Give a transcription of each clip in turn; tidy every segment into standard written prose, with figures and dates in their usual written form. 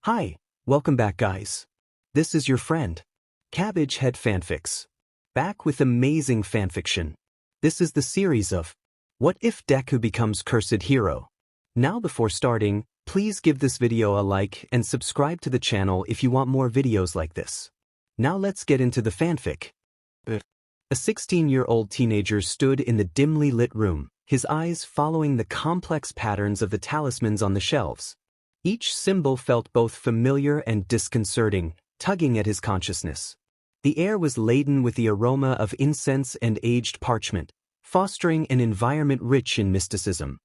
Hi, welcome back guys. This is your friend, Cabbage Head Fanfics. Back with amazing fanfiction. This is the series of What If Deku Becomes Cursed Hero? Now before starting, please give this video a like and subscribe to the channel if you want more videos like this. Now let's get into the fanfic. A 16-year-old teenager stood in the dimly lit room, his eyes following the complex patterns of the talismans on the shelves. Each symbol felt both familiar and disconcerting, tugging at his consciousness. The air was laden with the aroma of incense and aged parchment, fostering an environment rich in mysticism.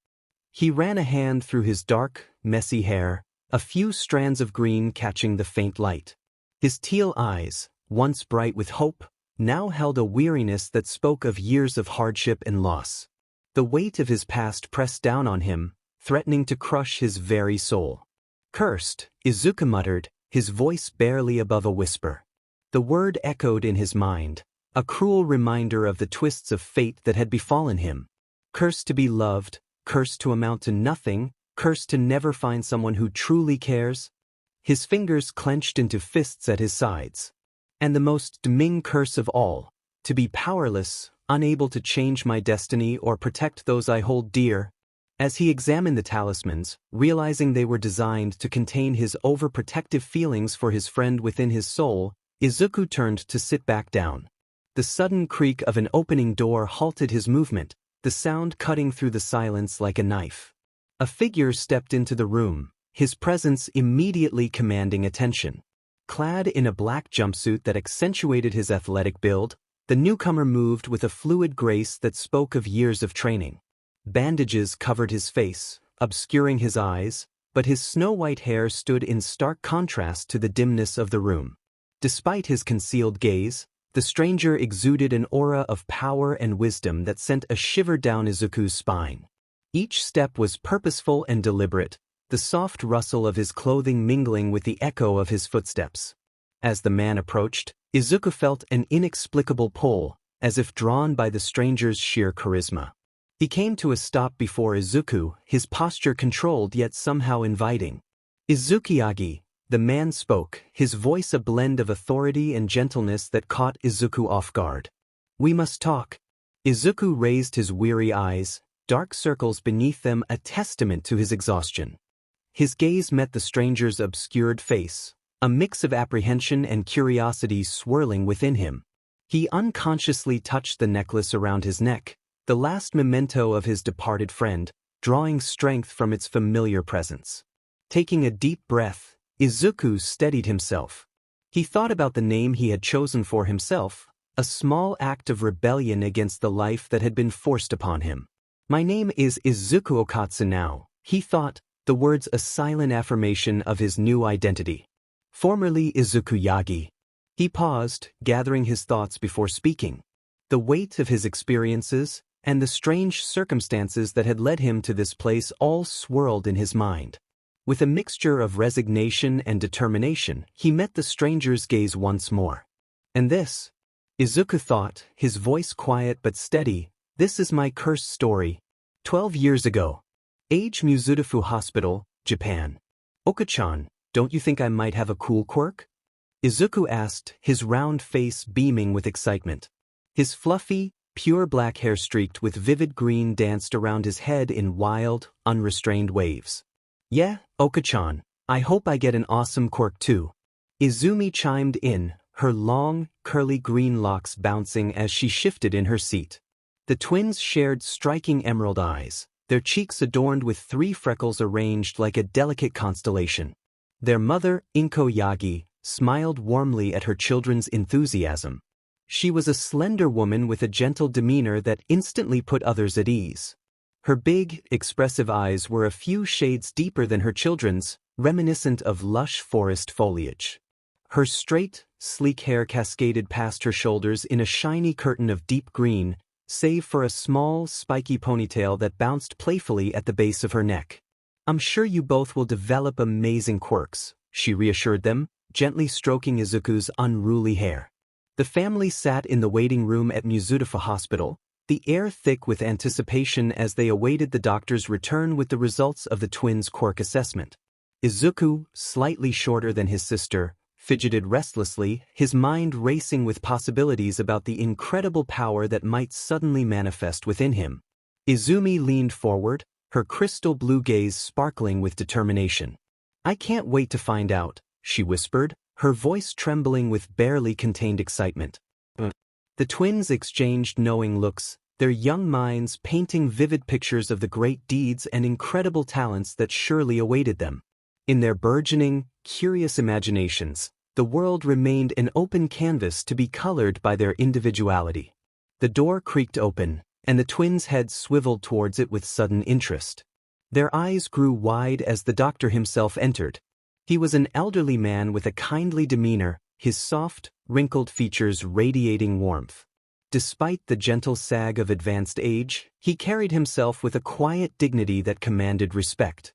He ran a hand through his dark, messy hair, a few strands of green catching the faint light. His teal eyes, once bright with hope, now held a weariness that spoke of years of hardship and loss. The weight of his past pressed down on him, threatening to crush his very soul. Cursed, Izuku muttered, his voice barely above a whisper. The word echoed in his mind, a cruel reminder of the twists of fate that had befallen him. Cursed to be loved, cursed to amount to nothing, cursed to never find someone who truly cares. His fingers clenched into fists at his sides. And the most damning curse of all, to be powerless, unable to change my destiny or protect those I hold dear. As he examined the talismans, realizing they were designed to contain his overprotective feelings for his friend within his soul, Izuku turned to sit back down. The sudden creak of an opening door halted his movement, the sound cutting through the silence like a knife. A figure stepped into the room, his presence immediately commanding attention. Clad in a black jumpsuit that accentuated his athletic build, the newcomer moved with a fluid grace that spoke of years of training. Bandages covered his face, obscuring his eyes, but his snow-white hair stood in stark contrast to the dimness of the room. Despite his concealed gaze, the stranger exuded an aura of power and wisdom that sent a shiver down Izuku's spine. Each step was purposeful and deliberate, the soft rustle of his clothing mingling with the echo of his footsteps. As the man approached, Izuku felt an inexplicable pull, as if drawn by the stranger's sheer charisma. He came to a stop before Izuku, his posture controlled yet somehow inviting. Izuku Yagi, the man spoke, his voice a blend of authority and gentleness that caught Izuku off guard. We must talk. Izuku raised his weary eyes, dark circles beneath them a testament to his exhaustion. His gaze met the stranger's obscured face, a mix of apprehension and curiosity swirling within him. He unconsciously touched the necklace around his neck, the last memento of his departed friend, drawing strength from its familiar presence. Taking a deep breath, Izuku steadied himself. He thought about the name he had chosen for himself, a small act of rebellion against the life that had been forced upon him. My name is Izuku Okkotsu now, he thought, the words a silent affirmation of his new identity. Formerly Izuku Yagi. He paused, gathering his thoughts before speaking. The weight of his experiences, and the strange circumstances that had led him to this place all swirled in his mind. With a mixture of resignation and determination, he met the stranger's gaze once more. And this? Izuku thought, his voice quiet but steady, this is my cursed story. 12 years ago. Age Mizudafu Hospital, Japan. Okkotsu, don't you think I might have a cool quirk? Izuku asked, his round face beaming with excitement. His fluffy, pure black hair streaked with vivid green danced around his head in wild, unrestrained waves. Yeah, Okkotsu, I hope I get an awesome quirk too. Izumi chimed in, her long, curly green locks bouncing as she shifted in her seat. The twins shared striking emerald eyes, their cheeks adorned with 3 freckles arranged like a delicate constellation. Their mother, Izuku Yagi, smiled warmly at her children's enthusiasm. She was a slender woman with a gentle demeanor that instantly put others at ease. Her big, expressive eyes were a few shades deeper than her children's, reminiscent of lush forest foliage. Her straight, sleek hair cascaded past her shoulders in a shiny curtain of deep green, save for a small, spiky ponytail that bounced playfully at the base of her neck. I'm sure you both will develop amazing quirks, she reassured them, gently stroking Izuku's unruly hair. The family sat in the waiting room at Mizudafu Hospital, the air thick with anticipation as they awaited the doctor's return with the results of the twins' quirk assessment. Izuku, slightly shorter than his sister, fidgeted restlessly, his mind racing with possibilities about the incredible power that might suddenly manifest within him. Izumi leaned forward, her crystal blue gaze sparkling with determination. "I can't wait to find out," she whispered, her voice trembling with barely contained excitement. The twins exchanged knowing looks, their young minds painting vivid pictures of the great deeds and incredible talents that surely awaited them. In their burgeoning, curious imaginations, the world remained an open canvas to be colored by their individuality. The door creaked open, and the twins' heads swiveled towards it with sudden interest. Their eyes grew wide as the doctor himself entered. He was an elderly man with a kindly demeanor, his soft, wrinkled features radiating warmth. Despite the gentle sag of advanced age, he carried himself with a quiet dignity that commanded respect.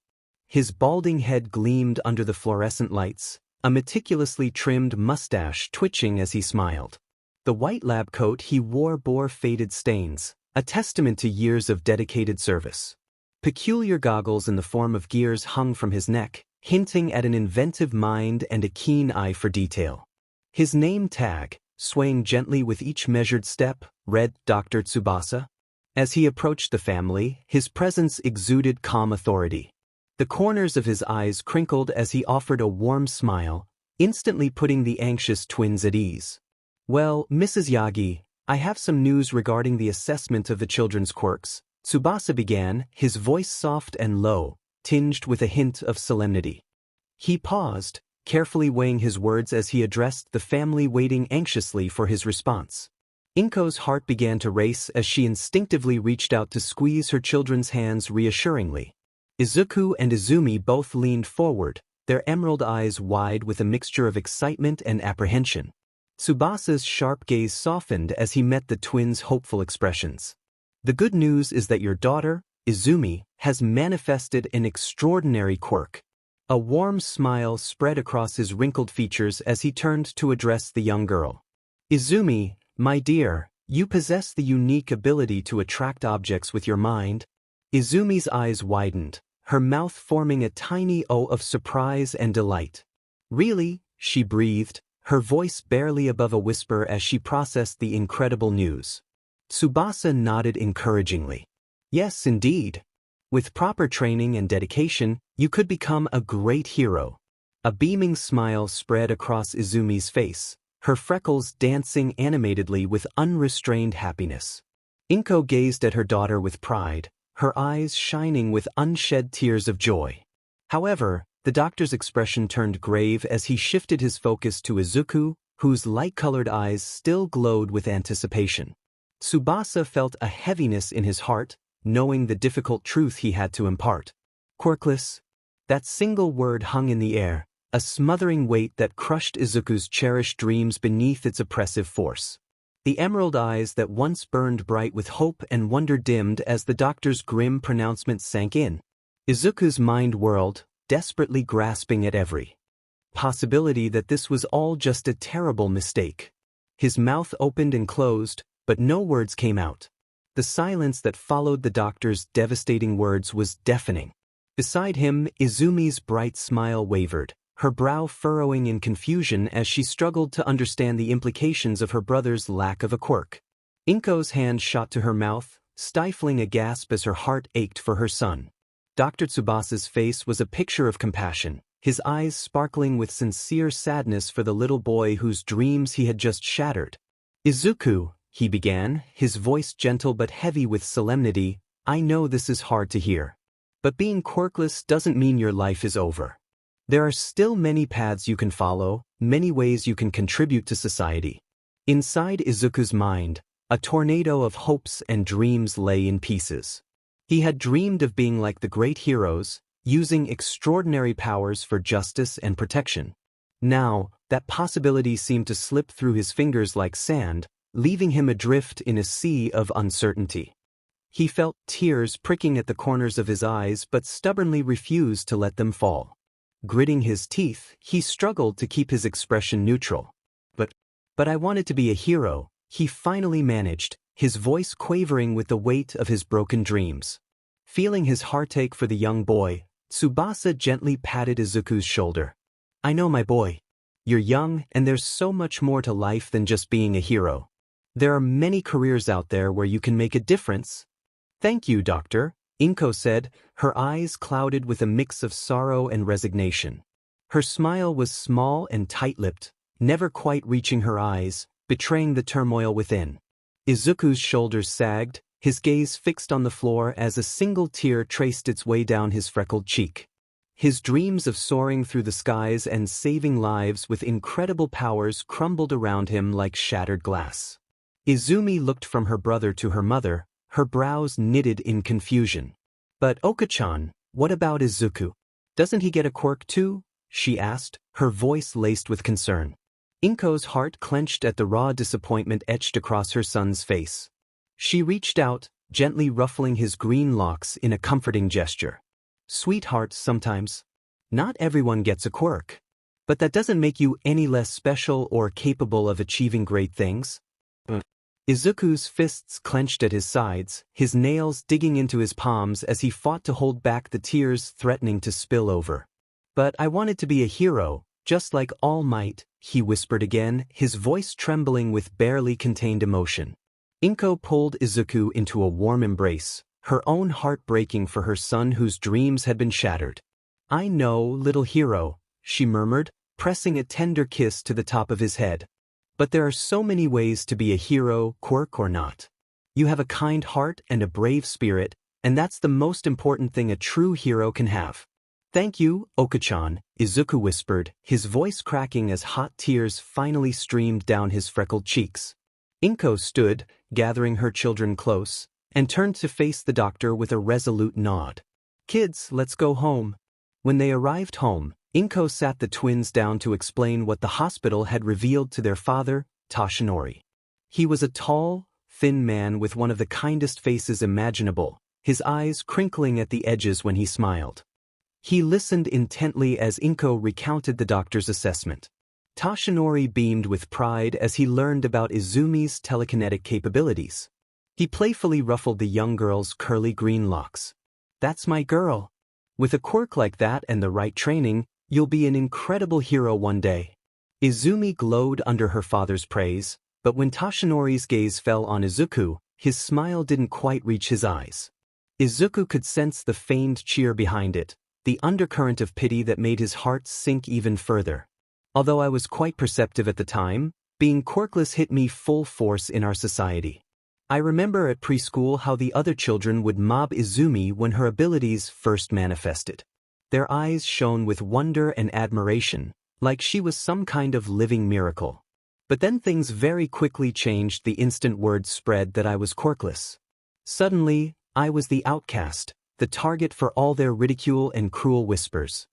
His balding head gleamed under the fluorescent lights, a meticulously trimmed mustache twitching as he smiled. The white lab coat he wore bore faded stains, a testament to years of dedicated service. Peculiar goggles in the form of gears hung from his neck, hinting at an inventive mind and a keen eye for detail. His name tag, swaying gently with each measured step, read Dr. Tsubasa. As he approached the family, his presence exuded calm authority. The corners of his eyes crinkled as he offered a warm smile, instantly putting the anxious twins at ease. "Well, Mrs. Yagi, I have some news regarding the assessment of the children's quirks," Tsubasa began, his voice soft and low, tinged with a hint of solemnity. He paused, carefully weighing his words as he addressed the family waiting anxiously for his response. Inko's heart began to race as she instinctively reached out to squeeze her children's hands reassuringly. Izuku and Izumi both leaned forward, their emerald eyes wide with a mixture of excitement and apprehension. Tsubasa's sharp gaze softened as he met the twins' hopeful expressions. "The good news is that your daughter, Izumi, has manifested an extraordinary quirk." A warm smile spread across his wrinkled features as he turned to address the young girl. "Izumi, my dear, you possess the unique ability to attract objects with your mind." Izumi's eyes widened, her mouth forming a tiny O of surprise and delight. "Really?" she breathed, her voice barely above a whisper as she processed the incredible news. Tsubasa nodded encouragingly. "Yes, indeed. With proper training and dedication, you could become a great hero." A beaming smile spread across Izumi's face, her freckles dancing animatedly with unrestrained happiness. Inko gazed at her daughter with pride, her eyes shining with unshed tears of joy. However, the doctor's expression turned grave as he shifted his focus to Izuku, whose light-colored eyes still glowed with anticipation. Tsubasa felt a heaviness in his heart, knowing the difficult truth he had to impart. Quirkless. That single word hung in the air, a smothering weight that crushed Izuku's cherished dreams beneath its oppressive force. The emerald eyes that once burned bright with hope and wonder dimmed as the doctor's grim pronouncement sank in. Izuku's mind whirled, desperately grasping at every possibility that this was all just a terrible mistake. His mouth opened and closed, but no words came out. The silence that followed the doctor's devastating words was deafening. Beside him, Izumi's bright smile wavered, her brow furrowing in confusion as she struggled to understand the implications of her brother's lack of a quirk. Inko's hand shot to her mouth, stifling a gasp as her heart ached for her son. Dr. Tsubasa's face was a picture of compassion, his eyes sparkling with sincere sadness for the little boy whose dreams he had just shattered. "Izuku," he began, his voice gentle but heavy with solemnity, "I know this is hard to hear. But being quirkless doesn't mean your life is over. There are still many paths you can follow, many ways you can contribute to society." Inside Izuku's mind, a tornado of hopes and dreams lay in pieces. He had dreamed of being like the great heroes, using extraordinary powers for justice and protection. Now, that possibility seemed to slip through his fingers like sand, leaving him adrift in a sea of uncertainty. He felt tears pricking at the corners of his eyes but stubbornly refused to let them fall. Gritting his teeth, he struggled to keep his expression neutral. But I wanted to be a hero," he finally managed, his voice quavering with the weight of his broken dreams. Feeling his heartache for the young boy, Tsubasa gently patted Izuku's shoulder. I know, my boy. You're young, and there's so much more to life than just being a hero. There are many careers out there where you can make a difference. Thank you, Doctor, Inko said, her eyes clouded with a mix of sorrow and resignation. Her smile was small and tight-lipped, never quite reaching her eyes, betraying the turmoil within. Izuku's shoulders sagged, his gaze fixed on the floor as a single tear traced its way down his freckled cheek. His dreams of soaring through the skies and saving lives with incredible powers crumbled around him like shattered glass. Izumi looked from her brother to her mother, her brows knitted in confusion. But Okkotsu, what about Izuku? Doesn't he get a quirk too? She asked, her voice laced with concern. Inko's heart clenched at the raw disappointment etched across her son's face. She reached out, gently ruffling his green locks in a comforting gesture. Sweetheart, sometimes. Not everyone gets a quirk. But that doesn't make you any less special or capable of achieving great things. Izuku's fists clenched at his sides, his nails digging into his palms as he fought to hold back the tears threatening to spill over. But I wanted to be a hero, just like All Might, he whispered again, his voice trembling with barely contained emotion. Inko pulled Izuku into a warm embrace, her own heart breaking for her son whose dreams had been shattered. I know, little hero, she murmured, pressing a tender kiss to the top of his head. But there are so many ways to be a hero, quirk or not. You have a kind heart and a brave spirit, and that's the most important thing a true hero can have. Thank you, Okkotsu, Izuku whispered, his voice cracking as hot tears finally streamed down his freckled cheeks. Inko stood, gathering her children close, and turned to face the doctor with a resolute nod. Kids, let's go home. When they arrived home, Inko sat the twins down to explain what the hospital had revealed to their father, Toshinori. He was a tall, thin man with one of the kindest faces imaginable, his eyes crinkling at the edges when he smiled. He listened intently as Inko recounted the doctor's assessment. Toshinori beamed with pride as he learned about Izumi's telekinetic capabilities. He playfully ruffled the young girl's curly green locks. That's my girl. With a quirk like that and the right training, you'll be an incredible hero one day. Izumi glowed under her father's praise, but when Toshinori's gaze fell on Izuku, his smile didn't quite reach his eyes. Izuku could sense the feigned cheer behind it, the undercurrent of pity that made his heart sink even further. Although I was quite perceptive at the time, being quirkless hit me full force in our society. I remember at preschool how the other children would mob Izumi when her abilities first manifested. Their eyes shone with wonder and admiration, like she was some kind of living miracle. But then things very quickly changed the instant word spread that I was quirkless. Suddenly, I was the outcast, the target for all their ridicule and cruel whispers.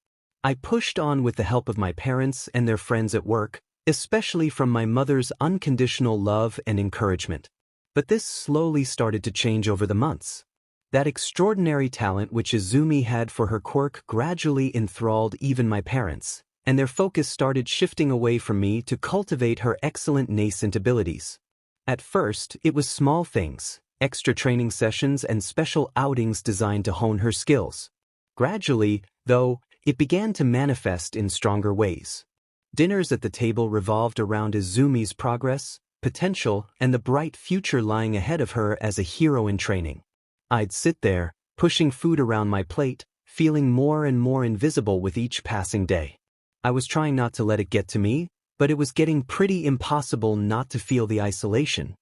I pushed on with the help of my parents and their friends at work, especially from my mother's unconditional love and encouragement. But this slowly started to change over the months. That extraordinary talent which Izumi had for her quirk gradually enthralled even my parents, and their focus started shifting away from me to cultivate her excellent nascent abilities. At first, it was small things, extra training sessions and special outings designed to hone her skills. Gradually, though, it began to manifest in stronger ways. Dinners at the table revolved around Izumi's progress, potential, and the bright future lying ahead of her as a hero in training. I'd sit there, pushing food around my plate, feeling more and more invisible with each passing day. I was trying not to let it get to me, but it was getting pretty impossible not to feel the isolation.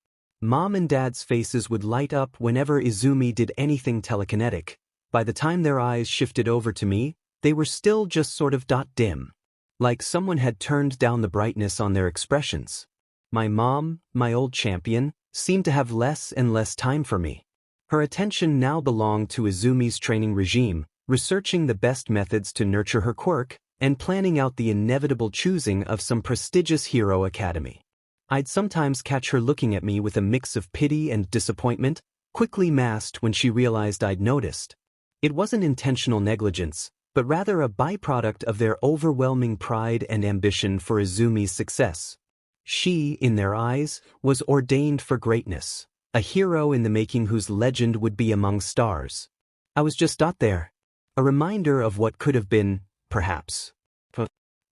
Mom and Dad's faces would light up whenever Izumi did anything telekinetic. By the time their eyes shifted over to me, they were still just sort of dim. Like someone had turned down the brightness on their expressions. My mom, my old champion, seemed to have less and less time for me. Her attention now belonged to Izumi's training regime, researching the best methods to nurture her quirk, and planning out the inevitable choosing of some prestigious hero academy. I'd sometimes catch her looking at me with a mix of pity and disappointment, quickly masked when she realized I'd noticed. It wasn't intentional negligence, but rather a byproduct of their overwhelming pride and ambition for Izumi's success. She, in their eyes, was ordained for greatness, a hero in the making whose legend would be among stars. I was just there, A reminder of what could have been, perhaps.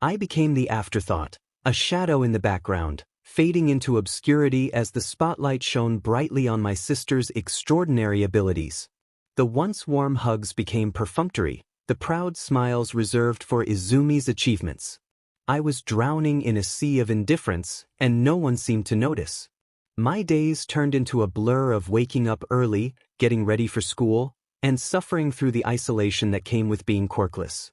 I became the afterthought, a shadow in the background, fading into obscurity as the spotlight shone brightly on my sister's extraordinary abilities. The once warm hugs became perfunctory, the proud smiles reserved for Izumi's achievements. I was drowning in a sea of indifference, and no one seemed to notice. My days turned into a blur of waking up early, getting ready for school, and suffering through the isolation that came with being quirkless.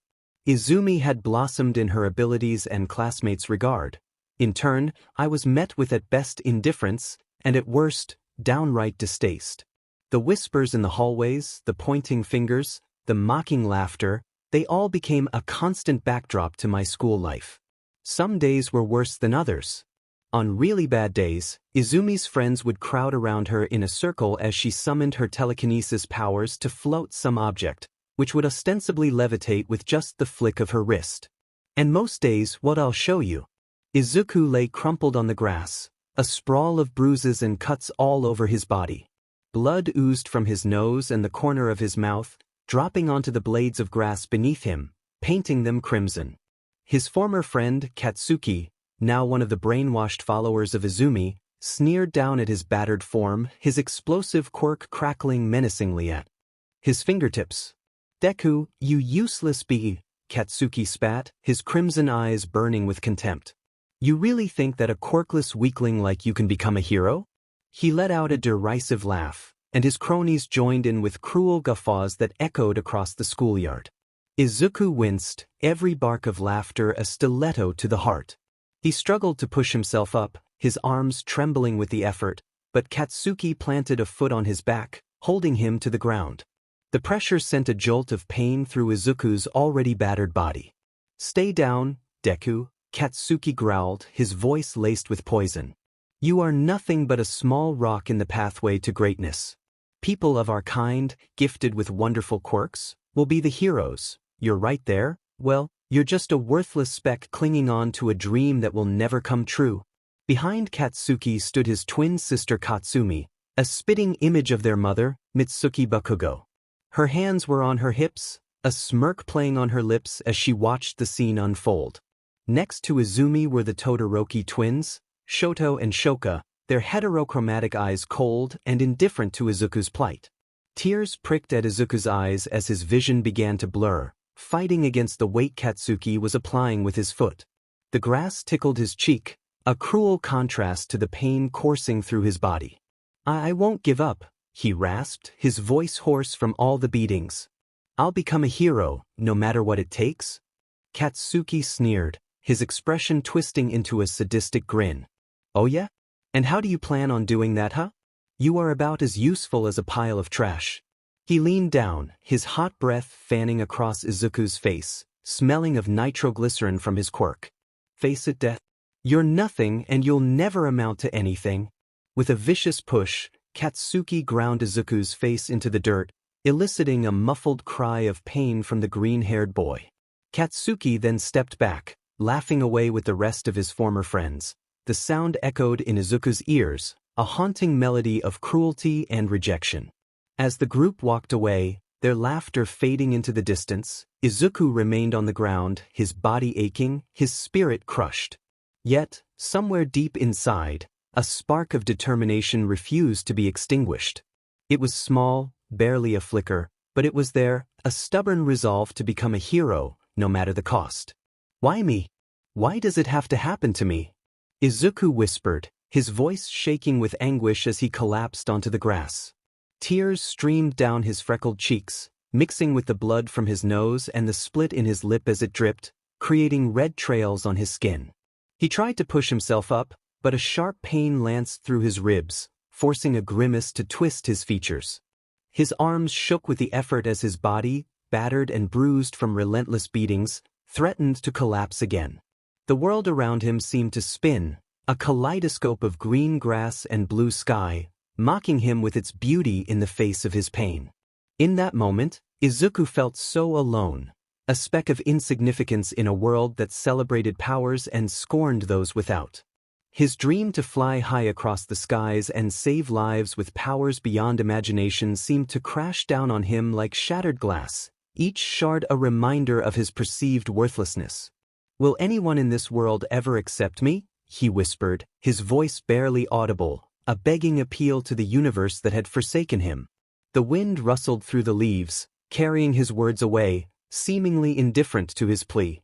Izumi had blossomed in her abilities and classmates' regard. In turn, I was met with at best indifference, and at worst, downright distaste. The whispers in the hallways, the pointing fingers, the mocking laughter, they all became a constant backdrop to my school life. Some days were worse than others. On really bad days, Izumi's friends would crowd around her in a circle as she summoned her telekinesis powers to float some object, which would ostensibly levitate with just the flick of her wrist. And most days, what I'll show you. Izuku lay crumpled on the grass, a sprawl of bruises and cuts all over his body. Blood oozed from his nose and the corner of his mouth, dropping onto the blades of grass beneath him, painting them crimson. His former friend, Katsuki, now one of the brainwashed followers of Izumi, sneered down at his battered form, his explosive quirk crackling menacingly at his fingertips. "Deku, you useless bee," Katsuki spat, his crimson eyes burning with contempt. "You really think that a quirkless weakling like you can become a hero?" He let out a derisive laugh, and his cronies joined in with cruel guffaws that echoed across the schoolyard. Izuku winced, every bark of laughter a stiletto to the heart. He struggled to push himself up, his arms trembling with the effort, but Katsuki planted a foot on his back, holding him to the ground. The pressure sent a jolt of pain through Izuku's already battered body. "Stay down, Deku," Katsuki growled, his voice laced with poison. "You are nothing but a small rock in the pathway to greatness. People of our kind, gifted with wonderful quirks, will be the heroes. You're right there, well, you're just a worthless speck clinging on to a dream that will never come true." Behind Katsuki stood his twin sister Katsumi, a spitting image of their mother, Mitsuki Bakugo. Her hands were on her hips, a smirk playing on her lips as she watched the scene unfold. Next to Izumi were the Todoroki twins, Shoto and Shoka, their heterochromatic eyes cold and indifferent to Izuku's plight. Tears pricked at Izuku's eyes as his vision began to blur, fighting against the weight Katsuki was applying with his foot. The grass tickled his cheek, a cruel contrast to the pain coursing through his body. I won't give up," he rasped, his voice hoarse from all the beatings. "I'll become a hero, no matter what it takes." Katsuki sneered, his expression twisting into a sadistic grin. "Oh yeah? And how do you plan on doing that, huh? You are about as useful as a pile of trash." He leaned down, his hot breath fanning across Izuku's face, smelling of nitroglycerin from his quirk. "Face it, Death. You're nothing and you'll never amount to anything." With a vicious push, Katsuki ground Izuku's face into the dirt, eliciting a muffled cry of pain from the green-haired boy. Katsuki then stepped back, laughing away with the rest of his former friends. The sound echoed in Izuku's ears, a haunting melody of cruelty and rejection. As the group walked away, their laughter fading into the distance, Izuku remained on the ground, his body aching, his spirit crushed. Yet, somewhere deep inside, a spark of determination refused to be extinguished. It was small, barely a flicker, but it was there, a stubborn resolve to become a hero, no matter the cost. "Why me? Why does it have to happen to me?" Izuku whispered, his voice shaking with anguish as he collapsed onto the grass. Tears streamed down his freckled cheeks, mixing with the blood from his nose and the split in his lip as it dripped, creating red trails on his skin. He tried to push himself up, but a sharp pain lanced through his ribs, forcing a grimace to twist his features. His arms shook with the effort as his body, battered and bruised from relentless beatings, threatened to collapse again. The world around him seemed to spin, a kaleidoscope of green grass and blue sky, mocking him with its beauty in the face of his pain. In that moment, Izuku felt so alone, a speck of insignificance in a world that celebrated powers and scorned those without. His dream to fly high across the skies and save lives with powers beyond imagination seemed to crash down on him like shattered glass, each shard a reminder of his perceived worthlessness. "Will anyone in this world ever accept me?" he whispered, his voice barely audible, a begging appeal to the universe that had forsaken him. The wind rustled through the leaves, carrying his words away, seemingly indifferent to his plea.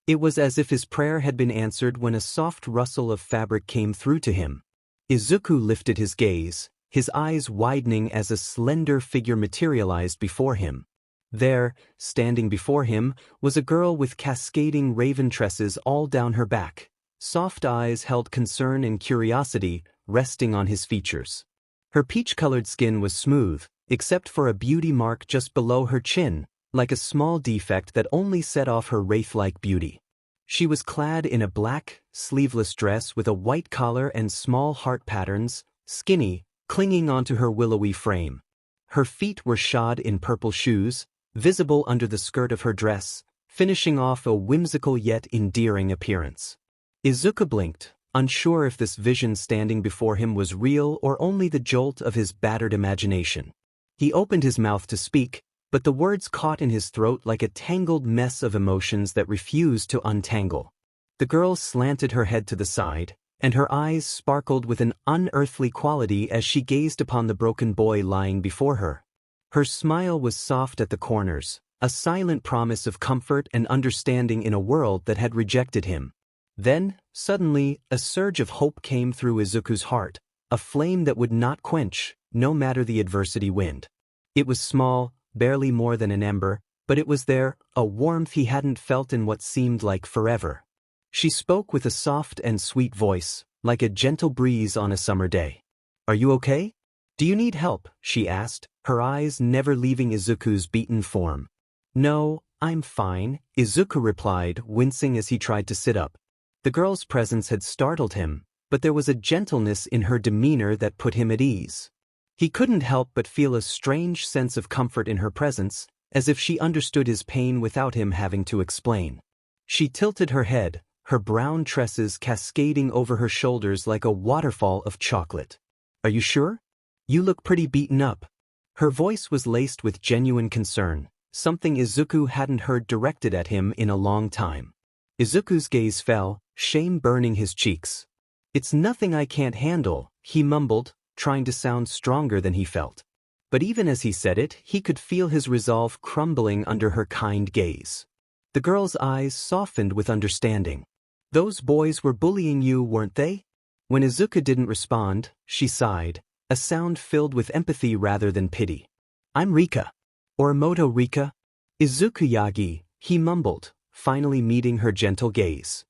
It was as if his prayer had been answered when a soft rustle of fabric came through to him. Izuku lifted his gaze, his eyes widening as a slender figure materialized before him. There, standing before him, was a girl with cascading raven tresses all down her back. Soft eyes held concern and curiosity, resting on his features. Her peach-colored skin was smooth, except for a beauty mark just below her chin, like a small defect that only set off her wraith-like beauty. She was clad in a black, sleeveless dress with a white collar and small heart patterns, skinny, clinging onto her willowy frame. Her feet were shod in purple shoes, visible under the skirt of her dress, finishing off a whimsical yet endearing appearance. Izuku blinked, unsure if this vision standing before him was real or only the jolt of his battered imagination. He opened his mouth to speak, but the words caught in his throat like a tangled mess of emotions that refused to untangle. The girl slanted her head to the side, and her eyes sparkled with an unearthly quality as she gazed upon the broken boy lying before her. Her smile was soft at the corners, a silent promise of comfort and understanding in a world that had rejected him. Then, suddenly, a surge of hope came through Izuku's heart, a flame that would not quench, no matter the adversity wind. It was small, barely more than an ember, but it was there, a warmth he hadn't felt in what seemed like forever. She spoke with a soft and sweet voice, like a gentle breeze on a summer day. "Are you okay? Do you need help?" she asked, her eyes never leaving Izuku's beaten form. "No, I'm fine," Izuku replied, wincing as he tried to sit up. The girl's presence had startled him, but there was a gentleness in her demeanor that put him at ease. He couldn't help but feel a strange sense of comfort in her presence, as if she understood his pain without him having to explain. She tilted her head, her brown tresses cascading over her shoulders like a waterfall of chocolate. "Are you sure? You look pretty beaten up." Her voice was laced with genuine concern, something Izuku hadn't heard directed at him in a long time. Izuku's gaze fell, shame burning his cheeks. "It's nothing I can't handle," he mumbled, trying to sound stronger than he felt. But even as he said it, he could feel his resolve crumbling under her kind gaze. The girl's eyes softened with understanding. "Those boys were bullying you, weren't they?" When Izuku didn't respond, she sighed, a sound filled with empathy rather than pity. "I'm Rika. Oramoto Rika. Izuku Yagi," he mumbled, finally meeting her gentle gaze.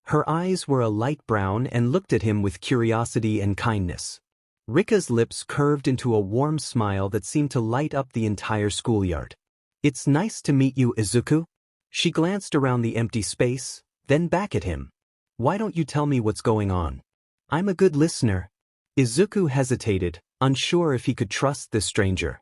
Her eyes were a light brown and looked at him with curiosity and kindness. Rika's lips curved into a warm smile that seemed to light up the entire schoolyard. "It's nice to meet you, Izuku." She glanced around the empty space, then back at him. "Why don't you tell me what's going on? I'm a good listener." Izuku hesitated, unsure if he could trust this stranger.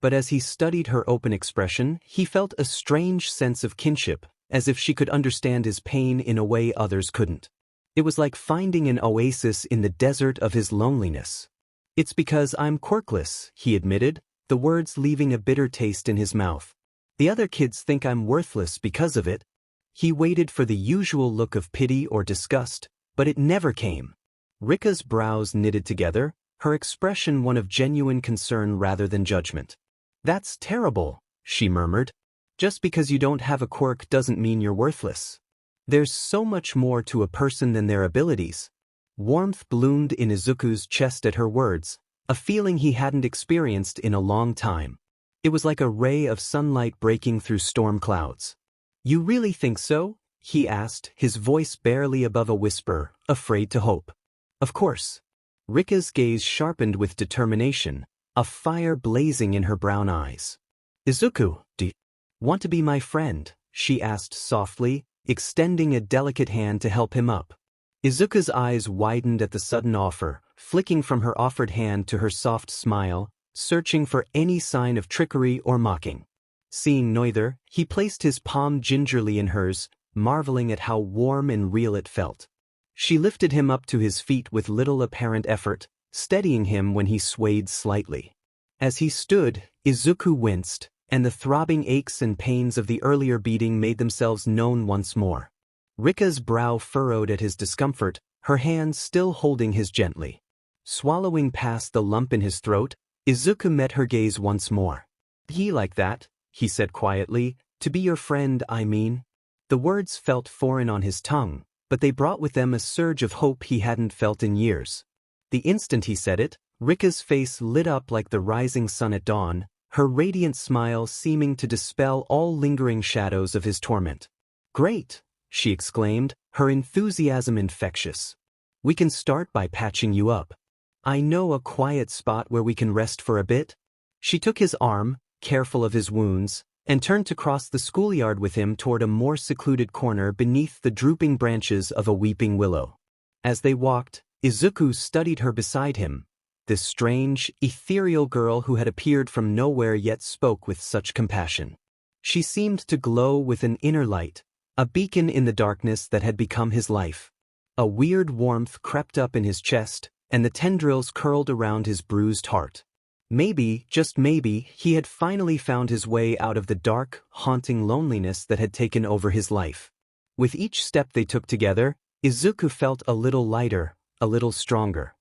But as he studied her open expression, he felt a strange sense of kinship, as if she could understand his pain in a way others couldn't. It was like finding an oasis in the desert of his loneliness. "It's because I'm quirkless," he admitted, the words leaving a bitter taste in his mouth. "The other kids think I'm worthless because of it." He waited for the usual look of pity or disgust, but it never came. Rika's brows knitted together, her expression one of genuine concern rather than judgment. "That's terrible," she murmured. "Just because you don't have a quirk doesn't mean you're worthless. There's so much more to a person than their abilities." Warmth bloomed in Izuku's chest at her words, a feeling he hadn't experienced in a long time. It was like a ray of sunlight breaking through storm clouds. "You really think so?" he asked, his voice barely above a whisper, afraid to hope. "Of course." Rika's gaze sharpened with determination, a fire blazing in her brown eyes. "Izuku, do you want to be my friend?" she asked softly, extending a delicate hand to help him up. Izuku's eyes widened at the sudden offer, flicking from her offered hand to her soft smile, searching for any sign of trickery or mocking. Seeing neither, he placed his palm gingerly in hers, marveling at how warm and real it felt. She lifted him up to his feet with little apparent effort, steadying him when he swayed slightly. As he stood, Izuku winced, and the throbbing aches and pains of the earlier beating made themselves known once more. Rika's brow furrowed at his discomfort, her hands still holding his gently. Swallowing past the lump in his throat, Izuku met her gaze once more. "He like that," he said quietly, "to be your friend, I mean." The words felt foreign on his tongue, but they brought with them a surge of hope he hadn't felt in years. The instant he said it, Rika's face lit up like the rising sun at dawn, her radiant smile seeming to dispel all lingering shadows of his torment. "Great!" she exclaimed, her enthusiasm infectious. "We can start by patching you up. I know a quiet spot where we can rest for a bit." She took his arm, careful of his wounds, and turned to cross the schoolyard with him toward a more secluded corner beneath the drooping branches of a weeping willow. As they walked, Izuku studied her beside him, this strange, ethereal girl who had appeared from nowhere yet spoke with such compassion. She seemed to glow with an inner light, a beacon in the darkness that had become his life. A weird warmth crept up in his chest, and the tendrils curled around his bruised heart. Maybe, just maybe, he had finally found his way out of the dark, haunting loneliness that had taken over his life. With each step they took together, Izuku felt a little lighter, a little stronger.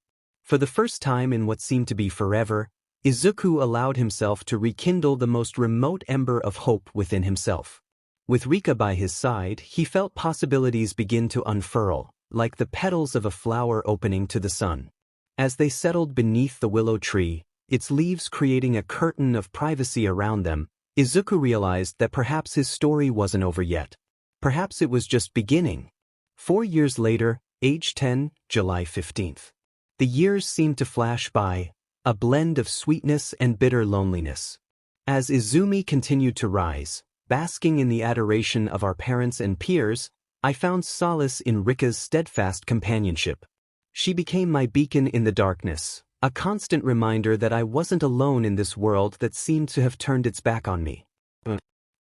For the first time in what seemed to be forever, Izuku allowed himself to rekindle the most remote ember of hope within himself. With Rika by his side, he felt possibilities begin to unfurl, like the petals of a flower opening to the sun. As they settled beneath the willow tree, its leaves creating a curtain of privacy around them, Izuku realized that perhaps his story wasn't over yet. Perhaps it was just beginning. 4 years later, age 10, July 15th. The years seemed to flash by, a blend of sweetness and bitter loneliness. As Izumi continued to rise, basking in the adoration of our parents and peers, I found solace in Rika's steadfast companionship. She became my beacon in the darkness, a constant reminder that I wasn't alone in this world that seemed to have turned its back on me.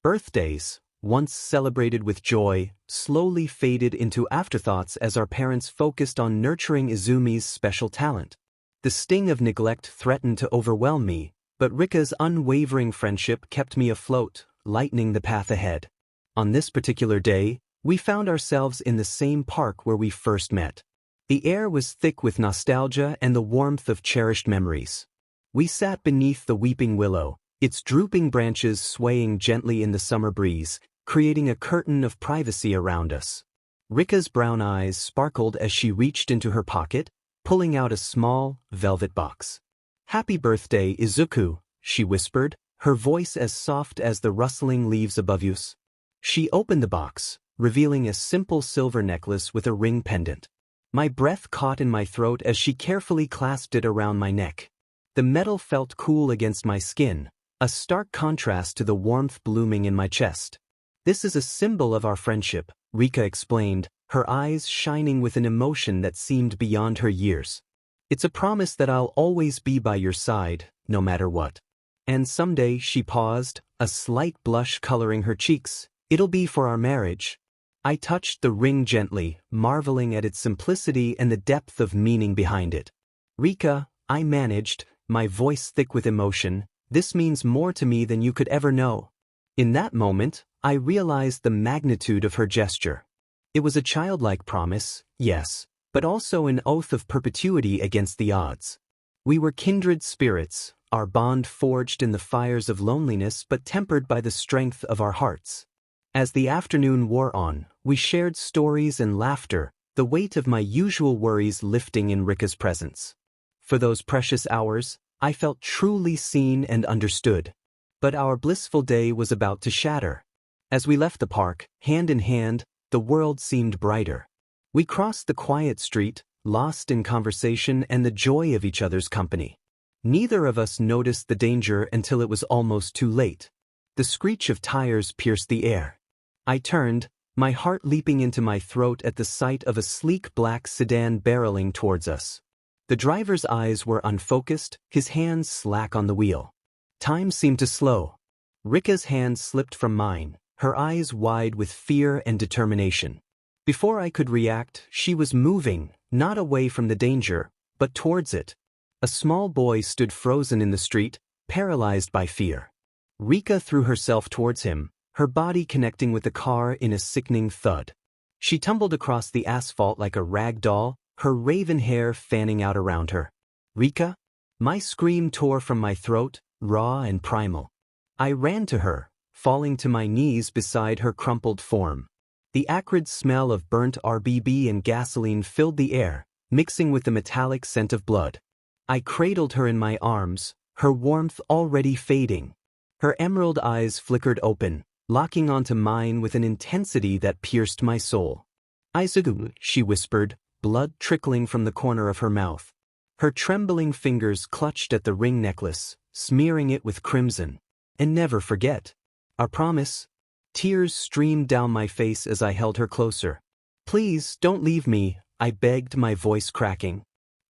Birthdays, once celebrated with joy, slowly faded into afterthoughts as our parents focused on nurturing Izumi's special talent. The sting of neglect threatened to overwhelm me, but Rika's unwavering friendship kept me afloat, lightening the path ahead. On this particular day, we found ourselves in the same park where we first met. The air was thick with nostalgia and the warmth of cherished memories. We sat beneath the weeping willow, its drooping branches swaying gently in the summer breeze, creating a curtain of privacy around us. Rika's brown eyes sparkled as she reached into her pocket, pulling out a small, velvet box. "Happy birthday, Izuku," she whispered, her voice as soft as the rustling leaves above us. She opened the box, revealing a simple silver necklace with a ring pendant. My breath caught in my throat as she carefully clasped it around my neck. The metal felt cool against my skin, a stark contrast to the warmth blooming in my chest. "This is a symbol of our friendship," Rika explained, her eyes shining with an emotion that seemed beyond her years. "It's a promise that I'll always be by your side, no matter what. And someday," she paused, a slight blush coloring her cheeks, "it'll be for our marriage." I touched the ring gently, marveling at its simplicity and the depth of meaning behind it. "Rika," I managed, my voice thick with emotion, "this means more to me than you could ever know." In that moment, I realized the magnitude of her gesture. It was a childlike promise, yes, but also an oath of perpetuity against the odds. We were kindred spirits, our bond forged in the fires of loneliness but tempered by the strength of our hearts. As the afternoon wore on, we shared stories and laughter, the weight of my usual worries lifting in Rika's presence. For those precious hours, I felt truly seen and understood. But our blissful day was about to shatter. As we left the park, hand in hand, the world seemed brighter. We crossed the quiet street, lost in conversation and the joy of each other's company. Neither of us noticed the danger until it was almost too late. The screech of tires pierced the air. I turned, my heart leaping into my throat at the sight of a sleek black sedan barreling towards us. The driver's eyes were unfocused, his hands slack on the wheel. Time seemed to slow. Rika's hand slipped from mine, her eyes wide with fear and determination. Before I could react, she was moving, not away from the danger, but towards it. A small boy stood frozen in the street, paralyzed by fear. Rika threw herself towards him, her body connecting with the car in a sickening thud. She tumbled across the asphalt like a rag doll, her raven hair fanning out around her. Rika? My scream tore from my throat, raw and primal. I ran to her, falling to my knees beside her crumpled form. The acrid smell of burnt RBB and gasoline filled the air, mixing with the metallic scent of blood. I cradled her in my arms, her warmth already fading. Her emerald eyes flickered open, locking onto mine with an intensity that pierced my soul. Izuku, she whispered, blood trickling from the corner of her mouth. Her trembling fingers clutched at the ring necklace, smearing it with crimson. And never forget. Our promise. Tears streamed down my face as I held her closer. Please, don't leave me, I begged, my voice cracking.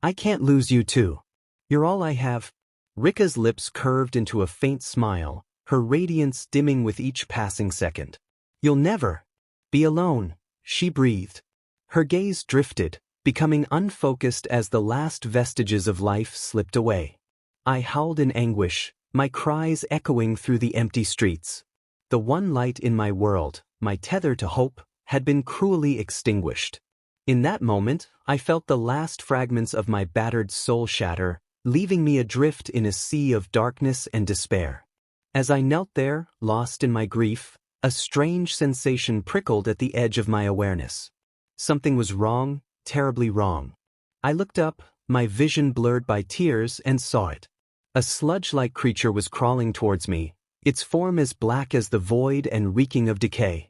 I can't lose you too. You're all I have. Rika's lips curved into a faint smile, her radiance dimming with each passing second. You'll never be alone, she breathed. Her gaze drifted, becoming unfocused as the last vestiges of life slipped away. I howled in anguish, my cries echoing through the empty streets. The one light in my world, my tether to hope, had been cruelly extinguished. In that moment, I felt the last fragments of my battered soul shatter, leaving me adrift in a sea of darkness and despair. As I knelt there, lost in my grief, a strange sensation prickled at the edge of my awareness. Something was wrong, terribly wrong. I looked up, my vision blurred by tears, and saw it. A sludge-like creature was crawling towards me, its form as black as the void and reeking of decay.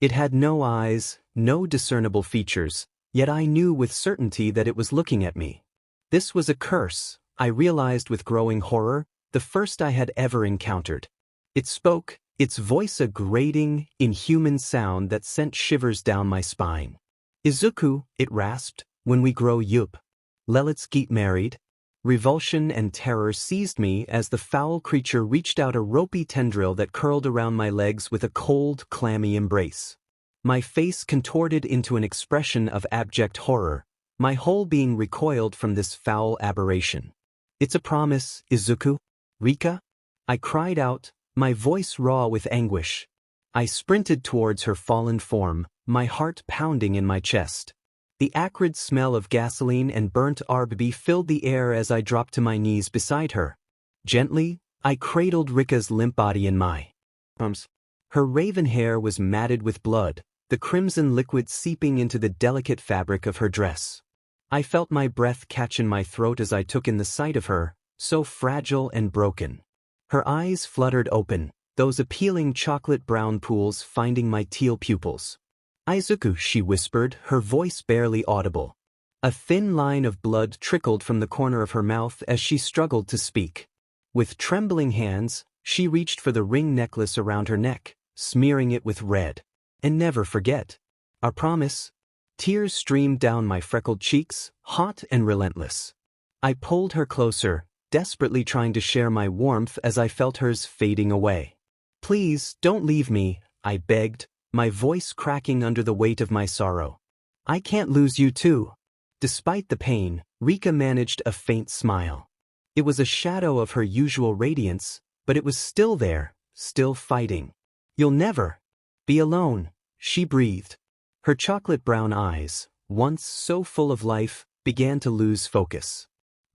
It had no eyes, no discernible features, yet I knew with certainty that it was looking at me. This was a curse, I realized with growing horror, the first I had ever encountered. It spoke, its voice a grating, inhuman sound that sent shivers down my spine. Izuku, it rasped, when we grow yup. Let's get married. Revulsion and terror seized me as the foul creature reached out a ropey tendril that curled around my legs with a cold, clammy embrace. My face contorted into an expression of abject horror, my whole being recoiled from this foul aberration. It's a promise, Izuku. Rika? I cried out, my voice raw with anguish. I sprinted towards her fallen form, my heart pounding in my chest. The acrid smell of gasoline and burnt RBB filled the air as I dropped to my knees beside her. Gently, I cradled Rika's limp body in my arms. Her raven hair was matted with blood, the crimson liquid seeping into the delicate fabric of her dress. I felt my breath catch in my throat as I took in the sight of her, so fragile and broken. Her eyes fluttered open, those appealing chocolate brown pools finding my teal pupils. Izuku, she whispered, her voice barely audible. A thin line of blood trickled from the corner of her mouth as she struggled to speak. With trembling hands, she reached for the ring necklace around her neck, smearing it with red. And never forget. Our promise. Tears streamed down my freckled cheeks, hot and relentless. I pulled her closer, desperately trying to share my warmth as I felt hers fading away. Please, don't leave me, I begged, my voice cracking under the weight of my sorrow. I can't lose you too. Despite the pain, Rika managed a faint smile. It was a shadow of her usual radiance, but it was still there, still fighting. You'll never be alone, she breathed. Her chocolate brown eyes, once so full of life, began to lose focus.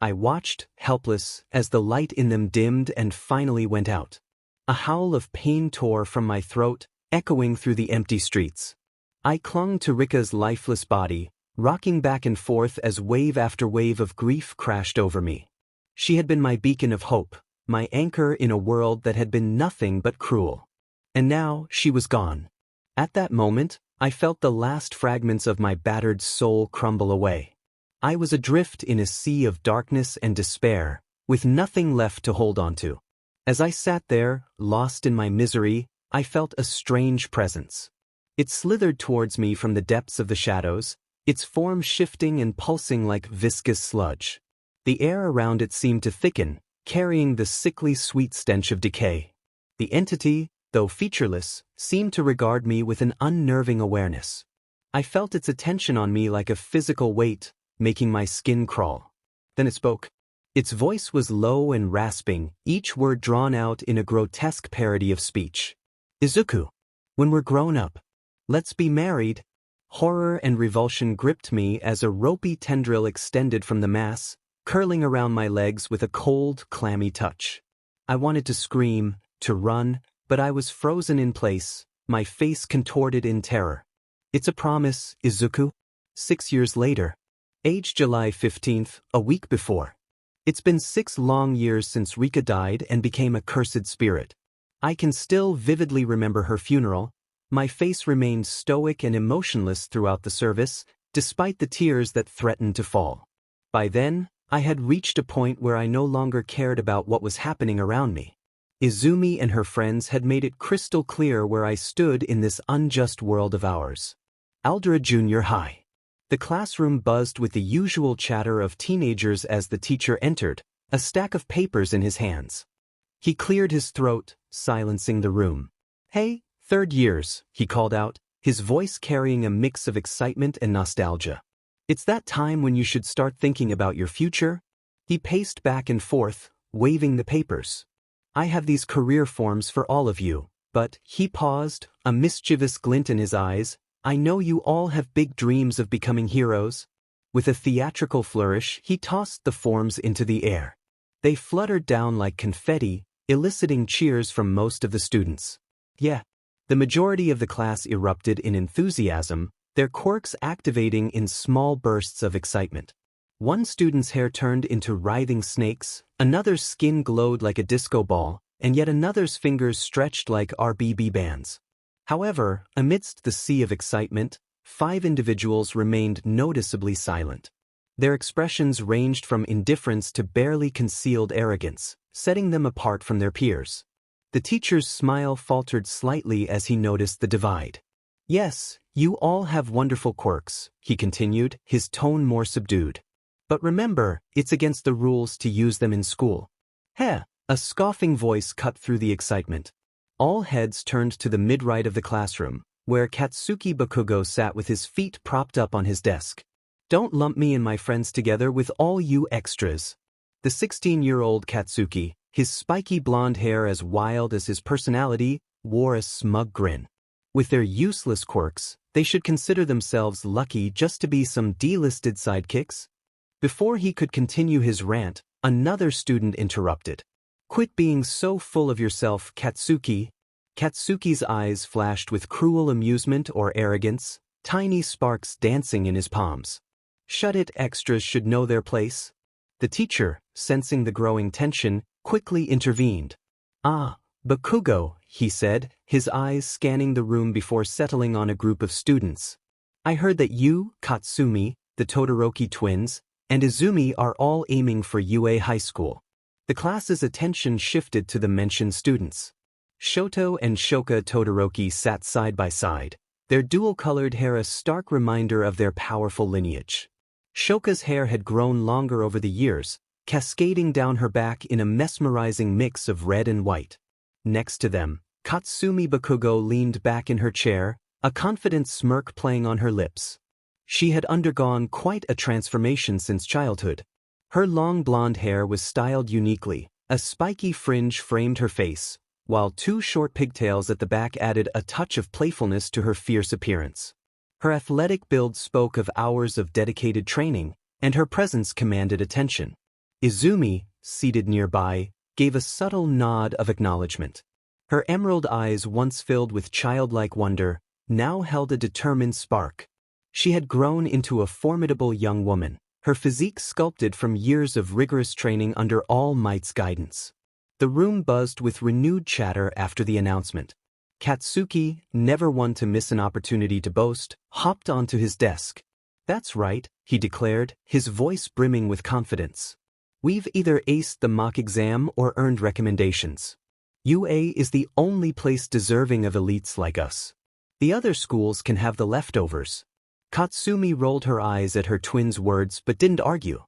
I watched, helpless, as the light in them dimmed and finally went out. A howl of pain tore from my throat, echoing through the empty streets. I clung to Rika's lifeless body, rocking back and forth as wave after wave of grief crashed over me. She had been my beacon of hope, my anchor in a world that had been nothing but cruel. And now she was gone. At that moment, I felt the last fragments of my battered soul crumble away. I was adrift in a sea of darkness and despair, with nothing left to hold on to. As I sat there, lost in my misery, I felt a strange presence. It slithered towards me from the depths of the shadows, its form shifting and pulsing like viscous sludge. The air around it seemed to thicken, carrying the sickly sweet stench of decay. The entity, though featureless, seemed to regard me with an unnerving awareness. I felt its attention on me like a physical weight, making my skin crawl. Then it spoke. Its voice was low and rasping, each word drawn out in a grotesque parody of speech. Izuku, when we're grown up, let's be married. Horror and revulsion gripped me as a ropey tendril extended from the mass, curling around my legs with a cold, clammy touch. I wanted to scream, to run, but I was frozen in place, my face contorted in terror. It's a promise, Izuku. 6 years later. Age July 15th, a week before. It's been 6 long years since Rika died and became a cursed spirit. I can still vividly remember her funeral. My face remained stoic and emotionless throughout the service, despite the tears that threatened to fall. By then, I had reached a point where I no longer cared about what was happening around me. Izumi and her friends had made it crystal clear where I stood in this unjust world of ours. Aldera Junior High. The classroom buzzed with the usual chatter of teenagers as the teacher entered, a stack of papers in his hands. He cleared his throat, silencing the room. "Hey, third years," he called out, his voice carrying a mix of excitement and nostalgia. "It's that time when you should start thinking about your future." He paced back and forth, waving the papers. "I have these career forms for all of you, but," he paused, a mischievous glint in his eyes, "I know you all have big dreams of becoming heroes." With a theatrical flourish, he tossed the forms into the air. They fluttered down like confetti, eliciting cheers from most of the students. Yeah. The majority of the class erupted in enthusiasm, their quirks activating in small bursts of excitement. One student's hair turned into writhing snakes, another's skin glowed like a disco ball, and yet another's fingers stretched like RBB bands. However, amidst the sea of excitement, 5 individuals remained noticeably silent. Their expressions ranged from indifference to barely concealed arrogance, setting them apart from their peers. The teacher's smile faltered slightly as he noticed the divide. "Yes, you all have wonderful quirks," he continued, his tone more subdued. "But remember, it's against the rules to use them in school." "Heh," a scoffing voice cut through the excitement. All heads turned to the mid-right of the classroom, where Katsuki Bakugo sat with his feet propped up on his desk. "Don't lump me and my friends together with all you extras." The 16-year-old Katsuki, his spiky blonde hair as wild as his personality, wore a smug grin. With their useless quirks, they should consider themselves lucky just to be some delisted sidekicks. Before he could continue his rant, another student interrupted. "Quit being so full of yourself, Katsuki." Katsuki's eyes flashed with cruel amusement or arrogance, tiny sparks dancing in his palms. "Shut it, extras should know their place." The teacher, sensing the growing tension, quickly intervened. "Ah, Bakugo," he said, his eyes scanning the room before settling on a group of students. "I heard that you, Katsumi, the Todoroki twins, and Izumi are all aiming for UA High School." The class's attention shifted to the mentioned students. Shoto and Shoka Todoroki sat side by side, their dual-colored hair a stark reminder of their powerful lineage. Shoka's hair had grown longer over the years, cascading down her back in a mesmerizing mix of red and white. Next to them, Katsumi Bakugo leaned back in her chair, a confident smirk playing on her lips. She had undergone quite a transformation since childhood. Her long blonde hair was styled uniquely, a spiky fringe framed her face, while 2 short pigtails at the back added a touch of playfulness to her fierce appearance. Her athletic build spoke of hours of dedicated training, and her presence commanded attention. Izumi, seated nearby, gave a subtle nod of acknowledgement. Her emerald eyes, once filled with childlike wonder, now held a determined spark. She had grown into a formidable young woman, her physique sculpted from years of rigorous training under All Might's guidance. The room buzzed with renewed chatter after the announcement. Katsuki, never one to miss an opportunity to boast, hopped onto his desk. "That's right," he declared, his voice brimming with confidence. "We've either aced the mock exam or earned recommendations. UA is the only place deserving of elites like us. The other schools can have the leftovers." Katsumi rolled her eyes at her twin's words but didn't argue.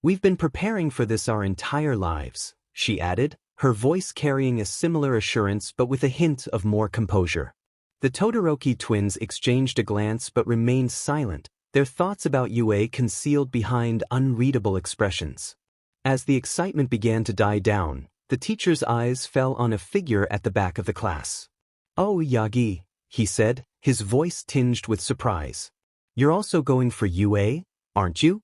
"We've been preparing for this our entire lives," she added, her voice carrying a similar assurance but with a hint of more composure. The Todoroki twins exchanged a glance but remained silent, their thoughts about UA concealed behind unreadable expressions. As the excitement began to die down, the teacher's eyes fell on a figure at the back of the class. "Oh, Yagi," he said, his voice tinged with surprise. "You're also going for UA, aren't you?"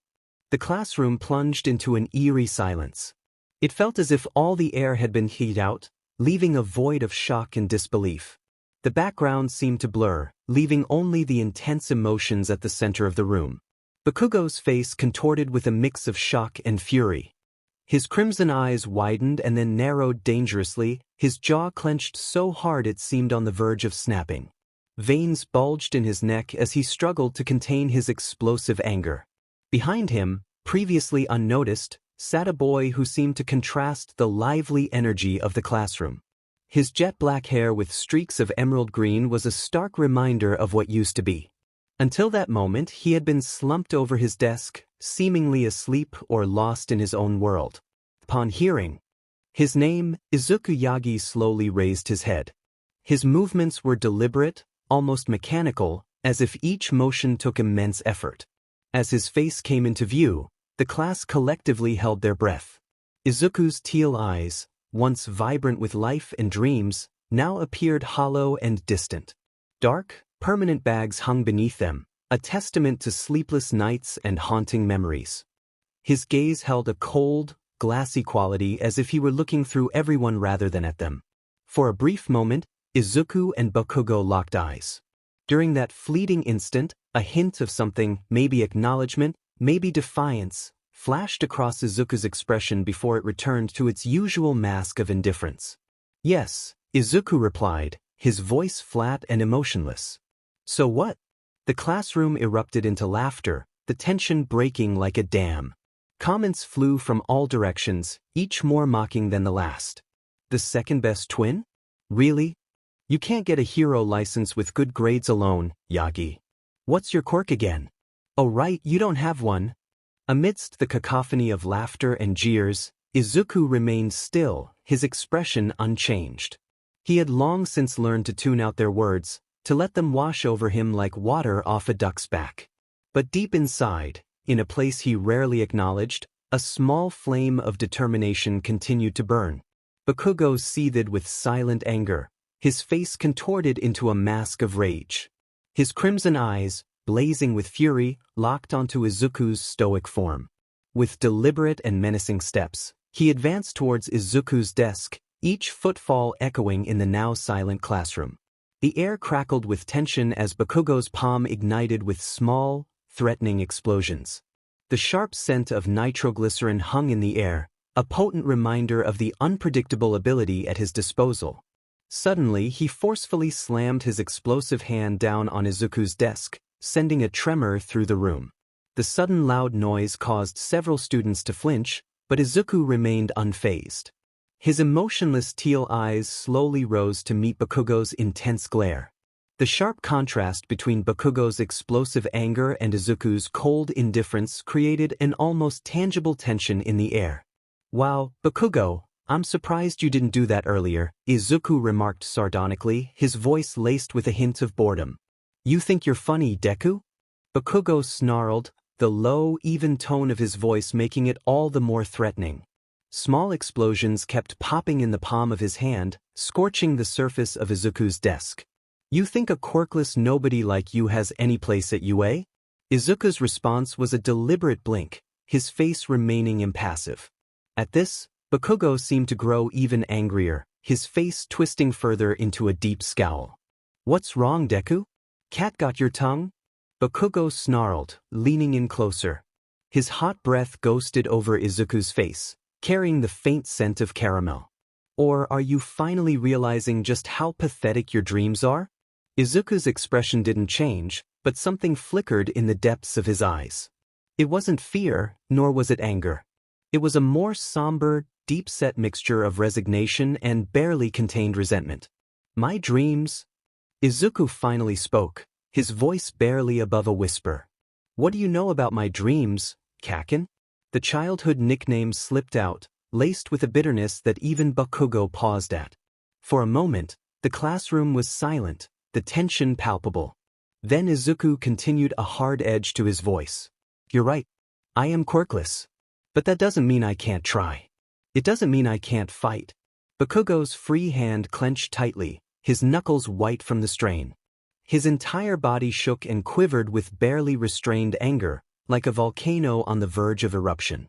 The classroom plunged into an eerie silence. It felt as if all the air had been heated out, leaving a void of shock and disbelief. The background seemed to blur, leaving only the intense emotions at the center of the room. Bakugo's face contorted with a mix of shock and fury. His crimson eyes widened and then narrowed dangerously, his jaw clenched so hard it seemed on the verge of snapping. Veins bulged in his neck as he struggled to contain his explosive anger. Behind him, previously unnoticed, sat a boy who seemed to contrast the lively energy of the classroom. His jet-black hair with streaks of emerald green was a stark reminder of what used to be. Until that moment, he had been slumped over his desk, seemingly asleep or lost in his own world. Upon hearing his name, Izuku Yagi slowly raised his head. His movements were deliberate, almost mechanical, as if each motion took immense effort. As his face came into view, the class collectively held their breath. Izuku's teal eyes, once vibrant with life and dreams, now appeared hollow and distant. Dark, permanent bags hung beneath them, a testament to sleepless nights and haunting memories. His gaze held a cold, glassy quality as if he were looking through everyone rather than at them. For a brief moment, Izuku and Bakugo locked eyes. During that fleeting instant, a hint of something, maybe acknowledgement, maybe defiance, flashed across Izuku's expression before it returned to its usual mask of indifference. "Yes," Izuku replied, his voice flat and emotionless. "So what?" The classroom erupted into laughter, the tension breaking like a dam. Comments flew from all directions, each more mocking than the last. "The second-best twin? Really? You can't get a hero license with good grades alone, Yagi. What's your quirk again? Oh right, you don't have one." Amidst the cacophony of laughter and jeers, Izuku remained still, his expression unchanged. He had long since learned to tune out their words, to let them wash over him like water off a duck's back. But deep inside, in a place he rarely acknowledged, a small flame of determination continued to burn. Bakugo seethed with silent anger, his face contorted into a mask of rage. His crimson eyes, blazing with fury, locked onto Izuku's stoic form. With deliberate and menacing steps, he advanced towards Izuku's desk, each footfall echoing in the now silent classroom. The air crackled with tension as Bakugo's palm ignited with small, threatening explosions. The sharp scent of nitroglycerin hung in the air, a potent reminder of the unpredictable ability at his disposal. Suddenly, he forcefully slammed his explosive hand down on Izuku's desk, sending a tremor through the room. The sudden loud noise caused several students to flinch, but Izuku remained unfazed. His emotionless teal eyes slowly rose to meet Bakugo's intense glare. The sharp contrast between Bakugo's explosive anger and Izuku's cold indifference created an almost tangible tension in the air. "Wow, Bakugo, I'm surprised you didn't do that earlier," Izuku remarked sardonically, his voice laced with a hint of boredom. "You think you're funny, Deku?" Bakugo snarled, the low, even tone of his voice making it all the more threatening. Small explosions kept popping in the palm of his hand, scorching the surface of Izuku's desk. "You think a quirkless nobody like you has any place at UA?" Izuku's response was a deliberate blink, his face remaining impassive. At this, Bakugo seemed to grow even angrier, his face twisting further into a deep scowl. "What's wrong, Deku? Cat got your tongue?" Bakugo snarled, leaning in closer. His hot breath ghosted over Izuku's face, carrying the faint scent of caramel. "Or are you finally realizing just how pathetic your dreams are?" Izuku's expression didn't change, but something flickered in the depths of his eyes. It wasn't fear, nor was it anger. It was a more somber, deep-set mixture of resignation and barely contained resentment. "My dreams?" Izuku finally spoke, his voice barely above a whisper. "What do you know about my dreams, Kaken?" The childhood nickname slipped out, laced with a bitterness that even Bakugo paused at. For a moment, the classroom was silent, the tension palpable. Then Izuku continued, a hard edge to his voice. "You're right. I am quirkless. But that doesn't mean I can't try. It doesn't mean I can't fight. Bakugo's free hand clenched tightly, his knuckles white from the strain. His entire body shook and quivered with barely restrained anger, like a volcano on the verge of eruption.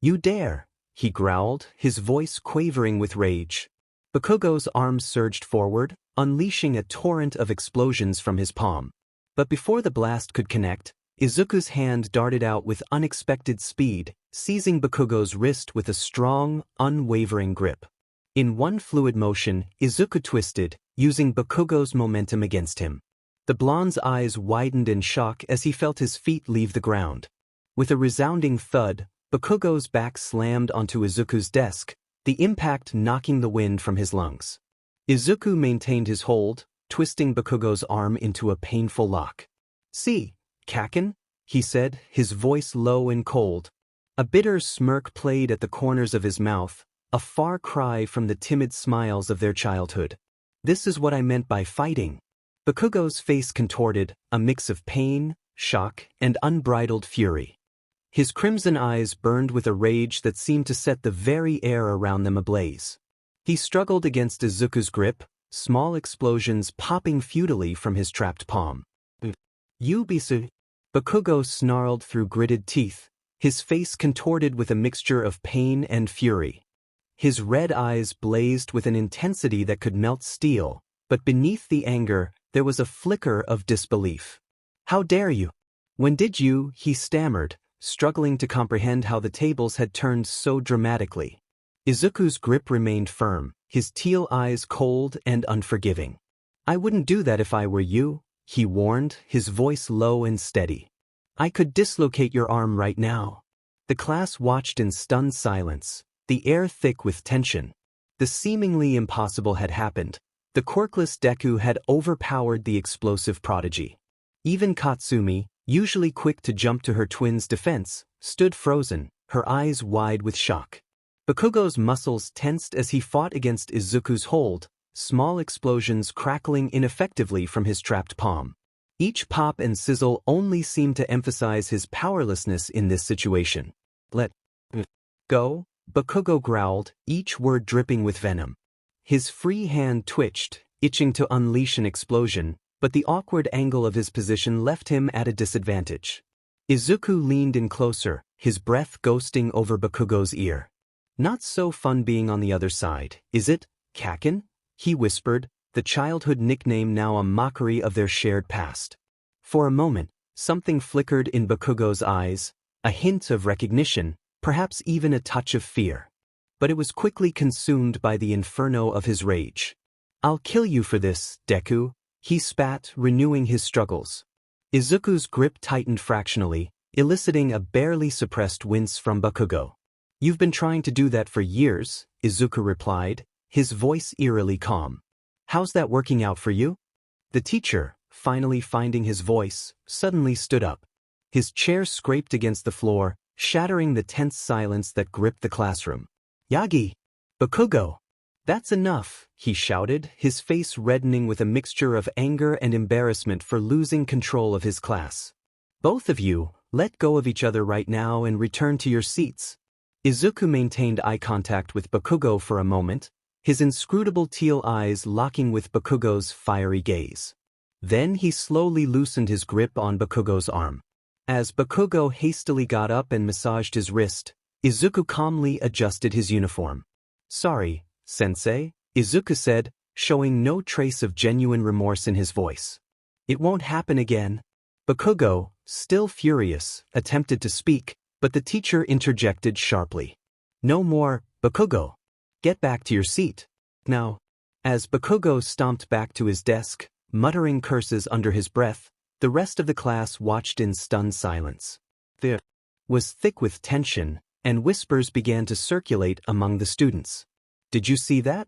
You dare, he growled, his voice quavering with rage. Bakugo's arms surged forward, unleashing a torrent of explosions from his palm. But before the blast could connect, Izuku's hand darted out with unexpected speed, seizing Bakugo's wrist with a strong, unwavering grip. In one fluid motion, Izuku twisted, using Bakugo's momentum against him. The blonde's eyes widened in shock as he felt his feet leave the ground. With a resounding thud, Bakugo's back slammed onto Izuku's desk, the impact knocking the wind from his lungs. Izuku maintained his hold, twisting Bakugo's arm into a painful lock. "See, Kaken?" he said, his voice low and cold. A bitter smirk played at the corners of his mouth, a far cry from the timid smiles of their childhood. "This is what I meant by fighting." Bakugo's face contorted, a mix of pain, shock, and unbridled fury. His crimson eyes burned with a rage that seemed to set the very air around them ablaze. He struggled against Izuku's grip, small explosions popping futilely from his trapped palm. "You bisu." Bakugo snarled through gritted teeth, his face contorted with a mixture of pain and fury. His red eyes blazed with an intensity that could melt steel, but beneath the anger, there was a flicker of disbelief. "How dare you? When did you?" he stammered, struggling to comprehend how the tables had turned so dramatically. Izuku's grip remained firm, his teal eyes cold and unforgiving. "I wouldn't do that if I were you," he warned, his voice low and steady. "I could dislocate your arm right now." The class watched in stunned silence, the air thick with tension. The seemingly impossible had happened. The quirkless Deku had overpowered the explosive prodigy. Even Katsumi, usually quick to jump to her twin's defense, stood frozen, her eyes wide with shock. Bakugo's muscles tensed as he fought against Izuku's hold, small explosions crackling ineffectively from his trapped palm. Each pop and sizzle only seemed to emphasize his powerlessness in this situation. "Let go," Bakugo growled, each word dripping with venom. His free hand twitched, itching to unleash an explosion, but the awkward angle of his position left him at a disadvantage. Izuku leaned in closer, his breath ghosting over Bakugo's ear. "Not so fun being on the other side, is it, Kaken?" he whispered, the childhood nickname now a mockery of their shared past. For a moment, something flickered in Bakugo's eyes, a hint of recognition, perhaps even a touch of fear. But it was quickly consumed by the inferno of his rage. "I'll kill you for this, Deku," he spat, renewing his struggles. Izuku's grip tightened fractionally, eliciting a barely suppressed wince from Bakugo. "You've been trying to do that for years," Izuku replied, his voice eerily calm. "How's that working out for you?" The teacher, finally finding his voice, suddenly stood up. His chair scraped against the floor, shattering the tense silence that gripped the classroom. "Yagi! Bakugo! That's enough," he shouted, his face reddening with a mixture of anger and embarrassment for losing control of his class. "Both of you, let go of each other right now and return to your seats." Izuku maintained eye contact with Bakugo for a moment, his inscrutable teal eyes locking with Bakugo's fiery gaze. Then he slowly loosened his grip on Bakugo's arm. As Bakugo hastily got up and massaged his wrist, Izuku calmly adjusted his uniform. "Sorry, Sensei," Izuku said, showing no trace of genuine remorse in his voice. "It won't happen again." Bakugo, still furious, attempted to speak, but the teacher interjected sharply. "No more, Bakugo. Get back to your seat. Now." As Bakugo stomped back to his desk, muttering curses under his breath, the rest of the class watched in stunned silence. The air was thick with tension, and whispers began to circulate among the students. "Did you see that?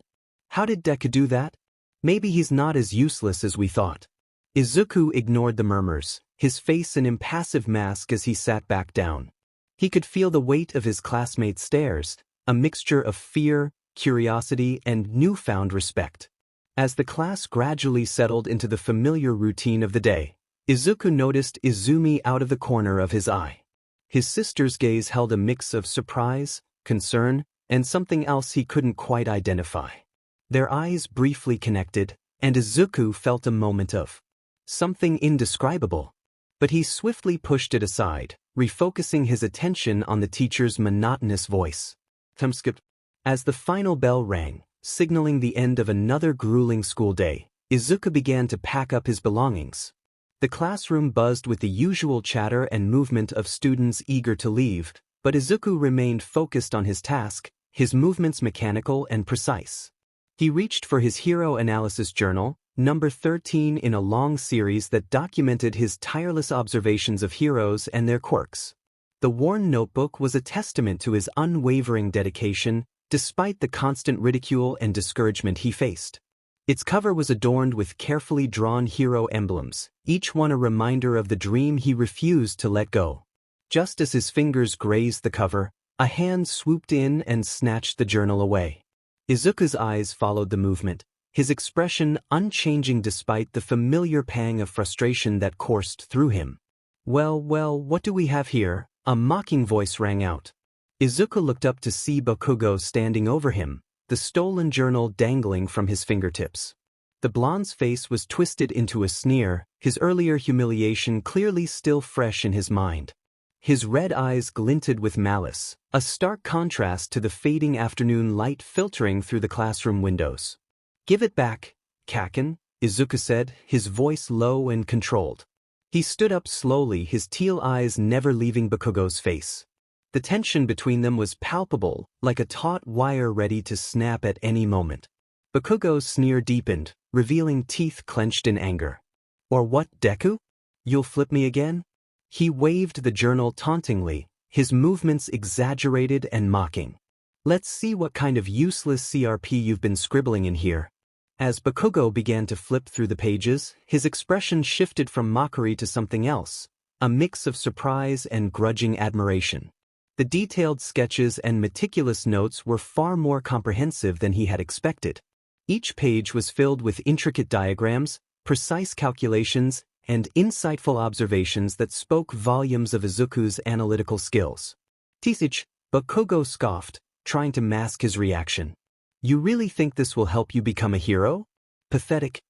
How did Deku do that? Maybe he's not as useless as we thought." Izuku ignored the murmurs, his face an impassive mask as he sat back down. He could feel the weight of his classmates' stares, a mixture of fear, curiosity, and newfound respect. As the class gradually settled into the familiar routine of the day, Izuku noticed Izumi out of the corner of his eye. His sister's gaze held a mix of surprise, concern, and something else he couldn't quite identify. Their eyes briefly connected, and Izuku felt a moment of something indescribable. But he swiftly pushed it aside, refocusing his attention on the teacher's monotonous voice. As the final bell rang, signaling the end of another grueling school day, Izuku began to pack up his belongings. The classroom buzzed with the usual chatter and movement of students eager to leave, but Izuku remained focused on his task, his movements mechanical and precise. He reached for his hero analysis journal, number 13 in a long series that documented his tireless observations of heroes and their quirks. The worn notebook was a testament to his unwavering dedication, despite the constant ridicule and discouragement he faced. Its cover was adorned with carefully drawn hero emblems, each one a reminder of the dream he refused to let go. Just as his fingers grazed the cover, a hand swooped in and snatched the journal away. Izuku's eyes followed the movement, his expression unchanging despite the familiar pang of frustration that coursed through him. Well, what do we have here?" a mocking voice rang out. Izuku looked up to see Bakugo standing over him, the stolen journal dangling from his fingertips. The blonde's face was twisted into a sneer, his earlier humiliation clearly still fresh in his mind. His red eyes glinted with malice, a stark contrast to the fading afternoon light filtering through the classroom windows. "Give it back, Kaken," Izuku said, his voice low and controlled. He stood up slowly, his teal eyes never leaving Bakugo's face. The tension between them was palpable, like a taut wire ready to snap at any moment. Bakugo's sneer deepened, revealing teeth clenched in anger. "Or what, Deku? You'll flip me again?" He waved the journal tauntingly, his movements exaggerated and mocking. "Let's see what kind of useless CRP you've been scribbling in here." As Bakugo began to flip through the pages, his expression shifted from mockery to something else, a mix of surprise and grudging admiration. The detailed sketches and meticulous notes were far more comprehensive than he had expected. Each page was filled with intricate diagrams, precise calculations, and insightful observations that spoke volumes of Izuku's analytical skills. "Tisich," Bakugo scoffed, trying to mask his reaction. "You really think this will help you become a hero? Pathetic."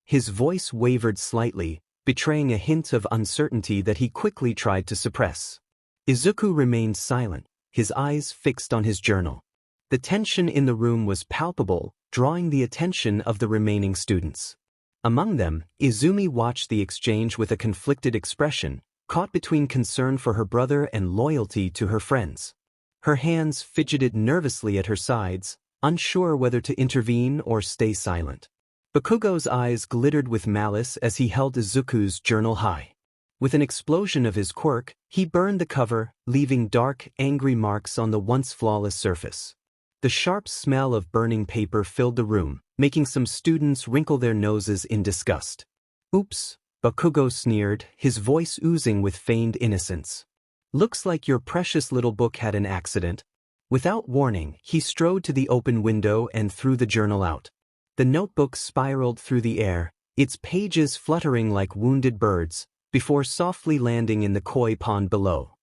His voice wavered slightly, betraying a hint of uncertainty that he quickly tried to suppress. Izuku remained silent, his eyes fixed on his journal. The tension in the room was palpable, drawing the attention of the remaining students. Among them, Izumi watched the exchange with a conflicted expression, caught between concern for her brother and loyalty to her friends. Her hands fidgeted nervously at her sides, unsure whether to intervene or stay silent. Bakugo's eyes glittered with malice as he held Izuku's journal high. With an explosion of his quirk, he burned the cover, leaving dark, angry marks on the once flawless surface. The sharp smell of burning paper filled the room, making some students wrinkle their noses in disgust. "Oops," Bakugo sneered, his voice oozing with feigned innocence. "Looks like your precious little book had an accident." Without warning, he strode to the open window and threw the journal out. The notebook spiraled through the air, its pages fluttering like wounded birds, before softly landing in the koi pond below.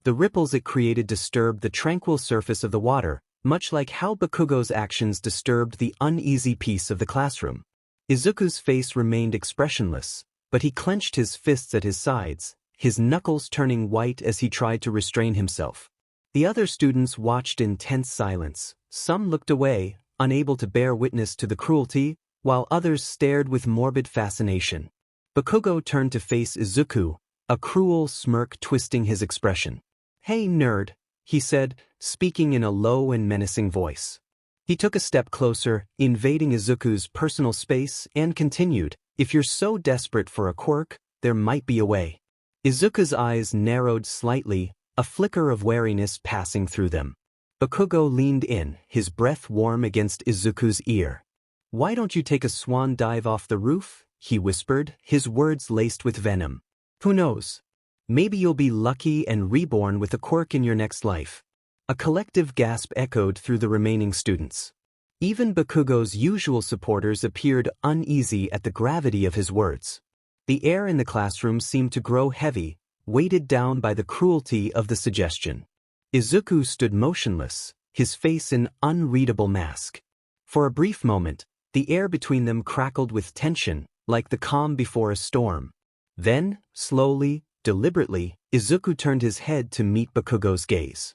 The ripples it created disturbed the tranquil surface of the water, much like how Bakugo's actions disturbed the uneasy peace of the classroom. Izuku's face remained expressionless, but he clenched his fists at his sides, his knuckles turning white as he tried to restrain himself. The other students watched in tense silence. Some looked away, unable to bear witness to the cruelty, while others stared with morbid fascination. Bakugo turned to face Izuku, a cruel smirk twisting his expression. "Hey, nerd," he said, speaking in a low and menacing voice. He took a step closer, invading Izuku's personal space, and continued, "If you're so desperate for a quirk, there might be a way." Izuku's eyes narrowed slightly, a flicker of wariness passing through them. Bakugo leaned in, his breath warm against Izuku's ear. "Why don't you take a swan dive off the roof?" he whispered, his words laced with venom. "Who knows? Maybe you'll be lucky and reborn with a quirk in your next life." A collective gasp echoed through the remaining students. Even Bakugo's usual supporters appeared uneasy at the gravity of his words. The air in the classroom seemed to grow heavy, weighted down by the cruelty of the suggestion. Izuku stood motionless, his face an unreadable mask. For a brief moment, the air between them crackled with tension, like the calm before a storm. Then, slowly, deliberately, Izuku turned his head to meet Bakugo's gaze.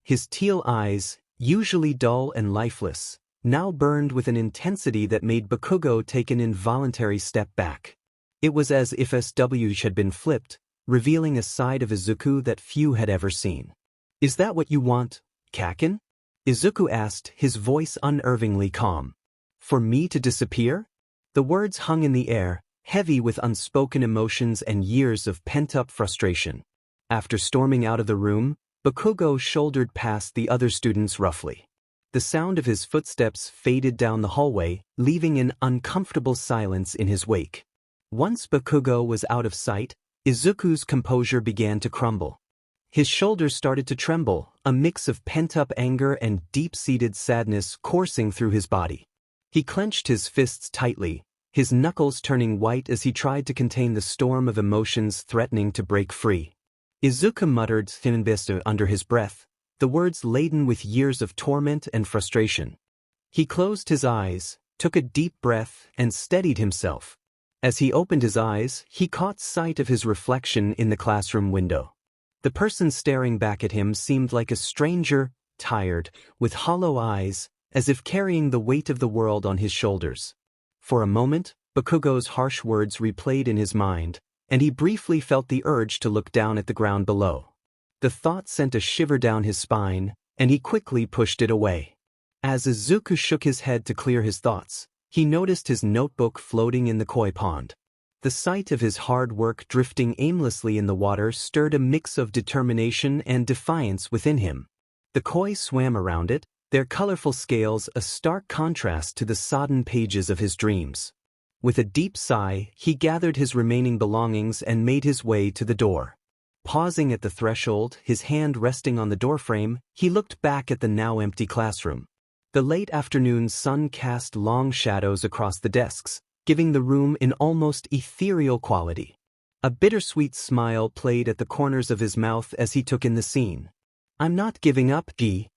His teal eyes, usually dull and lifeless, now burned with an intensity that made Bakugo take an involuntary step back. It was as if SW had been flipped, revealing a side of Izuku that few had ever seen. "Is that what you want, Kaken?" Izuku asked, his voice unnervingly calm. "For me to disappear?" The words hung in the air, heavy with unspoken emotions and years of pent-up frustration. After storming out of the room, Bakugo shouldered past the other students roughly. The sound of his footsteps faded down the hallway, leaving an uncomfortable silence in his wake. Once Bakugo was out of sight, Izuku's composure began to crumble. His shoulders started to tremble, a mix of pent-up anger and deep-seated sadness coursing through his body. He clenched his fists tightly, his knuckles turning white as he tried to contain the storm of emotions threatening to break free. Izuku muttered "Thinbesta" under his breath, the words laden with years of torment and frustration. He closed his eyes, took a deep breath, and steadied himself. As he opened his eyes, he caught sight of his reflection in the classroom window. The person staring back at him seemed like a stranger, tired, with hollow eyes, as if carrying the weight of the world on his shoulders. For a moment, Bakugo's harsh words replayed in his mind, and he briefly felt the urge to look down at the ground below. The thought sent a shiver down his spine, and he quickly pushed it away. As Izuku shook his head to clear his thoughts, he noticed his notebook floating in the koi pond. The sight of his hard work drifting aimlessly in the water stirred a mix of determination and defiance within him. The koi swam around it, their colorful scales a stark contrast to the sodden pages of his dreams. With a deep sigh, he gathered his remaining belongings and made his way to the door. Pausing at the threshold, his hand resting on the doorframe, he looked back at the now empty classroom. The late afternoon sun cast long shadows across the desks, giving the room an almost ethereal quality. A bittersweet smile played at the corners of his mouth as he took in the scene. "I'm not giving up," he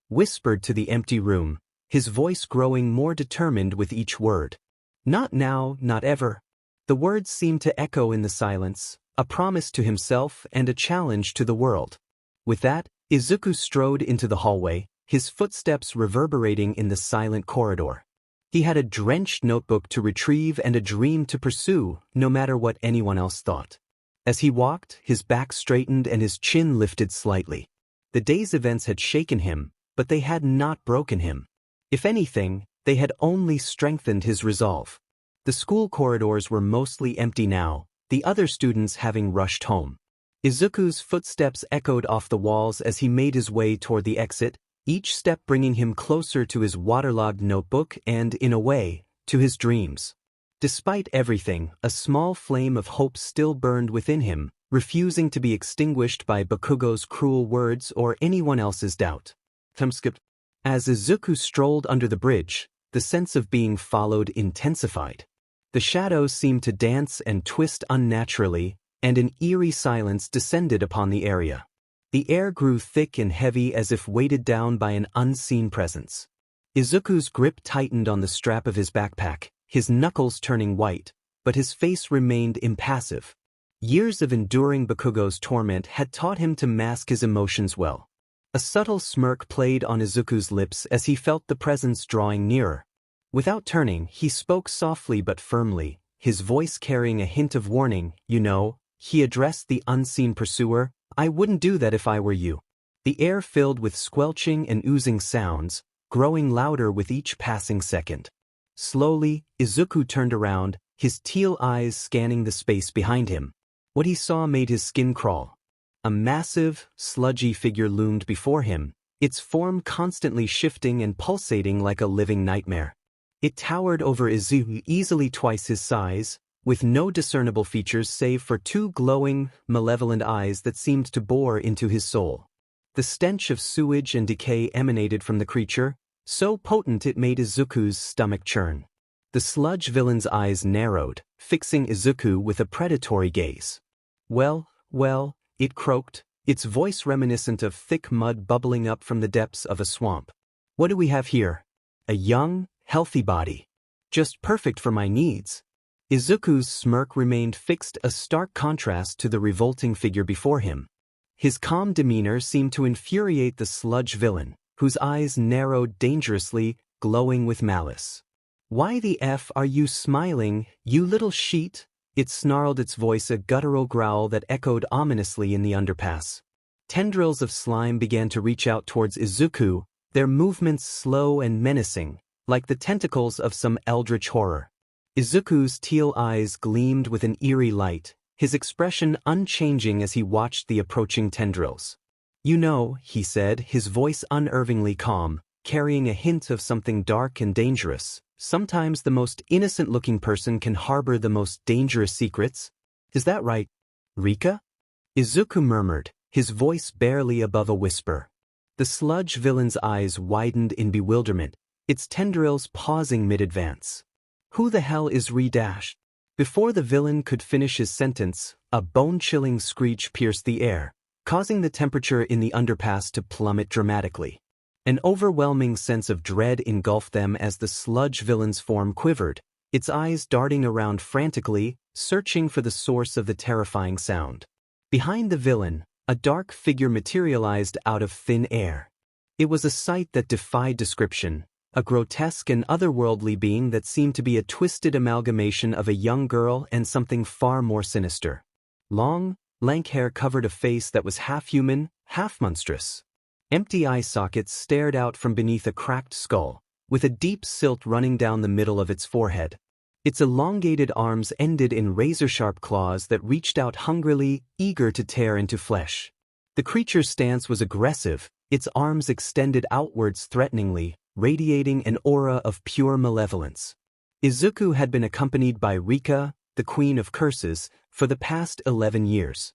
whispered to the empty room, his voice growing more determined with each word. "Not now, not ever." The words seemed to echo in the silence, a promise to himself and a challenge to the world. With that, Izuku strode into the hallway, his footsteps reverberating in the silent corridor. He had a drenched notebook to retrieve and a dream to pursue, no matter what anyone else thought. As he walked, his back straightened and his chin lifted slightly. The day's events had shaken him, but they had not broken him. If anything, they had only strengthened his resolve. The school corridors were mostly empty now, the other students having rushed home. Izuku's footsteps echoed off the walls as he made his way toward the exit, each step bringing him closer to his waterlogged notebook and, in a way, to his dreams. Despite everything, a small flame of hope still burned within him, refusing to be extinguished by Bakugo's cruel words or anyone else's doubt. As Izuku strolled under the bridge, the sense of being followed intensified. The shadows seemed to dance and twist unnaturally, and an eerie silence descended upon the area. The air grew thick and heavy as if weighted down by an unseen presence. Izuku's grip tightened on the strap of his backpack, his knuckles turning white, but his face remained impassive. Years of enduring Bakugo's torment had taught him to mask his emotions well. A subtle smirk played on Izuku's lips as he felt the presence drawing nearer. Without turning, he spoke softly but firmly, his voice carrying a hint of warning. "You know," he addressed the unseen pursuer, "I wouldn't do that if I were you." The air filled with squelching and oozing sounds, growing louder with each passing second. Slowly, Izuku turned around, his teal eyes scanning the space behind him. What he saw made his skin crawl. A massive, sludgy figure loomed before him, its form constantly shifting and pulsating like a living nightmare. It towered over Izuku, easily twice his size, with no discernible features save for two glowing, malevolent eyes that seemed to bore into his soul. The stench of sewage and decay emanated from the creature, so potent it made Izuku's stomach churn. The sludge villain's eyes narrowed, fixing Izuku with a predatory gaze. Well, it croaked, its voice reminiscent of thick mud bubbling up from the depths of a swamp. What do we have here? A young, healthy body. Just perfect for my needs. Izuku's smirk remained fixed, a stark contrast to the revolting figure before him. His calm demeanor seemed to infuriate the sludge villain, whose eyes narrowed dangerously, glowing with malice. Why the F are you smiling, you little sheet? It snarled, its voice a guttural growl that echoed ominously in the underpass. Tendrils of slime began to reach out towards Izuku, their movements slow and menacing, like the tentacles of some eldritch horror. Izuku's teal eyes gleamed with an eerie light, his expression unchanging as he watched the approaching tendrils. You know, he said, his voice unnervingly calm, carrying a hint of something dark and dangerous. Sometimes the most innocent-looking person can harbor the most dangerous secrets. Is that right, Rika? Izuku murmured, his voice barely above a whisper. The sludge villain's eyes widened in bewilderment, its tendrils pausing mid-advance. Who the hell is Re-? Before the villain could finish his sentence, a bone-chilling screech pierced the air, causing the temperature in the underpass to plummet dramatically. An overwhelming sense of dread engulfed them as the sludge villain's form quivered, its eyes darting around frantically, searching for the source of the terrifying sound. Behind the villain, a dark figure materialized out of thin air. It was a sight that defied description, a grotesque and otherworldly being that seemed to be a twisted amalgamation of a young girl and something far more sinister. Long, lank hair covered a face that was half human, half monstrous. Empty eye sockets stared out from beneath a cracked skull, with a deep silt running down the middle of its forehead. Its elongated arms ended in razor-sharp claws that reached out hungrily, eager to tear into flesh. The creature's stance was aggressive, its arms extended outwards threateningly, radiating an aura of pure malevolence. Izuku had been accompanied by Rika, the Queen of Curses, for the past 11 years.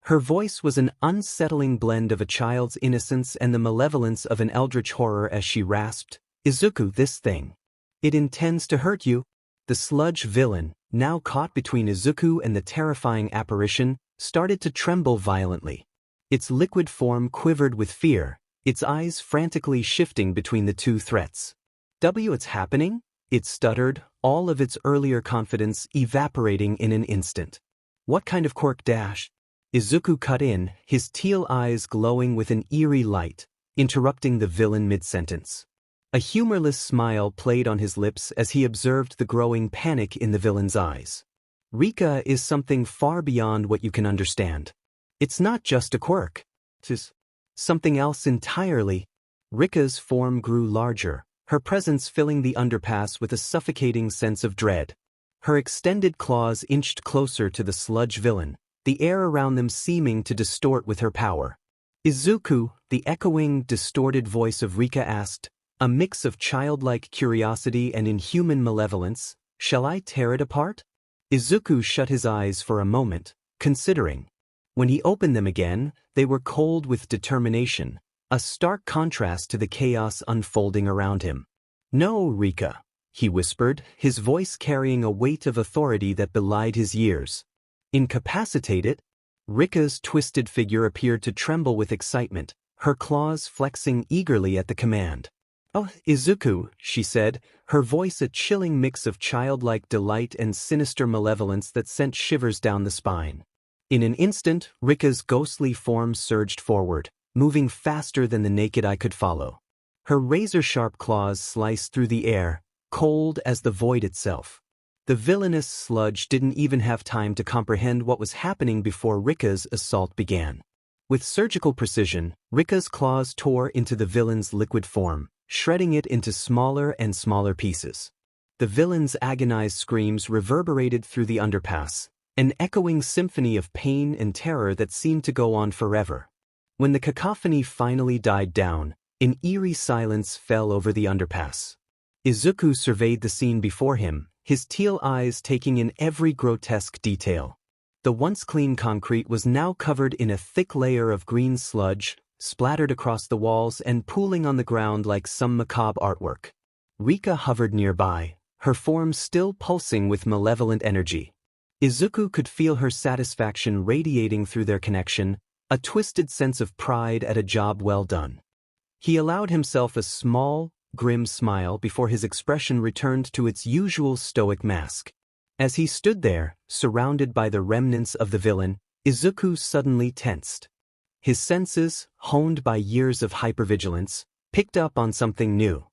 Her voice was an unsettling blend of a child's innocence and the malevolence of an eldritch horror as she rasped, "Izuku, this thing. It intends to hurt you." The sludge villain, now caught between Izuku and the terrifying apparition, started to tremble violently. Its liquid form quivered with fear, its eyes frantically shifting between the two threats. It's happening? It stuttered, all of its earlier confidence evaporating in an instant. What kind of Quirk dash? Izuku cut in, his teal eyes glowing with an eerie light, interrupting the villain mid-sentence. A humorless smile played on his lips as he observed the growing panic in the villain's eyes. Rika is something far beyond what you can understand. It's not just a quirk. It's something else entirely. Rika's form grew larger, her presence filling the underpass with a suffocating sense of dread. Her extended claws inched closer to the sludge villain, the air around them seeming to distort with her power. Izuku, the echoing, distorted voice of Rika asked, a mix of childlike curiosity and inhuman malevolence, "Shall I tear it apart?" Izuku shut his eyes for a moment, considering. When he opened them again, they were cold with determination, a stark contrast to the chaos unfolding around him. "No, Rika," he whispered, his voice carrying a weight of authority that belied his years. "Incapacitate it?" Rika's twisted figure appeared to tremble with excitement, her claws flexing eagerly at the command. "Oh, Izuku," she said, her voice a chilling mix of childlike delight and sinister malevolence that sent shivers down the spine. In an instant, Rika's ghostly form surged forward, moving faster than the naked eye could follow. Her razor-sharp claws sliced through the air, cold as the void itself. The villainous sludge didn't even have time to comprehend what was happening before Rika's assault began. With surgical precision, Rika's claws tore into the villain's liquid form, shredding it into smaller and smaller pieces. The villain's agonized screams reverberated through the underpass, an echoing symphony of pain and terror that seemed to go on forever. When the cacophony finally died down, an eerie silence fell over the underpass. Izuku surveyed the scene before him, his teal eyes taking in every grotesque detail. The once clean concrete was now covered in a thick layer of green sludge, splattered across the walls and pooling on the ground like some macabre artwork. Rika hovered nearby, her form still pulsing with malevolent energy. Izuku could feel her satisfaction radiating through their connection, a twisted sense of pride at a job well done. He allowed himself a small, grim smile before his expression returned to its usual stoic mask. As he stood there, surrounded by the remnants of the villain, Izuku suddenly tensed. His senses, honed by years of hypervigilance, picked up on something new.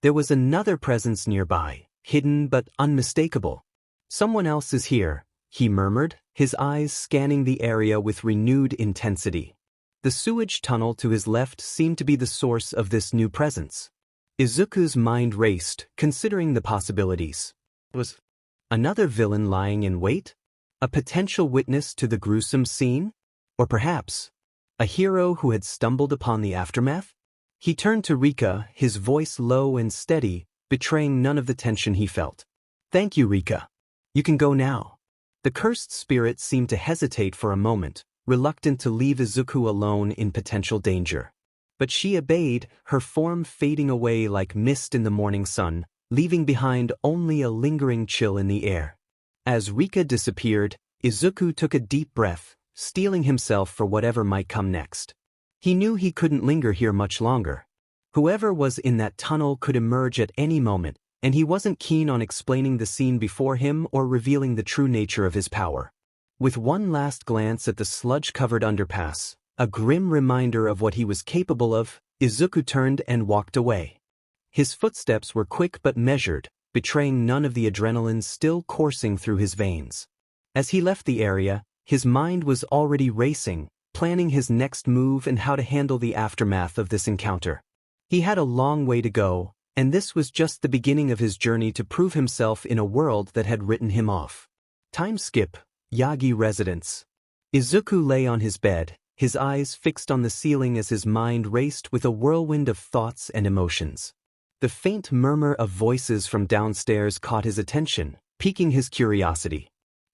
There was another presence nearby, hidden but unmistakable. "Someone else is here," he murmured, his eyes scanning the area with renewed intensity. The sewage tunnel to his left seemed to be the source of this new presence. Izuku's mind raced, considering the possibilities. Was another villain lying in wait? A potential witness to the gruesome scene? Or perhaps a hero who had stumbled upon the aftermath? He turned to Rika, his voice low and steady, betraying none of the tension he felt. "Thank you, Rika. You can go now." The cursed spirit seemed to hesitate for a moment, reluctant to leave Izuku alone in potential danger. But she obeyed, her form fading away like mist in the morning sun, leaving behind only a lingering chill in the air. As Rika disappeared, Izuku took a deep breath, steeling himself for whatever might come next. He knew he couldn't linger here much longer. Whoever was in that tunnel could emerge at any moment, and he wasn't keen on explaining the scene before him or revealing the true nature of his power. With one last glance at the sludge-covered underpass, a grim reminder of what he was capable of, Izuku turned and walked away. His footsteps were quick but measured, betraying none of the adrenaline still coursing through his veins. As he left the area, his mind was already racing, planning his next move and how to handle the aftermath of this encounter. He had a long way to go, and this was just the beginning of his journey to prove himself in a world that had written him off. Time skip, Yagi residence. Izuku lay on his bed, his eyes fixed on the ceiling as his mind raced with a whirlwind of thoughts and emotions. The faint murmur of voices from downstairs caught his attention, piquing his curiosity.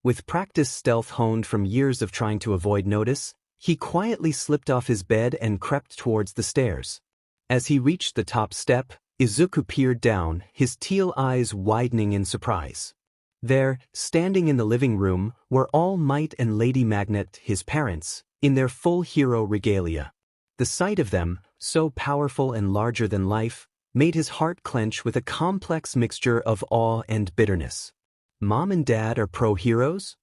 With practiced stealth honed from years of trying to avoid notice, he quietly slipped off his bed and crept towards the stairs. As he reached the top step, Izuku peered down, his teal eyes widening in surprise. There, standing in the living room, were All Might and Lady Magnet, his parents, in their full hero regalia. The sight of them, so powerful and larger than life, made his heart clench with a complex mixture of awe and bitterness. "Mom and Dad are pro-heroes?"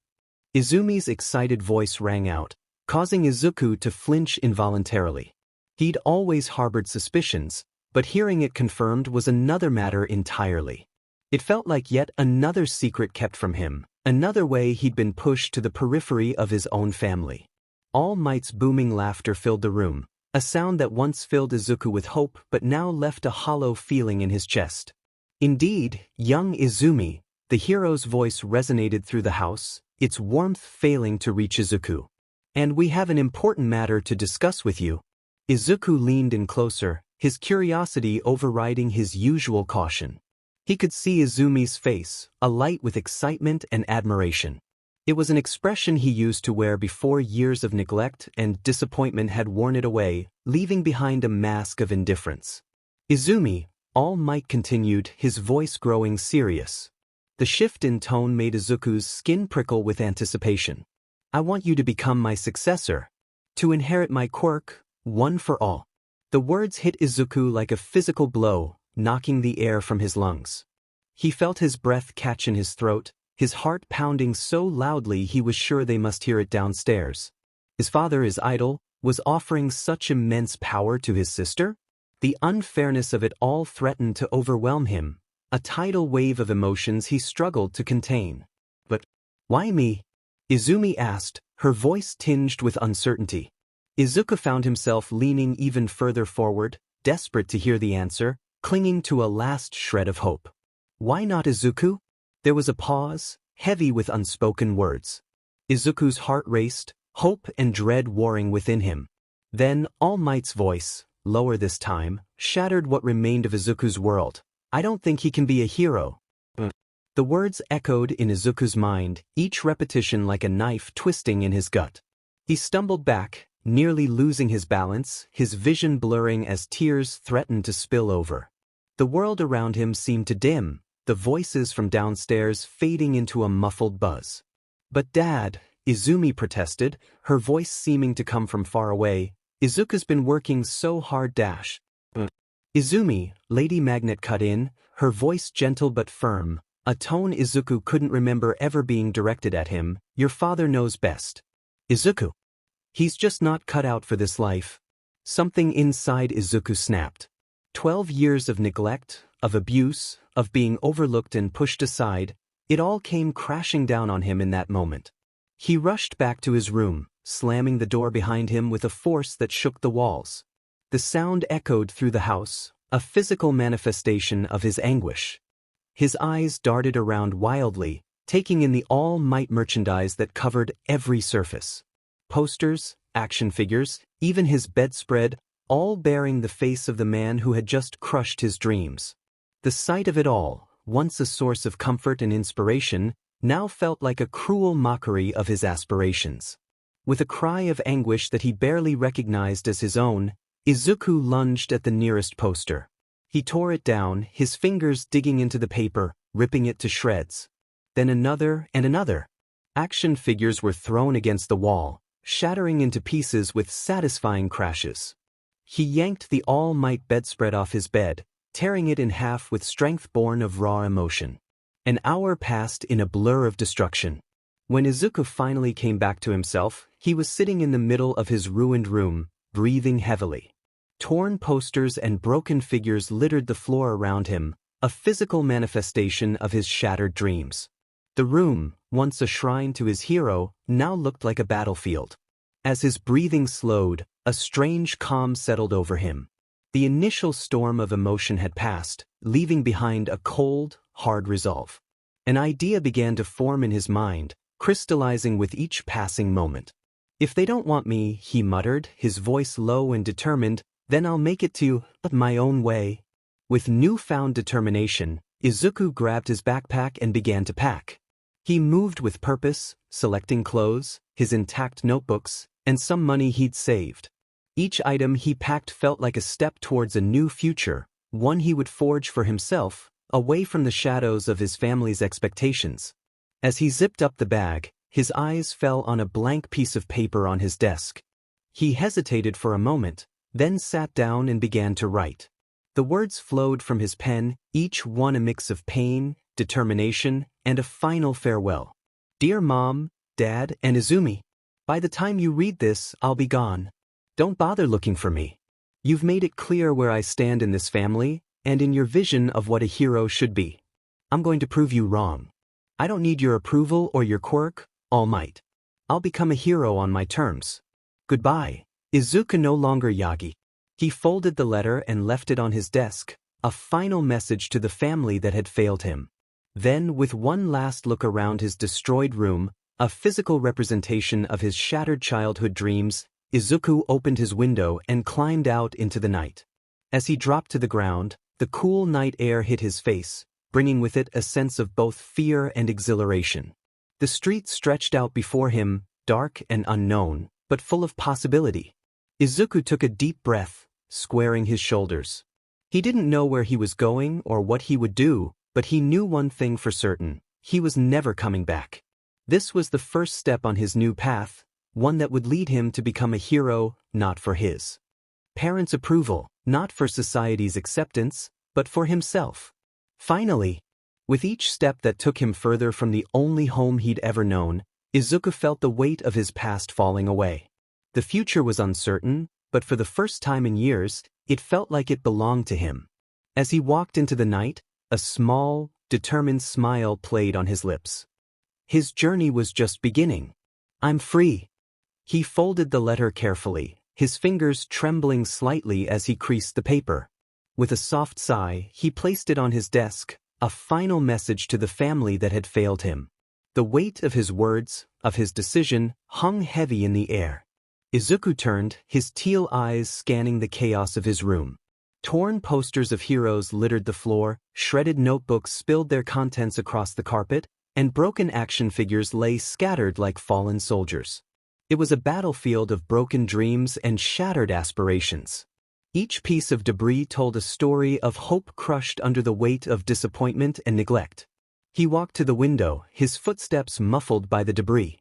Izumi's excited voice rang out, causing Izuku to flinch involuntarily. He'd always harbored suspicions, but hearing it confirmed was another matter entirely. It felt like yet another secret kept from him, another way he'd been pushed to the periphery of his own family. All Might's booming laughter filled the room, a sound that once filled Izuku with hope but now left a hollow feeling in his chest. Indeed, young Izumi, the hero's voice resonated through the house, its warmth failing to reach Izuku. "And we have an important matter to discuss with you." Izuku leaned in closer, his curiosity overriding his usual caution. He could see Izumi's face, alight with excitement and admiration. It was an expression he used to wear before years of neglect and disappointment had worn it away, leaving behind a mask of indifference. "Izumi," All Might continued, his voice growing serious. The shift in tone made Izuku's skin prickle with anticipation. "I want you to become my successor. To inherit my quirk, one for all." The words hit Izuku like a physical blow, knocking the air from his lungs. He felt his breath catch in his throat, his heart pounding so loudly he was sure they must hear it downstairs. His father, his idol, was offering such immense power to his sister? The unfairness of it all threatened to overwhelm him, a tidal wave of emotions he struggled to contain. "But why me?" Izumi asked, her voice tinged with uncertainty. Izuku found himself leaning even further forward, desperate to hear the answer, clinging to a last shred of hope. "Why not Izuku?" There was a pause, heavy with unspoken words. Izuku's heart raced, hope and dread warring within him. Then All Might's voice, lower this time, shattered what remained of Izuku's world. "I don't think he can be a hero." The words echoed in Izuku's mind, each repetition like a knife twisting in his gut. He stumbled back, nearly losing his balance, his vision blurring as tears threatened to spill over. The world around him seemed to dim, the voices from downstairs fading into a muffled buzz. "But Dad," Izumi protested, her voice seeming to come from far away. Izuku's been working so hard dash. Izumi, Lady Magnet cut in, her voice gentle but firm, a tone Izuku couldn't remember ever being directed at him. Your father knows best. Izuku. He's just not cut out for this life. Something inside Izuku snapped. 12 years of neglect, of abuse, of being overlooked and pushed aside, it all came crashing down on him in that moment. He rushed back to his room, slamming the door behind him with a force that shook the walls. The sound echoed through the house, a physical manifestation of his anguish. His eyes darted around wildly, taking in the all-might merchandise that covered every surface. Posters, action figures, even his bedspread, all bearing the face of the man who had just crushed his dreams. The sight of it all, once a source of comfort and inspiration, now felt like a cruel mockery of his aspirations. With a cry of anguish that he barely recognized as his own, Izuku lunged at the nearest poster. He tore it down, his fingers digging into the paper, ripping it to shreds. Then another and another. Action figures were thrown against the wall, shattering into pieces with satisfying crashes. He yanked the all-might bedspread off his bed, tearing it in half with strength born of raw emotion. An hour passed in a blur of destruction. When Izuku finally came back to himself, he was sitting in the middle of his ruined room, breathing heavily. Torn posters and broken figures littered the floor around him, a physical manifestation of his shattered dreams. The room, once a shrine to his hero, now looked like a battlefield. As his breathing slowed, a strange calm settled over him. The initial storm of emotion had passed, leaving behind a cold, hard resolve. An idea began to form in his mind, crystallizing with each passing moment. If they don't want me, he muttered, his voice low and determined, then I'll make it to my own way. With newfound determination, Izuku grabbed his backpack and began to pack. He moved with purpose, selecting clothes, his intact notebooks, and some money he'd saved. Each item he packed felt like a step towards a new future, one he would forge for himself, away from the shadows of his family's expectations. As he zipped up the bag, his eyes fell on a blank piece of paper on his desk. He hesitated for a moment, then sat down and began to write. The words flowed from his pen, each one a mix of pain, determination, and a final farewell. Dear Mom, Dad, and Izumi, by the time you read this, I'll be gone. Don't bother looking for me. You've made it clear where I stand in this family, and in your vision of what a hero should be. I'm going to prove you wrong. I don't need your approval or your quirk, All Might. I'll become a hero on my terms. Goodbye. Izuku no longer Yagi. He folded the letter and left it on his desk, a final message to the family that had failed him. Then, with one last look around his destroyed room, a physical representation of his shattered childhood dreams, Izuku opened his window and climbed out into the night. As he dropped to the ground, the cool night air hit his face, bringing with it a sense of both fear and exhilaration. The street stretched out before him, dark and unknown, but full of possibility. Izuku took a deep breath, squaring his shoulders. He didn't know where he was going or what he would do, but he knew one thing for certain: he was never coming back. This was the first step on his new path, one that would lead him to become a hero, not for his parents' approval, not for society's acceptance, but for himself. Finally, with each step that took him further from the only home he'd ever known, Izuku felt the weight of his past falling away. The future was uncertain, but for the first time in years, it felt like it belonged to him. As he walked into the night, a small, determined smile played on his lips. His journey was just beginning. I'm free. He folded the letter carefully, his fingers trembling slightly as he creased the paper. With a soft sigh, he placed it on his desk, a final message to the family that had failed him. The weight of his words, of his decision, hung heavy in the air. Izuku turned, his teal eyes scanning the chaos of his room. Torn posters of heroes littered the floor, shredded notebooks spilled their contents across the carpet, and broken action figures lay scattered like fallen soldiers. It was a battlefield of broken dreams and shattered aspirations. Each piece of debris told a story of hope crushed under the weight of disappointment and neglect. He walked to the window, his footsteps muffled by the debris.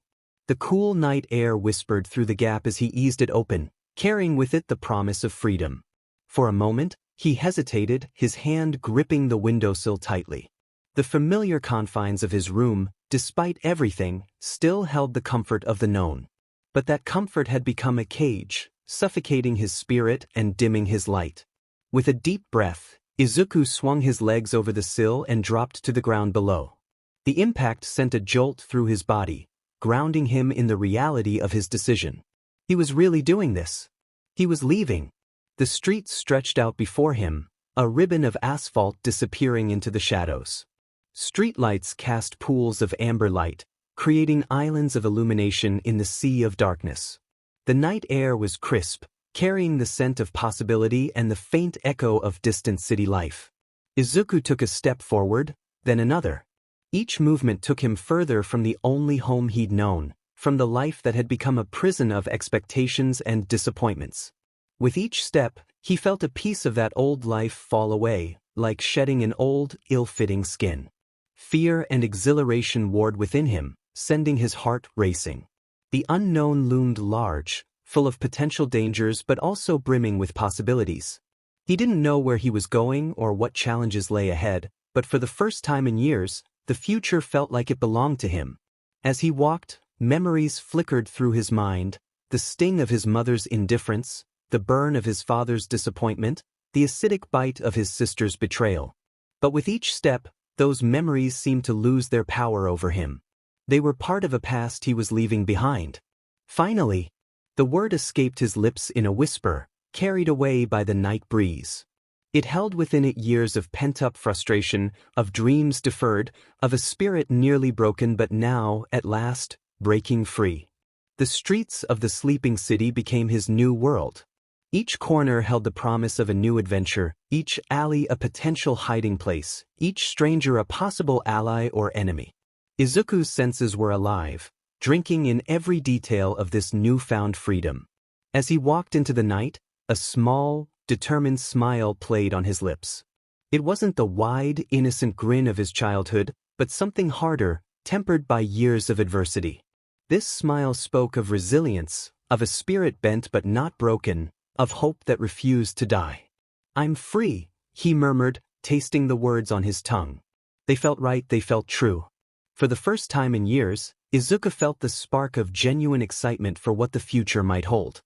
The cool night air whispered through the gap as he eased it open, carrying with it the promise of freedom. For a moment, he hesitated, his hand gripping the windowsill tightly. The familiar confines of his room, despite everything, still held the comfort of the known. But that comfort had become a cage, suffocating his spirit and dimming his light. With a deep breath, Izuku swung his legs over the sill and dropped to the ground below. The impact sent a jolt through his body, grounding him in the reality of his decision. He was really doing this. He was leaving. The streets stretched out before him, a ribbon of asphalt disappearing into the shadows. Streetlights cast pools of amber light, creating islands of illumination in the sea of darkness. The night air was crisp, carrying the scent of possibility and the faint echo of distant city life. Izuku took a step forward, then another. Each movement took him further from the only home he'd known, from the life that had become a prison of expectations and disappointments. With each step, he felt a piece of that old life fall away, like shedding an old, ill-fitting skin. Fear and exhilaration warred within him, sending his heart racing. The unknown loomed large, full of potential dangers but also brimming with possibilities. He didn't know where he was going or what challenges lay ahead, but for the first time in years, the future felt like it belonged to him. As he walked, memories flickered through his mind, the sting of his mother's indifference, the burn of his father's disappointment, the acidic bite of his sister's betrayal. But with each step, those memories seemed to lose their power over him. They were part of a past he was leaving behind. Finally, the word escaped his lips in a whisper, carried away by the night breeze. It held within it years of pent-up frustration, of dreams deferred, of a spirit nearly broken but now, at last, breaking free. The streets of the sleeping city became his new world. Each corner held the promise of a new adventure, each alley a potential hiding place, each stranger a possible ally or enemy. Izuku's senses were alive, drinking in every detail of this newfound freedom. As he walked into the night, a small, determined smile played on his lips. It wasn't the wide, innocent grin of his childhood, but something harder, tempered by years of adversity. This smile spoke of resilience, of a spirit bent but not broken, of hope that refused to die. "I'm free," he murmured, tasting the words on his tongue. They felt right, they felt true. For the first time in years, Izuku felt the spark of genuine excitement for what the future might hold.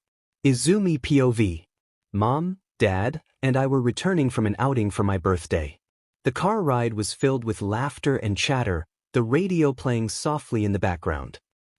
Izumi POV. Mom, Dad, and I were returning from an outing for my birthday. The car ride was filled with laughter and chatter, the radio playing softly in the background.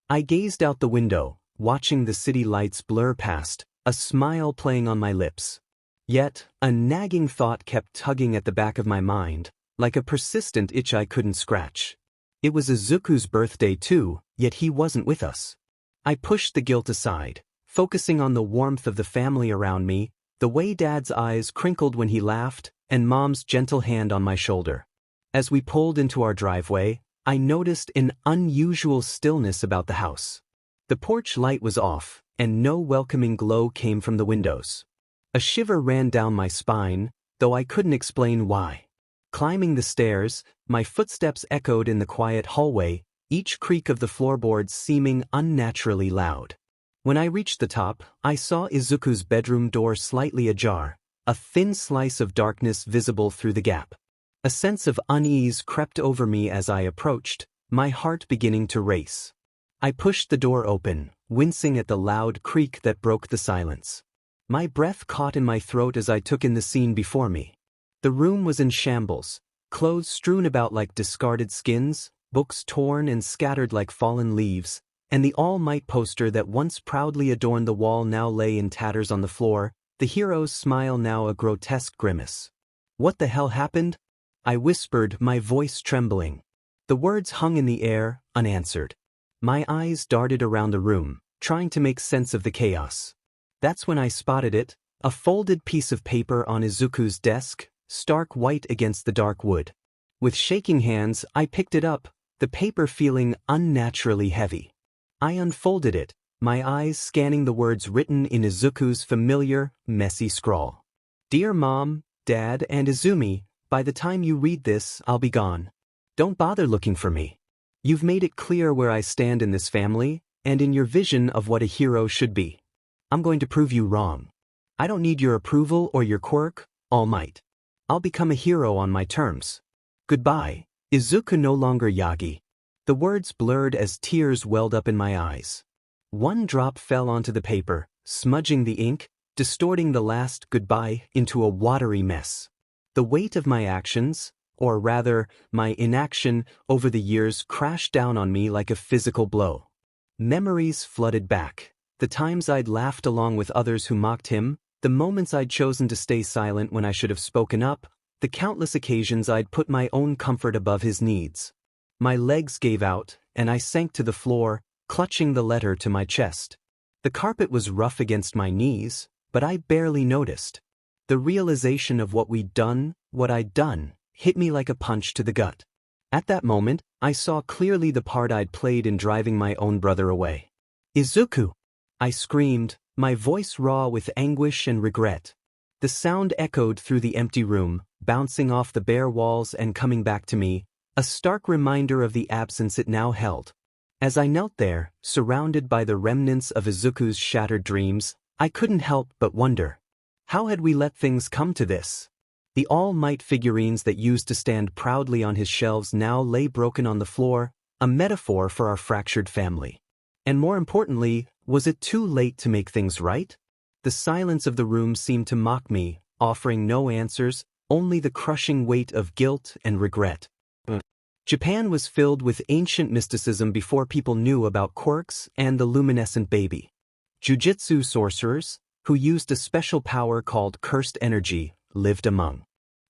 I gazed out the window, watching the city lights blur past, a smile playing on my lips. Yet, a nagging thought kept tugging at the back of my mind, like a persistent itch I couldn't scratch. It was Izuku's birthday too, yet he wasn't with us. I pushed the guilt aside, focusing on the warmth of the family around me, the way Dad's eyes crinkled when he laughed, and Mom's gentle hand on my shoulder. As we pulled into our driveway, I noticed an unusual stillness about the house. The porch light was off, and no welcoming glow came from the windows. A shiver ran down my spine, though I couldn't explain why. Climbing the stairs, my footsteps echoed in the quiet hallway, each creak of the floorboards seeming unnaturally loud. When I reached the top, I saw Izuku's bedroom door slightly ajar, a thin slice of darkness visible through the gap. A sense of unease crept over me as I approached, my heart beginning to race. I pushed the door open, wincing at the loud creak that broke the silence. My breath caught in my throat as I took in the scene before me. The room was in shambles, clothes strewn about like discarded skins, books torn and scattered like fallen leaves, and the All Might poster that once proudly adorned the wall now lay in tatters on the floor, the hero's smile now a grotesque grimace. "What the hell happened?" I whispered, my voice trembling. The words hung in the air, unanswered. My eyes darted around the room, trying to make sense of the chaos. That's when I spotted it, a folded piece of paper on Izuku's desk, stark white against the dark wood. With shaking hands, I picked it up, the paper feeling unnaturally heavy. I unfolded it, my eyes scanning the words written in Izuku's familiar, messy scrawl. "Dear Mom, Dad, and Izumi, by the time you read this, I'll be gone. Don't bother looking for me. You've made it clear where I stand in this family, and in your vision of what a hero should be. I'm going to prove you wrong. I don't need your approval or your quirk, All Might. I'll become a hero on my terms. Goodbye, Izuku no longer Yagi. The words blurred as tears welled up in my eyes. One drop fell onto the paper, smudging the ink, distorting the last goodbye into a watery mess. The weight of my actions, or rather, my inaction over the years crashed down on me like a physical blow. Memories flooded back. The times I'd laughed along with others who mocked him, the moments I'd chosen to stay silent when I should have spoken up, the countless occasions I'd put my own comfort above his needs. My legs gave out, and I sank to the floor, clutching the letter to my chest. The carpet was rough against my knees, but I barely noticed. The realization of what I'd done, hit me like a punch to the gut. At that moment, I saw clearly the part I'd played in driving my own brother away. Izuku! I screamed, my voice raw with anguish and regret. The sound echoed through the empty room, bouncing off the bare walls and coming back to me, a stark reminder of the absence it now held. As I knelt there, surrounded by the remnants of Izuku's shattered dreams, I couldn't help but wonder. How had we let things come to this? The All Might figurines that used to stand proudly on his shelves now lay broken on the floor, a metaphor for our fractured family. And more importantly, was it too late to make things right? The silence of the room seemed to mock me, offering no answers, only the crushing weight of guilt and regret. Japan was filled with ancient mysticism before people knew about quirks and the luminescent baby. Jujutsu sorcerers, who used a special power called cursed energy, lived among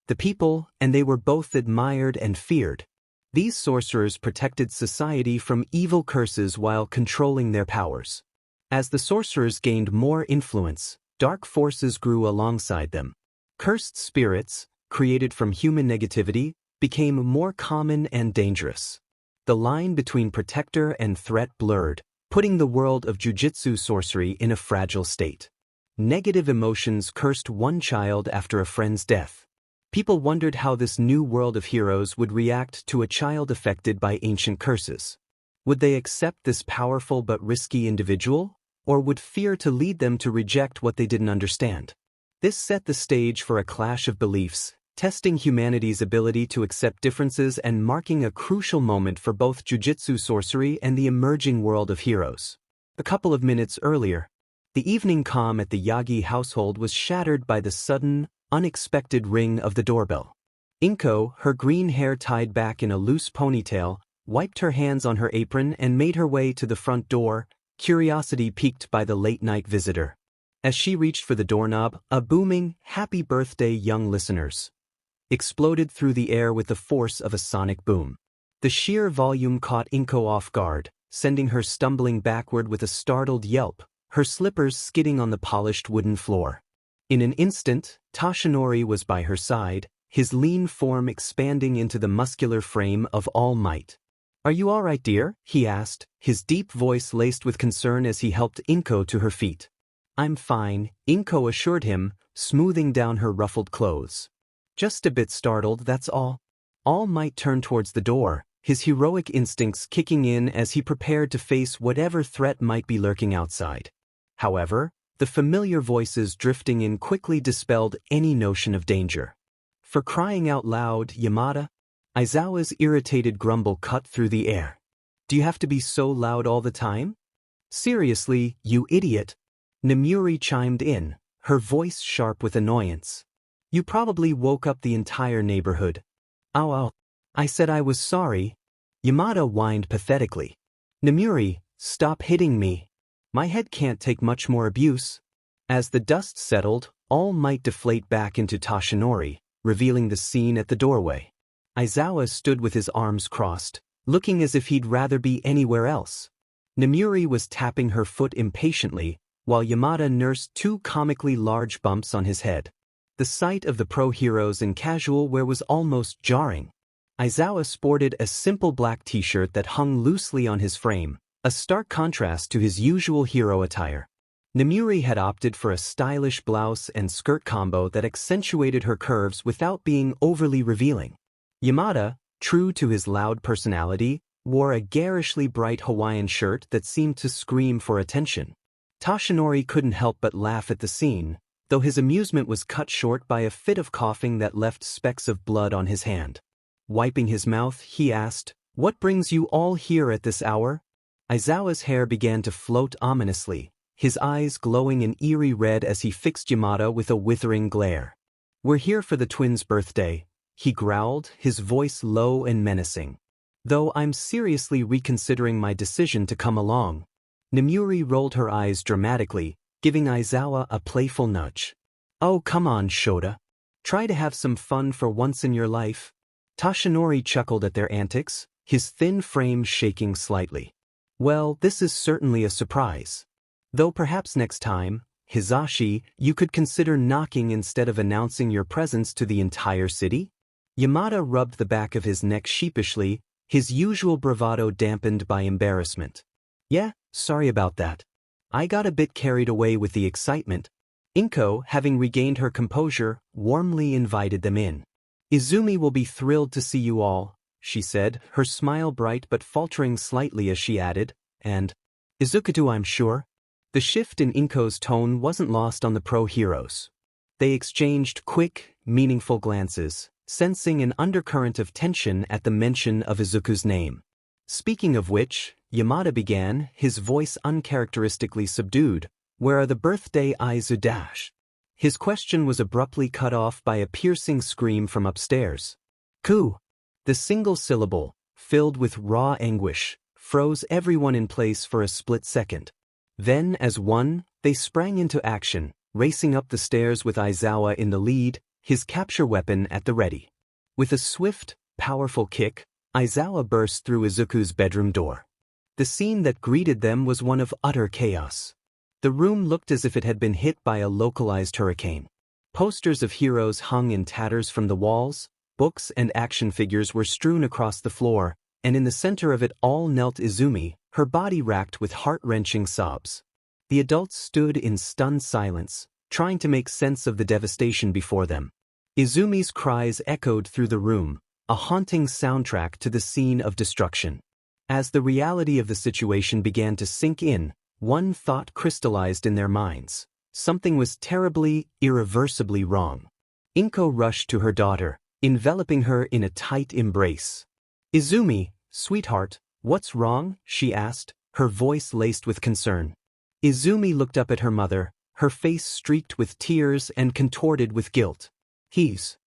the people, and they were both admired and feared. These sorcerers protected society from evil curses while controlling their powers. As the sorcerers gained more influence, dark forces grew alongside them. Cursed spirits, created from human negativity, became more common and dangerous. The line between protector and threat blurred, putting the world of jujutsu sorcery in a fragile state. Negative emotions cursed one child after a friend's death. People wondered how this new world of heroes would react to a child affected by ancient curses. Would they accept this powerful but risky individual, or would fear to lead them to reject what they didn't understand? This set the stage for a clash of beliefs, testing humanity's ability to accept differences and marking a crucial moment for both jujutsu sorcery and the emerging world of heroes. A couple of minutes earlier, the evening calm at the Yagi household was shattered by the sudden, unexpected ring of the doorbell. Inko, her green hair tied back in a loose ponytail, wiped her hands on her apron and made her way to the front door, curiosity piqued by the late-night visitor. As she reached for the doorknob, a booming, "Happy Birthday, young listeners!" exploded through the air with the force of a sonic boom. The sheer volume caught Inko off guard, sending her stumbling backward with a startled yelp, her slippers skidding on the polished wooden floor. In an instant, Toshinori was by her side, his lean form expanding into the muscular frame of All Might. "Are you all right, dear?" he asked, his deep voice laced with concern as he helped Inko to her feet. "I'm fine," Inko assured him, smoothing down her ruffled clothes. "Just a bit startled, that's all." All Might turned towards the door, his heroic instincts kicking in as he prepared to face whatever threat might be lurking outside. However, the familiar voices drifting in quickly dispelled any notion of danger. "For crying out loud, Yamada?" Aizawa's irritated grumble cut through the air. "Do you have to be so loud all the time?" "Seriously, you idiot," Nemuri chimed in, her voice sharp with annoyance. "You probably woke up the entire neighborhood." Ow. I said I was sorry." Yamada whined pathetically. "Nemuri, stop hitting me. My head can't take much more abuse." As the dust settled, All Might deflate back into Toshinori, revealing the scene at the doorway. Aizawa stood with his arms crossed, looking as if he'd rather be anywhere else. Nemuri was tapping her foot impatiently, while Yamada nursed two comically large bumps on his head. The sight of the pro-heroes in casual wear was almost jarring. Aizawa sported a simple black t-shirt that hung loosely on his frame, a stark contrast to his usual hero attire. Nemuri had opted for a stylish blouse and skirt combo that accentuated her curves without being overly revealing. Yamada, true to his loud personality, wore a garishly bright Hawaiian shirt that seemed to scream for attention. Toshinori couldn't help but laugh at the scene, though his amusement was cut short by a fit of coughing that left specks of blood on his hand. Wiping his mouth, he asked, "What brings you all here at this hour?" Aizawa's hair began to float ominously, his eyes glowing an eerie red as he fixed Yamada with a withering glare. "We're here for the twins' birthday," he growled, his voice low and menacing. "Though I'm seriously reconsidering my decision to come along." Nemuri rolled her eyes dramatically, giving Aizawa a playful nudge. "Oh, come on, Shota. Try to have some fun for once in your life." Toshinori chuckled at their antics, his thin frame shaking slightly. "Well, this is certainly a surprise. Though perhaps next time, Hizashi, you could consider knocking instead of announcing your presence to the entire city?" Yamada rubbed the back of his neck sheepishly, his usual bravado dampened by embarrassment. "Yeah, sorry about that. I got a bit carried away with the excitement." Inko, having regained her composure, warmly invited them in. "Izumi will be thrilled to see you all," she said, her smile bright but faltering slightly as she added, "and Izuku, I'm sure." The shift in Inko's tone wasn't lost on the pro-heroes. They exchanged quick, meaningful glances, sensing an undercurrent of tension at the mention of Izuku's name. "Speaking of which," Yamada began, his voice uncharacteristically subdued, "where are the birthday Aizu-dash?" His question was abruptly cut off by a piercing scream from upstairs. "Ku!" The single syllable, filled with raw anguish, froze everyone in place for a split second. Then, as one, they sprang into action, racing up the stairs with Aizawa in the lead, his capture weapon at the ready. With a swift, powerful kick, Aizawa burst through Izuku's bedroom door. The scene that greeted them was one of utter chaos. The room looked as if it had been hit by a localized hurricane. Posters of heroes hung in tatters from the walls, books and action figures were strewn across the floor, and in the center of it all knelt Izumi, her body racked with heart-wrenching sobs. The adults stood in stunned silence, trying to make sense of the devastation before them. Izumi's cries echoed through the room, a haunting soundtrack to the scene of destruction. As the reality of the situation began to sink in, one thought crystallized in their minds. Something was terribly, irreversibly wrong. Inko rushed to her daughter, enveloping her in a tight embrace. "Izumi, sweetheart, what's wrong?" she asked, her voice laced with concern. Izumi looked up at her mother, her face streaked with tears and contorted with guilt. He's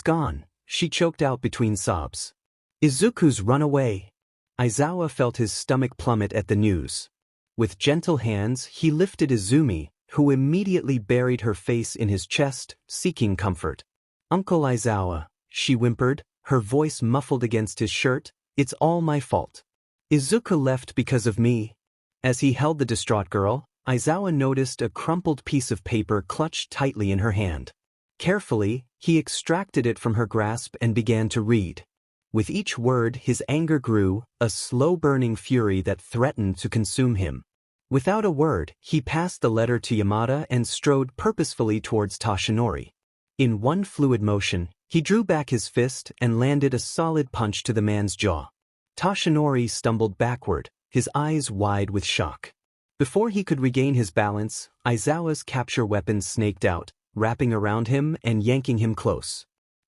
gone," she choked out between sobs. "Izuku's run away." Aizawa felt his stomach plummet at the news. With gentle hands, he lifted Izumi, who immediately buried her face in his chest, seeking comfort. "Uncle Aizawa," she whimpered, her voice muffled against his shirt, "it's all my fault. Izuku left because of me." As he held the distraught girl, Aizawa noticed a crumpled piece of paper clutched tightly in her hand. Carefully, he extracted it from her grasp and began to read. With each word, his anger grew, a slow-burning fury that threatened to consume him. Without a word, he passed the letter to Yamada and strode purposefully towards Toshinori. In one fluid motion, he drew back his fist and landed a solid punch to the man's jaw. Toshinori stumbled backward, his eyes wide with shock. Before he could regain his balance, Aizawa's capture weapon snaked out, wrapping around him and yanking him close.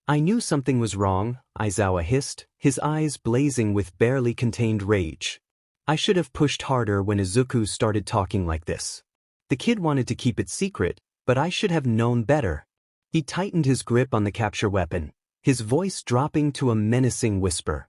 "I knew something was wrong," Aizawa hissed, his eyes blazing with barely contained rage. "I should have pushed harder when Izuku started talking like this. The kid wanted to keep it secret, but I should have known better." He tightened his grip on the capture weapon, his voice dropping to a menacing whisper.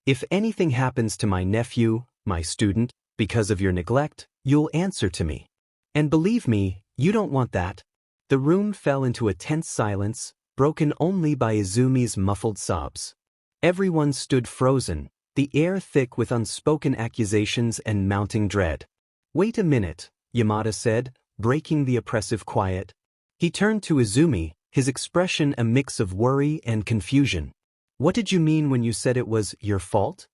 "If anything happens to my nephew, my student, because of your neglect, you'll answer to me. And believe me, you don't want that." The room fell into a tense silence, broken only by Izumi's muffled sobs. Everyone stood frozen, the air thick with unspoken accusations and mounting dread. "Wait a minute," Yamada said, breaking the oppressive quiet. He turned to Izumi, his expression a mix of worry and confusion. "What did you mean when you said it was your fault?"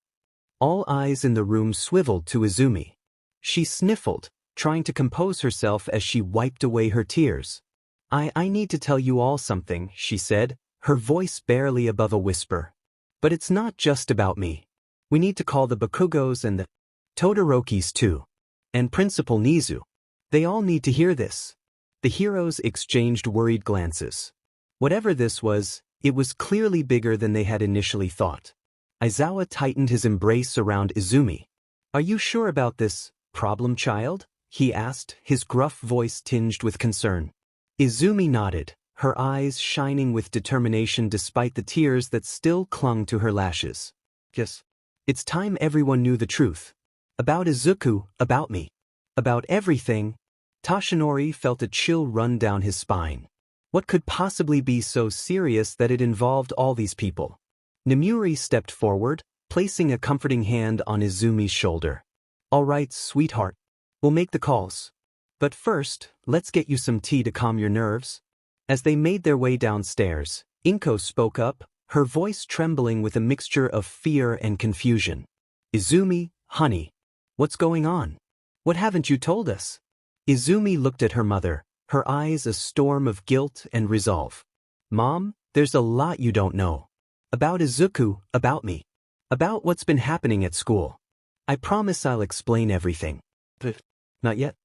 All eyes in the room swiveled to Izumi. She sniffled, trying to compose herself as she wiped away her tears. I need to tell you all something," she said, her voice barely above a whisper. "But it's not just about me. We need to call the Bakugos and the Todorokis too. And Principal Nizu. They all need to hear this. The heroes exchanged worried glances. Whatever this was, it was clearly bigger than they had initially thought. Aizawa tightened his embrace around Izumi. Are you sure about this, problem child? He asked, his gruff voice tinged with concern. Izumi nodded, her eyes shining with determination despite the tears that still clung to her lashes. Yes. It's time everyone knew the truth. About Izuku, about me. About everything. Toshinori felt a chill run down his spine. What could possibly be so serious that it involved all these people? Nemuri stepped forward, placing a comforting hand on Izumi's shoulder. All right, sweetheart. We'll make the calls. But first, let's get you some tea to calm your nerves. As they made their way downstairs, Inko spoke up, her voice trembling with a mixture of fear and confusion. Izumi, honey. What's going on? What haven't you told us? Izumi looked at her mother, her eyes a storm of guilt and resolve. Mom, there's a lot you don't know. About Izuku, about me. About what's been happening at school. I promise I'll explain everything. But not yet.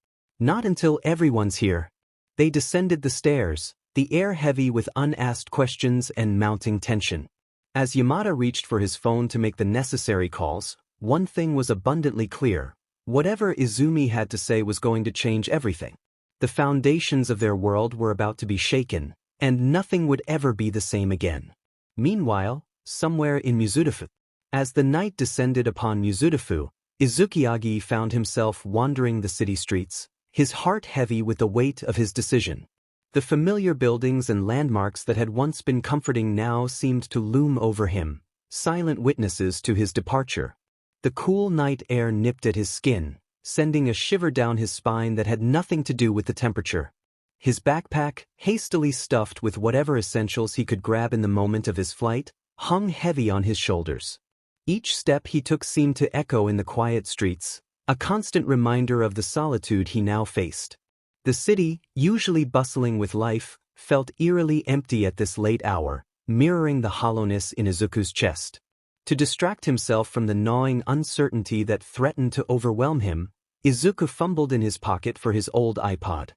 Not until everyone's here. They descended the stairs, the air heavy with unasked questions and mounting tension. As Yamada reached for his phone to make the necessary calls, one thing was abundantly clear. Whatever Izumi had to say was going to change everything. The foundations of their world were about to be shaken, and nothing would ever be the same again. Meanwhile, somewhere in Mizudafu, as the night descended upon Mizudafu, Izuku Yagi found himself wandering the city streets, his heart heavy with the weight of his decision. The familiar buildings and landmarks that had once been comforting now seemed to loom over him, silent witnesses to his departure. The cool night air nipped at his skin, sending a shiver down his spine that had nothing to do with the temperature. His backpack, hastily stuffed with whatever essentials he could grab in the moment of his flight, hung heavy on his shoulders. Each step he took seemed to echo in the quiet streets, a constant reminder of the solitude he now faced. The city, usually bustling with life, felt eerily empty at this late hour, mirroring the hollowness in Izuku's chest. To distract himself from the gnawing uncertainty that threatened to overwhelm him, Izuku fumbled in his pocket for his old iPod.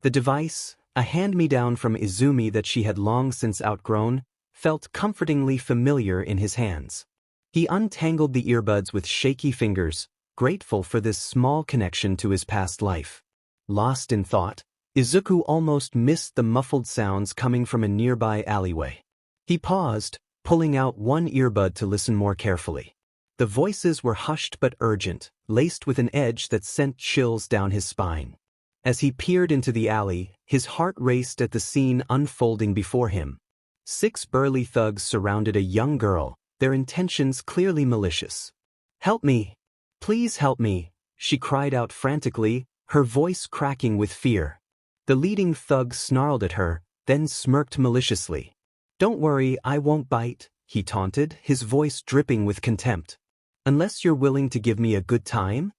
The device, a hand-me-down from Izumi that she had long since outgrown, felt comfortingly familiar in his hands. He untangled the earbuds with shaky fingers, grateful for this small connection to his past life. Lost in thought, Izuku almost missed the muffled sounds coming from a nearby alleyway. He paused, pulling out one earbud to listen more carefully. The voices were hushed but urgent, laced with an edge that sent chills down his spine. As he peered into the alley, his heart raced at the scene unfolding before him. 6 burly thugs surrounded a young girl, their intentions clearly malicious. "Help me! Please help me!" she cried out frantically, her voice cracking with fear. The leading thug snarled at her, then smirked maliciously. "Don't worry, I won't bite," he taunted, his voice dripping with contempt. "Unless you're willing to give me a good time?"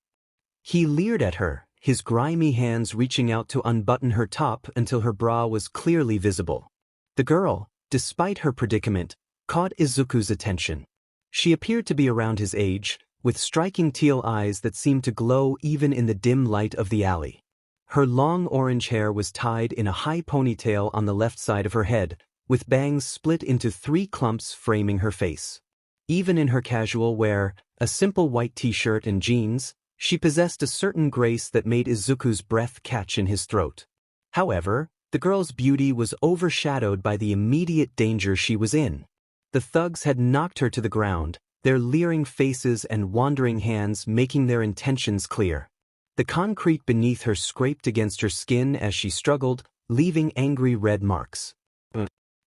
He leered at her, his grimy hands reaching out to unbutton her top until her bra was clearly visible. The girl, despite her predicament, caught Izuku's attention. She appeared to be around his age, with striking teal eyes that seemed to glow even in the dim light of the alley. Her long orange hair was tied in a high ponytail on the left side of her head, with bangs split into 3 clumps framing her face. Even in her casual wear, a simple white t-shirt and jeans, she possessed a certain grace that made Izuku's breath catch in his throat. However, the girl's beauty was overshadowed by the immediate danger she was in. The thugs had knocked her to the ground, their leering faces and wandering hands making their intentions clear. The concrete beneath her scraped against her skin as she struggled, leaving angry red marks.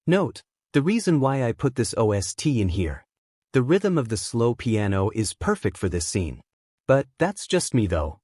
Note, the reason why I put this OST in here. The rhythm of the slow piano is perfect for this scene. But that's just me though.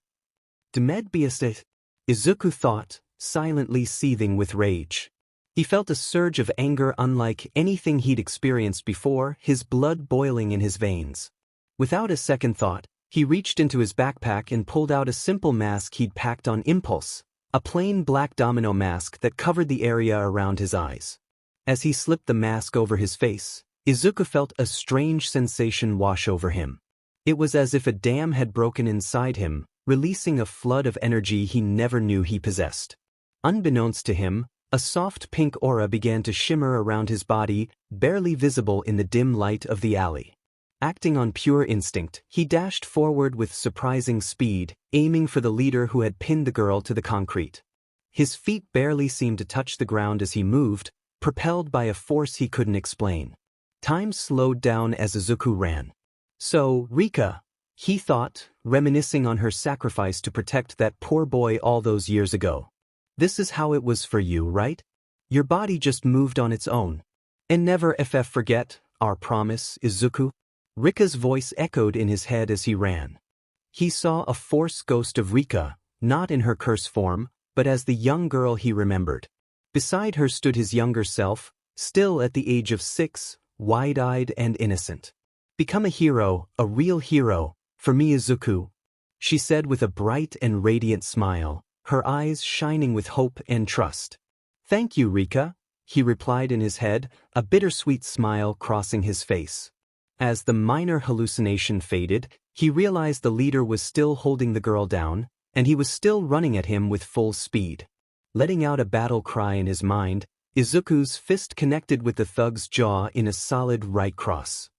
Demed be a state, Izuku thought, silently seething with rage. He felt a surge of anger unlike anything he'd experienced before, his blood boiling in his veins. Without a second thought, he reached into his backpack and pulled out a simple mask he'd packed on impulse, a plain black domino mask that covered the area around his eyes. As he slipped the mask over his face, Izuku felt a strange sensation wash over him. It was as if a dam had broken inside him, releasing a flood of energy he never knew he possessed. Unbeknownst to him, a soft pink aura began to shimmer around his body, barely visible in the dim light of the alley. Acting on pure instinct, he dashed forward with surprising speed, aiming for the leader who had pinned the girl to the concrete. His feet barely seemed to touch the ground as he moved, propelled by a force he couldn't explain. Time slowed down as Izuku ran. So, Rika, he thought, reminiscing on her sacrifice to protect that poor boy all those years ago. This is how it was for you, right? Your body just moved on its own. And never forget our promise, Izuku? Rika's voice echoed in his head as he ran. He saw a force ghost of Rika, not in her curse form, but as the young girl he remembered. Beside her stood his younger self, still at the age of 6, wide-eyed and innocent. Become a hero, a real hero, for me Izuku, she said with a bright and radiant smile, her eyes shining with hope and trust. Thank you, Rika, he replied in his head, a bittersweet smile crossing his face. As the minor hallucination faded, he realized the leader was still holding the girl down, and he was still running at him with full speed. Letting out a battle cry in his mind, Izuku's fist connected with the thug's jaw in a solid right cross.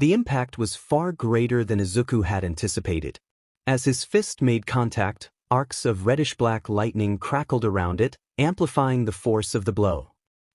The impact was far greater than Izuku had anticipated. As his fist made contact, arcs of reddish-black lightning crackled around it, amplifying the force of the blow.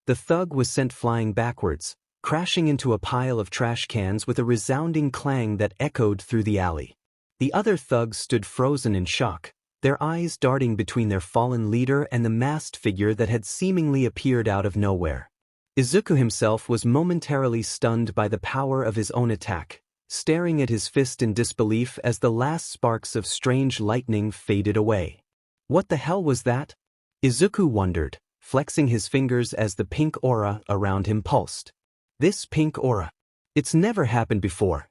The thug was sent flying backwards, crashing into a pile of trash cans with a resounding clang that echoed through the alley. The other thugs stood frozen in shock, their eyes darting between their fallen leader and the masked figure that had seemingly appeared out of nowhere. Izuku himself was momentarily stunned by the power of his own attack, staring at his fist in disbelief as the last sparks of strange lightning faded away. What the hell was that? Izuku wondered, flexing his fingers as the pink aura around him pulsed. This pink aura. It's never happened before.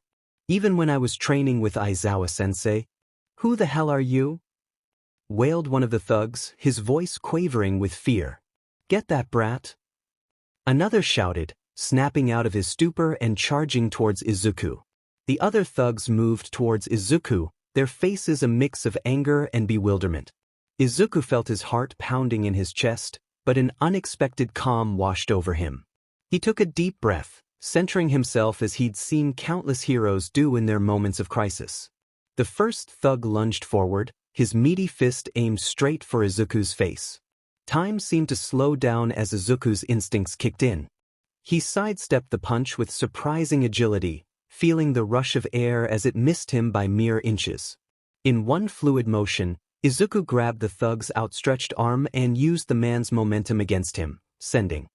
Even when I was training with Aizawa-sensei. Who the hell are you? Wailed one of the thugs, his voice quavering with fear. Get that brat. Another shouted, snapping out of his stupor and charging towards Izuku. The other thugs moved towards Izuku, their faces a mix of anger and bewilderment. Izuku felt his heart pounding in his chest, but an unexpected calm washed over him. He took a deep breath, centering himself as he'd seen countless heroes do in their moments of crisis. The first thug lunged forward, his meaty fist aimed straight for Izuku's face. Time seemed to slow down as Izuku's instincts kicked in. He sidestepped the punch with surprising agility, feeling the rush of air as it missed him by mere inches. In one fluid motion, Izuku grabbed the thug's outstretched arm and used the man's momentum against him, sending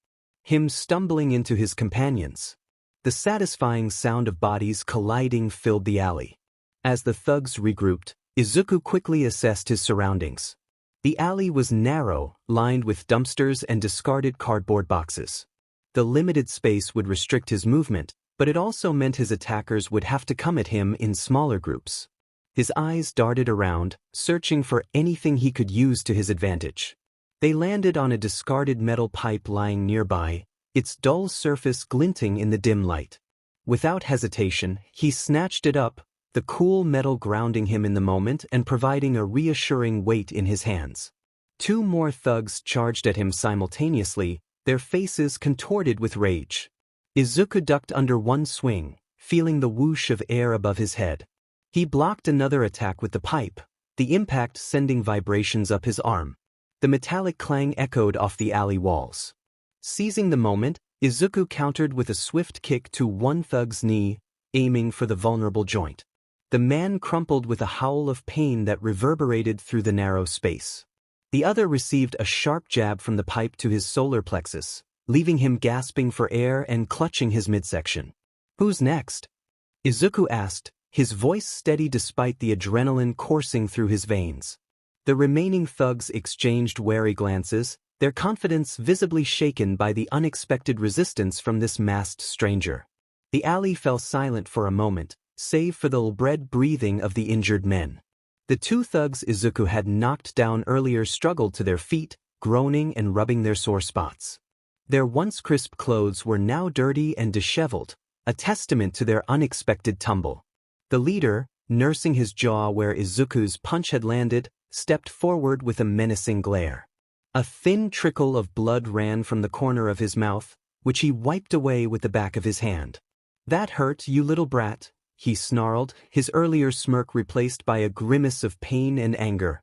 him stumbling into his companions. The satisfying sound of bodies colliding filled the alley. As the thugs regrouped, Izuku quickly assessed his surroundings. The alley was narrow, lined with dumpsters and discarded cardboard boxes. The limited space would restrict his movement, but it also meant his attackers would have to come at him in smaller groups. His eyes darted around, searching for anything he could use to his advantage. They landed on a discarded metal pipe lying nearby, its dull surface glinting in the dim light. Without hesitation, he snatched it up, the cool metal grounding him in the moment and providing a reassuring weight in his hands. Two more thugs charged at him simultaneously, their faces contorted with rage. Izuku ducked under one swing, feeling the whoosh of air above his head. He blocked another attack with the pipe, the impact sending vibrations up his arm. The metallic clang echoed off the alley walls. Seizing the moment, Izuku countered with a swift kick to one thug's knee, aiming for the vulnerable joint. The man crumpled with a howl of pain that reverberated through the narrow space. The other received a sharp jab from the pipe to his solar plexus, leaving him gasping for air and clutching his midsection. Who's next? Izuku asked, his voice steady despite the adrenaline coursing through his veins. The remaining thugs exchanged wary glances, their confidence visibly shaken by the unexpected resistance from this masked stranger. The alley fell silent for a moment, save for the laboured breathing of the injured men. The two thugs Izuku had knocked down earlier struggled to their feet, groaning and rubbing their sore spots. Their once crisp clothes were now dirty and disheveled, a testament to their unexpected tumble. The leader, nursing his jaw where Izuku's punch had landed, stepped forward with a menacing glare. A thin trickle of blood ran from the corner of his mouth, which he wiped away with the back of his hand. "That hurt, you little brat," he snarled, his earlier smirk replaced by a grimace of pain and anger.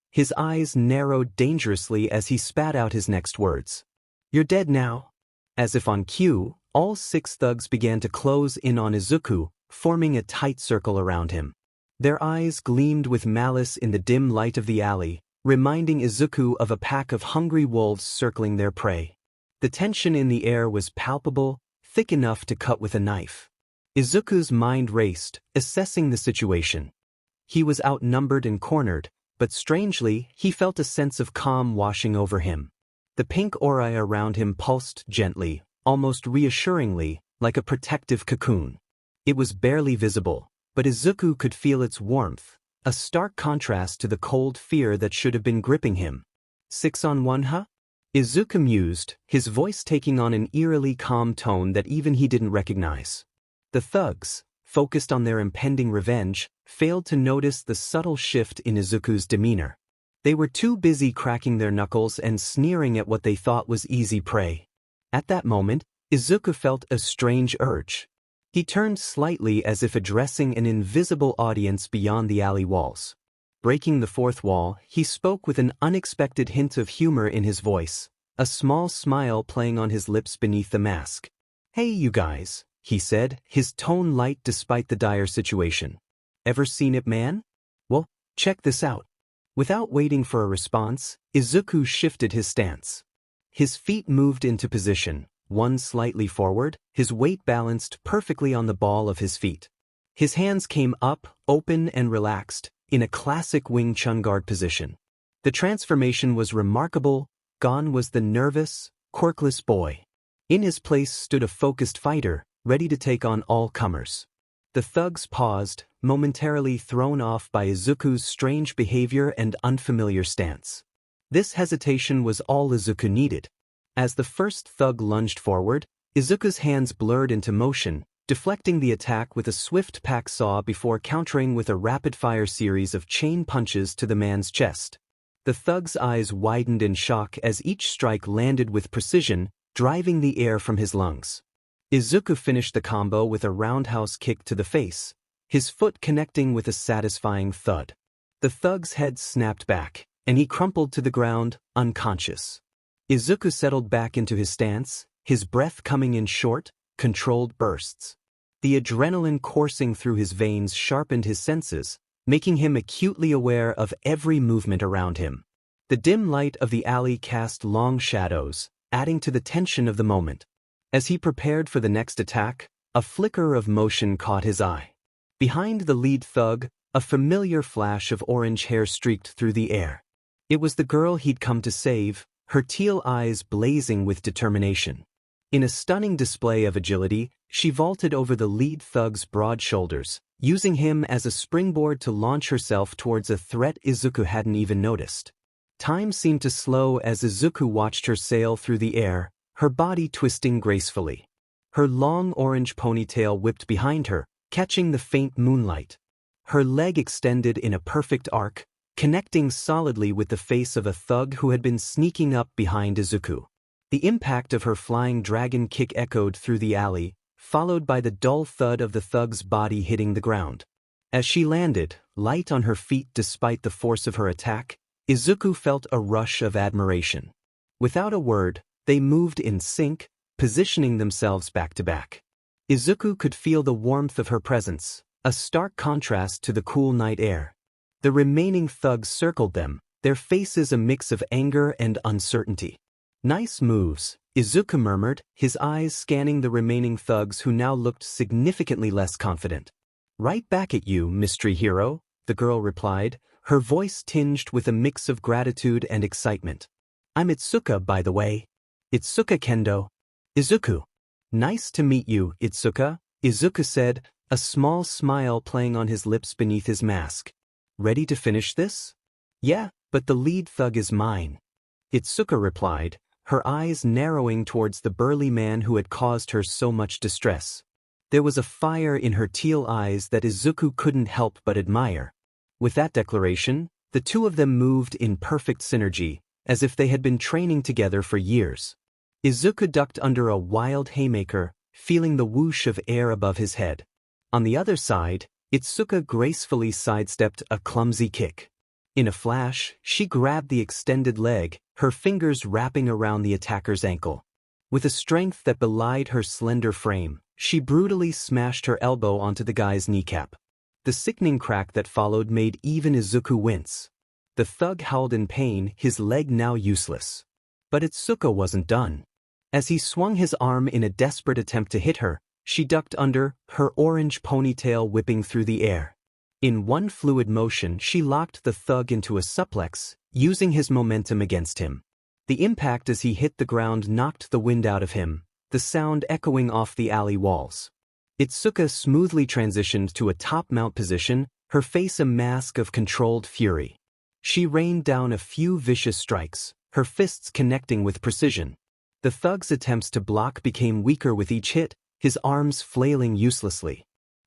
His eyes narrowed dangerously as he spat out his next words. "You're dead now." As if on cue, all 6 thugs began to close in on Izuku, forming a tight circle around him. Their eyes gleamed with malice in the dim light of the alley, reminding Izuku of a pack of hungry wolves circling their prey. The tension in the air was palpable, thick enough to cut with a knife. Izuku's mind raced, assessing the situation. He was outnumbered and cornered, but strangely, he felt a sense of calm washing over him. The pink aura around him pulsed gently, almost reassuringly, like a protective cocoon. It was barely visible, but Izuku could feel its warmth, a stark contrast to the cold fear that should have been gripping him. 6 on 1, huh? Izuku mused, his voice taking on an eerily calm tone that even he didn't recognize. The thugs, focused on their impending revenge, failed to notice the subtle shift in Izuku's demeanor. They were too busy cracking their knuckles and sneering at what they thought was easy prey. At that moment, Izuku felt a strange urge. He turned slightly as if addressing an invisible audience beyond the alley walls. Breaking the 4th wall, he spoke with an unexpected hint of humor in his voice, a small smile playing on his lips beneath the mask. "Hey you guys," he said, his tone light despite the dire situation. "Ever seen it, man? Well, check this out." Without waiting for a response, Izuku shifted his stance. His feet moved into position, one slightly forward, his weight balanced perfectly on the ball of his feet. His hands came up, open and relaxed, in a classic Wing Chun guard position. The transformation was remarkable. Gone was the nervous, quirkless boy. In his place stood a focused fighter, ready to take on all comers. The thugs paused, momentarily thrown off by Izuku's strange behavior and unfamiliar stance. This hesitation was all Izuku needed. As the first thug lunged forward, Izuku's hands blurred into motion, deflecting the attack with a swift pack saw before countering with a rapid-fire series of chain punches to the man's chest. The thug's eyes widened in shock as each strike landed with precision, driving the air from his lungs. Izuku finished the combo with a roundhouse kick to the face, his foot connecting with a satisfying thud. The thug's head snapped back, and he crumpled to the ground, unconscious. Izuku settled back into his stance, his breath coming in short, controlled bursts. The adrenaline coursing through his veins sharpened his senses, making him acutely aware of every movement around him. The dim light of the alley cast long shadows, adding to the tension of the moment. As he prepared for the next attack, a flicker of motion caught his eye. Behind the lead thug, a familiar flash of orange hair streaked through the air. It was the girl he'd come to save, her teal eyes blazing with determination. In a stunning display of agility, she vaulted over the lead thug's broad shoulders, using him as a springboard to launch herself towards a threat Izuku hadn't even noticed. Time seemed to slow as Izuku watched her sail through the air, her body twisting gracefully. Her long orange ponytail whipped behind her, catching the faint moonlight. Her leg extended in a perfect arc, connecting solidly with the face of a thug who had been sneaking up behind Izuku. The impact of her flying dragon kick echoed through the alley, followed by the dull thud of the thug's body hitting the ground. As she landed, light on her feet despite the force of her attack, Izuku felt a rush of admiration. Without a word, they moved in sync, positioning themselves back to back. Izuku could feel the warmth of her presence, a stark contrast to the cool night air. The remaining thugs circled them, their faces a mix of anger and uncertainty. "Nice moves," Izuku murmured, his eyes scanning the remaining thugs who now looked significantly less confident. "Right back at you, mystery hero," the girl replied, her voice tinged with a mix of gratitude and excitement. "I'm Itsuka, by the way. Itsuka Kendo." "Izuku." "Nice to meet you, Itsuka," Izuku said, a small smile playing on his lips beneath his mask. "Ready to finish this?" "Yeah, but the lead thug is mine," Itsuka replied, her eyes narrowing towards the burly man who had caused her so much distress. There was a fire in her teal eyes that Izuku couldn't help but admire. With that declaration, the two of them moved in perfect synergy, as if they had been training together for years. Izuku ducked under a wild haymaker, feeling the whoosh of air above his head. On the other side, Itsuka gracefully sidestepped a clumsy kick. In a flash, she grabbed the extended leg, her fingers wrapping around the attacker's ankle. With a strength that belied her slender frame, she brutally smashed her elbow onto the guy's kneecap. The sickening crack that followed made even Izuku wince. The thug howled in pain, his leg now useless. But Itsuka wasn't done. As he swung his arm in a desperate attempt to hit her, she ducked under, her orange ponytail whipping through the air. In one fluid motion, she locked the thug into a suplex, using his momentum against him. The impact as he hit the ground knocked the wind out of him, the sound echoing off the alley walls. Itsuka smoothly transitioned to a top-mount position, her face a mask of controlled fury. She rained down a few vicious strikes, her fists connecting with precision. The thug's attempts to block became weaker with each hit, his arms flailing uselessly.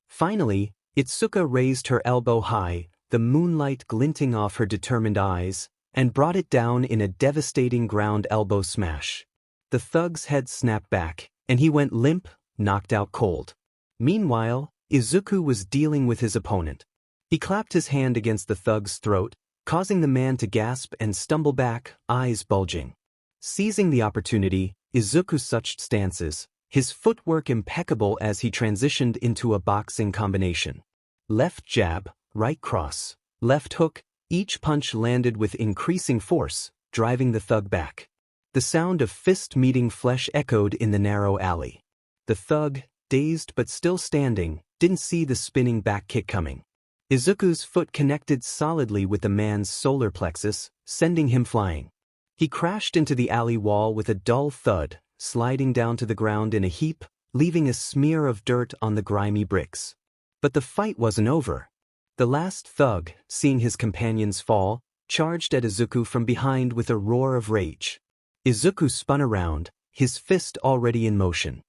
Finally, Itsuka raised her elbow high, the moonlight glinting off her determined eyes, and brought it down in a devastating ground elbow smash. The thug's head snapped back, and he went limp, knocked out cold. Meanwhile, Izuku was dealing with his opponent. He clapped his hand against the thug's throat, causing the man to gasp and stumble back, eyes bulging. Seizing the opportunity, Izuku switched stances, his footwork impeccable as he transitioned into a boxing combination. Left jab, right cross, left hook, each punch landed with increasing force, driving the thug back. The sound of fist meeting flesh echoed in the narrow alley. The thug, dazed but still standing, didn't see the spinning back kick coming. Izuku's foot connected solidly with the man's solar plexus, sending him flying. He crashed into the alley wall with a dull thud, sliding down to the ground in a heap, leaving a smear of dirt on the grimy bricks. But the fight wasn't over. The last thug, seeing his companions fall, charged at Izuku from behind with a roar of rage. Izuku spun around, his fist already in motion.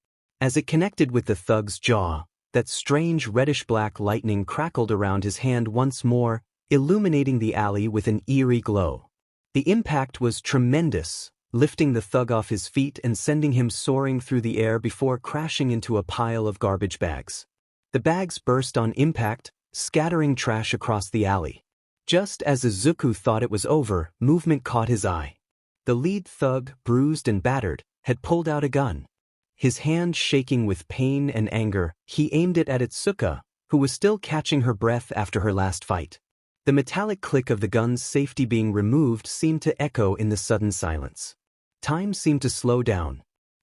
As it connected with the thug's jaw, that strange reddish-black lightning crackled around his hand once more, illuminating the alley with an eerie glow. The impact was tremendous, lifting the thug off his feet and sending him soaring through the air before crashing into a pile of garbage bags. The bags burst on impact, scattering trash across the alley. Just as Izuku thought it was over, movement caught his eye. The lead thug, bruised and battered, had pulled out a gun. His hand shaking with pain and anger, he aimed it at Itsuka, who was still catching her breath after her last fight. The metallic click of the gun's safety being removed seemed to echo in the sudden silence. Time seemed to slow down.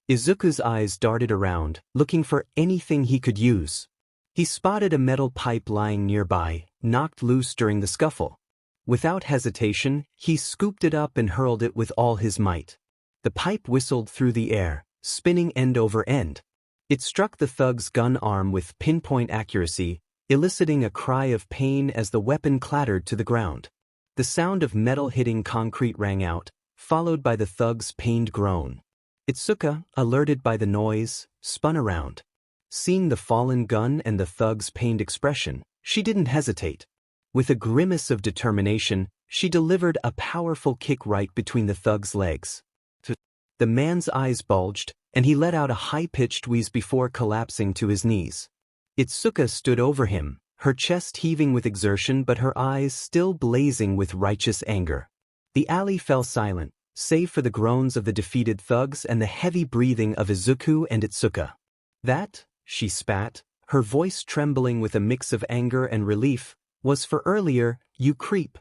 Izuku's eyes darted around, looking for anything he could use. He spotted a metal pipe lying nearby, knocked loose during the scuffle. Without hesitation, he scooped it up and hurled it with all his might. The pipe whistled through the air, spinning end over end. It struck the thug's gun arm with pinpoint accuracy, eliciting a cry of pain as the weapon clattered to the ground. The sound of metal hitting concrete rang out, followed by the thug's pained groan. Itsuka, alerted by the noise, spun around. Seeing the fallen gun and the thug's pained expression, she didn't hesitate. With a grimace of determination, she delivered a powerful kick right between the thug's legs. The man's eyes bulged, and he let out a high-pitched wheeze before collapsing to his knees. Itsuka stood over him, her chest heaving with exertion but her eyes still blazing with righteous anger. The alley fell silent, save for the groans of the defeated thugs and the heavy breathing of Izuku and Itsuka. "That," she spat, her voice trembling with a mix of anger and relief, "was for earlier, you creep."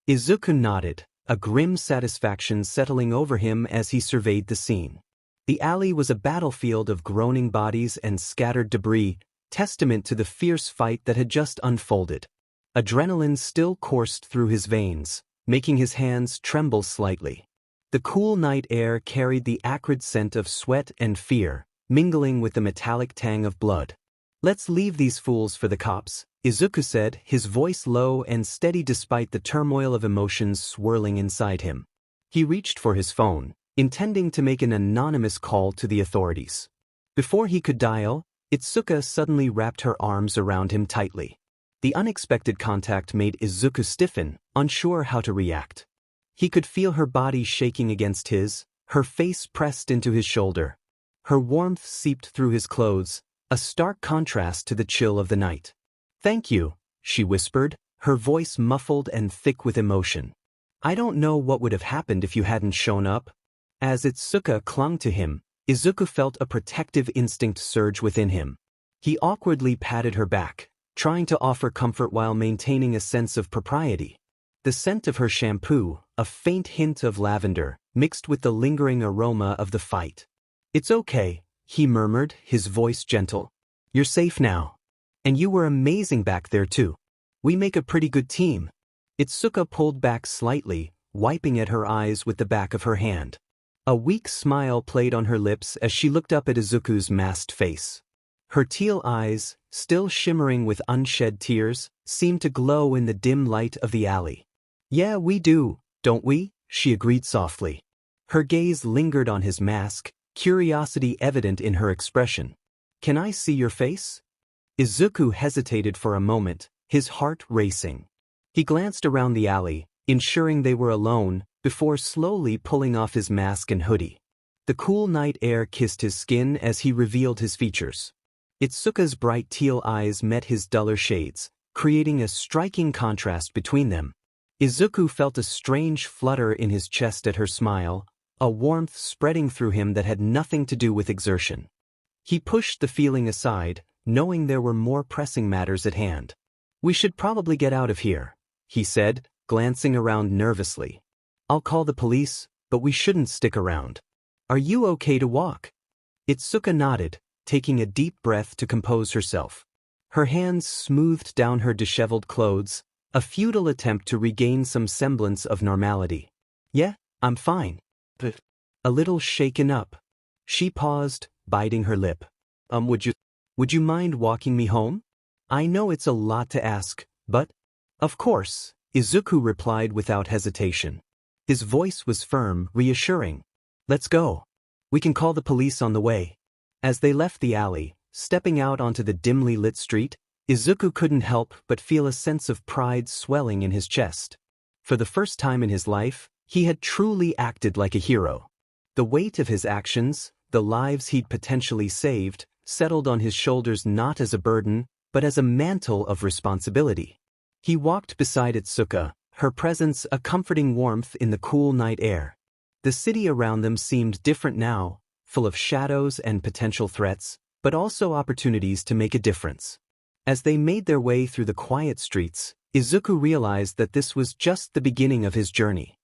Izuku nodded, a grim satisfaction settling over him as he surveyed the scene. The alley was a battlefield of groaning bodies and scattered debris, testament to the fierce fight that had just unfolded. Adrenaline still coursed through his veins, making his hands tremble slightly. The cool night air carried the acrid scent of sweat and fear, mingling with the metallic tang of blood. "Let's leave these fools for the cops," Izuku said, his voice low and steady despite the turmoil of emotions swirling inside him. He reached for his phone, intending to make an anonymous call to the authorities. Before he could dial, Itsuka suddenly wrapped her arms around him tightly. The unexpected contact made Izuku stiffen, unsure how to react. He could feel her body shaking against his, her face pressed into his shoulder. Her warmth seeped through his clothes, a stark contrast to the chill of the night. "Thank you," she whispered, her voice muffled and thick with emotion. "I don't know what would have happened if you hadn't shown up." As Itsuka clung to him, Izuku felt a protective instinct surge within him. He awkwardly patted her back, trying to offer comfort while maintaining a sense of propriety. The scent of her shampoo, a faint hint of lavender, mixed with the lingering aroma of the fight. "It's okay," he murmured, his voice gentle. "You're safe now. And you were amazing back there too. We make a pretty good team." Itsuka pulled back slightly, wiping at her eyes with the back of her hand. A weak smile played on her lips as she looked up at Izuku's masked face. Her teal eyes, still shimmering with unshed tears, seemed to glow in the dim light of the alley. "Yeah, we do, don't we?" she agreed softly. Her gaze lingered on his mask, curiosity evident in her expression. "Can I see your face?" Izuku hesitated for a moment, his heart racing. He glanced around the alley, ensuring they were alone, before slowly pulling off his mask and hoodie. The cool night air kissed his skin as he revealed his features. Itsuka's bright teal eyes met his duller shades, creating a striking contrast between them. Izuku felt a strange flutter in his chest at her smile, a warmth spreading through him that had nothing to do with exertion. He pushed the feeling aside, knowing there were more pressing matters at hand. "We should probably get out of here," he said, glancing around nervously. "I'll call the police, but we shouldn't stick around. Are you okay to walk?" Itsuka nodded, taking a deep breath to compose herself. Her hands smoothed down her disheveled clothes, a futile attempt to regain some semblance of normality. "Yeah, I'm fine. But a little shaken up." She paused, biting her lip. Would you mind walking me home? I know it's a lot to ask, but..." "Of course," Izuku replied without hesitation. His voice was firm, reassuring. "Let's go. We can call the police on the way." As they left the alley, stepping out onto the dimly lit street, Izuku couldn't help but feel a sense of pride swelling in his chest. For the first time in his life, he had truly acted like a hero. The weight of his actions, the lives he'd potentially saved, settled on his shoulders not as a burden, but as a mantle of responsibility. He walked beside Itsuka, her presence a comforting warmth in the cool night air. The city around them seemed different now, full of shadows and potential threats, but also opportunities to make a difference. As they made their way through the quiet streets, Izuku realized that this was just the beginning of his journey.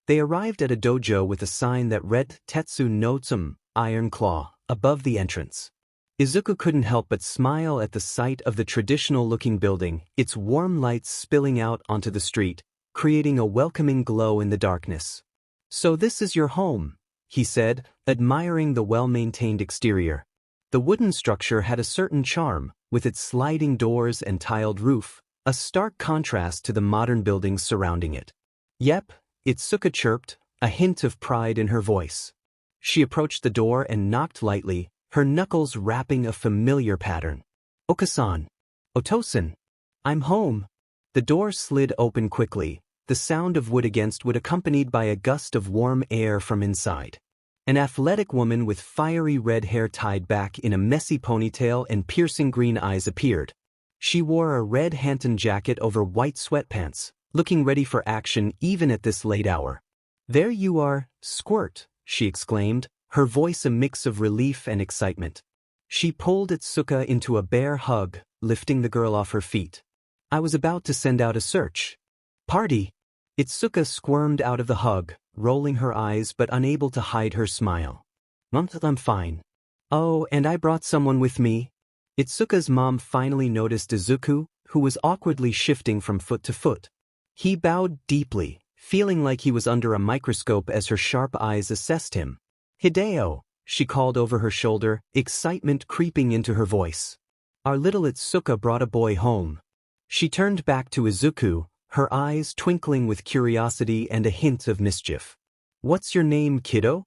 They arrived at a dojo with a sign that read Tetsu no Tsum, Iron Claw, above the entrance. Izuku couldn't help but smile at the sight of the traditional-looking building, its warm lights spilling out onto the street, creating a welcoming glow in the darkness. "So this is your home," he said, admiring the well-maintained exterior. The wooden structure had a certain charm, with its sliding doors and tiled roof, a stark contrast to the modern buildings surrounding it. "Yep," Itsuka chirped, a hint of pride in her voice. She approached the door and knocked lightly, her knuckles rapping a familiar pattern. "Okasan. Otosan. I'm home." The door slid open quickly, the sound of wood against wood accompanied by a gust of warm air from inside. An athletic woman with fiery red hair tied back in a messy ponytail and piercing green eyes appeared. She wore a red Hanton jacket over white sweatpants, looking ready for action even at this late hour. "There you are, Squirt," she exclaimed, her voice a mix of relief and excitement. She pulled Itsuka into a bear hug, lifting the girl off her feet. "I was about to send out a search party." Itsuka squirmed out of the hug, rolling her eyes but unable to hide her smile. "I'm fine. Oh, and I brought someone with me." Itsuka's mom finally noticed Izuku, who was awkwardly shifting from foot to foot. He bowed deeply, feeling like he was under a microscope as her sharp eyes assessed him. "Hideo," she called over her shoulder, excitement creeping into her voice. "Our little Itsuka brought a boy home." She turned back to Izuku, her eyes twinkling with curiosity and a hint of mischief. "What's your name, kiddo?"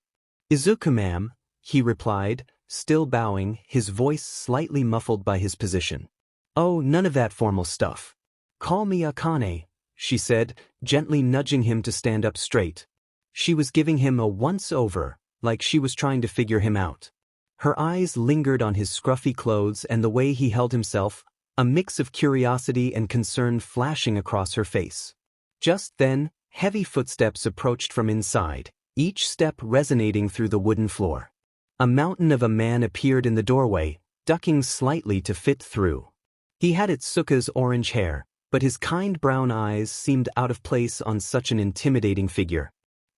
"Izuku, ma'am," he replied, still bowing, his voice slightly muffled by his position. "Oh, none of that formal stuff. Call me Akane," she said, gently nudging him to stand up straight. She was giving him a once-over, like she was trying to figure him out. Her eyes lingered on his scruffy clothes and the way he held himself, a mix of curiosity and concern flashing across her face. Just then, heavy footsteps approached from inside, each step resonating through the wooden floor. A mountain of a man appeared in the doorway, ducking slightly to fit through. He had Itsuka's orange hair, but his kind brown eyes seemed out of place on such an intimidating figure.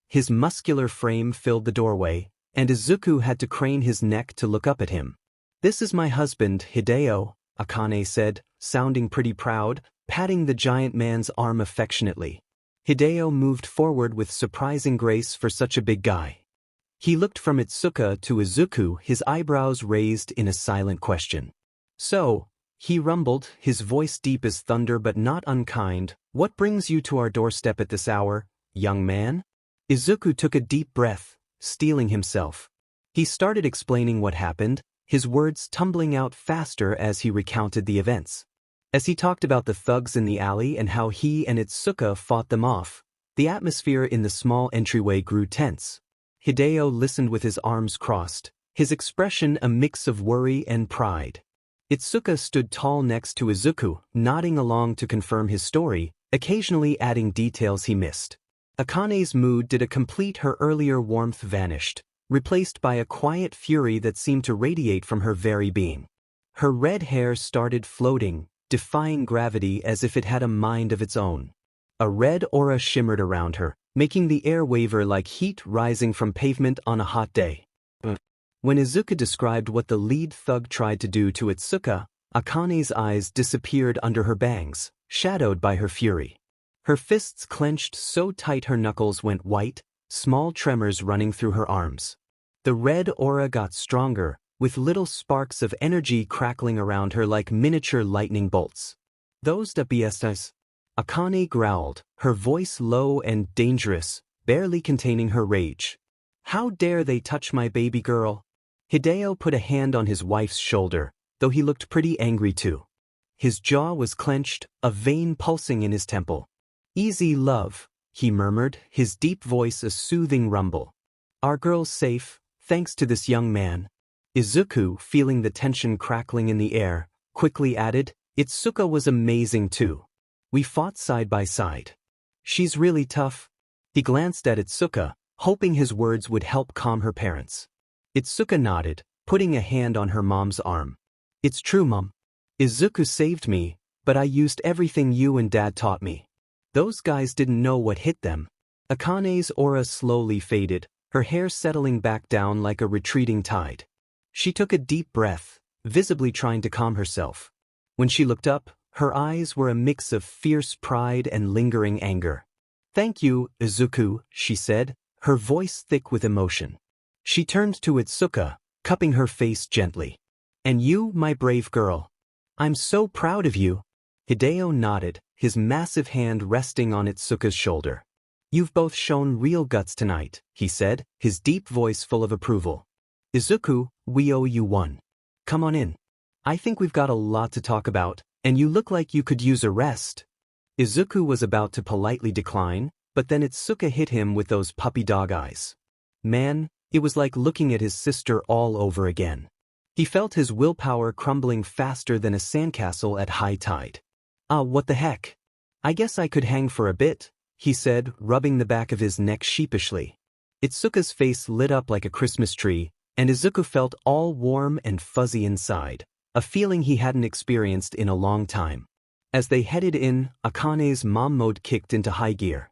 His muscular frame filled the doorway, and Izuku had to crane his neck to look up at him. "This is my husband, Hideo," Akane said, sounding pretty proud, patting the giant man's arm affectionately. Hideo moved forward with surprising grace for such a big guy. He looked from Itsuka to Izuku, his eyebrows raised in a silent question. "So," he rumbled, his voice deep as thunder but not unkind, "what brings you to our doorstep at this hour, young man?" Izuku took a deep breath, steeling himself. He started explaining what happened, his words tumbling out faster as he recounted the events. As he talked about the thugs in the alley and how he and Itsuka fought them off, the atmosphere in the small entryway grew tense. Hideo listened with his arms crossed, his expression a mix of worry and pride. Itsuka stood tall next to Izuku, nodding along to confirm his story, occasionally adding details he missed. Akane's mood did a complete. Her earlier warmth vanished, replaced by a quiet fury that seemed to radiate from her very being. Her red hair started floating, defying gravity as if it had a mind of its own. A red aura shimmered around her, making the air waver like heat rising from pavement on a hot day. When Izuku described what the lead thug tried to do to Itsuka, Akane's eyes disappeared under her bangs, shadowed by her fury. Her fists clenched so tight her knuckles went white, small tremors running through her arms. The red aura got stronger, with little sparks of energy crackling around her like miniature lightning bolts. "Those WSs?" Akane growled, her voice low and dangerous, barely containing her rage. "How dare they touch my baby girl?" Hideo put a hand on his wife's shoulder, though he looked pretty angry too. His jaw was clenched, a vein pulsing in his temple. "Easy, love," he murmured, his deep voice a soothing rumble. "Our girl's safe, thanks to this young man." Izuku, feeling the tension crackling in the air, quickly added, "Itsuka was amazing too. We fought side by side. She's really tough." He glanced at Itsuka, hoping his words would help calm her parents. Itsuka nodded, putting a hand on her mom's arm. "It's true, Mom. Izuku saved me, but I used everything you and Dad taught me. Those guys didn't know what hit them." Akane's aura slowly faded, her hair settling back down like a retreating tide. She took a deep breath, visibly trying to calm herself. When she looked up, her eyes were a mix of fierce pride and lingering anger. "Thank you, Izuku," she said, her voice thick with emotion. She turned to Itsuka, cupping her face gently. "And you, my brave girl. I'm so proud of you." Hideo nodded, his massive hand resting on Itsuka's shoulder. "You've both shown real guts tonight," he said, his deep voice full of approval. "Izuku, we owe you one. Come on in. I think we've got a lot to talk about, and you look like you could use a rest." Izuku was about to politely decline, but then Itsuka hit him with those puppy dog eyes. Man, it was like looking at his sister all over again. He felt his willpower crumbling faster than a sandcastle at high tide. What the heck? I guess I could hang for a bit," he said, rubbing the back of his neck sheepishly. Itsuka's face lit up like a Christmas tree, and Izuku felt all warm and fuzzy inside, a feeling he hadn't experienced in a long time. As they headed in, Akane's mom mode kicked into high gear.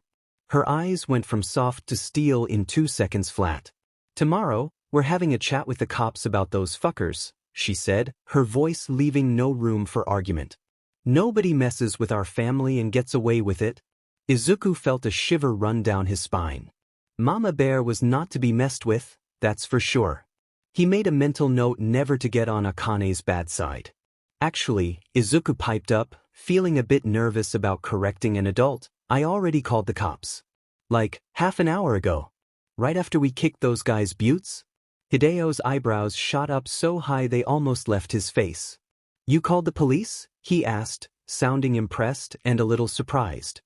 Her eyes went from soft to steel in 2 seconds flat. "Tomorrow, we're having a chat with the cops about those fuckers," she said, her voice leaving no room for argument. "Nobody messes with our family and gets away with it." Izuku felt a shiver run down his spine. Mama Bear was not to be messed with, that's for sure. He made a mental note never to get on Akane's bad side. Actually, Izuku piped up, feeling a bit nervous about correcting an adult. "I already called the cops. Like, half an hour ago. Right after we kicked those guys' butts." Hideo's eyebrows shot up so high they almost left his face. You called the police? He asked, sounding impressed and a little surprised.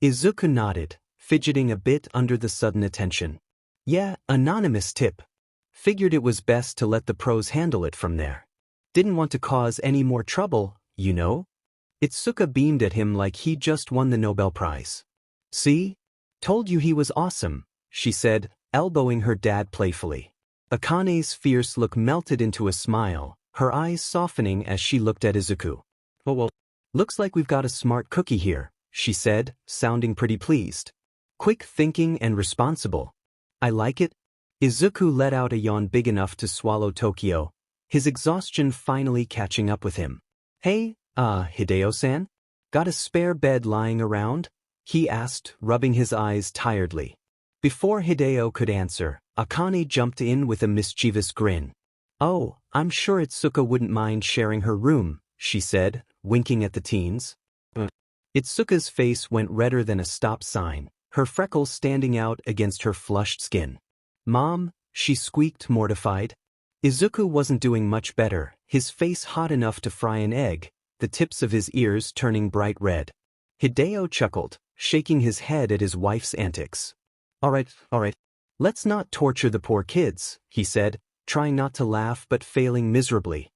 Izuku nodded, fidgeting a bit under the sudden attention. Yeah, anonymous tip. Figured it was best to let the pros handle it from there. Didn't want to cause any more trouble, you know? Itsuka beamed at him like he just won the Nobel Prize. See? Told you he was awesome, she said, elbowing her dad playfully. Akane's fierce look melted into a smile, her eyes softening as she looked at Izuku. Well, looks like we've got a smart cookie here, she said, sounding pretty pleased. Quick thinking and responsible. I like it. Izuku let out a yawn big enough to swallow Tokyo, his exhaustion finally catching up with him. Hey, Hideo-san? Got a spare bed lying around? He asked, rubbing his eyes tiredly. Before Hideo could answer, Akane jumped in with a mischievous grin. Oh, I'm sure Itsuka wouldn't mind sharing her room, she said, winking at the teens. Itsuka's face went redder than a stop sign, her freckles standing out against her flushed skin. Mom, she squeaked, mortified. Izuku wasn't doing much better, his face hot enough to fry an egg, the tips of his ears turning bright red. Hideo chuckled, shaking his head at his wife's antics. All right. Let's not torture the poor kids, he said, trying not to laugh but failing miserably.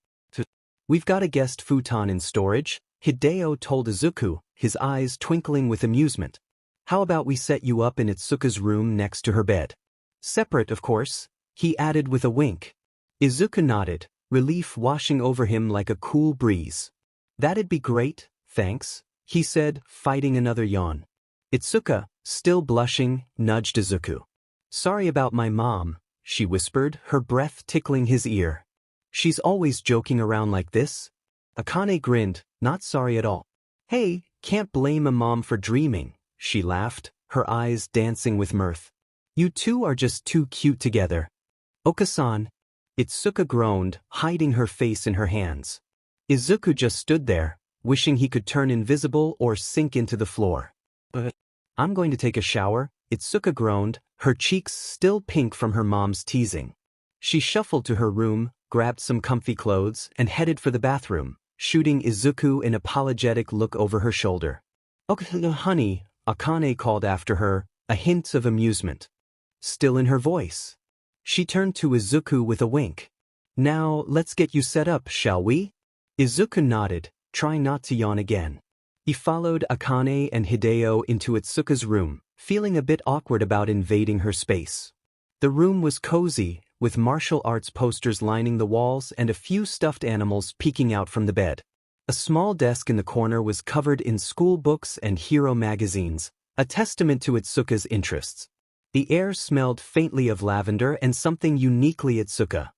We've got a guest futon in storage, Hideo told Izuku, his eyes twinkling with amusement. How about we set you up in Itsuka's room next to her bed? Separate, of course, he added with a wink. Izuku nodded, relief washing over him like a cool breeze. That'd be great, thanks, he said, fighting another yawn. Itsuka, still blushing, nudged Izuku. Sorry about my mom, she whispered, her breath tickling his ear. She's always joking around like this. Akane grinned, not sorry at all. Hey, can't blame a mom for dreaming, she laughed, her eyes dancing with mirth. You two are just too cute together. Okasan. Itsuka groaned, hiding her face in her hands. Izuku just stood there, wishing he could turn invisible or sink into the floor. I'm going to take a shower, Itsuka groaned, her cheeks still pink from her mom's teasing. She shuffled to her room, grabbed some comfy clothes, and headed for the bathroom, shooting Izuku an apologetic look over her shoulder. Oh, honey, Akane called after her, a hint of amusement still in her voice. She turned to Izuku with a wink. Now, let's get you set up, shall we? Izuku nodded, trying not to yawn again. He followed Akane and Hideo into Itsuka's room, feeling a bit awkward about invading her space. The room was cozy, with martial arts posters lining the walls and a few stuffed animals peeking out from the bed. A small desk in the corner was covered in school books and hero magazines, a testament to Itsuka's interests. The air smelled faintly of lavender and something uniquely Itsuka.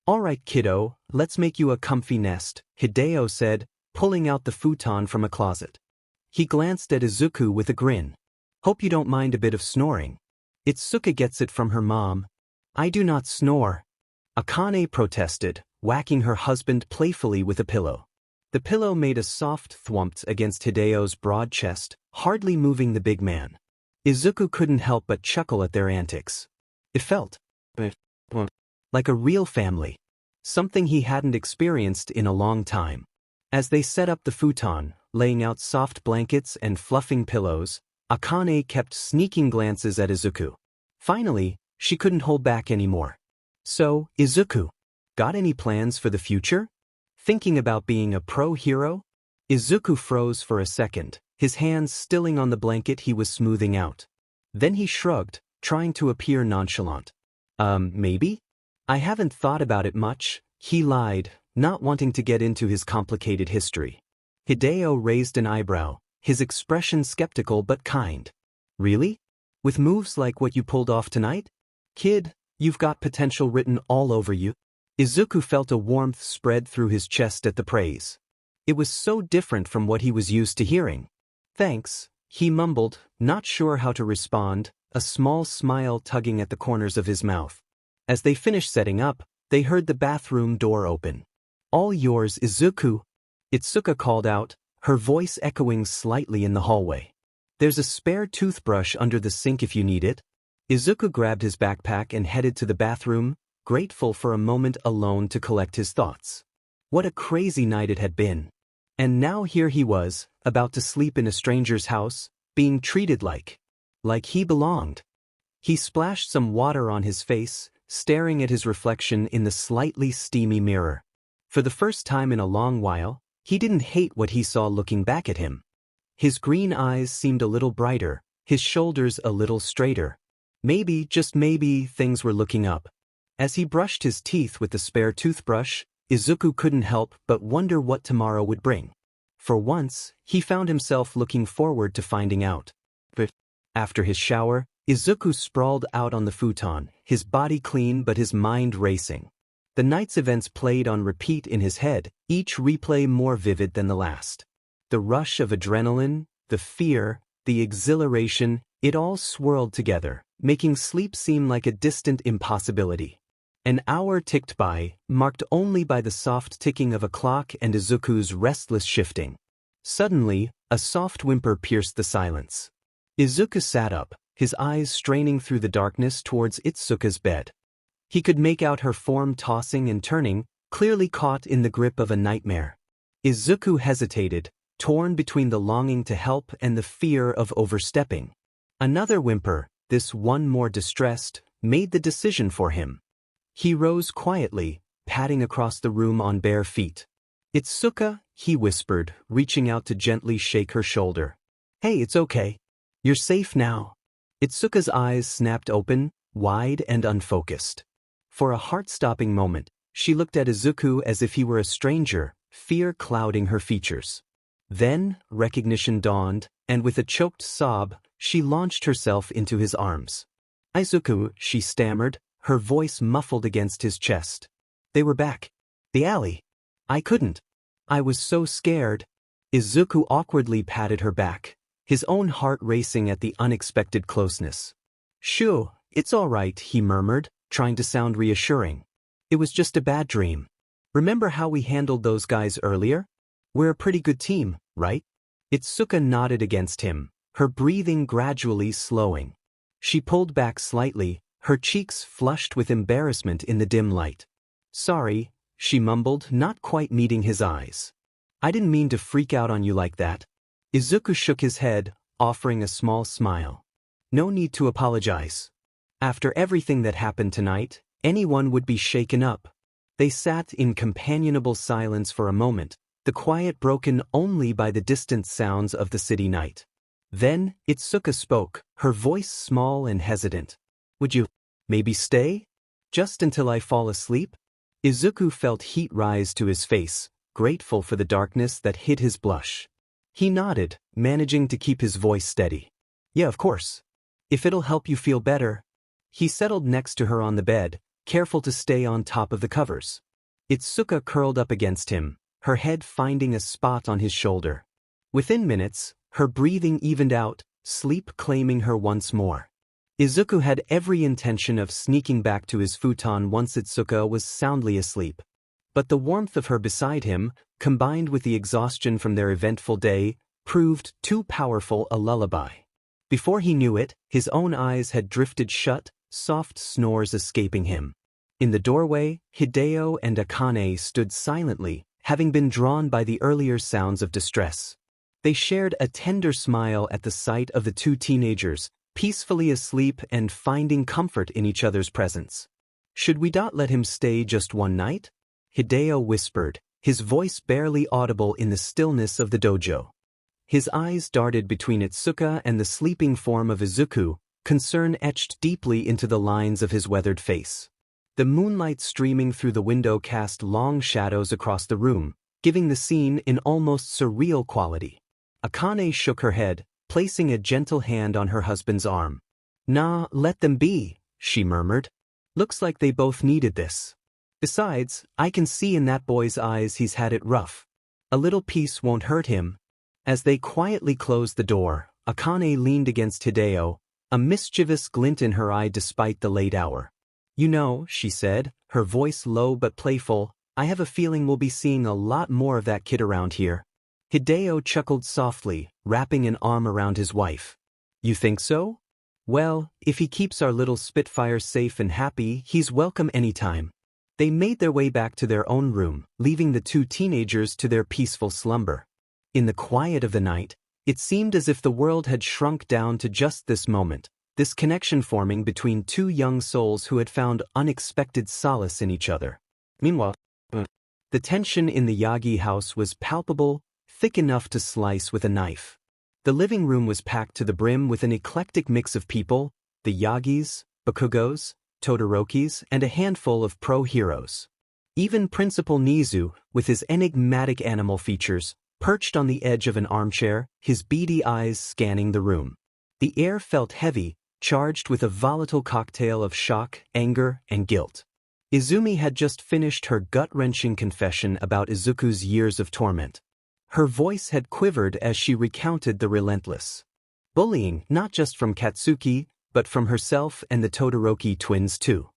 All right, kiddo, let's make you a comfy nest, Hideo said, pulling out the futon from a closet. He glanced at Izuku with a grin. Hope you don't mind a bit of snoring. Itsuka gets it from her mom. I do not snore. Akane protested, whacking her husband playfully with a pillow. The pillow made a soft thwump against Hideo's broad chest, hardly moving the big man. Izuku couldn't help but chuckle at their antics. It felt like a real family, something he hadn't experienced in a long time. As they set up the futon, laying out soft blankets and fluffing pillows, Akane kept sneaking glances at Izuku. Finally, she couldn't hold back anymore. So, Izuku, got any plans for the future? Thinking about being a pro hero? Izuku froze for a second, his hands stilling on the blanket he was smoothing out. Then he shrugged, trying to appear nonchalant. Maybe? I haven't thought about it much, he lied, not wanting to get into his complicated history. Hideo raised an eyebrow, his expression skeptical but kind. Really? With moves like what you pulled off tonight? Kid, you've got potential written all over you. Izuku felt a warmth spread through his chest at the praise. It was so different from what he was used to hearing. Thanks, he mumbled, not sure how to respond, a small smile tugging at the corners of his mouth. As they finished setting up, they heard the bathroom door open. All yours, Izuku, Itsuka called out, her voice echoing slightly in the hallway. There's a spare toothbrush under the sink if you need it. Izuku grabbed his backpack and headed to the bathroom, grateful for a moment alone to collect his thoughts. What a crazy night it had been. And now here he was, about to sleep in a stranger's house, being treated like he belonged. He splashed some water on his face, staring at his reflection in the slightly steamy mirror. For the first time in a long while, he didn't hate what he saw looking back at him. His green eyes seemed a little brighter, his shoulders a little straighter. Maybe, just maybe, things were looking up. As he brushed his teeth with the spare toothbrush, Izuku couldn't help but wonder what tomorrow would bring. For once, he found himself looking forward to finding out. But after his shower, Izuku sprawled out on the futon, his body clean but his mind racing. The night's events played on repeat in his head, each replay more vivid than the last. The rush of adrenaline, the fear, the exhilaration, it all swirled together, making sleep seem like a distant impossibility. An hour ticked by, marked only by the soft ticking of a clock and Izuku's restless shifting. Suddenly, a soft whimper pierced the silence. Izuku sat up, his eyes straining through the darkness towards Itsuka's bed. He could make out her form tossing and turning, clearly caught in the grip of a nightmare. Izuku hesitated, torn between the longing to help and the fear of overstepping. Another whimper, this one more distressed, made the decision for him. He rose quietly, padding across the room on bare feet. "Itsuka," he whispered, reaching out to gently shake her shoulder. "Hey, it's okay. You're safe now." Itsuka's eyes snapped open, wide and unfocused. For a heart-stopping moment, she looked at Izuku as if he were a stranger, fear clouding her features. Then, recognition dawned, and with a choked sob, she launched herself into his arms. "Izuku," she stammered, her voice muffled against his chest. "They were back. The alley. I couldn't. I was so scared." Izuku awkwardly patted her back, his own heart racing at the unexpected closeness. "Shoo, it's all right," he murmured, trying to sound reassuring. "It was just a bad dream. Remember how we handled those guys earlier? We're a pretty good team, right?" Itsuka nodded against him, her breathing gradually slowing. She pulled back slightly, her cheeks flushed with embarrassment in the dim light. "Sorry," she mumbled, not quite meeting his eyes. "I didn't mean to freak out on you like that." Izuku shook his head, offering a small smile. "No need to apologize. After everything that happened tonight, anyone would be shaken up." They sat in companionable silence for a moment, the quiet broken only by the distant sounds of the city night. Then, Itsuka spoke, her voice small and hesitant. "Would you maybe stay? Just until I fall asleep?" Izuku felt heat rise to his face, grateful for the darkness that hid his blush. He nodded, managing to keep his voice steady. "Yeah, of course. If it'll help you feel better." He settled next to her on the bed, careful to stay on top of the covers. Itsuka curled up against him, her head finding a spot on his shoulder. Within minutes, her breathing evened out, sleep claiming her once more. Izuku had every intention of sneaking back to his futon once Itsuka was soundly asleep. But the warmth of her beside him, combined with the exhaustion from their eventful day, proved too powerful a lullaby. Before he knew it, his own eyes had drifted shut, soft snores escaping him. In the doorway, Hideo and Akane stood silently, having been drawn by the earlier sounds of distress. They shared a tender smile at the sight of the two teenagers, peacefully asleep and finding comfort in each other's presence. "Should we not let him stay just one night?" Hideo whispered, his voice barely audible in the stillness of the dojo. His eyes darted between Itsuka and the sleeping form of Izuku, concern etched deeply into the lines of his weathered face. The moonlight streaming through the window cast long shadows across the room, giving the scene an almost surreal quality. Akane shook her head, placing a gentle hand on her husband's arm. "Nah, let them be," she murmured. "Looks like they both needed this. Besides, I can see in that boy's eyes he's had it rough. A little peace won't hurt him." As they quietly closed the door, Akane leaned against Hideo, a mischievous glint in her eye despite the late hour. "You know," she said, her voice low but playful, "I have a feeling we'll be seeing a lot more of that kid around here." Hideo chuckled softly, wrapping an arm around his wife. "You think so?" Well, if he keeps our little Spitfire safe and happy, he's welcome anytime. They made their way back to their own room, leaving the two teenagers to their peaceful slumber. In the quiet of the night, it seemed as if the world had shrunk down to just this moment, this connection forming between two young souls who had found unexpected solace in each other. Meanwhile, the tension in the Yagi house was palpable, thick enough to slice with a knife. The living room was packed to the brim with an eclectic mix of people, the Yagis, Bakugos, Todorokis, and a handful of pro-heroes. Even Principal Nizu, with his enigmatic animal features, perched on the edge of an armchair, his beady eyes scanning the room. The air felt heavy, charged with a volatile cocktail of shock, anger, and guilt. Izumi had just finished her gut-wrenching confession about Izuku's years of torment. Her voice had quivered as she recounted the relentless bullying, not just from Katsuki, but from herself and the Todoroki twins too.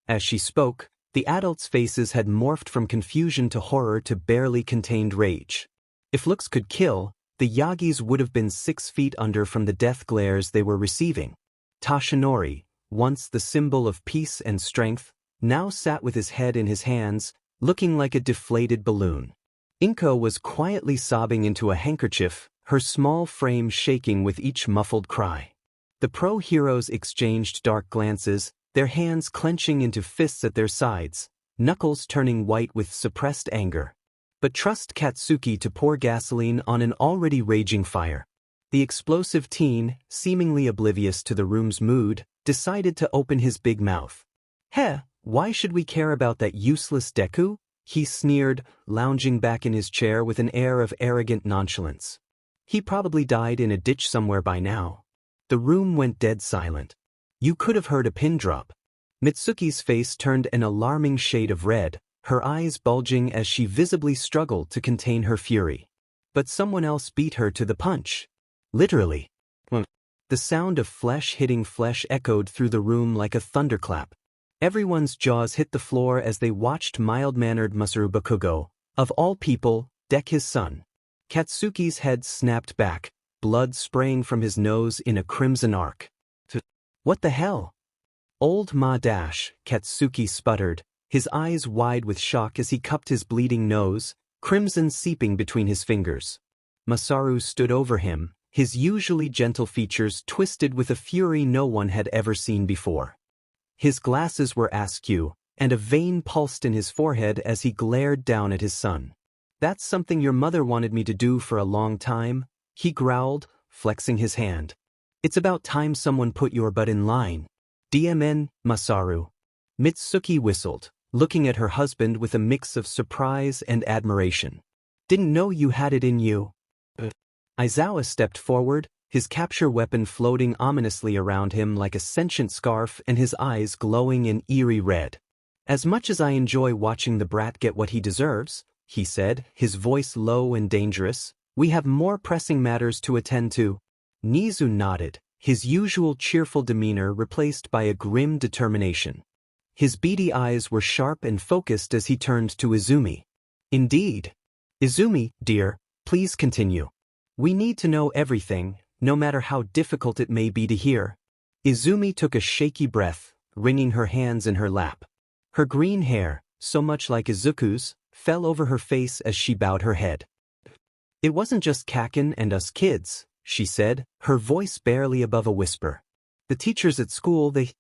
As she spoke, the adults' faces had morphed from confusion to horror to barely contained rage. If looks could kill, the Yagis would have been 6 feet under from the death glares they were receiving. Tashinori, once the symbol of peace and strength, now sat with his head in his hands, looking like a deflated balloon. Inko was quietly sobbing into a handkerchief, her small frame shaking with each muffled cry. The pro-heroes exchanged dark glances, their hands clenching into fists at their sides, knuckles turning white with suppressed anger. But trust Katsuki to pour gasoline on an already raging fire. The explosive teen, seemingly oblivious to the room's mood, decided to open his big mouth. "Heh, why should we care about that useless Deku?" he sneered, lounging back in his chair with an air of arrogant nonchalance. "He probably died in a ditch somewhere by now." The room went dead silent. You could have heard a pin drop. Mitsuki's face turned an alarming shade of red, her eyes bulging as she visibly struggled to contain her fury. But someone else beat her to the punch. Literally. The sound of flesh hitting flesh echoed through the room like a thunderclap. Everyone's jaws hit the floor as they watched mild-mannered Masaru Bakugo, of all people, deck his son. Katsuki's head snapped back, blood spraying from his nose in a crimson arc. "What the hell?" "Old Ma Dash," Katsuki sputtered, his eyes wide with shock as he cupped his bleeding nose, crimson seeping between his fingers. Masaru stood over him, his usually gentle features twisted with a fury no one had ever seen before. His glasses were askew, and a vein pulsed in his forehead as he glared down at his son. "That's something your mother wanted me to do for a long time," he growled, flexing his hand. "It's about time someone put your butt in line." "DMN, Masaru." Mitsuki whistled, looking at her husband with a mix of surprise and admiration. "Didn't know you had it in you." Aizawa stepped forward, his capture weapon floating ominously around him like a sentient scarf and his eyes glowing an eerie red. "As much as I enjoy watching the brat get what he deserves," he said, his voice low and dangerous, "we have more pressing matters to attend to." Nizu nodded, his usual cheerful demeanor replaced by a grim determination. His beady eyes were sharp and focused as he turned to Izumi. "Indeed. Izumi, dear, please continue. We need to know everything, no matter how difficult it may be to hear." Izumi took a shaky breath, wringing her hands in her lap. Her green hair, so much like Izuku's, fell over her face as she bowed her head. "It wasn't just Kaken and us kids," she said, her voice barely above a whisper. "The teachers at school, they—"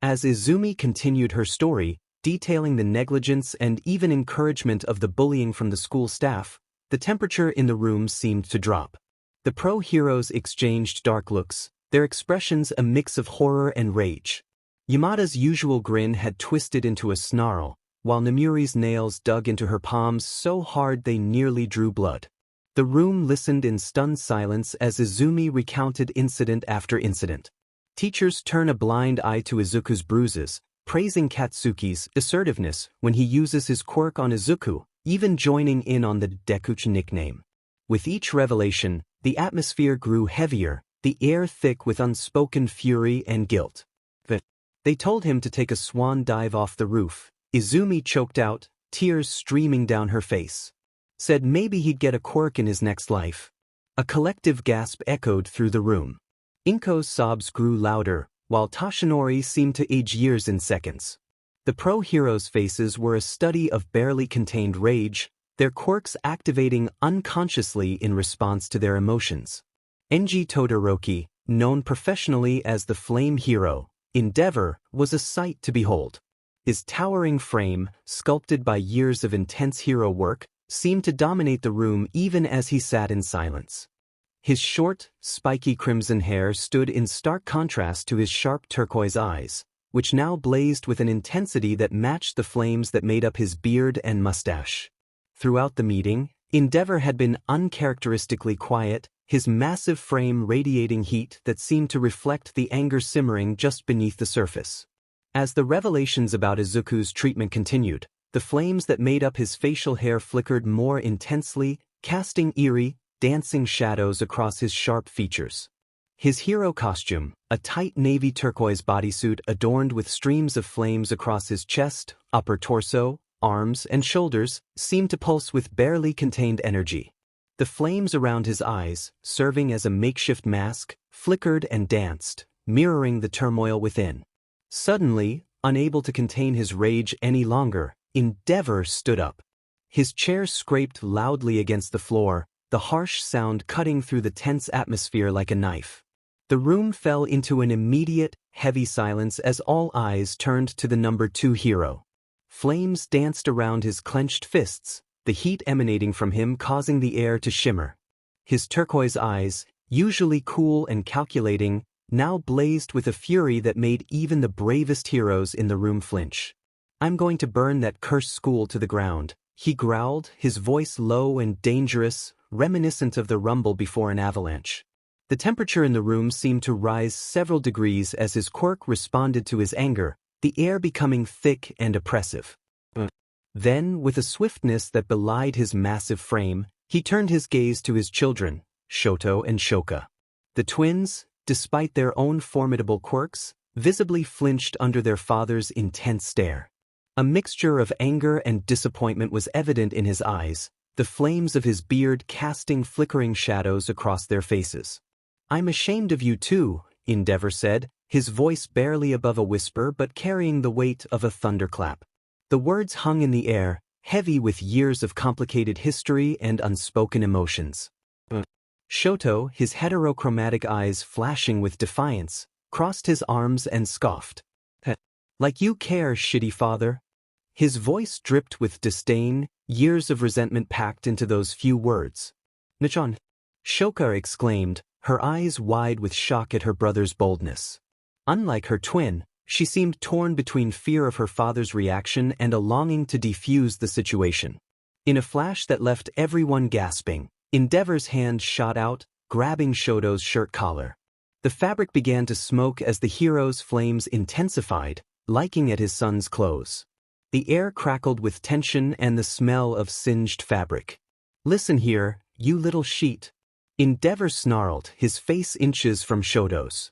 As Izumi continued her story, detailing the negligence and even encouragement of the bullying from the school staff, the temperature in the room seemed to drop. The pro-heroes exchanged dark looks, their expressions a mix of horror and rage. Yamada's usual grin had twisted into a snarl, while Namuri's nails dug into her palms so hard they nearly drew blood. The room listened in stunned silence as Izumi recounted incident after incident. Teachers turn a blind eye to Izuku's bruises, praising Katsuki's assertiveness when he uses his quirk on Izuku, even joining in on the Deku nickname. With each revelation, the atmosphere grew heavier, the air thick with unspoken fury and guilt. They told him to take a swan dive off the roof. Izumi choked out, tears streaming down her face. Said maybe he'd get a quirk in his next life. A collective gasp echoed through the room. Inko's sobs grew louder, while Tashinori seemed to age years in seconds. The pro heroes' faces were a study of barely contained rage, their quirks activating unconsciously in response to their emotions. Enji Todoroki, known professionally as the Flame Hero, Endeavor, was a sight to behold. His towering frame, sculpted by years of intense hero work, seemed to dominate the room even as he sat in silence. His short, spiky crimson hair stood in stark contrast to his sharp turquoise eyes, which now blazed with an intensity that matched the flames that made up his beard and mustache. Throughout the meeting, Endeavor had been uncharacteristically quiet, his massive frame radiating heat that seemed to reflect the anger simmering just beneath the surface. As the revelations about Izuku's treatment continued, the flames that made up his facial hair flickered more intensely, casting eerie, dancing shadows across his sharp features. His hero costume, a tight navy turquoise bodysuit adorned with streams of flames across his chest, upper torso, arms, and shoulders, seemed to pulse with barely contained energy. The flames around his eyes, serving as a makeshift mask, flickered and danced, mirroring the turmoil within. Suddenly, unable to contain his rage any longer, Endeavor stood up. His chair scraped loudly against the floor, the harsh sound cutting through the tense atmosphere like a knife. The room fell into an immediate, heavy silence as all eyes turned to the number 2 hero. Flames danced around his clenched fists, the heat emanating from him causing the air to shimmer. His turquoise eyes, usually cool and calculating, now blazed with a fury that made even the bravest heroes in the room flinch. "I'm going to burn that cursed school to the ground," he growled, his voice low and dangerous, reminiscent of the rumble before an avalanche. The temperature in the room seemed to rise several degrees as his quirk responded to his anger, the air becoming thick and oppressive. Then, with a swiftness that belied his massive frame, he turned his gaze to his children, Shoto and Shoka. The twins, despite their own formidable quirks, visibly flinched under their father's intense stare. A mixture of anger and disappointment was evident in his eyes, the flames of his beard casting flickering shadows across their faces. "I'm ashamed of you too," Endeavor said, his voice barely above a whisper but carrying the weight of a thunderclap. The words hung in the air, heavy with years of complicated history and unspoken emotions. Shoto, his heterochromatic eyes flashing with defiance, crossed his arms and scoffed. "Like you care, shitty father." His voice dripped with disdain, years of resentment packed into those few words. "Nachon," Shoka exclaimed, her eyes wide with shock at her brother's boldness. Unlike her twin, she seemed torn between fear of her father's reaction and a longing to defuse the situation. In a flash that left everyone gasping, Endeavor's hand shot out, grabbing Shoto's shirt collar. The fabric began to smoke as the hero's flames intensified, liking at his son's clothes. The air crackled with tension and the smell of singed fabric. "Listen here, you little sheet." Endeavor snarled, his face inches from Shoto's.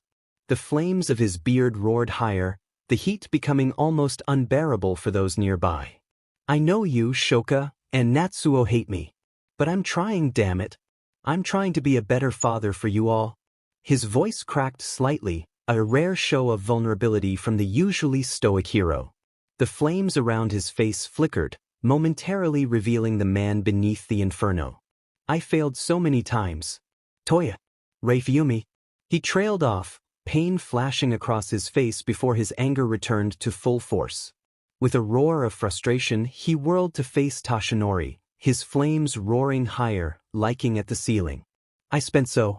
The flames of his beard roared higher, the heat becoming almost unbearable for those nearby. "I know you, Shoka, and Natsuo hate me. But I'm trying, damn it. I'm trying to be a better father for you all." His voice cracked slightly, a rare show of vulnerability from the usually stoic hero. The flames around his face flickered, momentarily revealing the man beneath the inferno. "I failed so many times. Toya. Reifumi." He trailed off, pain flashing across his face before his anger returned to full force. With a roar of frustration, he whirled to face Tashinori, his flames roaring higher, liking at the ceiling. "I spent so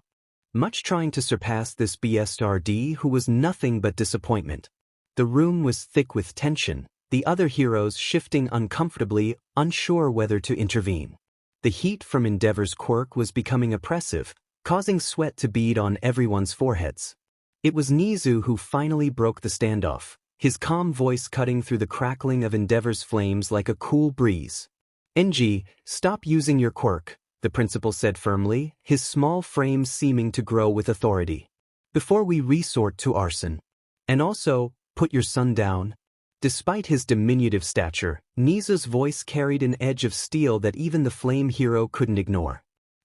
much trying to surpass this BSRD who was nothing but disappointment." The room was thick with tension, the other heroes shifting uncomfortably, unsure whether to intervene. The heat from Endeavor's quirk was becoming oppressive, causing sweat to bead on everyone's foreheads. It was Nizu who finally broke the standoff, his calm voice cutting through the crackling of Endeavor's flames like a cool breeze. "Enji, stop using your quirk," the principal said firmly, his small frame seeming to grow with authority. "Before we resort to arson. And also, put your son down." Despite his diminutive stature, Nizu's voice carried an edge of steel that even the flame hero couldn't ignore.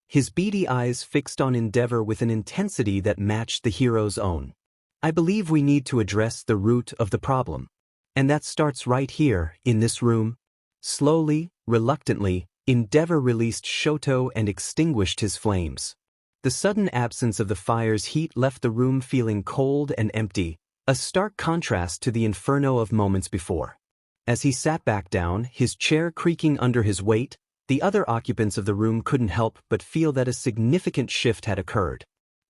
His beady eyes fixed on Endeavor with an intensity that matched the hero's own. I believe we need to address the root of the problem. And that starts right here, in this room. Slowly, reluctantly, Endeavor released Shoto and extinguished his flames. The sudden absence of the fire's heat left the room feeling cold and empty, a stark contrast to the inferno of moments before. As he sat back down, his chair creaking under his weight, the other occupants of the room couldn't help but feel that a significant shift had occurred.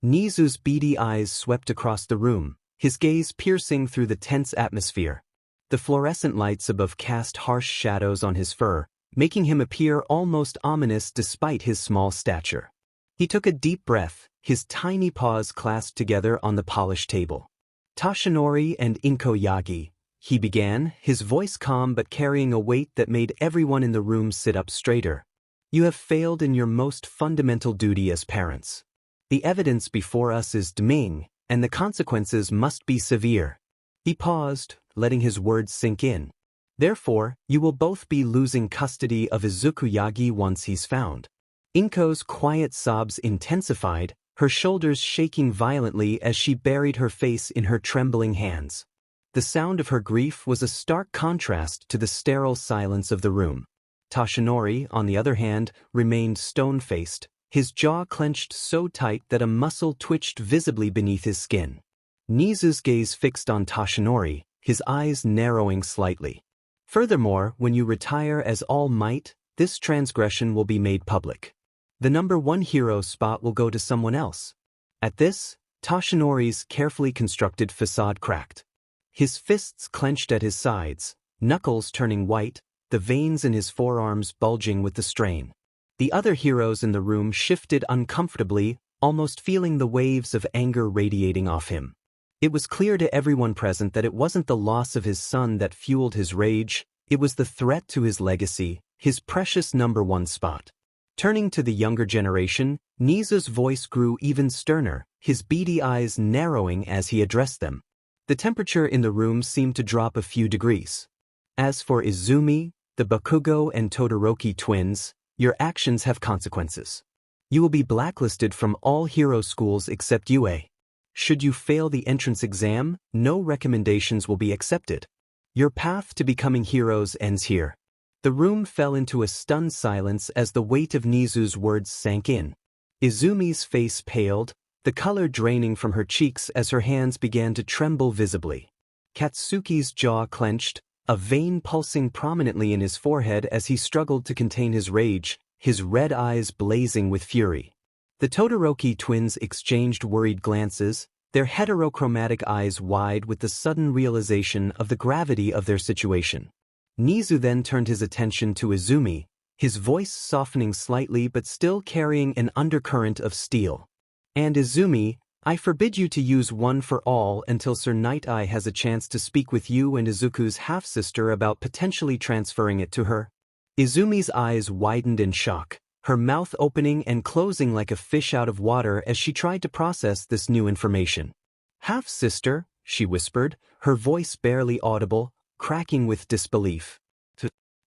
Nizu's beady eyes swept across the room, his gaze piercing through the tense atmosphere. The fluorescent lights above cast harsh shadows on his fur, making him appear almost ominous despite his small stature. He took a deep breath, his tiny paws clasped together on the polished table. Toshinori and Izuku Yagi, he began, his voice calm but carrying a weight that made everyone in the room sit up straighter. You have failed in your most fundamental duty as parents. The evidence before us is damning, and the consequences must be severe. He paused, letting his words sink in. Therefore, you will both be losing custody of Izuku Yagi once he's found. Inko's quiet sobs intensified, her shoulders shaking violently as she buried her face in her trembling hands. The sound of her grief was a stark contrast to the sterile silence of the room. Toshinori, on the other hand, remained stone-faced, his jaw clenched so tight that a muscle twitched visibly beneath his skin. Nizu's gaze fixed on Toshinori, his eyes narrowing slightly. Furthermore, when you retire as All Might, this transgression will be made public. The #1 hero spot will go to someone else. At this, Toshinori's carefully constructed facade cracked. His fists clenched at his sides, knuckles turning white, the veins in his forearms bulging with the strain. The other heroes in the room shifted uncomfortably, almost feeling the waves of anger radiating off him. It was clear to everyone present that it wasn't the loss of his son that fueled his rage, it was the threat to his legacy, his precious #1 spot. Turning to the younger generation, Nizu's voice grew even sterner, his beady eyes narrowing as he addressed them. The temperature in the room seemed to drop a few degrees. As for Izumi, the Bakugo and Todoroki twins, your actions have consequences. You will be blacklisted from all hero schools except UA. Should you fail the entrance exam, no recommendations will be accepted. Your path to becoming heroes ends here. The room fell into a stunned silence as the weight of Nizu's words sank in. Izumi's face paled, the color draining from her cheeks as her hands began to tremble visibly. Katsuki's jaw clenched, a vein pulsing prominently in his forehead as he struggled to contain his rage, his red eyes blazing with fury. The Todoroki twins exchanged worried glances, their heterochromatic eyes wide with the sudden realization of the gravity of their situation. Nizu then turned his attention to Izumi, his voice softening slightly but still carrying an undercurrent of steel. And Izumi, I forbid you to use One for All until Sir Night Eye has a chance to speak with you and Izuku's half-sister about potentially transferring it to her. Izumi's eyes widened in shock, her mouth opening and closing like a fish out of water as she tried to process this new information. Half-sister, she whispered, her voice barely audible, cracking with disbelief.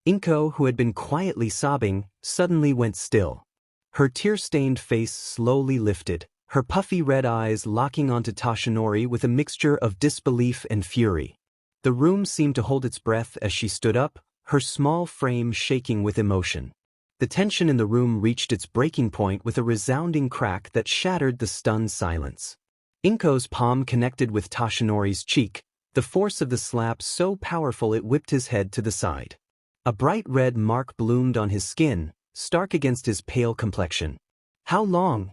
Inko, who had been quietly sobbing, suddenly went still. Her tear-stained face slowly lifted, her puffy red eyes locking onto Toshinori with a mixture of disbelief and fury. The room seemed to hold its breath as she stood up, her small frame shaking with emotion. The tension in the room reached its breaking point with a resounding crack that shattered the stunned silence. Inko's palm connected with Toshinori's cheek, the force of the slap so powerful it whipped his head to the side. A bright red mark bloomed on his skin, stark against his pale complexion. How long?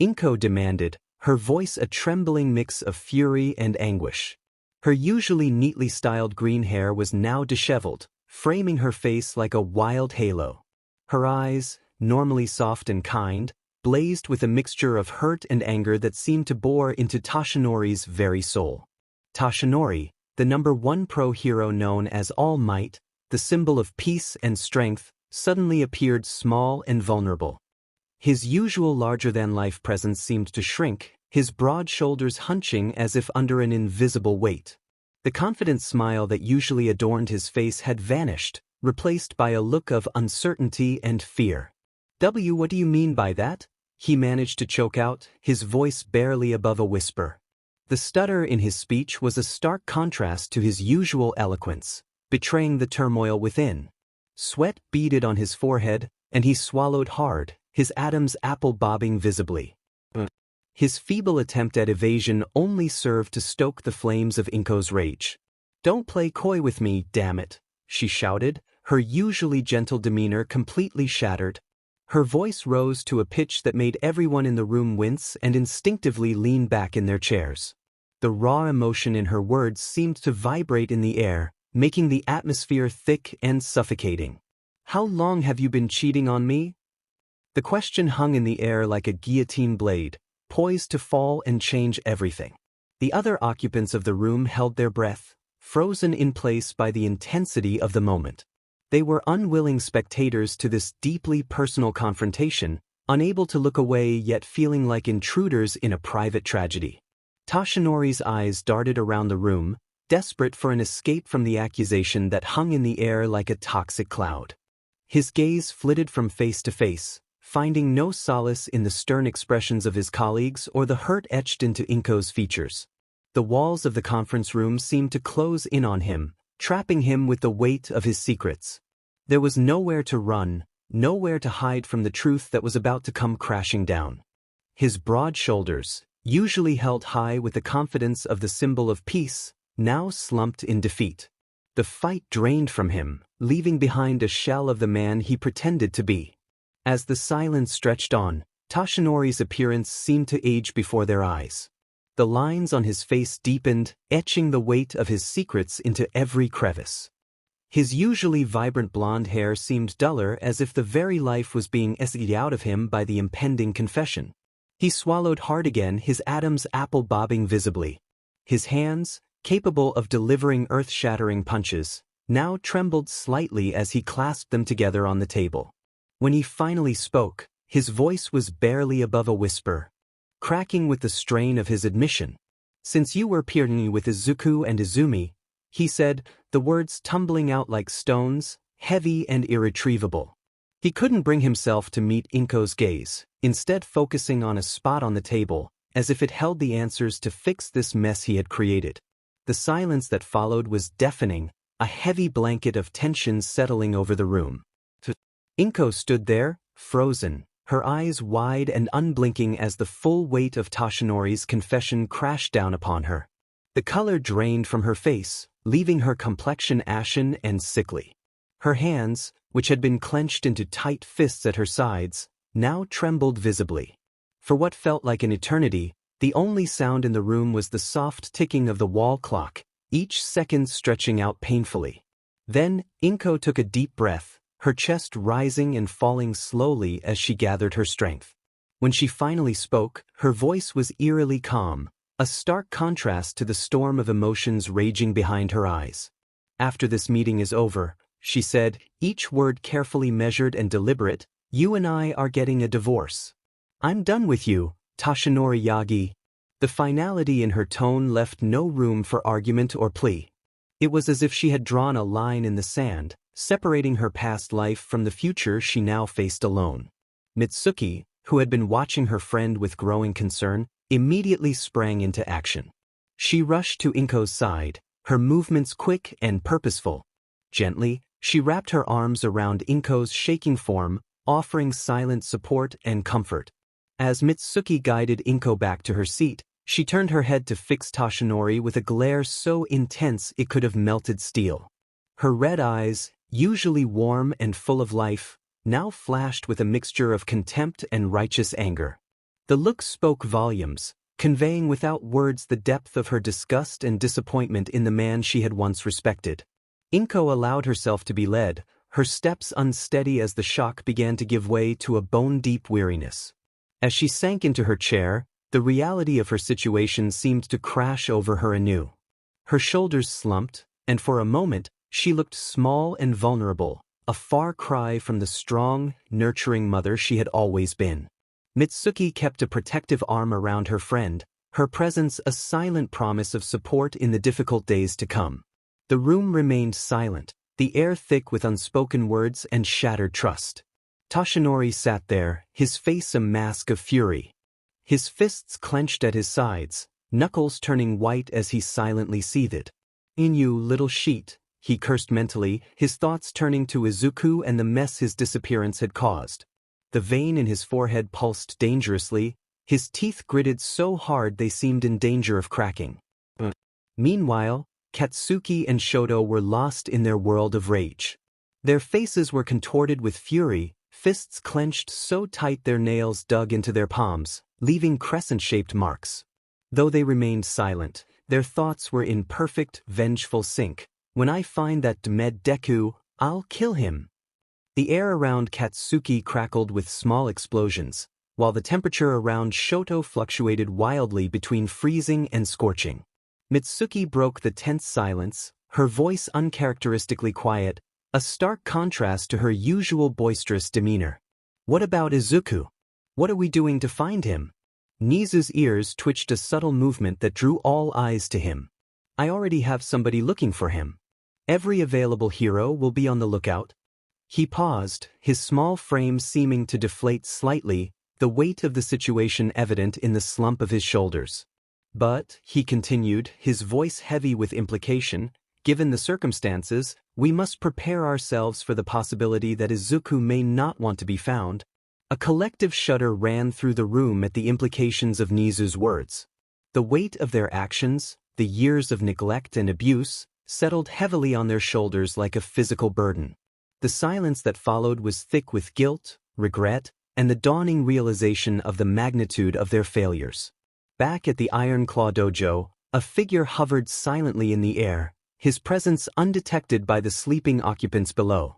Inko demanded, her voice a trembling mix of fury and anguish. Her usually neatly styled green hair was now disheveled, framing her face like a wild halo. Her eyes, normally soft and kind, blazed with a mixture of hurt and anger that seemed to bore into Toshinori's very soul. Toshinori, the #1 pro hero known as All Might, the symbol of peace and strength, suddenly appeared small and vulnerable. His usual larger-than-life presence seemed to shrink, his broad shoulders hunching as if under an invisible weight. The confident smile that usually adorned his face had vanished, replaced by a look of uncertainty and fear. What do you mean by that? He managed to choke out, his voice barely above a whisper. The stutter in his speech was a stark contrast to his usual eloquence, betraying the turmoil within. Sweat beaded on his forehead, and he swallowed hard, his Adam's apple bobbing visibly. His feeble attempt at evasion only served to stoke the flames of Inko's rage. "Don't play coy with me, damn it," she shouted, her usually gentle demeanor completely shattered. Her voice rose to a pitch that made everyone in the room wince and instinctively lean back in their chairs. The raw emotion in her words seemed to vibrate in the air, making the atmosphere thick and suffocating. "How long have you been cheating on me?" The question hung in the air like a guillotine blade, poised to fall and change everything. The other occupants of the room held their breath, frozen in place by the intensity of the moment. They were unwilling spectators to this deeply personal confrontation, unable to look away yet feeling like intruders in a private tragedy. Tashinori's eyes darted around the room, desperate for an escape from the accusation that hung in the air like a toxic cloud. His gaze flitted from face to face, finding no solace in the stern expressions of his colleagues or the hurt etched into Inko's features. The walls of the conference room seemed to close in on him, trapping him with the weight of his secrets. There was nowhere to run, nowhere to hide from the truth that was about to come crashing down. His broad shoulders, usually held high with the confidence of the symbol of peace, now slumped in defeat. The fight drained from him, leaving behind a shell of the man he pretended to be. As the silence stretched on, Tashinori's appearance seemed to age before their eyes. The lines on his face deepened, etching the weight of his secrets into every crevice. His usually vibrant blonde hair seemed duller, as if the very life was being sucked out of him by the impending confession. He swallowed hard again, his Adam's apple bobbing visibly. His hands, capable of delivering earth-shattering punches, now trembled slightly as he clasped them together on the table. When he finally spoke, his voice was barely above a whisper, cracking with the strain of his admission. "Since you were pairing with Izuku and Izumi," he said, the words tumbling out like stones, heavy and irretrievable. He couldn't bring himself to meet Inko's gaze, instead focusing on a spot on the table, as if it held the answers to fix this mess he had created. The silence that followed was deafening, a heavy blanket of tension settling over the room. Inko stood there, frozen, her eyes wide and unblinking as the full weight of Tashinori's confession crashed down upon her. The color drained from her face, leaving her complexion ashen and sickly. Her hands, which had been clenched into tight fists at her sides, now trembled visibly. For what felt like an eternity, the only sound in the room was the soft ticking of the wall clock, each second stretching out painfully. Then, Inko took a deep breath, her chest rising and falling slowly as she gathered her strength. When she finally spoke, her voice was eerily calm, a stark contrast to the storm of emotions raging behind her eyes. "After this meeting is over," she said, each word carefully measured and deliberate, "you and I are getting a divorce. I'm done with you, Tashinori Yagi." The finality in her tone left no room for argument or plea. It was as if she had drawn a line in the sand, separating her past life from the future she now faced alone. Mitsuki, who had been watching her friend with growing concern, immediately sprang into action. She rushed to Inko's side, her movements quick and purposeful. Gently, she wrapped her arms around Inko's shaking form, offering silent support and comfort. As Mitsuki guided Inko back to her seat, she turned her head to fix Tashinori with a glare so intense it could have melted steel. Her red eyes, usually warm and full of life, now flashed with a mixture of contempt and righteous anger. The look spoke volumes, conveying without words the depth of her disgust and disappointment in the man she had once respected. Inko allowed herself to be led, her steps unsteady as the shock began to give way to a bone-deep weariness. As she sank into her chair, the reality of her situation seemed to crash over her anew. Her shoulders slumped, and for a moment, she looked small and vulnerable, a far cry from the strong, nurturing mother she had always been. Mitsuki kept a protective arm around her friend, her presence a silent promise of support in the difficult days to come. The room remained silent, the air thick with unspoken words and shattered trust. Tashinori sat there, his face a mask of fury. His fists clenched at his sides, knuckles turning white as he silently seethed. "In you, little sheet," he cursed mentally, his thoughts turning to Izuku and the mess his disappearance had caused. The vein in his forehead pulsed dangerously, his teeth gritted so hard they seemed in danger of cracking. Meanwhile, Katsuki and Shoto were lost in their world of rage. Their faces were contorted with fury, fists clenched so tight their nails dug into their palms, leaving crescent-shaped marks. Though they remained silent, their thoughts were in perfect, vengeful sync. "When I find that Dmed Deku, I'll kill him." The air around Katsuki crackled with small explosions, while the temperature around Shoto fluctuated wildly between freezing and scorching. Mitsuki broke the tense silence, her voice uncharacteristically quiet, a stark contrast to her usual boisterous demeanor. "What about Izuku? What are we doing to find him?" Nizu's ears twitched a subtle movement that drew all eyes to him. "I already have somebody looking for him. Every available hero will be on the lookout." He paused, his small frame seeming to deflate slightly, the weight of the situation evident in the slump of his shoulders. "But," he continued, his voice heavy with implication, "given the circumstances, we must prepare ourselves for the possibility that Izuku may not want to be found." A collective shudder ran through the room at the implications of Nizu's words. The weight of their actions, the years of neglect and abuse, settled heavily on their shoulders like a physical burden. The silence that followed was thick with guilt, regret, and the dawning realization of the magnitude of their failures. Back at the Iron Claw Dojo, a figure hovered silently in the air, his presence undetected by the sleeping occupants below.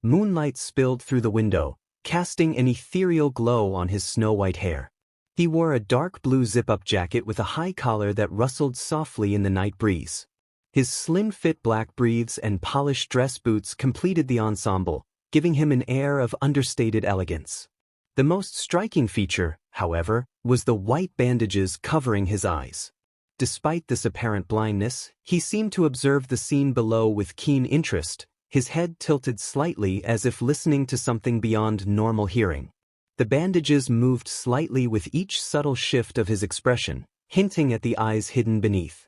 Moonlight spilled through the window, casting an ethereal glow on his snow-white hair. He wore a dark blue zip-up jacket with a high collar that rustled softly in the night breeze. His slim-fit black briefs and polished dress boots completed the ensemble, giving him an air of understated elegance. The most striking feature, however, was the white bandages covering his eyes. Despite this apparent blindness, he seemed to observe the scene below with keen interest, his head tilted slightly as if listening to something beyond normal hearing. The bandages moved slightly with each subtle shift of his expression, hinting at the eyes hidden beneath.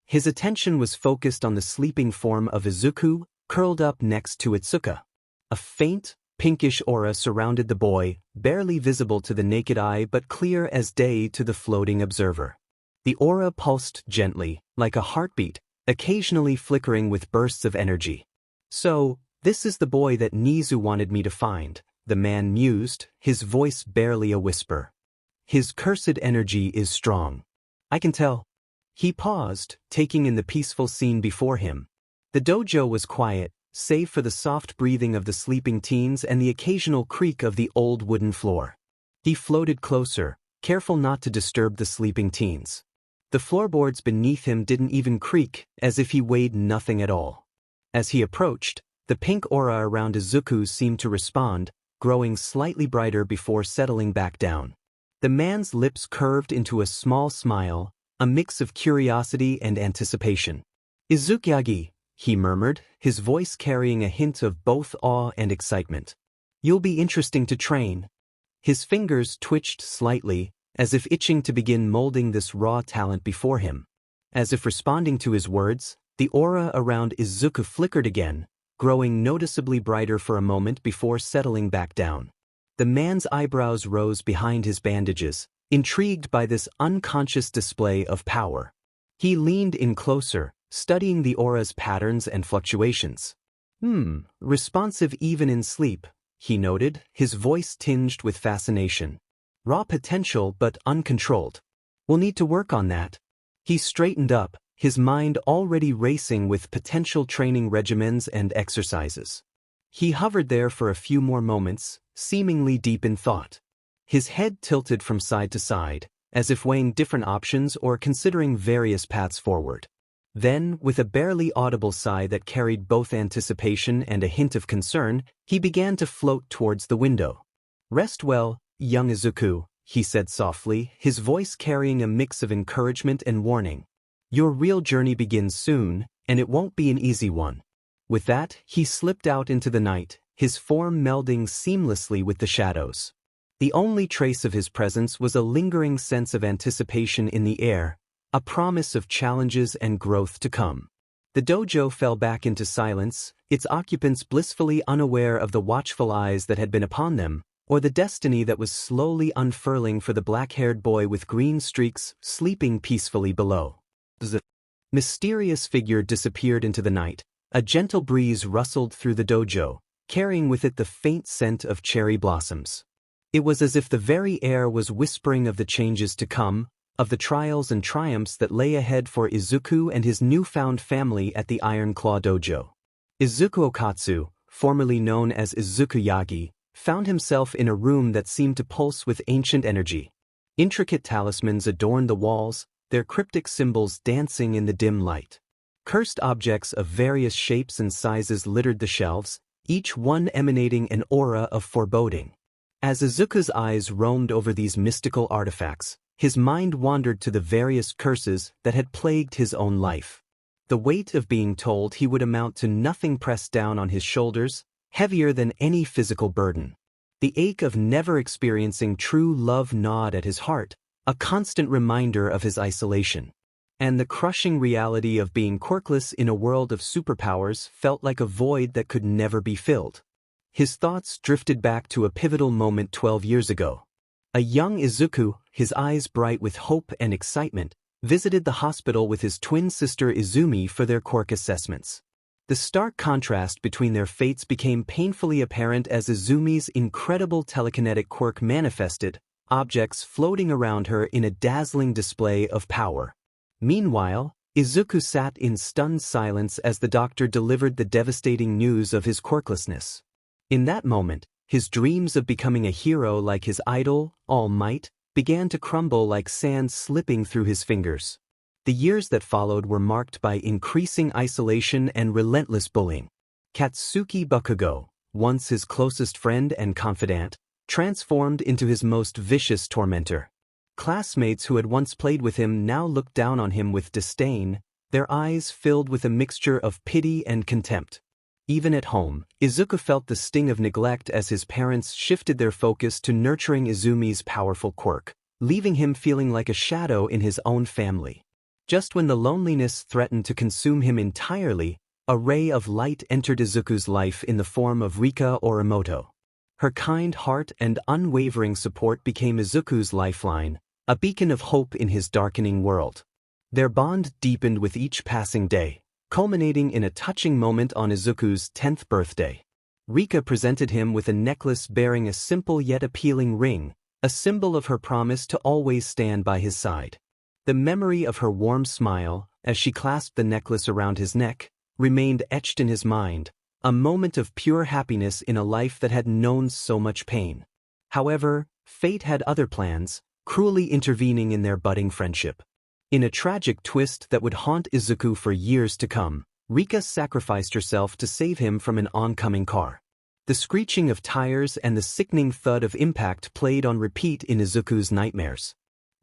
His attention was focused on the sleeping form of Izuku, curled up next to Itsuka. A faint, pinkish aura surrounded the boy, barely visible to the naked eye but clear as day to the floating observer. The aura pulsed gently, like a heartbeat, occasionally flickering with bursts of energy. "So, this is the boy that Nizu wanted me to find," the man mused, his voice barely a whisper. "His cursed energy is strong. I can tell." He paused, taking in the peaceful scene before him. The dojo was quiet, save for the soft breathing of the sleeping teens and the occasional creak of the old wooden floor. He floated closer, careful not to disturb the sleeping teens. The floorboards beneath him didn't even creak, as if he weighed nothing at all. As he approached, the pink aura around Izuku seemed to respond, growing slightly brighter before settling back down. The man's lips curved into a small smile, a mix of curiosity and anticipation. "Izuku Yagi," he murmured, his voice carrying a hint of both awe and excitement. "You'll be interesting to train." His fingers twitched slightly, as if itching to begin molding this raw talent before him. As if responding to his words, the aura around Izuku flickered again, growing noticeably brighter for a moment before settling back down. The man's eyebrows rose behind his bandages, intrigued by this unconscious display of power. He leaned in closer, studying the aura's patterns and fluctuations. Responsive even in sleep," he noted, his voice tinged with fascination. "Raw potential but uncontrolled. We'll need to work on that." He straightened up, his mind already racing with potential training regimens and exercises. He hovered there for a few more moments, seemingly deep in thought. His head tilted from side to side, as if weighing different options or considering various paths forward. Then, with a barely audible sigh that carried both anticipation and a hint of concern, he began to float towards the window. "Rest well, young Izuku," he said softly, his voice carrying a mix of encouragement and warning. "Your real journey begins soon, and it won't be an easy one." With that, he slipped out into the night, his form melding seamlessly with the shadows. The only trace of his presence was a lingering sense of anticipation in the air, a promise of challenges and growth to come. The dojo fell back into silence, its occupants blissfully unaware of the watchful eyes that had been upon them, or the destiny that was slowly unfurling for the black-haired boy with green streaks sleeping peacefully below. The mysterious figure disappeared into the night. A gentle breeze rustled through the dojo, carrying with it the faint scent of cherry blossoms. It was as if the very air was whispering of the changes to come, of the trials and triumphs that lay ahead for Izuku and his newfound family at the Iron Claw Dojo. Izuku Okkotsu, formerly known as Izuku Yagi, found himself in a room that seemed to pulse with ancient energy. Intricate talismans adorned the walls, their cryptic symbols dancing in the dim light. Cursed objects of various shapes and sizes littered the shelves, each one emanating an aura of foreboding. As Izuku's eyes roamed over these mystical artifacts, his mind wandered to the various curses that had plagued his own life. The weight of being told he would amount to nothing pressed down on his shoulders, heavier than any physical burden. The ache of never experiencing true love gnawed at his heart, a constant reminder of his isolation. And the crushing reality of being quirkless in a world of superpowers felt like a void that could never be filled. His thoughts drifted back to a pivotal moment 12 years ago. A young Izuku, his eyes bright with hope and excitement, visited the hospital with his twin sister Izumi for their quirk assessments. The stark contrast between their fates became painfully apparent as Izumi's incredible telekinetic quirk manifested, objects floating around her in a dazzling display of power. Meanwhile, Izuku sat in stunned silence as the doctor delivered the devastating news of his quirklessness. In that moment, his dreams of becoming a hero like his idol, All Might, began to crumble like sand slipping through his fingers. The years that followed were marked by increasing isolation and relentless bullying. Katsuki Bakugo, once his closest friend and confidant, transformed into his most vicious tormentor. Classmates who had once played with him now looked down on him with disdain, their eyes filled with a mixture of pity and contempt. Even at home, Izuku felt the sting of neglect as his parents shifted their focus to nurturing Izumi's powerful quirk, leaving him feeling like a shadow in his own family. Just when the loneliness threatened to consume him entirely, a ray of light entered Izuku's life in the form of Rika Orimoto. Her kind heart and unwavering support became Izuku's lifeline, a beacon of hope in his darkening world. Their bond deepened with each passing day, culminating in a touching moment on Izuku's 10th birthday. Rika presented him with a necklace bearing a simple yet appealing ring, a symbol of her promise to always stand by his side. The memory of her warm smile, as she clasped the necklace around his neck, remained etched in his mind, a moment of pure happiness in a life that had known so much pain. However, fate had other plans, cruelly intervening in their budding friendship. In a tragic twist that would haunt Izuku for years to come, Rika sacrificed herself to save him from an oncoming car. The screeching of tires and the sickening thud of impact played on repeat in Izuku's nightmares.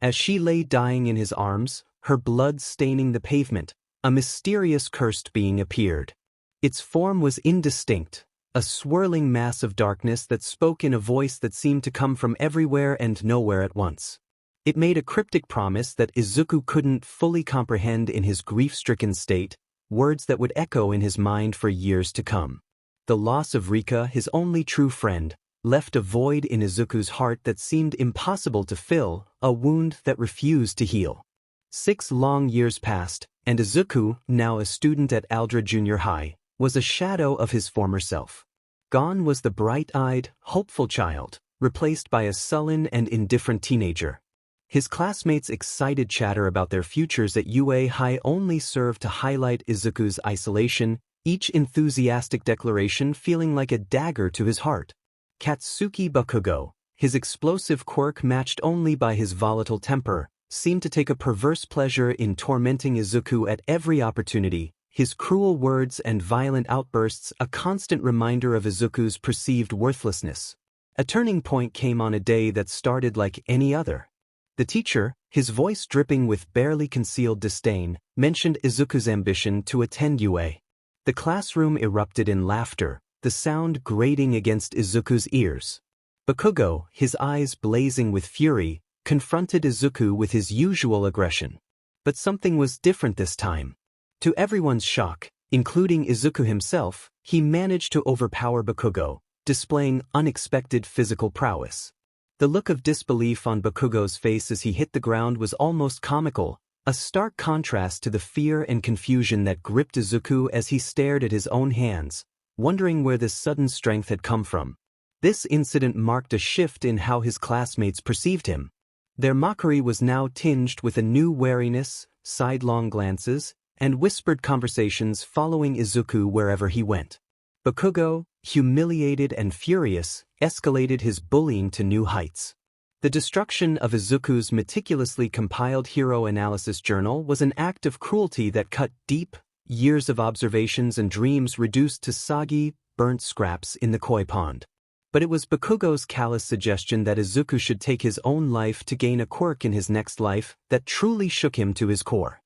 As she lay dying in his arms, her blood staining the pavement, a mysterious cursed being appeared. Its form was indistinct, a swirling mass of darkness that spoke in a voice that seemed to come from everywhere and nowhere at once. It made a cryptic promise that Izuku couldn't fully comprehend in his grief-stricken state, words that would echo in his mind for years to come. The loss of Rika, his only true friend, left a void in Izuku's heart that seemed impossible to fill, a wound that refused to heal. 6 long years passed, and Izuku, now a student at Aldra Junior High, was a shadow of his former self. Gone was the bright-eyed, hopeful child, replaced by a sullen and indifferent teenager. His classmates' excited chatter about their futures at UA High only served to highlight Izuku's isolation, each enthusiastic declaration feeling like a dagger to his heart. Katsuki Bakugo, his explosive quirk matched only by his volatile temper, seemed to take a perverse pleasure in tormenting Izuku at every opportunity, his cruel words and violent outbursts a constant reminder of Izuku's perceived worthlessness. A turning point came on a day that started like any other. The teacher, his voice dripping with barely concealed disdain, mentioned Izuku's ambition to attend UA. The classroom erupted in laughter, the sound grating against Izuku's ears. Bakugo, his eyes blazing with fury, confronted Izuku with his usual aggression. But something was different this time. To everyone's shock, including Izuku himself, he managed to overpower Bakugo, displaying unexpected physical prowess. The look of disbelief on Bakugo's face as he hit the ground was almost comical, a stark contrast to the fear and confusion that gripped Izuku as he stared at his own hands, wondering where this sudden strength had come from. This incident marked a shift in how his classmates perceived him. Their mockery was now tinged with a new wariness, sidelong glances, and whispered conversations following Izuku wherever he went. Bakugo, humiliated and furious, escalated his bullying to new heights. The destruction of Izuku's meticulously compiled hero analysis journal was an act of cruelty that cut deep, years of observations and dreams reduced to soggy, burnt scraps in the koi pond. But it was Bakugo's callous suggestion that Izuku should take his own life to gain a quirk in his next life that truly shook him to his core.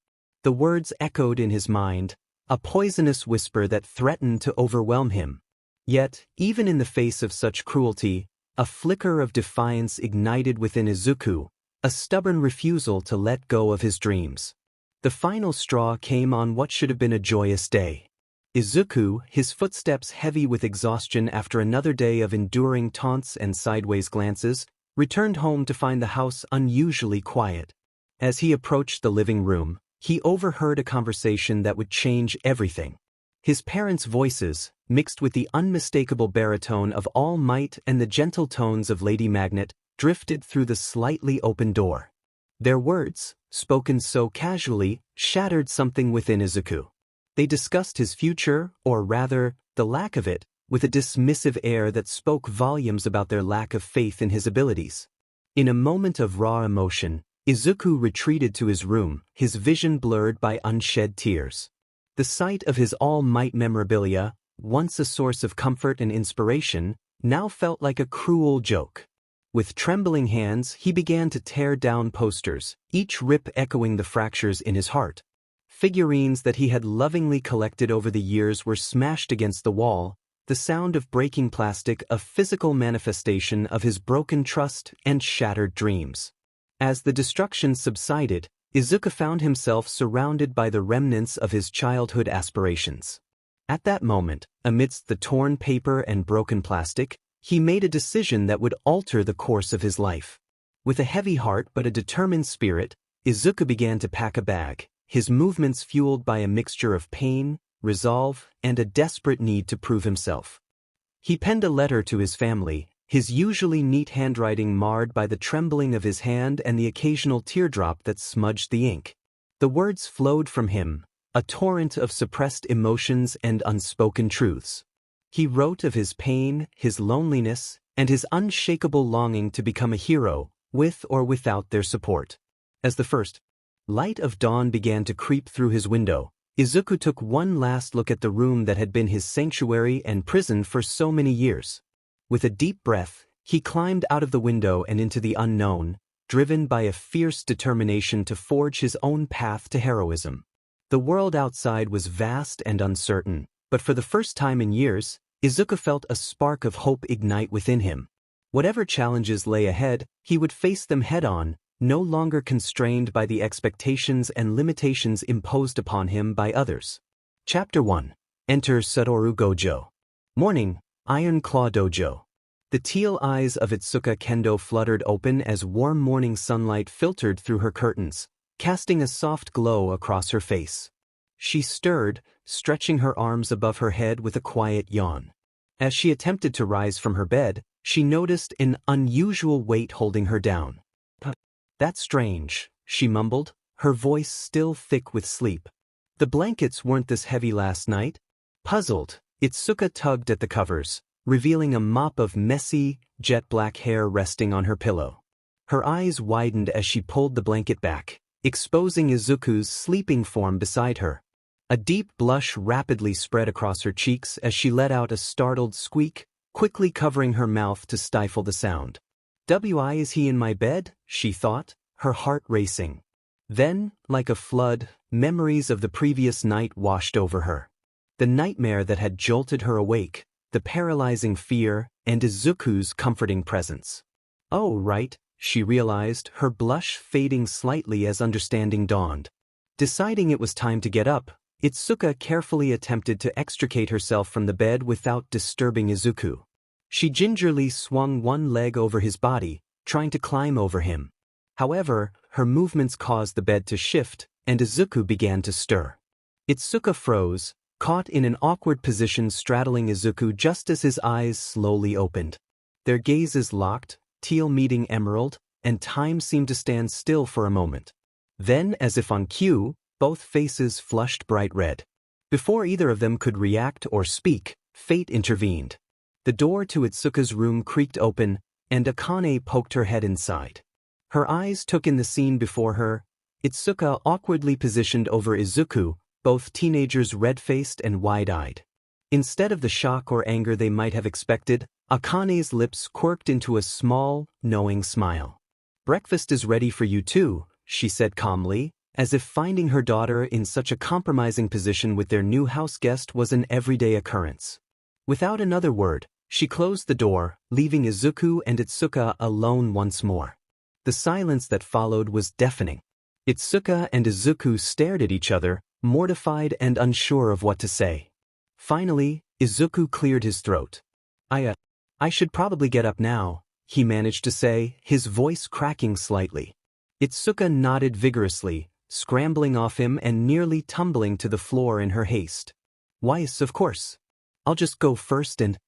The words echoed in his mind, a poisonous whisper that threatened to overwhelm him. Yet, even in the face of such cruelty, a flicker of defiance ignited within Izuku, a stubborn refusal to let go of his dreams. The final straw came on what should have been a joyous day. Izuku, his footsteps heavy with exhaustion after another day of enduring taunts and sideways glances, returned home to find the house unusually quiet. As he approached the living room, he overheard a conversation that would change everything. His parents' voices, mixed with the unmistakable baritone of All Might and the gentle tones of Lady Magnet, drifted through the slightly open door. Their words, spoken so casually, shattered something within Izuku. They discussed his future, or rather, the lack of it, with a dismissive air that spoke volumes about their lack of faith in his abilities. In a moment of raw emotion, Izuku retreated to his room, his vision blurred by unshed tears. The sight of his All Might memorabilia, once a source of comfort and inspiration, now felt like a cruel joke. With trembling hands, he began to tear down posters, each rip echoing the fractures in his heart. Figurines that he had lovingly collected over the years were smashed against the wall, the sound of breaking plastic a physical manifestation of his broken trust and shattered dreams. As the destruction subsided, Izuku found himself surrounded by the remnants of his childhood aspirations. At that moment, amidst the torn paper and broken plastic, he made a decision that would alter the course of his life. With a heavy heart but a determined spirit, Izuku began to pack a bag, his movements fueled by a mixture of pain, resolve, and a desperate need to prove himself. He penned a letter to his family, his usually neat handwriting marred by the trembling of his hand and the occasional teardrop that smudged the ink. The words flowed from him, a torrent of suppressed emotions and unspoken truths. He wrote of his pain, his loneliness, and his unshakable longing to become a hero, with or without their support. As the first light of dawn began to creep through his window, Izuku took one last look at the room that had been his sanctuary and prison for so many years. With a deep breath, he climbed out of the window and into the unknown, driven by a fierce determination to forge his own path to heroism. The world outside was vast and uncertain, but for the first time in years, Izuku felt a spark of hope ignite within him. Whatever challenges lay ahead, he would face them head-on, no longer constrained by the expectations and limitations imposed upon him by others. Chapter 1. Enter Satoru Gojo. Morning, Iron Claw Dojo. The teal eyes of Itsuka Kendo fluttered open as warm morning sunlight filtered through her curtains, casting a soft glow across her face. She stirred, stretching her arms above her head with a quiet yawn. As she attempted to rise from her bed, she noticed an unusual weight holding her down. "That's strange," she mumbled, her voice still thick with sleep. "The blankets weren't this heavy last night?" Puzzled, Itsuka tugged at the covers, revealing a mop of messy, jet-black hair resting on her pillow. Her eyes widened as she pulled the blanket back, exposing Izuku's sleeping form beside her. A deep blush rapidly spread across her cheeks as she let out a startled squeak, quickly covering her mouth to stifle the sound. "Why is he in my bed?" she thought, her heart racing. Then, like a flood, memories of the previous night washed over her. The nightmare that had jolted her awake, the paralyzing fear, and Izuku's comforting presence. "Oh, right," she realized, her blush fading slightly as understanding dawned. Deciding it was time to get up, Itsuka carefully attempted to extricate herself from the bed without disturbing Izuku. She gingerly swung one leg over his body, trying to climb over him. However, her movements caused the bed to shift, and Izuku began to stir. Itsuka froze, caught in an awkward position straddling Izuku just as his eyes slowly opened. Their gazes locked, teal meeting emerald, and time seemed to stand still for a moment. Then, as if on cue, both faces flushed bright red. Before either of them could react or speak, fate intervened. The door to Itsuka's room creaked open, and Akane poked her head inside. Her eyes took in the scene before her, Itsuka awkwardly positioned over Izuku, both teenagers red-faced and wide-eyed. Instead of the shock or anger they might have expected, Akane's lips quirked into a small, knowing smile. "Breakfast is ready for you too," she said calmly, as if finding her daughter in such a compromising position with their new house guest was an everyday occurrence. Without another word, she closed the door, leaving Izuku and Itsuka alone once more. The silence that followed was deafening. Itsuka and Izuku stared at each other, mortified and unsure of what to say. Finally, Izuku cleared his throat. I should probably get up now," he managed to say, his voice cracking slightly. Itsuka nodded vigorously, scrambling off him and nearly tumbling to the floor in her haste. "Why, of course. I'll just go first and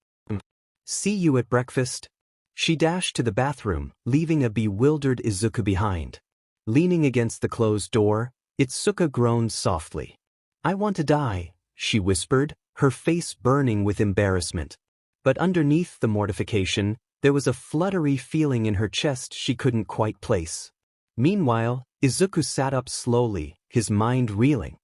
see you at breakfast." She dashed to the bathroom, leaving a bewildered Izuku behind. Leaning against the closed door, Itsuka groaned softly. "I want to die," she whispered, her face burning with embarrassment. But underneath the mortification, there was a fluttery feeling in her chest she couldn't quite place. Meanwhile, Izuku sat up slowly, his mind reeling.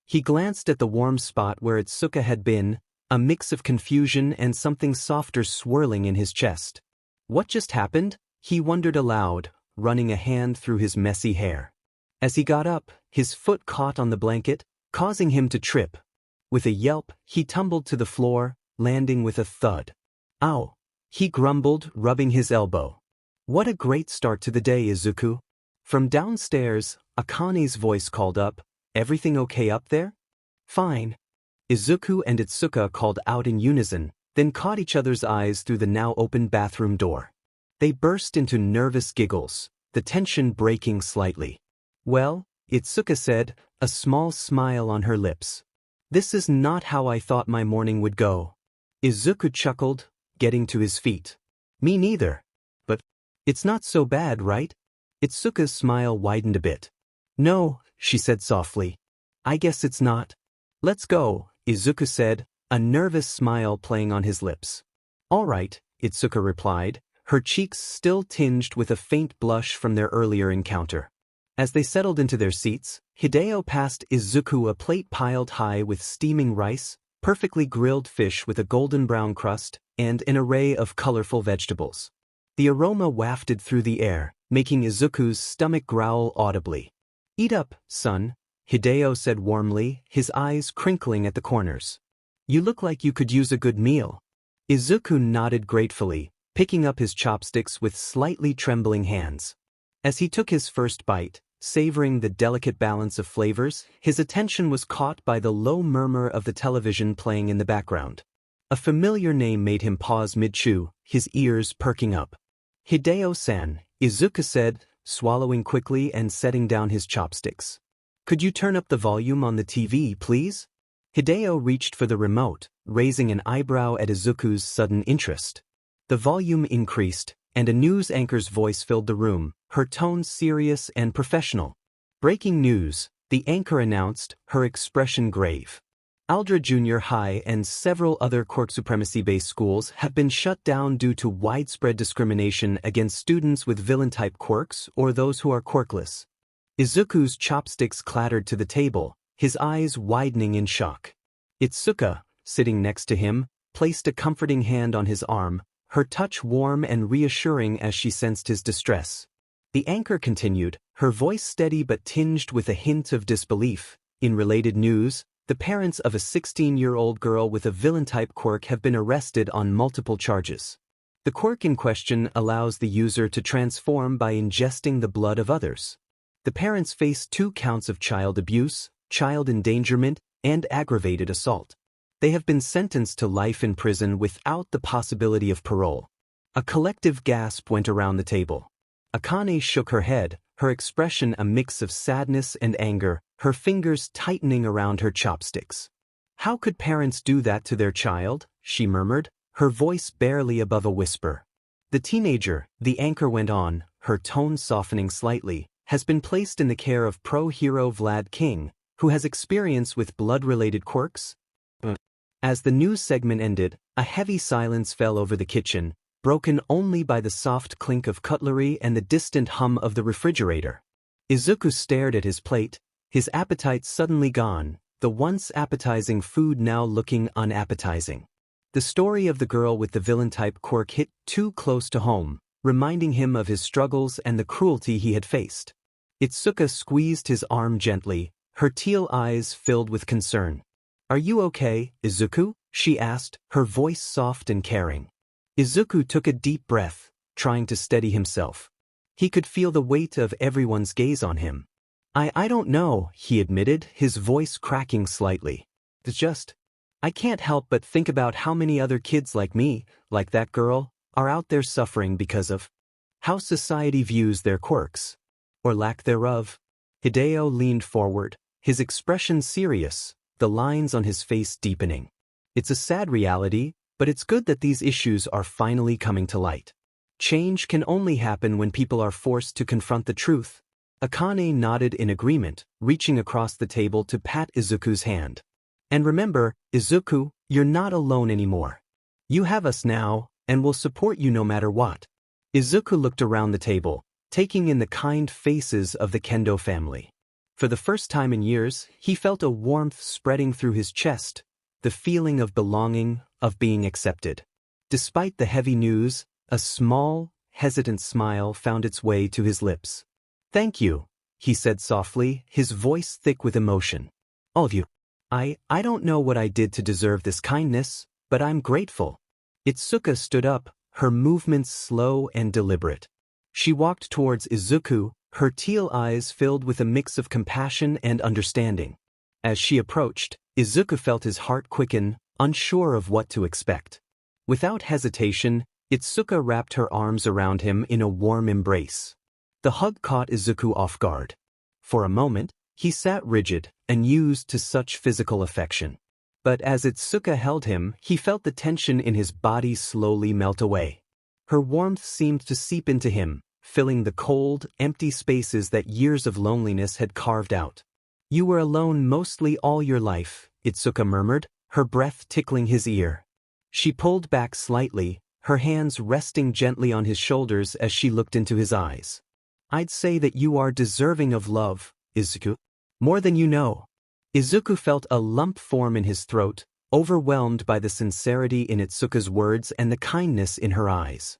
He glanced at the warm spot where Itsuka had been, a mix of confusion and something softer swirling in his chest. What just happened? He wondered aloud, running a hand through his messy hair. As he got up, his foot caught on the blanket, causing him to trip. With a yelp, he tumbled to the floor, landing with a thud. "Ow!" he grumbled, rubbing his elbow. "What a great start to the day, Izuku." From downstairs, Akane's voice called up, "Everything okay up there?" "Fine." Izuku and Itsuka called out in unison, then caught each other's eyes through the now open bathroom door. They burst into nervous giggles, the tension breaking slightly. "Well," Itsuka said, a small smile on her lips. "This is not how I thought my morning would go." Izuku chuckled, getting to his feet. "Me neither. But it's not so bad, right?" Itsuka's smile widened a bit. "No," she said softly. "I guess it's not." "Let's go," Izuku said, a nervous smile playing on his lips. "All right," Itsuka replied, her cheeks still tinged with a faint blush from their earlier encounter. As they settled into their seats, Hideo passed Izuku a plate piled high with steaming rice, perfectly grilled fish with a golden brown crust, and an array of colorful vegetables. The aroma wafted through the air, making Izuku's stomach growl audibly. "Eat up, son," Hideo said warmly, his eyes crinkling at the corners. "You look like you could use a good meal." Izuku nodded gratefully, picking up his chopsticks with slightly trembling hands. As he took his first bite, savoring the delicate balance of flavors, his attention was caught by the low murmur of the television playing in the background. A familiar name made him pause mid-chew, his ears perking up. "Hideo-san," Izuku said, swallowing quickly and setting down his chopsticks. "Could you turn up the volume on the TV, please?" Hideo reached for the remote, raising an eyebrow at Izuku's sudden interest. The volume increased, and a news anchor's voice filled the room, her tone serious and professional. "Breaking news," the anchor announced, her expression grave. Aldra Junior High and several other Quirk supremacy-based schools have been shut down due to widespread discrimination against students with villain-type quirks or those who are quirkless. Izuku's chopsticks clattered to the table, his eyes widening in shock. Itsuka, sitting next to him, placed a comforting hand on his arm, her touch warm and reassuring as she sensed his distress. The anchor continued, her voice steady but tinged with a hint of disbelief. "In related news, the parents of a 16-year-old girl with a villain-type quirk have been arrested on multiple charges. The quirk in question allows the user to transform by ingesting the blood of others. The parents face 2 counts of child abuse, child endangerment, and aggravated assault. They have been sentenced to life in prison without the possibility of parole. A collective gasp went around the table. Akane shook her head, her expression a mix of sadness and anger, her fingers tightening around her chopsticks. "How could parents do that to their child?" she murmured, her voice barely above a whisper. "The teenager," the anchor went on, her tone softening slightly, "has been placed in the care of pro-hero Vlad King, who has experience with blood-related quirks." As the news segment ended, a heavy silence fell over the kitchen, broken only by the soft clink of cutlery and the distant hum of the refrigerator. Izuku stared at his plate, his appetite suddenly gone, the once appetizing food now looking unappetizing. The story of the girl with the villain-type quirk hit too close to home, reminding him of his struggles and the cruelty he had faced. Itsuka squeezed his arm gently, her teal eyes filled with concern. "Are you okay, Izuku?" she asked, her voice soft and caring. Izuku took a deep breath, trying to steady himself. He could feel the weight of everyone's gaze on him. I don't know," he admitted, his voice cracking slightly. I can't help but think about how many other kids like me, like that girl, are out there suffering because of how society views their quirks. Or lack thereof." Hideo leaned forward, his expression serious, the lines on his face deepening. "It's a sad reality, but it's good that these issues are finally coming to light. Change can only happen when people are forced to confront the truth." Akane nodded in agreement, reaching across the table to pat Izuku's hand. "And remember, Izuku, you're not alone anymore. You have us now, and we'll support you no matter what." Izuku looked around the table, taking in the kind faces of the Kendo family. For the first time in years, he felt a warmth spreading through his chest, the feeling of belonging, of being accepted. Despite the heavy news, a small, hesitant smile found its way to his lips. "Thank you," he said softly, his voice thick with emotion. "All of you. I don't know what I did to deserve this kindness, but I'm grateful." Itsuka stood up, her movements slow and deliberate. She walked towards Izuku, her teal eyes filled with a mix of compassion and understanding. As she approached, Izuku felt his heart quicken, unsure of what to expect. Without hesitation, Itsuka wrapped her arms around him in a warm embrace. The hug caught Izuku off guard. For a moment, he sat rigid, unused to such physical affection. But as Itsuka held him, he felt the tension in his body slowly melt away. Her warmth seemed to seep into him, filling the cold, empty spaces that years of loneliness had carved out. "You were alone mostly all your life," Itsuka murmured, her breath tickling his ear. She pulled back slightly, her hands resting gently on his shoulders as she looked into his eyes. "I'd say that you are deserving of love, Izuku. More than you know." Izuku felt a lump form in his throat, overwhelmed by the sincerity in Itsuka's words and the kindness in her eyes.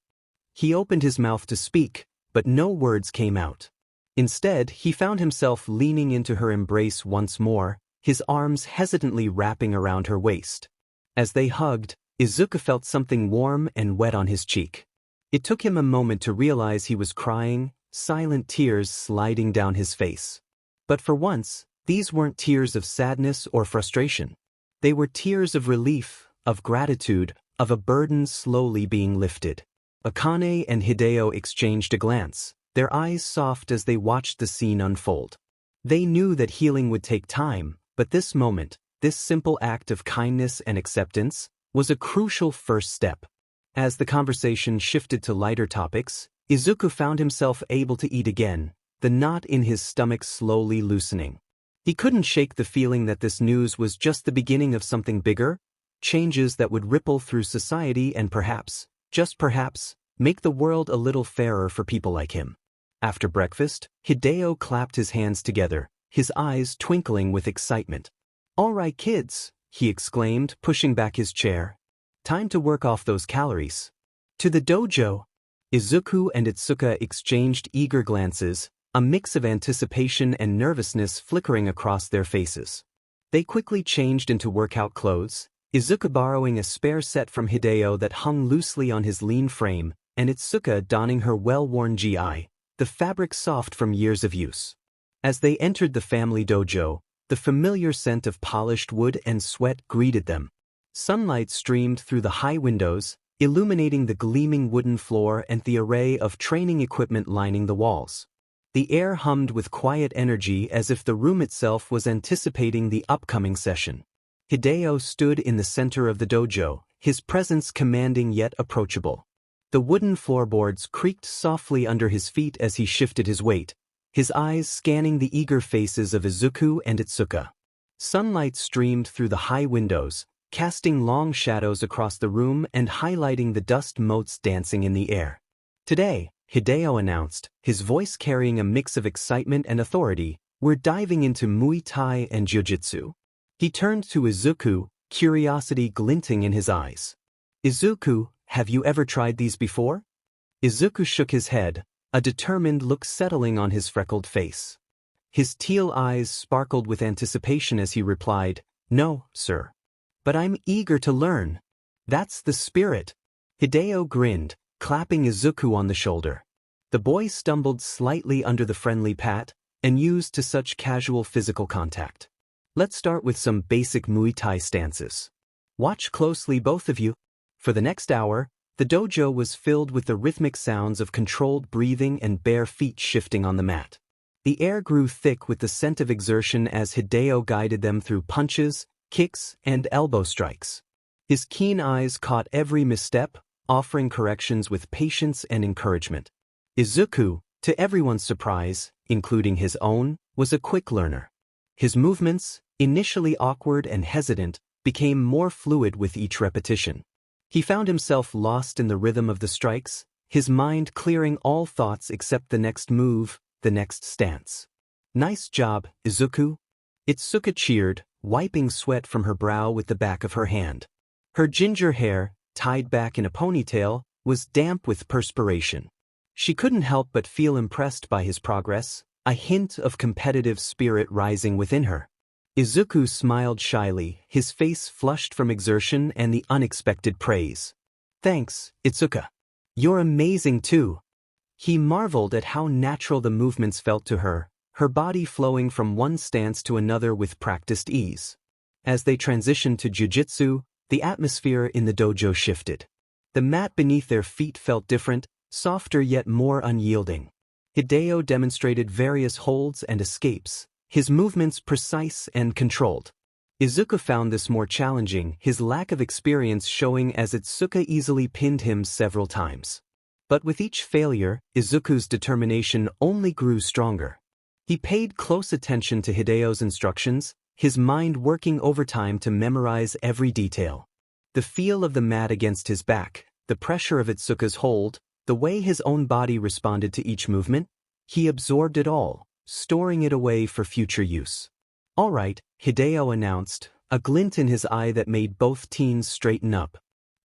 He opened his mouth to speak, but no words came out. Instead, he found himself leaning into her embrace once more, his arms hesitantly wrapping around her waist. As they hugged, Izuku felt something warm and wet on his cheek. It took him a moment to realize he was crying, silent tears sliding down his face. But for once, these weren't tears of sadness or frustration. They were tears of relief, of gratitude, of a burden slowly being lifted. Akane and Hideo exchanged a glance, their eyes soft as they watched the scene unfold. They knew that healing would take time, but this moment, this simple act of kindness and acceptance, was a crucial first step. As the conversation shifted to lighter topics, Izuku found himself able to eat again, the knot in his stomach slowly loosening. He couldn't shake the feeling that this news was just the beginning of something bigger, changes that would ripple through society and perhaps, just perhaps, make the world a little fairer for people like him. After breakfast, Hideo clapped his hands together, his eyes twinkling with excitement. "All right, kids," he exclaimed, pushing back his chair. "Time to work off those calories. To the dojo." Izuku and Itsuka exchanged eager glances, a mix of anticipation and nervousness flickering across their faces. They quickly changed into workout clothes, Izuku borrowing a spare set from Hideo that hung loosely on his lean frame, and Itsuka donning her well-worn GI, the fabric soft from years of use. As they entered the family dojo, the familiar scent of polished wood and sweat greeted them. Sunlight streamed through the high windows, illuminating the gleaming wooden floor and the array of training equipment lining the walls. The air hummed with quiet energy as if the room itself was anticipating the upcoming session. Hideo stood in the center of the dojo, his presence commanding yet approachable. The wooden floorboards creaked softly under his feet as he shifted his weight, his eyes scanning the eager faces of Izuku and Itsuka. Sunlight streamed through the high windows, casting long shadows across the room and highlighting the dust motes dancing in the air. "Today," Hideo announced, his voice carrying a mix of excitement and authority, "we're diving into Muay Thai and Jiu-Jitsu." He turned to Izuku, curiosity glinting in his eyes. "Izuku, have you ever tried these before?" Izuku shook his head, a determined look settling on his freckled face. His teal eyes sparkled with anticipation as he replied, "No, sir. But I'm eager to learn. That's the spirit." Hideo grinned, clapping Izuku on the shoulder. The boy stumbled slightly under the friendly pat, and used to such casual physical contact. "Let's start with some basic Muay Thai stances. Watch closely, both of you." For the next hour, the dojo was filled with the rhythmic sounds of controlled breathing and bare feet shifting on the mat. The air grew thick with the scent of exertion as Hideo guided them through punches, kicks, and elbow strikes. His keen eyes caught every misstep, offering corrections with patience and encouragement. Izuku, to everyone's surprise, including his own, was a quick learner. His movements, initially awkward and hesitant, became more fluid with each repetition. He found himself lost in the rhythm of the strikes, his mind clearing all thoughts except the next move, the next stance. "Nice job, Izuku." Itsuka cheered, wiping sweat from her brow with the back of her hand. Her ginger hair, tied back in a ponytail, was damp with perspiration. She couldn't help but feel impressed by his progress, a hint of competitive spirit rising within her. Izuku smiled shyly, his face flushed from exertion and the unexpected praise. "Thanks, Itsuka. You're amazing too." He marveled at how natural the movements felt to her, her body flowing from one stance to another with practiced ease. As they transitioned to jiu-jitsu, the atmosphere in the dojo shifted. The mat beneath their feet felt different, softer yet more unyielding. Hideo demonstrated various holds and escapes, his movements precise and controlled. Izuku found this more challenging, his lack of experience showing as Itsuka easily pinned him several times. But with each failure, Izuku's determination only grew stronger. He paid close attention to Hideo's instructions, his mind working overtime to memorize every detail. The feel of the mat against his back, the pressure of Itsuka's hold, the way his own body responded to each movement, he absorbed it all, storing it away for future use. "All right," Hideo announced, a glint in his eye that made both teens straighten up.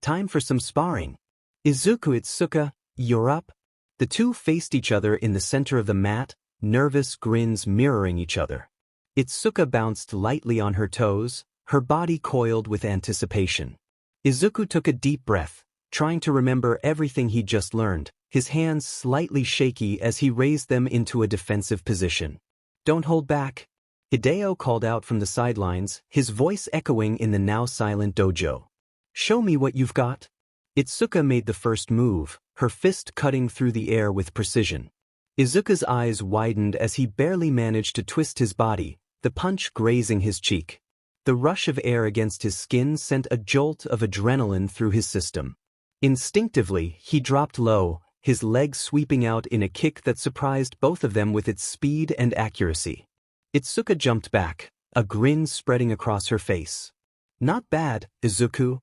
"Time for some sparring. Izuku, Itsuka, you're up." The two faced each other in the center of the mat, nervous grins mirroring each other. Itsuka bounced lightly on her toes, her body coiled with anticipation. Izuku took a deep breath, trying to remember everything he'd just learned, his hands slightly shaky as he raised them into a defensive position. "Don't hold back," Hideo called out from the sidelines, his voice echoing in the now silent dojo. "Show me what you've got." Itsuka made the first move, her fist cutting through the air with precision. Izuku's eyes widened as he barely managed to twist his body, the punch grazing his cheek. The rush of air against his skin sent a jolt of adrenaline through his system. Instinctively, he dropped low, his leg sweeping out in a kick that surprised both of them with its speed and accuracy. Itsuka jumped back, a grin spreading across her face. "Not bad, Izuku."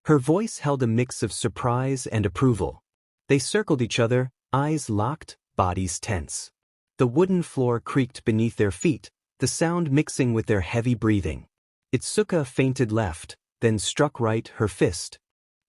Her voice held a mix of surprise and approval. They circled each other, eyes locked, bodies tense. The wooden floor creaked beneath their feet, the sound mixing with their heavy breathing. Itsuka feinted left, then struck right, her fist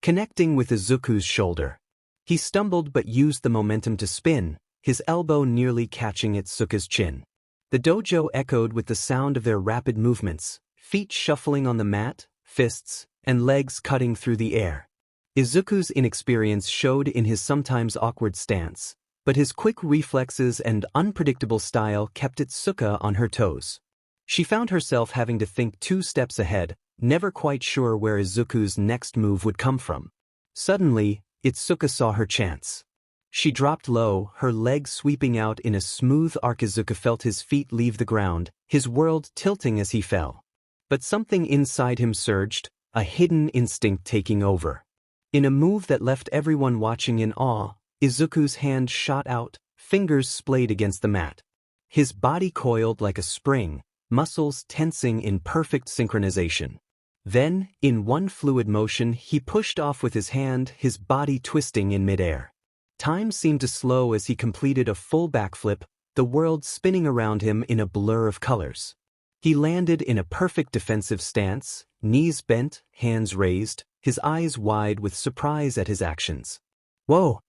connecting with Izuku's shoulder. He stumbled but used the momentum to spin, his elbow nearly catching Itsuka's chin. The dojo echoed with the sound of their rapid movements, feet shuffling on the mat, fists and legs cutting through the air. Izuku's inexperience showed in his sometimes awkward stance, but his quick reflexes and unpredictable style kept Itsuka on her toes. She found herself having to think 2 steps ahead, never quite sure where Izuku's next move would come from. Suddenly, Itsuka saw her chance. She dropped low, her legs sweeping out in a smooth arc. Izuku felt his feet leave the ground, his world tilting as he fell. But something inside him surged, a hidden instinct taking over. In a move that left everyone watching in awe, Izuku's hand shot out, fingers splayed against the mat. His body coiled like a spring, muscles tensing in perfect synchronization. Then, in one fluid motion, he pushed off with his hand, his body twisting in midair. Time seemed to slow as he completed a full backflip, the world spinning around him in a blur of colors. He landed in a perfect defensive stance, knees bent, hands raised, his eyes wide with surprise at his actions. "Whoa!"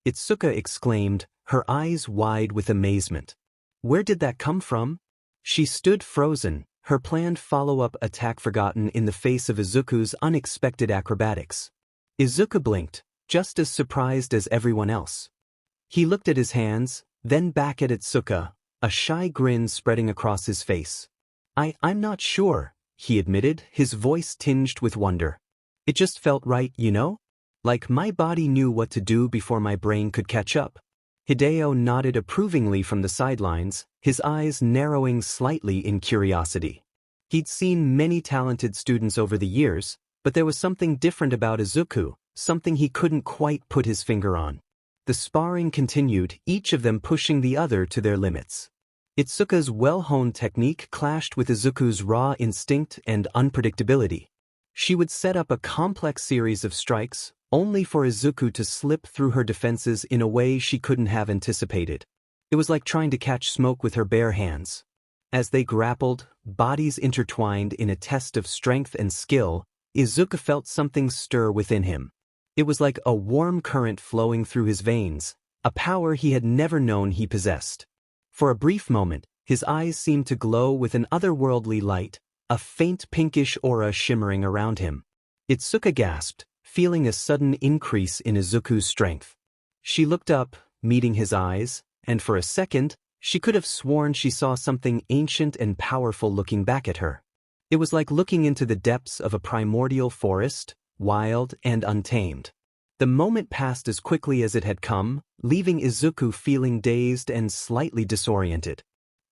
Itsuka exclaimed, her eyes wide with amazement. Where did that come from? She stood frozen, her planned follow-up attack forgotten in the face of Izuku's unexpected acrobatics. Izuku blinked, just as surprised as everyone else. He looked at his hands, then back at Itsuka, a shy grin spreading across his face. I'm not sure," he admitted, his voice tinged with wonder. "It just felt right, you know? Like my body knew what to do before my brain could catch up." Hideo nodded approvingly from the sidelines, his eyes narrowing slightly in curiosity. He'd seen many talented students over the years, but there was something different about Izuku, something he couldn't quite put his finger on. The sparring continued, each of them pushing the other to their limits. Itsuka's well-honed technique clashed with Izuku's raw instinct and unpredictability. She would set up a complex series of strikes, only for Izuku to slip through her defenses in a way she couldn't have anticipated. It was like trying to catch smoke with her bare hands. As they grappled, bodies intertwined in a test of strength and skill, Izuku felt something stir within him. It was like a warm current flowing through his veins, a power he had never known he possessed. For a brief moment, his eyes seemed to glow with an otherworldly light, a faint pinkish aura shimmering around him. Itsuka gasped, feeling a sudden increase in Izuku's strength. She looked up, meeting his eyes, and for a second, she could have sworn she saw something ancient and powerful looking back at her. It was like looking into the depths of a primordial forest, wild and untamed. The moment passed as quickly as it had come, leaving Izuku feeling dazed and slightly disoriented.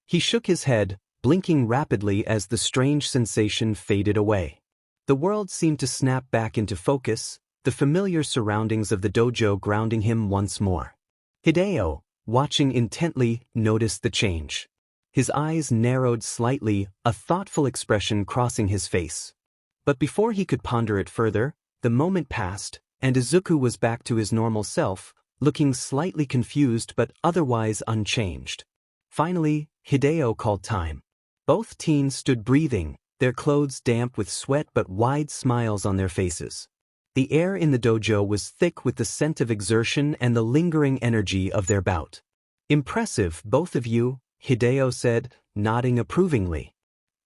He shook his head, blinking rapidly as the strange sensation faded away. The world seemed to snap back into focus, the familiar surroundings of the dojo grounding him once more. Hideo, watching intently, noticed the change. His eyes narrowed slightly, a thoughtful expression crossing his face. But before he could ponder it further, the moment passed, and Izuku was back to his normal self, looking slightly confused but otherwise unchanged. Finally, Hideo called time. Both teens stood breathing, their clothes damp with sweat but wide smiles on their faces. The air in the dojo was thick with the scent of exertion and the lingering energy of their bout. "Impressive, both of you," Hideo said, nodding approvingly.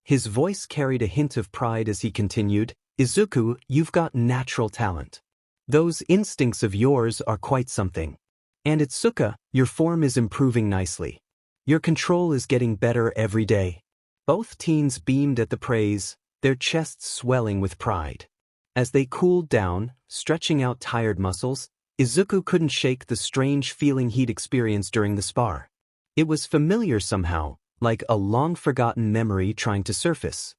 His voice carried a hint of pride as he continued, "Izuku, you've got natural talent. Those instincts of yours are quite something. And Itsuka, your form is improving nicely. Your control is getting better every day." Both teens beamed at the praise, their chests swelling with pride. As they cooled down, stretching out tired muscles, Izuku couldn't shake the strange feeling he'd experienced during the spar. It was familiar somehow, like a long-forgotten memory trying to surface.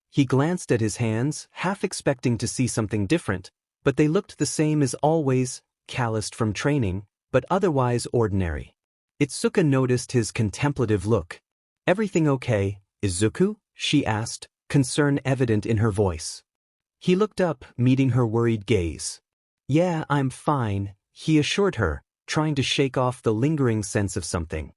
He glanced at his hands, half expecting to see something different, but they looked the same as always, calloused from training, but otherwise ordinary. Itsuka noticed his contemplative look. "Everything okay, Izuku?" she asked, concern evident in her voice. He looked up, meeting her worried gaze. "Yeah, I'm fine," he assured her, trying to shake off the lingering sense of something.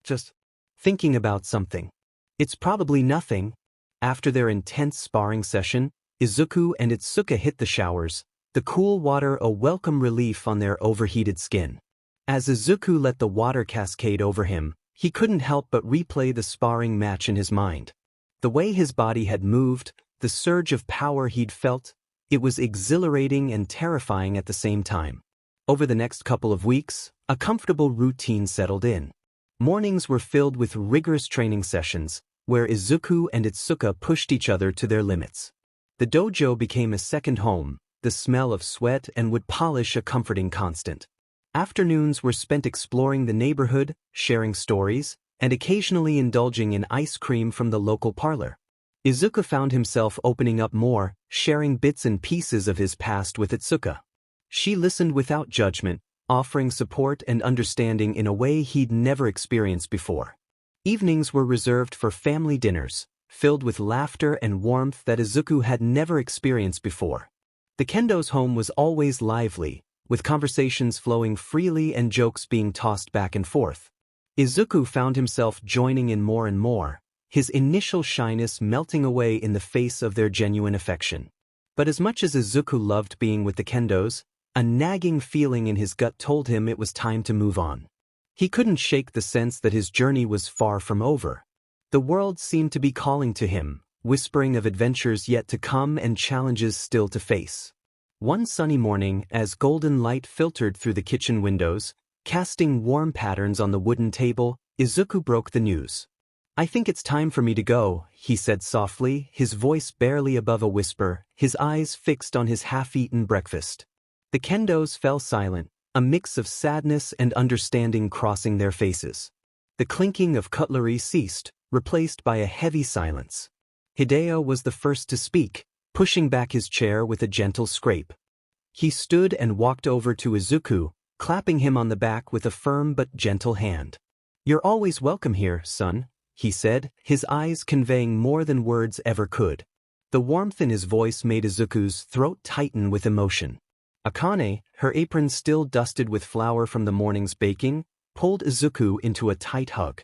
Just thinking about something. It's probably nothing." After their intense sparring session, Izuku and Itsuka hit the showers, the cool water a welcome relief on their overheated skin. As Izuku let the water cascade over him, he couldn't help but replay the sparring match in his mind. The way his body had moved, the surge of power he'd felt, it was exhilarating and terrifying at the same time. Over the next couple of weeks, a comfortable routine settled in. Mornings were filled with rigorous training sessions, where Izuku and Itsuka pushed each other to their limits. The dojo became a second home, the smell of sweat and wood polish a comforting constant. Afternoons were spent exploring the neighborhood, sharing stories, and occasionally indulging in ice cream from the local parlor. Izuku found himself opening up more, sharing bits and pieces of his past with Itsuka. She listened without judgment, offering support and understanding in a way he'd never experienced before. Evenings were reserved for family dinners, filled with laughter and warmth that Izuku had never experienced before. The kendo's home was always lively, with conversations flowing freely and jokes being tossed back and forth. Izuku found himself joining in more and more, his initial shyness melting away in the face of their genuine affection. But as much as Izuku loved being with the kendos, a nagging feeling in his gut told him it was time to move on. He couldn't shake the sense that his journey was far from over. The world seemed to be calling to him, whispering of adventures yet to come and challenges still to face. One sunny morning, as golden light filtered through the kitchen windows, casting warm patterns on the wooden table, Izuku broke the news. "I think it's time for me to go," he said softly, his voice barely above a whisper, his eyes fixed on his half-eaten breakfast. The kendos fell silent, a mix of sadness and understanding crossing their faces. The clinking of cutlery ceased, replaced by a heavy silence. Hideo was the first to speak, pushing back his chair with a gentle scrape. He stood and walked over to Izuku, clapping him on the back with a firm but gentle hand. "You're always welcome here, son," he said, his eyes conveying more than words ever could. The warmth in his voice made Izuku's throat tighten with emotion. Akane, her apron still dusted with flour from the morning's baking, pulled Izuku into a tight hug.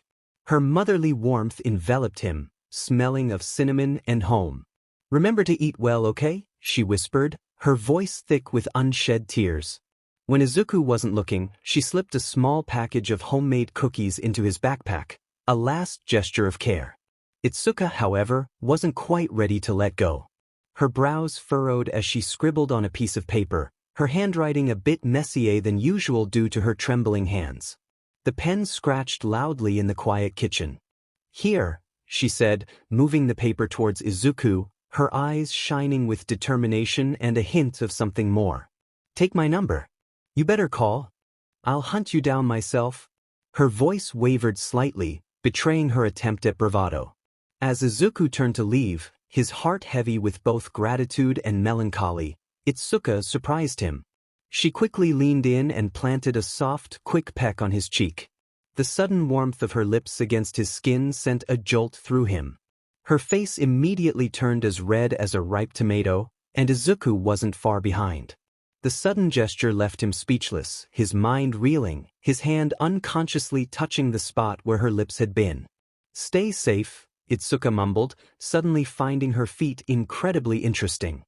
Her motherly warmth enveloped him, smelling of cinnamon and home. "Remember to eat well, okay?" she whispered, her voice thick with unshed tears. When Izuku wasn't looking, she slipped a small package of homemade cookies into his backpack, a last gesture of care. Itsuka, however, wasn't quite ready to let go. Her brows furrowed as she scribbled on a piece of paper, her handwriting a bit messier than usual due to her trembling hands. The pen scratched loudly in the quiet kitchen. "Here," she said, moving the paper towards Izuku, her eyes shining with determination and a hint of something more. "Take my number. You better call. I'll hunt you down myself." Her voice wavered slightly, betraying her attempt at bravado. As Izuku turned to leave, his heart heavy with both gratitude and melancholy, Itsuka surprised him. She quickly leaned in and planted a soft, quick peck on his cheek. The sudden warmth of her lips against his skin sent a jolt through him. Her face immediately turned as red as a ripe tomato, and Izuku wasn't far behind. The sudden gesture left him speechless, his mind reeling, his hand unconsciously touching the spot where her lips had been. "Stay safe," Itsuka mumbled, suddenly finding her feet incredibly interesting.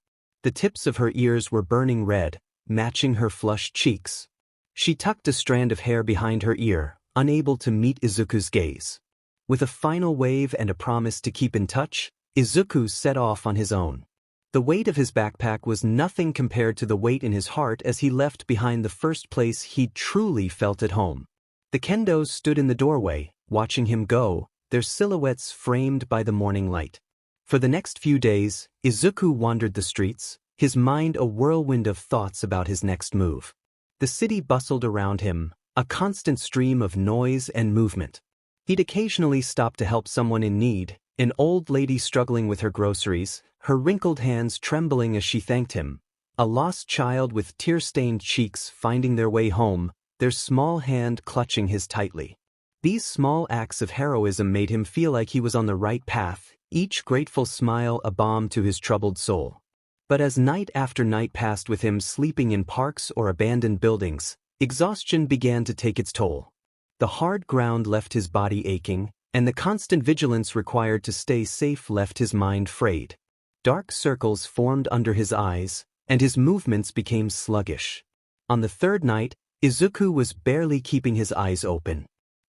The tips of her ears were burning red, matching her flushed cheeks. She tucked a strand of hair behind her ear, unable to meet Izuku's gaze. With a final wave and a promise to keep in touch, Izuku set off on his own. The weight of his backpack was nothing compared to the weight in his heart as he left behind the first place he'd truly felt at home. The kendos stood in the doorway, watching him go, their silhouettes framed by the morning light. For the next few days, Izuku wandered the streets, his mind a whirlwind of thoughts about his next move. The city bustled around him, a constant stream of noise and movement. He'd occasionally stop to help someone in need, an old lady struggling with her groceries, her wrinkled hands trembling as she thanked him, a lost child with tear-stained cheeks finding their way home, their small hand clutching his tightly. These small acts of heroism made him feel like he was on the right path, each grateful smile a balm to his troubled soul. But as night after night passed with him sleeping in parks or abandoned buildings, exhaustion began to take its toll. The hard ground left his body aching, and the constant vigilance required to stay safe left his mind frayed. Dark circles formed under his eyes, and his movements became sluggish. On the third night, Izuku was barely keeping his eyes open.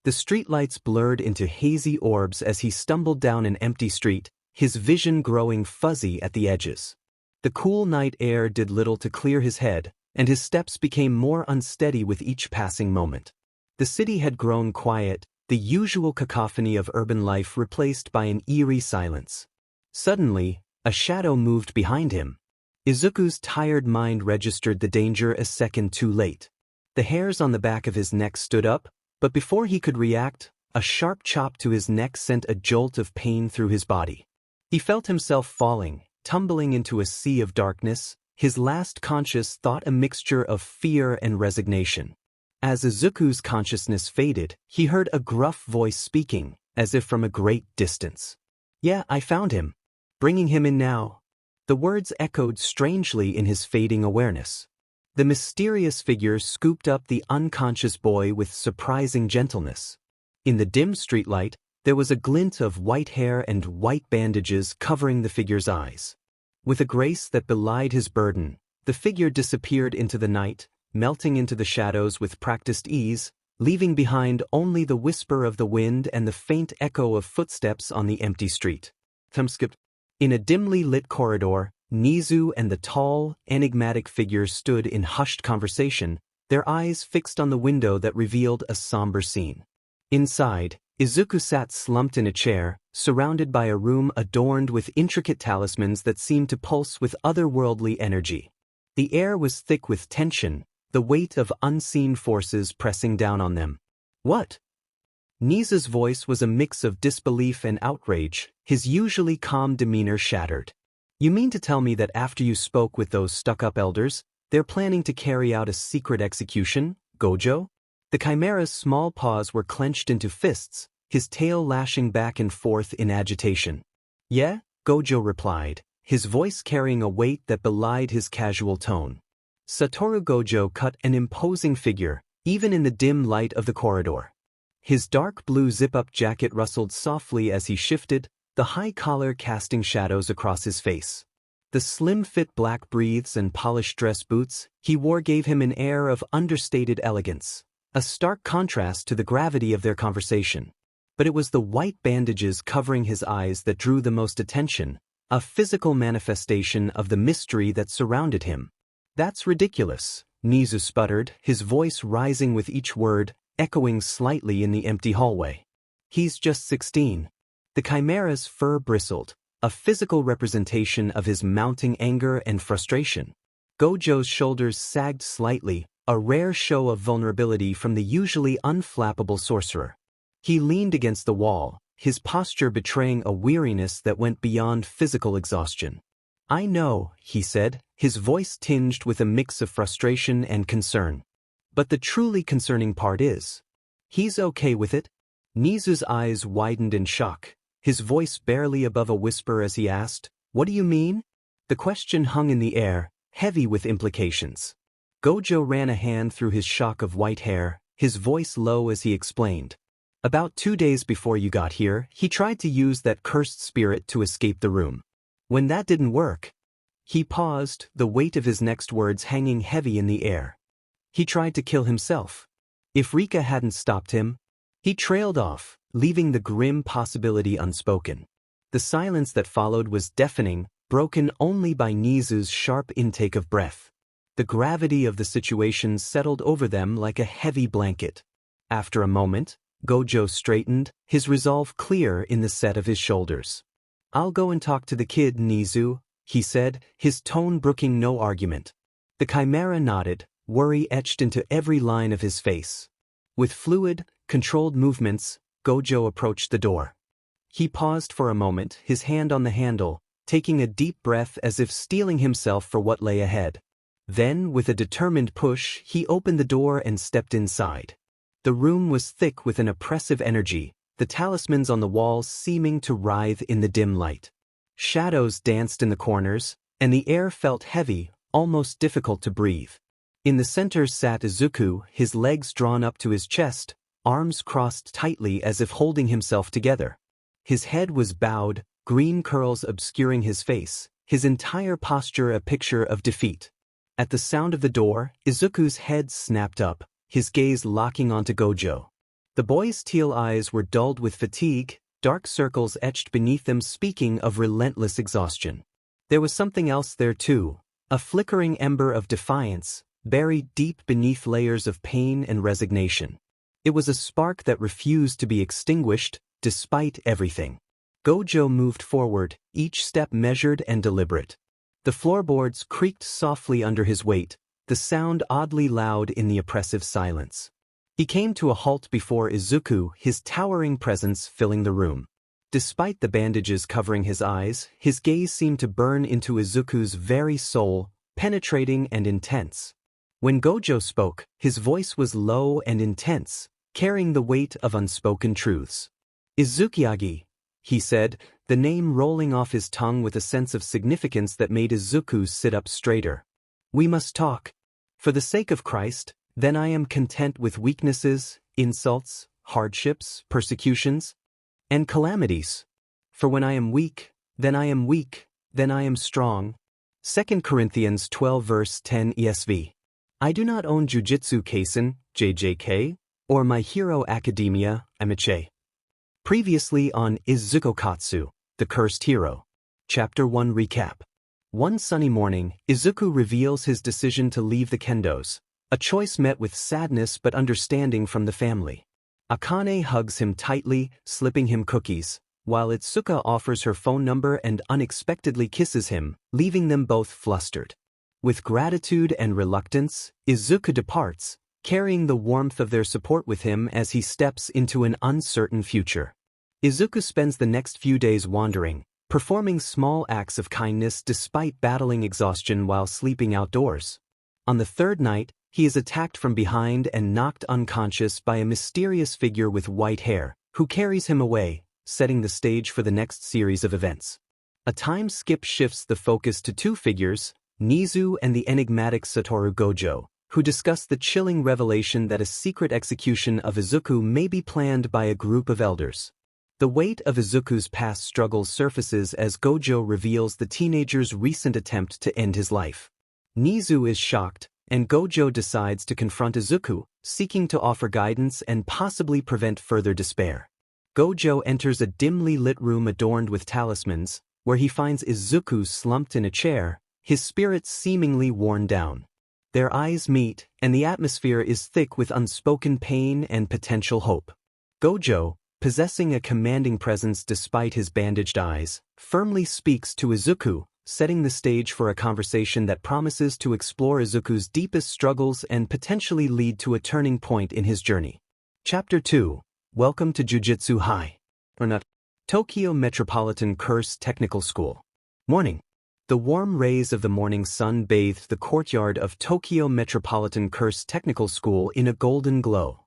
The streetlights blurred into hazy orbs as he stumbled down an empty street, his vision growing fuzzy at the edges. The cool night air did little to clear his head, and his steps became more unsteady with each passing moment. The city had grown quiet, the usual cacophony of urban life replaced by an eerie silence. Suddenly, a shadow moved behind him. Izuku's tired mind registered the danger a second too late. The hairs on the back of his neck stood up, but before he could react, a sharp chop to his neck sent a jolt of pain through his body. He felt himself falling, tumbling into a sea of darkness, his last conscious thought a mixture of fear and resignation. As Izuku's consciousness faded, he heard a gruff voice speaking, as if from a great distance. "Yeah, I found him. Bringing him in now." The words echoed strangely in his fading awareness. The mysterious figure scooped up the unconscious boy with surprising gentleness. In the dim streetlight, there was a glint of white hair and white bandages covering the figure's eyes. With a grace that belied his burden, the figure disappeared into the night, melting into the shadows with practiced ease, leaving behind only the whisper of the wind and the faint echo of footsteps on the empty street. In a dimly lit corridor, Nizu and the tall, enigmatic figure stood in hushed conversation, their eyes fixed on the window that revealed a somber scene. Inside, Izuku sat slumped in a chair, surrounded by a room adorned with intricate talismans that seemed to pulse with otherworldly energy. The air was thick with tension, the weight of unseen forces pressing down on them. "What?" Nizu's voice was a mix of disbelief and outrage, his usually calm demeanor shattered. "You mean to tell me that after you spoke with those stuck-up elders, they're planning to carry out a secret execution, Gojo?" The Chimera's small paws were clenched into fists, his tail lashing back and forth in agitation. "Yeah," Gojo replied, his voice carrying a weight that belied his casual tone. Satoru Gojo cut an imposing figure, even in the dim light of the corridor. His dark blue zip-up jacket rustled softly as he shifted, the high collar casting shadows across his face. The slim-fit black breathes and polished dress boots he wore gave him an air of understated elegance, a stark contrast to the gravity of their conversation. But it was the white bandages covering his eyes that drew the most attention, a physical manifestation of the mystery that surrounded him. "That's ridiculous," Nizu sputtered, his voice rising with each word, echoing slightly in the empty hallway. "He's just 16. The Chimera's fur bristled, a physical representation of his mounting anger and frustration. Gojo's shoulders sagged slightly, a rare show of vulnerability from the usually unflappable sorcerer. He leaned against the wall, his posture betraying a weariness that went beyond physical exhaustion. "I know," he said, his voice tinged with a mix of frustration and concern. "But the truly concerning part is, he's okay with it?" Nizu's eyes widened in shock, his voice barely above a whisper as he asked, "What do you mean?" The question hung in the air, heavy with implications. Gojo ran a hand through his shock of white hair, his voice low as he explained. "About 2 days before you got here, he tried to use that cursed spirit to escape the room. When that didn't work..." He paused, the weight of his next words hanging heavy in the air. "He tried to kill himself. If Rika hadn't stopped him..." He trailed off, leaving the grim possibility unspoken. The silence that followed was deafening, broken only by Nizu's sharp intake of breath. The gravity of the situation settled over them like a heavy blanket. After a moment, Gojo straightened, his resolve clear in the set of his shoulders. "I'll go and talk to the kid, Nizu," he said, his tone brooking no argument. The Chimera nodded, worry etched into every line of his face. With fluid, controlled movements, Gojo approached the door. He paused for a moment, his hand on the handle, taking a deep breath as if steeling himself for what lay ahead. Then, with a determined push, he opened the door and stepped inside. The room was thick with an oppressive energy, the talismans on the walls seeming to writhe in the dim light. Shadows danced in the corners, and the air felt heavy, almost difficult to breathe. In the center sat Izuku, his legs drawn up to his chest, arms crossed tightly as if holding himself together. His head was bowed, green curls obscuring his face, his entire posture a picture of defeat. At the sound of the door, Izuku's head snapped up, his gaze locking onto Gojo. The boy's teal eyes were dulled with fatigue, dark circles etched beneath them speaking of relentless exhaustion. There was something else there too, a flickering ember of defiance, buried deep beneath layers of pain and resignation. It was a spark that refused to be extinguished, despite everything. Gojo moved forward, each step measured and deliberate. The floorboards creaked softly under his weight, the sound oddly loud in the oppressive silence. He came to a halt before Izuku, his towering presence filling the room. Despite the bandages covering his eyes, his gaze seemed to burn into Izuku's very soul, penetrating and intense. When Gojo spoke, his voice was low and intense, carrying the weight of unspoken truths. Izuku Yagi, he said, the name rolling off his tongue with a sense of significance that made Izuku sit up straighter. We must talk. For the sake of Christ, then I am content with weaknesses, insults, hardships, persecutions, and calamities. For when I am weak, then I am strong. 2 Corinthians 12 verse 10 ESV. I do not own Jujutsu Kaisen, JJK, or My Hero Academia, Amiche. Previously on Izuku Okkotsu, The Cursed Hero. Chapter 1 Recap. One sunny morning, Izuku reveals his decision to leave the kendos, a choice met with sadness but understanding from the family. Akane hugs him tightly, slipping him cookies, while Itsuka offers her phone number and unexpectedly kisses him, leaving them both flustered. With gratitude and reluctance, Izuku departs, carrying the warmth of their support with him as he steps into an uncertain future. Izuku spends the next few days wandering, performing small acts of kindness despite battling exhaustion while sleeping outdoors. On the third night, he is attacked from behind and knocked unconscious by a mysterious figure with white hair, who carries him away, setting the stage for the next series of events. A time skip shifts the focus to two figures, Nizu and the enigmatic Satoru Gojo, who discuss the chilling revelation that a secret execution of Izuku may be planned by a group of elders. The weight of Izuku's past struggles surfaces as Gojo reveals the teenager's recent attempt to end his life. Nizu is shocked, and Gojo decides to confront Izuku, seeking to offer guidance and possibly prevent further despair. Gojo enters a dimly lit room adorned with talismans, where he finds Izuku slumped in a chair, his spirits seemingly worn down. Their eyes meet, and the atmosphere is thick with unspoken pain and potential hope. Gojo, possessing a commanding presence despite his bandaged eyes, firmly speaks to Izuku, setting the stage for a conversation that promises to explore Izuku's deepest struggles and potentially lead to a turning point in his journey. Chapter 2. Welcome to Jujutsu High. Tokyo Metropolitan Curse Technical School. Morning. The warm rays of the morning sun bathed the courtyard of Tokyo Metropolitan Curse Technical School in a golden glow.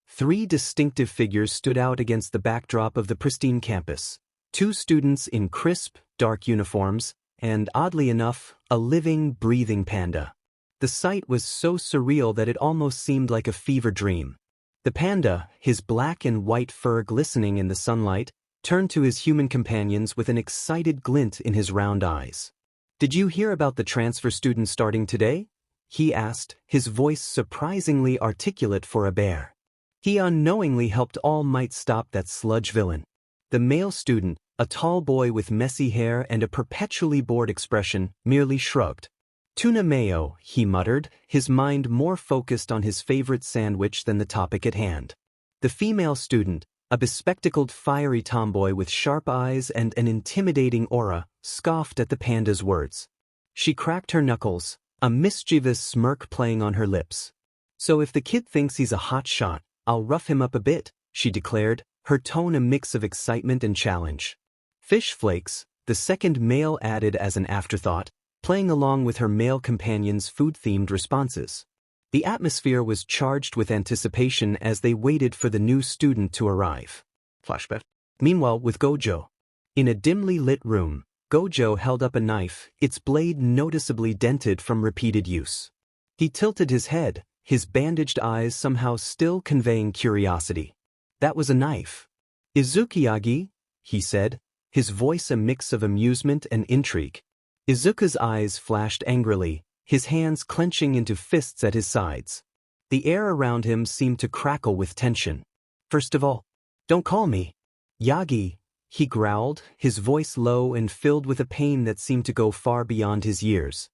Three distinctive figures stood out against the backdrop of the pristine campus. Two students in crisp, dark uniforms, and oddly enough, a living, breathing panda. The sight was so surreal that it almost seemed like a fever dream. The panda, his black and white fur glistening in the sunlight, turned to his human companions with an excited glint in his round eyes. Did you hear about the transfer student starting today? He asked, his voice surprisingly articulate for a bear. He unknowingly helped All Might stop that sludge villain. The male student, a tall boy with messy hair and a perpetually bored expression, merely shrugged. Tuna mayo, he muttered, his mind more focused on his favorite sandwich than the topic at hand. The female student, a bespectacled fiery tomboy with sharp eyes and an intimidating aura, scoffed at the panda's words. She cracked her knuckles, a mischievous smirk playing on her lips. So if the kid thinks he's a hot shot, I'll rough him up a bit, she declared, her tone a mix of excitement and challenge. Fish Flakes, the second male added as an afterthought, playing along with her male companion's food-themed responses. The atmosphere was charged with anticipation as they waited for the new student to arrive. Flashback. Meanwhile, with Gojo. In a dimly lit room, Gojo held up a knife, its blade noticeably dented from repeated use. He tilted his head, his bandaged eyes somehow still conveying curiosity. That was a knife. Izuku Yagi, he said, his voice a mix of amusement and intrigue. Izuku's eyes flashed angrily, his hands clenching into fists at his sides. The air around him seemed to crackle with tension. First of all, don't call me Yagi, he growled, his voice low and filled with a pain that seemed to go far beyond his years.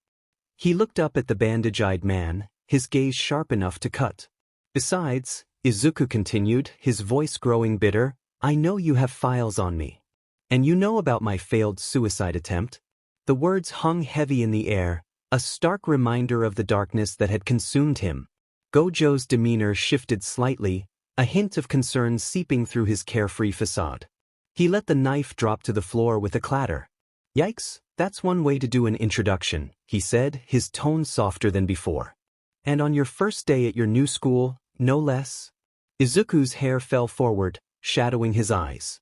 He looked up at the bandage-eyed man, his gaze sharp enough to cut. Besides, Izuku continued, his voice growing bitter, I know you have files on me. And you know about my failed suicide attempt? The words hung heavy in the air, a stark reminder of the darkness that had consumed him. Gojo's demeanor shifted slightly, a hint of concern seeping through his carefree facade. He let the knife drop to the floor with a clatter. Yikes, that's one way to do an introduction, he said, his tone softer than before. And on your first day at your new school, no less? Izuku's hair fell forward, shadowing his eyes.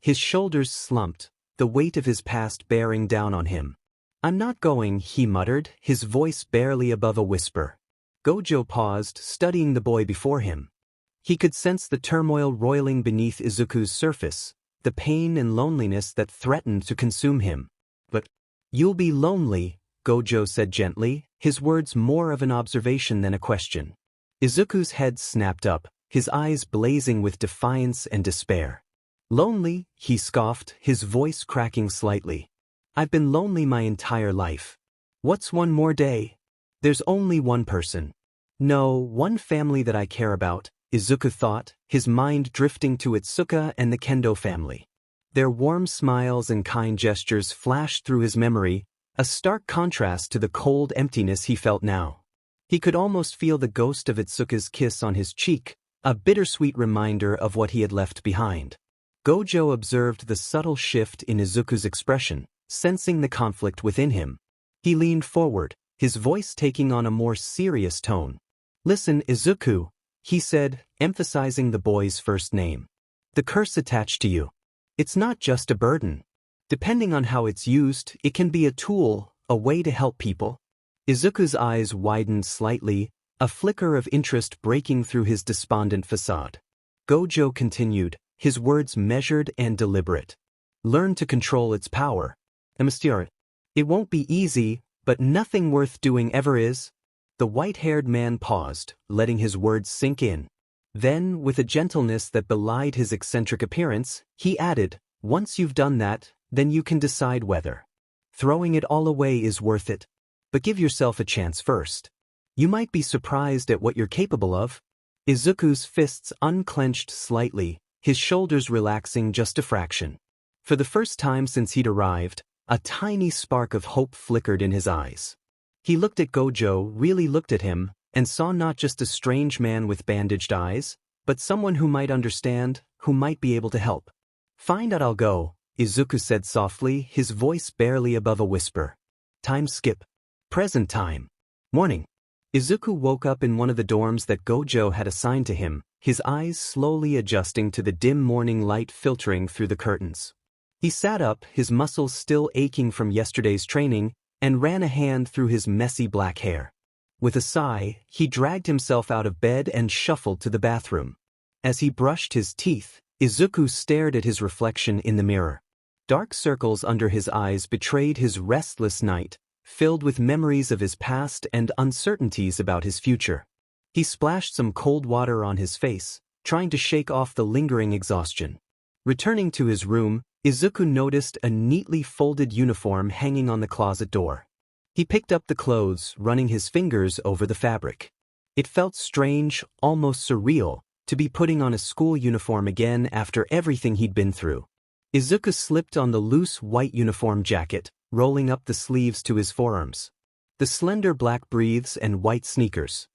His shoulders slumped, the weight of his past bearing down on him. I'm not going, he muttered, his voice barely above a whisper. Gojo paused, studying the boy before him. He could sense the turmoil roiling beneath Izuku's surface, the pain and loneliness that threatened to consume him. But, you'll be lonely, Gojo said gently, his words more of an observation than a question. Izuku's head snapped up, his eyes blazing with defiance and despair. Lonely, he scoffed, his voice cracking slightly. I've been lonely my entire life. What's one more day? There's only one person. No, one family that I care about, Izuku thought, his mind drifting to Itsuka and the Kendo family. Their warm smiles and kind gestures flashed through his memory, a stark contrast to the cold emptiness he felt now. He could almost feel the ghost of Itsuka's kiss on his cheek, a bittersweet reminder of what he had left behind. Gojo observed the subtle shift in Izuku's expression, sensing the conflict within him. He leaned forward, his voice taking on a more serious tone. Listen, Izuku, he said, emphasizing the boy's first name. The curse attached to you. It's not just a burden. Depending on how it's used, it can be a tool, a way to help people. Izuku's eyes widened slightly, a flicker of interest breaking through his despondent facade. Gojo continued, his words measured and deliberate. Learn to control its power. It won't be easy, but nothing worth doing ever is. The white-haired man paused, letting his words sink in. Then, with a gentleness that belied his eccentric appearance, he added, once you've done that, then you can decide whether throwing it all away is worth it. But give yourself a chance first. You might be surprised at what you're capable of. Izuku's fists unclenched slightly, his shoulders relaxing just a fraction. For the first time since he'd arrived, a tiny spark of hope flickered in his eyes. He looked at Gojo, really looked at him, and saw not just a strange man with bandaged eyes, but someone who might understand, who might be able to help. Fine, I'll go, Izuku said softly, his voice barely above a whisper. Time skip. Present time. Morning. Izuku woke up in one of the dorms that Gojo had assigned to him, his eyes slowly adjusting to the dim morning light filtering through the curtains. He sat up, his muscles still aching from yesterday's training, and ran a hand through his messy black hair. With a sigh, he dragged himself out of bed and shuffled to the bathroom. As he brushed his teeth, Izuku stared at his reflection in the mirror. Dark circles under his eyes betrayed his restless night, filled with memories of his past and uncertainties about his future. He splashed some cold water on his face, trying to shake off the lingering exhaustion. Returning to his room, Izuku noticed a neatly folded uniform hanging on the closet door. He picked up the clothes, running his fingers over the fabric. It felt strange, almost surreal, to be putting on a school uniform again after everything he'd been through. Izuku slipped on the loose white uniform jacket, rolling up the sleeves to his forearms. The slender black briefs and white sneakers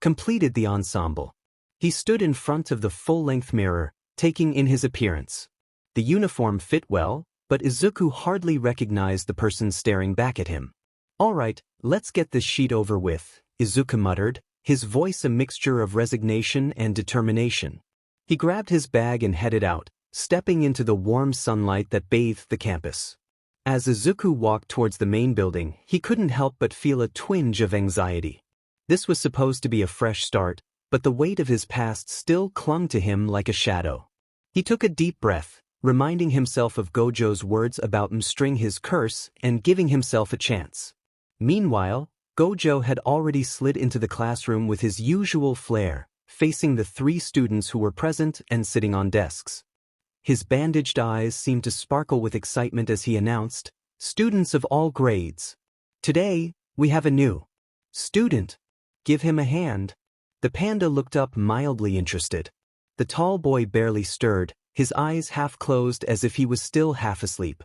completed the ensemble. He stood in front of the full-length mirror, taking in his appearance. The uniform fit well, but Izuku hardly recognized the person staring back at him. All right, let's get this sheet over with, Izuku muttered, his voice a mixture of resignation and determination. He grabbed his bag and headed out, stepping into the warm sunlight that bathed the campus. As Izuku walked towards the main building, he couldn't help but feel a twinge of anxiety. This was supposed to be a fresh start, but the weight of his past still clung to him like a shadow. He took a deep breath, reminding himself of Gojo's words about mastering his curse and giving himself a chance. Meanwhile, Gojo had already slid into the classroom with his usual flair, facing the 3 students who were present and sitting on desks. His bandaged eyes seemed to sparkle with excitement as he announced, "Students of all grades. Today, we have a new student." Give him a hand. The panda looked up mildly interested. The tall boy barely stirred, his eyes half closed as if he was still half asleep.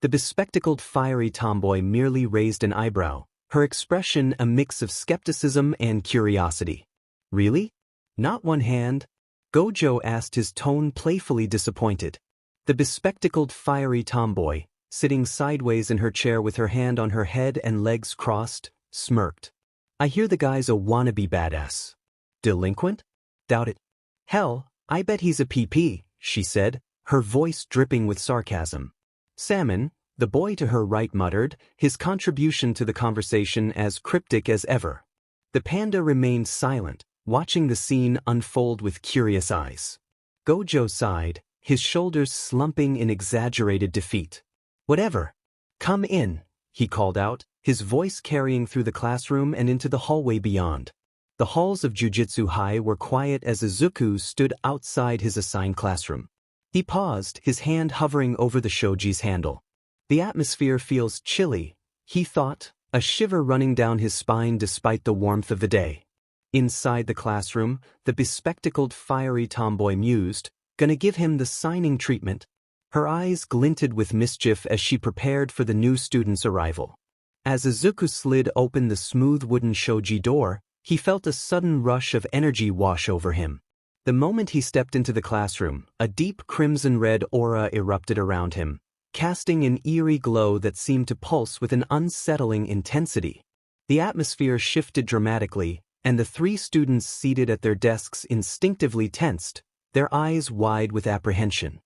The bespectacled fiery tomboy merely raised an eyebrow, her expression a mix of skepticism and curiosity. Really? Not one hand? Gojo asked, his tone playfully disappointed. The bespectacled fiery tomboy, sitting sideways in her chair with her hand on her head and legs crossed, smirked. I hear the guy's a wannabe badass. Delinquent? Doubt it. Hell, I bet he's a PP, she said, her voice dripping with sarcasm. Salmon, the boy to her right muttered, his contribution to the conversation as cryptic as ever. The panda remained silent, watching the scene unfold with curious eyes. Gojo sighed, his shoulders slumping in exaggerated defeat. Whatever. Come in, he called out, his voice carrying through the classroom and into the hallway beyond. The halls of Jujutsu High were quiet as Izuku stood outside his assigned classroom. He paused, his hand hovering over the shoji's handle. The atmosphere feels chilly, he thought, a shiver running down his spine despite the warmth of the day. Inside the classroom, the bespectacled fiery tomboy mused, gonna give him the signing treatment. Her eyes glinted with mischief as she prepared for the new student's arrival. As Izuku slid open the smooth wooden shoji door, he felt a sudden rush of energy wash over him. The moment he stepped into the classroom, a deep crimson-red aura erupted around him, casting an eerie glow that seemed to pulse with an unsettling intensity. The atmosphere shifted dramatically, and the three students seated at their desks instinctively tensed, their eyes wide with apprehension.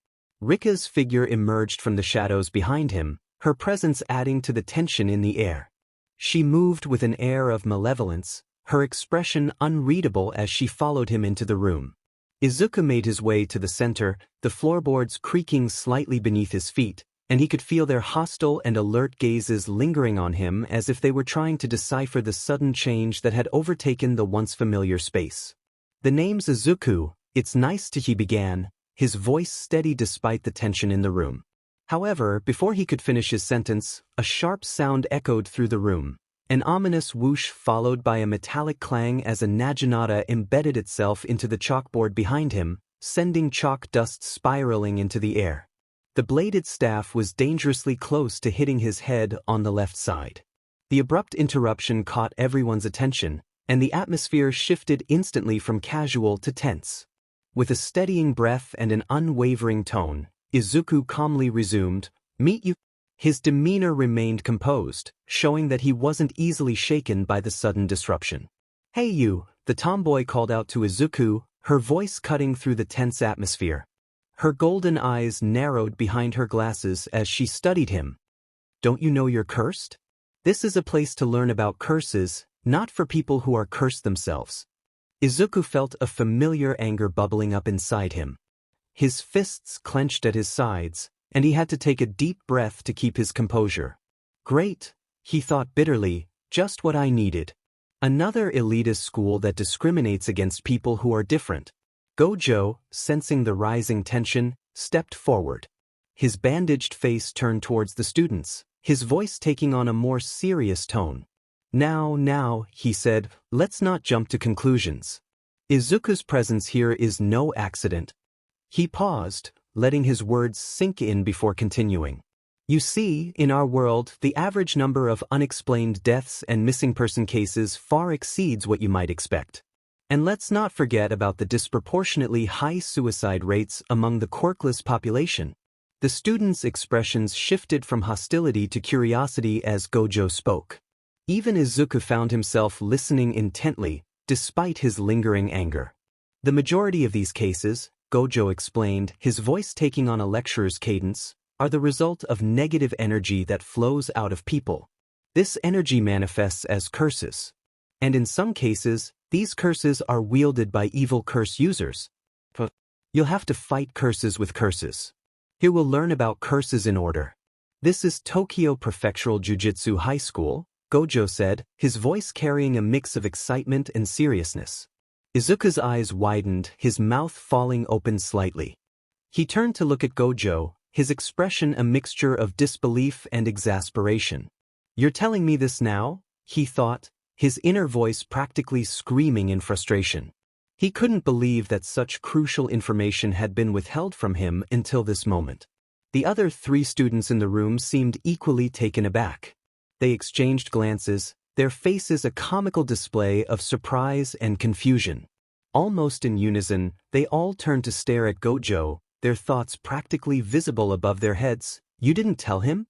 Rika's figure emerged from the shadows behind him, her presence adding to the tension in the air. She moved with an air of malevolence, her expression unreadable as she followed him into the room. Izuku made his way to the center, the floorboards creaking slightly beneath his feet, and he could feel their hostile and alert gazes lingering on him as if they were trying to decipher the sudden change that had overtaken the once familiar space. The name's Izuku, it's nice to he began, his voice steady despite the tension in the room. However, before he could finish his sentence, a sharp sound echoed through the room. An ominous whoosh followed by a metallic clang as a naginata embedded itself into the chalkboard behind him, sending chalk dust spiraling into the air. The bladed staff was dangerously close to hitting his head on the left side. The abrupt interruption caught everyone's attention, and the atmosphere shifted instantly from casual to tense. With a steadying breath and an unwavering tone, Izuku calmly resumed, "Meet you." His demeanor remained composed, showing that he wasn't easily shaken by the sudden disruption. "Hey you," the tomboy called out to Izuku, her voice cutting through the tense atmosphere. Her golden eyes narrowed behind her glasses as she studied him. "Don't you know you're cursed? This is a place to learn about curses, not for people who are cursed themselves." Izuku felt a familiar anger bubbling up inside him. His fists clenched at his sides, and he had to take a deep breath to keep his composure. Great, he thought bitterly, just what I needed. Another elitist school that discriminates against people who are different. Gojo, sensing the rising tension, stepped forward. His bandaged face turned towards the students, his voice taking on a more serious tone. Now, he said, let's not jump to conclusions. Izuku's presence here is no accident. He paused, letting his words sink in before continuing. You see, in our world, the average number of unexplained deaths and missing person cases far exceeds what you might expect. And let's not forget about the disproportionately high suicide rates among the quirkless population. The students' expressions shifted from hostility to curiosity as Gojo spoke. Even Izuku found himself listening intently, despite his lingering anger. The majority of these cases, Gojo explained, his voice taking on a lecturer's cadence, are the result of negative energy that flows out of people. This energy manifests as curses. And in some cases, these curses are wielded by evil curse users. You'll have to fight curses with curses. Here we'll learn about curses in order. This is Tokyo Prefectural Jujutsu High School, Gojo said, his voice carrying a mix of excitement and seriousness. Izuku's eyes widened, his mouth falling open slightly. He turned to look at Gojo, his expression a mixture of disbelief and exasperation. You're telling me this now? He thought, his inner voice practically screaming in frustration. He couldn't believe that such crucial information had been withheld from him until this moment. The other 3 students in the room seemed equally taken aback. They exchanged glances, their faces a comical display of surprise and confusion. Almost in unison, they all turned to stare at Gojo, their thoughts practically visible above their heads. "You didn't tell him?"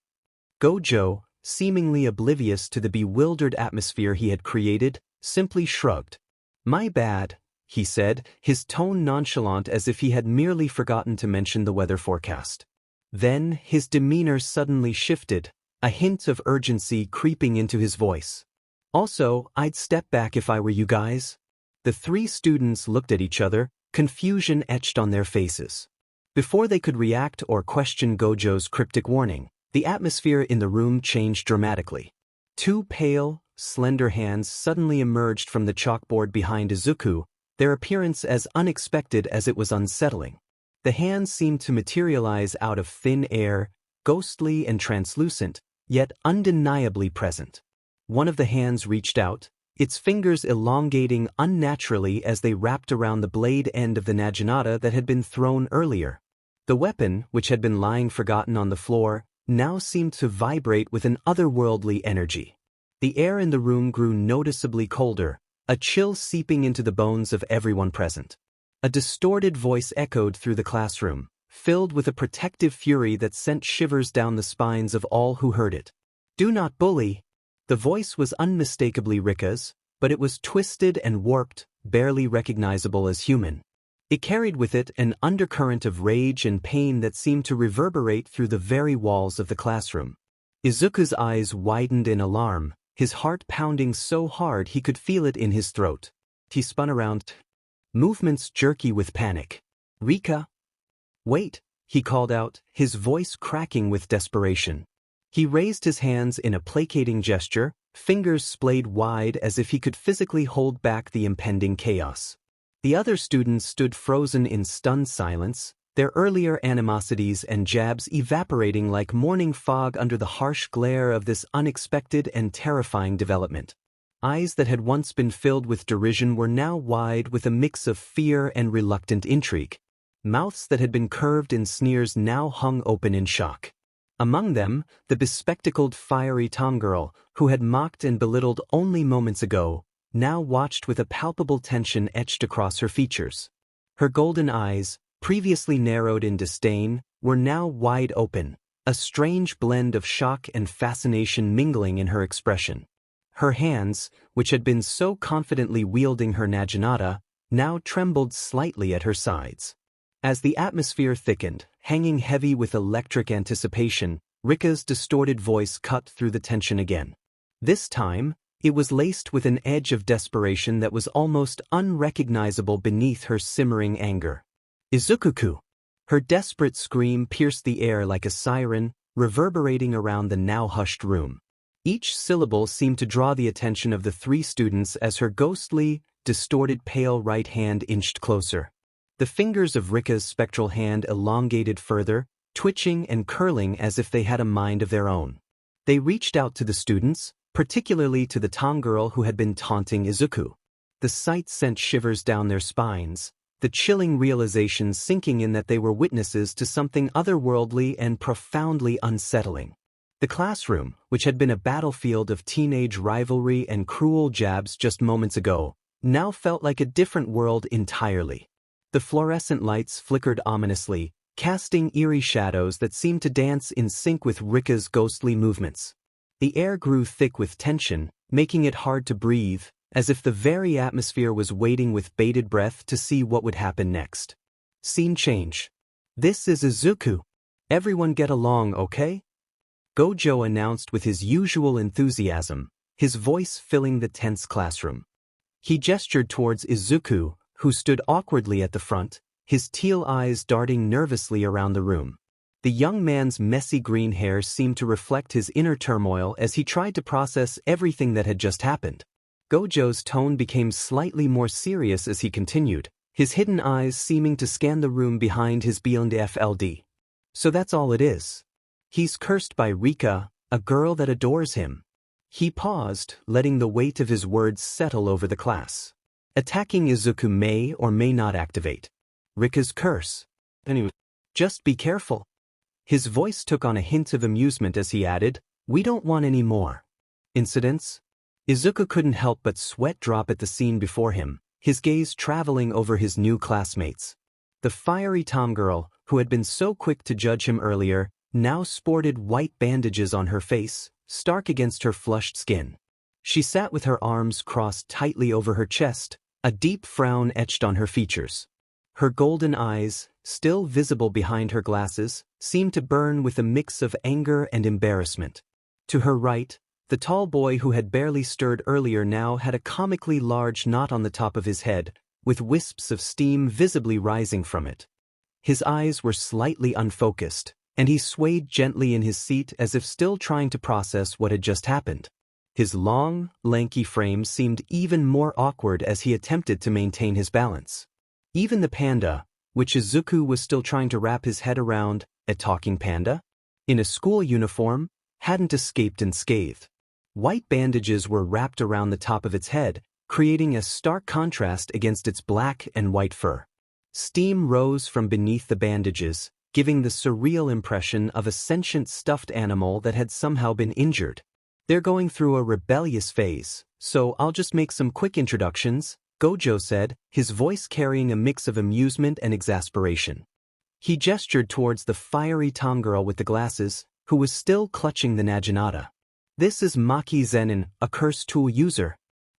Gojo, seemingly oblivious to the bewildered atmosphere he had created, simply shrugged. "My bad," he said, his tone nonchalant as if he had merely forgotten to mention the weather forecast. Then, his demeanor suddenly shifted, a hint of urgency creeping into his voice. "Also, I'd step back if I were you guys." The 3 students looked at each other, confusion etched on their faces. Before they could react or question Gojo's cryptic warning, the atmosphere in the room changed dramatically. 2 pale, slender hands suddenly emerged from the chalkboard behind Izuku, their appearance as unexpected as it was unsettling. The hands seemed to materialize out of thin air, ghostly and translucent, yet undeniably present. One of the hands reached out, its fingers elongating unnaturally as they wrapped around the blade end of the naginata that had been thrown earlier. The weapon, which had been lying forgotten on the floor, now seemed to vibrate with an otherworldly energy. The air in the room grew noticeably colder, a chill seeping into the bones of everyone present. A distorted voice echoed through the classroom, filled with a protective fury that sent shivers down the spines of all who heard it. "Do not bully." The voice was unmistakably Rika's, but it was twisted and warped, barely recognizable as human. It carried with it an undercurrent of rage and pain that seemed to reverberate through the very walls of the classroom. Izuku's eyes widened in alarm, his heart pounding so hard he could feel it in his throat. He spun around, movements jerky with panic. "Rika? Wait," he called out, his voice cracking with desperation. He raised his hands in a placating gesture, fingers splayed wide as if he could physically hold back the impending chaos. The other students stood frozen in stunned silence, their earlier animosities and jabs evaporating like morning fog under the harsh glare of this unexpected and terrifying development. Eyes that had once been filled with derision were now wide with a mix of fear and reluctant intrigue. Mouths that had been curved in sneers now hung open in shock. Among them, the bespectacled fiery tomgirl, who had mocked and belittled only moments ago, now watched with a palpable tension etched across her features. Her golden eyes, previously narrowed in disdain, were now wide open, a strange blend of shock and fascination mingling in her expression. Her hands, which had been so confidently wielding her naginata, now trembled slightly at her sides. As the atmosphere thickened, hanging heavy with electric anticipation, Rika's distorted voice cut through the tension again. This time, it was laced with an edge of desperation that was almost unrecognizable beneath her simmering anger. "Izuku!" Her desperate scream pierced the air like a siren, reverberating around the now hushed room. Each syllable seemed to draw the attention of the 3 students as her ghostly, distorted pale right hand inched closer. The fingers of Rika's spectral hand elongated further, twitching and curling as if they had a mind of their own. They reached out to the students, particularly to the tomgirl who had been taunting Izuku. The sight sent shivers down their spines, the chilling realization sinking in that they were witnesses to something otherworldly and profoundly unsettling. The classroom, which had been a battlefield of teenage rivalry and cruel jabs just moments ago, now felt like a different world entirely. The fluorescent lights flickered ominously, casting eerie shadows that seemed to dance in sync with Rika's ghostly movements. The air grew thick with tension, making it hard to breathe, as if the very atmosphere was waiting with bated breath to see what would happen next. Scene change. "This is Izuku. Everyone get along, okay?" Gojo announced with his usual enthusiasm, his voice filling the tense classroom. He gestured towards Izuku, who stood awkwardly at the front, his teal eyes darting nervously around the room. The young man's messy green hair seemed to reflect his inner turmoil as he tried to process everything that had just happened. Gojo's tone became slightly more serious as he continued, his hidden eyes seeming to scan the room behind his BNDFLD. "So that's all it is. He's cursed by Rika, a girl that adores him. He paused, letting the weight of his words settle over the class. Attacking Izuku may or may not activate Rika's curse. Anyway, just be careful. His voice took on a hint of amusement as he added, we don't want any more incidents. Izuku couldn't help but sweat drop at the scene before him, his gaze traveling over his new classmates. The fiery tomgirl, who had been so quick to judge him earlier, now sported white bandages on her face, stark against her flushed skin. She sat with her arms crossed tightly over her chest, a deep frown etched on her features. Her golden eyes, still visible behind her glasses, seemed to burn with a mix of anger and embarrassment. To her right, the tall boy who had barely stirred earlier now had a comically large knot on the top of his head, with wisps of steam visibly rising from it. His eyes were slightly unfocused, and he swayed gently in his seat as if still trying to process what had just happened. His long, lanky frame seemed even more awkward as he attempted to maintain his balance. Even the panda, which Izuku was still trying to wrap his head around, a talking panda, in a school uniform, hadn't escaped unscathed. White bandages were wrapped around the top of its head, creating a stark contrast against its black and white fur. Steam rose from beneath the bandages, giving the surreal impression of a sentient stuffed animal that had somehow been injured. They're going through a rebellious phase, so I'll just make some quick introductions, Gojo said, his voice carrying a mix of amusement and exasperation. He gestured towards the fiery tomgirl with the glasses, who was still clutching the naginata. This is Maki Zenin, a curse tool user.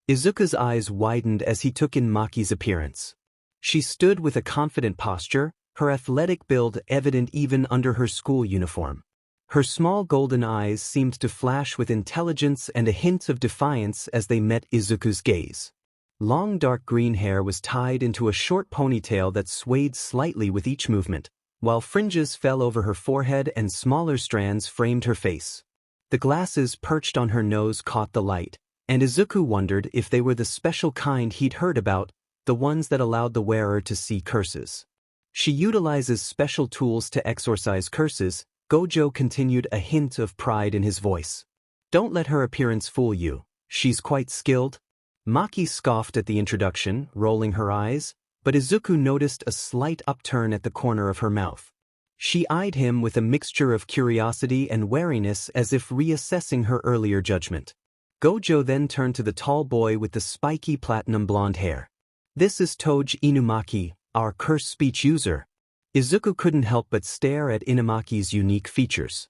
Izuku's eyes widened as he took in Maki's appearance. She stood with a confident posture, her athletic build evident even under her school uniform. Her small golden eyes seemed to flash with intelligence and a hint of defiance as they met Izuku's gaze. Long dark green hair was tied into a short ponytail that swayed slightly with each movement, while fringes fell over her forehead and smaller strands framed her face. The glasses perched on her nose caught the light, and Izuku wondered if they were the special kind he'd heard about, the ones that allowed the wearer to see curses. She utilizes special tools to exorcise curses, Gojo continued, a hint of pride in his voice. Don't let her appearance fool you, she's quite skilled. Maki scoffed at the introduction, rolling her eyes, but Izuku noticed a slight upturn at the corner of her mouth. She eyed him with a mixture of curiosity and wariness as if reassessing her earlier judgment. Gojo then turned to the tall boy with the spiky platinum blonde hair. This is Toji Inumaki, our curse speech user. Izuku couldn't help but stare at Inumaki's unique features.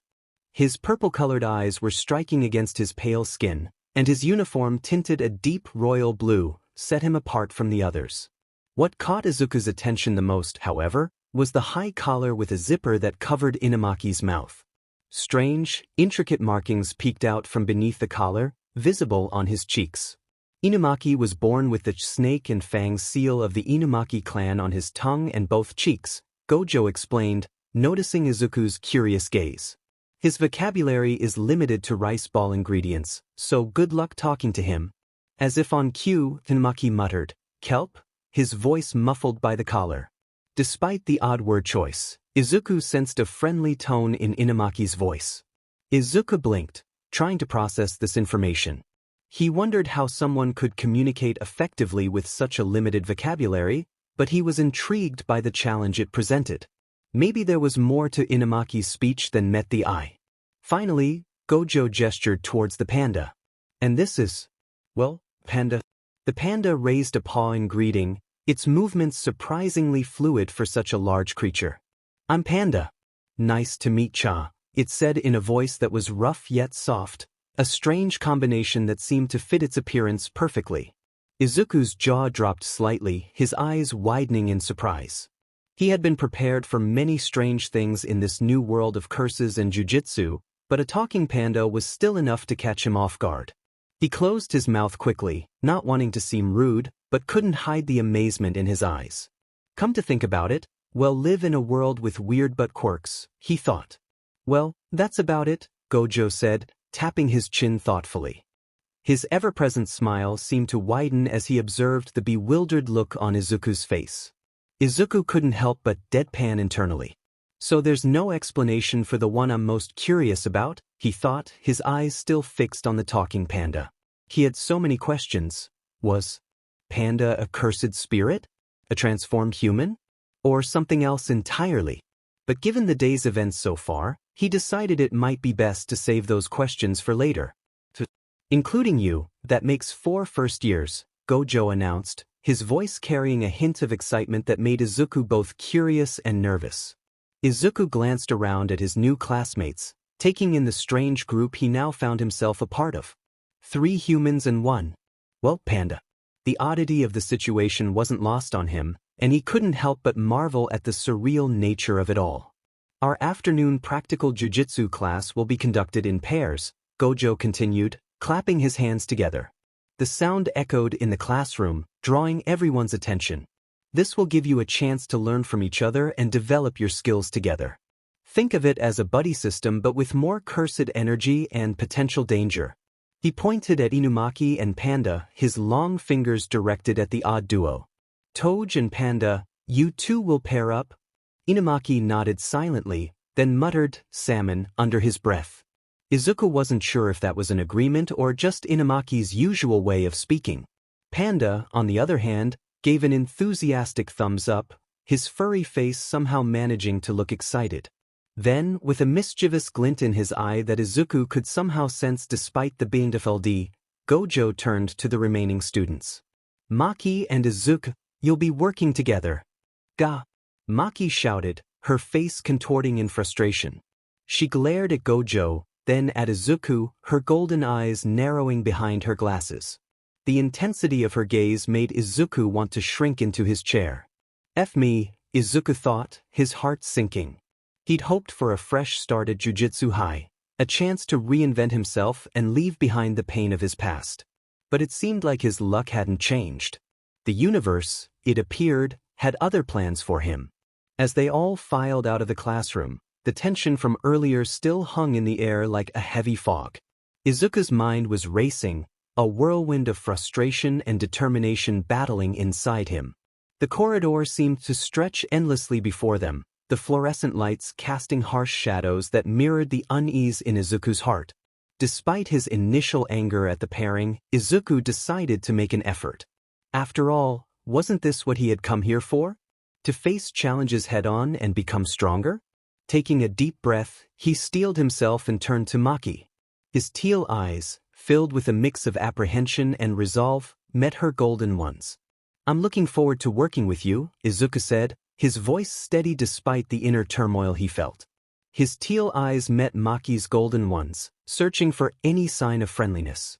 His purple-colored eyes were striking against his pale skin, and his uniform, tinted a deep royal blue, set him apart from the others. What caught Izuku's attention the most, however, was the high collar with a zipper that covered Inumaki's mouth. Strange, intricate markings peeked out from beneath the collar, visible on his cheeks. Inumaki was born with the snake and fang seal of the Inumaki clan on his tongue and both cheeks, Gojo explained, noticing Izuku's curious gaze. His vocabulary is limited to rice ball ingredients, so good luck talking to him. As if on cue, Inumaki muttered, Kelp, his voice muffled by the collar. Despite the odd word choice, Izuku sensed a friendly tone in Inumaki's voice. Izuku blinked, trying to process this information. He wondered how someone could communicate effectively with such a limited vocabulary, but he was intrigued by the challenge it presented. Maybe there was more to Inumaki's speech than met the eye. Finally, Gojo gestured towards the panda. And this is, well, panda. The panda raised a paw in greeting, its movements surprisingly fluid for such a large creature. I'm Panda. Nice to meet Cha, it said in a voice that was rough yet soft, a strange combination that seemed to fit its appearance perfectly. Izuku's jaw dropped slightly, his eyes widening in surprise. He had been prepared for many strange things in this new world of curses and jujitsu, but a talking panda was still enough to catch him off guard. He closed his mouth quickly, not wanting to seem rude, but couldn't hide the amazement in his eyes. Come to think about it, we'll live in a world with weird but quirks, he thought. Well, that's about it, Gojo said, tapping his chin thoughtfully. His ever-present smile seemed to widen as he observed the bewildered look on Izuku's face. Izuku couldn't help but deadpan internally. So there's no explanation for the one I'm most curious about, he thought, his eyes still fixed on the talking panda. He had so many questions. Was Panda a cursed spirit? A transformed human? Or something else entirely? But given the day's events so far, he decided it might be best to save those questions for later. Including you, that makes 4 first years, Gojo announced, his voice carrying a hint of excitement that made Izuku both curious and nervous. Izuku glanced around at his new classmates, taking in the strange group he now found himself a part of. 3 humans and 1. Well, Panda. The oddity of the situation wasn't lost on him, and he couldn't help but marvel at the surreal nature of it all. Our afternoon practical jujitsu class will be conducted in pairs, Gojo continued, clapping his hands together. The sound echoed in the classroom, drawing everyone's attention. This will give you a chance to learn from each other and develop your skills together. Think of it as a buddy system but with more cursed energy and potential danger. He pointed at Inumaki and Panda, his long fingers directed at the odd duo. Toge and Panda, you two will pair up? Inumaki nodded silently, then muttered, salmon, under his breath. Izuku wasn't sure if that was an agreement or just Inumaki's usual way of speaking. Panda, on the other hand, gave an enthusiastic thumbs up, his furry face somehow managing to look excited. Then, with a mischievous glint in his eye that Izuku could somehow sense despite the BNDFLD, Gojo turned to the remaining students. Maki and Izuku, you'll be working together. Ga! Maki shouted, her face contorting in frustration. She glared at Gojo, then at Izuku, her golden eyes narrowing behind her glasses. The intensity of her gaze made Izuku want to shrink into his chair. F me, Izuku thought, his heart sinking. He'd hoped for a fresh start at Jujutsu High, a chance to reinvent himself and leave behind the pain of his past. But it seemed like his luck hadn't changed. The universe, it appeared, had other plans for him. As they all filed out of the classroom, the tension from earlier still hung in the air like a heavy fog. Izuku's mind was racing, a whirlwind of frustration and determination battling inside him. The corridor seemed to stretch endlessly before them, the fluorescent lights casting harsh shadows that mirrored the unease in Izuku's heart. Despite his initial anger at the pairing, Izuku decided to make an effort. After all, wasn't this what he had come here for? To face challenges head-on and become stronger? Taking a deep breath, he steeled himself and turned to Maki. His teal eyes, filled with a mix of apprehension and resolve, met her golden ones. I'm looking forward to working with you, Izuku said, his voice steady despite the inner turmoil he felt. His teal eyes met Maki's golden ones, searching for any sign of friendliness.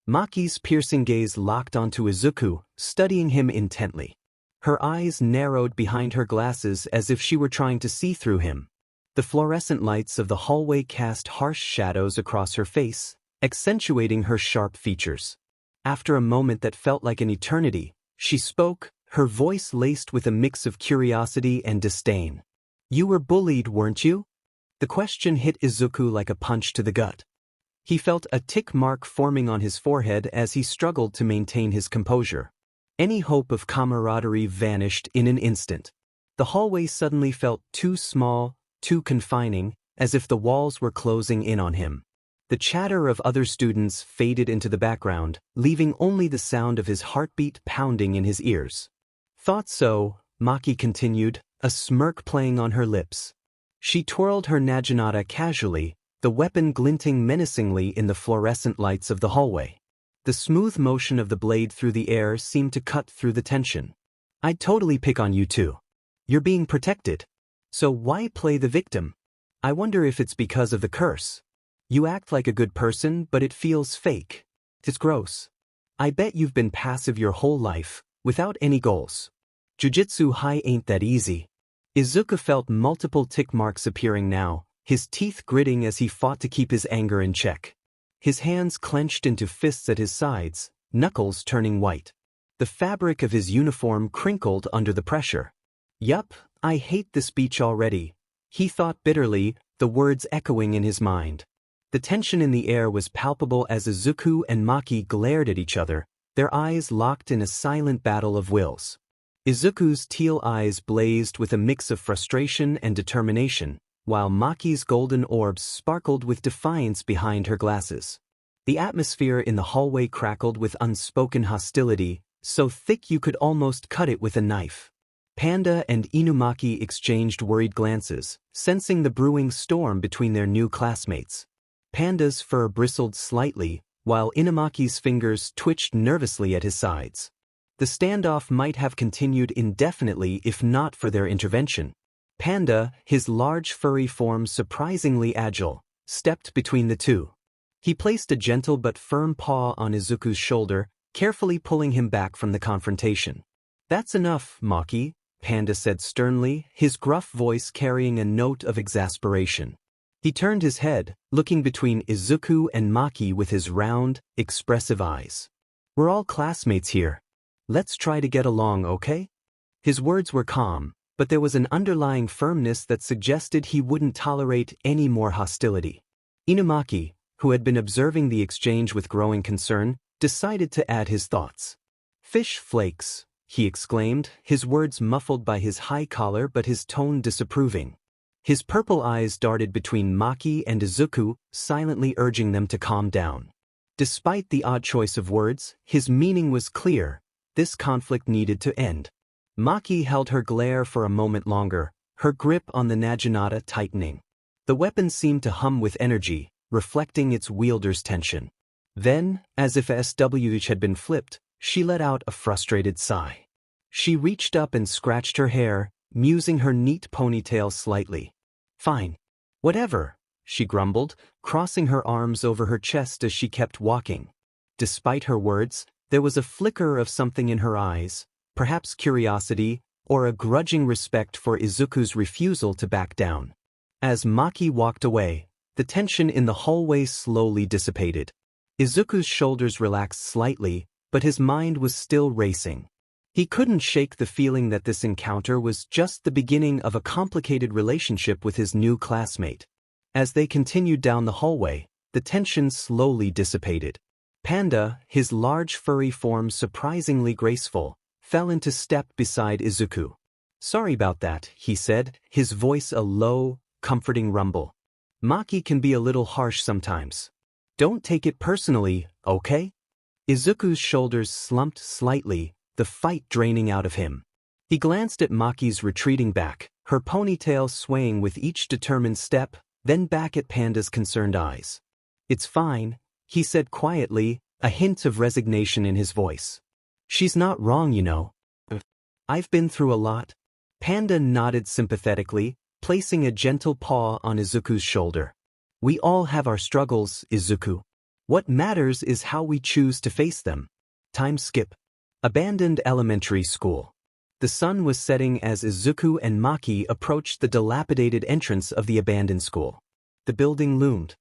Maki's piercing gaze locked onto Izuku, studying him intently. Her eyes narrowed behind her glasses as if she were trying to see through him. The fluorescent lights of the hallway cast harsh shadows across her face, accentuating her sharp features. After a moment that felt like an eternity, she spoke, her voice laced with a mix of curiosity and disdain. You were bullied, weren't you? The question hit Izuku like a punch to the gut. He felt a tick mark forming on his forehead as he struggled to maintain his composure. Any hope of camaraderie vanished in an instant. The hallway suddenly felt too small, too confining, as if the walls were closing in on him. The chatter of other students faded into the background, leaving only the sound of his heartbeat pounding in his ears. Thought so, Maki continued, a smirk playing on her lips. She twirled her naginata casually, the weapon glinting menacingly in the fluorescent lights of the hallway. The smooth motion of the blade through the air seemed to cut through the tension. I'd totally pick on you too. You're being protected. So why play the victim? I wonder if it's because of the curse. You act like a good person, but it feels fake. It's gross. I bet you've been passive your whole life, without any goals. Jujutsu High ain't that easy. Izuku felt multiple tick marks appearing now, his teeth gritting as he fought to keep his anger in check. His hands clenched into fists at his sides, knuckles turning white. The fabric of his uniform crinkled under the pressure. Yup, I hate this speech already, he thought bitterly, the words echoing in his mind. The tension in the air was palpable as Izuku and Maki glared at each other, their eyes locked in a silent battle of wills. Izuku's teal eyes blazed with a mix of frustration and determination, while Maki's golden orbs sparkled with defiance behind her glasses. The atmosphere in the hallway crackled with unspoken hostility, so thick you could almost cut it with a knife. Panda and Inumaki exchanged worried glances, sensing the brewing storm between their new classmates. Panda's fur bristled slightly, while Inumaki's fingers twitched nervously at his sides. The standoff might have continued indefinitely if not for their intervention. Panda, his large furry form surprisingly agile, stepped between the two. He placed a gentle but firm paw on Izuku's shoulder, carefully pulling him back from the confrontation. "That's enough, Maki," Panda said sternly, his gruff voice carrying a note of exasperation. He turned his head, looking between Izuku and Maki with his round, expressive eyes. "We're all classmates here. Let's try to get along, okay?" His words were calm, but there was an underlying firmness that suggested he wouldn't tolerate any more hostility. Inumaki, who had been observing the exchange with growing concern, decided to add his thoughts. "Fish flakes," he exclaimed, his words muffled by his high collar but his tone disapproving. His purple eyes darted between Maki and Izuku, silently urging them to calm down. Despite the odd choice of words, his meaning was clear. This conflict needed to end. Maki held her glare for a moment longer, her grip on the naginata tightening. The weapon seemed to hum with energy, reflecting its wielder's tension. Then, as if a switch had been flipped, she let out a frustrated sigh. She reached up and scratched her hair, musing her neat ponytail slightly. "Fine. Whatever," she grumbled, crossing her arms over her chest as she kept walking. Despite her words, there was a flicker of something in her eyes, perhaps curiosity, or a grudging respect for Izuku's refusal to back down. As Maki walked away, the tension in the hallway slowly dissipated. Izuku's shoulders relaxed slightly, but his mind was still racing. He couldn't shake the feeling that this encounter was just the beginning of a complicated relationship with his new classmate. As they continued down the hallway, the tension slowly dissipated. Panda, his large furry form surprisingly graceful, fell into step beside Izuku. "Sorry about that," he said, his voice a low, comforting rumble. "Maki can be a little harsh sometimes. Don't take it personally, okay?" Izuku's shoulders slumped slightly, the fight draining out of him. He glanced at Maki's retreating back, her ponytail swaying with each determined step, then back at Panda's concerned eyes. "It's fine," he said quietly, a hint of resignation in his voice. "She's not wrong, you know. I've been through a lot." Panda nodded sympathetically, placing a gentle paw on Izuku's shoulder. "We all have our struggles, Izuku. What matters is how we choose to face them." Time skip. Abandoned elementary school. The sun was setting as Izuku and Maki approached the dilapidated entrance of the abandoned school. The building loomed.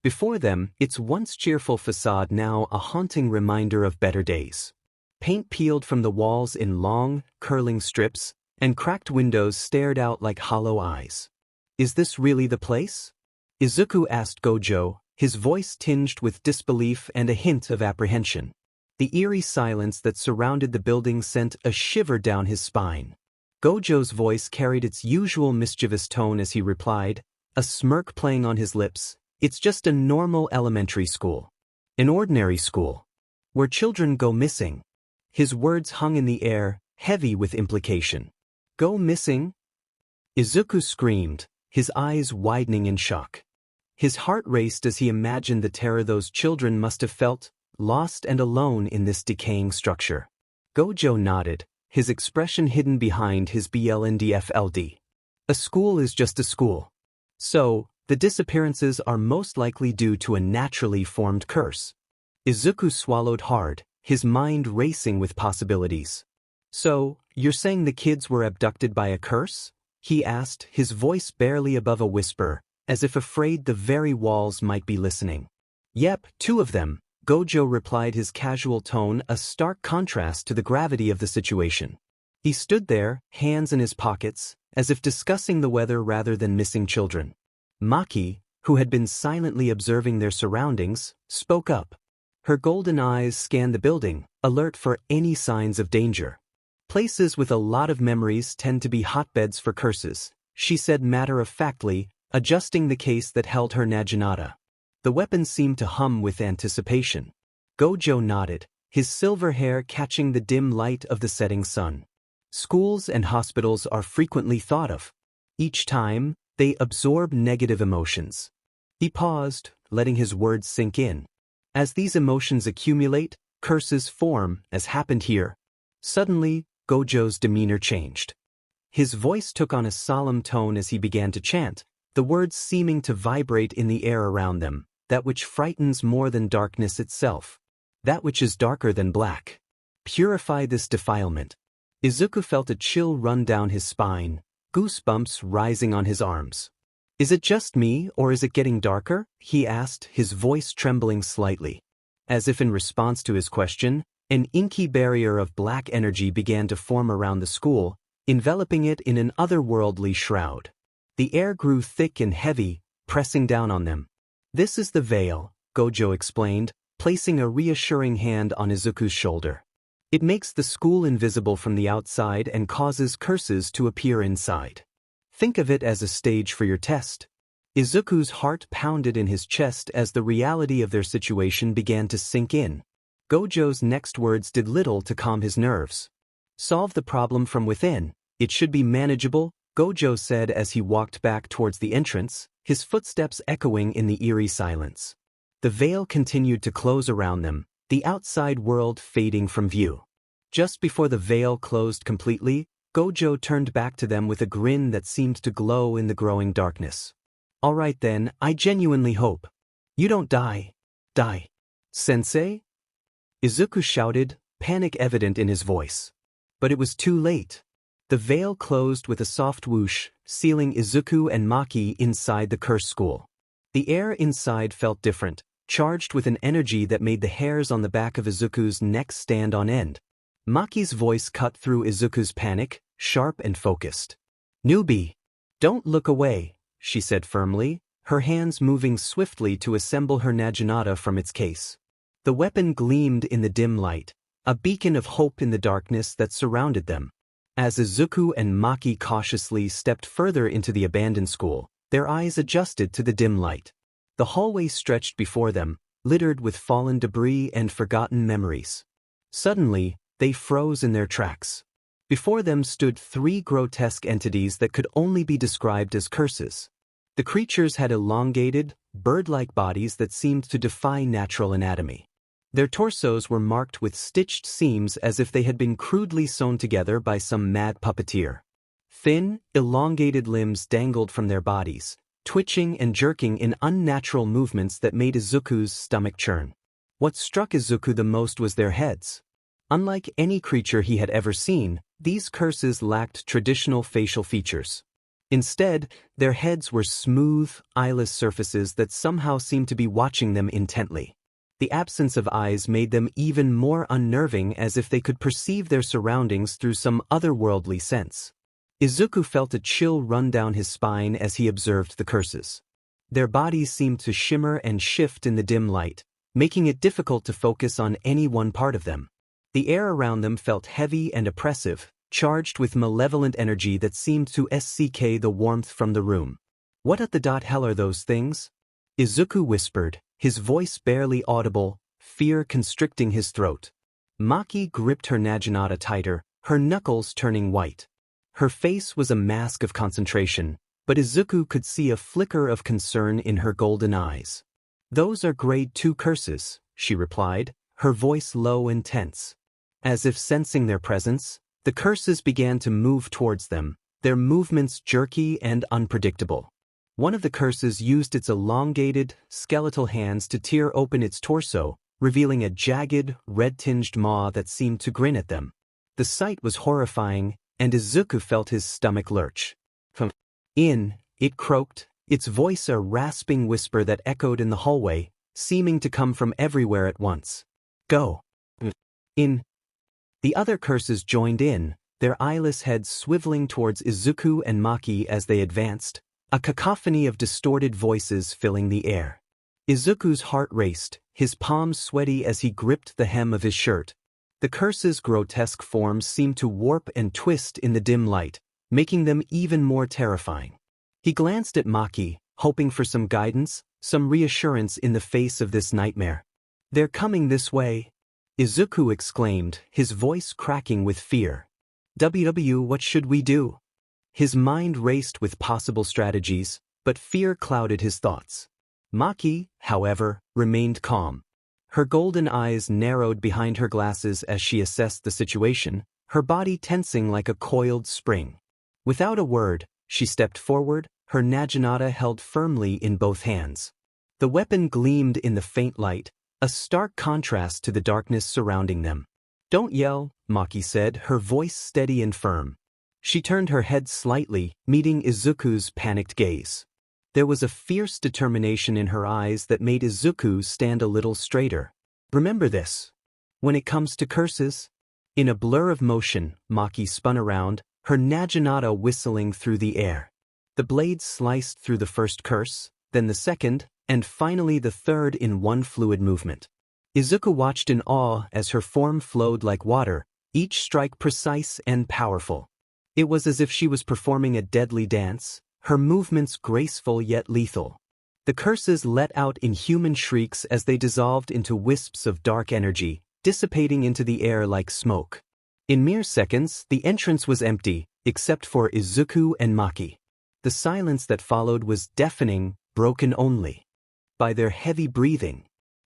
Before them, its once cheerful facade now a haunting reminder of better days. Paint peeled from the walls in long, curling strips, and cracked windows stared out like hollow eyes. "Is this really the place?" Izuku asked Gojo, his voice tinged with disbelief and a hint of apprehension. The eerie silence that surrounded the building sent a shiver down his spine. Gojo's voice carried its usual mischievous tone as he replied, a smirk playing on his lips, "It's just a normal elementary school. An ordinary school. Where children go missing." His words hung in the air, heavy with implication. "Go missing?" Izuku screamed, his eyes widening in shock. His heart raced as he imagined the terror those children must have felt, lost and alone in this decaying structure. Gojo nodded, his expression hidden behind his blndfld. "A school is just a school. So, the disappearances are most likely due to a naturally formed curse." Izuku swallowed hard, his mind racing with possibilities. "So, you're saying the kids were abducted by a curse?" he asked, his voice barely above a whisper, as if afraid the very walls might be listening. "Yep, 2 of them," Gojo replied, his casual tone a stark contrast to the gravity of the situation. He stood there, hands in his pockets, as if discussing the weather rather than missing children. Maki, who had been silently observing their surroundings, spoke up. Her golden eyes scanned the building, alert for any signs of danger. Places with a lot of memories tend to be hotbeds for curses, she said matter-of-factly, adjusting the case that held her naginata. The weapon seemed to hum with anticipation. Gojo nodded, his silver hair catching the dim light of the setting sun. Schools and hospitals are frequently thought of. Each time, they absorb negative emotions. He paused, letting his words sink in. As these emotions accumulate, curses form, as happened here. Suddenly, Gojo's demeanor changed. His voice took on a solemn tone as he began to chant, the words seeming to vibrate in the air around them, that which frightens more than darkness itself. That which is darker than black. Purify this defilement. Izuku felt a chill run down his spine, goosebumps rising on his arms. Is it just me, or is it getting darker? He asked, his voice trembling slightly. As if in response to his question, an inky barrier of black energy began to form around the school, enveloping it in an otherworldly shroud. The air grew thick and heavy, pressing down on them. This is the veil, Gojo explained, placing a reassuring hand on Izuku's shoulder. It makes the school invisible from the outside and causes curses to appear inside. Think of it as a stage for your test. Izuku's heart pounded in his chest as the reality of their situation began to sink in. Gojo's next words did little to calm his nerves. Solve the problem from within. It should be manageable, Gojo said as he walked back towards the entrance, his footsteps echoing in the eerie silence. The veil continued to close around them, the outside world fading from view. Just before the veil closed completely, Gojo turned back to them with a grin that seemed to glow in the growing darkness. All right then, I genuinely hope. You don't die. Die. Sensei? Izuku shouted, panic evident in his voice. But it was too late. The veil closed with a soft whoosh, sealing Izuku and Maki inside the cursed school. The air inside felt different, charged with an energy that made the hairs on the back of Izuku's neck stand on end. Maki's voice cut through Izuku's panic, sharp and focused. Newbie. Don't look away, she said firmly, her hands moving swiftly to assemble her naginata from its case. The weapon gleamed in the dim light, a beacon of hope in the darkness that surrounded them. As Izuku and Maki cautiously stepped further into the abandoned school, their eyes adjusted to the dim light. The hallway stretched before them, littered with fallen debris and forgotten memories. Suddenly, they froze in their tracks. Before them stood three grotesque entities that could only be described as curses. The creatures had elongated, bird-like bodies that seemed to defy natural anatomy. Their torsos were marked with stitched seams as if they had been crudely sewn together by some mad puppeteer. Thin, elongated limbs dangled from their bodies, twitching and jerking in unnatural movements that made Izuku's stomach churn. What struck Izuku the most was their heads. Unlike any creature he had ever seen, these curses lacked traditional facial features. Instead, their heads were smooth, eyeless surfaces that somehow seemed to be watching them intently. The absence of eyes made them even more unnerving, as if they could perceive their surroundings through some otherworldly sense. Izuku felt a chill run down his spine as he observed the curses. Their bodies seemed to shimmer and shift in the dim light, making it difficult to focus on any one part of them. The air around them felt heavy and oppressive, charged with malevolent energy that seemed to suck the warmth from the room. What at the hell are those things? Izuku whispered, his voice barely audible, fear constricting his throat. Maki gripped her naginata tighter, her knuckles turning white. Her face was a mask of concentration, but Izuku could see a flicker of concern in her golden eyes. Those are grade 2 curses, she replied, her voice low and tense. As if sensing their presence, the curses began to move towards them, their movements jerky and unpredictable. One of the curses used its elongated, skeletal hands to tear open its torso, revealing a jagged, red-tinged maw that seemed to grin at them. The sight was horrifying, and Izuku felt his stomach lurch. From in, it croaked, its voice a rasping whisper that echoed in the hallway, seeming to come from everywhere at once. Go. In. The other curses joined in, their eyeless heads swiveling towards Izuku and Maki as they advanced, a cacophony of distorted voices filling the air. Izuku's heart raced, his palms sweaty as he gripped the hem of his shirt. The curse's grotesque forms seemed to warp and twist in the dim light, making them even more terrifying. He glanced at Maki, hoping for some guidance, some reassurance in the face of this nightmare. "They're coming this way," Izuku exclaimed, his voice cracking with fear. What should we do?" His mind raced with possible strategies, but fear clouded his thoughts. Maki, however, remained calm. Her golden eyes narrowed behind her glasses as she assessed the situation, her body tensing like a coiled spring. Without a word, she stepped forward, her naginata held firmly in both hands. The weapon gleamed in the faint light, a stark contrast to the darkness surrounding them. "Don't yell," Maki said, her voice steady and firm. She turned her head slightly, meeting Izuku's panicked gaze. There was a fierce determination in her eyes that made Izuku stand a little straighter. "Remember this. When it comes to curses?" In a blur of motion, Maki spun around, her naginata whistling through the air. The blade sliced through the first curse, then the second, and finally the third in one fluid movement. Izuku watched in awe as her form flowed like water, each strike precise and powerful. It was as if she was performing a deadly dance, her movements graceful yet lethal. The curses let out inhuman shrieks as they dissolved into wisps of dark energy, dissipating into the air like smoke. In mere seconds, the entrance was empty, except for Izuku and Maki. The silence that followed was deafening, broken only by their heavy breathing.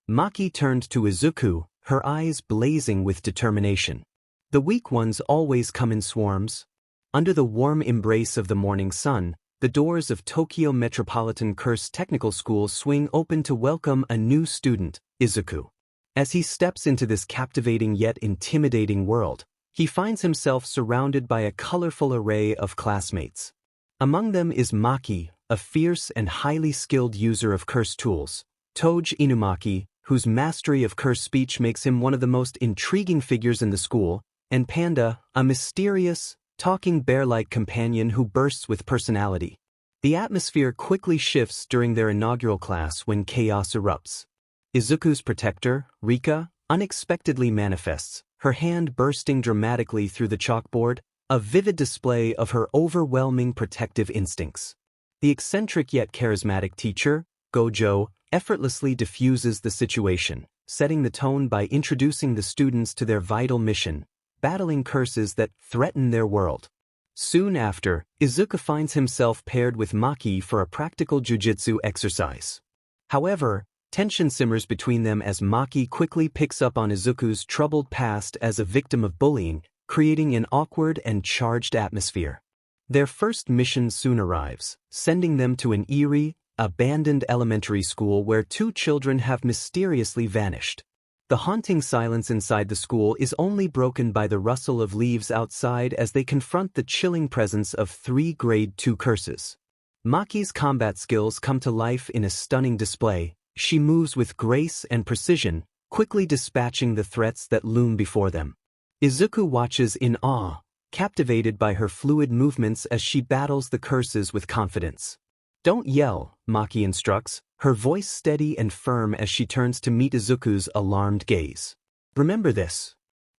Maki turned to Izuku, her eyes blazing with determination. "The weak ones always come in swarms." Under the warm embrace of the morning sun, the doors of Tokyo Metropolitan Curse Technical School swing open to welcome a new student, Izuku. As he steps into this captivating yet intimidating world, he finds himself surrounded by a colorful array of classmates. Among them is Maki, a fierce and highly skilled user of curse tools, Toge Inumaki, whose mastery of curse speech makes him one of the most intriguing figures in the school, and Panda, a mysterious, talking bear-like companion who bursts with personality. The atmosphere quickly shifts during their inaugural class when chaos erupts. Izuku's protector, Rika, unexpectedly manifests, her hand bursting dramatically through the chalkboard, a vivid display of her overwhelming protective instincts. The eccentric yet charismatic teacher, Gojo, effortlessly diffuses the situation, setting the tone by introducing the students to their vital mission, battling curses that threaten their world. Soon after, Izuku finds himself paired with Maki for a practical jujitsu exercise. However, tension simmers between them as Maki quickly picks up on Izuku's troubled past as a victim of bullying, creating an awkward and charged atmosphere. Their first mission soon arrives, sending them to an eerie, abandoned elementary school where two children have mysteriously vanished. The haunting silence inside the school is only broken by the rustle of leaves outside as they confront the chilling presence of 3 Grade 2 curses. Maki's combat skills come to life in a stunning display. She moves with grace and precision, quickly dispatching the threats that loom before them. Izuku watches in awe, captivated by her fluid movements as she battles the curses with confidence. "Don't yell," Maki instructs, her voice steady and firm as she turns to meet Izuku's alarmed gaze. "Remember this.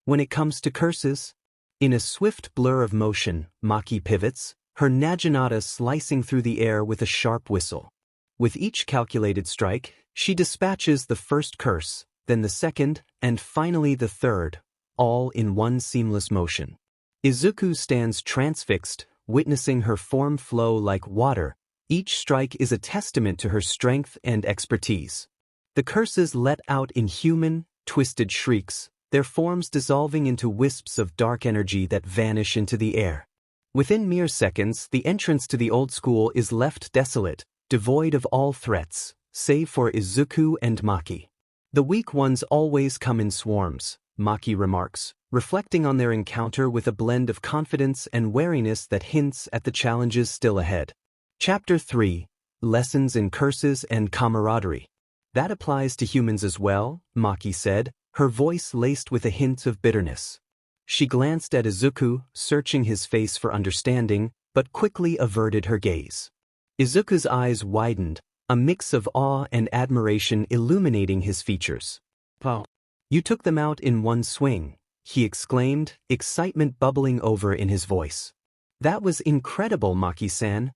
When it comes to curses?" In a swift blur of motion, Maki pivots, her naginata slicing through the air with a sharp whistle. With each calculated strike, she dispatches the first curse, then the second, and finally the third, all in one seamless motion. Izuku stands transfixed, witnessing her form flow like water. Each strike is a testament to her strength and expertise. The curses let out inhuman, twisted shrieks, their forms dissolving into wisps of dark energy that vanish into the air. Within mere seconds, the entrance to the old school is left desolate, devoid of all threats, save for Izuku and Maki. "The weak ones always come in swarms," Maki remarks, reflecting on their encounter with a blend of confidence and wariness that hints at the challenges still ahead. Chapter 3. Lessons in Curses and Camaraderie. "That applies to humans as well," Maki said, her voice laced with a hint of bitterness. She glanced at Izuku, searching his face for understanding, but quickly averted her gaze. Izuku's eyes widened, a mix of awe and admiration illuminating his features. "Oh, you took them out in one swing," he exclaimed, excitement bubbling over in his voice. That was incredible, Maki-san.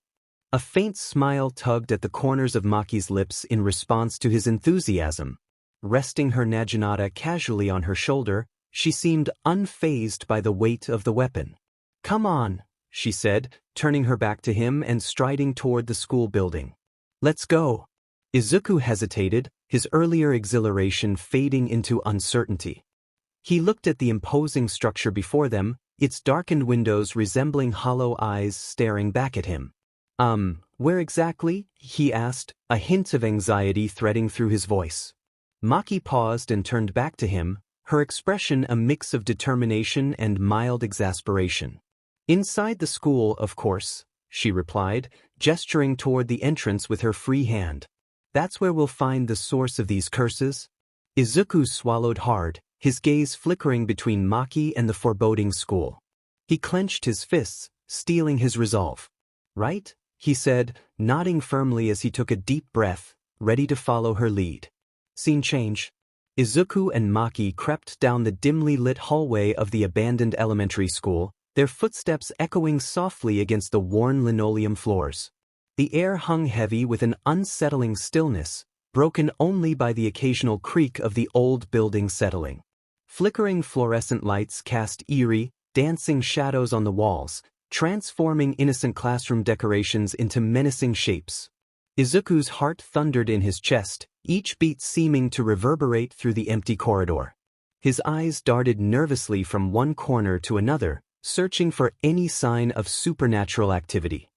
A faint smile tugged at the corners of Maki's lips in response to his enthusiasm. Resting her naginata casually on her shoulder, she seemed unfazed by the weight of the weapon. Come on, she said, turning her back to him and striding toward the school building. Let's go. Izuku hesitated, his earlier exhilaration fading into uncertainty. He looked at the imposing structure before them, its darkened windows resembling hollow eyes staring back at him. Where exactly? He asked, a hint of anxiety threading through his voice. Maki paused and turned back to him, her expression a mix of determination and mild exasperation. Inside the school, of course, she replied, gesturing toward the entrance with her free hand. That's where we'll find the source of these curses. Izuku swallowed hard, his gaze flickering between Maki and the foreboding school. He clenched his fists, steeling his resolve. Right? He said, nodding firmly as he took a deep breath, ready to follow her lead. Scene change. Izuku and Maki crept down the dimly lit hallway of the abandoned elementary school, their footsteps echoing softly against the worn linoleum floors. The air hung heavy with an unsettling stillness, broken only by the occasional creak of the old building settling. Flickering fluorescent lights cast eerie, dancing shadows on the walls, transforming innocent classroom decorations into menacing shapes. Izuku's heart thundered in his chest, each beat seeming to reverberate through the empty corridor. His eyes darted nervously from one corner to another, searching for any sign of supernatural activity.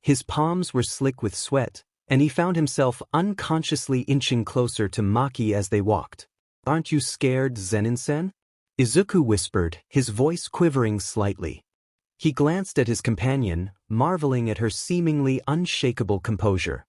His palms were slick with sweat, and he found himself unconsciously inching closer to Maki as they walked. Aren't you scared, Zenin-sen? Izuku whispered, his voice quivering slightly. He glanced at his companion, marveling at her seemingly unshakable composure.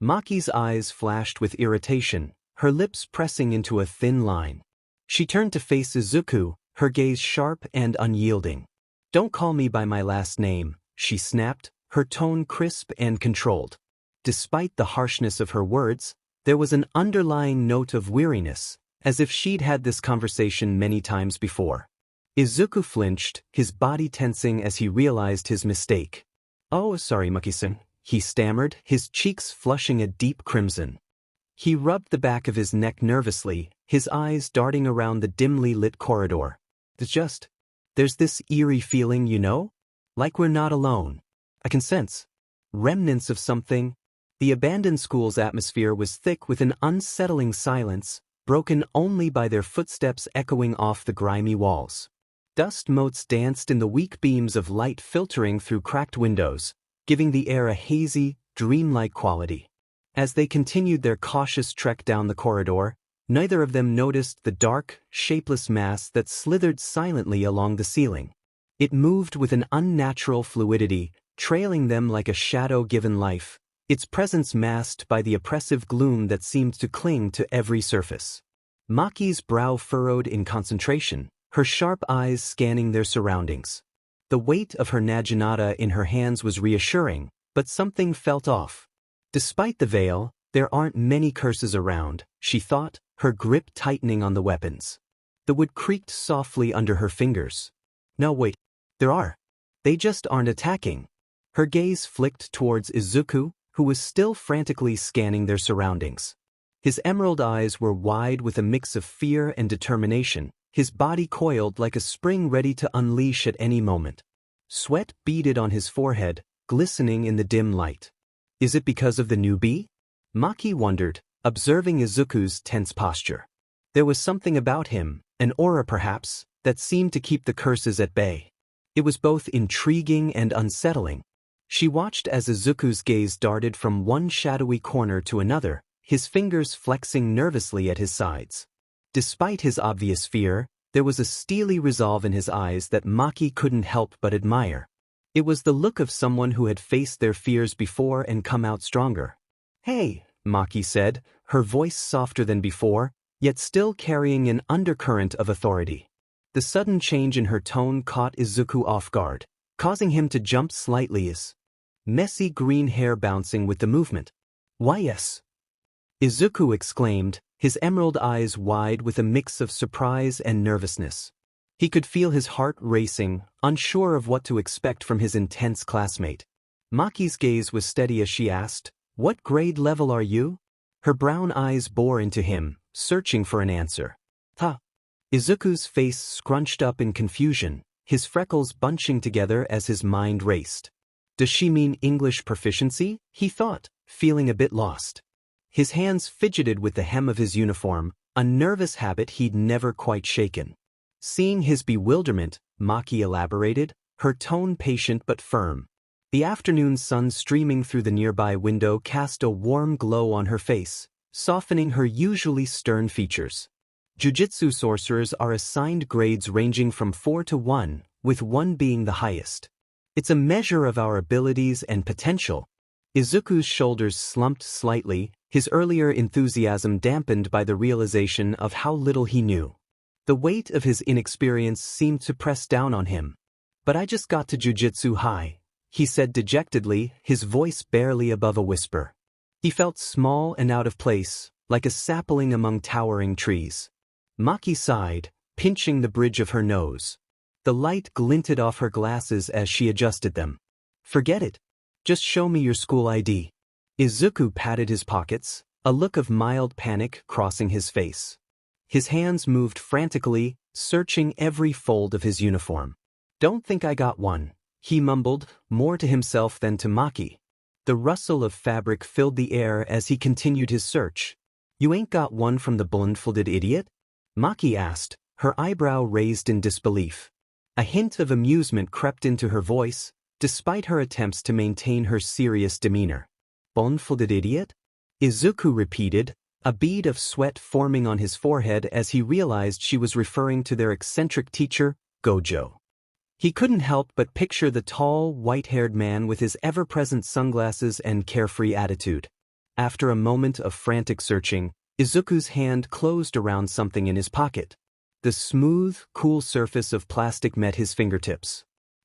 Maki's eyes flashed with irritation, her lips pressing into a thin line. She turned to face Izuku, her gaze sharp and unyielding. Don't call me by my last name, she snapped, her tone crisp and controlled. Despite the harshness of her words, there was an underlying note of weariness, as if she'd had this conversation many times before. Izuku flinched, his body tensing as he realized his mistake. Oh, sorry, Maki-san, he stammered, his cheeks flushing a deep crimson. He rubbed the back of his neck nervously, his eyes darting around the dimly lit corridor. There's this eerie feeling, you know? Like we're not alone. I can sense remnants of something. The abandoned school's atmosphere was thick with an unsettling silence, broken only by their footsteps echoing off the grimy walls. Dust motes danced in the weak beams of light filtering through cracked windows, giving the air a hazy, dreamlike quality. As they continued their cautious trek down the corridor, neither of them noticed the dark, shapeless mass that slithered silently along the ceiling. It moved with an unnatural fluidity, trailing them like a shadow given life, its presence masked by the oppressive gloom that seemed to cling to every surface. Maki's brow furrowed in concentration, her sharp eyes scanning their surroundings. The weight of her naginata in her hands was reassuring, but something felt off. Despite the veil, there aren't many curses around, she thought, her grip tightening on the weapons. The wood creaked softly under her fingers. No, wait. There are. They just aren't attacking. Her gaze flicked towards Izuku, who was still frantically scanning their surroundings. His emerald eyes were wide with a mix of fear and determination, his body coiled like a spring ready to unleash at any moment. Sweat beaded on his forehead, glistening in the dim light. Is it because of the newbie? Maki wondered, observing Izuku's tense posture. There was something about him, an aura perhaps, that seemed to keep the curses at bay. It was both intriguing and unsettling. She watched as Izuku's gaze darted from one shadowy corner to another, his fingers flexing nervously at his sides. Despite his obvious fear, there was a steely resolve in his eyes that Maki couldn't help but admire. It was the look of someone who had faced their fears before and come out stronger. Hey, Maki said, her voice softer than before, yet still carrying an undercurrent of authority. The sudden change in her tone caught Izuku off guard, causing him to jump slightly, his messy green hair bouncing with the movement. Why yes? Izuku exclaimed, his emerald eyes wide with a mix of surprise and nervousness. He could feel his heart racing, unsure of what to expect from his intense classmate. Maki's gaze was steady as she asked, "What grade level are you?" Her brown eyes bore into him, searching for an answer. "Huh." Izuku's face scrunched up in confusion, his freckles bunching together as his mind raced. Does she mean English proficiency? He thought, feeling a bit lost. His hands fidgeted with the hem of his uniform, a nervous habit he'd never quite shaken. Seeing his bewilderment, Maki elaborated, her tone patient but firm. The afternoon sun streaming through the nearby window cast a warm glow on her face, softening her usually stern features. Jujutsu sorcerers are assigned grades ranging from 4 to 1, with 1 being the highest. It's a measure of our abilities and potential. Izuku's shoulders slumped slightly, his earlier enthusiasm dampened by the realization of how little he knew. The weight of his inexperience seemed to press down on him. "But I just got to Jujutsu High," he said dejectedly, his voice barely above a whisper. He felt small and out of place, like a sapling among towering trees. Maki sighed, pinching the bridge of her nose. The light glinted off her glasses as she adjusted them. "Forget it. Just show me your school ID." Izuku patted his pockets, a look of mild panic crossing his face. His hands moved frantically, searching every fold of his uniform. "Don't think I got one," he mumbled, more to himself than to Maki. The rustle of fabric filled the air as he continued his search. "You ain't got one from the blindfolded idiot?" Maki asked, her eyebrow raised in disbelief. A hint of amusement crept into her voice, despite her attempts to maintain her serious demeanor. "Blindfolded idiot?" Izuku repeated, a bead of sweat forming on his forehead as he realized she was referring to their eccentric teacher, Gojo. He couldn't help but picture the tall, white-haired man with his ever-present sunglasses and carefree attitude. After a moment of frantic searching, Izuku's hand closed around something in his pocket. The smooth, cool surface of plastic met his fingertips.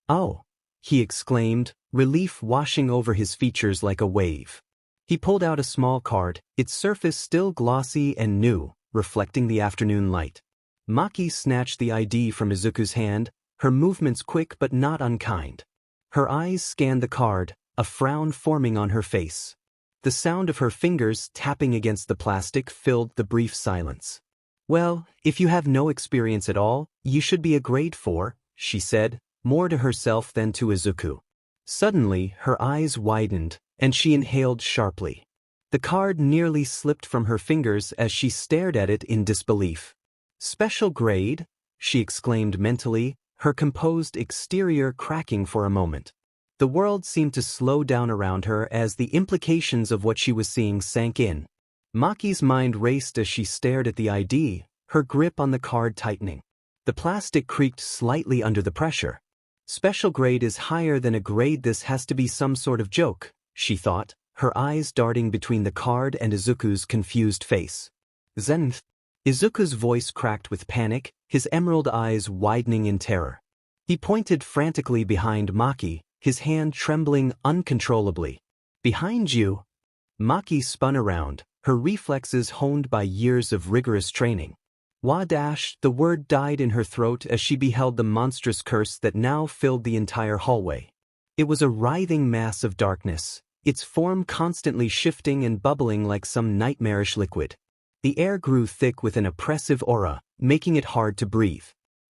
"Oh," he exclaimed, relief washing over his features like a wave. He pulled out a small card, its surface still glossy and new, reflecting the afternoon light. Maki snatched the ID from Izuku's hand, her movements quick but not unkind. Her eyes scanned the card, a frown forming on her face. The sound of her fingers tapping against the plastic filled the brief silence. "Well, if you have no experience at all, you should be a grade 4, she said, more to herself than to Izuku. Suddenly, her eyes widened, and she inhaled sharply. The card nearly slipped from her fingers as she stared at it in disbelief. "Special grade?" she exclaimed mentally, her composed exterior cracking for a moment. The world seemed to slow down around her as the implications of what she was seeing sank in. Maki's mind raced as she stared at the ID, her grip on the card tightening. The plastic creaked slightly under the pressure. "Special grade is higher than a grade. This has to be some sort of joke," she thought, her eyes darting between the card and Izuku's confused face. "Zenth." Izuku's voice cracked with panic, his emerald eyes widening in terror. He pointed frantically behind Maki, his hand trembling uncontrollably. "Behind you?" Maki spun around, her reflexes honed by years of rigorous training. The word died in her throat as she beheld the monstrous curse that now filled the entire hallway. It was a writhing mass of darkness, its form constantly shifting and bubbling like some nightmarish liquid. The air grew thick with an oppressive aura, making it hard to breathe.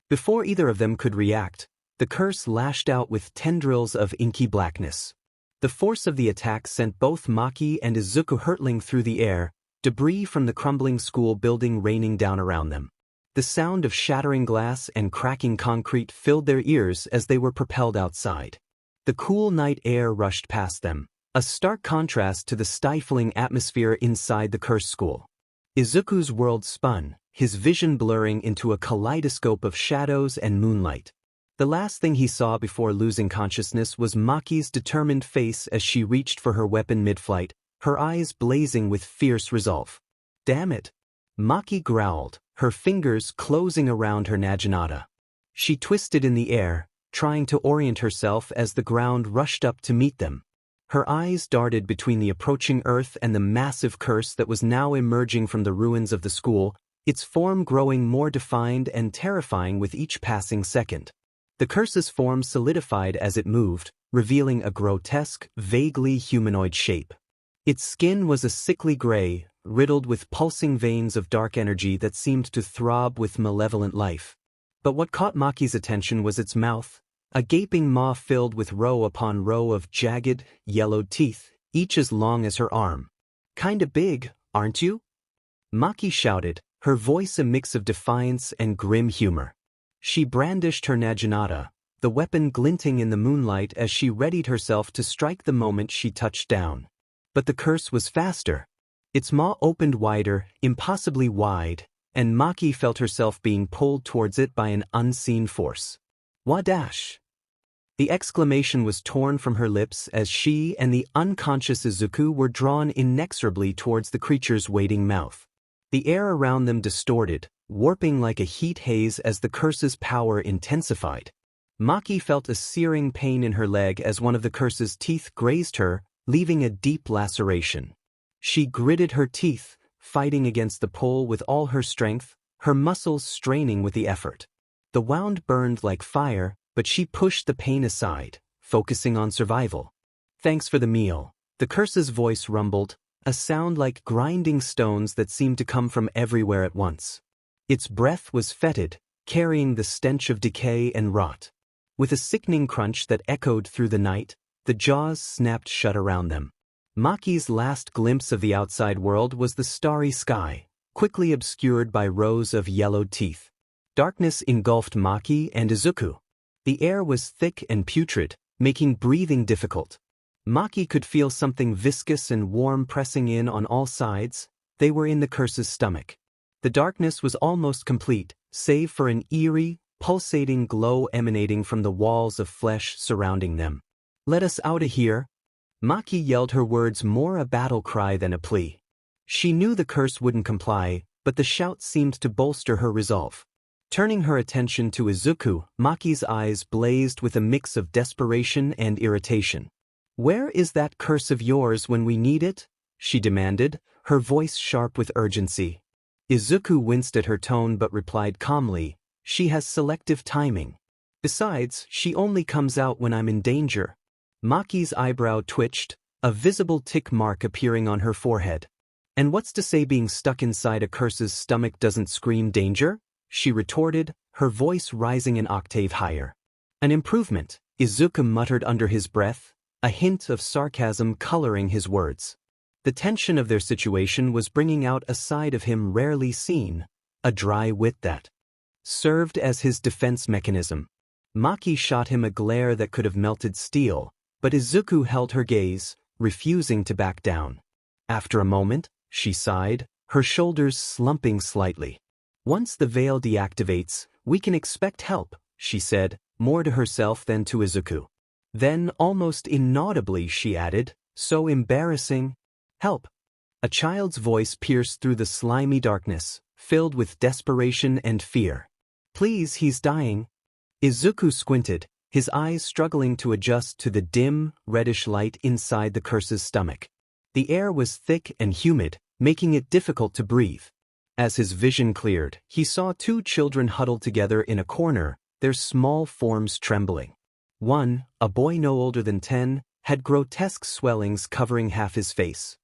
Before either of them could react, the curse lashed out with tendrils of inky blackness. The force of the attack sent both Maki and Izuku hurtling through the air, debris from the crumbling school building raining down around them. The sound of shattering glass and cracking concrete filled their ears as they were propelled outside. The cool night air rushed past them, a stark contrast to the stifling atmosphere inside the cursed school. Izuku's world spun, his vision blurring into a kaleidoscope of shadows and moonlight. The last thing he saw before losing consciousness was Maki's determined face as she reached for her weapon mid-flight, her eyes blazing with fierce resolve. "Damn it!" Maki growled, her fingers closing around her naginata. She twisted in the air, trying to orient herself as the ground rushed up to meet them. Her eyes darted between the approaching earth and the massive curse that was now emerging from the ruins of the school, its form growing more defined and terrifying with each passing second. The curse's form solidified as it moved, revealing a grotesque, vaguely humanoid shape. Its skin was a sickly gray, riddled with pulsing veins of dark energy that seemed to throb with malevolent life. But what caught Maki's attention was its mouth, a gaping maw filled with row upon row of jagged, yellowed teeth, each as long as her arm. "Kinda big, aren't you?" Maki shouted, her voice a mix of defiance and grim humor. She brandished her naginata, the weapon glinting in the moonlight as she readied herself to strike the moment she touched down. But the curse was faster. Its maw opened wider, impossibly wide, and Maki felt herself being pulled towards it by an unseen force. "Wadash!" The exclamation was torn from her lips as she and the unconscious Izuku were drawn inexorably towards the creature's waiting mouth. The air around them distorted, warping like a heat haze as the curse's power intensified. Maki felt a searing pain in her leg as one of the curse's teeth grazed her, leaving a deep laceration. She gritted her teeth, fighting against the pull with all her strength, her muscles straining with the effort. The wound burned like fire, but she pushed the pain aside, focusing on survival. "Thanks for the meal," the curse's voice rumbled, a sound like grinding stones that seemed to come from everywhere at once. Its breath was fetid, carrying the stench of decay and rot. With a sickening crunch that echoed through the night, the jaws snapped shut around them. Maki's last glimpse of the outside world was the starry sky, quickly obscured by rows of yellowed teeth. Darkness engulfed Maki and Izuku. The air was thick and putrid, making breathing difficult. Maki could feel something viscous and warm pressing in on all sides. They were in the curse's stomach. The darkness was almost complete, save for an eerie, pulsating glow emanating from the walls of flesh surrounding them. "Let us out of here!" Maki yelled, her words more a battle cry than a plea. She knew the curse wouldn't comply, but the shout seemed to bolster her resolve. Turning her attention to Izuku, Maki's eyes blazed with a mix of desperation and irritation. "Where is that curse of yours when we need it?" she demanded, her voice sharp with urgency. Izuku winced at her tone but replied calmly, "She has selective timing. Besides, she only comes out when I'm in danger." Maki's eyebrow twitched, a visible tick mark appearing on her forehead. "And what's to say being stuck inside a curse's stomach doesn't scream danger?" she retorted, her voice rising an octave higher. "An improvement," Izuku muttered under his breath, a hint of sarcasm coloring his words. The tension of their situation was bringing out a side of him rarely seen, a dry wit that served as his defense mechanism. Maki shot him a glare that could have melted steel, but Izuku held her gaze, refusing to back down. After a moment, she sighed, her shoulders slumping slightly. "Once the veil deactivates, we can expect help," she said, more to herself than to Izuku. Then, almost inaudibly, she added, "So embarrassing." "Help!" A child's voice pierced through the slimy darkness, filled with desperation and fear. "Please, he's dying." Izuku squinted, his eyes struggling to adjust to the dim, reddish light inside the curse's stomach. The air was thick and humid, making it difficult to breathe. As his vision cleared, he saw two children huddled together in a corner, their small forms trembling. One, a boy no older than 10, had grotesque swellings covering half his face.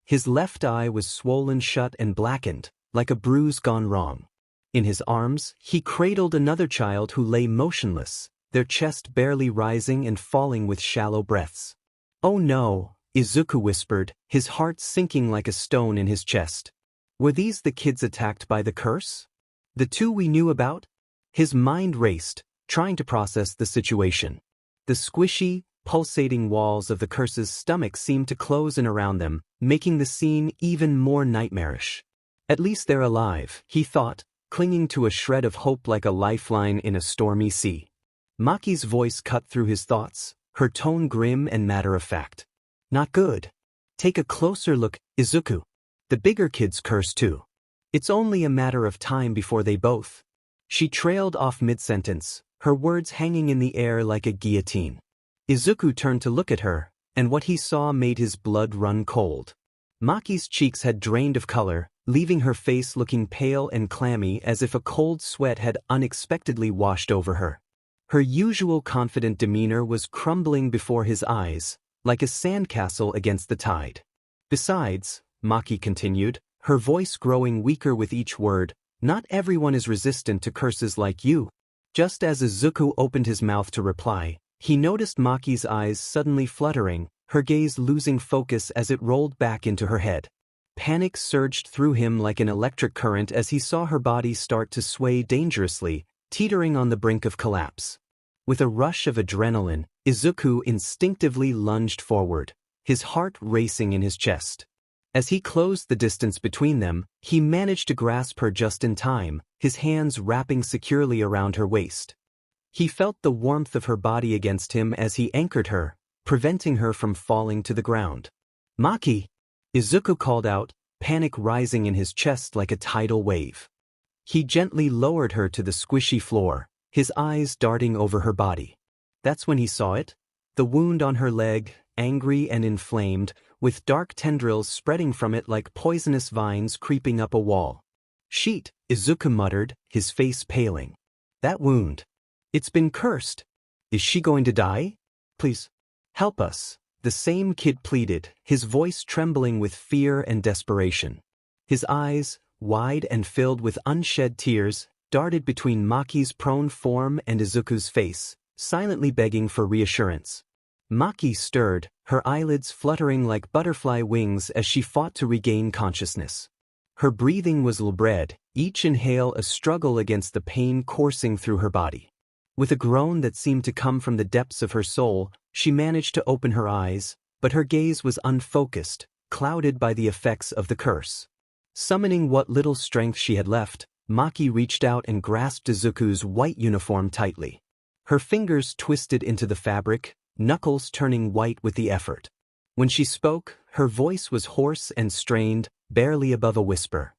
His left eye was swollen shut and blackened, like a bruise gone wrong. In his arms, he cradled another child who lay motionless, their chest barely rising and falling with shallow breaths. "Oh no," Izuku whispered, his heart sinking like a stone in his chest. Were these the kids attacked by the curse? The two we knew about? His mind raced, trying to process the situation. The squishy, pulsating walls of the curse's stomach seemed to close in around them, making the scene even more nightmarish. "At least they're alive," he thought, clinging to a shred of hope like a lifeline in a stormy sea. Maki's voice cut through his thoughts, her tone grim and matter-of-fact. "Not good. Take a closer look, Izuku. The bigger kids curse too. It's only a matter of time before they both." She trailed off mid-sentence, her words hanging in the air like a guillotine. Izuku turned to look at her, and what he saw made his blood run cold. Maki's cheeks had drained of color, leaving her face looking pale and clammy as if a cold sweat had unexpectedly washed over her. Her usual confident demeanor was crumbling before his eyes, like a sandcastle against the tide. Besides, Maki continued, her voice growing weaker with each word, not everyone is resistant to curses like you. Just as Izuku opened his mouth to reply, he noticed Maki's eyes suddenly fluttering, her gaze losing focus as it rolled back into her head. Panic surged through him like an electric current as he saw her body start to sway dangerously, teetering on the brink of collapse. With a rush of adrenaline, Izuku instinctively lunged forward, his heart racing in his chest. As he closed the distance between them, he managed to grasp her just in time, his hands wrapping securely around her waist. He felt the warmth of her body against him as he anchored her, preventing her from falling to the ground. "Maki!" Izuku called out, panic rising in his chest like a tidal wave. He gently lowered her to the squishy floor, his eyes darting over her body. That's when he saw it. The wound on her leg, angry and inflamed, with dark tendrils spreading from it like poisonous vines creeping up a wall. "Sheet," Izuku muttered, his face paling. "That wound. It's been cursed. Is she going to die? Please, help us," the same kid pleaded, his voice trembling with fear and desperation. His eyes, wide and filled with unshed tears, darted between Maki's prone form and Izuku's face, silently begging for reassurance. Maki stirred, her eyelids fluttering like butterfly wings as she fought to regain consciousness. Her breathing was labored, each inhale a struggle against the pain coursing through her body. With a groan that seemed to come from the depths of her soul, she managed to open her eyes, but her gaze was unfocused, clouded by the effects of the curse. Summoning what little strength she had left, Maki reached out and grasped Izuku's white uniform tightly. Her fingers twisted into the fabric, knuckles turning white with the effort. When she spoke, her voice was hoarse and strained, barely above a whisper.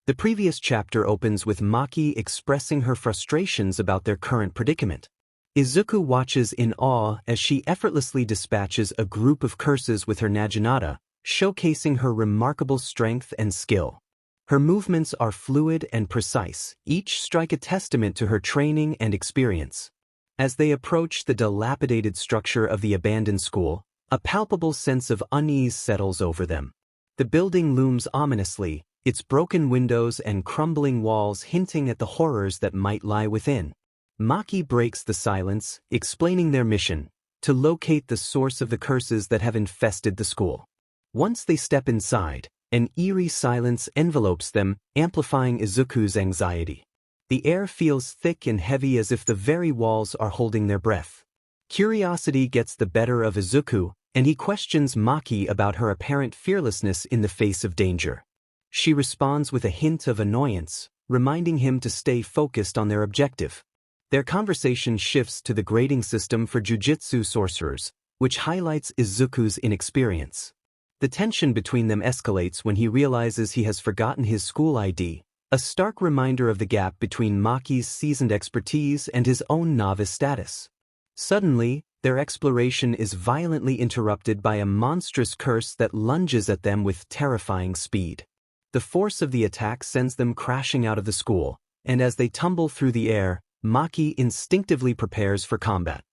The previous chapter opens with Maki expressing her frustrations about their current predicament. Izuku watches in awe as she effortlessly dispatches a group of curses with her naginata, showcasing her remarkable strength and skill. Her movements are fluid and precise, each strike a testament to her training and experience. As they approach the dilapidated structure of the abandoned school, a palpable sense of unease settles over them. The building looms ominously, its broken windows and crumbling walls hinting at the horrors that might lie within. Maki breaks the silence, explaining their mission, to locate the source of the curses that have infested the school. Once they step inside, an eerie silence envelopes them, amplifying Izuku's anxiety. The air feels thick and heavy as if the very walls are holding their breath. Curiosity gets the better of Izuku, and he questions Maki about her apparent fearlessness in the face of danger. She responds with a hint of annoyance, reminding him to stay focused on their objective. Their conversation shifts to the grading system for jujitsu sorcerers, which highlights Izuku's inexperience. The tension between them escalates when he realizes he has forgotten his school ID, a stark reminder of the gap between Maki's seasoned expertise and his own novice status. Suddenly, their exploration is violently interrupted by a monstrous curse that lunges at them with terrifying speed. The force of the attack sends them crashing out of the school, and as they tumble through the air, Maki instinctively prepares for combat.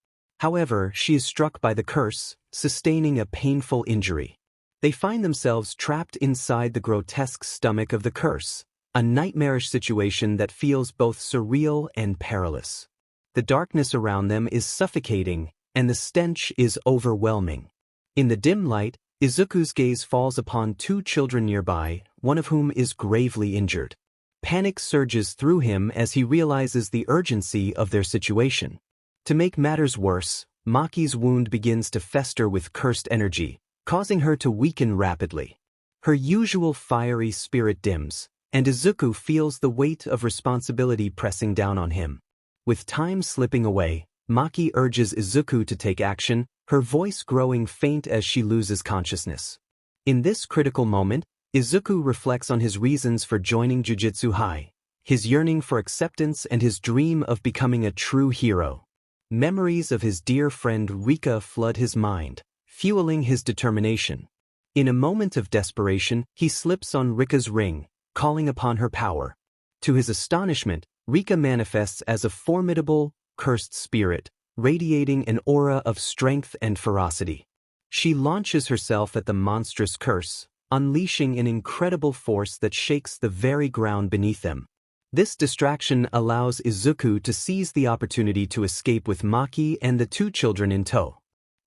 However, she is struck by the curse, sustaining a painful injury. They find themselves trapped inside the grotesque stomach of the curse, a nightmarish situation that feels both surreal and perilous. The darkness around them is suffocating, and the stench is overwhelming. In the dim light, Izuku's gaze falls upon two children nearby, one of whom is gravely injured. Panic surges through him as he realizes the urgency of their situation. To make matters worse, Maki's wound begins to fester with cursed energy, causing her to weaken rapidly. Her usual fiery spirit dims, and Izuku feels the weight of responsibility pressing down on him. With time slipping away, Maki urges Izuku to take action, her voice growing faint as she loses consciousness. In this critical moment, Izuku reflects on his reasons for joining Jujutsu High, his yearning for acceptance and his dream of becoming a true hero. Memories of his dear friend Rika flood his mind, fueling his determination. In a moment of desperation, he slips on Rika's ring, calling upon her power. To his astonishment, Rika manifests as a formidable, cursed spirit, radiating an aura of strength and ferocity. She launches herself at the monstrous curse, unleashing an incredible force that shakes the very ground beneath them. This distraction allows Izuku to seize the opportunity to escape with Maki and the two children in tow.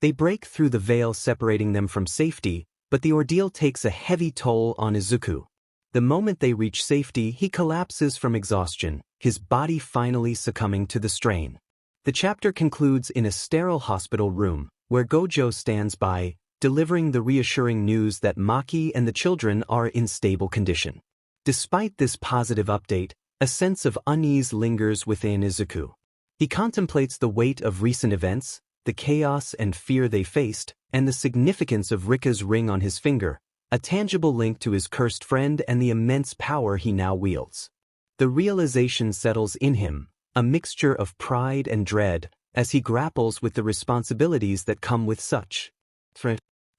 They break through the veil separating them from safety, but the ordeal takes a heavy toll on Izuku. The moment they reach safety, he collapses from exhaustion, his body finally succumbing to the strain. The chapter concludes in a sterile hospital room, where Gojo stands by, delivering the reassuring news that Maki and the children are in stable condition. Despite this positive update, a sense of unease lingers within Izuku. He contemplates the weight of recent events, the chaos and fear they faced, and the significance of Rika's ring on his finger, a tangible link to his cursed friend and the immense power he now wields. The realization settles in him, a mixture of pride and dread, as he grapples with the responsibilities that come with such.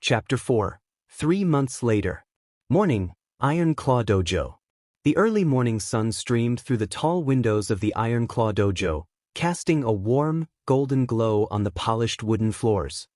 Chapter 4. 3 months later. Morning, Iron Claw Dojo. The early morning sun streamed through the tall windows of the Iron Claw Dojo, casting a warm, golden glow on the polished wooden floors.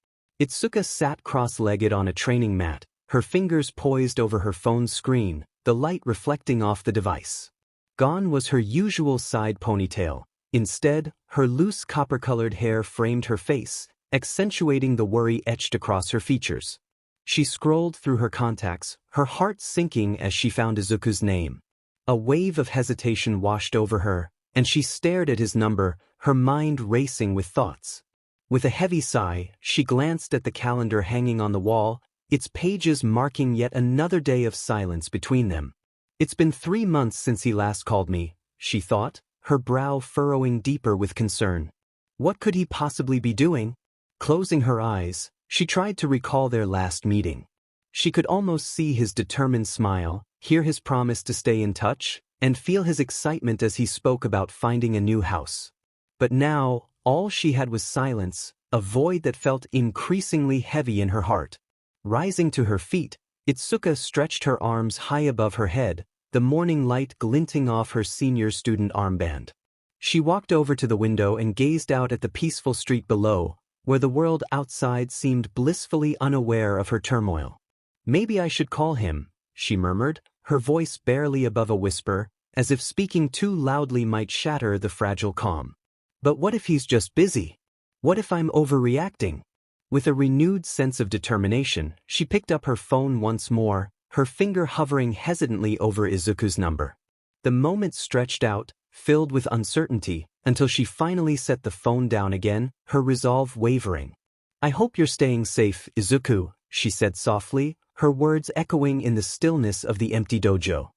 Itsuka sat cross-legged on a training mat, her fingers poised over her phone's screen, the light reflecting off the device. Gone was her usual side ponytail. Instead, her loose copper-colored hair framed her face, accentuating the worry etched across her features. She scrolled through her contacts, her heart sinking as she found Izuku's name. A wave of hesitation washed over her, and she stared at his number, her mind racing with thoughts. With a heavy sigh, she glanced at the calendar hanging on the wall, its pages marking yet another day of silence between them. It's been 3 months since he last called me, she thought, her brow furrowing deeper with concern. What could he possibly be doing? Closing her eyes, she tried to recall their last meeting. She could almost see his determined smile, hear his promise to stay in touch, and feel his excitement as he spoke about finding a new house. But now, all she had was silence, a void that felt increasingly heavy in her heart. Rising to her feet, Itsuka stretched her arms high above her head, the morning light glinting off her senior student armband. She walked over to the window and gazed out at the peaceful street below, where the world outside seemed blissfully unaware of her turmoil. Maybe I should call him, she murmured, her voice barely above a whisper, as if speaking too loudly might shatter the fragile calm. But what if he's just busy? What if I'm overreacting? With a renewed sense of determination, she picked up her phone once more, her finger hovering hesitantly over Izuku's number. The moment stretched out, filled with uncertainty, until she finally set the phone down again, her resolve wavering. I hope you're staying safe, Izuku, she said softly, her words echoing in the stillness of the empty dojo.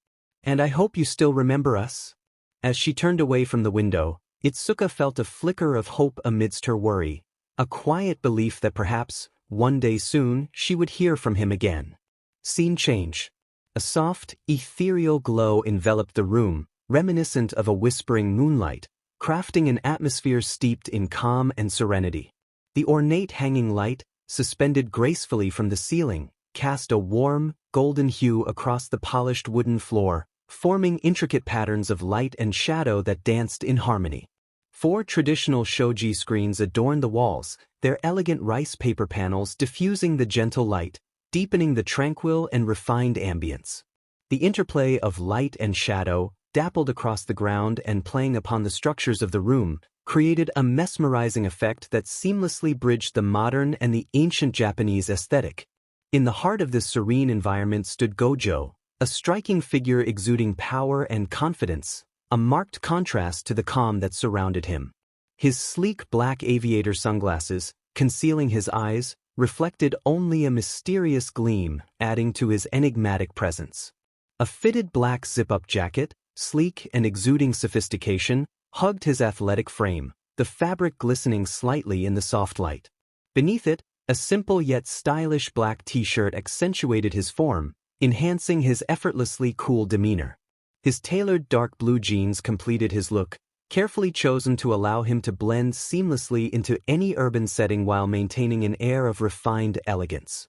And I hope you still remember us? As she turned away from the window, Itsuka felt a flicker of hope amidst her worry, a quiet belief that perhaps, one day soon, she would hear from him again. Scene change. A soft, ethereal glow enveloped the room, reminiscent of a whispering moonlight, crafting an atmosphere steeped in calm and serenity. The ornate hanging light, suspended gracefully from the ceiling, cast a warm, golden hue across the polished wooden floor, forming intricate patterns of light and shadow that danced in harmony. 4 traditional shoji screens adorned the walls, their elegant rice paper panels diffusing the gentle light, deepening the tranquil and refined ambience. The interplay of light and shadow, dappled across the ground and playing upon the structures of the room, created a mesmerizing effect that seamlessly bridged the modern and the ancient Japanese aesthetic. In the heart of this serene environment stood Gojo, a striking figure exuding power and confidence, a marked contrast to the calm that surrounded him. His sleek black aviator sunglasses, concealing his eyes, reflected only a mysterious gleam, adding to his enigmatic presence. A fitted black zip-up jacket, sleek and exuding sophistication, hugged his athletic frame, the fabric glistening slightly in the soft light. Beneath it, a simple yet stylish black t-shirt accentuated his form, enhancing his effortlessly cool demeanor. His tailored dark blue jeans completed his look, carefully chosen to allow him to blend seamlessly into any urban setting while maintaining an air of refined elegance.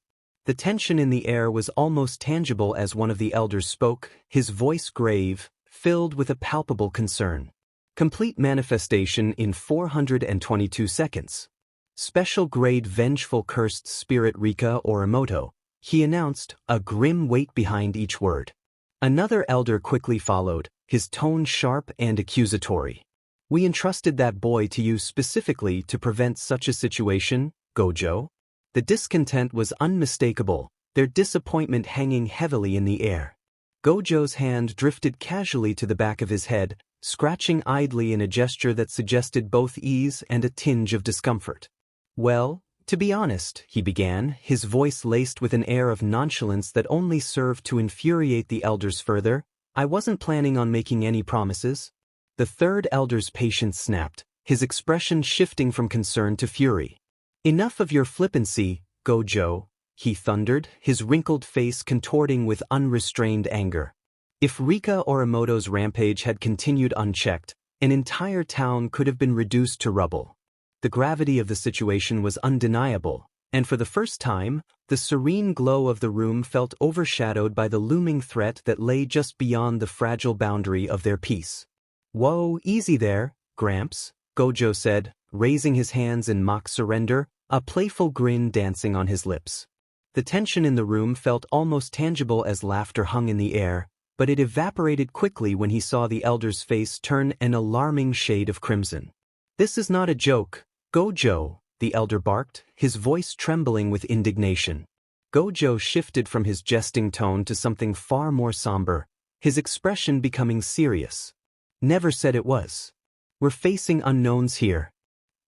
The tension in the air was almost tangible as one of the elders spoke, his voice grave, filled with a palpable concern. Complete manifestation in 422 seconds. Special grade vengeful cursed spirit Rika Orimoto, he announced, a grim weight behind each word. Another elder quickly followed, his tone sharp and accusatory. We entrusted that boy to you specifically to prevent such a situation, Gojo. The discontent was unmistakable, their disappointment hanging heavily in the air. Gojo's hand drifted casually to the back of his head, scratching idly in a gesture that suggested both ease and a tinge of discomfort. Well, to be honest, he began, his voice laced with an air of nonchalance that only served to infuriate the elders further, I wasn't planning on making any promises. The third elder's patience snapped, his expression shifting from concern to fury. Enough of your flippancy, Gojo, he thundered, his wrinkled face contorting with unrestrained anger. If Rika Orimoto's rampage had continued unchecked, an entire town could have been reduced to rubble. The gravity of the situation was undeniable, and for the first time, the serene glow of the room felt overshadowed by the looming threat that lay just beyond the fragile boundary of their peace. Whoa, easy there, Gramps, Gojo said, raising his hands in mock surrender, a playful grin dancing on his lips. The tension in the room felt almost tangible as laughter hung in the air, but it evaporated quickly when he saw the elder's face turn an alarming shade of crimson. This is not a joke, Gojo, the elder barked, his voice trembling with indignation. Gojo shifted from his jesting tone to something far more somber, his expression becoming serious. Never said it was. We're facing unknowns here.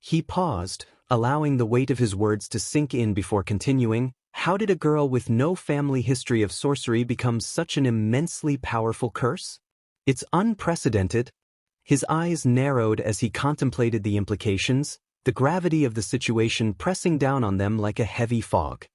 He paused, allowing the weight of his words to sink in before continuing. How did a girl with no family history of sorcery become such an immensely powerful curse? It's unprecedented. His eyes narrowed as he contemplated the implications, the gravity of the situation pressing down on them like a heavy fog.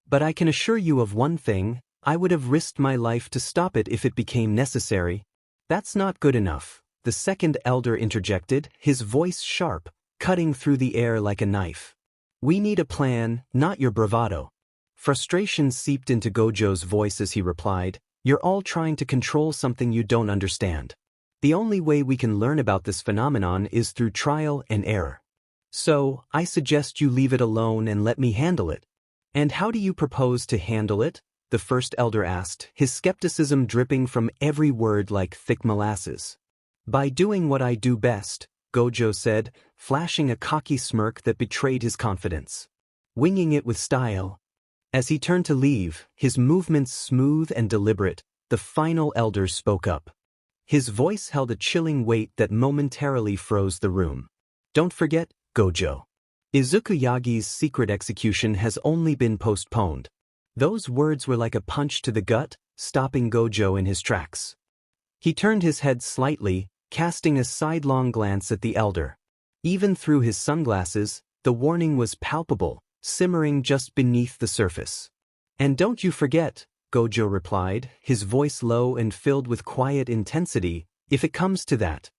But I can assure you of one thing, I would have risked my life to stop it if it became necessary. That's not good enough, the second elder interjected, his voice sharp, cutting through the air like a knife. We need a plan, not your bravado. Frustration seeped into Gojo's voice as he replied, you're all trying to control something you don't understand. The only way we can learn about this phenomenon is through trial and error. So, I suggest you leave it alone and let me handle it. And how do you propose to handle it? The first elder asked, his skepticism dripping from every word like thick molasses. By doing what I do best, Gojo said, flashing a cocky smirk that betrayed his confidence. Winging it with style. As he turned to leave, his movements smooth and deliberate, the final elder spoke up. His voice held a chilling weight that momentarily froze the room. Don't forget, Gojo. Izuku Yagi's secret execution has only been postponed. Those words were like a punch to the gut, stopping Gojo in his tracks. He turned his head slightly, casting a sidelong glance at the elder. Even through his sunglasses, the warning was palpable, simmering just beneath the surface. And don't you forget, Gojo replied, his voice low and filled with quiet intensity, if it comes to that,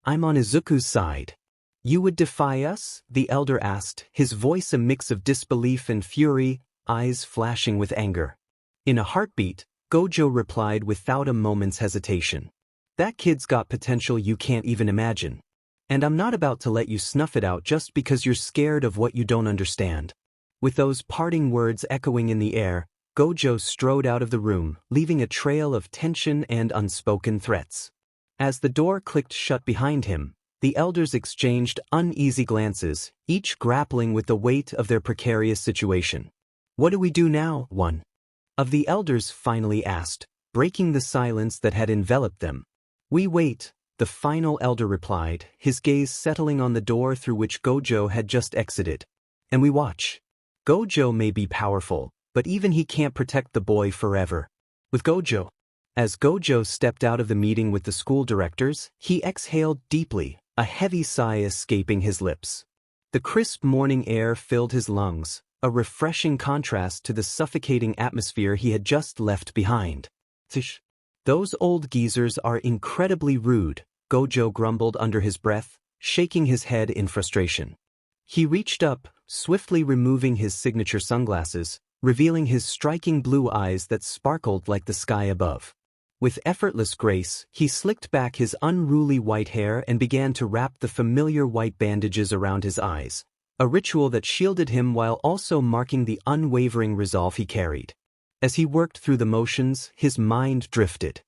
I'm on Izuku's side. You would defy us? The elder asked, his voice a mix of disbelief and fury, eyes flashing with anger. In a heartbeat, Gojo replied without a moment's hesitation. That kid's got potential you can't even imagine. And I'm not about to let you snuff it out just because you're scared of what you don't understand. With those parting words echoing in the air, Gojo strode out of the room, leaving a trail of tension and unspoken threats. As the door clicked shut behind him, the elders exchanged uneasy glances, each grappling with the weight of their precarious situation. What do we do now? One of the elders finally asked, breaking the silence that had enveloped them. We wait, the final elder replied, his gaze settling on the door through which Gojo had just exited. And we watch. Gojo may be powerful, but even he can't protect the boy forever. With Gojo. As Gojo stepped out of the meeting with the school directors, he exhaled deeply, a heavy sigh escaping his lips. The crisp morning air filled his lungs, a refreshing contrast to the suffocating atmosphere he had just left behind. Tish. Those old geezers are incredibly rude, Gojo grumbled under his breath, shaking his head in frustration. He reached up, swiftly removing his signature sunglasses, revealing his striking blue eyes that sparkled like the sky above. With effortless grace, he slicked back his unruly white hair and began to wrap the familiar white bandages around his eyes, a ritual that shielded him while also marking the unwavering resolve he carried. As he worked through the motions, his mind drifted.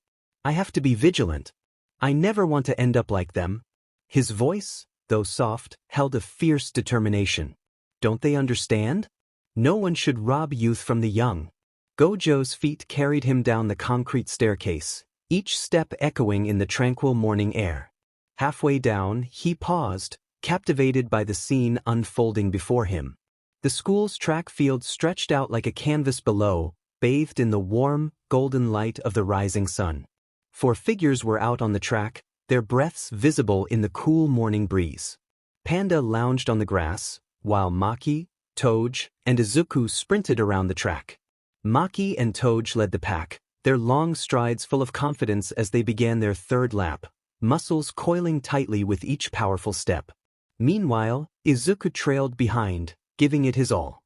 I have to be vigilant. I never want to end up like them. His voice, though soft, held a fierce determination. Don't they understand? No one should rob youth from the young. Gojo's feet carried him down the concrete staircase, each step echoing in the tranquil morning air. Halfway down, he paused, captivated by the scene unfolding before him. The school's track field stretched out like a canvas below, bathed in the warm, golden light of the rising sun. Four figures were out on the track, their breaths visible in the cool morning breeze. Panda lounged on the grass, while Maki, Toge, and Izuku sprinted around the track. Maki and Toge led the pack, their long strides full of confidence as they began their third lap, muscles coiling tightly with each powerful step. Meanwhile, Izuku trailed behind, giving it his all.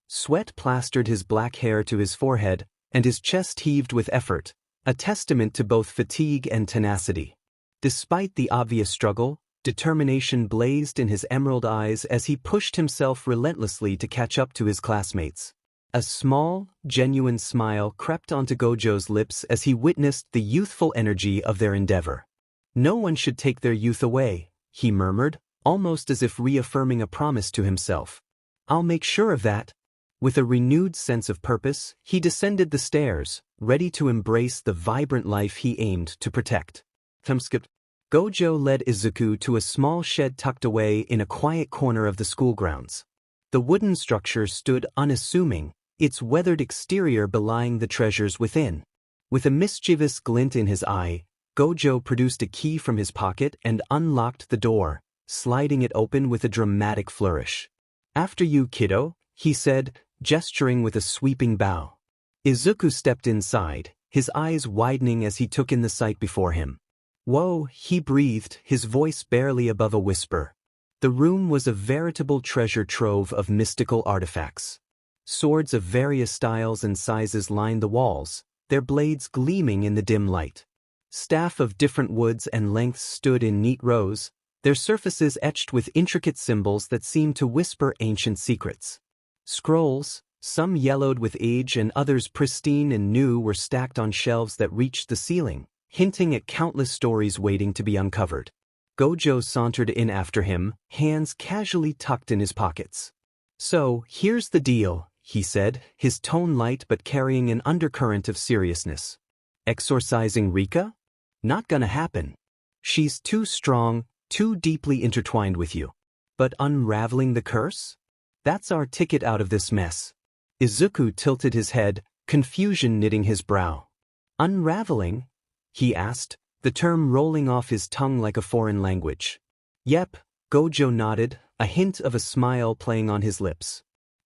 Sweat plastered his black hair to his forehead, and his chest heaved with effort, a testament to both fatigue and tenacity. Despite the obvious struggle, determination blazed in his emerald eyes as he pushed himself relentlessly to catch up to his classmates. A small, genuine smile crept onto Gojo's lips as he witnessed the youthful energy of their endeavor. No one should take their youth away, he murmured, almost as if reaffirming a promise to himself. I'll make sure of that. With a renewed sense of purpose, he descended the stairs, ready to embrace the vibrant life he aimed to protect. Gojo led Izuku to a small shed tucked away in a quiet corner of the school grounds. The wooden structure stood unassuming, its weathered exterior belying the treasures within. With a mischievous glint in his eye, Gojo produced a key from his pocket and unlocked the door, sliding it open with a dramatic flourish. After you, kiddo, he said, gesturing with a sweeping bow. Izuku stepped inside, his eyes widening as he took in the sight before him. Whoa, he breathed, his voice barely above a whisper. The room was a veritable treasure trove of mystical artifacts. Swords of various styles and sizes lined the walls, their blades gleaming in the dim light. Staff of different woods and lengths stood in neat rows, their surfaces etched with intricate symbols that seemed to whisper ancient secrets. Scrolls, some yellowed with age and others pristine and new, were stacked on shelves that reached the ceiling, hinting at countless stories waiting to be uncovered. Gojo sauntered in after him, hands casually tucked in his pockets. So, here's the deal, he said, his tone light but carrying an undercurrent of seriousness. Exorcising Rika? Not gonna happen. She's too strong, too deeply intertwined with you. But unraveling the curse? That's our ticket out of this mess. Izuku tilted his head, confusion knitting his brow. Unraveling? He asked, the term rolling off his tongue like a foreign language. Yep, Gojo nodded, a hint of a smile playing on his lips.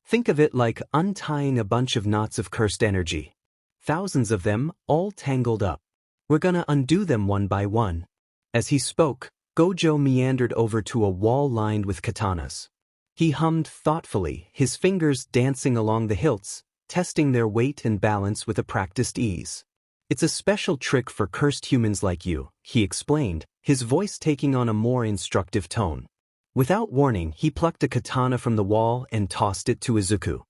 Think of it like untying a bunch of knots of cursed energy. Thousands of them, all tangled up. We're gonna undo them one by one. As he spoke, Gojo meandered over to a wall lined with katanas. He hummed thoughtfully, his fingers dancing along the hilts, testing their weight and balance with a practiced ease. It's a special trick for cursed humans like you, he explained, his voice taking on a more instructive tone. Without warning, he plucked a katana from the wall and tossed it to Izuku.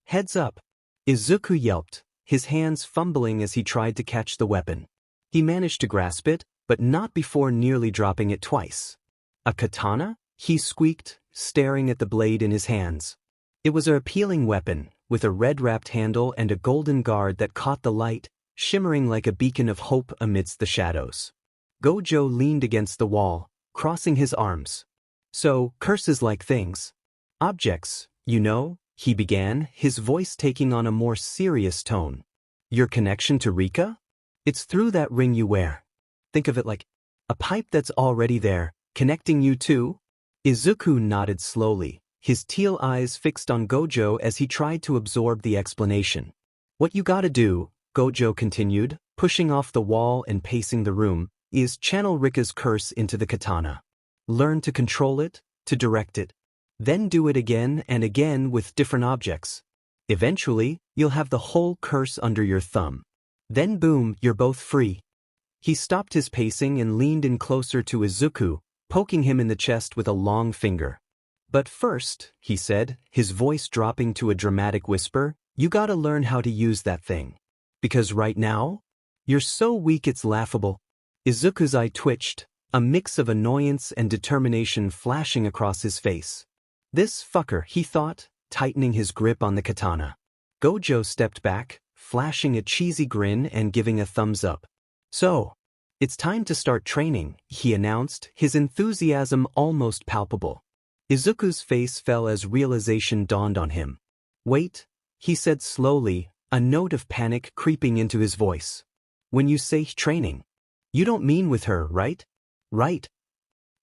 Heads up. Izuku yelped, his hands fumbling as he tried to catch the weapon. He managed to grasp it, but not before nearly dropping it twice. A katana? He squeaked, staring at the blade in his hands. It was an appealing weapon, with a red-wrapped handle and a golden guard that caught the light, shimmering like a beacon of hope amidst the shadows. Gojo leaned against the wall, crossing his arms. So, curses like things. Objects, you know, he began, his voice taking on a more serious tone. Your connection to Rika? It's through that ring you wear. Think of it like a pipe that's already there, connecting you to. Izuku nodded slowly, his teal eyes fixed on Gojo as he tried to absorb the explanation. What you gotta do, Gojo continued, pushing off the wall and pacing the room, is channel Rika's curse into the katana. Learn to control it, to direct it. Then do it again and again with different objects. Eventually, you'll have the whole curse under your thumb. Then boom, you're both free. He stopped his pacing and leaned in closer to Izuku, poking him in the chest with a long finger. But first, he said, his voice dropping to a dramatic whisper, you gotta learn how to use that thing. Because right now, you're so weak it's laughable. Izuku's eye twitched, a mix of annoyance and determination flashing across his face. This fucker, he thought, tightening his grip on the katana. Gojo stepped back, flashing a cheesy grin and giving a thumbs up. So, it's time to start training, he announced, his enthusiasm almost palpable. Izuku's face fell as realization dawned on him. Wait, he said slowly, a note of panic creeping into his voice. When you say training, you don't mean with her, right? Right.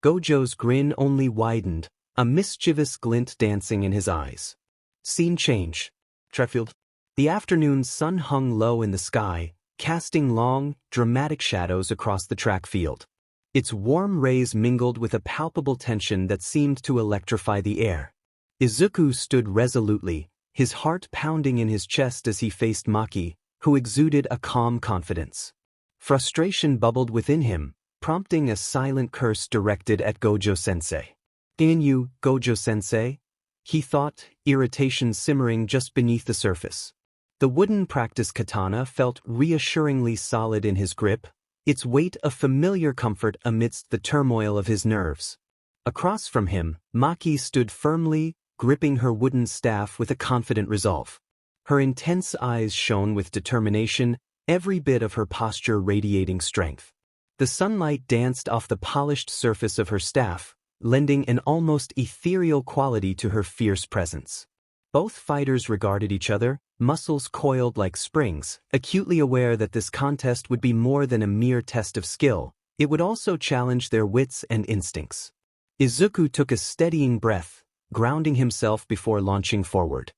Gojo's grin only widened, a mischievous glint dancing in his eyes. Scene change. Trefield. The afternoon sun hung low in the sky, casting long, dramatic shadows across the track field. Its warm rays mingled with a palpable tension that seemed to electrify the air. Izuku stood resolutely, his heart pounding in his chest as he faced Maki, who exuded a calm confidence. Frustration bubbled within him, prompting a silent curse directed at Gojo-sensei. "Can you, Gojo-sensei?" he thought, irritation simmering just beneath the surface. The wooden practice katana felt reassuringly solid in his grip, its weight a familiar comfort amidst the turmoil of his nerves. Across from him, Maki stood firmly, gripping her wooden staff with a confident resolve. Her intense eyes shone with determination, every bit of her posture radiating strength. The sunlight danced off the polished surface of her staff, lending an almost ethereal quality to her fierce presence. Both fighters regarded each other, muscles coiled like springs, acutely aware that this contest would be more than a mere test of skill, it would also challenge their wits and instincts. Izuku took a steadying breath, grounding himself before launching forward.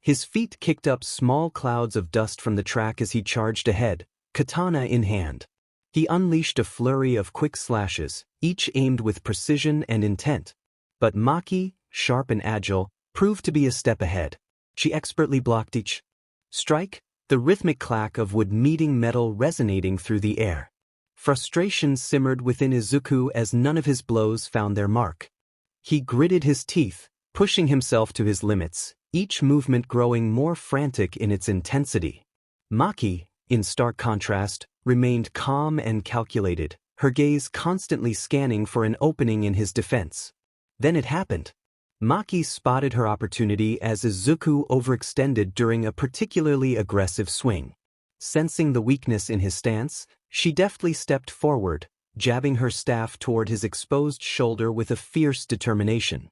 His feet kicked up small clouds of dust from the track as he charged ahead, katana in hand. He unleashed a flurry of quick slashes, each aimed with precision and intent. But Maki, sharp and agile, proved to be a step ahead. She expertly blocked each strike, the rhythmic clack of wood meeting metal resonating through the air. Frustration simmered within Izuku as none of his blows found their mark. He gritted his teeth, pushing himself to his limits, each movement growing more frantic in its intensity. Maki, in stark contrast, remained calm and calculated, her gaze constantly scanning for an opening in his defense. Then it happened. Maki spotted her opportunity as Izuku overextended during a particularly aggressive swing. Sensing the weakness in his stance, she deftly stepped forward, jabbing her staff toward his exposed shoulder with a fierce determination.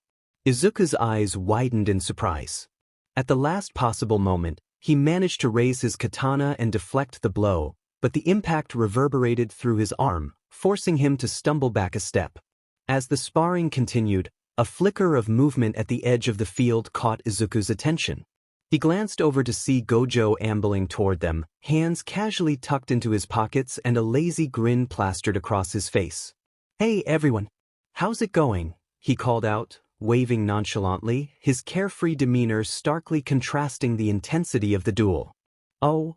Izuku's eyes widened in surprise. At the last possible moment, he managed to raise his katana and deflect the blow, but the impact reverberated through his arm, forcing him to stumble back a step. As the sparring continued, a flicker of movement at the edge of the field caught Izuku's attention. He glanced over to see Gojo ambling toward them, hands casually tucked into his pockets and a lazy grin plastered across his face. "Hey everyone! How's it going?" he called out, waving nonchalantly, his carefree demeanor starkly contrasting the intensity of the duel. "Oh,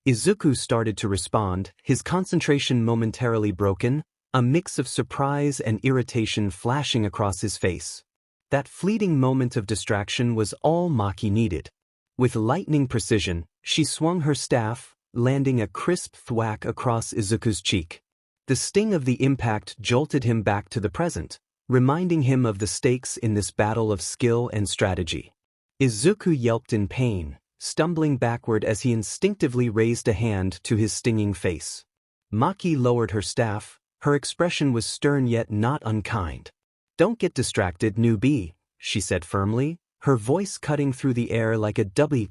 Izuku started to respond, his concentration momentarily broken, a mix of surprise and irritation flashing across his face. That fleeting moment of distraction was all Maki needed. With lightning precision, she swung her staff, landing a crisp thwack across Izuku's cheek. The sting of the impact jolted him back to the present, reminding him of the stakes in this battle of skill and strategy. Izuku yelped in pain, stumbling backward as he instinctively raised a hand to his stinging face. Maki lowered her staff, her expression was stern yet not unkind. "Don't get distracted, newbie," she said firmly, her voice cutting through the air like a double.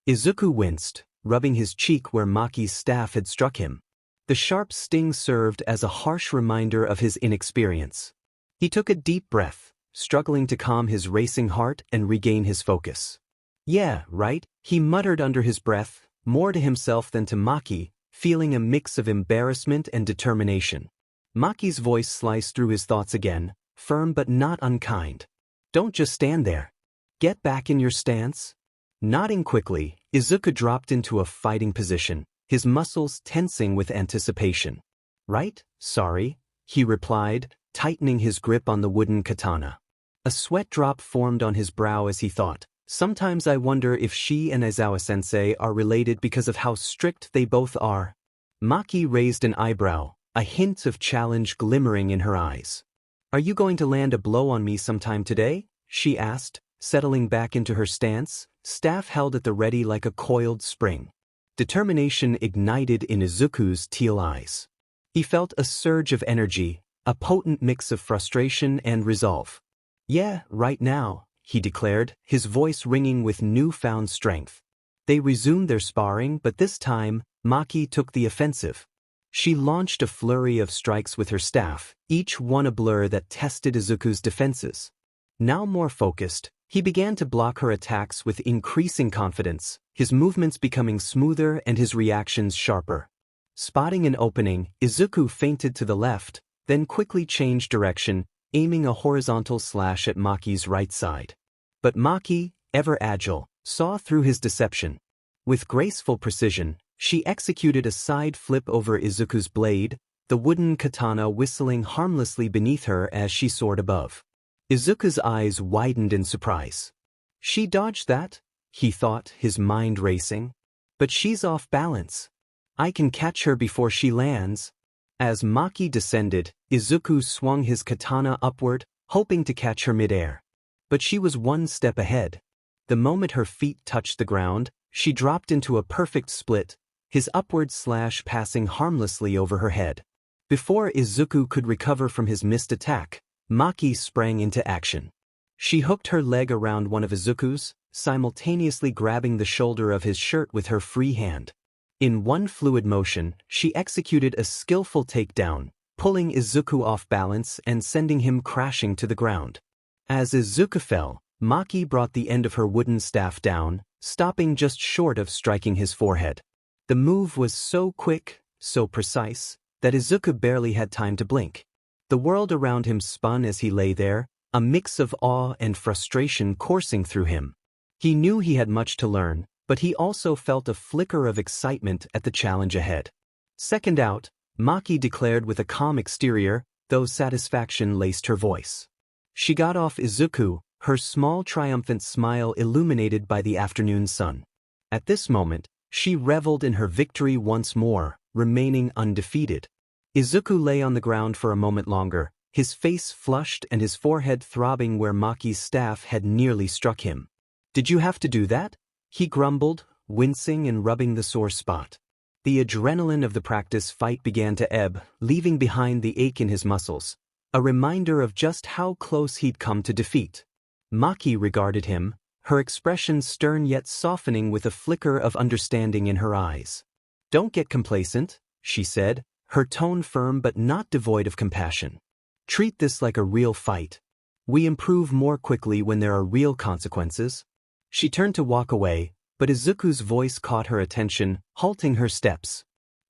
Izuku winced, rubbing his cheek where Maki's staff had struck him. The sharp sting served as a harsh reminder of his inexperience. He took a deep breath, struggling to calm his racing heart and regain his focus. "Yeah, right," he muttered under his breath, more to himself than to Maki, feeling a mix of embarrassment and determination. Maki's voice sliced through his thoughts again, firm but not unkind. "Don't just stand there. Get back in your stance." Nodding quickly, Izuku dropped into a fighting position, his muscles tensing with anticipation. Right? Sorry, he replied, tightening his grip on the wooden katana. A sweat drop formed on his brow as he thought, sometimes I wonder if she and Aizawa-sensei are related because of how strict they both are. Maki raised an eyebrow, a hint of challenge glimmering in her eyes. Are you going to land a blow on me sometime today? She asked, settling back into her stance, staff held at the ready like a coiled spring. Determination ignited in Izuku's teal eyes. He felt a surge of energy, a potent mix of frustration and resolve. Yeah, right now, he declared, his voice ringing with newfound strength. They resumed their sparring, but this time, Maki took the offensive. She launched a flurry of strikes with her staff, each one a blur that tested Izuku's defenses. Now more focused, he began to block her attacks with increasing confidence, his movements becoming smoother and his reactions sharper. Spotting an opening, Izuku feinted to the left, then quickly changed direction, aiming a horizontal slash at Maki's right side. But Maki, ever agile, saw through his deception. With graceful precision, she executed a side flip over Izuku's blade, the wooden katana whistling harmlessly beneath her as she soared above. Izuku's eyes widened in surprise. She dodged that? He thought, his mind racing. But she's off balance. I can catch her before she lands. As Maki descended, Izuku swung his katana upward, hoping to catch her midair. But she was one step ahead. The moment her feet touched the ground, she dropped into a perfect split, his upward slash passing harmlessly over her head. Before Izuku could recover from his missed attack, Maki sprang into action. She hooked her leg around one of Izuku's, simultaneously grabbing the shoulder of his shirt with her free hand. In one fluid motion, she executed a skillful takedown, pulling Izuku off balance and sending him crashing to the ground. As Izuku fell, Maki brought the end of her wooden staff down, stopping just short of striking his forehead. The move was so quick, so precise, that Izuku barely had time to blink. The world around him spun as he lay there, a mix of awe and frustration coursing through him. He knew he had much to learn, but he also felt a flicker of excitement at the challenge ahead. Second out, Maki declared with a calm exterior, though satisfaction laced her voice. She got off Izuku, her small triumphant smile illuminated by the afternoon sun. At this moment, she reveled in her victory once more, remaining undefeated. Izuku lay on the ground for a moment longer, his face flushed and his forehead throbbing where Maki's staff had nearly struck him. Did you have to do that? He grumbled, wincing and rubbing the sore spot. The adrenaline of the practice fight began to ebb, leaving behind the ache in his muscles, a reminder of just how close he'd come to defeat. Maki regarded him, her expression stern yet softening with a flicker of understanding in her eyes. Don't get complacent, she said, her tone firm but not devoid of compassion. Treat this like a real fight. We improve more quickly when there are real consequences. She turned to walk away, but Izuku's voice caught her attention, halting her steps.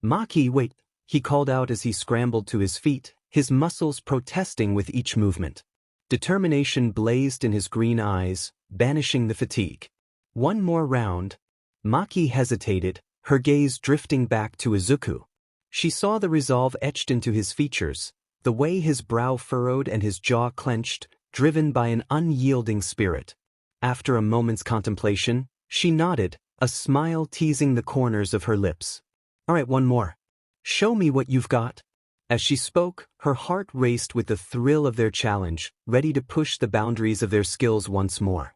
Maki, wait, he called out as he scrambled to his feet, his muscles protesting with each movement. Determination blazed in his green eyes, banishing the fatigue. One more round. Maki hesitated, her gaze drifting back to Izuku. She saw the resolve etched into his features, the way his brow furrowed and his jaw clenched, driven by an unyielding spirit. After a moment's contemplation, she nodded, a smile teasing the corners of her lips. All right, one more. Show me what you've got. As she spoke, her heart raced with the thrill of their challenge, ready to push the boundaries of their skills once more.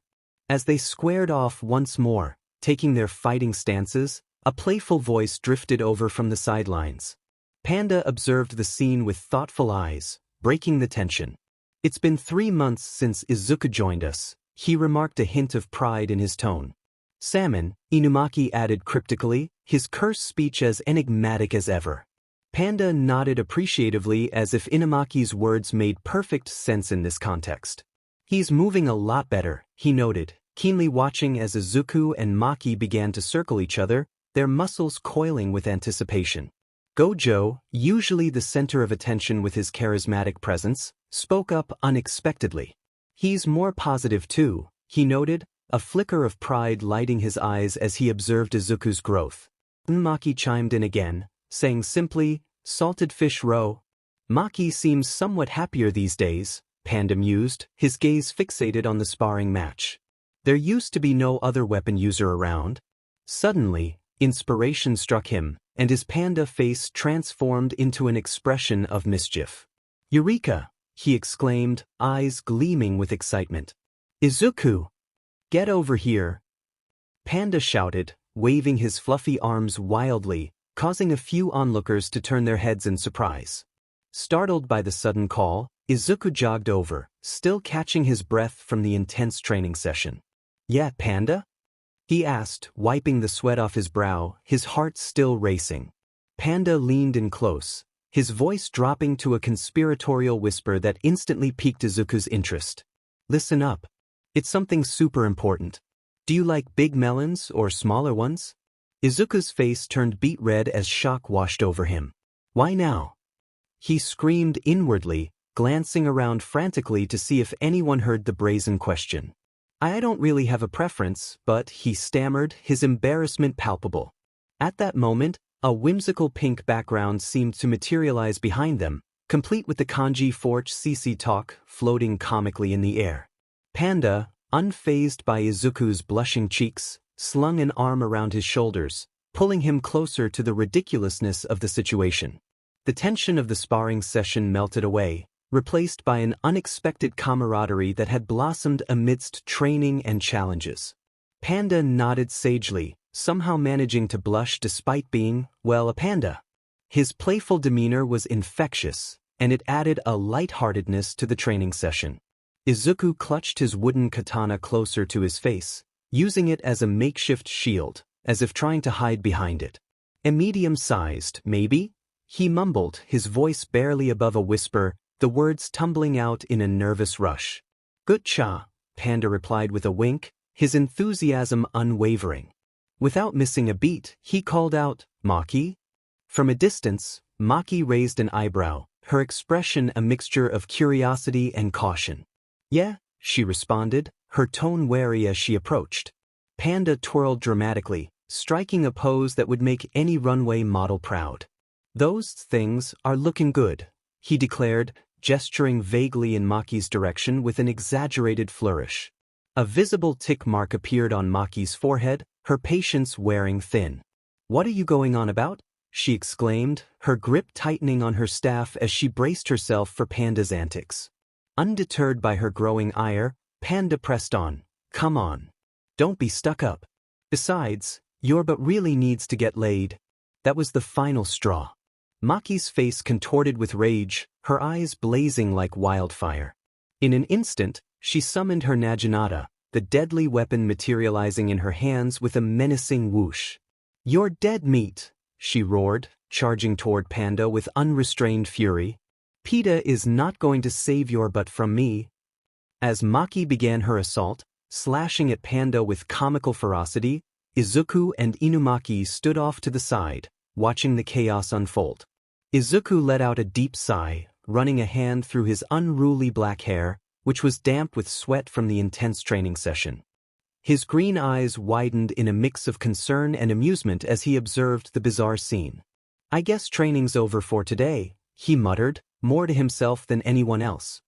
As they squared off once more, taking their fighting stances, a playful voice drifted over from the sidelines. Panda observed the scene with thoughtful eyes, breaking the tension. It's been 3 months since Izuku joined us, he remarked, a hint of pride in his tone. Salmon, Inumaki added cryptically, his curse speech as enigmatic as ever. Panda nodded appreciatively as if Inumaki's words made perfect sense in this context. He's moving a lot better, he noted, keenly watching as Izuku and Maki began to circle each other, their muscles coiling with anticipation. Gojo, usually the center of attention with his charismatic presence, spoke up unexpectedly. He's more positive too, he noted, a flicker of pride lighting his eyes as he observed Izuku's growth. Maki chimed in again, saying simply, "Salted fish roe." Maki seems somewhat happier these days, Panda mused, his gaze fixated on the sparring match. There used to be no other weapon user around. Suddenly, inspiration struck him, and his panda face transformed into an expression of mischief. "Eureka!" he exclaimed, eyes gleaming with excitement. "Izuku! Get over here!" Panda shouted, waving his fluffy arms wildly, causing a few onlookers to turn their heads in surprise. Startled by the sudden call, Izuku jogged over, still catching his breath from the intense training session. "Yeah, Panda?" he asked, wiping the sweat off his brow, his heart still racing. Panda leaned in close, his voice dropping to a conspiratorial whisper that instantly piqued Izuku's interest. "Listen up. It's something super important. Do you like big melons or smaller ones?" Izuku's face turned beet red as shock washed over him. "Why now?" he screamed inwardly, glancing around frantically to see if anyone heard the brazen question. "I don't really have a preference, but," he stammered, his embarrassment palpable. At that moment, a whimsical pink background seemed to materialize behind them, complete with the kanji forge CC talk floating comically in the air. Panda, unfazed by Izuku's blushing cheeks, slung an arm around his shoulders, pulling him closer to the ridiculousness of the situation. The tension of the sparring session melted away, replaced by an unexpected camaraderie that had blossomed amidst training and challenges. Panda nodded sagely, somehow managing to blush despite being, well, a panda. His playful demeanor was infectious, and it added a lightheartedness to the training session. Izuku clutched his wooden katana closer to his face, using it as a makeshift shield, as if trying to hide behind it. "A medium-sized, maybe?" he mumbled, his voice barely above a whisper, the words tumbling out in a nervous rush. "Good cha," Panda replied with a wink, his enthusiasm unwavering. Without missing a beat, he called out, "Maki?" From a distance, Maki raised an eyebrow, her expression a mixture of curiosity and caution. "Yeah," she responded, her tone wary as she approached. Panda twirled dramatically, striking a pose that would make any runway model proud. "Those things are looking good," he declared, gesturing vaguely in Maki's direction with an exaggerated flourish. A visible tick mark appeared on Maki's forehead, her patience wearing thin. "What are you going on about?" she exclaimed, her grip tightening on her staff as she braced herself for Panda's antics. Undeterred by her growing ire, Panda pressed on. "Come on. Don't be stuck up. Besides, your butt really needs to get laid." That was the final straw. Maki's face contorted with rage, her eyes blazing like wildfire. In an instant, she summoned her naginata, the deadly weapon materializing in her hands with a menacing whoosh. "You're dead meat," she roared, charging toward Panda with unrestrained fury. "PETA is not going to save your butt from me." As Maki began her assault, slashing at Panda with comical ferocity, Izuku and Inumaki stood off to the side, watching the chaos unfold. Izuku let out a deep sigh, running a hand through his unruly black hair, which was damp with sweat from the intense training session. His green eyes widened in a mix of concern and amusement as he observed the bizarre scene. "I guess training's over for today," he muttered, more to himself than anyone else.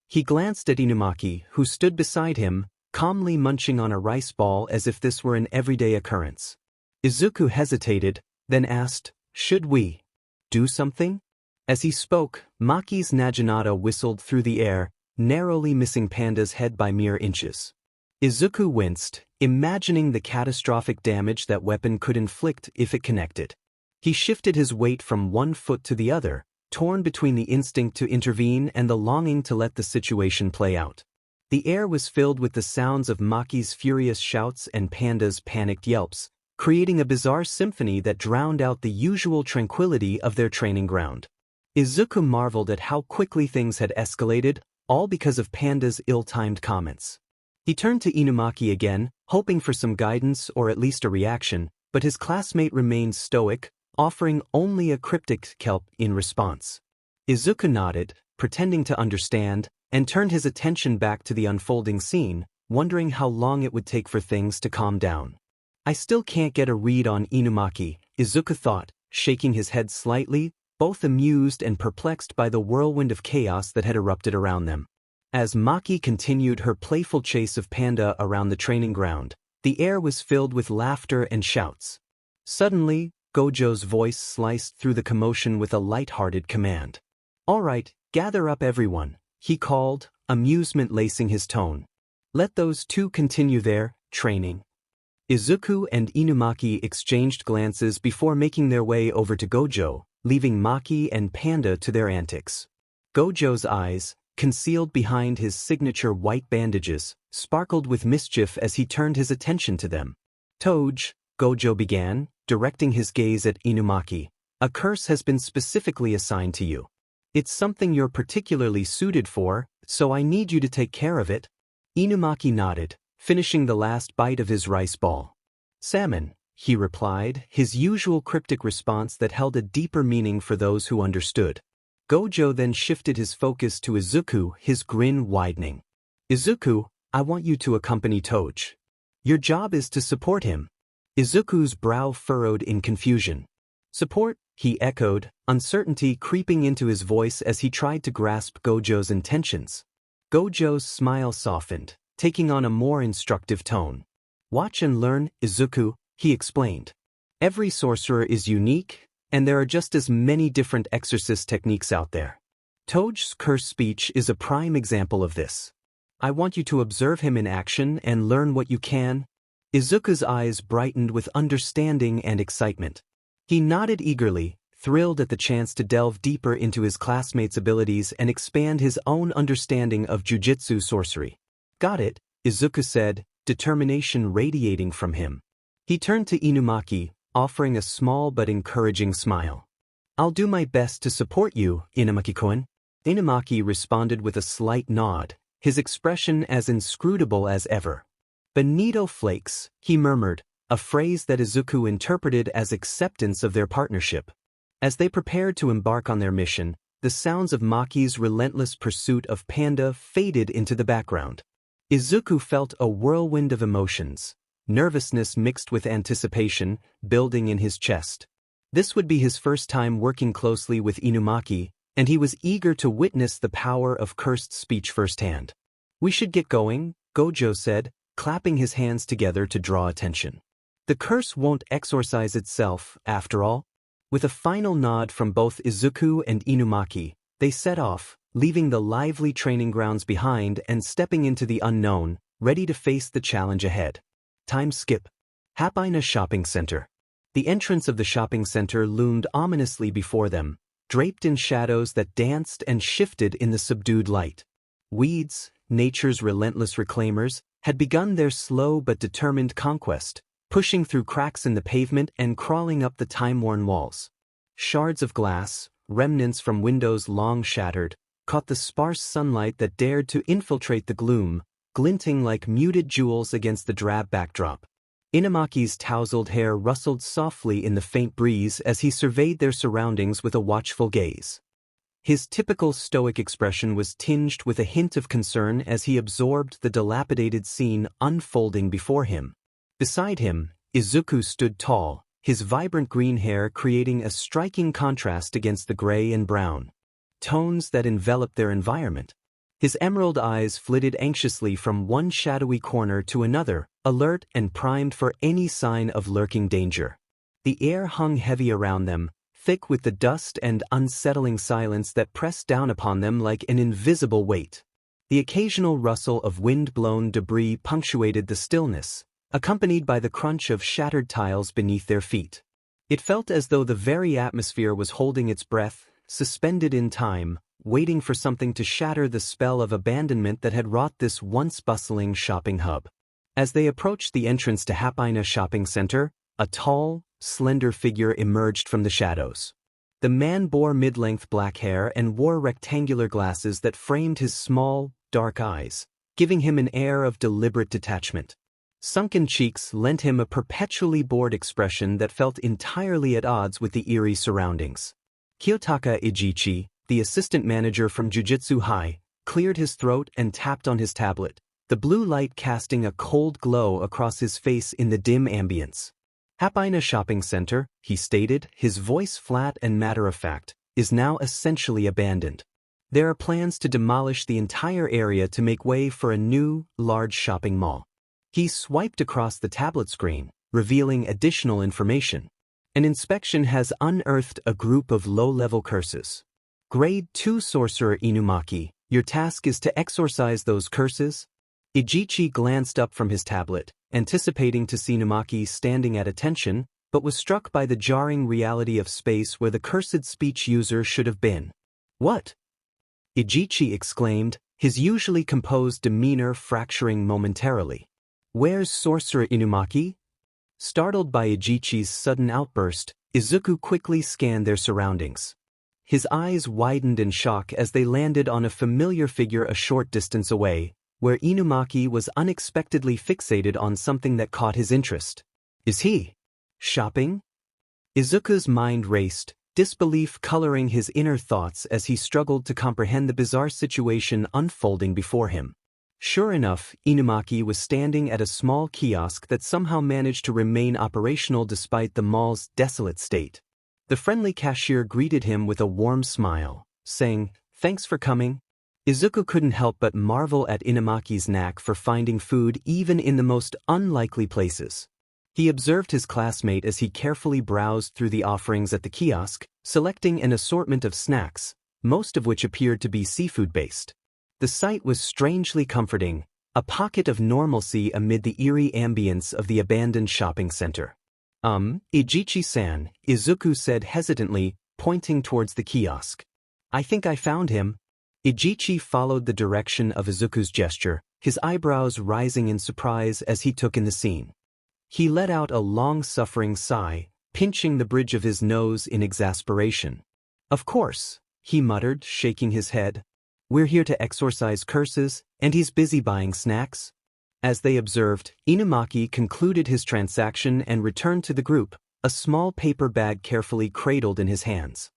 He glanced at Inumaki, who stood beside him, calmly munching on a rice ball as if this were an everyday occurrence. Izuku hesitated, then asked, "Should we do something?" As he spoke, Maki's naginata whistled through the air, narrowly missing Panda's head by mere inches. Izuku winced, imagining the catastrophic damage that weapon could inflict if it connected. He shifted his weight from one foot to the other, torn between the instinct to intervene and the longing to let the situation play out. The air was filled with the sounds of Maki's furious shouts and Panda's panicked yelps, creating a bizarre symphony that drowned out the usual tranquility of their training ground. Izuku marveled at how quickly things had escalated, all because of Panda's ill-timed comments. He turned to Inumaki again, hoping for some guidance or at least a reaction, but his classmate remained stoic, offering only a cryptic kelp in response. Izuku nodded, pretending to understand, and turned his attention back to the unfolding scene, wondering how long it would take for things to calm down. I still can't get a read on Inumaki, Izuku thought, shaking his head slightly, both amused and perplexed by the whirlwind of chaos that had erupted around them. As Maki continued her playful chase of Panda around the training ground, the air was filled with laughter and shouts. Suddenly, Gojo's voice sliced through the commotion with a light-hearted command. "All right, gather up everyone," he called, amusement lacing his tone. "Let those two continue their training." Izuku and Inumaki exchanged glances before making their way over to Gojo, leaving Maki and Panda to their antics. Gojo's eyes, concealed behind his signature white bandages, sparkled with mischief as he turned his attention to them. "Toge," Gojo began, directing his gaze at Inumaki, "a curse has been specifically assigned to you. It's something you're particularly suited for, so I need you to take care of it." Inumaki nodded, finishing the last bite of his rice ball. "Salmon," he replied, his usual cryptic response that held a deeper meaning for those who understood. Gojo then shifted his focus to Izuku, his grin widening. "Izuku, I want you to accompany Toge. Your job is to support him." Izuku's brow furrowed in confusion. "Support?" he echoed, uncertainty creeping into his voice as he tried to grasp Gojo's intentions. Gojo's smile softened, taking on a more instructive tone. "Watch and learn, Izuku," he explained. "Every sorcerer is unique, and there are just as many different exorcist techniques out there. Toge's curse speech is a prime example of this. I want you to observe him in action and learn what you can." Izuku's eyes brightened with understanding and excitement. He nodded eagerly, thrilled at the chance to delve deeper into his classmates' abilities and expand his own understanding of jujutsu sorcery. "Got it," Izuku said, determination radiating from him. He turned to Inumaki, offering a small but encouraging smile. "I'll do my best to support you, Inumaki-kun." Inumaki responded with a slight nod, his expression as inscrutable as ever. "Bonito flakes," he murmured, a phrase that Izuku interpreted as acceptance of their partnership. As they prepared to embark on their mission, the sounds of Maki's relentless pursuit of Panda faded into the background. Izuku felt a whirlwind of emotions, nervousness mixed with anticipation, building in his chest. This would be his first time working closely with Inumaki, and he was eager to witness the power of cursed speech firsthand. "We should get going," Gojo said, clapping his hands together to draw attention. "The curse won't exorcise itself, after all." With a final nod from both Izuku and Inumaki, they set off, leaving the lively training grounds behind and stepping into the unknown, ready to face the challenge ahead. Time skip. Hapaina Shopping Center. The entrance of the shopping center loomed ominously before them, draped in shadows that danced and shifted in the subdued light. Weeds, nature's relentless reclaimers, had begun their slow but determined conquest, pushing through cracks in the pavement and crawling up the time-worn walls. Shards of glass, remnants from windows long shattered, caught the sparse sunlight that dared to infiltrate the gloom, glinting like muted jewels against the drab backdrop. Inumaki's tousled hair rustled softly in the faint breeze as he surveyed their surroundings with a watchful gaze. His typical stoic expression was tinged with a hint of concern as he absorbed the dilapidated scene unfolding before him. Beside him, Izuku stood tall, his vibrant green hair creating a striking contrast against the gray and brown tones that enveloped their environment. His emerald eyes flitted anxiously from one shadowy corner to another, alert and primed for any sign of lurking danger. The air hung heavy around them, thick with the dust and unsettling silence that pressed down upon them like an invisible weight. The occasional rustle of wind-blown debris punctuated the stillness, accompanied by the crunch of shattered tiles beneath their feet. It felt as though the very atmosphere was holding its breath, suspended in time, waiting for something to shatter the spell of abandonment that had wrought this once bustling shopping hub. As they approached the entrance to Hapaina Shopping Center, a tall, slender figure emerged from the shadows. The man bore mid-length black hair and wore rectangular glasses that framed his small, dark eyes, giving him an air of deliberate detachment. Sunken cheeks lent him a perpetually bored expression that felt entirely at odds with the eerie surroundings. Kiyotaka Ijichi, the assistant manager from Jujutsu High, cleared his throat and tapped on his tablet, the blue light casting a cold glow across his face in the dim ambience. Hapaina Shopping Center, he stated, his voice flat and matter-of-fact, is now essentially abandoned. There are plans to demolish the entire area to make way for a new, large shopping mall. He swiped across the tablet screen, revealing additional information. An inspection has unearthed a group of low-level curses. Grade 2 Sorcerer Inumaki, your task is to exorcise those curses? Ijichi glanced up from his tablet, anticipating to see Inumaki standing at attention, but was struck by the jarring reality of space where the cursed speech user should have been. What? Ijichi exclaimed, his usually composed demeanor fracturing momentarily. Where's Sorcerer Inumaki? Startled by Ijichi's sudden outburst, Izuku quickly scanned their surroundings. His eyes widened in shock as they landed on a familiar figure a short distance away, where Inumaki was unexpectedly fixated on something that caught his interest. Is he shopping? Izuku's mind raced, disbelief coloring his inner thoughts as he struggled to comprehend the bizarre situation unfolding before him. Sure enough, Inumaki was standing at a small kiosk that somehow managed to remain operational despite the mall's desolate state. The friendly cashier greeted him with a warm smile, saying, "Thanks for coming." Izuku couldn't help but marvel at Inumaki's knack for finding food even in the most unlikely places. He observed his classmate as he carefully browsed through the offerings at the kiosk, selecting an assortment of snacks, most of which appeared to be seafood-based. The sight was strangely comforting, a pocket of normalcy amid the eerie ambience of the abandoned shopping center. Ijichi-san, Izuku said hesitantly, pointing towards the kiosk. I think I found him. Ijichi followed the direction of Izuku's gesture, his eyebrows rising in surprise as he took in the scene. He let out a long-suffering sigh, pinching the bridge of his nose in exasperation. Of course, he muttered, shaking his head. We're here to exorcise curses, and he's busy buying snacks. As they observed, Inumaki concluded his transaction and returned to the group, a small paper bag carefully cradled in his hands.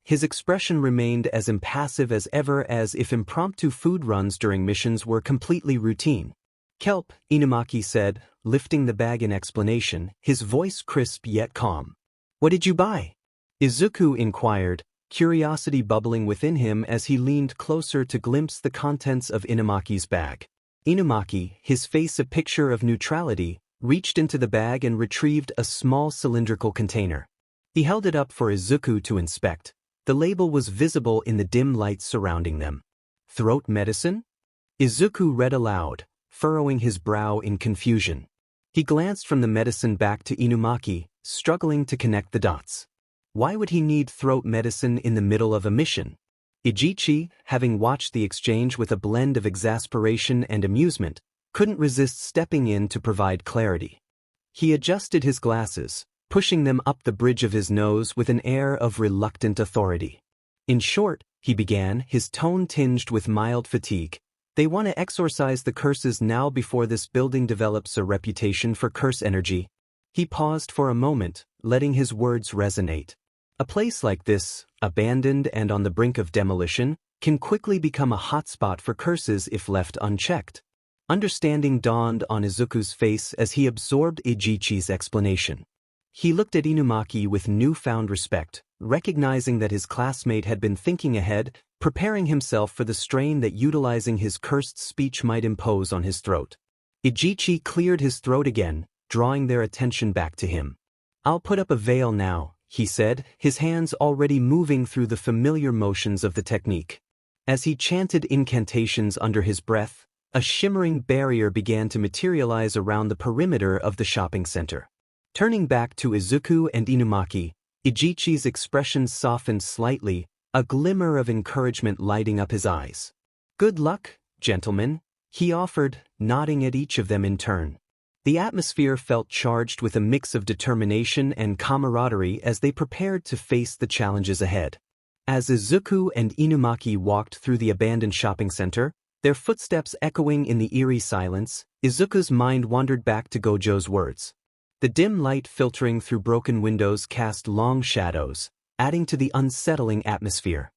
His expression remained as impassive as ever, as if impromptu food runs during missions were completely routine. Kelp, Inumaki said, lifting the bag in explanation, his voice crisp yet calm. What did you buy? Izuku inquired, curiosity bubbling within him as he leaned closer to glimpse the contents of Inumaki's bag. Inumaki, his face a picture of neutrality, reached into the bag and retrieved a small cylindrical container. He held it up for Izuku to inspect. The label was visible in the dim light surrounding them. Throat medicine? Izuku read aloud, furrowing his brow in confusion. He glanced from the medicine back to Inumaki, struggling to connect the dots. Why would he need throat medicine in the middle of a mission? Ijichi, having watched the exchange with a blend of exasperation and amusement, couldn't resist stepping in to provide clarity. He adjusted his glasses, pushing them up the bridge of his nose with an air of reluctant authority. In short, he began, his tone tinged with mild fatigue, they want to exorcise the curses now before this building develops a reputation for curse energy. He paused for a moment, letting his words resonate. A place like this, abandoned and on the brink of demolition, can quickly become a hotspot for curses if left unchecked. Understanding dawned on Izuku's face as he absorbed Ijichi's explanation. He looked at Inumaki with newfound respect, recognizing that his classmate had been thinking ahead, preparing himself for the strain that utilizing his cursed speech might impose on his throat. Ijichi cleared his throat again, drawing their attention back to him. I'll put up a veil now, he said, his hands already moving through the familiar motions of the technique. As he chanted incantations under his breath, a shimmering barrier began to materialize around the perimeter of the shopping center. Turning back to Izuku and Inumaki, Ijichi's expression softened slightly, a glimmer of encouragement lighting up his eyes. Good luck, gentlemen, he offered, nodding at each of them in turn. The atmosphere felt charged with a mix of determination and camaraderie as they prepared to face the challenges ahead. As Izuku and Inumaki walked through the abandoned shopping center, their footsteps echoing in the eerie silence, Izuku's mind wandered back to Gojo's words. The dim light filtering through broken windows cast long shadows, adding to the unsettling atmosphere.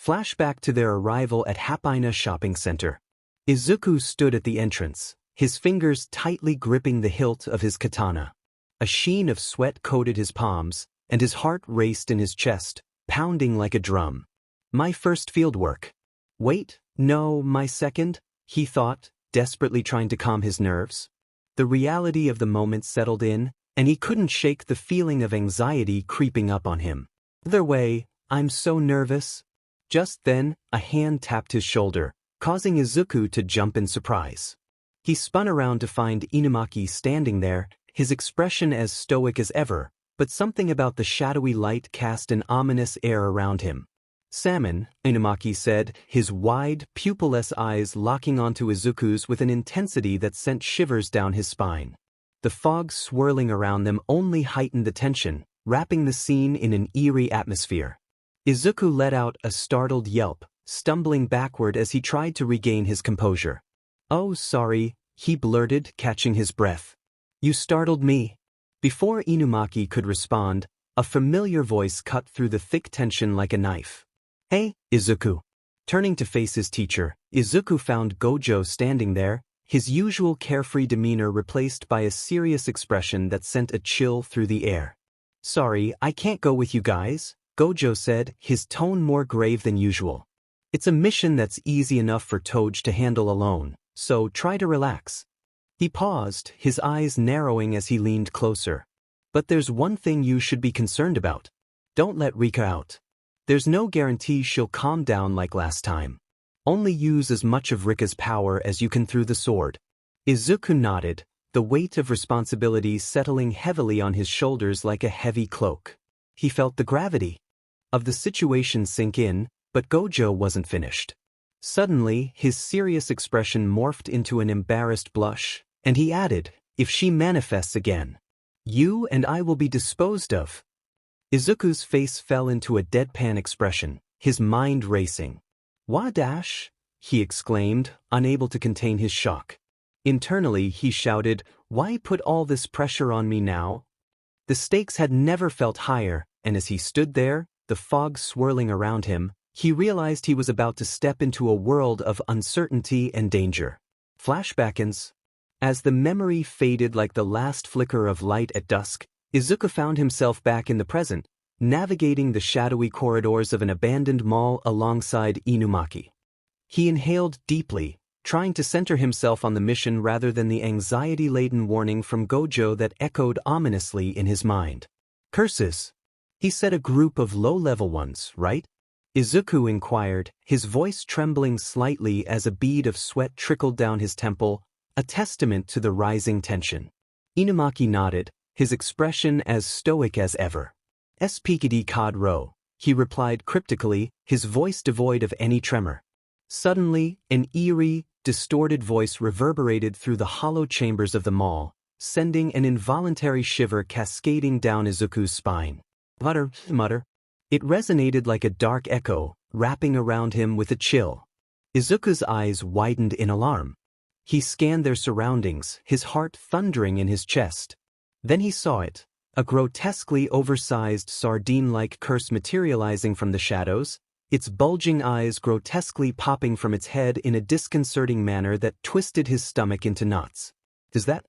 Flashback to their arrival at Hapaina Shopping Center. Izuku stood at the entrance, his fingers tightly gripping the hilt of his katana. A sheen of sweat coated his palms, and his heart raced in his chest, pounding like a drum. My first fieldwork. Wait, no, my second, he thought, desperately trying to calm his nerves. The reality of the moment settled in, and he couldn't shake the feeling of anxiety creeping up on him. Either way, I'm so nervous. Just then, a hand tapped his shoulder, causing Izuku to jump in surprise. He spun around to find Inumaki standing there, his expression as stoic as ever, but something about the shadowy light cast an ominous air around him. Salmon, Inumaki said, his wide, pupilless eyes locking onto Izuku's with an intensity that sent shivers down his spine. The fog swirling around them only heightened the tension, wrapping the scene in an eerie atmosphere. Izuku let out a startled yelp, stumbling backward as he tried to regain his composure. "Oh, sorry," he blurted, catching his breath. "You startled me." Before Inumaki could respond, a familiar voice cut through the thick tension like a knife. "Hey, Izuku." Turning to face his teacher, Izuku found Gojo standing there, his usual carefree demeanor replaced by a serious expression that sent a chill through the air. "Sorry, I can't go with you guys," Gojo said, his tone more grave than usual. "It's a mission that's easy enough for Toge to handle alone, so try to relax." He paused, his eyes narrowing as he leaned closer. "But there's one thing you should be concerned about. Don't let Rika out. There's no guarantee she'll calm down like last time. Only use as much of Rika's power as you can through the sword." Izuku nodded, the weight of responsibility settling heavily on his shoulders like a heavy cloak. He felt the gravity of the situation sink in, but Gojo wasn't finished. Suddenly, his serious expression morphed into an embarrassed blush, and he added, "If she manifests again, you and I will be disposed of." Izuku's face fell into a deadpan expression, his mind racing. "Wadash?" he exclaimed, unable to contain his shock. Internally, he shouted, "Why put all this pressure on me now?" The stakes had never felt higher, and as he stood there, the fog swirling around him, he realized he was about to step into a world of uncertainty and danger. Flashbackins. As the memory faded like the last flicker of light at dusk, Izuku found himself back in the present, navigating the shadowy corridors of an abandoned mall alongside Inumaki. He inhaled deeply, trying to center himself on the mission rather than the anxiety-laden warning from Gojo that echoed ominously in his mind. "Curses. He said a group of low-level ones, right?" Izuku inquired, his voice trembling slightly as a bead of sweat trickled down his temple, a testament to the rising tension. Inumaki nodded, his expression as stoic as ever. "Spikidi Kad Ro," he replied cryptically, his voice devoid of any tremor. Suddenly, an eerie, distorted voice reverberated through the hollow chambers of the mall, sending an involuntary shiver cascading down Izuku's spine. "Mutter, mutter." It resonated like a dark echo, wrapping around him with a chill. Izuku's eyes widened in alarm. He scanned their surroundings, his heart thundering in his chest. Then he saw it, a grotesquely oversized sardine-like curse materializing from the shadows, its bulging eyes grotesquely popping from its head in a disconcerting manner that twisted his stomach into knots. Is that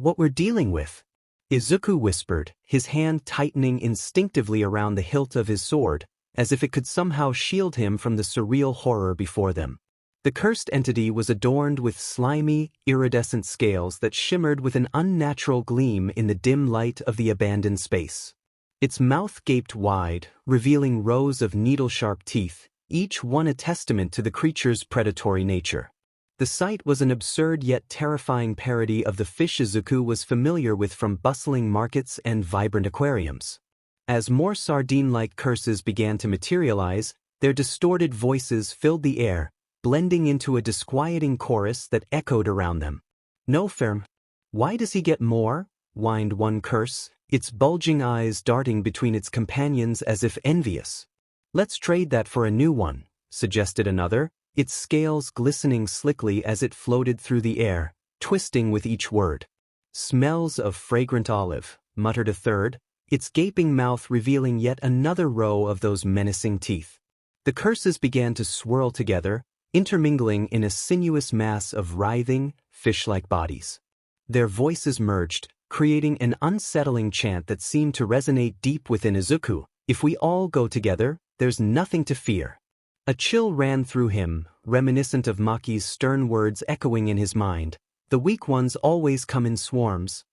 what we're dealing with?" Izuku whispered, his hand tightening instinctively around the hilt of his sword, as if it could somehow shield him from the surreal horror before them. The cursed entity was adorned with slimy, iridescent scales that shimmered with an unnatural gleam in the dim light of the abandoned space. Its mouth gaped wide, revealing rows of needle-sharp teeth, each one a testament to the creature's predatory nature. The sight was an absurd yet terrifying parody of the fish Izuku was familiar with from bustling markets and vibrant aquariums. As more sardine-like curses began to materialize, their distorted voices filled the air, blending into a disquieting chorus that echoed around them. "No firm. Why does he get more?" whined one curse, its bulging eyes darting between its companions as if envious. "Let's trade that for a new one," suggested another, its scales glistening slickly as it floated through the air, twisting with each word. "Smells of fragrant olive," muttered a third, its gaping mouth revealing yet another row of those menacing teeth. The curses began to swirl together, intermingling in a sinuous mass of writhing, fish-like bodies. Their voices merged, creating an unsettling chant that seemed to resonate deep within Izuku. If we all go together, there's nothing to fear. A chill ran through him, reminiscent of Maki's stern words echoing in his mind. The weak ones always come in swarms.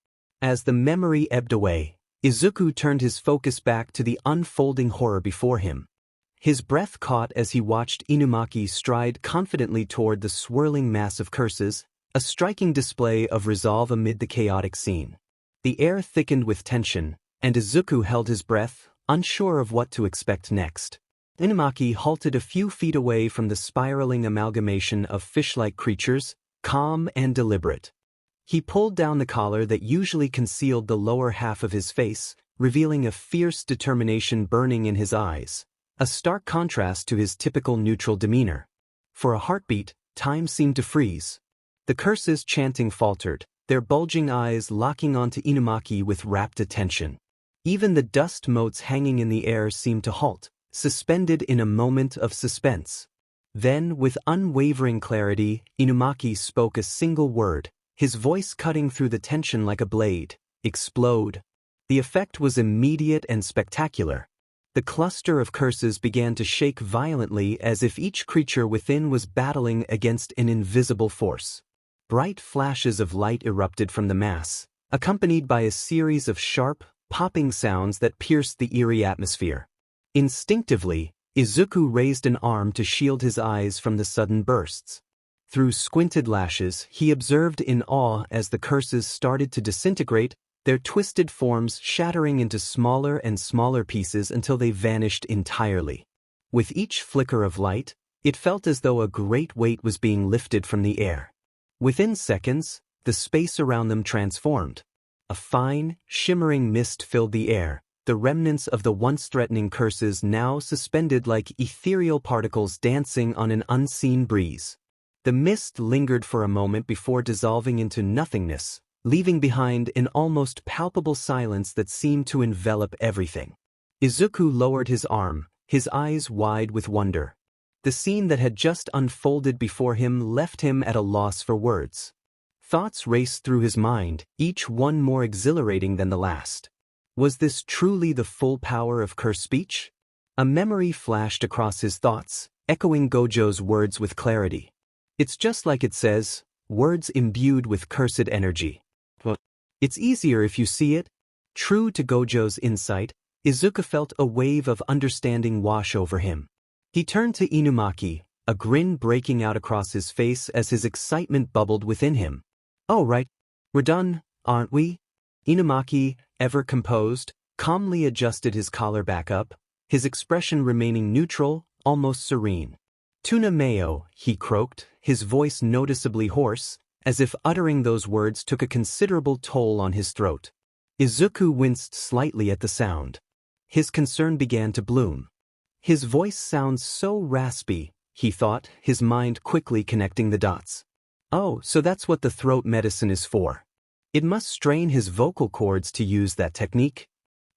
As the memory ebbed away, Izuku turned his focus back to the unfolding horror before him. His breath caught as he watched Inumaki stride confidently toward the swirling mass of curses, a striking display of resolve amid the chaotic scene. The air thickened with tension, and Izuku held his breath, unsure of what to expect next. Inumaki halted a few feet away from the spiraling amalgamation of fish-like creatures, calm and deliberate. He pulled down the collar that usually concealed the lower half of his face, revealing a fierce determination burning in his eyes, a stark contrast to his typical neutral demeanor. For a heartbeat, time seemed to freeze. The curses chanting faltered, their bulging eyes locking onto Inumaki with rapt attention. Even the dust motes hanging in the air seemed to halt, suspended in a moment of suspense. Then, with unwavering clarity, Inumaki spoke a single word, his voice cutting through the tension like a blade. Explode. The effect was immediate and spectacular. The cluster of curses began to shake violently as if each creature within was battling against an invisible force. Bright flashes of light erupted from the mass, accompanied by a series of sharp, popping sounds that pierced the eerie atmosphere. Instinctively, Izuku raised an arm to shield his eyes from the sudden bursts. Through squinted lashes, he observed in awe as the curses started to disintegrate, their twisted forms shattering into smaller and smaller pieces until they vanished entirely. With each flicker of light, it felt as though a great weight was being lifted from the air. Within seconds, the space around them transformed. A fine, shimmering mist filled the air, the remnants of the once threatening curses now suspended like ethereal particles dancing on an unseen breeze. The mist lingered for a moment before dissolving into nothingness, leaving behind an almost palpable silence that seemed to envelop everything. Izuku lowered his arm, his eyes wide with wonder. The scene that had just unfolded before him left him at a loss for words. Thoughts raced through his mind, each one more exhilarating than the last. Was this truly the full power of curse speech? A memory flashed across his thoughts, echoing Gojo's words with clarity. It's just like it says, words imbued with cursed energy. Well, it's easier if you see it. True to Gojo's insight, Izuku felt a wave of understanding wash over him. He turned to Inumaki, a grin breaking out across his face as his excitement bubbled within him. Oh right, we're done, aren't we? Inumaki, ever composed, calmly adjusted his collar back up, his expression remaining neutral, almost serene. Tuna mayo, he croaked, his voice noticeably hoarse, as if uttering those words took a considerable toll on his throat. Izuku winced slightly at the sound. His concern began to bloom. His voice sounds so raspy, he thought, his mind quickly connecting the dots. Oh, so that's what the throat medicine is for. It must strain his vocal cords to use that technique.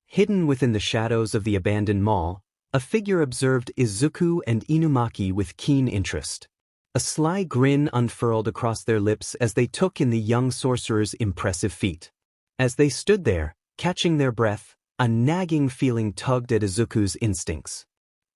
Hidden within the shadows of the abandoned mall, a figure observed Izuku and Inumaki with keen interest. A sly grin unfurled across their lips as they took in the young sorcerer's impressive feat. As they stood there, catching their breath, a nagging feeling tugged at Izuku's instincts.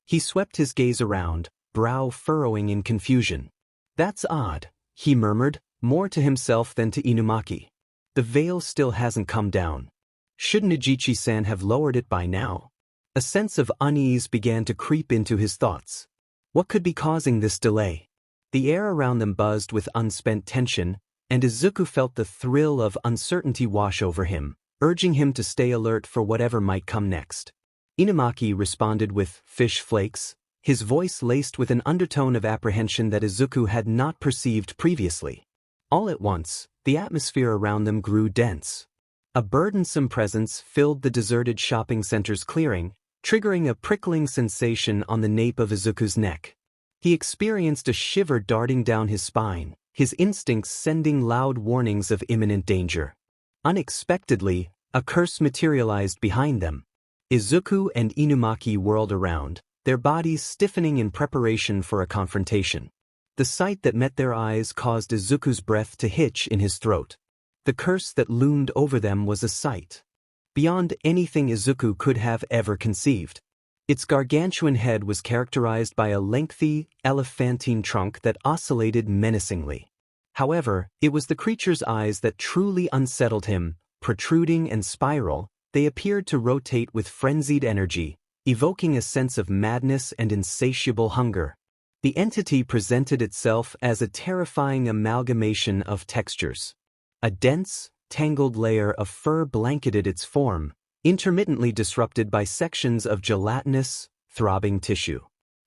He swept his gaze around, brow furrowing in confusion. That's odd, he murmured, more to himself than to Inumaki. The veil still hasn't come down. Shouldn't Ijichi-san have lowered it by now? A sense of unease began to creep into his thoughts. What could be causing this delay? The air around them buzzed with unspent tension, and Izuku felt the thrill of uncertainty wash over him, urging him to stay alert for whatever might come next. Inumaki responded with fish flakes, his voice laced with an undertone of apprehension that Izuku had not perceived previously. All at once, the atmosphere around them grew dense. A burdensome presence filled the deserted shopping center's clearing, triggering a prickling sensation on the nape of Izuku's neck. He experienced a shiver darting down his spine, his instincts sending loud warnings of imminent danger. Unexpectedly, a curse materialized behind them. Izuku and Inumaki whirled around, their bodies stiffening in preparation for a confrontation. The sight that met their eyes caused Izuku's breath to hitch in his throat. The curse that loomed over them was a sight beyond anything Izuku could have ever conceived. Its gargantuan head was characterized by a lengthy, elephantine trunk that oscillated menacingly. However, it was the creature's eyes that truly unsettled him. Protruding and spiral, they appeared to rotate with frenzied energy, evoking a sense of madness and insatiable hunger. The entity presented itself as a terrifying amalgamation of textures. A dense, tangled layer of fur blanketed its form, intermittently disrupted by sections of gelatinous, throbbing tissue.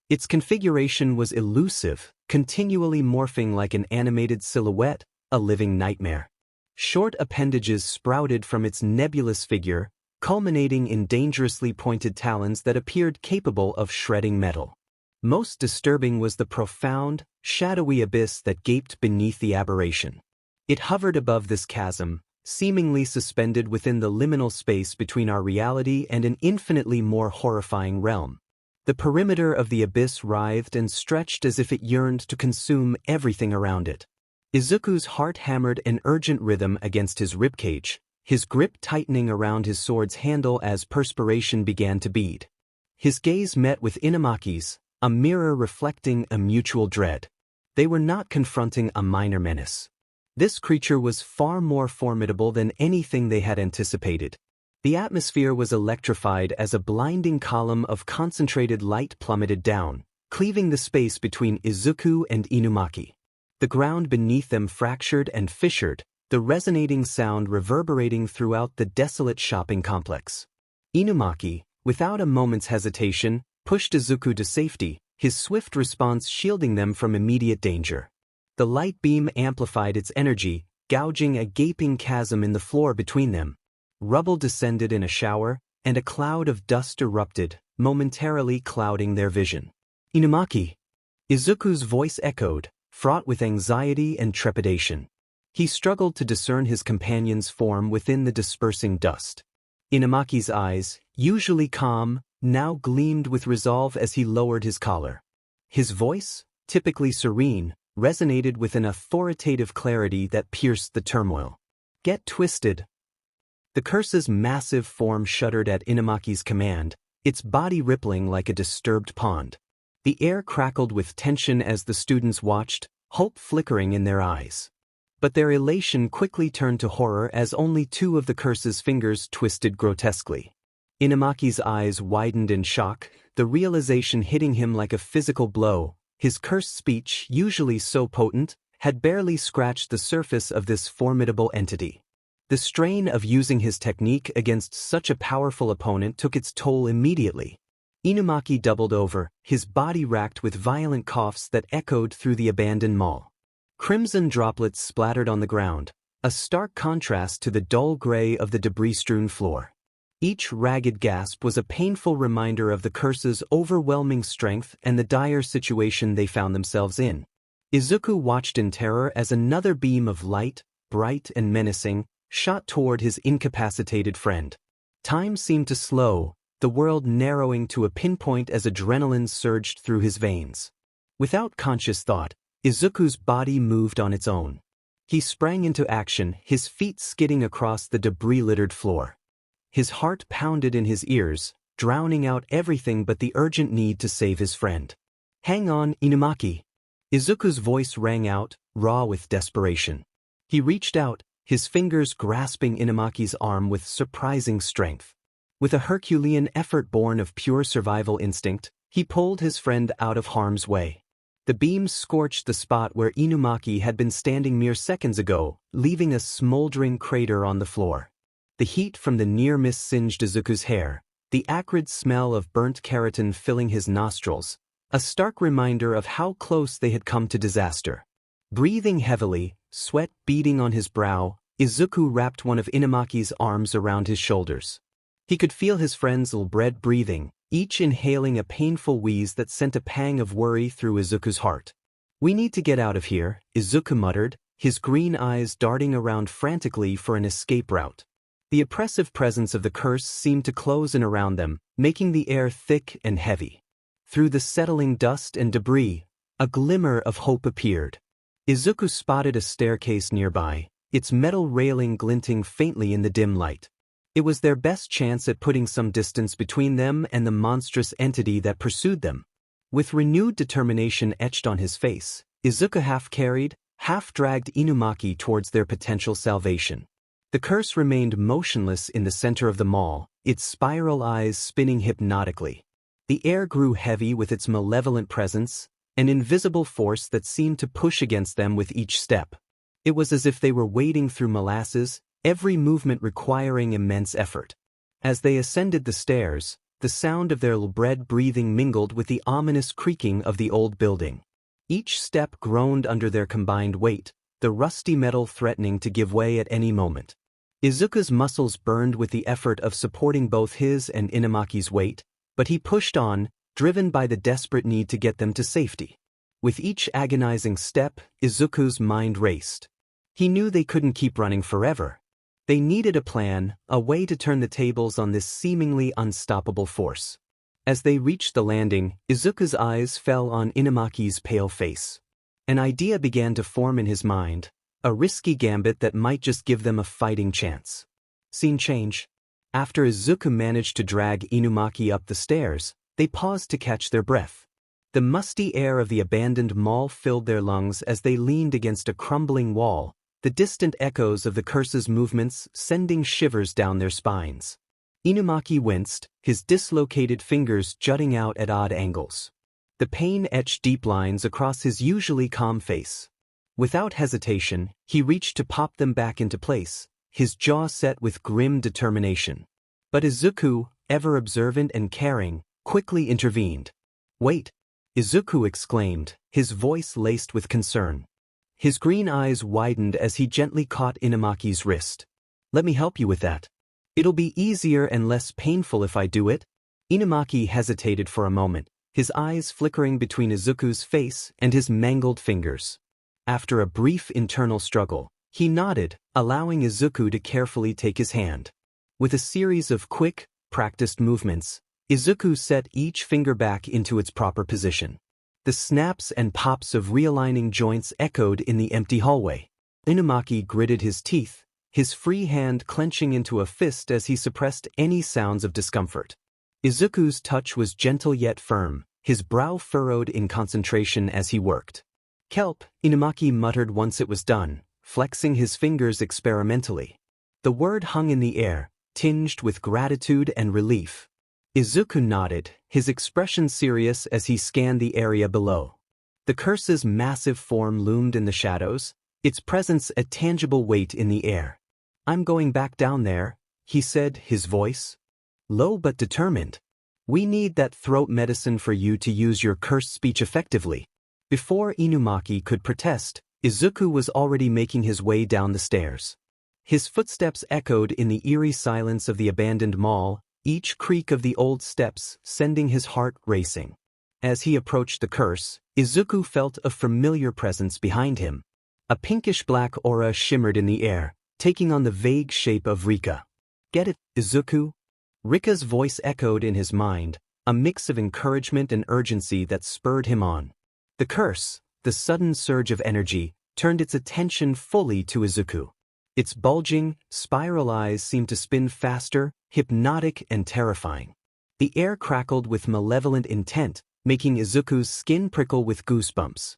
Its configuration was elusive, continually morphing like an animated silhouette, a living nightmare. Short appendages sprouted from its nebulous figure, culminating in dangerously pointed talons that appeared capable of shredding metal. Most disturbing was the profound, shadowy abyss that gaped beneath the aberration. It hovered above this chasm, seemingly suspended within the liminal space between our reality and an infinitely more horrifying realm. The perimeter of the abyss writhed and stretched as if it yearned to consume everything around it. Izuku's heart hammered an urgent rhythm against his ribcage, his grip tightening around his sword's handle as perspiration began to bead. His gaze met with Inumaki's, a mirror reflecting a mutual dread. They were not confronting a minor menace. This creature was far more formidable than anything they had anticipated. The atmosphere was electrified as a blinding column of concentrated light plummeted down, cleaving the space between Izuku and Inumaki. The ground beneath them fractured and fissured, the resonating sound reverberating throughout the desolate shopping complex. Inumaki, without a moment's hesitation, pushed Izuku to safety, his swift response shielding them from immediate danger. The light beam amplified its energy, gouging a gaping chasm in the floor between them. Rubble descended in a shower, and a cloud of dust erupted, momentarily clouding their vision. Inumaki! Izuku's voice echoed, fraught with anxiety and trepidation. He struggled to discern his companion's form within the dispersing dust. Inumaki's eyes, usually calm, now gleamed with resolve as he lowered his collar. His voice, typically serene, resonated with an authoritative clarity that pierced the turmoil. Get twisted. The curse's massive form shuddered at Inumaki's command, its body rippling like a disturbed pond. The air crackled with tension as the students watched, hope flickering in their eyes. But their elation quickly turned to horror as only two of the curse's fingers twisted grotesquely. Inumaki's eyes widened in shock, the realization hitting him like a physical blow. His cursed speech, usually so potent, had barely scratched the surface of this formidable entity. The strain of using his technique against such a powerful opponent took its toll immediately. Inumaki doubled over, his body racked with violent coughs that echoed through the abandoned mall. Crimson droplets splattered on the ground, a stark contrast to the dull gray of the debris-strewn floor. Each ragged gasp was a painful reminder of the curse's overwhelming strength and the dire situation they found themselves in. Izuku watched in terror as another beam of light, bright and menacing, shot toward his incapacitated friend. Time seemed to slow, the world narrowing to a pinpoint as adrenaline surged through his veins. Without conscious thought, Izuku's body moved on its own. He sprang into action, his feet skidding across the debris-littered floor. His heart pounded in his ears, drowning out everything but the urgent need to save his friend. Hang on, Inumaki! Izuku's voice rang out, raw with desperation. He reached out, his fingers grasping Inumaki's arm with surprising strength. With a Herculean effort born of pure survival instinct, he pulled his friend out of harm's way. The beam scorched the spot where Inumaki had been standing mere seconds ago, leaving a smoldering crater on the floor. The heat from the near miss singed Izuku's hair, the acrid smell of burnt keratin filling his nostrils, a stark reminder of how close they had come to disaster. Breathing heavily, sweat beading on his brow, Izuku wrapped one of Inumaki's arms around his shoulders. He could feel his friend's ill-bred breathing, each inhaling a painful wheeze that sent a pang of worry through Izuku's heart. We need to get out of here, Izuku muttered, his green eyes darting around frantically for an escape route. The oppressive presence of the curse seemed to close in around them, making the air thick and heavy. Through the settling dust and debris, A glimmer of hope appeared. Izuku spotted a staircase nearby, its metal railing glinting faintly in the dim light. It was their best chance at putting some distance between them and the monstrous entity that pursued them. With renewed determination etched on his face, Izuku half-carried, half-dragged Inumaki towards their potential salvation. The curse remained motionless in the center of the mall, its spiral eyes spinning hypnotically. The air grew heavy with its malevolent presence, an invisible force that seemed to push against them with each step. It was as if they were wading through molasses, every movement requiring immense effort. As they ascended the stairs, the sound of their labred breathing mingled with the ominous creaking of the old building. Each step groaned under their combined weight, the rusty metal threatening to give way at any moment. Izuku's muscles burned with the effort of supporting both his and Inumaki's weight, but he pushed on, driven by the desperate need to get them to safety. With each agonizing step, Izuku's mind raced. He knew they couldn't keep running forever. They needed a plan, a way to turn the tables on this seemingly unstoppable force. As they reached the landing, Izuku's eyes fell on Inumaki's pale face. An idea began to form in his mind, a risky gambit that might just give them a fighting chance. Scene change. After Izuku managed to drag Inumaki up the stairs, they paused to catch their breath. The musty air of the abandoned mall filled their lungs as they leaned against a crumbling wall, the distant echoes of the curse's movements sending shivers down their spines. Inumaki winced, his dislocated fingers jutting out at odd angles. The pain etched deep lines across his usually calm face. Without hesitation, he reached to pop them back into place, his jaw set with grim determination. But Izuku, ever observant and caring, quickly intervened. "Wait!" Izuku exclaimed, his voice laced with concern. His green eyes widened as he gently caught Inumaki's wrist. "Let me help you with that. It'll be easier and less painful if I do it." Inumaki hesitated for a moment, his eyes flickering between Izuku's face and his mangled fingers. After a brief internal struggle, he nodded, allowing Izuku to carefully take his hand. With a series of quick, practiced movements, Izuku set each finger back into its proper position. The snaps and pops of realigning joints echoed in the empty hallway. Inumaki gritted his teeth, his free hand clenching into a fist as he suppressed any sounds of discomfort. Izuku's touch was gentle yet firm, his brow furrowed in concentration as he worked. "Kelp," Inumaki muttered once it was done, flexing his fingers experimentally. The word hung in the air, tinged with gratitude and relief. Izuku nodded, his expression serious as he scanned the area below. The curse's massive form loomed in the shadows, its presence a tangible weight in the air. "I'm going back down there," he said, his voice low but determined. "We need that throat medicine for you to use your cursed speech effectively." Before Inumaki could protest, Izuku was already making his way down the stairs. His footsteps echoed in the eerie silence of the abandoned mall, each creak of the old steps sending his heart racing. As he approached the curse, Izuku felt a familiar presence behind him. A pinkish-black aura shimmered in the air, taking on the vague shape of Rika. "Get it, Izuku?" Rika's voice echoed in his mind, a mix of encouragement and urgency that spurred him on. The curse, the sudden surge of energy, turned its attention fully to Izuku. Its bulging, spiral eyes seemed to spin faster, hypnotic and terrifying. The air crackled with malevolent intent, making Izuku's skin prickle with goosebumps.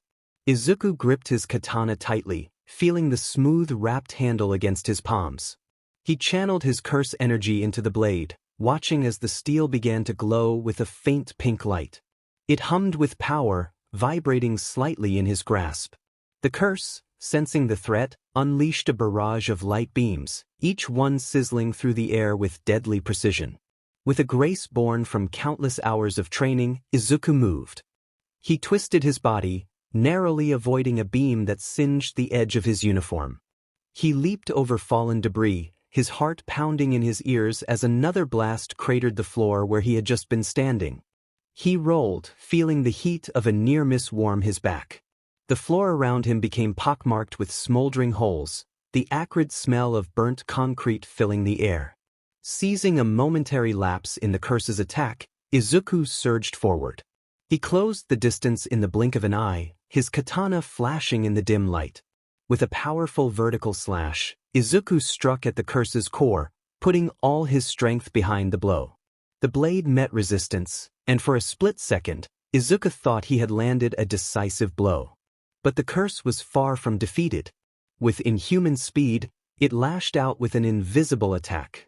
Izuku gripped his katana tightly, feeling the smooth wrapped handle against his palms. He channeled his curse energy into the blade, watching as the steel began to glow with a faint pink light. It hummed with power, vibrating slightly in his grasp. The curse, sensing the threat, unleashed a barrage of light beams, each one sizzling through the air with deadly precision. With a grace born from countless hours of training, Izuku moved. He twisted his body, narrowly avoiding a beam that singed the edge of his uniform. He leaped over fallen debris, his heart pounding in his ears as another blast cratered the floor where he had just been standing. He rolled, feeling the heat of a near-miss warm his back. The floor around him became pockmarked with smoldering holes, the acrid smell of burnt concrete filling the air. Seizing a momentary lapse in the curse's attack, Izuku surged forward. He closed the distance in the blink of an eye, his katana flashing in the dim light. With a powerful vertical slash, Izuku struck at the curse's core, putting all his strength behind the blow. The blade met resistance, and for a split second, Izuku thought he had landed a decisive blow. But the curse was far from defeated. With inhuman speed, it lashed out with an invisible attack.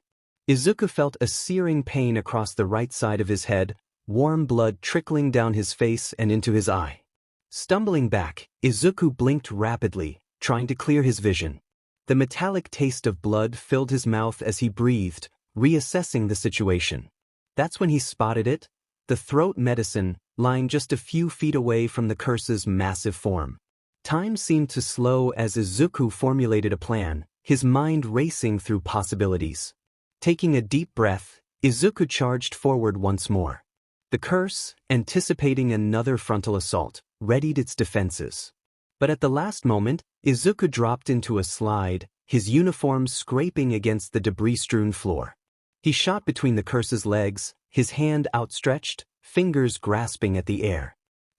Izuku felt a searing pain across the right side of his head, warm blood trickling down his face and into his eye. Stumbling back, Izuku blinked rapidly, trying to clear his vision. The metallic taste of blood filled his mouth as he breathed, reassessing the situation. That's when he spotted it, the throat medicine, lying just a few feet away from the curse's massive form. Time seemed to slow as Izuku formulated a plan, his mind racing through possibilities. Taking a deep breath, Izuku charged forward once more. The curse, anticipating another frontal assault, readied its defenses. But at the last moment, Izuku dropped into a slide, his uniform scraping against the debris-strewn floor. He shot between the curse's legs, his hand outstretched, fingers grasping at the air.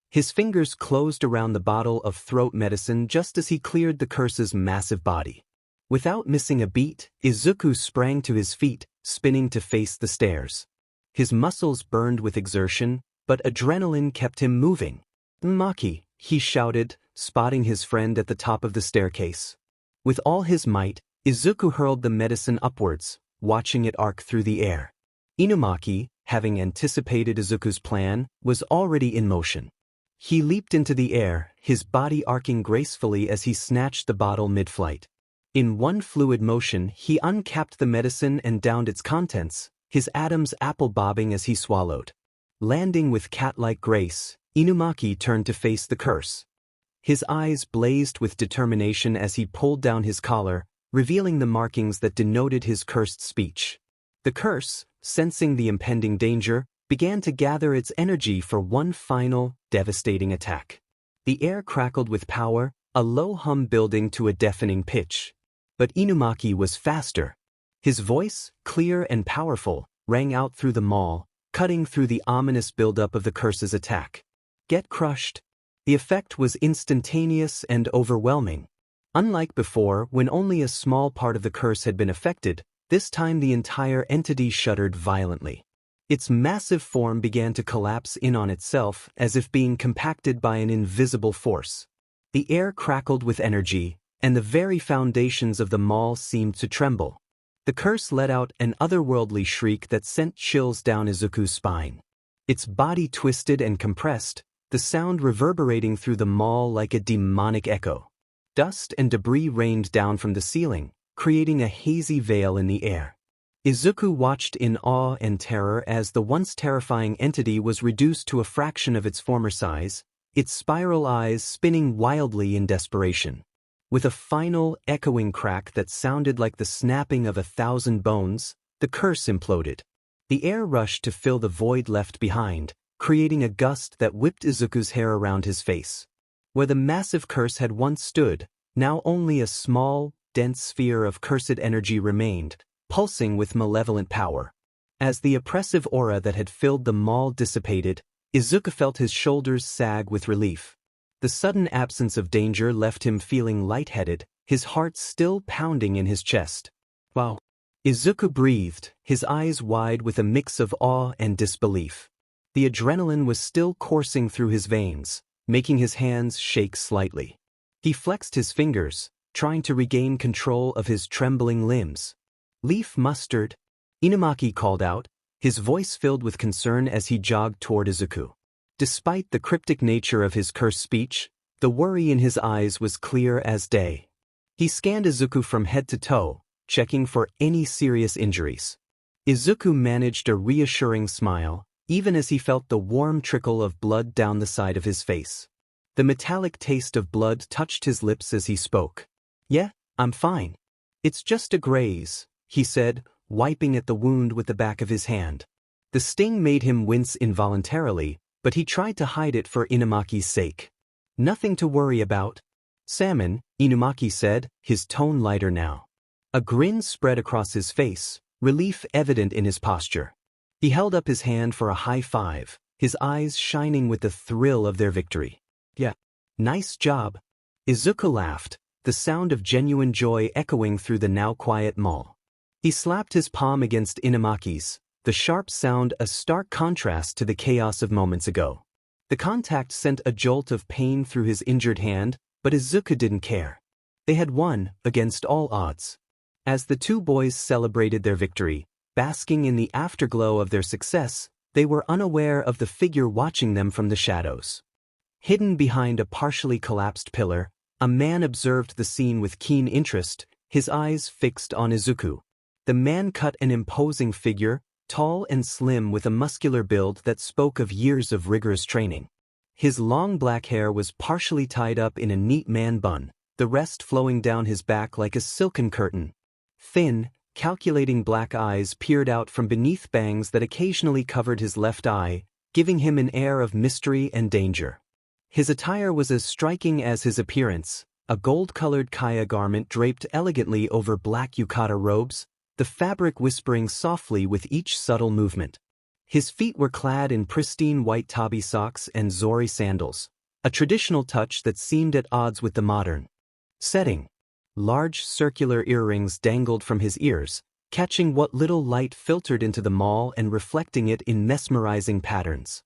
His fingers closed around the bottle of throat medicine just as he cleared the curse's massive body. Without missing a beat, Izuku sprang to his feet, spinning to face the stairs. His muscles burned with exertion, but adrenaline kept him moving. "Maki," he shouted, spotting his friend at the top of the staircase. With all his might, Izuku hurled the medicine upwards, watching it arc through the air. Inumaki, having anticipated Izuku's plan, was already in motion. He leaped into the air, his body arcing gracefully as he snatched the bottle mid-flight. In one fluid motion, he uncapped the medicine and downed its contents, his atoms apple-bobbing as he swallowed. Landing with cat-like grace, Inumaki turned to face the curse. His eyes blazed with determination as he pulled down his collar, revealing the markings that denoted his cursed speech. The curse, sensing the impending danger, began to gather its energy for one final, devastating attack. The air crackled with power, a low hum building to a deafening pitch. But Inumaki was faster. His voice, clear and powerful, rang out through the mall, cutting through the ominous buildup of the curse's attack. "Get crushed." The effect was instantaneous and overwhelming. Unlike before, when only a small part of the curse had been affected, this time the entire entity shuddered violently. Its massive form began to collapse in on itself as if being compacted by an invisible force. The air crackled with energy, and the very foundations of the mall seemed to tremble. The curse let out an otherworldly shriek that sent chills down Izuku's spine. Its body twisted and compressed, the sound reverberating through the mall like a demonic echo. Dust and debris rained down from the ceiling, creating a hazy veil in the air. Izuku watched in awe and terror as the once terrifying entity was reduced to a fraction of its former size, its spiral eyes spinning wildly in desperation. With a final, echoing crack that sounded like the snapping of 1,000 bones, the curse imploded. The air rushed to fill the void left behind, creating a gust that whipped Izuku's hair around his face. Where the massive curse had once stood, now only a small, dense sphere of cursed energy remained, pulsing with malevolent power. As the oppressive aura that had filled the mall dissipated, Izuku felt his shoulders sag with relief. The sudden absence of danger left him feeling lightheaded, his heart still pounding in his chest. "Wow." Izuku breathed, his eyes wide with a mix of awe and disbelief. The adrenaline was still coursing through his veins, making his hands shake slightly. He flexed his fingers, trying to regain control of his trembling limbs. "Leaf mustard," Inumaki called out, his voice filled with concern as he jogged toward Izuku. Despite the cryptic nature of his cursed speech, the worry in his eyes was clear as day. He scanned Izuku from head to toe, checking for any serious injuries. Izuku managed a reassuring smile, even as he felt the warm trickle of blood down the side of his face. The metallic taste of blood touched his lips as he spoke. "Yeah, I'm fine. It's just a graze," he said, wiping at the wound with the back of his hand. The sting made him wince involuntarily, but he tried to hide it for Inumaki's sake. "Nothing to worry about." "Salmon," Inumaki said, his tone lighter now. A grin spread across his face, relief evident in his posture. He held up his hand for a high five, his eyes shining with the thrill of their victory. "Yeah." Nice job. Izuku laughed, the sound of genuine joy echoing through the now quiet mall. He slapped his palm against Inamaki's, the sharp sound a stark contrast to the chaos of moments ago. The contact sent a jolt of pain through his injured hand, but Izuku didn't care. They had won, against all odds. As the two boys celebrated their victory, basking in the afterglow of their success, they were unaware of the figure watching them from the shadows. Hidden behind a partially collapsed pillar, a man observed the scene with keen interest, his eyes fixed on Izuku. The man cut an imposing figure, tall and slim with a muscular build that spoke of years of rigorous training. His long black hair was partially tied up in a neat man bun, the rest flowing down his back like a silken curtain. Thin, calculating black eyes peered out from beneath bangs that occasionally covered his left eye, giving him an air of mystery and danger. His attire was as striking as his appearance, a gold-colored kaya garment draped elegantly over black yukata robes, the fabric whispering softly with each subtle movement. His feet were clad in pristine white tabi socks and zori sandals, a traditional touch that seemed at odds with the modern setting. Large circular earrings dangled from his ears, catching what little light filtered into the mall and reflecting it in mesmerizing patterns.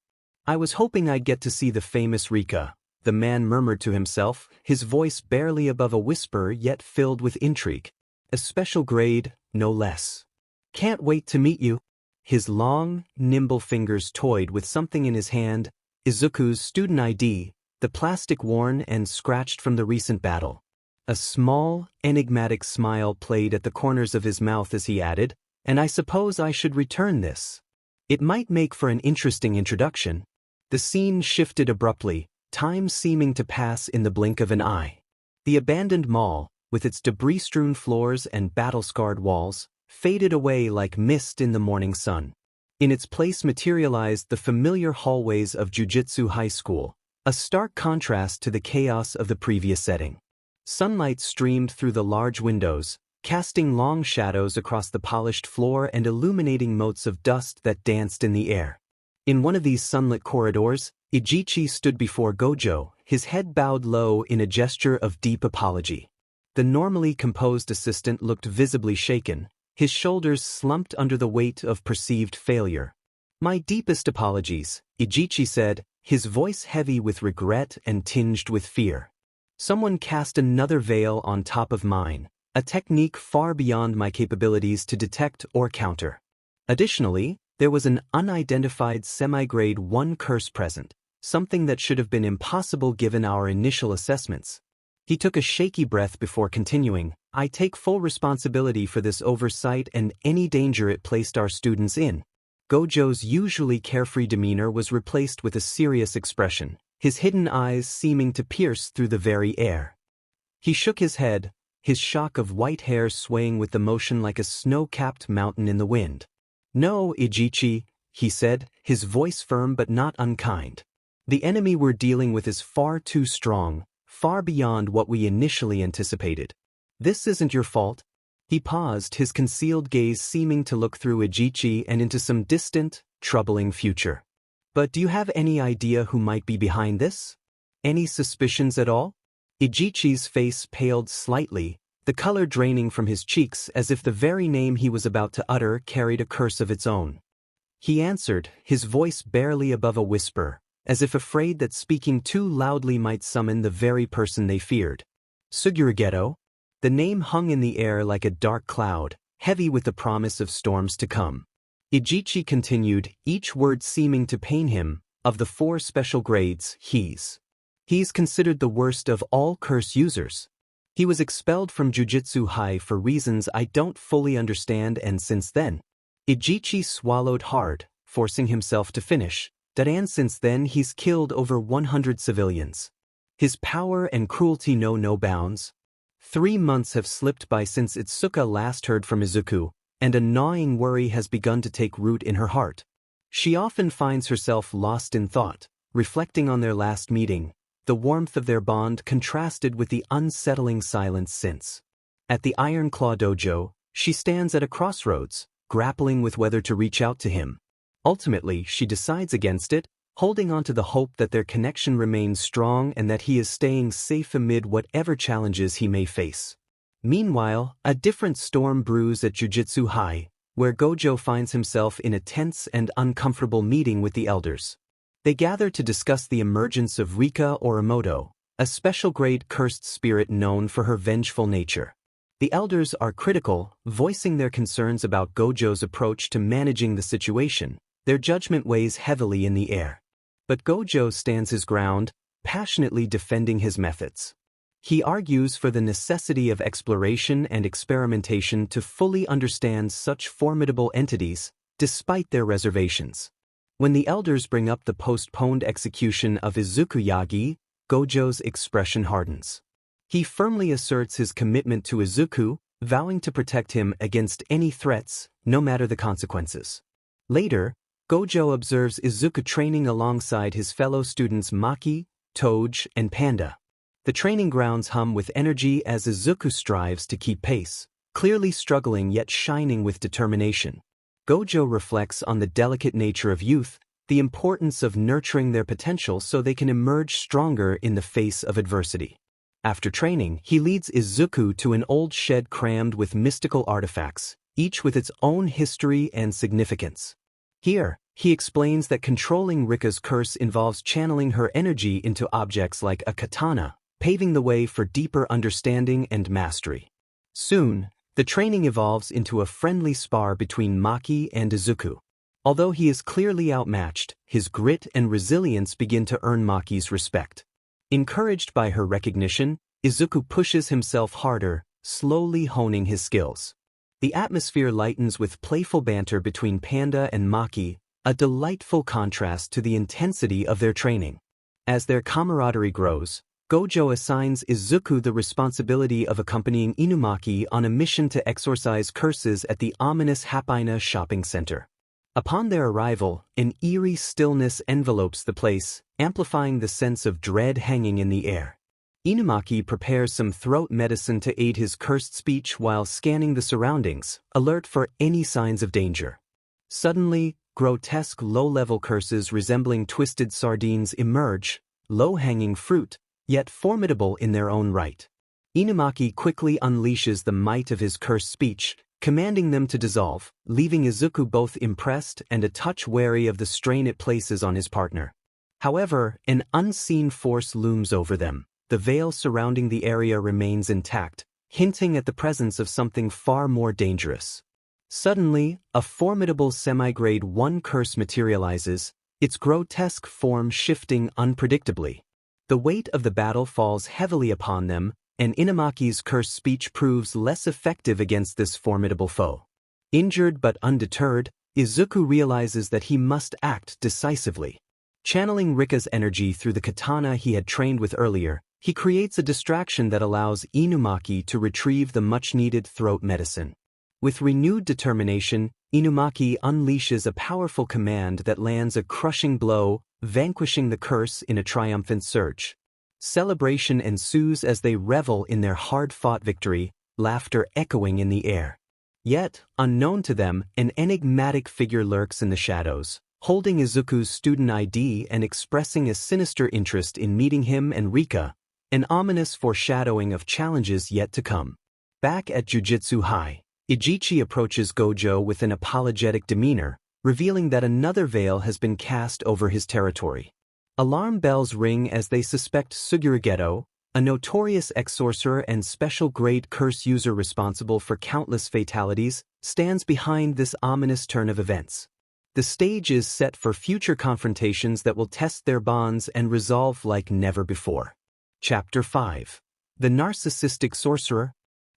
I was hoping I'd get to see the famous Rika, the man murmured to himself, his voice barely above a whisper yet filled with intrigue. A special grade, no less. Can't wait to meet you. His long, nimble fingers toyed with something in his hand, Izuku's student ID, the plastic worn and scratched from the recent battle. A small, enigmatic smile played at the corners of his mouth as he added, "And I suppose I should return this. It might make for an interesting introduction." The scene shifted abruptly, time seeming to pass in the blink of an eye. The abandoned mall, with its debris-strewn floors and battle-scarred walls, faded away like mist in the morning sun. In its place materialized the familiar hallways of Jujutsu High School, a stark contrast to the chaos of the previous setting. Sunlight streamed through the large windows, casting long shadows across the polished floor and illuminating motes of dust that danced in the air. In one of these sunlit corridors, Ijichi stood before Gojo, his head bowed low in a gesture of deep apology. The normally composed assistant looked visibly shaken, his shoulders slumped under the weight of perceived failure. "My deepest apologies," Ijichi said, his voice heavy with regret and tinged with fear. "Someone cast another veil on top of mine, a technique far beyond my capabilities to detect or counter. Additionally, there was an unidentified semi-grade 1 curse present, something that should have been impossible given our initial assessments." He took a shaky breath before continuing, "I take full responsibility for this oversight and any danger it placed our students in." Gojo's usually carefree demeanor was replaced with a serious expression, his hidden eyes seeming to pierce through the very air. He shook his head, his shock of white hair swaying with the motion like a snow-capped mountain in the wind. "No, Ijichi," he said, his voice firm but not unkind. "The enemy we're dealing with is far too strong, far beyond what we initially anticipated. This isn't your fault." He paused, his concealed gaze seeming to look through Ijichi and into some distant, troubling future. "But do you have any idea who might be behind this? Any suspicions at all?" Ijichi's face paled slightly, the color draining from his cheeks as if the very name he was about to utter carried a curse of its own. He answered, his voice barely above a whisper, as if afraid that speaking too loudly might summon the very person they feared. "Sugurageto." The name hung in the air like a dark cloud, heavy with the promise of storms to come. Ijichi continued, each word seeming to pain him, "Of the 4 special grades, he's considered the worst of all curse users. He was expelled from Jujutsu High for reasons I don't fully understand, and since then..." Ijichi swallowed hard, forcing himself to finish, "and since then he's killed over 100 civilians. His power and cruelty know no bounds. 3 months have slipped by since Itsuka last heard from Izuku, and a gnawing worry has begun to take root in her heart. She often finds herself lost in thought, reflecting on their last meeting, the warmth of their bond contrasted with the unsettling silence since. At the Iron Claw Dojo, she stands at a crossroads, grappling with whether to reach out to him. Ultimately, she decides against it, holding on to the hope that their connection remains strong and that he is staying safe amid whatever challenges he may face. Meanwhile, a different storm brews at Jujutsu High, where Gojo finds himself in a tense and uncomfortable meeting with the elders. They gather to discuss the emergence of Rika Orimoto, a special-grade cursed spirit known for her vengeful nature. The elders are critical, voicing their concerns about Gojo's approach to managing the situation. Their judgment weighs heavily in the air. But Gojo stands his ground, passionately defending his methods. He argues for the necessity of exploration and experimentation to fully understand such formidable entities, despite their reservations. When the elders bring up the postponed execution of Izuku Yagi, Gojo's expression hardens. He firmly asserts his commitment to Izuku, vowing to protect him against any threats, no matter the consequences. Later, Gojo observes Izuku training alongside his fellow students Maki, Toge, and Panda. The training grounds hum with energy as Izuku strives to keep pace, clearly struggling yet shining with determination. Gojo reflects on the delicate nature of youth, the importance of nurturing their potential so they can emerge stronger in the face of adversity. After training, he leads Izuku to an old shed crammed with mystical artifacts, each with its own history and significance. Here, he explains that controlling Rika's curse involves channeling her energy into objects like a katana, paving the way for deeper understanding and mastery. Soon, the training evolves into a friendly spar between Maki and Izuku. Although he is clearly outmatched, his grit and resilience begin to earn Maki's respect. Encouraged by her recognition, Izuku pushes himself harder, slowly honing his skills. The atmosphere lightens with playful banter between Panda and Maki, a delightful contrast to the intensity of their training. As their camaraderie grows, Gojo assigns Izuku the responsibility of accompanying Inumaki on a mission to exorcise curses at the ominous Hapaina shopping center. Upon their arrival, an eerie stillness envelopes the place, amplifying the sense of dread hanging in the air. Inumaki prepares some throat medicine to aid his cursed speech while scanning the surroundings, alert for any signs of danger. Suddenly, grotesque low-level curses resembling twisted sardines emerge, low-hanging fruit, yet formidable in their own right. Inumaki quickly unleashes the might of his cursed speech, commanding them to dissolve, leaving Izuku both impressed and a touch wary of the strain it places on his partner. However, an unseen force looms over them. The veil surrounding the area remains intact, hinting at the presence of something far more dangerous. Suddenly, a formidable semi-grade 1 curse materializes, its grotesque form shifting unpredictably. The weight of the battle falls heavily upon them, and Inumaki's cursed speech proves less effective against this formidable foe. Injured but undeterred, Izuku realizes that he must act decisively. Channeling Rika's energy through the katana he had trained with earlier, he creates a distraction that allows Inumaki to retrieve the much-needed throat medicine. With renewed determination, Inumaki unleashes a powerful command that lands a crushing blow, vanquishing the curse in a triumphant surge. Celebration ensues as they revel in their hard-fought victory, laughter echoing in the air. Yet, unknown to them, an enigmatic figure lurks in the shadows, holding Izuku's student ID and expressing a sinister interest in meeting him and Rika, an ominous foreshadowing of challenges yet to come. Back at Jujutsu High, Ijichi approaches Gojo with an apologetic demeanor, revealing that another veil has been cast over his territory. Alarm bells ring as they suspect Sugurageto, a notorious ex-sorcerer and special-grade curse user responsible for countless fatalities, stands behind this ominous turn of events. The stage is set for future confrontations that will test their bonds and resolve like never before. Chapter 5. The Narcissistic Sorcerer.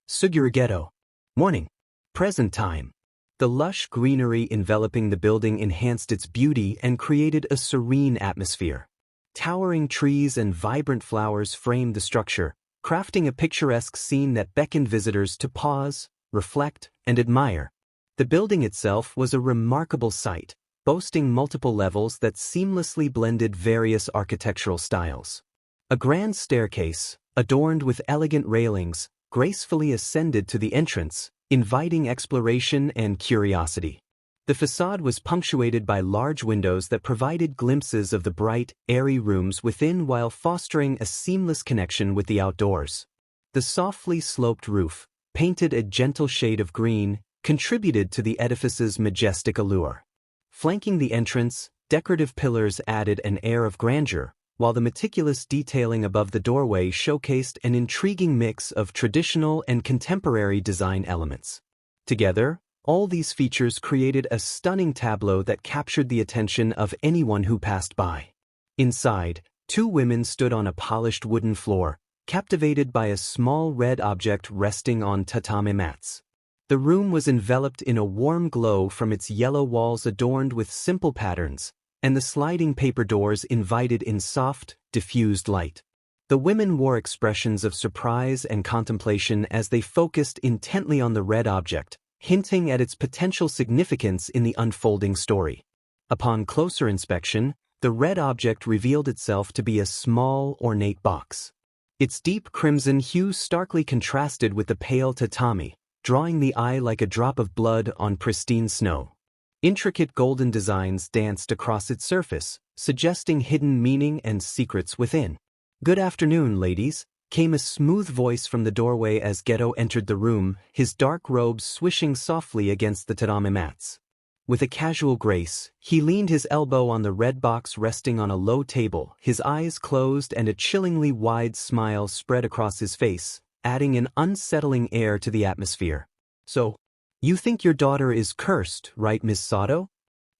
Sugurageto. Morning. Present time. The lush greenery enveloping the building enhanced its beauty and created a serene atmosphere. Towering trees and vibrant flowers framed the structure, crafting a picturesque scene that beckoned visitors to pause, reflect, and admire. The building itself was a remarkable sight, boasting multiple levels that seamlessly blended various architectural styles. A grand staircase, adorned with elegant railings, gracefully ascended to the entrance, inviting exploration and curiosity. The facade was punctuated by large windows that provided glimpses of the bright, airy rooms within while fostering a seamless connection with the outdoors. The softly sloped roof, painted a gentle shade of green, contributed to the edifice's majestic allure. Flanking the entrance, decorative pillars added an air of grandeur, while the meticulous detailing above the doorway showcased an intriguing mix of traditional and contemporary design elements. Together, all these features created a stunning tableau that captured the attention of anyone who passed by. Inside, two women stood on a polished wooden floor, captivated by a small red object resting on tatami mats. The room was enveloped in a warm glow from its yellow walls adorned with simple patterns, and the sliding paper doors invited in soft, diffused light. The women wore expressions of surprise and contemplation as they focused intently on the red object, hinting at its potential significance in the unfolding story. Upon closer inspection, the red object revealed itself to be a small, ornate box. Its deep crimson hue starkly contrasted with the pale tatami, drawing the eye like a drop of blood on pristine snow. Intricate golden designs danced across its surface, suggesting hidden meaning and secrets within. "Good afternoon, ladies," came a smooth voice from the doorway as Geto entered the room, his dark robes swishing softly against the tatami mats. With a casual grace, he leaned his elbow on the red box resting on a low table, his eyes closed and a chillingly wide smile spread across his face, adding an unsettling air to the atmosphere. "So, you think your daughter is cursed, right, Miss Sato?"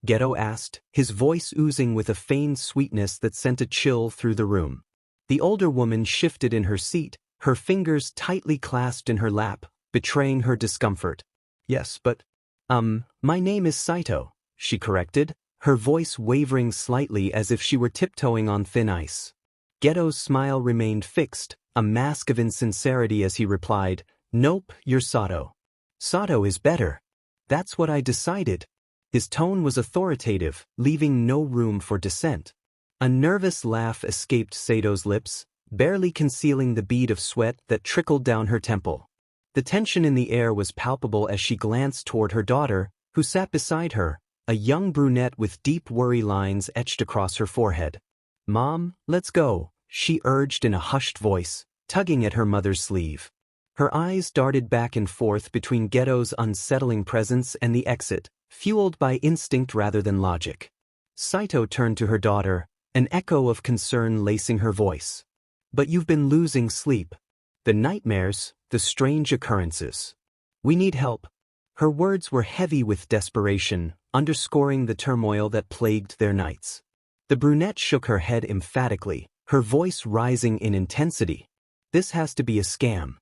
Geto asked, his voice oozing with a feigned sweetness that sent a chill through the room. The older woman shifted in her seat, her fingers tightly clasped in her lap, betraying her discomfort. "Yes, but, my name is Saito," she corrected, her voice wavering slightly as if she were tiptoeing on thin ice. Geto's smile remained fixed, a mask of insincerity as he replied, "Nope, you're Sato. Sato is better. That's what I decided." His tone was authoritative, leaving no room for dissent. A nervous laugh escaped Sato's lips, barely concealing the bead of sweat that trickled down her temple. The tension in the air was palpable as she glanced toward her daughter, who sat beside her, a young brunette with deep worry lines etched across her forehead. "Mom, let's go," she urged in a hushed voice, tugging at her mother's sleeve. Her eyes darted back and forth between Geto's unsettling presence and the exit, fueled by instinct rather than logic. Saito turned to her daughter, an echo of concern lacing her voice. "But you've been losing sleep. The nightmares, the strange occurrences. We need help." Her words were heavy with desperation, underscoring the turmoil that plagued their nights. The brunette shook her head emphatically, her voice rising in intensity. "This has to be a scam.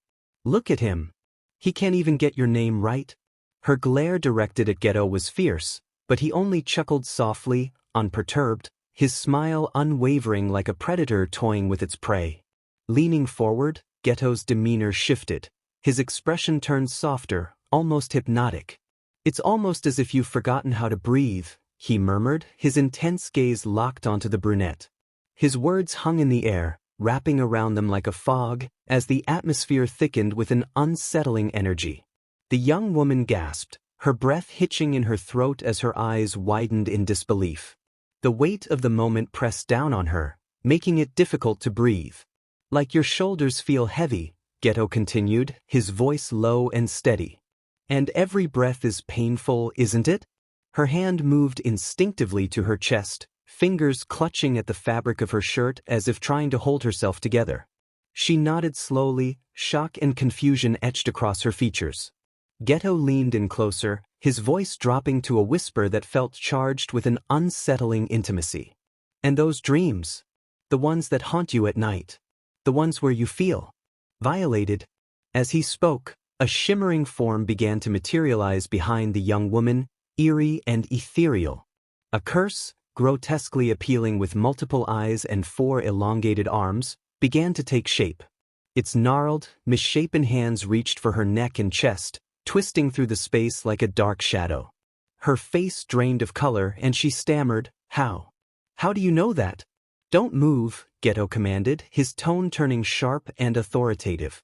Look at him. He can't even get your name right." Her glare directed at Geto was fierce, but he only chuckled softly, unperturbed, his smile unwavering like a predator toying with its prey. Leaning forward, Geto's demeanor shifted. His expression turned softer, almost hypnotic. "It's almost as if you've forgotten how to breathe," he murmured, his intense gaze locked onto the brunette. His words hung in the air, wrapping around them like a fog, as the atmosphere thickened with an unsettling energy. The young woman gasped, her breath hitching in her throat as her eyes widened in disbelief. The weight of the moment pressed down on her, making it difficult to breathe. "Like your shoulders feel heavy," Geto continued, his voice low and steady. "And every breath is painful, isn't it?" Her hand moved instinctively to her chest, fingers clutching at the fabric of her shirt as if trying to hold herself together. She nodded slowly, shock and confusion etched across her features. Geto leaned in closer, his voice dropping to a whisper that felt charged with an unsettling intimacy. "And those dreams? The ones that haunt you at night? The ones where you feel violated?" As he spoke, a shimmering form began to materialize behind the young woman, eerie and ethereal. A curse, grotesquely appealing with multiple eyes and 4 elongated arms, began to take shape. Its gnarled, misshapen hands reached for her neck and chest, twisting through the space like a dark shadow. Her face drained of color and she stammered, "How? How do you know that?" "Don't move," Geto commanded, his tone turning sharp and authoritative.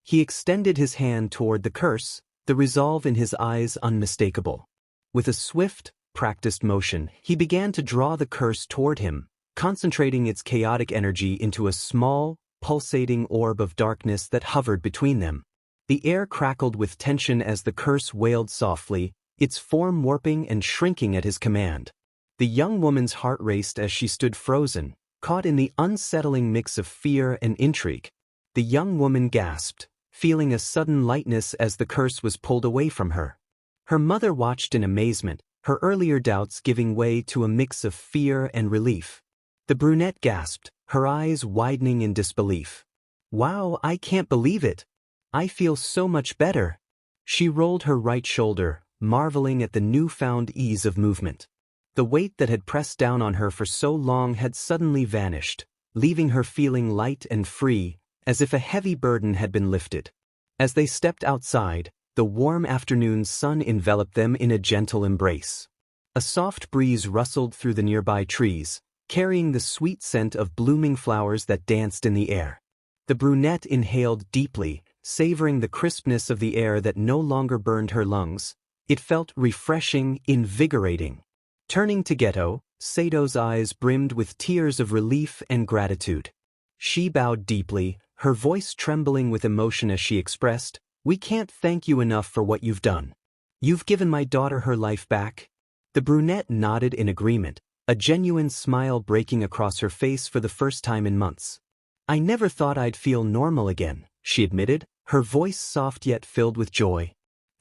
He extended his hand toward the curse, the resolve in his eyes unmistakable. With a swift, practiced motion, he began to draw the curse toward him, concentrating its chaotic energy into a small, pulsating orb of darkness that hovered between them. The air crackled with tension as the curse wailed softly, its form warping and shrinking at his command. The young woman's heart raced as she stood frozen, caught in the unsettling mix of fear and intrigue. The young woman gasped, feeling a sudden lightness as the curse was pulled away from her. Her mother watched in amazement, her earlier doubts giving way to a mix of fear and relief. The brunette gasped, her eyes widening in disbelief. "Wow, I can't believe it! I feel so much better." She rolled her right shoulder, marveling at the newfound ease of movement. The weight that had pressed down on her for so long had suddenly vanished, leaving her feeling light and free, as if a heavy burden had been lifted. As they stepped outside, the warm afternoon sun enveloped them in a gentle embrace. A soft breeze rustled through the nearby trees, carrying the sweet scent of blooming flowers that danced in the air. The brunette inhaled deeply, savoring the crispness of the air that no longer burned her lungs. It felt refreshing, invigorating. Turning to Geto, Sato's eyes brimmed with tears of relief and gratitude. She bowed deeply, her voice trembling with emotion as she expressed, "We can't thank you enough for what you've done. You've given my daughter her life back." The brunette nodded in agreement, a genuine smile breaking across her face for the first time in months. "I never thought I'd feel normal again," she admitted, her voice soft yet filled with joy.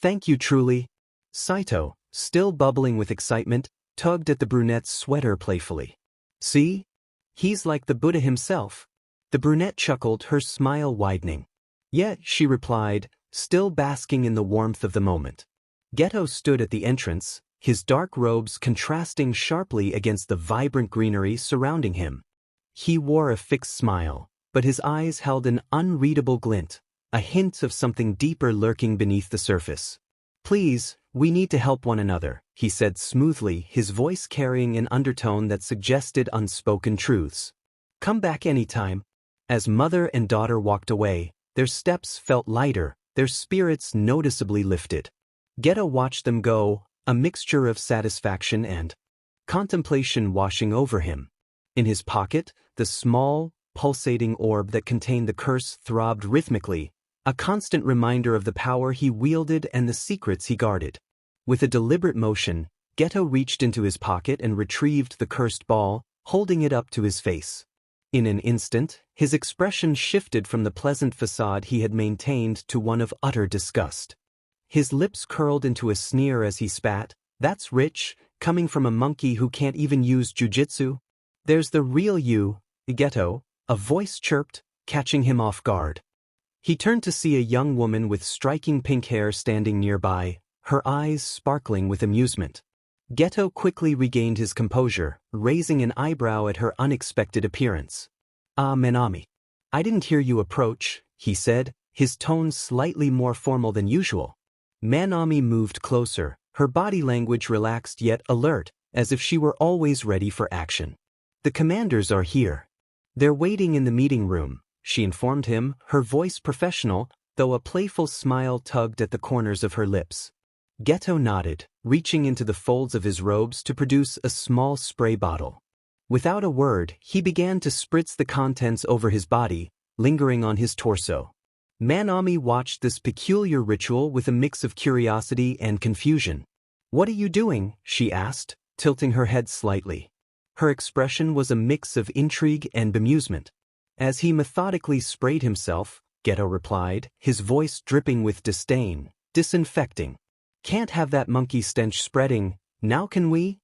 "Thank you truly." Saito, still bubbling with excitement, tugged at the brunette's sweater playfully. "See? He's like the Buddha himself." The brunette chuckled, her smile widening. "Yeah," she replied, still basking in the warmth of the moment. Geto stood at the entrance, his dark robes contrasting sharply against the vibrant greenery surrounding him. He wore a fixed smile, but his eyes held an unreadable glint, a hint of something deeper lurking beneath the surface. "Please, we need to help one another," he said smoothly, his voice carrying an undertone that suggested unspoken truths. "Come back anytime." As mother and daughter walked away, their steps felt lighter, their spirits noticeably lifted. Geto watched them go, a mixture of satisfaction and contemplation washing over him. In his pocket, the small, pulsating orb that contained the curse throbbed rhythmically, a constant reminder of the power he wielded and the secrets he guarded. With a deliberate motion, Geto reached into his pocket and retrieved the cursed ball, holding it up to his face. In an instant, his expression shifted from the pleasant facade he had maintained to one of utter disgust. His lips curled into a sneer as he spat, "That's rich, coming from a monkey who can't even use jujitsu. There's the real you, Geto," a voice chirped, catching him off guard. He turned to see a young woman with striking pink hair standing nearby, her eyes sparkling with amusement. Geto quickly regained his composure, raising an eyebrow at her unexpected appearance. "Ah, Manami. I didn't hear you approach," he said, his tone slightly more formal than usual. Manami moved closer, her body language relaxed yet alert, as if she were always ready for action. "The commanders are here. They're waiting in the meeting room," she informed him, her voice professional, though a playful smile tugged at the corners of her lips. Geto nodded, reaching into the folds of his robes to produce a small spray bottle. Without a word, he began to spritz the contents over his body, lingering on his torso. Manami watched this peculiar ritual with a mix of curiosity and confusion. "What are you doing?" she asked, tilting her head slightly. Her expression was a mix of intrigue and bemusement. "As he methodically sprayed himself," Geto replied, his voice dripping with disdain, "disinfecting. Can't have that monkey stench spreading, now can we?"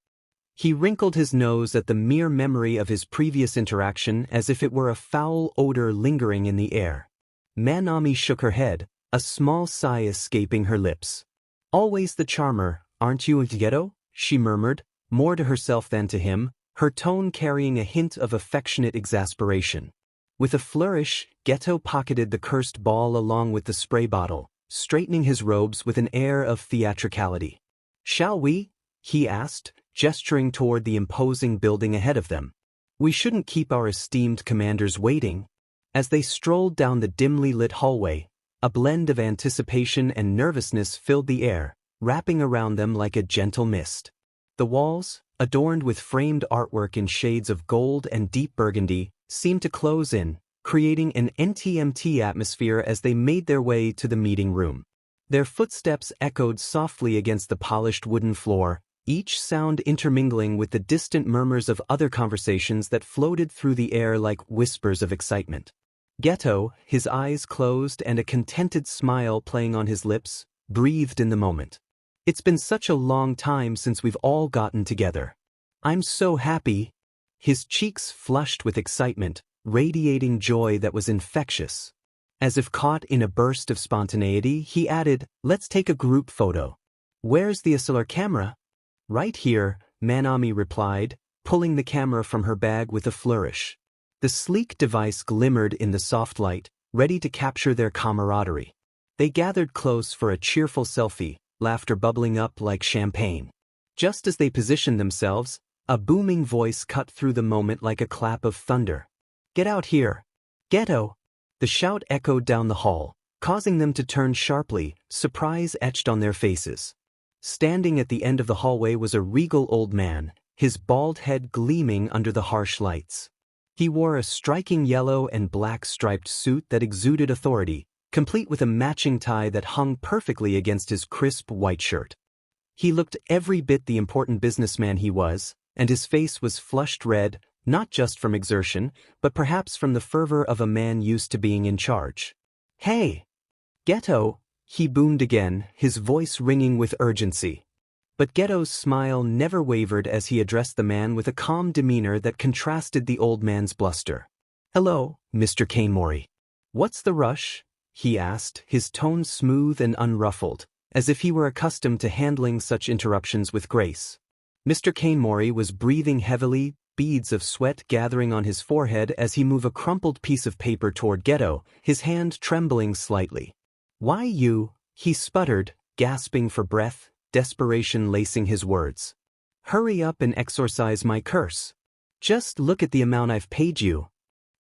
He wrinkled his nose at the mere memory of his previous interaction as if it were a foul odor lingering in the air. Manami shook her head, a small sigh escaping her lips. "Always the charmer, aren't you, Geto?" she murmured, more to herself than to him, her tone carrying a hint of affectionate exasperation. With a flourish, Geto pocketed the cursed ball along with the spray bottle, straightening his robes with an air of theatricality. "Shall we?" he asked, gesturing toward the imposing building ahead of them. "We shouldn't keep our esteemed commanders waiting." As they strolled down the dimly lit hallway, a blend of anticipation and nervousness filled the air, wrapping around them like a gentle mist. The walls, adorned with framed artwork in shades of gold and deep burgundy, seemed to close in, creating an NTMT atmosphere as they made their way to the meeting room. Their footsteps echoed softly against the polished wooden floor, each sound intermingling with the distant murmurs of other conversations that floated through the air like whispers of excitement. Geto, his eyes closed and a contented smile playing on his lips, breathed in the moment. It's been such a long time since we've all gotten together. I'm so happy. His cheeks flushed with excitement, radiating joy that was infectious. As if caught in a burst of spontaneity, he added, "Let's take a group photo." "Where's the SLR camera?" "Right here," Manami replied, pulling the camera from her bag with a flourish. The sleek device glimmered in the soft light, ready to capture their camaraderie. They gathered close for a cheerful selfie, laughter bubbling up like champagne. Just as they positioned themselves, a booming voice cut through the moment like a clap of thunder. "Get out here! Geto!" The shout echoed down the hall, causing them to turn sharply, surprise etched on their faces. Standing at the end of the hallway was a regal old man, his bald head gleaming under the harsh lights. He wore a striking yellow and black striped suit that exuded authority, complete with a matching tie that hung perfectly against his crisp white shirt. He looked every bit the important businessman he was, and his face was flushed red, not just from exertion, but perhaps from the fervor of a man used to being in charge. "Hey! Geto!" he boomed again, his voice ringing with urgency. But Geto's smile never wavered as he addressed the man with a calm demeanor that contrasted the old man's bluster. "Hello, Mr. Kanemori. What's the rush?" he asked, his tone smooth and unruffled, as if he were accustomed to handling such interruptions with grace. Mr. Kanemori was breathing heavily, beads of sweat gathering on his forehead as he moved a crumpled piece of paper toward Geto, his hand trembling slightly. "Why you?" he sputtered, gasping for breath, desperation lacing his words. "Hurry up and exorcise my curse. Just look at the amount I've paid you."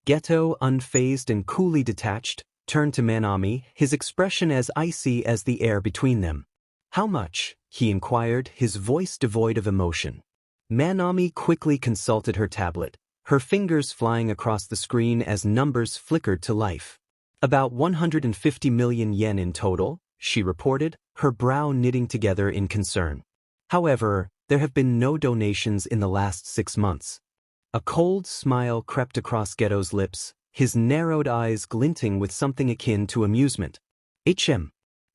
Geto, unfazed and coolly detached, turned to Manami, his expression as icy as the air between them. "How much?" he inquired, his voice devoid of emotion. Manami quickly consulted her tablet, her fingers flying across the screen as numbers flickered to life. "About 150 million yen in total," she reported, her brow knitting together in concern. "However, there have been no donations in the last 6 months." A cold smile crept across Geto's lips, his narrowed eyes glinting with something akin to amusement.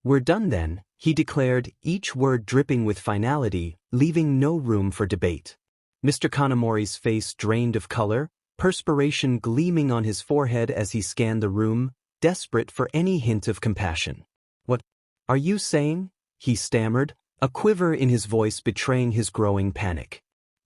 "We're done then," he declared, each word dripping with finality, leaving no room for debate. Mr. Kanemori's face drained of color, perspiration gleaming on his forehead as he scanned the room, desperate for any hint of compassion. "What are you saying?" he stammered, a quiver in his voice betraying his growing panic.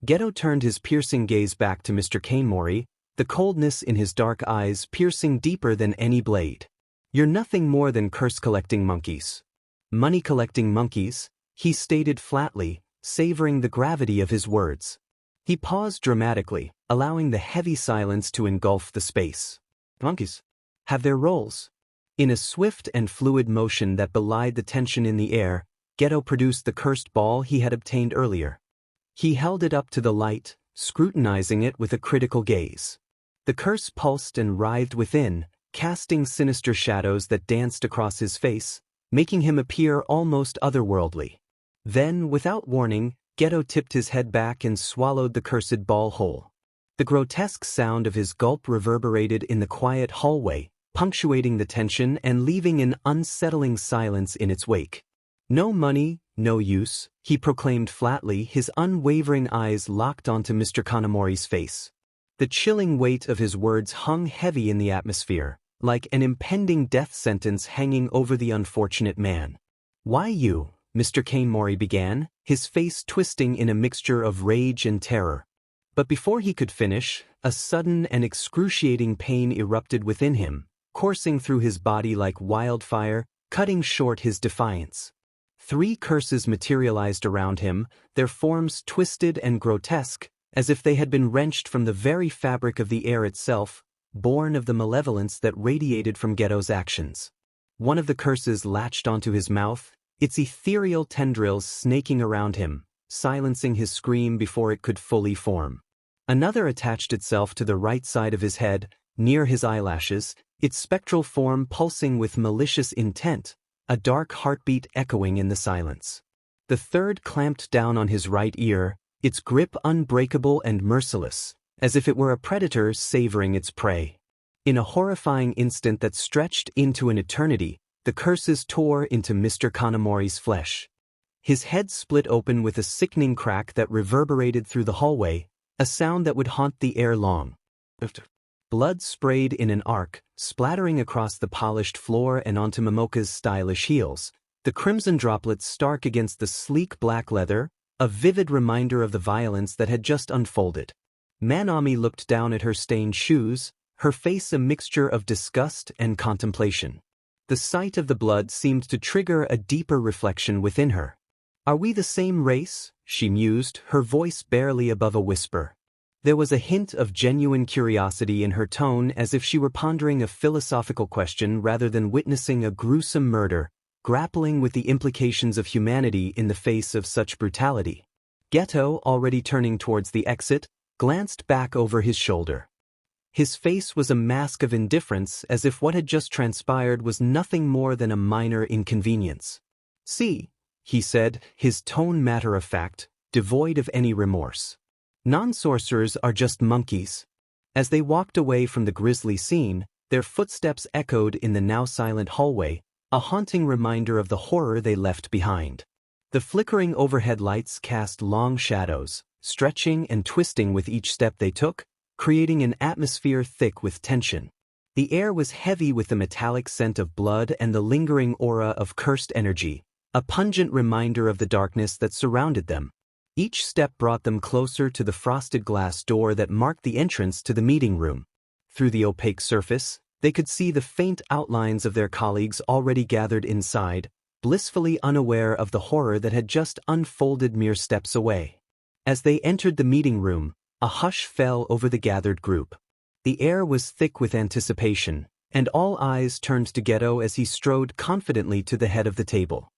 Geto turned his piercing gaze back to Mr. Kanemori, the coldness in his dark eyes piercing deeper than any blade. "You're nothing more than curse-collecting monkeys." "Money-collecting monkeys," he stated flatly, savoring the gravity of his words. He paused dramatically, allowing the heavy silence to engulf the space. "Monkeys have their roles." In a swift and fluid motion that belied the tension in the air, Geto produced the cursed ball he had obtained earlier. He held it up to the light, scrutinizing it with a critical gaze. The curse pulsed and writhed within, casting sinister shadows that danced across his face, making him appear almost otherworldly. Then, without warning, Geto tipped his head back and swallowed the cursed ball whole. The grotesque sound of his gulp reverberated in the quiet hallway, punctuating the tension and leaving an unsettling silence in its wake. "No money, no use," he proclaimed flatly, his unwavering eyes locked onto Mr. Kanemori's face. The chilling weight of his words hung heavy in the atmosphere, like an impending death sentence hanging over the unfortunate man. "Why you?" Mr. Kanemori began, his face twisting in a mixture of rage and terror. But before he could finish, a sudden and excruciating pain erupted within him, coursing through his body like wildfire, cutting short his defiance. 3 curses materialized around him, their forms twisted and grotesque, as if they had been wrenched from the very fabric of the air itself, born of the malevolence that radiated from Geto's actions. One of the curses latched onto his mouth, its ethereal tendrils snaking around him, silencing his scream before it could fully form. Another attached itself to the right side of his head, near his eyelashes, its spectral form pulsing with malicious intent, a dark heartbeat echoing in the silence. The third clamped down on his right ear, its grip unbreakable and merciless, as if it were a predator savoring its prey. In a horrifying instant that stretched into an eternity, the curses tore into Mr. Kanamori's flesh. His head split open with a sickening crack that reverberated through the hallway, a sound that would haunt the air long. Blood sprayed in an arc, splattering across the polished floor and onto Momoko's stylish heels, the crimson droplets stark against the sleek black leather, a vivid reminder of the violence that had just unfolded. Manami looked down at her stained shoes, her face a mixture of disgust and contemplation. The sight of the blood seemed to trigger a deeper reflection within her. "Are we the same race?" she mused, her voice barely above a whisper. There was a hint of genuine curiosity in her tone, as if she were pondering a philosophical question rather than witnessing a gruesome murder, grappling with the implications of humanity in the face of such brutality. Geto, already turning towards the exit, glanced back over his shoulder. His face was a mask of indifference, as if what had just transpired was nothing more than a minor inconvenience. "See," he said, his tone matter-of-fact, devoid of any remorse. "Non-sorcerers are just monkeys." As they walked away from the grisly scene, their footsteps echoed in the now silent hallway, a haunting reminder of the horror they left behind. The flickering overhead lights cast long shadows, stretching and twisting with each step they took, creating an atmosphere thick with tension. The air was heavy with the metallic scent of blood and the lingering aura of cursed energy, a pungent reminder of the darkness that surrounded them. Each step brought them closer to the frosted glass door that marked the entrance to the meeting room. Through the opaque surface, they could see the faint outlines of their colleagues already gathered inside, blissfully unaware of the horror that had just unfolded mere steps away. As they entered the meeting room, a hush fell over the gathered group. The air was thick with anticipation, and all eyes turned to Geto as he strode confidently to the head of the table.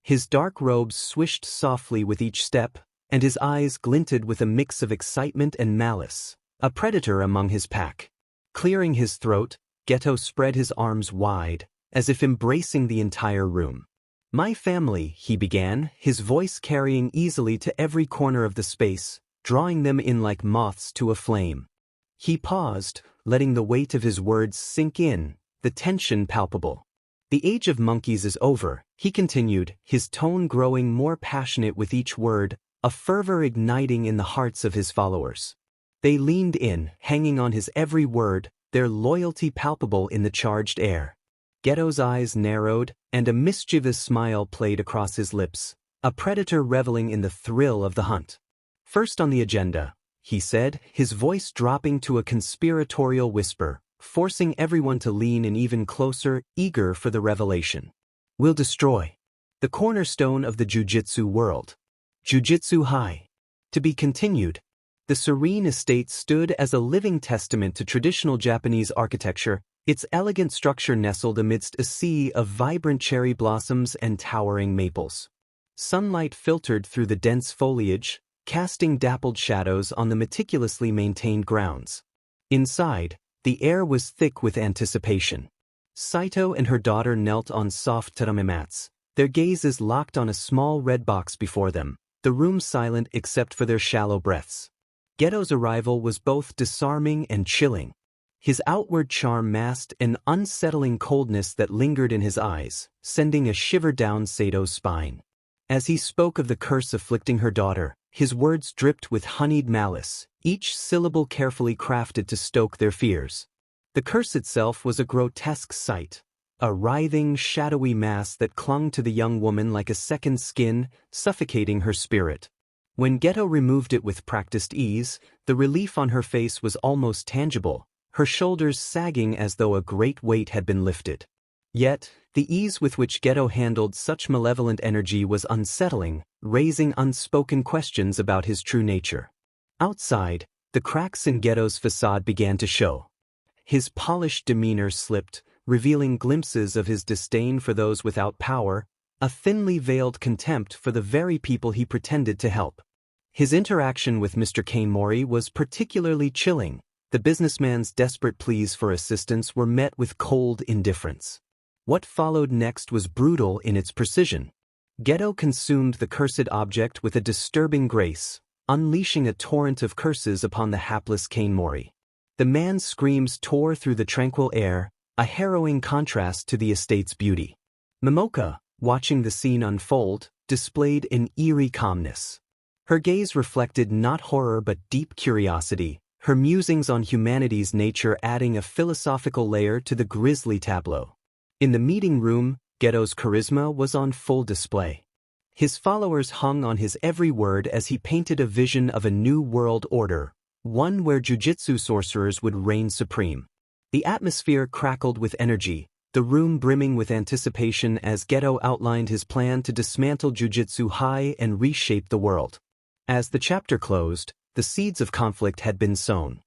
His dark robes swished softly with each step, and his eyes glinted with a mix of excitement and malice, a predator among his pack. Clearing his throat, Geto spread his arms wide, as if embracing the entire room. "My family," he began, his voice carrying easily to every corner of the space, drawing them in like moths to a flame. He paused, letting the weight of his words sink in, the tension palpable. "The age of monkeys is over," he continued, his tone growing more passionate with each word, a fervor igniting in the hearts of his followers. They leaned in, hanging on his every word, their loyalty palpable in the charged air. Geto's eyes narrowed, and a mischievous smile played across his lips, a predator reveling in the thrill of the hunt. "First on the agenda," he said, his voice dropping to a conspiratorial whisper, forcing everyone to lean in even closer, eager for the revelation. "We'll destroy the cornerstone of the Jujutsu world. Jujutsu High." To be continued. The serene estate stood as a living testament to traditional Japanese architecture, its elegant structure nestled amidst a sea of vibrant cherry blossoms and towering maples. Sunlight filtered through the dense foliage, casting dappled shadows on the meticulously maintained grounds. Inside, the air was thick with anticipation. Saito and her daughter knelt on soft tatami mats, their gazes locked on a small red box before them, the room silent except for their shallow breaths. Geto's arrival was both disarming and chilling. His outward charm masked an unsettling coldness that lingered in his eyes, sending a shiver down Sato's spine. As he spoke of the curse afflicting her daughter, his words dripped with honeyed malice, each syllable carefully crafted to stoke their fears. The curse itself was a grotesque sight, a writhing, shadowy mass that clung to the young woman like a second skin, suffocating her spirit. When Geto removed it with practiced ease, the relief on her face was almost tangible, her shoulders sagging as though a great weight had been lifted. Yet, the ease with which Geto handled such malevolent energy was unsettling, raising unspoken questions about his true nature. Outside, the cracks in Geto's facade began to show. His polished demeanor slipped, revealing glimpses of his disdain for those without power, a thinly veiled contempt for the very people he pretended to help. His interaction with Mr. Kanemori was particularly chilling. The businessman's desperate pleas for assistance were met with cold indifference. What followed next was brutal in its precision. Geto consumed the cursed object with a disturbing grace, unleashing a torrent of curses upon the hapless Kanemori. The man's screams tore through the tranquil air, a harrowing contrast to the estate's beauty. Momoka, watching the scene unfold, displayed an eerie calmness. Her gaze reflected not horror but deep curiosity, her musings on humanity's nature adding a philosophical layer to the grisly tableau. In the meeting room, Geto's charisma was on full display. His followers hung on his every word as he painted a vision of a new world order, one where jujitsu sorcerers would reign supreme. The atmosphere crackled with energy, the room brimming with anticipation as Geto outlined his plan to dismantle Jujutsu High and reshape the world. As the chapter closed, the seeds of conflict had been sown.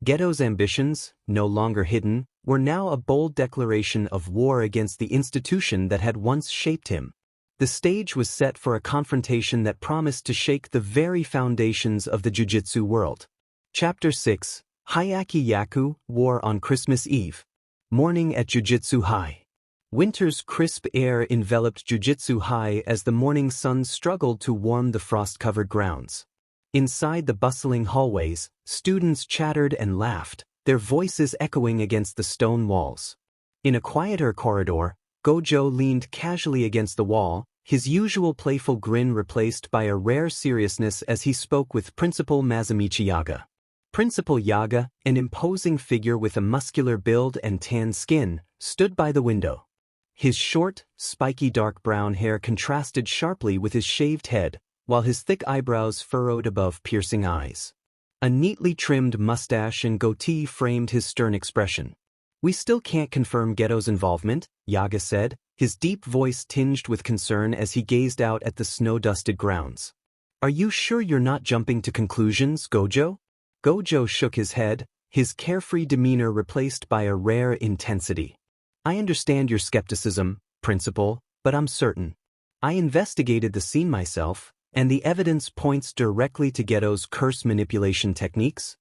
Geto's ambitions, no longer hidden, were now a bold declaration of war against the institution that had once shaped him. The stage was set for a confrontation that promised to shake the very foundations of the jujitsu world. Chapter 6, Hayaki Yaku, War on Christmas Eve. Morning at Jujutsu High. Winter's crisp air enveloped Jujutsu High as the morning sun struggled to warm the frost-covered grounds. Inside the bustling hallways, students chattered and laughed, their voices echoing against the stone walls. In a quieter corridor, Gojo leaned casually against the wall, his usual playful grin replaced by a rare seriousness as he spoke with Principal Masamichi Yaga. Principal Yaga, an imposing figure with a muscular build and tan skin, stood by the window. His short, spiky dark brown hair contrasted sharply with his shaved head, while his thick eyebrows furrowed above piercing eyes. A neatly trimmed mustache and goatee framed his stern expression. "We still can't confirm Geto's involvement," Yaga said, his deep voice tinged with concern as he gazed out at the snow-dusted grounds. "Are you sure you're not jumping to conclusions, Gojo?" Gojo shook his head, his carefree demeanor replaced by a rare intensity. "I understand your skepticism, Principal, but I'm certain. I investigated the scene myself, and the evidence points directly to Geto's curse manipulation techniques."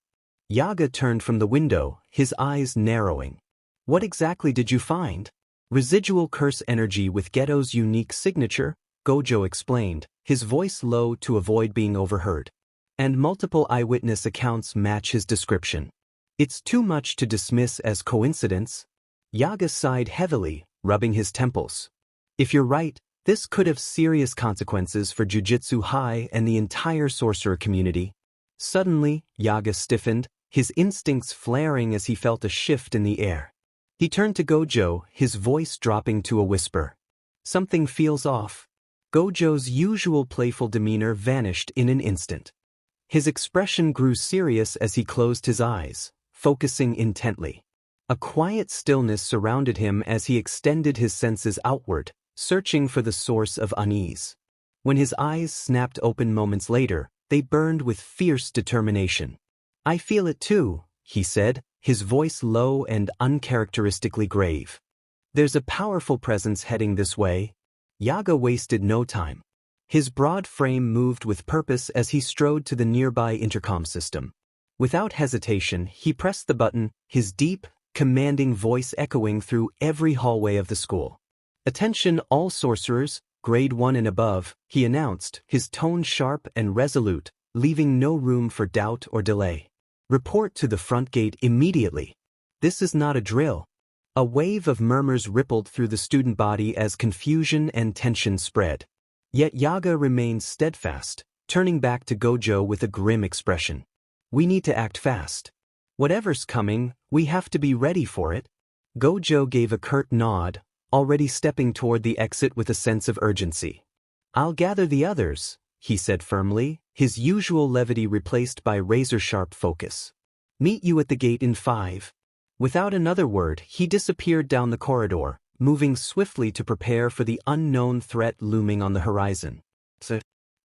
Yaga turned from the window, his eyes narrowing. "What exactly did you find?" "Residual curse energy with Geto's unique signature," Gojo explained, his voice low to avoid being overheard. "And multiple eyewitness accounts match his description. It's too much to dismiss as coincidence." Yaga sighed heavily, rubbing his temples. "If you're right, this could have serious consequences for Jujutsu High and the entire sorcerer community." Suddenly, Yaga stiffened, his instincts flaring as he felt a shift in the air. He turned to Gojo, his voice dropping to a whisper. "Something feels off." Gojo's usual playful demeanor vanished in an instant. His expression grew serious as he closed his eyes, focusing intently. A quiet stillness surrounded him as he extended his senses outward, searching for the source of unease. When his eyes snapped open moments later, they burned with fierce determination. "I feel it too," he said, his voice low and uncharacteristically grave. "There's a powerful presence heading this way." Yaga wasted no time. His broad frame moved with purpose as he strode to the nearby intercom system. Without hesitation, he pressed the button, his deep, commanding voice echoing through every hallway of the school. "Attention all sorcerers, grade 1 and above," he announced, his tone sharp and resolute, leaving no room for doubt or delay. "Report to the front gate immediately. This is not a drill." A wave of murmurs rippled through the student body as confusion and tension spread. Yet Yaga remained steadfast, turning back to Gojo with a grim expression. "We need to act fast. Whatever's coming, we have to be ready for it." Gojo gave a curt nod, already stepping toward the exit with a sense of urgency. "I'll gather the others," he said firmly, his usual levity replaced by razor-sharp focus. "Meet you at the gate in 5. Without another word, he disappeared down the corridor, moving swiftly to prepare for the unknown threat looming on the horizon.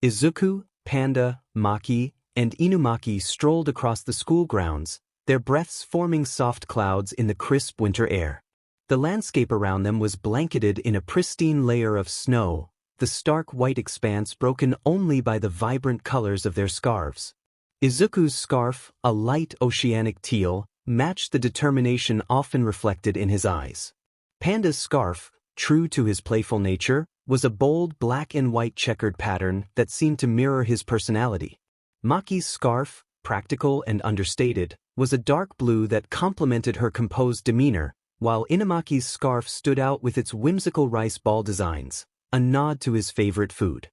Izuku, Panda, Maki, and Inumaki strolled across the school grounds, their breaths forming soft clouds in the crisp winter air. The landscape around them was blanketed in a pristine layer of snow, the stark white expanse broken only by the vibrant colors of their scarves. Izuku's scarf, a light oceanic teal, matched the determination often reflected in his eyes. Panda's scarf, true to his playful nature, was a bold black and white checkered pattern that seemed to mirror his personality. Maki's scarf, practical and understated, was a dark blue that complemented her composed demeanor, while Inumaki's scarf stood out with its whimsical rice ball designs, a nod to his favorite food.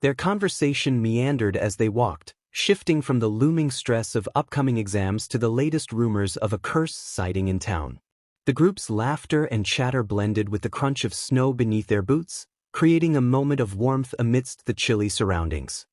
Their conversation meandered as they walked, shifting from the looming stress of upcoming exams to the latest rumors of a curse sighting in town. The group's laughter and chatter blended with the crunch of snow beneath their boots, creating a moment of warmth amidst the chilly surroundings.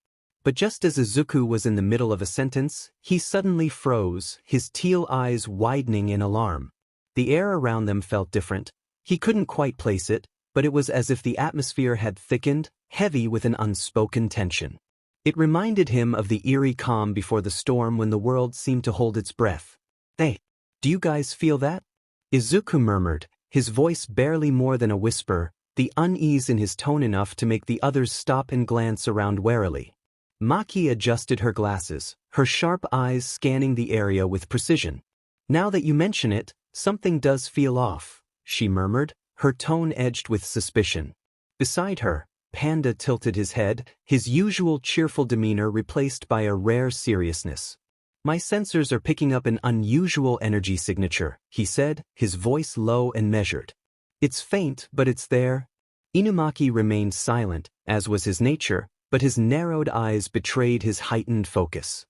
But just as Izuku was in the middle of a sentence, he suddenly froze, his teal eyes widening in alarm. The air around them felt different. He couldn't quite place it, but it was as if the atmosphere had thickened, heavy with an unspoken tension. It reminded him of the eerie calm before the storm when the world seemed to hold its breath. "Hey, do you guys feel that?" Izuku murmured, his voice barely more than a whisper, the unease in his tone enough to make the others stop and glance around warily. Maki adjusted her glasses, her sharp eyes scanning the area with precision. "Now that you mention it, something does feel off," she murmured, her tone edged with suspicion. Beside her, Panda tilted his head, his usual cheerful demeanor replaced by a rare seriousness. "My sensors are picking up an unusual energy signature," he said, his voice low and measured. "It's faint, but it's there." Inumaki remained silent, as was his nature, but his narrowed eyes betrayed his heightened focus.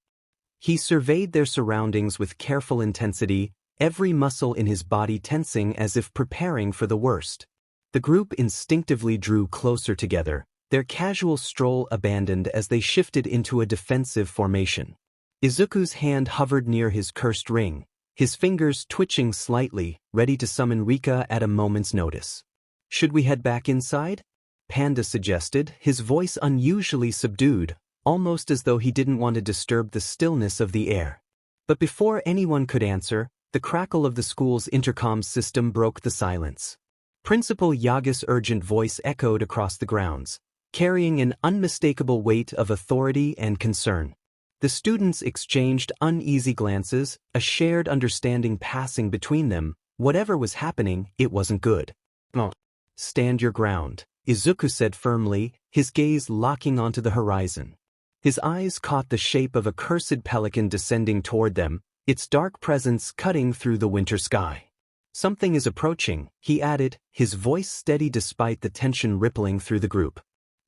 He surveyed their surroundings with careful intensity, every muscle in his body tensing as if preparing for the worst. The group instinctively drew closer together, their casual stroll abandoned as they shifted into a defensive formation. Izuku's hand hovered near his cursed ring, his fingers twitching slightly, ready to summon Rika at a moment's notice. "Should we head back inside?" Panda suggested, his voice unusually subdued, almost as though he didn't want to disturb the stillness of the air. But before anyone could answer, the crackle of the school's intercom system broke the silence. Principal Yaga's urgent voice echoed across the grounds, carrying an unmistakable weight of authority and concern. The students exchanged uneasy glances, a shared understanding passing between them. Whatever was happening, it wasn't good. "Oh. Stand your ground," Izuku said firmly, his gaze locking onto the horizon. His eyes caught the shape of a cursed pelican descending toward them, its dark presence cutting through the winter sky. "Something is approaching," he added, his voice steady despite the tension rippling through the group.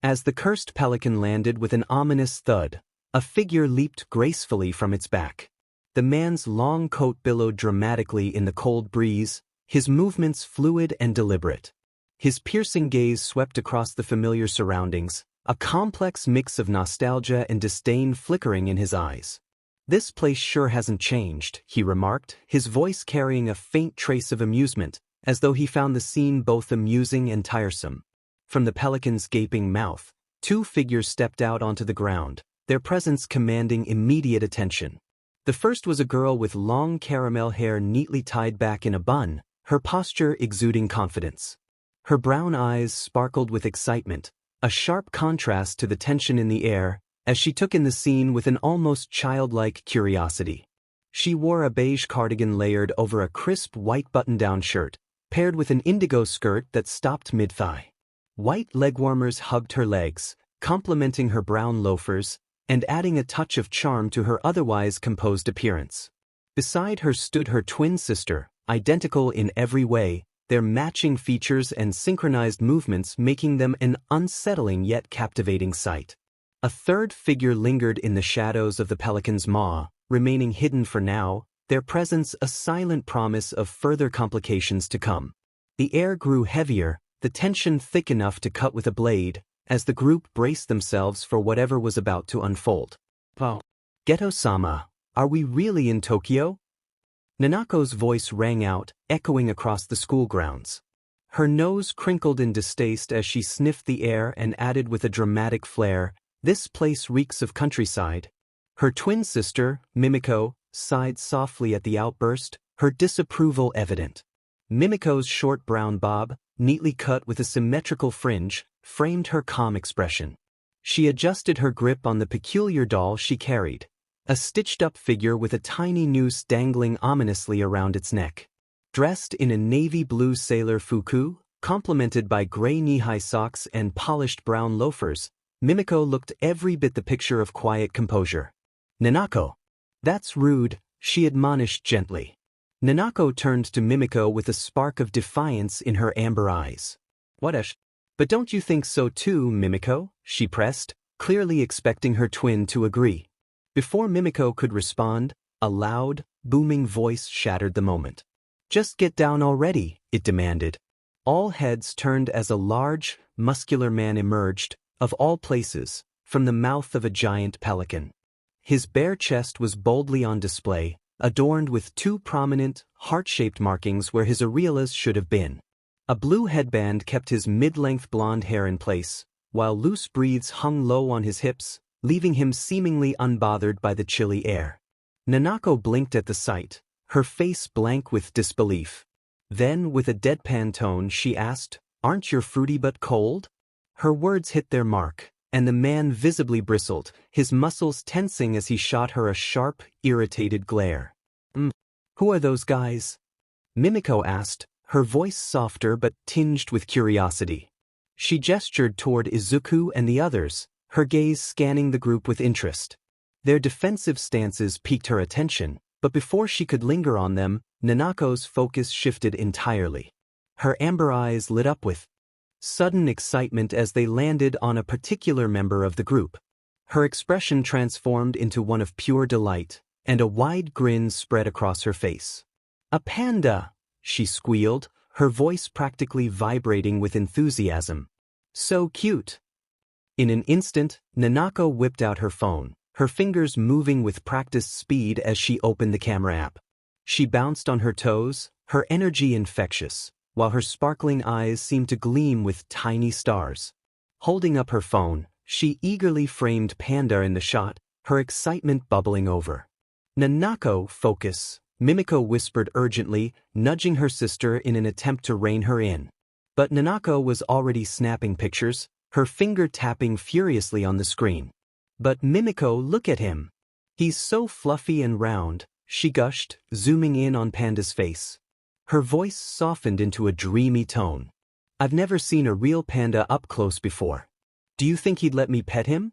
As the cursed pelican landed with an ominous thud, a figure leaped gracefully from its back. The man's long coat billowed dramatically in the cold breeze, his movements fluid and deliberate. His piercing gaze swept across the familiar surroundings, a complex mix of nostalgia and disdain flickering in his eyes. "This place sure hasn't changed," he remarked, his voice carrying a faint trace of amusement, as though he found the scene both amusing and tiresome. From the pelican's gaping mouth, two figures stepped out onto the ground, their presence commanding immediate attention. The first was a girl with long caramel hair neatly tied back in a bun, her posture exuding confidence. Her brown eyes sparkled with excitement, a sharp contrast to the tension in the air, as she took in the scene with an almost childlike curiosity. She wore a beige cardigan layered over a crisp white button-down shirt, paired with an indigo skirt that stopped mid-thigh. White leg warmers hugged her legs, complementing her brown loafers, and adding a touch of charm to her otherwise composed appearance. Beside her stood her twin sister, identical in every way, their matching features and synchronized movements making them an unsettling yet captivating sight. A third figure lingered in the shadows of the pelican's maw, remaining hidden for now, their presence a silent promise of further complications to come. The air grew heavier, the tension thick enough to cut with a blade, as the group braced themselves for whatever was about to unfold. "Oh, Geto-sama, are we really in Tokyo?" Nanako's voice rang out, echoing across the school grounds. Her nose crinkled in distaste as she sniffed the air and added with a dramatic flair, "This place reeks of countryside." Her twin sister, Mimiko, sighed softly at the outburst, her disapproval evident. Mimiko's short brown bob, neatly cut with a symmetrical fringe, framed her calm expression. She adjusted her grip on the peculiar doll she carried, a stitched-up figure with a tiny noose dangling ominously around its neck. Dressed in a navy blue sailor fuku, complemented by gray knee-high socks and polished brown loafers, Mimiko looked every bit the picture of quiet composure. "Nanako. That's rude," she admonished gently. Nanako turned to Mimiko with a spark of defiance in her amber eyes. "What? But don't you think so too, Mimiko?" she pressed, clearly expecting her twin to agree. Before Mimiko could respond, a loud, booming voice shattered the moment. "Just get down already," it demanded. All heads turned as a large, muscular man emerged, of all places, from the mouth of a giant pelican. His bare chest was boldly on display, adorned with two prominent, heart-shaped markings where his areolas should have been. A blue headband kept his mid-length blonde hair in place, while loose breathes hung low on his hips, leaving him seemingly unbothered by the chilly air. Nanako blinked at the sight, her face blank with disbelief. Then, with a deadpan tone, she asked, "Aren't you fruity but cold?" Her words hit their mark, and the man visibly bristled, his muscles tensing as he shot her a sharp, irritated glare. Who are those guys?" Mimiko asked, her voice softer but tinged with curiosity. She gestured toward Izuku and the others, her gaze scanning the group with interest. Their defensive stances piqued her attention, but before she could linger on them, Nanako's focus shifted entirely. Her amber eyes lit up with sudden excitement as they landed on a particular member of the group. Her expression transformed into one of pure delight, and a wide grin spread across her face. "A panda!" she squealed, her voice practically vibrating with enthusiasm. "So cute!" In an instant, Nanako whipped out her phone, her fingers moving with practiced speed as she opened the camera app. She bounced on her toes, her energy infectious, while her sparkling eyes seemed to gleam with tiny stars. Holding up her phone, she eagerly framed Panda in the shot, her excitement bubbling over. "Nanako, focus," Mimiko whispered urgently, nudging her sister in an attempt to rein her in. But Nanako was already snapping pictures, her finger tapping furiously on the screen. "But Mimiko, look at him. He's so fluffy and round," she gushed, zooming in on Panda's face. Her voice softened into a dreamy tone. "I've never seen a real panda up close before. Do you think he'd let me pet him?"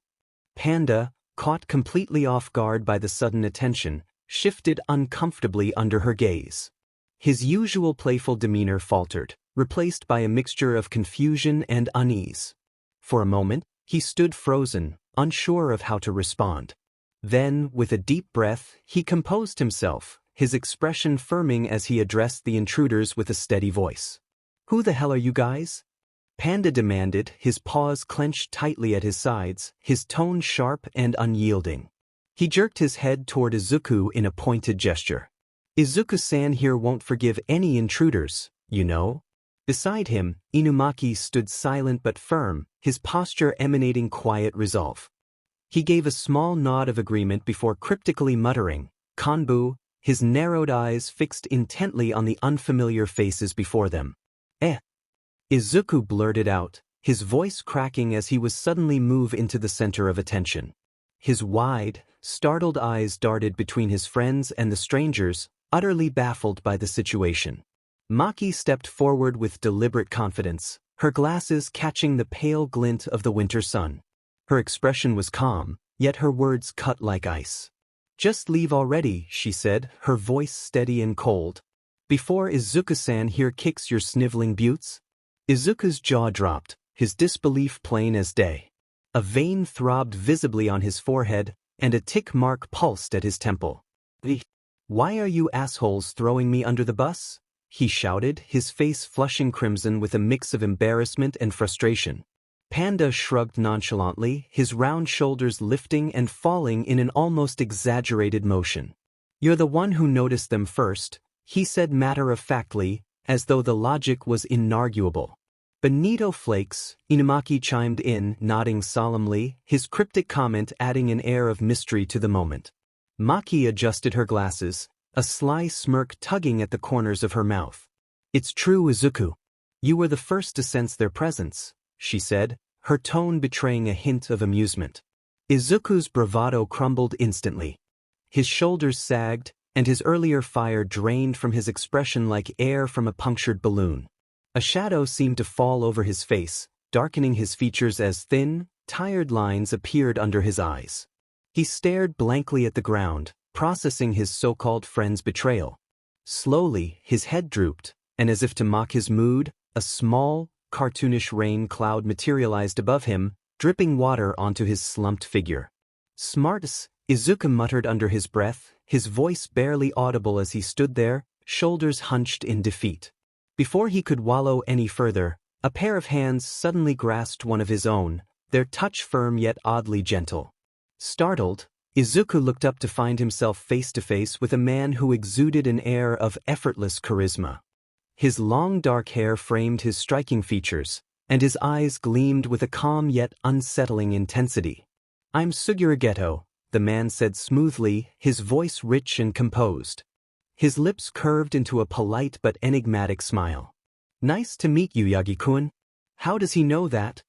Panda, caught completely off guard by the sudden attention, shifted uncomfortably under her gaze. His usual playful demeanor faltered, replaced by a mixture of confusion and unease. For a moment, he stood frozen, unsure of how to respond. Then, with a deep breath, he composed himself, his expression firming as he addressed the intruders with a steady voice. "Who the hell are you guys?" Panda demanded, his paws clenched tightly at his sides, his tone sharp and unyielding. He jerked his head toward Izuku in a pointed gesture. "Izuku-san here won't forgive any intruders, you know." Beside him, Inumaki stood silent but firm, his posture emanating quiet resolve. He gave a small nod of agreement before cryptically muttering, "Kanbu," his narrowed eyes fixed intently on the unfamiliar faces before them. Izuku blurted out, his voice cracking as he was suddenly moved into the center of attention. His wide, startled eyes darted between his friends and the strangers, utterly baffled by the situation. Maki stepped forward with deliberate confidence, her glasses catching the pale glint of the winter sun. Her expression was calm, yet her words cut like ice. "Just leave already," she said, her voice steady and cold. "Before Izuku-san here kicks your sniveling buttes." Izuku's jaw dropped, his disbelief plain as day. A vein throbbed visibly on his forehead, and a tick mark pulsed at his temple. "Why are you assholes throwing me under the bus?" he shouted, his face flushing crimson with a mix of embarrassment and frustration. Panda shrugged nonchalantly, his round shoulders lifting and falling in an almost exaggerated motion. "You're the one who noticed them first," he said matter-of-factly, as though the logic was inarguable. "Bonito flakes," Inumaki chimed in, nodding solemnly, his cryptic comment adding an air of mystery to the moment. Maki adjusted her glasses, a sly smirk tugging at the corners of her mouth. It's true, Izuku. You were the first to sense their presence, she said, her tone betraying a hint of amusement. Izuku's bravado crumbled instantly. His shoulders sagged, and his earlier fire drained from his expression like air from a punctured balloon. A shadow seemed to fall over his face, darkening his features as thin, tired lines appeared under his eyes. He stared blankly at the ground, processing his so-called friend's betrayal. Slowly, his head drooped, and as if to mock his mood, a small, cartoonish rain cloud materialized above him, dripping water onto his slumped figure. "Smarts," Izuku muttered under his breath, his voice barely audible as he stood there, shoulders hunched in defeat. Before he could wallow any further, a pair of hands suddenly grasped one of his own, their touch firm yet oddly gentle. Startled, Izuku looked up to find himself face to face with a man who exuded an air of effortless charisma. His long dark hair framed his striking features, and his eyes gleamed with a calm yet unsettling intensity. "I'm Suguru Geto," the man said smoothly, his voice rich and composed. His lips curved into a polite but enigmatic smile. "Nice to meet you, Yagi-kun. How does he know that?"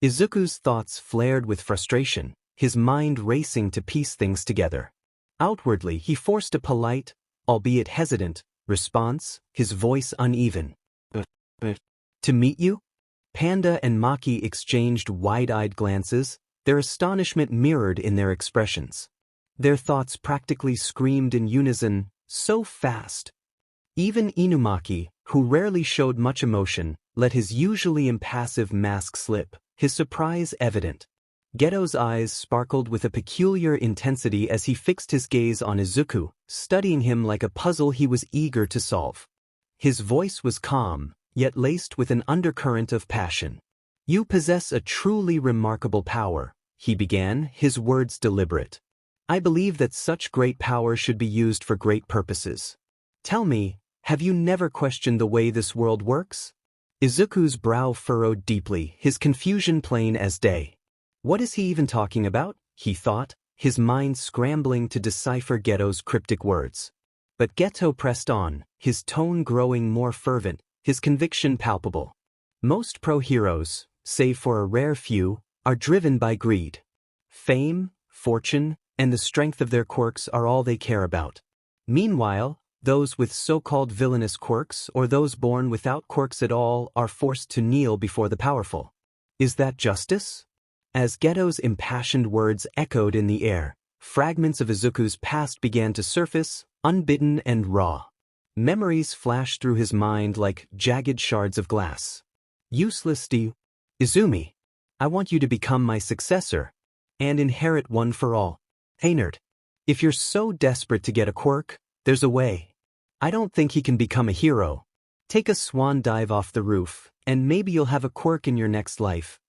Izuku's thoughts flared with frustration, his mind racing to piece things together. Outwardly, he forced a polite, albeit hesitant, response, his voice uneven. "To meet you?" Panda and Maki exchanged wide-eyed glances, their astonishment mirrored in their expressions. Their thoughts practically screamed in unison, "So fast!" Even Inumaki, who rarely showed much emotion, let his usually impassive mask slip, his surprise evident. Geto's eyes sparkled with a peculiar intensity as he fixed his gaze on Izuku, studying him like a puzzle he was eager to solve. His voice was calm, yet laced with an undercurrent of passion. "You possess a truly remarkable power," he began, his words deliberate. "I believe that such great power should be used for great purposes. Tell me, have you never questioned the way this world works?" Izuku's brow furrowed deeply, his confusion plain as day. What is he even talking about, he thought, his mind scrambling to decipher Geto's cryptic words. But Geto pressed on, his tone growing more fervent, his conviction palpable. Most pro-heroes, save for a rare few, are driven by greed. Fame, fortune, and the strength of their quirks are all they care about. Meanwhile, those with so-called villainous quirks or those born without quirks at all are forced to kneel before the powerful. Is that justice? As Geto's impassioned words echoed in the air, fragments of Izuku's past began to surface, unbidden and raw. Memories flashed through his mind like jagged shards of glass. "Useless to you, Izumi. I want you to become my successor and inherit one for all. Hey nerd, if you're so desperate to get a quirk, there's a way. I don't think he can become a hero. Take a swan dive off the roof, and maybe you'll have a quirk in your next life."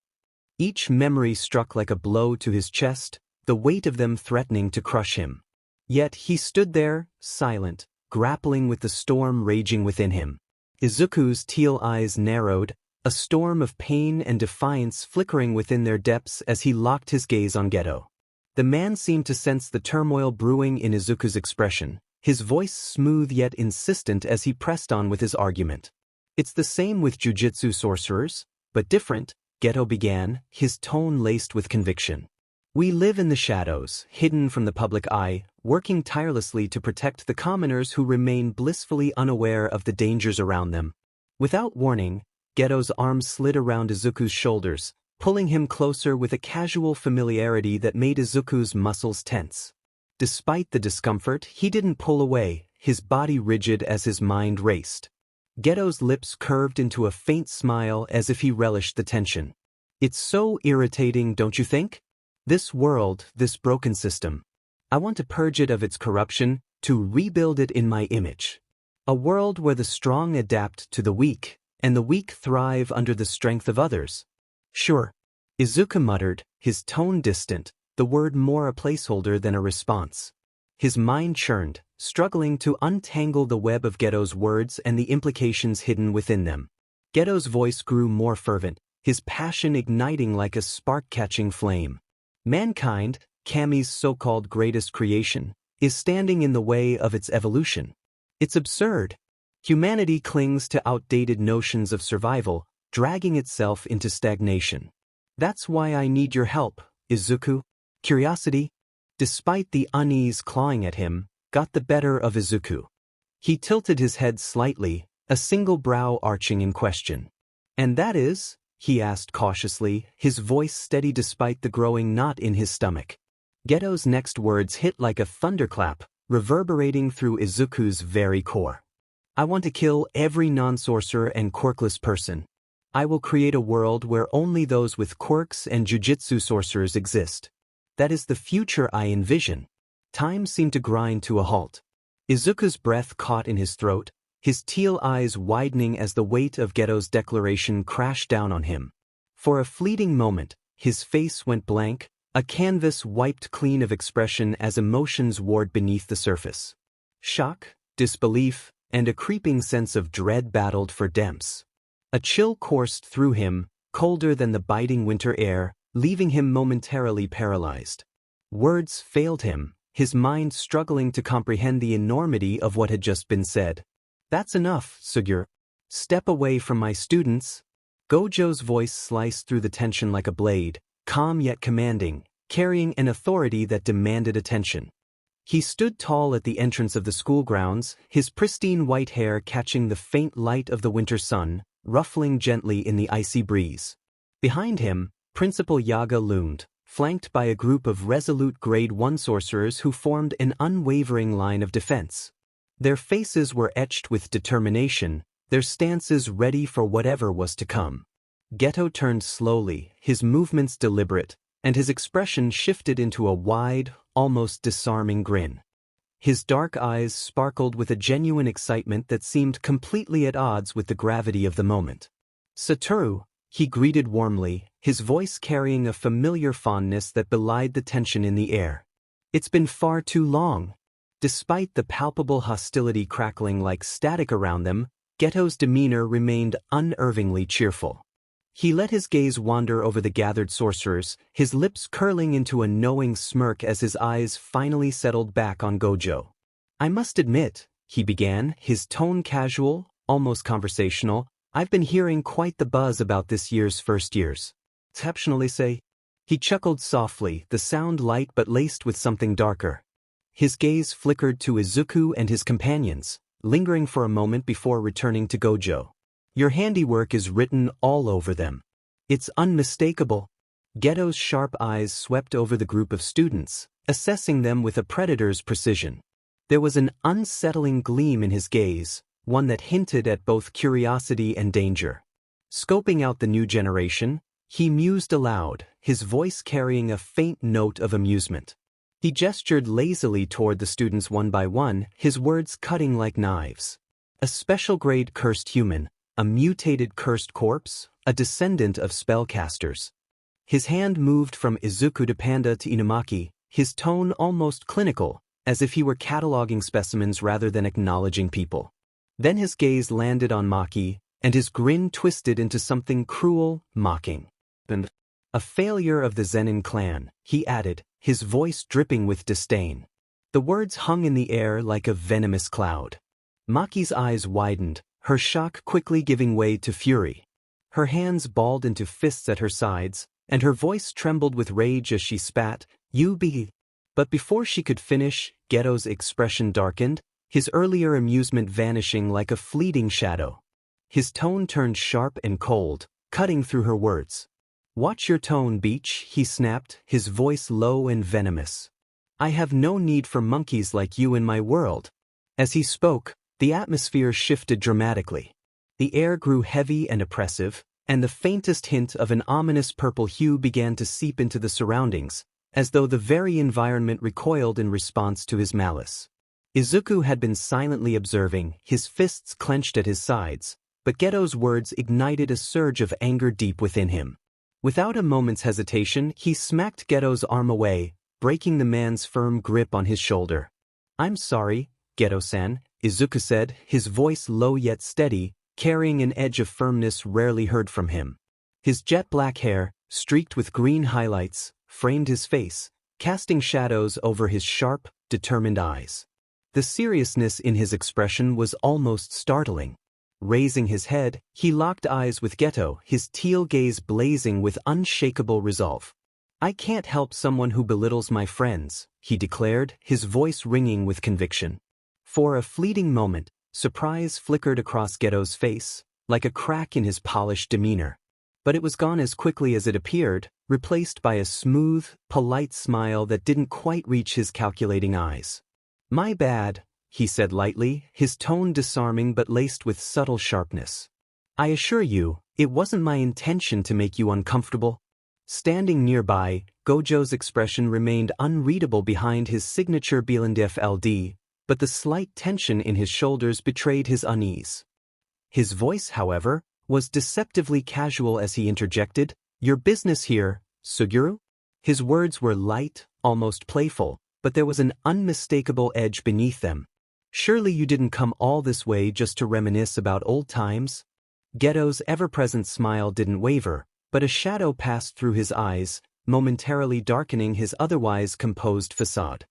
Each memory struck like a blow to his chest, the weight of them threatening to crush him. Yet he stood there, silent, grappling with the storm raging within him. Izuku's teal eyes narrowed, a storm of pain and defiance flickering within their depths as he locked his gaze on Geto. The man seemed to sense the turmoil brewing in Izuku's expression, his voice smooth yet insistent as he pressed on with his argument. "It's the same with jujitsu sorcerers, but different," Geto began, his tone laced with conviction. "We live in the shadows, hidden from the public eye, working tirelessly to protect the commoners who remain blissfully unaware of the dangers around them." Without warning, Geto's arm slid around Izuku's shoulders, pulling him closer with a casual familiarity that made Izuku's muscles tense. Despite the discomfort, he didn't pull away, his body rigid as his mind raced. Geto's lips curved into a faint smile as if he relished the tension. "It's so irritating, don't you think? This world, this broken system. I want to purge it of its corruption, to rebuild it in my image. A world where the strong adapt to the weak, and the weak thrive under the strength of others." "Sure," Izuku muttered, his tone distant, the word more a placeholder than a response. His mind churned, struggling to untangle the web of Geto's words and the implications hidden within them. Geto's voice grew more fervent, his passion igniting like a spark-catching flame. "Mankind, Kami's so-called greatest creation, is standing in the way of its evolution. It's absurd. Humanity clings to outdated notions of survival, dragging itself into stagnation. That's why I need your help, Izuku. Curiosity, despite the unease clawing at him, got the better of Izuku. He tilted his head slightly, a single brow arching in question. And that is? He asked cautiously, his voice steady despite the growing knot in his stomach. Geto's next words hit like a thunderclap, reverberating through Izuku's very core. I want to kill every non-sorcerer and quirkless person. I will create a world where only those with quirks and jujitsu sorcerers exist. That is the future I envision. Time seemed to grind to a halt. Izuku's breath caught in his throat, his teal eyes widening as the weight of Geto's declaration crashed down on him. For a fleeting moment, his face went blank, a canvas wiped clean of expression as emotions warred beneath the surface. Shock, disbelief, and a creeping sense of dread battled for depths. A chill coursed through him, colder than the biting winter air, leaving him momentarily paralyzed. Words failed him, his mind struggling to comprehend the enormity of what had just been said. That's enough, Sugure. Step away from my students. Gojo's voice sliced through the tension like a blade, calm yet commanding, carrying an authority that demanded attention. He stood tall at the entrance of the school grounds, his pristine white hair catching the faint light of the winter sun, ruffling gently in the icy breeze. Behind him, Principal Yaga loomed, flanked by a group of resolute Grade 1 sorcerers who formed an unwavering line of defense. Their faces were etched with determination, their stances ready for whatever was to come. Geto turned slowly, his movements deliberate, and his expression shifted into a wide, almost disarming grin. His dark eyes sparkled with a genuine excitement that seemed completely at odds with the gravity of the moment. Satoru, he greeted warmly, his voice carrying a familiar fondness that belied the tension in the air. It's been far too long. Despite the palpable hostility crackling like static around them, Geto's demeanor remained unervingly cheerful. He let his gaze wander over the gathered sorcerers, his lips curling into a knowing smirk as his eyes finally settled back on Gojo. I must admit, he began, his tone casual, almost conversational, I've been hearing quite the buzz about this year's first years. Exceptionally say. He chuckled softly, the sound light but laced with something darker. His gaze flickered to Izuku and his companions, lingering for a moment before returning to Gojo. Your handiwork is written all over them. It's unmistakable. Geto's sharp eyes swept over the group of students, assessing them with a predator's precision. There was an unsettling gleam in his gaze, one that hinted at both curiosity and danger. Scoping out the new generation, he mused aloud, his voice carrying a faint note of amusement. He gestured lazily toward the students one by one, his words cutting like knives. A special grade cursed human, a mutated cursed corpse, a descendant of spellcasters. His hand moved from Izuku to Panda to Inumaki, his tone almost clinical, as if he were cataloging specimens rather than acknowledging people. Then his gaze landed on Maki, and his grin twisted into something cruel, mocking. And a failure of the Zenin clan, he added, his voice dripping with disdain. The words hung in the air like a venomous cloud. Maki's eyes widened, her shock quickly giving way to fury. Her hands balled into fists at her sides, and her voice trembled with rage as she spat, "You be..." But before she could finish, Geto's expression darkened, his earlier amusement vanishing like a fleeting shadow. His tone turned sharp and cold, cutting through her words. "Watch your tone, Beach," he snapped, his voice low and venomous. "I have no need for monkeys like you in my world." As he spoke, the atmosphere shifted dramatically. The air grew heavy and oppressive, and the faintest hint of an ominous purple hue began to seep into the surroundings, as though the very environment recoiled in response to his malice. Izuku had been silently observing, his fists clenched at his sides, but Geto's words ignited a surge of anger deep within him. Without a moment's hesitation, he smacked Geto's arm away, breaking the man's firm grip on his shoulder. "I'm sorry, Geto-san," Izuku said, his voice low yet steady, carrying an edge of firmness rarely heard from him. His jet-black hair, streaked with green highlights, framed his face, casting shadows over his sharp, determined eyes. The seriousness in his expression was almost startling. Raising his head, he locked eyes with Geto, his teal gaze blazing with unshakable resolve. "I can't help someone who belittles my friends," he declared, his voice ringing with conviction. For a fleeting moment, surprise flickered across Geto's face, like a crack in his polished demeanor. But it was gone as quickly as it appeared, replaced by a smooth, polite smile that didn't quite reach his calculating eyes. "My bad," he said lightly, his tone disarming but laced with subtle sharpness. "I assure you, it wasn't my intention to make you uncomfortable." Standing nearby, Gojo's expression remained unreadable behind his signature BLNDFLD, but the slight tension in his shoulders betrayed his unease. His voice, however, was deceptively casual as he interjected, "Your business here, Suguru?" His words were light, almost playful, but there was an unmistakable edge beneath them. "Surely you didn't come all this way just to reminisce about old times?" Geto's ever-present smile didn't waver, but a shadow passed through his eyes, momentarily darkening his otherwise composed facade.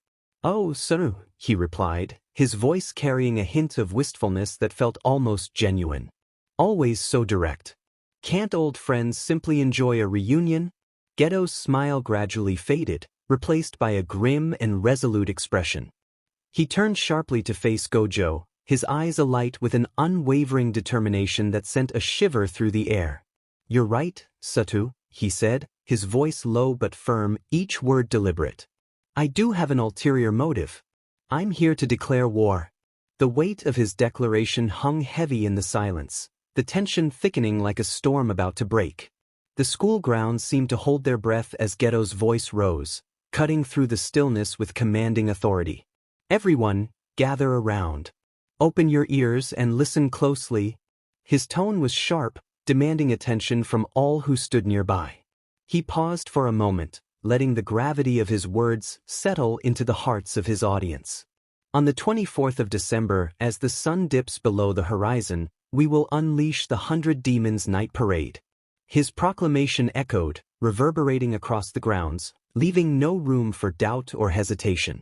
"Oh, Sunu," he replied, his voice carrying a hint of wistfulness that felt almost genuine. "Always so direct. Can't old friends simply enjoy a reunion?" Geto's smile gradually faded, replaced by a grim and resolute expression. He turned sharply to face Gojo, his eyes alight with an unwavering determination that sent a shiver through the air. "You're right, Satu," he said, his voice low but firm, each word deliberate. "I do have an ulterior motive. I'm here to declare war." The weight of his declaration hung heavy in the silence, the tension thickening like a storm about to break. The school grounds seemed to hold their breath as Geto's voice rose, cutting through the stillness with commanding authority. "Everyone, gather around. Open your ears and listen closely." His tone was sharp, demanding attention from all who stood nearby. He paused for a moment, letting the gravity of his words settle into the hearts of his audience. "On the 24th of December, as the sun dips below the horizon, we will unleash the 100 Demons Night Parade." His proclamation echoed, reverberating across the grounds, leaving no room for doubt or hesitation.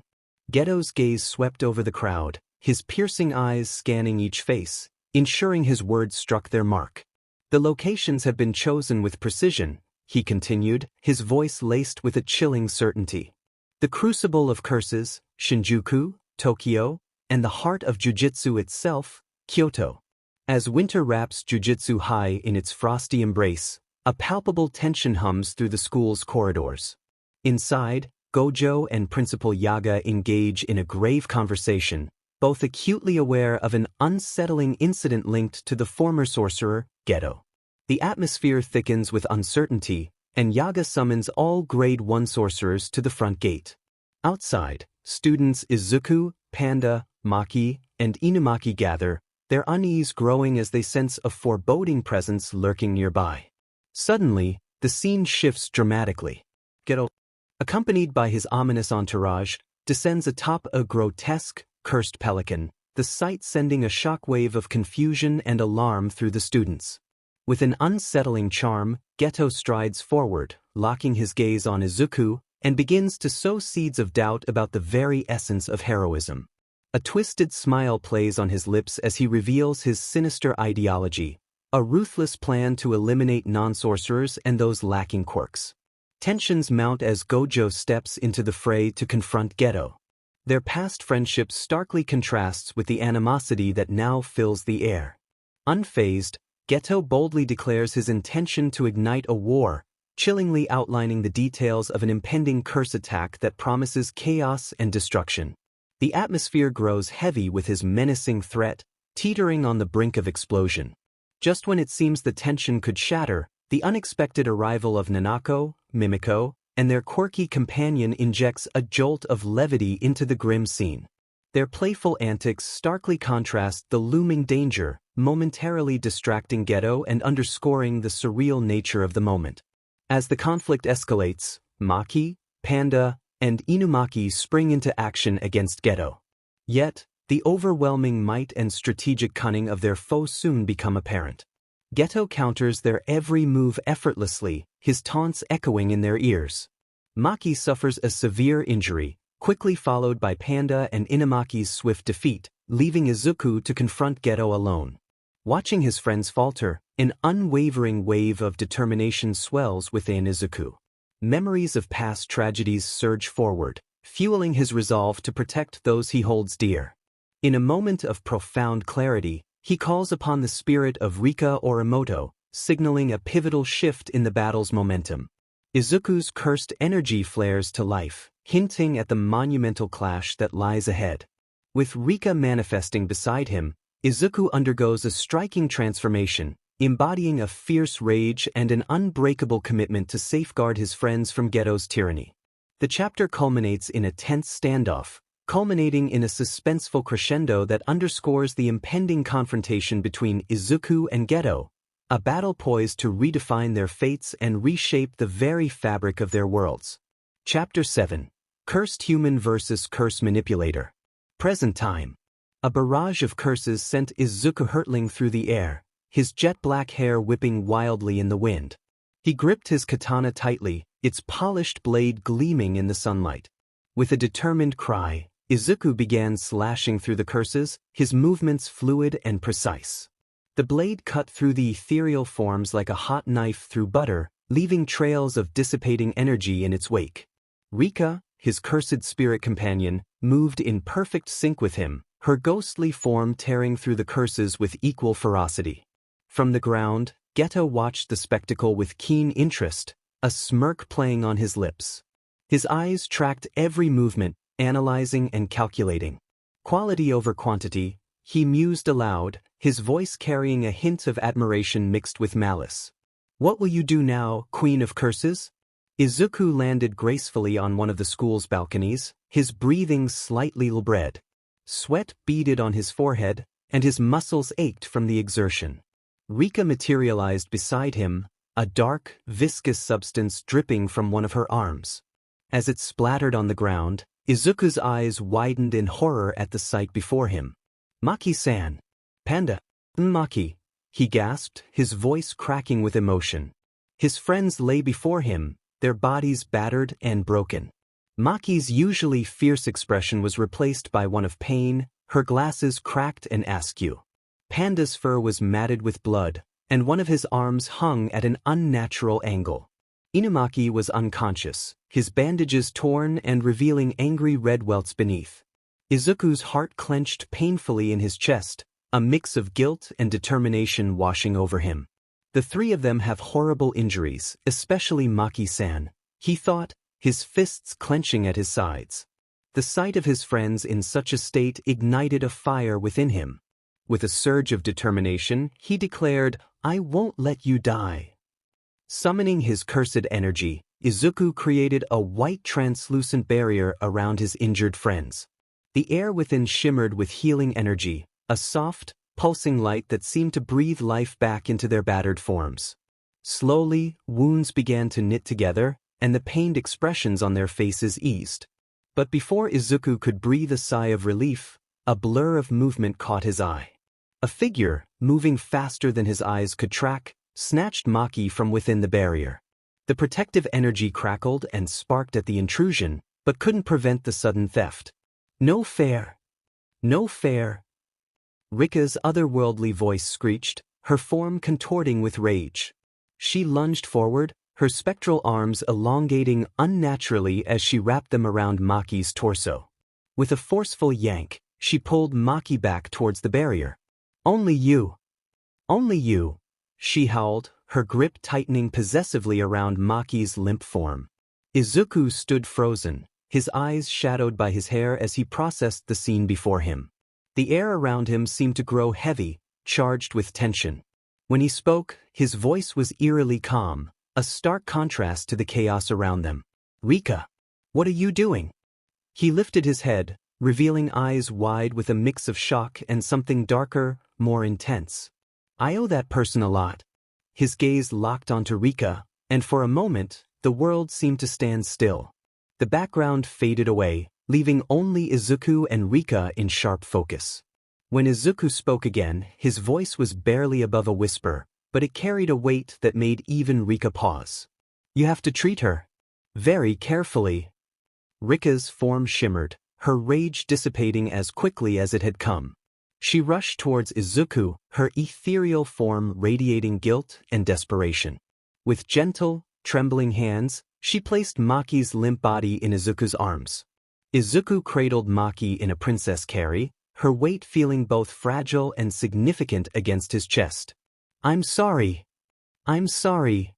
Geto's gaze swept over the crowd, his piercing eyes scanning each face, ensuring his words struck their mark. "The locations have been chosen with precision," he continued, his voice laced with a chilling certainty. "The crucible of curses, Shinjuku, Tokyo, and the heart of Jujutsu itself, Kyoto." As winter wraps Jujutsu high in its frosty embrace, a palpable tension hums through the school's corridors. Inside, Gojo and Principal Yaga engage in a grave conversation, both acutely aware of an unsettling incident linked to the former sorcerer, Geto. The atmosphere thickens with uncertainty, and Yaga summons all Grade 1 sorcerers to the front gate. Outside, students Izuku, Panda, Maki, and Inumaki gather, their unease growing as they sense a foreboding presence lurking nearby. Suddenly, the scene shifts dramatically. Geto, accompanied by his ominous entourage, descends atop a grotesque, cursed pelican, the sight sending a shockwave of confusion and alarm through the students. With an unsettling charm, Geto strides forward, locking his gaze on Izuku, and begins to sow seeds of doubt about the very essence of heroism. A twisted smile plays on his lips as he reveals his sinister ideology, a ruthless plan to eliminate non-sorcerers and those lacking quirks. Tensions mount as Gojo steps into the fray to confront Geto. Their past friendship starkly contrasts with the animosity that now fills the air. Unfazed, Geto boldly declares his intention to ignite a war, chillingly outlining the details of an impending curse attack that promises chaos and destruction. The atmosphere grows heavy with his menacing threat, teetering on the brink of explosion. Just when it seems the tension could shatter, the unexpected arrival of Nanako, Mimiko, and their quirky companion injects a jolt of levity into the grim scene. Their playful antics starkly contrast the looming danger, momentarily distracting Geto and underscoring the surreal nature of the moment. As the conflict escalates, Maki, Panda, and Inumaki spring into action against Geto. Yet, the overwhelming might and strategic cunning of their foe soon become apparent. Geto counters their every move effortlessly, his taunts echoing in their ears. Maki suffers a severe injury, quickly followed by Panda and Inumaki's swift defeat, leaving Izuku to confront Geto alone. Watching his friends falter, an unwavering wave of determination swells within Izuku. Memories of past tragedies surge forward, fueling his resolve to protect those he holds dear. In a moment of profound clarity, he calls upon the spirit of Rika Orimoto, signaling a pivotal shift in the battle's momentum. Izuku's cursed energy flares to life, hinting at the monumental clash that lies ahead. With Rika manifesting beside him, Izuku undergoes a striking transformation, embodying a fierce rage and an unbreakable commitment to safeguard his friends from Geto's tyranny. The chapter culminates in a tense standoff, culminating in a suspenseful crescendo that underscores the impending confrontation between Izuku and Geto, a battle poised to redefine their fates and reshape the very fabric of their worlds. Chapter 7. Cursed Human vs. Curse Manipulator. Present time. A barrage of curses sent Izuku hurtling through the air, his jet-black hair whipping wildly in the wind. He gripped his katana tightly, its polished blade gleaming in the sunlight. With a determined cry, Izuku began slashing through the curses, his movements fluid and precise. The blade cut through the ethereal forms like a hot knife through butter, leaving trails of dissipating energy in its wake. Rika, his cursed spirit companion, moved in perfect sync with him, her ghostly form tearing through the curses with equal ferocity. From the ground, Geto watched the spectacle with keen interest, a smirk playing on his lips. His eyes tracked every movement, analyzing and calculating. Quality over quantity, he mused aloud, his voice carrying a hint of admiration mixed with malice. What will you do now, Queen of Curses? Izuku landed gracefully on one of the school's balconies, his breathing slightly labored. Sweat beaded on his forehead, and his muscles ached from the exertion. Rika materialized beside him, a dark, viscous substance dripping from one of her arms. As it splattered on the ground, Izuku's eyes widened in horror at the sight before him. Maki-san. Panda. Maki. He gasped, his voice cracking with emotion. His friends lay before him, their bodies battered and broken. Maki's usually fierce expression was replaced by one of pain, her glasses cracked and askew. Panda's fur was matted with blood, and one of his arms hung at an unnatural angle. Inumaki was unconscious, his bandages torn and revealing angry red welts beneath. Izuku's heart clenched painfully in his chest, a mix of guilt and determination washing over him. The three of them have horrible injuries, especially Maki-san, he thought, his fists clenching at his sides. The sight of his friends in such a state ignited a fire within him. With a surge of determination, he declared, "I won't let you die." Summoning his cursed energy, Izuku created a white translucent barrier around his injured friends. The air within shimmered with healing energy, a soft, pulsing light that seemed to breathe life back into their battered forms. Slowly, wounds began to knit together, and the pained expressions on their faces eased. But before Izuku could breathe a sigh of relief, a blur of movement caught his eye. A figure, moving faster than his eyes could track, snatched Maki from within the barrier. The protective energy crackled and sparked at the intrusion, but couldn't prevent the sudden theft. "No fair! No fair!" Rika's otherworldly voice screeched, her form contorting with rage. She lunged forward, her spectral arms elongating unnaturally as she wrapped them around Maki's torso. With a forceful yank, she pulled Maki back towards the barrier. "Only you! Only you!" she howled, her grip tightening possessively around Maki's limp form. Izuku stood frozen, his eyes shadowed by his hair as he processed the scene before him. The air around him seemed to grow heavy, charged with tension. When he spoke, his voice was eerily calm, a stark contrast to the chaos around them. "Rika, what are you doing?" He lifted his head, revealing eyes wide with a mix of shock and something darker, more intense. "I owe that person a lot." His gaze locked onto Rika, and for a moment, the world seemed to stand still. The background faded away, leaving only Izuku and Rika in sharp focus. When Izuku spoke again, his voice was barely above a whisper, but it carried a weight that made even Rika pause. "You have to treat her very carefully." Rika's form shimmered, her rage dissipating as quickly as it had come. She rushed towards Izuku, her ethereal form radiating guilt and desperation. With gentle, trembling hands, she placed Maki's limp body in Izuku's arms. Izuku cradled Maki in a princess carry, her weight feeling both fragile and significant against his chest. "I'm sorry. I'm sorry,"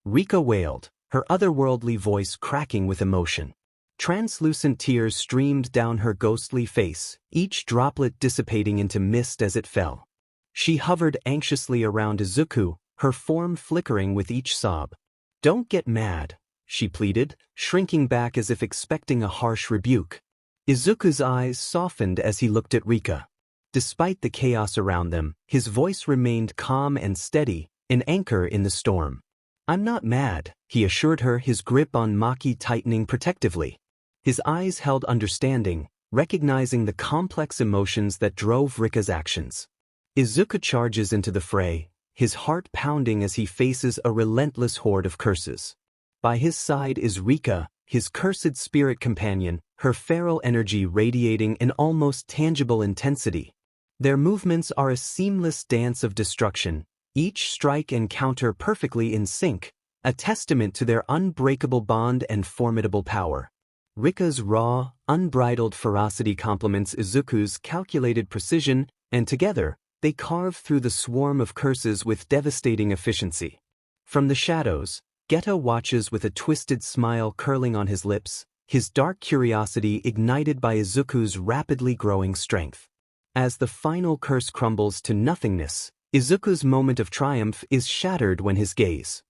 Rika wailed, her otherworldly voice cracking with emotion. Translucent tears streamed down her ghostly face, each droplet dissipating into mist as it fell. She hovered anxiously around Izuku, her form flickering with each sob. "Don't get mad," she pleaded, shrinking back as if expecting a harsh rebuke. Izuku's eyes softened as he looked at Rika. Despite the chaos around them, his voice remained calm and steady, an anchor in the storm. "I'm not mad," he assured her, his grip on Maki tightening protectively. His eyes held understanding, recognizing the complex emotions that drove Rika's actions. Izuku charges into the fray, his heart pounding as he faces a relentless horde of curses. By his side is Rika, his cursed spirit companion, her feral energy radiating an almost tangible intensity. Their movements are a seamless dance of destruction, each strike and counter perfectly in sync, a testament to their unbreakable bond and formidable power. Rika's raw, unbridled ferocity complements Izuku's calculated precision, and together, they carve through the swarm of curses with devastating efficiency. From the shadows, Geto watches with a twisted smile curling on his lips, his dark curiosity ignited by Izuku's rapidly growing strength. As the final curse crumbles to nothingness, Izuku's moment of triumph is shattered when his gaze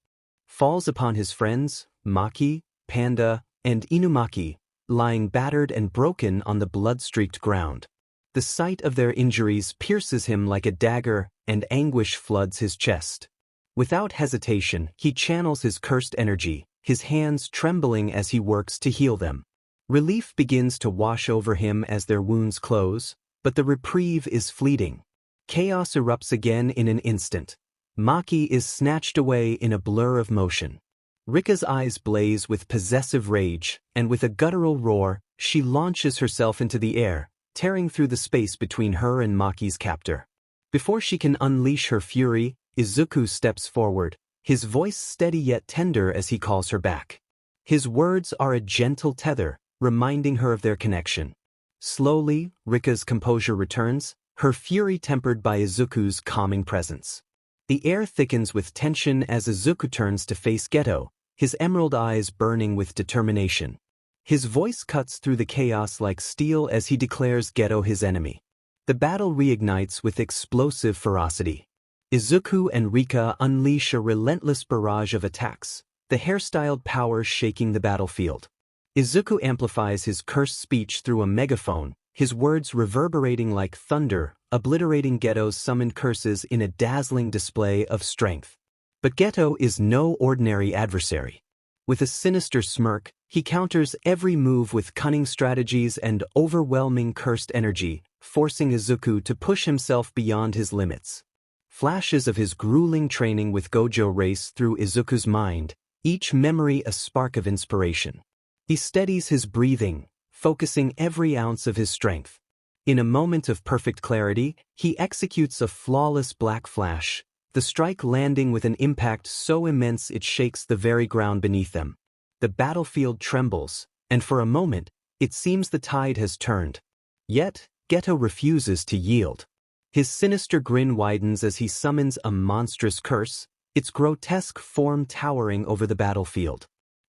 falls upon his friends, Maki, Panda, and Inumaki, lying battered and broken on the blood-streaked ground. The sight of their injuries pierces him like a dagger, and anguish floods his chest. Without hesitation, he channels his cursed energy, his hands trembling as he works to heal them. Relief begins to wash over him as their wounds close, but the reprieve is fleeting. Chaos erupts again in an instant. Maki is snatched away in a blur of motion. Rika's eyes blaze with possessive rage, and with a guttural roar, she launches herself into the air, tearing through the space between her and Maki's captor. Before she can unleash her fury, Izuku steps forward, his voice steady yet tender as he calls her back. His words are a gentle tether, reminding her of their connection. Slowly, Rika's composure returns, her fury tempered by Izuku's calming presence. The air thickens with tension as Izuku turns to face Geto, his emerald eyes burning with determination. His voice cuts through the chaos like steel as he declares Geto his enemy. The battle reignites with explosive ferocity. Izuku and Rika unleash a relentless barrage of attacks, the hairstyled power shaking the battlefield. Izuku amplifies his cursed speech through a megaphone, his words reverberating like thunder, obliterating Geto's summoned curses in a dazzling display of strength. But Geto is no ordinary adversary. With a sinister smirk, he counters every move with cunning strategies and overwhelming cursed energy, forcing Izuku to push himself beyond his limits. Flashes of his grueling training with Gojo race through Izuku's mind, each memory a spark of inspiration. He steadies his breathing, focusing every ounce of his strength. In a moment of perfect clarity, he executes a flawless black flash, the strike landing with an impact so immense it shakes the very ground beneath them. The battlefield trembles, and for a moment, it seems the tide has turned. Yet, Geto refuses to yield. His sinister grin widens as he summons a monstrous curse, its grotesque form towering over the battlefield.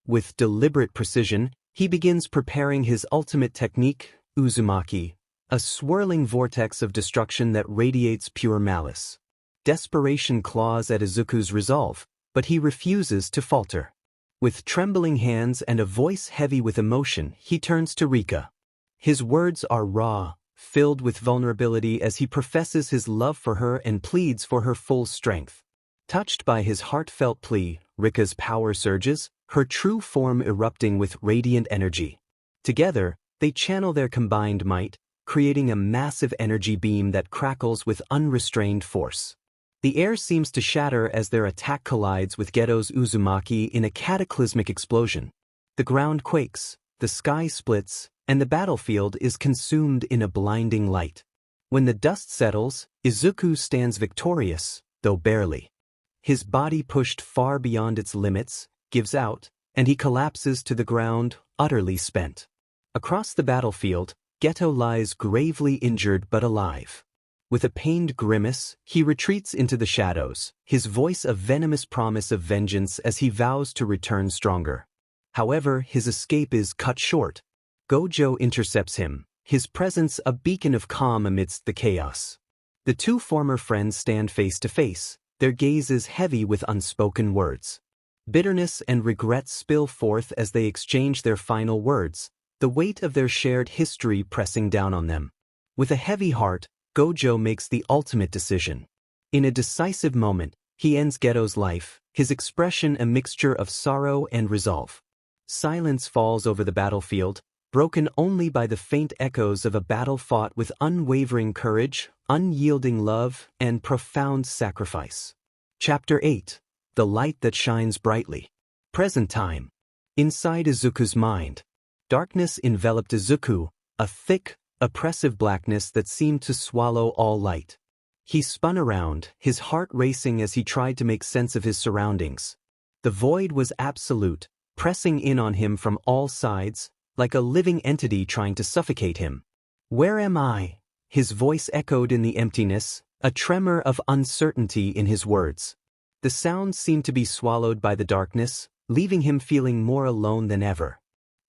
With deliberate precision, he begins preparing his ultimate technique, Uzumaki, a swirling vortex of destruction that radiates pure malice. Desperation claws at Izuku's resolve, but he refuses to falter. With trembling hands and a voice heavy with emotion, he turns to Rika. His words are raw, filled with vulnerability as he professes his love for her and pleads for her full strength. Touched by his heartfelt plea, Rika's power surges, her true form erupting with radiant energy. Together, they channel their combined might, creating a massive energy beam that crackles with unrestrained force. The air seems to shatter as their attack collides with Geto's Uzumaki in a cataclysmic explosion. The ground quakes, the sky splits, and the battlefield is consumed in a blinding light. When the dust settles, Izuku stands victorious, though barely. His body pushed far beyond its limits, gives out, and he collapses to the ground, utterly spent. Across the battlefield, Geto lies gravely injured but alive. With a pained grimace, he retreats into the shadows, his voice a venomous promise of vengeance as he vows to return stronger. However, his escape is cut short. Gojo intercepts him, his presence a beacon of calm amidst the chaos. The two former friends stand face to face, their gazes heavy with unspoken words. Bitterness and regret spill forth as they exchange their final words, the weight of their shared history pressing down on them. With a heavy heart, Gojo makes the ultimate decision. In a decisive moment, he ends Geto's life, his expression a mixture of sorrow and resolve. Silence falls over the battlefield, broken only by the faint echoes of a battle fought with unwavering courage, unyielding love, and profound sacrifice. Chapter 8. The Light That Shines Brightly. Present time. Inside Izuku's mind. Darkness enveloped Izuku, a thick, oppressive blackness that seemed to swallow all light. He spun around, his heart racing as he tried to make sense of his surroundings. The void was absolute, pressing in on him from all sides, like a living entity trying to suffocate him. "Where am I?" His voice echoed in the emptiness, a tremor of uncertainty in his words. The sounds seemed to be swallowed by the darkness, leaving him feeling more alone than ever.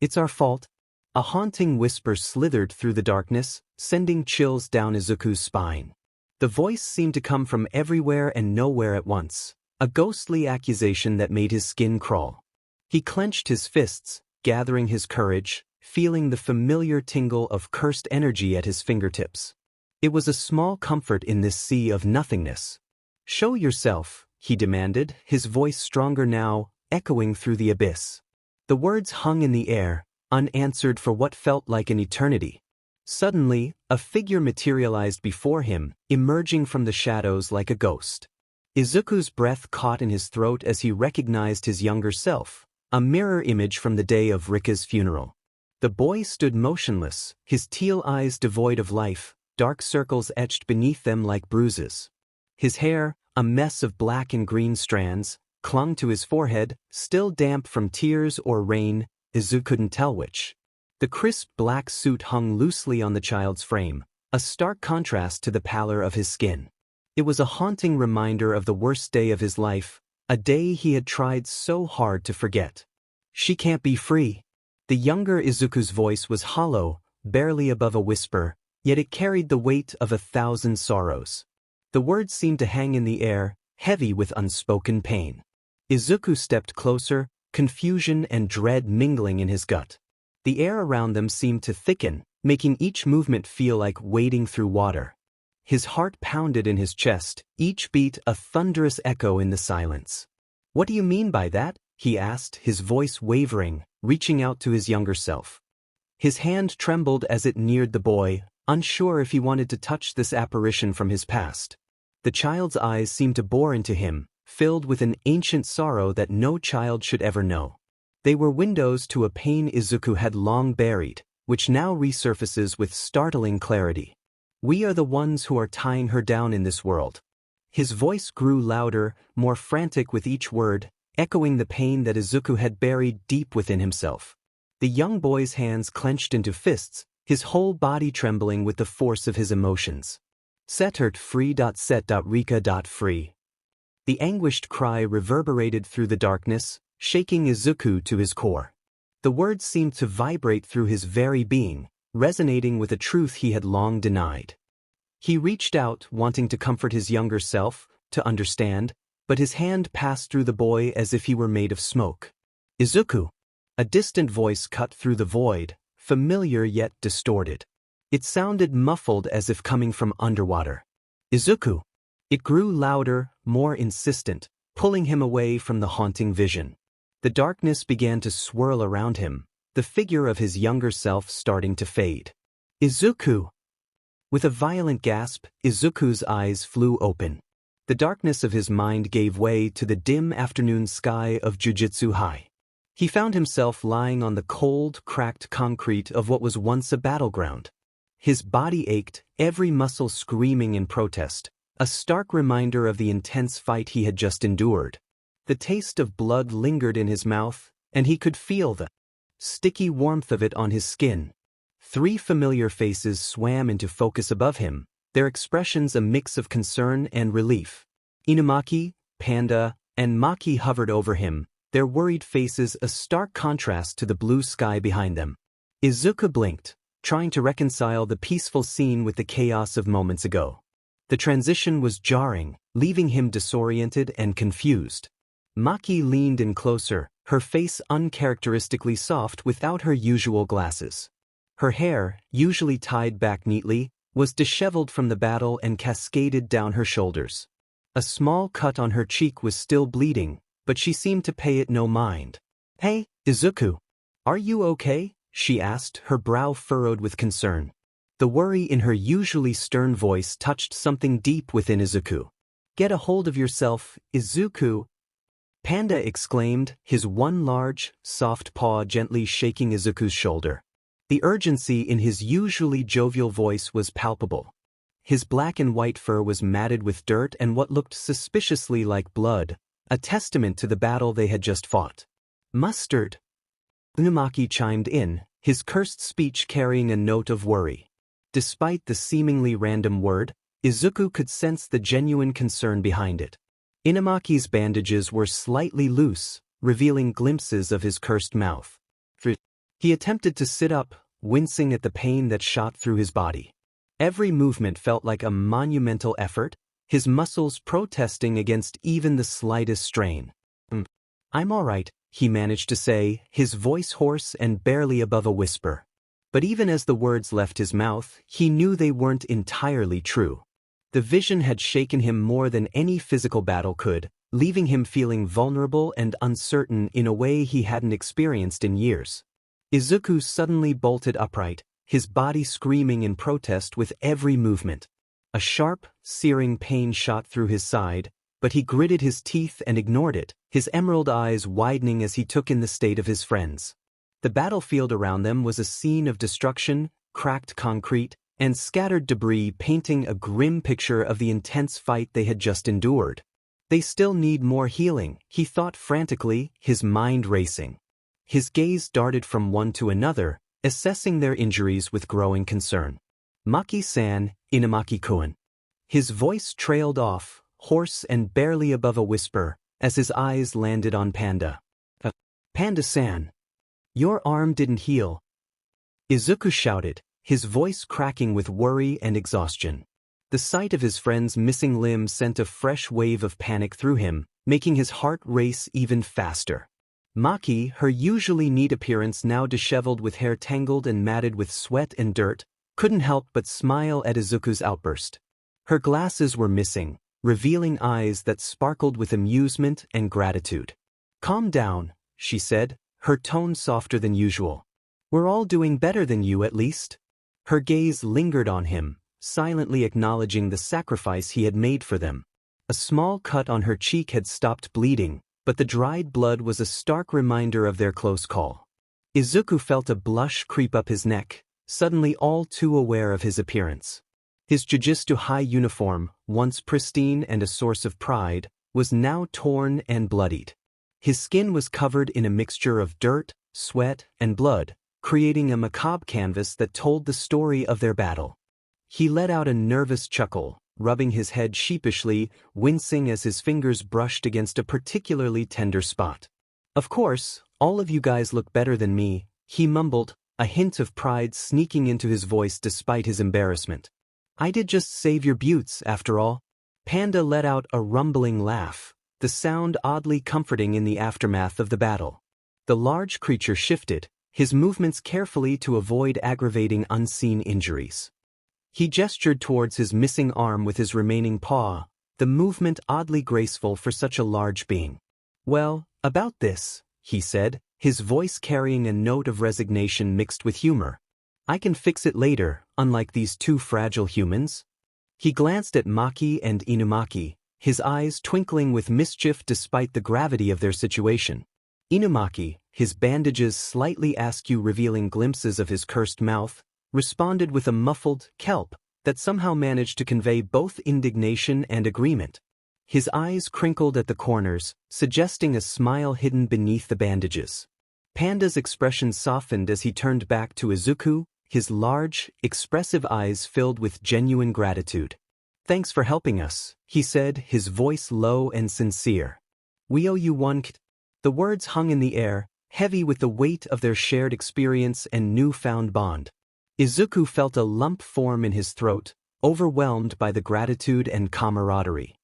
"It's our fault." A haunting whisper slithered through the darkness, sending chills down Izuku's spine. The voice seemed to come from everywhere and nowhere at once, a ghostly accusation that made his skin crawl. He clenched his fists, gathering his courage, feeling the familiar tingle of cursed energy at his fingertips. It was a small comfort in this sea of nothingness. "Show yourself," he demanded, his voice stronger now, echoing through the abyss. The words hung in the air, unanswered for what felt like an eternity. Suddenly, a figure materialized before him, emerging from the shadows like a ghost. Izuku's breath caught in his throat as he recognized his younger self, a mirror image from the day of Rika's funeral. The boy stood motionless, his teal eyes devoid of life, dark circles etched beneath them like bruises. His hair, a mess of black and green strands, clung to his forehead, still damp from tears or rain, Izuku couldn't tell which. The crisp black suit hung loosely on the child's frame, a stark contrast to the pallor of his skin. It was a haunting reminder of the worst day of his life, a day he had tried so hard to forget. "She can't be free." The younger Izuku's voice was hollow, barely above a whisper, yet it carried the weight of 1,000 sorrows. The words seemed to hang in the air, heavy with unspoken pain. Izuku stepped closer, confusion and dread mingling in his gut. The air around them seemed to thicken, making each movement feel like wading through water. His heart pounded in his chest, each beat a thunderous echo in the silence. "What do you mean by that?" he asked, his voice wavering, reaching out to his younger self. His hand trembled as it neared the boy, unsure if he wanted to touch this apparition from his past. The child's eyes seemed to bore into him, filled with an ancient sorrow that no child should ever know. They were windows to a pain Izuku had long buried, which now resurfaces with startling clarity. "We are the ones who are tying her down in this world." His voice grew louder, more frantic with each word, echoing the pain that Izuku had buried deep within himself. The young boy's hands clenched into fists, his whole body trembling with the force of his emotions. "Set her free. Set Rika. Free." The anguished cry reverberated through the darkness, shaking Izuku to his core. The words seemed to vibrate through his very being, resonating with a truth he had long denied. He reached out, wanting to comfort his younger self, to understand, but his hand passed through the boy as if he were made of smoke. "Izuku!" A distant voice cut through the void, familiar yet distorted. It sounded muffled as if coming from underwater. "Izuku!" It grew louder, more insistent, pulling him away from the haunting vision. The darkness began to swirl around him, the figure of his younger self starting to fade. "Izuku!" With a violent gasp, Izuku's eyes flew open. The darkness of his mind gave way to the dim afternoon sky of Jujutsu High. He found himself lying on the cold, cracked concrete of what was once a battleground. His body ached, every muscle screaming in protest, a stark reminder of the intense fight he had just endured. The taste of blood lingered in his mouth, and he could feel the sticky warmth of it on his skin. 3 familiar faces swam into focus above him, their expressions a mix of concern and relief. Inumaki, Panda, and Maki hovered over him, their worried faces a stark contrast to the blue sky behind them. Izuku blinked, trying to reconcile the peaceful scene with the chaos of moments ago. The transition was jarring, leaving him disoriented and confused. Maki leaned in closer, her face uncharacteristically soft without her usual glasses. Her hair, usually tied back neatly, was disheveled from the battle and cascaded down her shoulders. A small cut on her cheek was still bleeding, but she seemed to pay it no mind. "Hey, Izuku. Are you okay?" she asked, her brow furrowed with concern. The worry in her usually stern voice touched something deep within Izuku. "Get a hold of yourself, Izuku," Panda exclaimed, his one large, soft paw gently shaking Izuku's shoulder. The urgency in his usually jovial voice was palpable. His black and white fur was matted with dirt and what looked suspiciously like blood, a testament to the battle they had just fought. "Mustard," Inumaki chimed in, his cursed speech carrying a note of worry. Despite the seemingly random word, Izuku could sense the genuine concern behind it. Inumaki's bandages were slightly loose, revealing glimpses of his cursed mouth. He attempted to sit up, wincing at the pain that shot through his body. Every movement felt like a monumental effort, his muscles protesting against even the slightest strain. "I'm all right," he managed to say, his voice hoarse and barely above a whisper. But even as the words left his mouth, he knew they weren't entirely true. The vision had shaken him more than any physical battle could, leaving him feeling vulnerable and uncertain in a way he hadn't experienced in years. Izuku suddenly bolted upright, his body screaming in protest with every movement. A sharp, searing pain shot through his side, but he gritted his teeth and ignored it, his emerald eyes widening as he took in the state of his friends. The battlefield around them was a scene of destruction, cracked concrete, and scattered debris painting a grim picture of the intense fight they had just endured. They still need more healing, he thought frantically, his mind racing. His gaze darted from one to another, assessing their injuries with growing concern. "Maki-san, Inumaki-kun." His voice trailed off, hoarse and barely above a whisper, as his eyes landed on Panda. "Panda-san. Your arm didn't heal," Izuku shouted, his voice cracking with worry and exhaustion. The sight of his friend's missing limb sent a fresh wave of panic through him, making his heart race even faster. Maki, her usually neat appearance now disheveled with hair tangled and matted with sweat and dirt, couldn't help but smile at Izuku's outburst. Her glasses were missing, revealing eyes that sparkled with amusement and gratitude. "Calm down," she said, her tone softer than usual. "We're all doing better than you at least." Her gaze lingered on him, silently acknowledging the sacrifice he had made for them. A small cut on her cheek had stopped bleeding, but the dried blood was a stark reminder of their close call. Izuku felt a blush creep up his neck, suddenly all too aware of his appearance. His Jujutsu high uniform, once pristine and a source of pride, was now torn and bloodied. His skin was covered in a mixture of dirt, sweat, and blood, creating a macabre canvas that told the story of their battle. He let out a nervous chuckle, rubbing his head sheepishly, wincing as his fingers brushed against a particularly tender spot. "Of course, all of you guys look better than me," he mumbled, a hint of pride sneaking into his voice despite his embarrassment. "I did just save your buttes, after all." Panda let out a rumbling laugh, the sound oddly comforting in the aftermath of the battle. The large creature shifted, his movements carefully to avoid aggravating unseen injuries. He gestured towards his missing arm with his remaining paw, the movement oddly graceful for such a large being. "Well, about this," he said, his voice carrying a note of resignation mixed with humor. "I can fix it later, unlike these two fragile humans." He glanced at Maki and Inumaki, his eyes twinkling with mischief despite the gravity of their situation. Inumaki, his bandages slightly askew revealing glimpses of his cursed mouth, responded with a muffled kelp that somehow managed to convey both indignation and agreement. His eyes crinkled at the corners, suggesting a smile hidden beneath the bandages. Panda's expression softened as he turned back to Izuku, his large, expressive eyes filled with genuine gratitude. "Thanks for helping us," he said, his voice low and sincere. "We owe you one." The words hung in the air, heavy with the weight of their shared experience and newfound bond. Izuku felt a lump form in his throat, overwhelmed by the gratitude and camaraderie.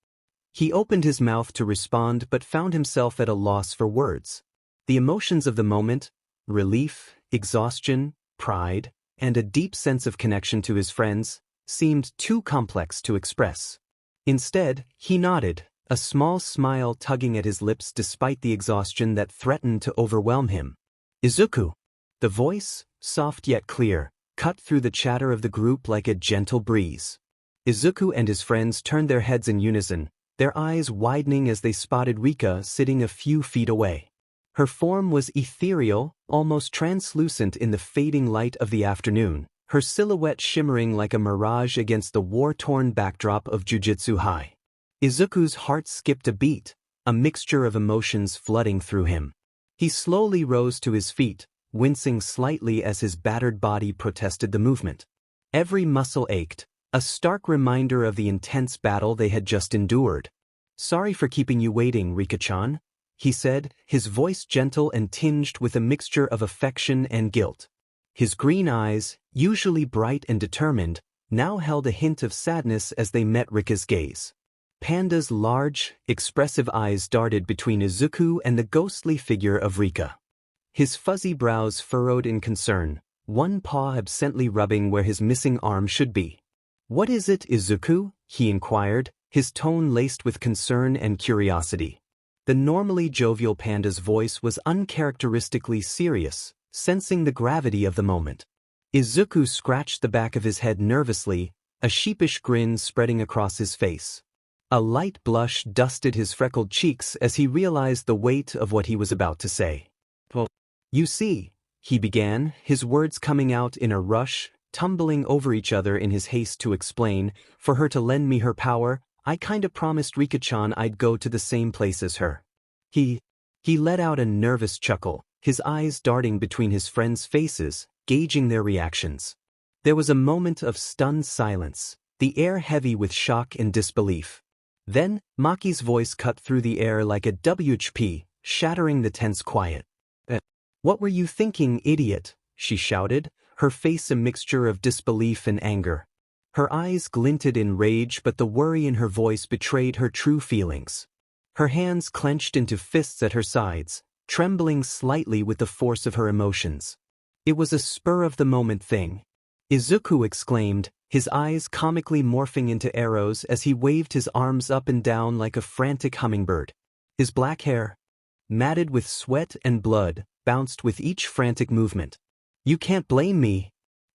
He opened his mouth to respond but found himself at a loss for words. The emotions of the moment, relief, exhaustion, pride, and a deep sense of connection to his friends, seemed too complex to express. Instead, he nodded, a small smile tugging at his lips despite the exhaustion that threatened to overwhelm him. "Izuku." The voice, soft yet clear, cut through the chatter of the group like a gentle breeze. Izuku and his friends turned their heads in unison, their eyes widening as they spotted Rika sitting a few feet away. Her form was ethereal, almost translucent in the fading light of the afternoon, her silhouette shimmering like a mirage against the war-torn backdrop of Jujutsu High. Izuku's heart skipped a beat, a mixture of emotions flooding through him. He slowly rose to his feet, wincing slightly as his battered body protested the movement. Every muscle ached, a stark reminder of the intense battle they had just endured. "Sorry for keeping you waiting, Rika-chan," he said, his voice gentle and tinged with a mixture of affection and guilt. His green eyes, usually bright and determined, now held a hint of sadness as they met Rika's gaze. Panda's large, expressive eyes darted between Izuku and the ghostly figure of Rika. His fuzzy brows furrowed in concern, one paw absently rubbing where his missing arm should be. "What is it, Izuku?" he inquired, his tone laced with concern and curiosity. The normally jovial Panda's voice was uncharacteristically serious, sensing the gravity of the moment. Izuku scratched the back of his head nervously, a sheepish grin spreading across his face. A light blush dusted his freckled cheeks as he realized the weight of what he was about to say. "Well, you see," he began, his words coming out in a rush, tumbling over each other in his haste to explain, "For her to lend me her power, I kinda promised Rika-chan I'd go to the same place as her." He let out a nervous chuckle, his eyes darting between his friends' faces, gauging their reactions. There was a moment of stunned silence, the air heavy with shock and disbelief. Then, Maki's voice cut through the air like a WHP, shattering the tense quiet. "What were you thinking, idiot?" she shouted, her face a mixture of disbelief and anger. Her eyes glinted in rage, but the worry in her voice betrayed her true feelings. Her hands clenched into fists at her sides, trembling slightly with the force of her emotions. It was a spur-of-the-moment thing. Izuku exclaimed, his eyes comically morphing into arrows as he waved his arms up and down like a frantic hummingbird. His black hair, matted with sweat and blood, bounced with each frantic movement. "You can't blame me."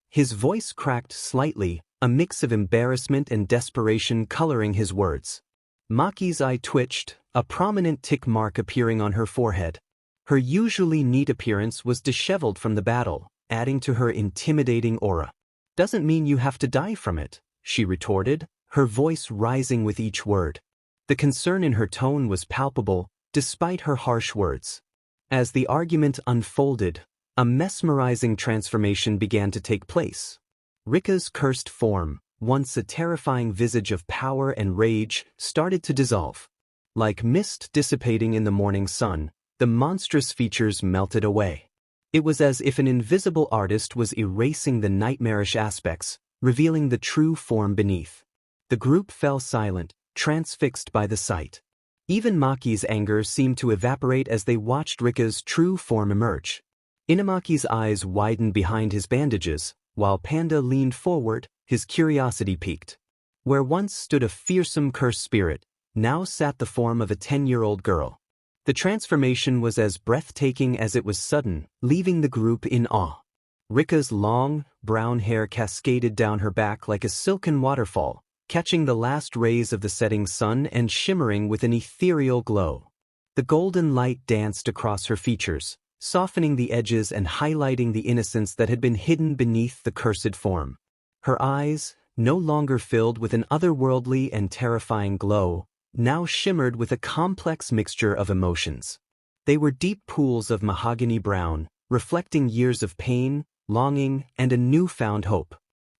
His voice cracked slightly, a mix of embarrassment and desperation coloring his words. Maki's eye twitched, a prominent tick mark appearing on her forehead. Her usually neat appearance was disheveled from the battle, adding to her intimidating aura. "Doesn't mean you have to die from it," she retorted, her voice rising with each word. The concern in her tone was palpable, despite her harsh words. As the argument unfolded, a mesmerizing transformation began to take place. Rika's cursed form, once a terrifying visage of power and rage, started to dissolve. Like mist dissipating in the morning sun, the monstrous features melted away. It was as if an invisible artist was erasing the nightmarish aspects, revealing the true form beneath. The group fell silent, transfixed by the sight. Even Maki's anger seemed to evaporate as they watched Rika's true form emerge. Inamaki's eyes widened behind his bandages, while Panda leaned forward, his curiosity piqued. Where once stood a fearsome cursed spirit, now sat the form of a 10-year-old girl. The transformation was as breathtaking as it was sudden, leaving the group in awe. Rika's long, brown hair cascaded down her back like a silken waterfall, catching the last rays of the setting sun and shimmering with an ethereal glow. The golden light danced across her features, softening the edges and highlighting the innocence that had been hidden beneath the cursed form. Her eyes, no longer filled with an otherworldly and terrifying glow, now shimmered with a complex mixture of emotions. They were deep pools of mahogany brown, reflecting years of pain, longing, and a newfound hope.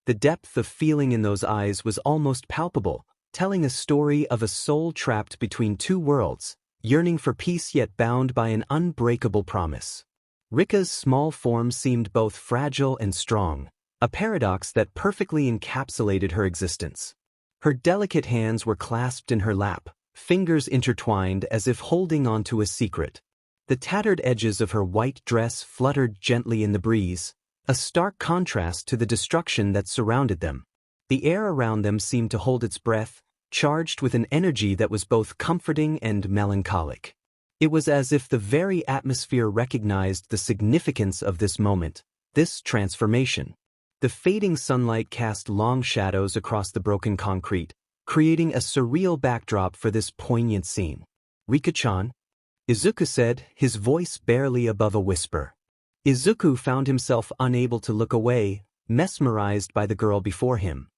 The depth of feeling in those eyes was almost palpable, telling a story of a soul trapped between two worlds, yearning for peace yet bound by an unbreakable promise. Rika's small form seemed both fragile and strong, a paradox that perfectly encapsulated her existence. Her delicate hands were clasped in her lap, fingers intertwined as if holding onto a secret. The tattered edges of her white dress fluttered gently in the breeze, a stark contrast to the destruction that surrounded them. The air around them seemed to hold its breath, charged with an energy that was both comforting and melancholic. It was as if the very atmosphere recognized the significance of this moment, this transformation. The fading sunlight cast long shadows across the broken concrete, creating a surreal backdrop for this poignant scene. "Rika-chan?" Izuku said, his voice barely above a whisper. Izuku found himself unable to look away, mesmerized by the girl before him.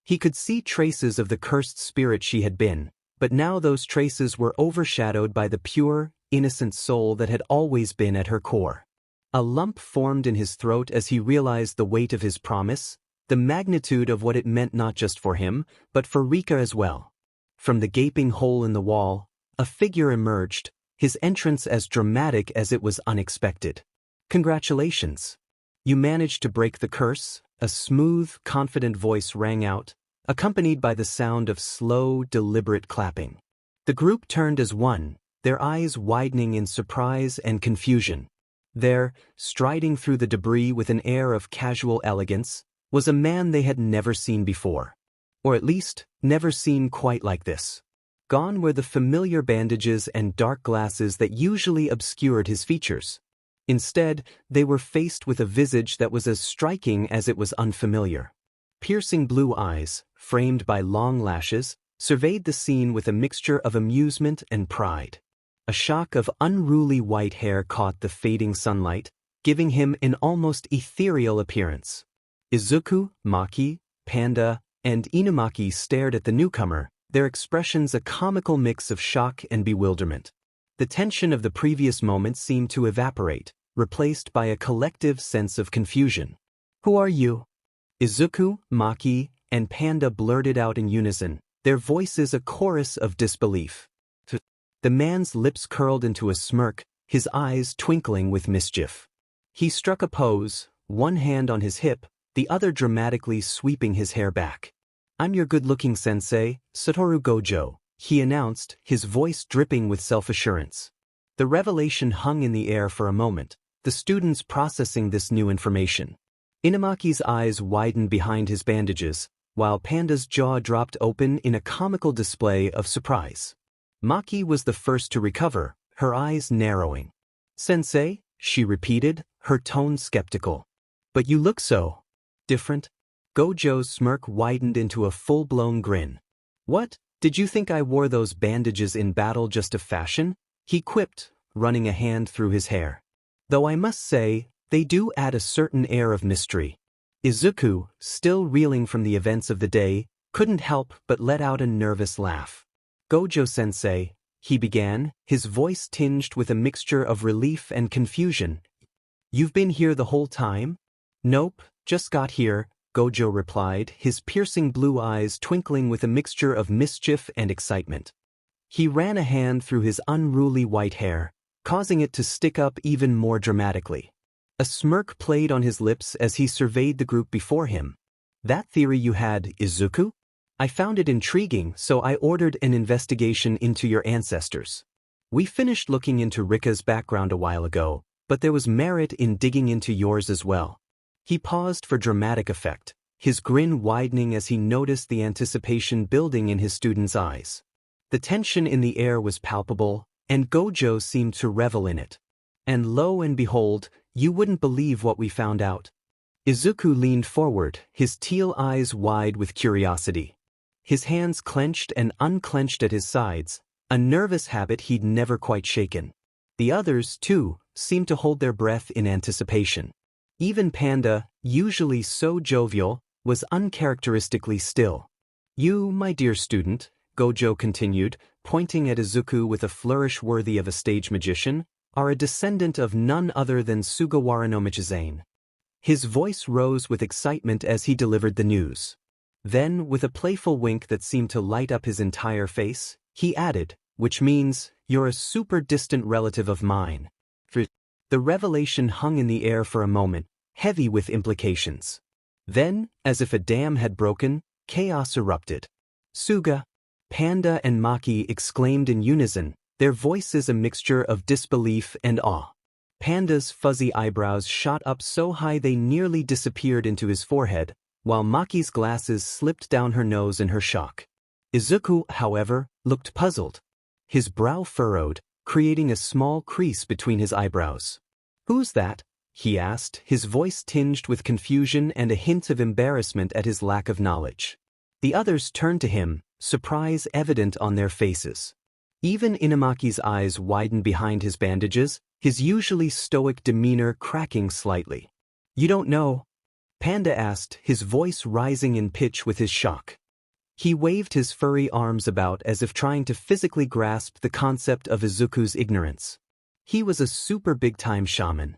He could see traces of the cursed spirit she had been, but now those traces were overshadowed by the pure, innocent soul that had always been at her core. A lump formed in his throat as he realized the weight of his promise, the magnitude of what it meant not just for him, but for Rika as well. From the gaping hole in the wall, a figure emerged, his entrance as dramatic as it was unexpected. "Congratulations. You managed to break the curse," a smooth, confident voice rang out, accompanied by the sound of slow, deliberate clapping. The group turned as one, their eyes widening in surprise and confusion. There, striding through the debris with an air of casual elegance, was a man they had never seen before. Or at least, never seen quite like this. Gone were the familiar bandages and dark glasses that usually obscured his features. Instead, they were faced with a visage that was as striking as it was unfamiliar. Piercing blue eyes, framed by long lashes, surveyed the scene with a mixture of amusement and pride. A shock of unruly white hair caught the fading sunlight, giving him an almost ethereal appearance. Izuku, Maki, Panda, and Inumaki stared at the newcomer, their expressions a comical mix of shock and bewilderment. The tension of the previous moment seemed to evaporate, replaced by a collective sense of confusion. "Who are you?" Izuku, Maki, and Panda blurted out in unison, their voices a chorus of disbelief. The man's lips curled into a smirk, his eyes twinkling with mischief. He struck a pose, one hand on his hip, the other dramatically sweeping his hair back. "I'm your good-looking sensei, Satoru Gojo," he announced, his voice dripping with self-assurance. The revelation hung in the air for a moment, the students processing this new information. Inumaki's eyes widened behind his bandages, while Panda's jaw dropped open in a comical display of surprise. Maki was the first to recover, her eyes narrowing. "Sensei?" she repeated, her tone skeptical. "But you look so different." Gojo's smirk widened into a full-blown grin. "What, did you think I wore those bandages in battle just to fashion?" he quipped, running a hand through his hair. "Though I must say, they do add a certain air of mystery." Izuku, still reeling from the events of the day, couldn't help but let out a nervous laugh. "Gojo-sensei," he began, his voice tinged with a mixture of relief and confusion. "You've been here the whole time?" "Nope, just got here," Gojo replied, his piercing blue eyes twinkling with a mixture of mischief and excitement. He ran a hand through his unruly white hair, causing it to stick up even more dramatically. A smirk played on his lips as he surveyed the group before him. "That theory you had, Izuku? I found it intriguing, so I ordered an investigation into your ancestors. We finished looking into Rika's background a while ago, but there was merit in digging into yours as well." He paused for dramatic effect, his grin widening as he noticed the anticipation building in his students' eyes. The tension in the air was palpable, and Gojo seemed to revel in it. "And lo and behold, you wouldn't believe what we found out." Izuku leaned forward, his teal eyes wide with curiosity. His hands clenched and unclenched at his sides, a nervous habit he'd never quite shaken. The others, too, seemed to hold their breath in anticipation. Even Panda, usually so jovial, was uncharacteristically still. "You, my dear student," Gojo continued, pointing at Izuku with a flourish worthy of a stage magician, "are a descendant of none other than Sugawara no Michizane." His voice rose with excitement as he delivered the news. Then, with a playful wink that seemed to light up his entire face, he added, "Which means, you're a super distant relative of mine." The revelation hung in the air for a moment, heavy with implications. Then, as if a dam had broken, chaos erupted. "Suga!" Panda and Maki exclaimed in unison, their voices a mixture of disbelief and awe. Panda's fuzzy eyebrows shot up so high they nearly disappeared into his forehead, while Maki's glasses slipped down her nose in her shock. Izuku, however, looked puzzled. His brow furrowed, creating a small crease between his eyebrows. "Who's that?" he asked, his voice tinged with confusion and a hint of embarrassment at his lack of knowledge. The others turned to him, surprise evident on their faces. Even Inamaki's eyes widened behind his bandages, his usually stoic demeanor cracking slightly. "You don't know?" Panda asked, his voice rising in pitch with his shock. He waved his furry arms about as if trying to physically grasp the concept of Izuku's ignorance. He was a super big-time shaman.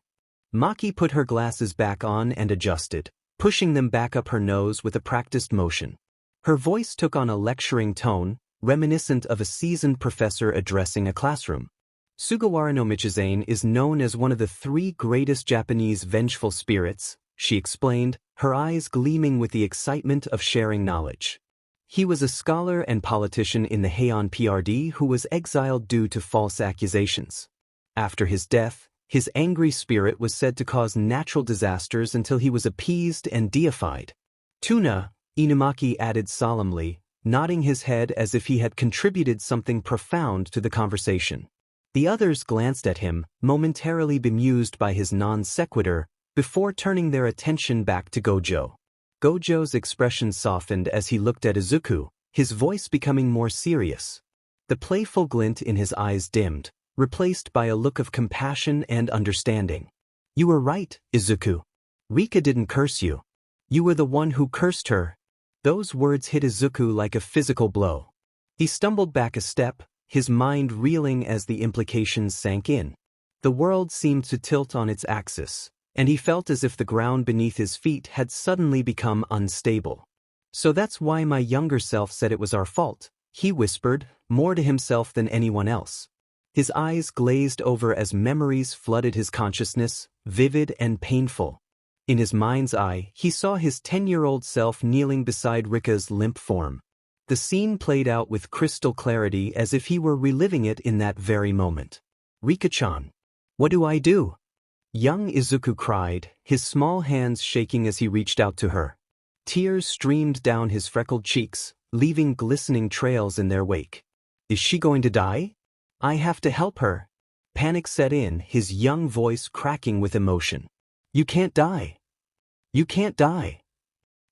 Maki put her glasses back on and adjusted, pushing them back up her nose with a practiced motion. Her voice took on a lecturing tone, reminiscent of a seasoned professor addressing a classroom. "Sugawara no Michizane is known as one of the 3 greatest Japanese vengeful spirits," she explained, her eyes gleaming with the excitement of sharing knowledge. "He was a scholar and politician in the Heian PRD who was exiled due to false accusations. After his death, his angry spirit was said to cause natural disasters until he was appeased and deified." "Tuna," Inamaki added solemnly, nodding his head as if he had contributed something profound to the conversation. The others glanced at him, momentarily bemused by his non sequitur, before turning their attention back to Gojo. Gojo's expression softened as he looked at Izuku, his voice becoming more serious. The playful glint in his eyes dimmed, replaced by a look of compassion and understanding. "You were right, Izuku. Rika didn't curse you. You were the one who cursed her." Those words hit Izuku like a physical blow. He stumbled back a step, his mind reeling as the implications sank in. The world seemed to tilt on its axis, and he felt as if the ground beneath his feet had suddenly become unstable. "So that's why my younger self said it was our fault," he whispered, more to himself than anyone else. His eyes glazed over as memories flooded his consciousness, vivid and painful. In his mind's eye, he saw his 10-year-old self kneeling beside Rika's limp form. The scene played out with crystal clarity as if he were reliving it in that very moment. "Rika-chan. What do I do?" Young Izuku cried, his small hands shaking as he reached out to her. Tears streamed down his freckled cheeks, leaving glistening trails in their wake. "Is she going to die? I have to help her." Panic set in, his young voice cracking with emotion. "You can't die. You can't die.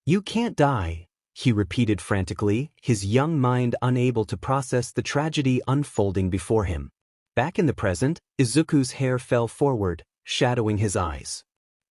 You can't die," he repeated frantically, his young mind unable to process the tragedy unfolding before him. Back in the present, Izuku's hair fell forward, shadowing his eyes.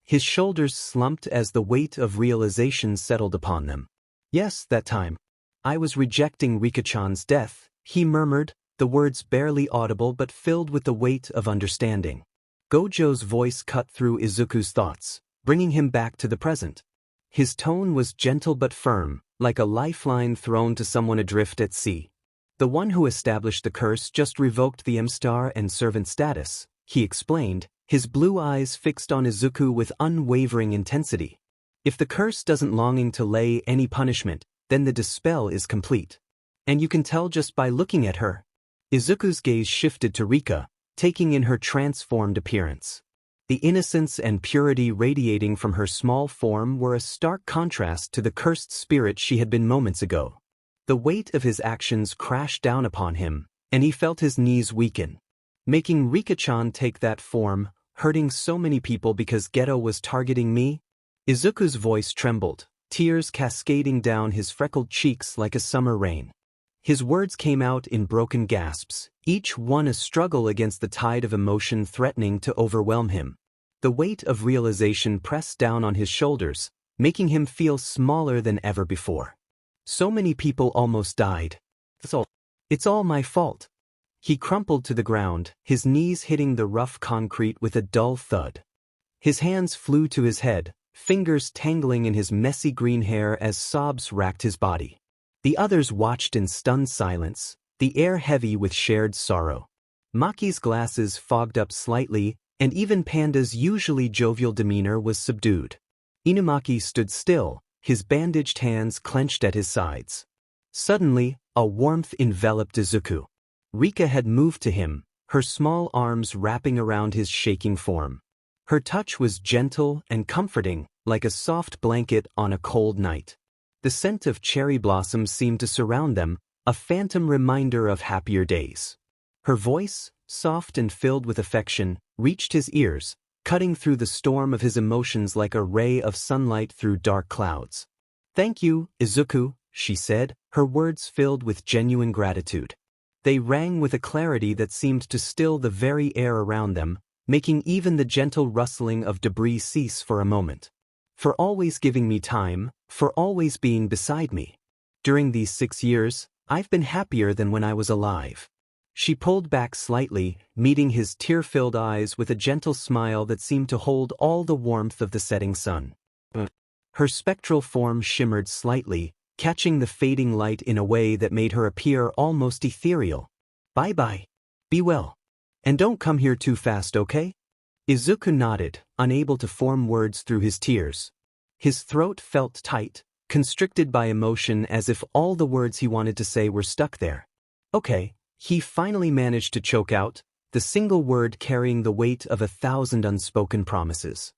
His shoulders slumped as the weight of realization settled upon them. "Yes, that time. I was rejecting Rika-chan's death," he murmured, the words barely audible but filled with the weight of understanding. Gojo's voice cut through Izuku's thoughts, bringing him back to the present. His tone was gentle but firm, like a lifeline thrown to someone adrift at sea. "The one who established the curse just revoked the emstar and servant status," he explained, his blue eyes fixed on Izuku with unwavering intensity. "If the curse doesn't longing to lay any punishment, then the dispel is complete. And you can tell just by looking at her." Izuku's gaze shifted to Rika, taking in her transformed appearance. The innocence and purity radiating from her small form were a stark contrast to the cursed spirit she had been moments ago. The weight of his actions crashed down upon him, and he felt his knees weaken. Making Rika-chan take that form, hurting so many people because Geto was targeting me? Izuku's voice trembled, tears cascading down his freckled cheeks like a summer rain. His words came out in broken gasps, each one a struggle against the tide of emotion threatening to overwhelm him. The weight of realization pressed down on his shoulders, making him feel smaller than ever before. So many people almost died. It's all my fault. He crumpled to the ground, his knees hitting the rough concrete with a dull thud. His hands flew to his head, fingers tangling in his messy green hair as sobs racked his body. The others watched in stunned silence, the air heavy with shared sorrow. Maki's glasses fogged up slightly, and even Panda's usually jovial demeanor was subdued. Inumaki stood still, his bandaged hands clenched at his sides. Suddenly, a warmth enveloped Izuku. Rika had moved to him, her small arms wrapping around his shaking form. Her touch was gentle and comforting, like a soft blanket on a cold night. The scent of cherry blossoms seemed to surround them, a phantom reminder of happier days. Her voice, soft and filled with affection, reached his ears, cutting through the storm of his emotions like a ray of sunlight through dark clouds. "Thank you, Izuku," she said, her words filled with genuine gratitude. They rang with a clarity that seemed to still the very air around them, making even the gentle rustling of debris cease for a moment. "For always giving me time, for always being beside me. During these 6 years, I've been happier than when I was alive." She pulled back slightly, meeting his tear-filled eyes with a gentle smile that seemed to hold all the warmth of the setting sun. Her spectral form shimmered slightly, catching the fading light in a way that made her appear almost ethereal. "Bye-bye. Be well. And don't come here too fast, okay?" Izuku nodded, unable to form words through his tears. His throat felt tight, constricted by emotion as if all the words he wanted to say were stuck there. "Okay," he finally managed to choke out, the single word carrying the weight of 1,000 unspoken promises.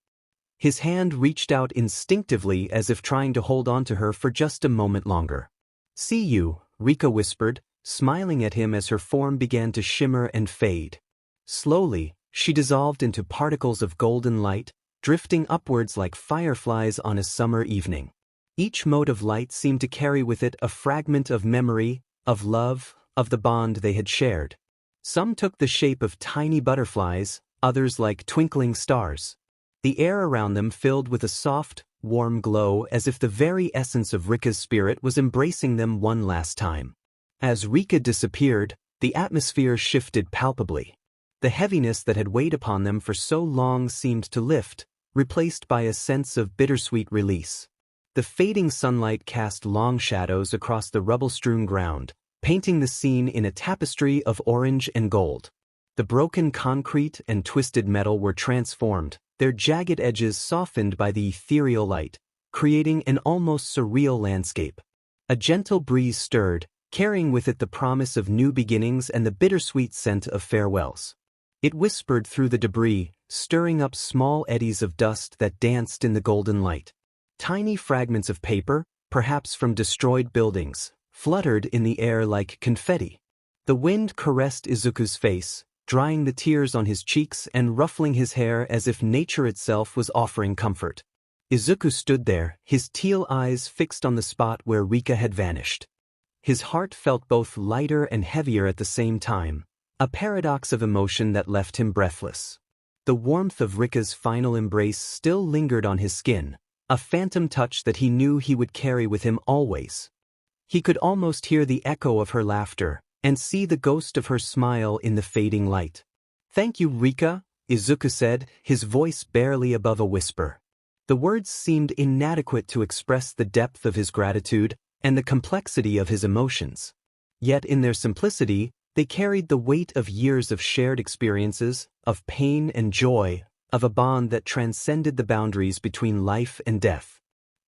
His hand reached out instinctively as if trying to hold on to her for just a moment longer. "See you," Rika whispered, smiling at him as her form began to shimmer and fade. Slowly, she dissolved into particles of golden light, drifting upwards like fireflies on a summer evening. Each mote of light seemed to carry with it a fragment of memory, of love, of the bond they had shared. Some took the shape of tiny butterflies, others like twinkling stars. The air around them filled with a soft, warm glow as if the very essence of Rika's spirit was embracing them one last time. As Rika disappeared, the atmosphere shifted palpably. The heaviness that had weighed upon them for so long seemed to lift, replaced by a sense of bittersweet release. The fading sunlight cast long shadows across the rubble-strewn ground, painting the scene in a tapestry of orange and gold. The broken concrete and twisted metal were transformed, their jagged edges softened by the ethereal light, creating an almost surreal landscape. A gentle breeze stirred, carrying with it the promise of new beginnings and the bittersweet scent of farewells. It whispered through the debris, stirring up small eddies of dust that danced in the golden light. Tiny fragments of paper, perhaps from destroyed buildings, fluttered in the air like confetti. The wind caressed Izuku's face, drying the tears on his cheeks and ruffling his hair as if nature itself was offering comfort. Izuku stood there, his teal eyes fixed on the spot where Rika had vanished. His heart felt both lighter and heavier at the same time, a paradox of emotion that left him breathless. The warmth of Rika's final embrace still lingered on his skin, a phantom touch that he knew he would carry with him always. He could almost hear the echo of her laughter, and see the ghost of her smile in the fading light. "Thank you, Rika," Izuku said, his voice barely above a whisper. The words seemed inadequate to express the depth of his gratitude and the complexity of his emotions. Yet in their simplicity, they carried the weight of years of shared experiences, of pain and joy, of a bond that transcended the boundaries between life and death.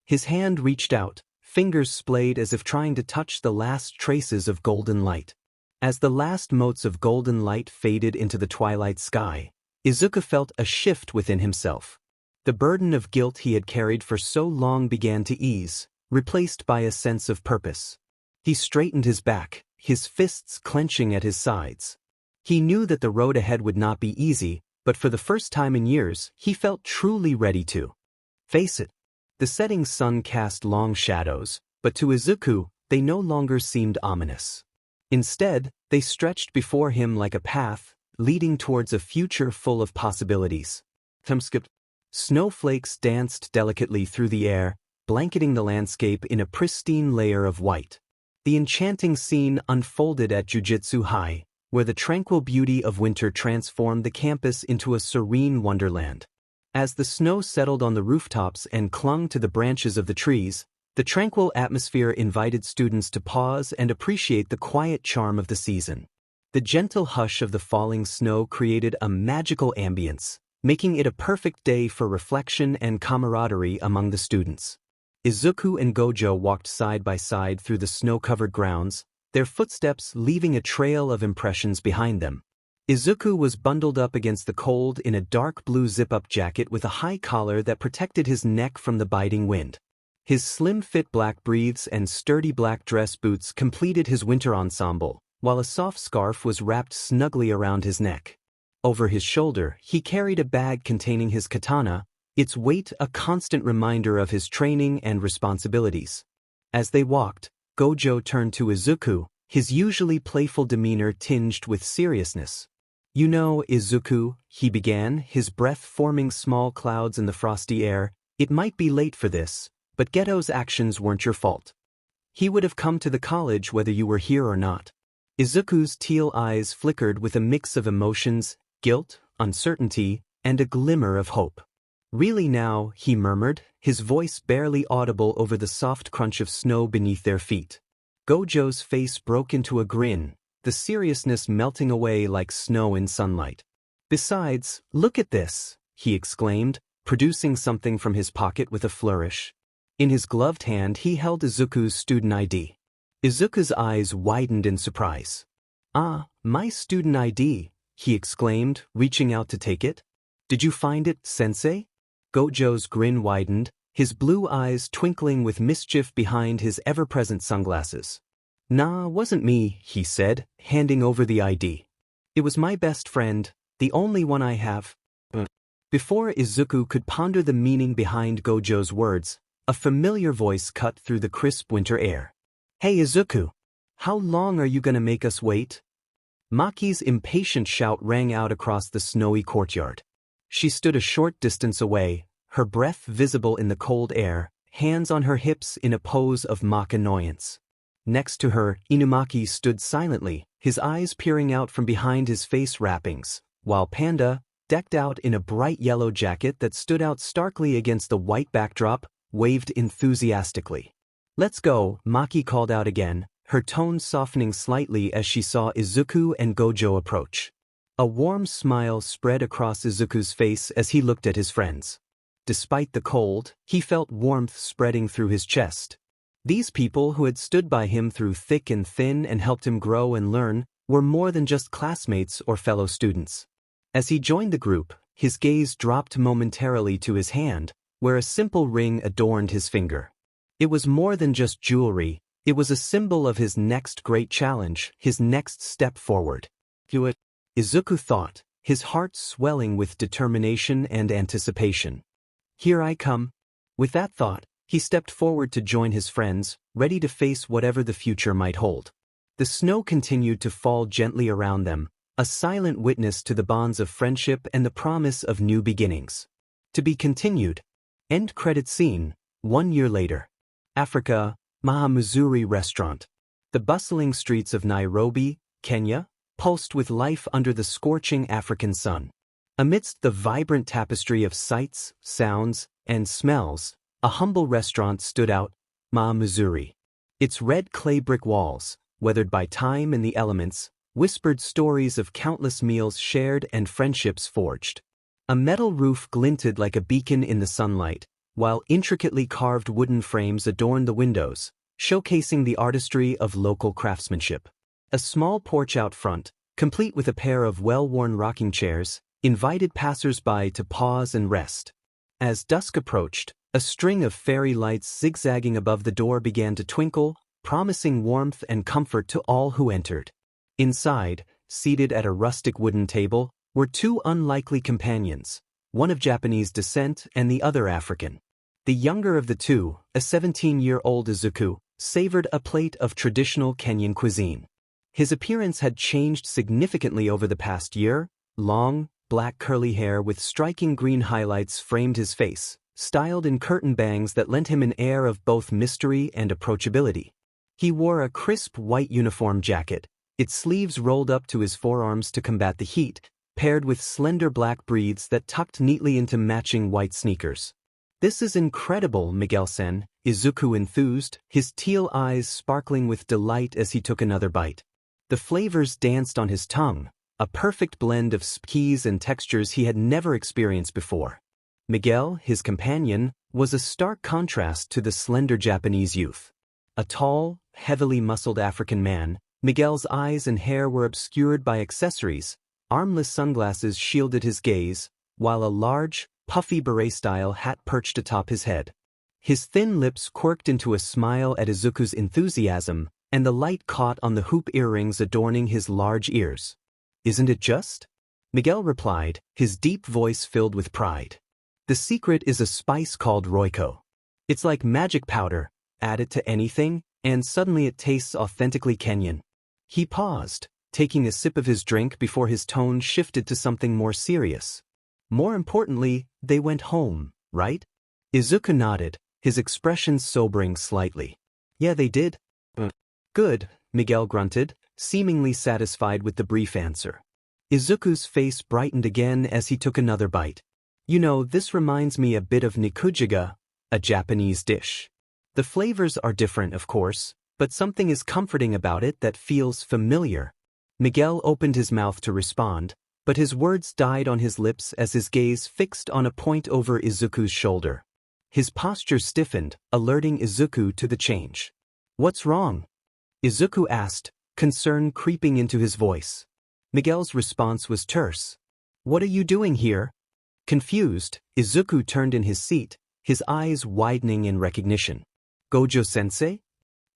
His hand reached out, fingers splayed as if trying to touch the last traces of golden light. As the last motes of golden light faded into the twilight sky, Izuku felt a shift within himself. The burden of guilt he had carried for so long began to ease, replaced by a sense of purpose. He straightened his back, his fists clenching at his sides. He knew that the road ahead would not be easy, but for the first time in years, he felt truly ready to face it. The setting sun cast long shadows, but to Izuku, they no longer seemed ominous. Instead, they stretched before him like a path, leading towards a future full of possibilities. Snowflakes danced delicately through the air, blanketing the landscape in a pristine layer of white. The enchanting scene unfolded at Jujutsu High, where the tranquil beauty of winter transformed the campus into a serene wonderland. As the snow settled on the rooftops and clung to the branches of the trees, the tranquil atmosphere invited students to pause and appreciate the quiet charm of the season. The gentle hush of the falling snow created a magical ambience, making it a perfect day for reflection and camaraderie among the students. Izuku and Gojo walked side by side through the snow-covered grounds, their footsteps leaving a trail of impressions behind them. Izuku was bundled up against the cold in a dark blue zip-up jacket with a high collar that protected his neck from the biting wind. His slim-fit black briefs and sturdy black dress boots completed his winter ensemble, while a soft scarf was wrapped snugly around his neck. Over his shoulder, he carried a bag containing his katana, its weight a constant reminder of his training and responsibilities. As they walked, Gojo turned to Izuku, his usually playful demeanor tinged with seriousness. "You know, Izuku," he began, his breath forming small clouds in the frosty air, "it might be late for this, but Geto's actions weren't your fault. He would have come to the college whether you were here or not." Izuku's teal eyes flickered with a mix of emotions, guilt, uncertainty, and a glimmer of hope. "Really now," he murmured, his voice barely audible over the soft crunch of snow beneath their feet. Gojo's face broke into a grin, the seriousness melting away like snow in sunlight. "Besides, look at this," he exclaimed, producing something from his pocket with a flourish. In his gloved hand he held Izuku's student ID. Izuku's eyes widened in surprise. "Ah, my student ID," he exclaimed, reaching out to take it. "Did you find it, sensei?" Gojo's grin widened, his blue eyes twinkling with mischief behind his ever-present sunglasses. "Nah, wasn't me," he said, handing over the ID. "It was my best friend, the only one I have." Before Izuku could ponder the meaning behind Gojo's words, a familiar voice cut through the crisp winter air. "Hey Izuku! How long are you gonna make us wait?" Maki's impatient shout rang out across the snowy courtyard. She stood a short distance away, her breath visible in the cold air, hands on her hips in a pose of mock annoyance. Next to her, Inumaki stood silently, his eyes peering out from behind his face wrappings, while Panda, decked out in a bright yellow jacket that stood out starkly against the white backdrop, waved enthusiastically. "Let's go," Maki called out again, her tone softening slightly as she saw Izuku and Gojo approach. A warm smile spread across Izuku's face as he looked at his friends. Despite the cold, he felt warmth spreading through his chest. These people who had stood by him through thick and thin and helped him grow and learn were more than just classmates or fellow students. As he joined the group, his gaze dropped momentarily to his hand, where a simple ring adorned his finger. It was more than just jewelry, it was a symbol of his next great challenge, his next step forward. "Do it," Izuku thought, his heart swelling with determination and anticipation. "Here I come." With that thought, he stepped forward to join his friends, ready to face whatever the future might hold. The snow continued to fall gently around them, a silent witness to the bonds of friendship and the promise of new beginnings. To be continued. End credit scene, 1 year later. Africa, Mahamuzuri Restaurant. The bustling streets of Nairobi, Kenya, pulsed with life under the scorching African sun. Amidst the vibrant tapestry of sights, sounds, and smells, a humble restaurant stood out, Mahamuzuri. Its red clay brick walls, weathered by time and the elements, whispered stories of countless meals shared and friendships forged. A metal roof glinted like a beacon in the sunlight, while intricately carved wooden frames adorned the windows, showcasing the artistry of local craftsmanship. A small porch out front, complete with a pair of well-worn rocking chairs, invited passers-by to pause and rest. As dusk approached, a string of fairy lights zigzagging above the door began to twinkle, promising warmth and comfort to all who entered. Inside, seated at a rustic wooden table, were two unlikely companions, one of Japanese descent and the other African. The younger of the two, a 17-year-old Izuku, savored a plate of traditional Kenyan cuisine. His appearance had changed significantly over the past year. Long, black curly hair with striking green highlights framed his face, styled in curtain bangs that lent him an air of both mystery and approachability. He wore a crisp white uniform jacket, its sleeves rolled up to his forearms to combat the heat, paired with slender black breeds that tucked neatly into matching white sneakers. "This is incredible, Miguel-san," Izuku enthused, his teal eyes sparkling with delight as he took another bite. The flavors danced on his tongue, a perfect blend of spices and textures he had never experienced before. Miguel, his companion, was a stark contrast to the slender Japanese youth. A tall, heavily muscled African man, Miguel's eyes and hair were obscured by accessories. Armless sunglasses shielded his gaze, while a large, puffy beret-style hat perched atop his head. His thin lips quirked into a smile at Izuku's enthusiasm, and the light caught on the hoop earrings adorning his large ears. "Isn't it just?" Miguel replied, his deep voice filled with pride. "The secret is a spice called Roiko. It's like magic powder, add it to anything, and suddenly it tastes authentically Kenyan." He paused, taking a sip of his drink before his tone shifted to something more serious. "More importantly, they went home, right?" Izuku nodded, his expression sobering slightly. "Yeah, they did." "Good," Miguel grunted, seemingly satisfied with the brief answer. Izuku's face brightened again as he took another bite. "You know, this reminds me a bit of nikujiga, a Japanese dish. The flavors are different, of course, but something is comforting about it that feels familiar." Miguel opened his mouth to respond, but his words died on his lips as his gaze fixed on a point over Izuku's shoulder. His posture stiffened, alerting Izuku to the change. "What's wrong?" Izuku asked, concern creeping into his voice. Miguel's response was terse. "What are you doing here?" Confused, Izuku turned in his seat, his eyes widening in recognition. "Gojo-sensei?"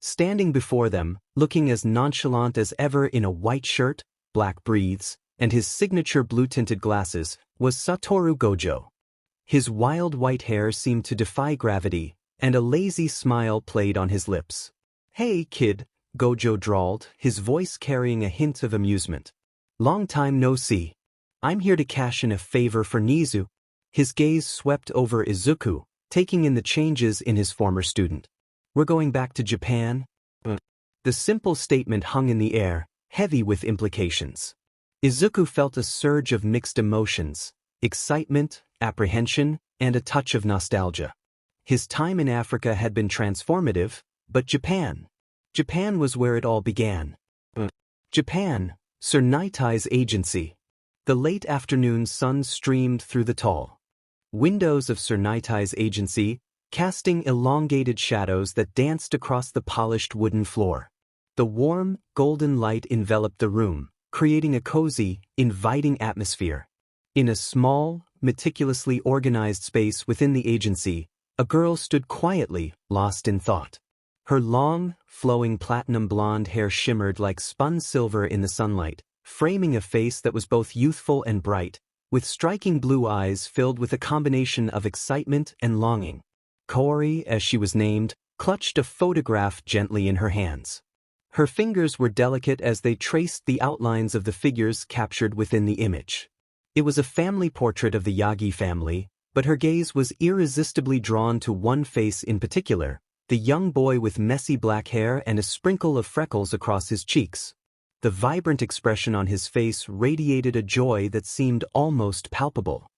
Standing before them, looking as nonchalant as ever in a white shirt, black breathes, and his signature blue-tinted glasses, was Satoru Gojo. His wild white hair seemed to defy gravity, and a lazy smile played on his lips. "Hey, kid," Gojo drawled, his voice carrying a hint of amusement. "Long time no see. I'm here to cash in a favor for Nizu." His gaze swept over Izuku, taking in the changes in his former student. "We're going back to Japan?" The simple statement hung in the air, heavy with implications. Izuku felt a surge of mixed emotions, excitement, apprehension, and a touch of nostalgia. His time in Africa had been transformative, but Japan was where it all began. Japan, Sir Nitai's agency. The late afternoon sun streamed through the tall windows of Sir Nitai's agency, casting elongated shadows that danced across the polished wooden floor. The warm, golden light enveloped the room, creating a cozy, inviting atmosphere. In a small, meticulously organized space within the agency, a girl stood quietly, lost in thought. Her long, flowing platinum blonde hair shimmered like spun silver in the sunlight, framing a face that was both youthful and bright, with striking blue eyes filled with a combination of excitement and longing. Kaori, as she was named, clutched a photograph gently in her hands. Her fingers were delicate as they traced the outlines of the figures captured within the image. It was a family portrait of the Yagi family, but her gaze was irresistibly drawn to one face in particular, the young boy with messy black hair and a sprinkle of freckles across his cheeks. The vibrant expression on his face radiated a joy that seemed almost palpable.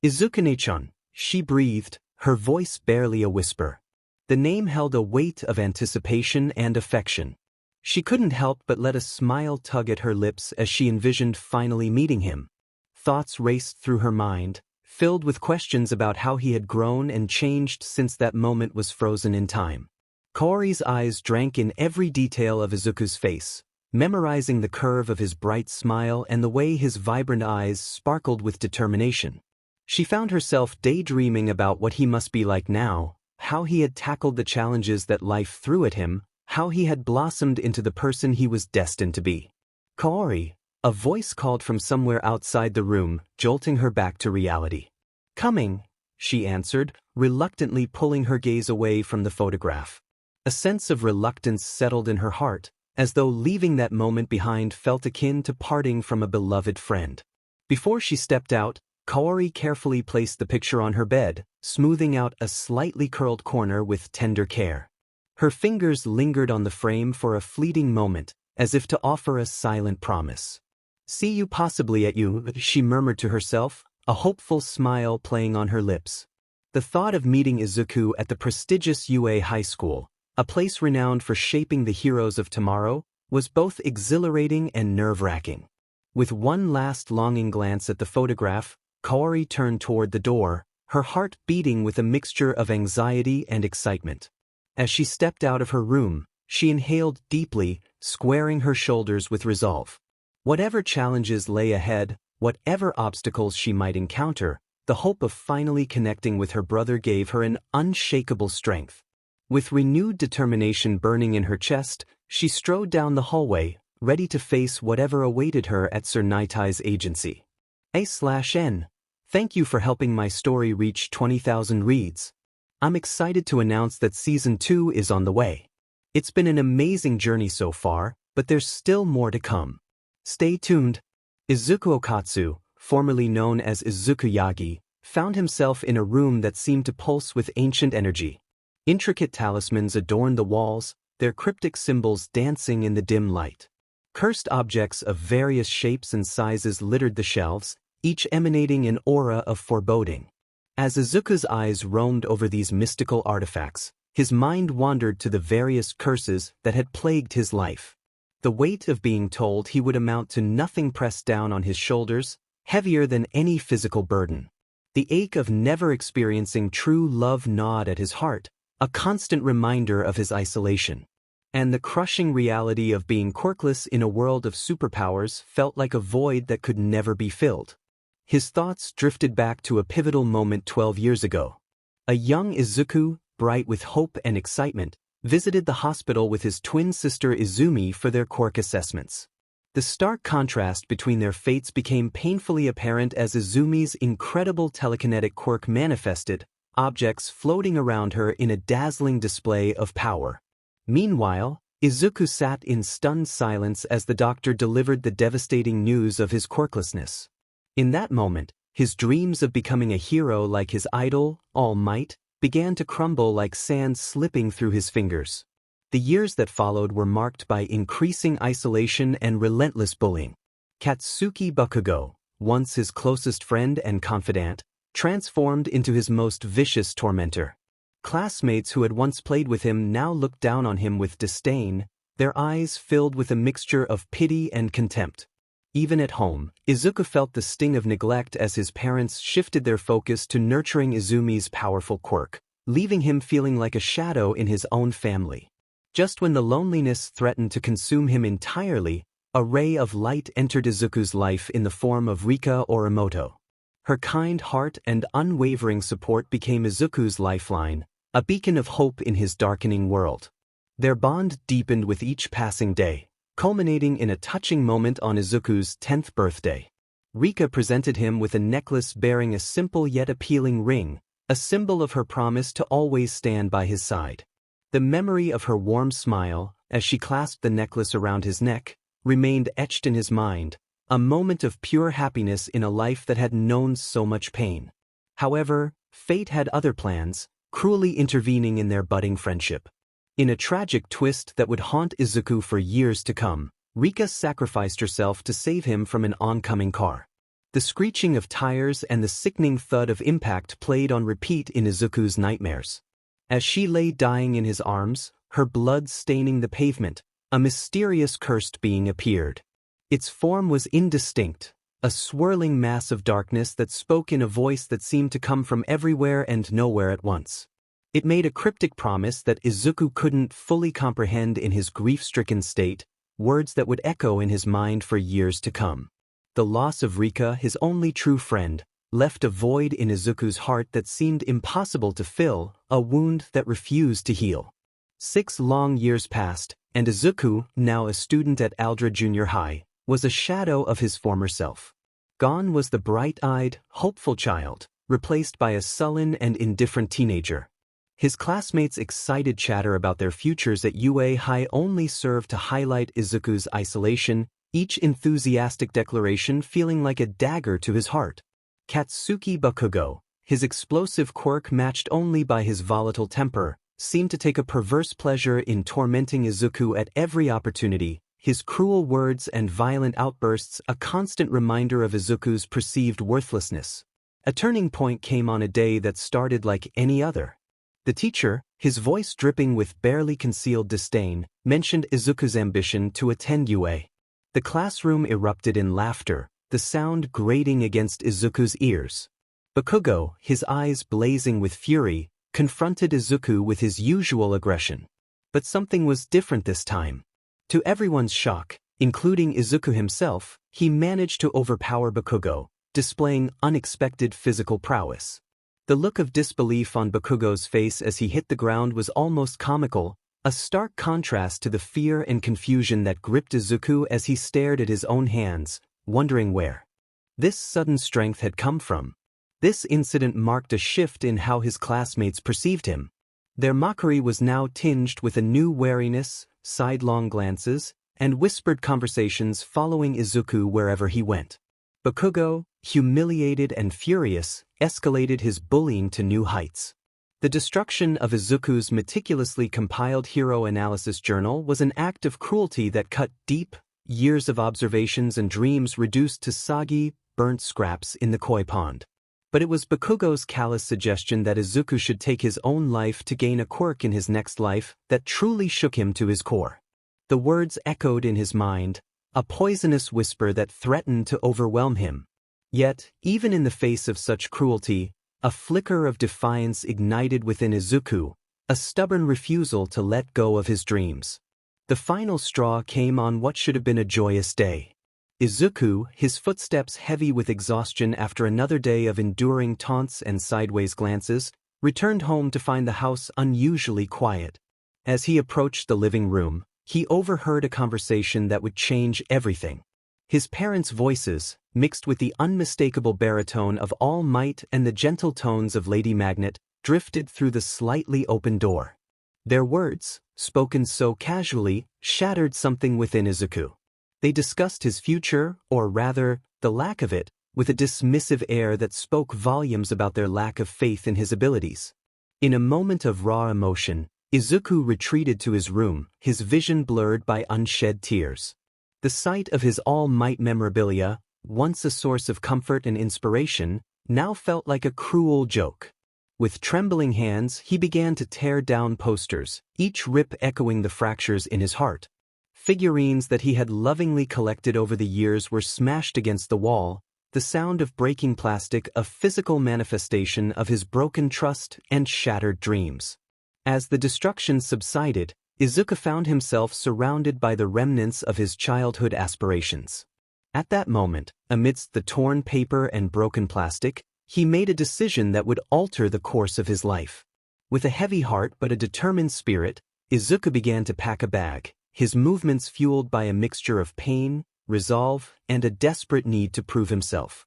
"Izukune-chan," she breathed, her voice barely a whisper. The name held a weight of anticipation and affection. She couldn't help but let a smile tug at her lips as she envisioned finally meeting him. Thoughts raced through her mind, filled with questions about how he had grown and changed since that moment was frozen in time. Kaori's eyes drank in every detail of Izuku's face, memorizing the curve of his bright smile and the way his vibrant eyes sparkled with determination. She found herself daydreaming about what he must be like now, how he had tackled the challenges that life threw at him, how he had blossomed into the person he was destined to be. "Kaori," a voice called from somewhere outside the room, jolting her back to reality. "Coming," she answered, reluctantly pulling her gaze away from the photograph. A sense of reluctance settled in her heart, as though leaving that moment behind felt akin to parting from a beloved friend. Before she stepped out, Kaori carefully placed the picture on her bed, smoothing out a slightly curled corner with tender care. Her fingers lingered on the frame for a fleeting moment, as if to offer a silent promise. "See you possibly at you," she murmured to herself, a hopeful smile playing on her lips. The thought of meeting Izuku at the prestigious UA High School, a place renowned for shaping the heroes of tomorrow, was both exhilarating and nerve-wracking. With one last longing glance at the photograph, Kaori turned toward the door, her heart beating with a mixture of anxiety and excitement. As she stepped out of her room, she inhaled deeply, squaring her shoulders with resolve. Whatever challenges lay ahead, whatever obstacles she might encounter, the hope of finally connecting with her brother gave her an unshakable strength. With renewed determination burning in her chest, she strode down the hallway, ready to face whatever awaited her at Sir Nitai's agency. A/N. Thank you for helping my story reach 20,000 reads. I'm excited to announce that Season 2 is on the way. It's been an amazing journey so far, but there's still more to come. Stay tuned. Izuku Okkotsu, formerly known as Izuku Yagi, found himself in a room that seemed to pulse with ancient energy. Intricate talismans adorned the walls, their cryptic symbols dancing in the dim light. Cursed objects of various shapes and sizes littered the shelves, each emanating an aura of foreboding. As Izuku's eyes roamed over these mystical artifacts, his mind wandered to the various curses that had plagued his life. The weight of being told he would amount to nothing pressed down on his shoulders, heavier than any physical burden. The ache of never experiencing true love gnawed at his heart, a constant reminder of his isolation. And the crushing reality of being quirkless in a world of superpowers felt like a void that could never be filled. His thoughts drifted back to a pivotal moment 12 years ago. A young Izuku, bright with hope and excitement, visited the hospital with his twin sister Izumi for their quirk assessments. The stark contrast between their fates became painfully apparent as Izumi's incredible telekinetic quirk manifested, objects floating around her in a dazzling display of power. Meanwhile, Izuku sat in stunned silence as the doctor delivered the devastating news of his quirklessness. In that moment, his dreams of becoming a hero like his idol, All Might, began to crumble like sand slipping through his fingers. The years that followed were marked by increasing isolation and relentless bullying. Katsuki Bakugo, once his closest friend and confidant, transformed into his most vicious tormentor. Classmates who had once played with him now looked down on him with disdain, their eyes filled with a mixture of pity and contempt. Even at home, Izuku felt the sting of neglect as his parents shifted their focus to nurturing Izumi's powerful quirk, leaving him feeling like a shadow in his own family. Just when the loneliness threatened to consume him entirely, a ray of light entered Izuku's life in the form of Rika Orimoto. Her kind heart and unwavering support became Izuku's lifeline, a beacon of hope in his darkening world. Their bond deepened with each passing day, culminating in a touching moment on Izuku's 10th birthday. Rika presented him with a necklace bearing a simple yet appealing ring, a symbol of her promise to always stand by his side. The memory of her warm smile, as she clasped the necklace around his neck, remained etched in his mind, a moment of pure happiness in a life that had known so much pain. However, fate had other plans, cruelly intervening in their budding friendship. In a tragic twist that would haunt Izuku for years to come, Rika sacrificed herself to save him from an oncoming car. The screeching of tires and the sickening thud of impact played on repeat in Izuku's nightmares. As she lay dying in his arms, her blood staining the pavement, a mysterious cursed being appeared. Its form was indistinct, a swirling mass of darkness that spoke in a voice that seemed to come from everywhere and nowhere at once. It made a cryptic promise that Izuku couldn't fully comprehend in his grief-stricken state, words that would echo in his mind for years to come. The loss of Rika, his only true friend, left a void in Izuku's heart that seemed impossible to fill, a wound that refused to heal. 6 long years passed, and Izuku, now a student at Aldra Junior High, was a shadow of his former self. Gone was the bright-eyed, hopeful child, replaced by a sullen and indifferent teenager. His classmates' excited chatter about their futures at UA High only served to highlight Izuku's isolation, each enthusiastic declaration feeling like a dagger to his heart. Katsuki Bakugo, his explosive quirk matched only by his volatile temper, seemed to take a perverse pleasure in tormenting Izuku at every opportunity, his cruel words and violent outbursts a constant reminder of Izuku's perceived worthlessness. A turning point came on a day that started like any other. The teacher, his voice dripping with barely concealed disdain, mentioned Izuku's ambition to attend UA. The classroom erupted in laughter, the sound grating against Izuku's ears. Bakugo, his eyes blazing with fury, confronted Izuku with his usual aggression. But something was different this time. To everyone's shock, including Izuku himself, he managed to overpower Bakugo, displaying unexpected physical prowess. The look of disbelief on Bakugo's face as he hit the ground was almost comical, a stark contrast to the fear and confusion that gripped Izuku as he stared at his own hands, wondering where this sudden strength had come from. This incident marked a shift in how his classmates perceived him. Their mockery was now tinged with a new wariness, sidelong glances, and whispered conversations following Izuku wherever he went. Bakugo, humiliated and furious, escalated his bullying to new heights. The destruction of Izuku's meticulously compiled hero analysis journal was an act of cruelty that cut deep, years of observations and dreams reduced to soggy, burnt scraps in the koi pond. But it was Bakugo's callous suggestion that Izuku should take his own life to gain a quirk in his next life that truly shook him to his core. The words echoed in his mind, a poisonous whisper that threatened to overwhelm him. Yet, even in the face of such cruelty, a flicker of defiance ignited within Izuku, a stubborn refusal to let go of his dreams. The final straw came on what should have been a joyous day. Izuku, his footsteps heavy with exhaustion after another day of enduring taunts and sideways glances, returned home to find the house unusually quiet. As he approached the living room, he overheard a conversation that would change everything. His parents' voices, mixed with the unmistakable baritone of All Might and the gentle tones of Lady Magnet, drifted through the slightly open door. Their words, spoken so casually, shattered something within Izuku. They discussed his future, or rather, the lack of it, with a dismissive air that spoke volumes about their lack of faith in his abilities. In a moment of raw emotion, Izuku retreated to his room, his vision blurred by unshed tears. The sight of his All Might memorabilia, once a source of comfort and inspiration, now felt like a cruel joke. With trembling hands, he began to tear down posters, each rip echoing the fractures in his heart. Figurines that he had lovingly collected over the years were smashed against the wall, the sound of breaking plastic a physical manifestation of his broken trust and shattered dreams. As the destruction subsided, Izuku found himself surrounded by the remnants of his childhood aspirations. At that moment, amidst the torn paper and broken plastic, he made a decision that would alter the course of his life. With a heavy heart but a determined spirit, Izuku began to pack a bag, his movements fueled by a mixture of pain, resolve, and a desperate need to prove himself.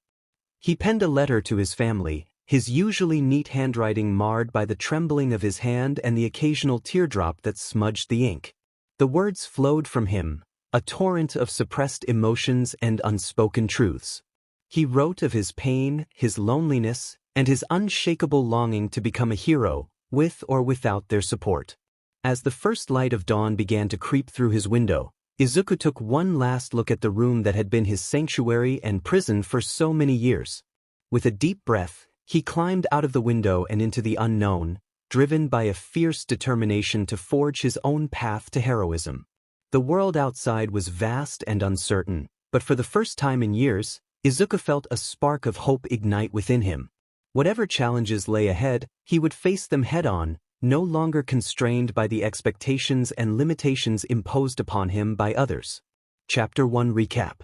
He penned a letter to his family, his usually neat handwriting marred by the trembling of his hand and the occasional teardrop that smudged the ink. The words flowed from him, a torrent of suppressed emotions and unspoken truths. He wrote of his pain, his loneliness, and his unshakable longing to become a hero, with or without their support. As the first light of dawn began to creep through his window, Izuku took one last look at the room that had been his sanctuary and prison for so many years. With a deep breath, he climbed out of the window and into the unknown, driven by a fierce determination to forge his own path to heroism. The world outside was vast and uncertain, but for the first time in years, Izuku felt a spark of hope ignite within him. Whatever challenges lay ahead, he would face them head-on, no longer constrained by the expectations and limitations imposed upon him by others. Chapter 1 Recap.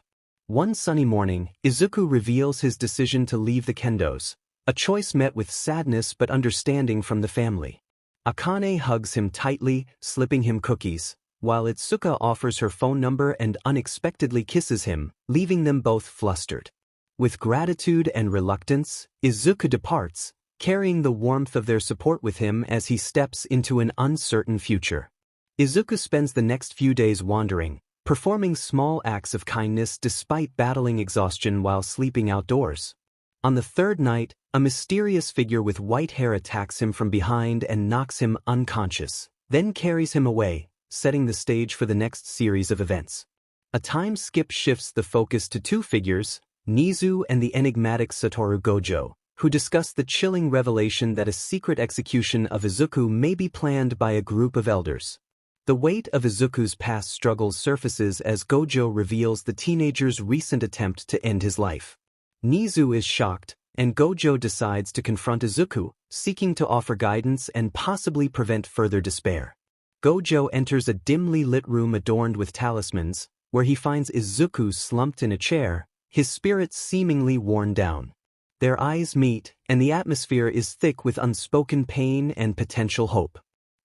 One sunny morning, Izuku reveals his decision to leave the kendos, a choice met with sadness but understanding from the family. Akane hugs him tightly, slipping him cookies, while Itsuka offers her phone number and unexpectedly kisses him, leaving them both flustered. With gratitude and reluctance, Izuku departs, carrying the warmth of their support with him as he steps into an uncertain future. Izuku spends the next few days wandering, performing small acts of kindness despite battling exhaustion while sleeping outdoors. On the third night, a mysterious figure with white hair attacks him from behind and knocks him unconscious, then carries him away, setting the stage for the next series of events. A time skip shifts the focus to two figures, Nizu and the enigmatic Satoru Gojo, who discuss the chilling revelation that a secret execution of Izuku may be planned by a group of elders. The weight of Izuku's past struggles surfaces as Gojo reveals the teenager's recent attempt to end his life. Nizu is shocked, and Gojo decides to confront Izuku, seeking to offer guidance and possibly prevent further despair. Gojo enters a dimly lit room adorned with talismans, where he finds Izuku slumped in a chair, his spirits seemingly worn down. Their eyes meet, and the atmosphere is thick with unspoken pain and potential hope.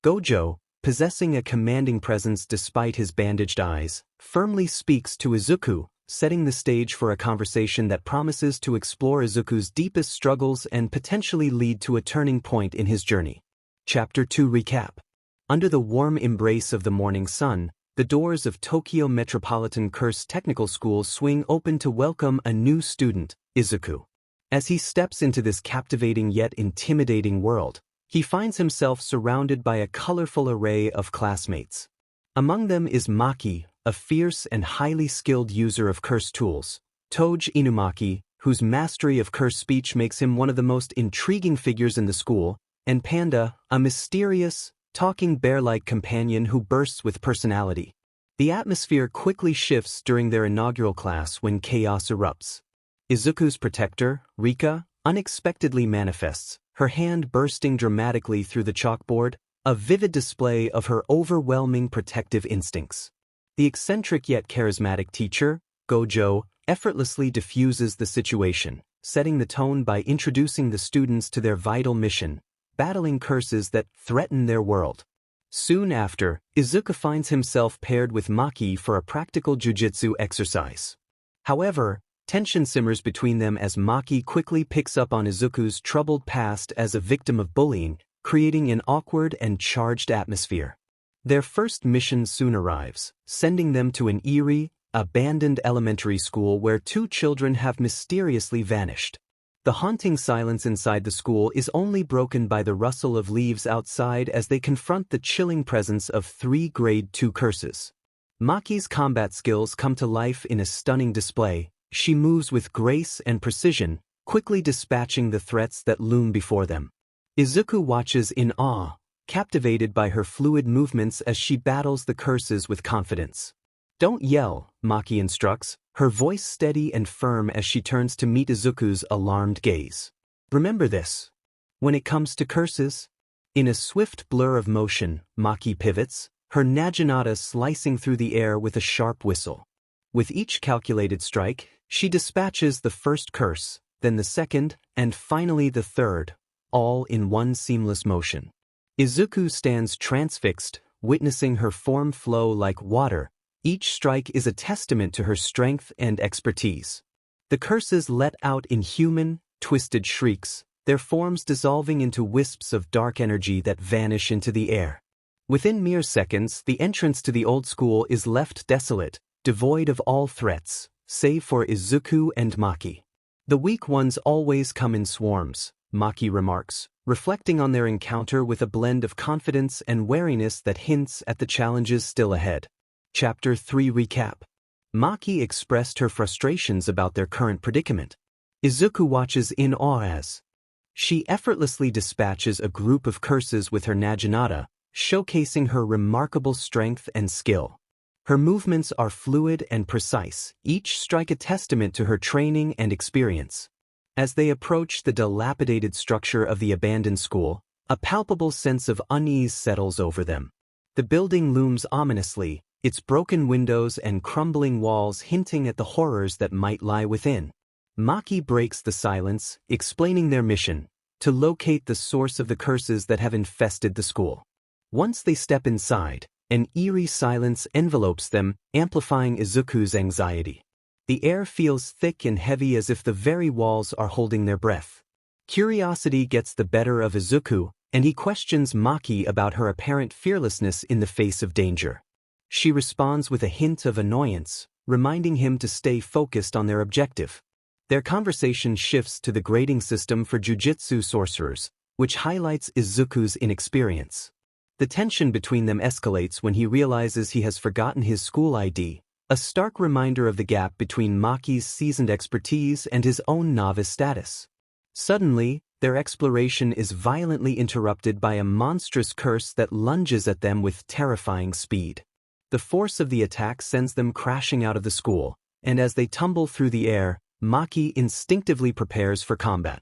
Gojo, possessing a commanding presence despite his bandaged eyes, firmly speaks to Izuku, setting the stage for a conversation that promises to explore Izuku's deepest struggles and potentially lead to a turning point in his journey. Chapter 2 Recap. Under the warm embrace of the morning sun, the doors of Tokyo Metropolitan Curse Technical School swing open to welcome a new student, Izuku. As he steps into this captivating yet intimidating world, he finds himself surrounded by a colorful array of classmates. Among them is Maki, a fierce and highly skilled user of curse tools, Toge Inumaki, whose mastery of curse speech makes him one of the most intriguing figures in the school, and Panda, a mysterious, talking bear-like companion who bursts with personality. The atmosphere quickly shifts during their inaugural class when chaos erupts. Izuku's protector, Rika, unexpectedly manifests, her hand bursting dramatically through the chalkboard, a vivid display of her overwhelming protective instincts. The eccentric yet charismatic teacher, Gojo, effortlessly diffuses the situation, setting the tone by introducing the students to their vital mission, battling curses that threaten their world. Soon after, Izuku finds himself paired with Maki for a practical jujitsu exercise. However, tension simmers between them as Maki quickly picks up on Izuku's troubled past as a victim of bullying, creating an awkward and charged atmosphere. Their first mission soon arrives, sending them to an eerie, abandoned elementary school where two children have mysteriously vanished. The haunting silence inside the school is only broken by the rustle of leaves outside as they confront the chilling presence of 3 Grade 2 curses. Maki's combat skills come to life in a stunning display. She moves with grace and precision, quickly dispatching the threats that loom before them. Izuku watches in awe, captivated by her fluid movements as she battles the curses with confidence. "Don't yell," Maki instructs, her voice steady and firm as she turns to meet Izuku's alarmed gaze. "Remember this. When it comes to curses." In a swift blur of motion, Maki pivots, her naginata slicing through the air with a sharp whistle. With each calculated strike, she dispatches the first curse, then the second, and finally the third, all in one seamless motion. Izuku stands transfixed, witnessing her form flow like water. Each strike is a testament to her strength and expertise. The curses let out inhuman, twisted shrieks, their forms dissolving into wisps of dark energy that vanish into the air. Within mere seconds, the entrance to the old school is left desolate, devoid of all threats, save for Izuku and Maki. "The weak ones always come in swarms," Maki remarks, reflecting on their encounter with a blend of confidence and wariness that hints at the challenges still ahead. Chapter 3 Recap. Maki expressed her frustrations about their current predicament. Izuku watches in awe as she effortlessly dispatches a group of curses with her naginata, showcasing her remarkable strength and skill. Her movements are fluid and precise, each strike a testament to her training and experience. As they approach the dilapidated structure of the abandoned school, a palpable sense of unease settles over them. The building looms ominously, its broken windows and crumbling walls hinting at the horrors that might lie within. Maki breaks the silence, explaining their mission, to locate the source of the curses that have infested the school. Once they step inside, an eerie silence envelopes them, amplifying Izuku's anxiety. The air feels thick and heavy as if the very walls are holding their breath. Curiosity gets the better of Izuku, and he questions Maki about her apparent fearlessness in the face of danger. She responds with a hint of annoyance, reminding him to stay focused on their objective. Their conversation shifts to the grading system for jujitsu sorcerers, which highlights Izuku's inexperience. The tension between them escalates when he realizes he has forgotten his school ID, a stark reminder of the gap between Maki's seasoned expertise and his own novice status. Suddenly, their exploration is violently interrupted by a monstrous curse that lunges at them with terrifying speed. The force of the attack sends them crashing out of the school, and as they tumble through the air, Maki instinctively prepares for combat.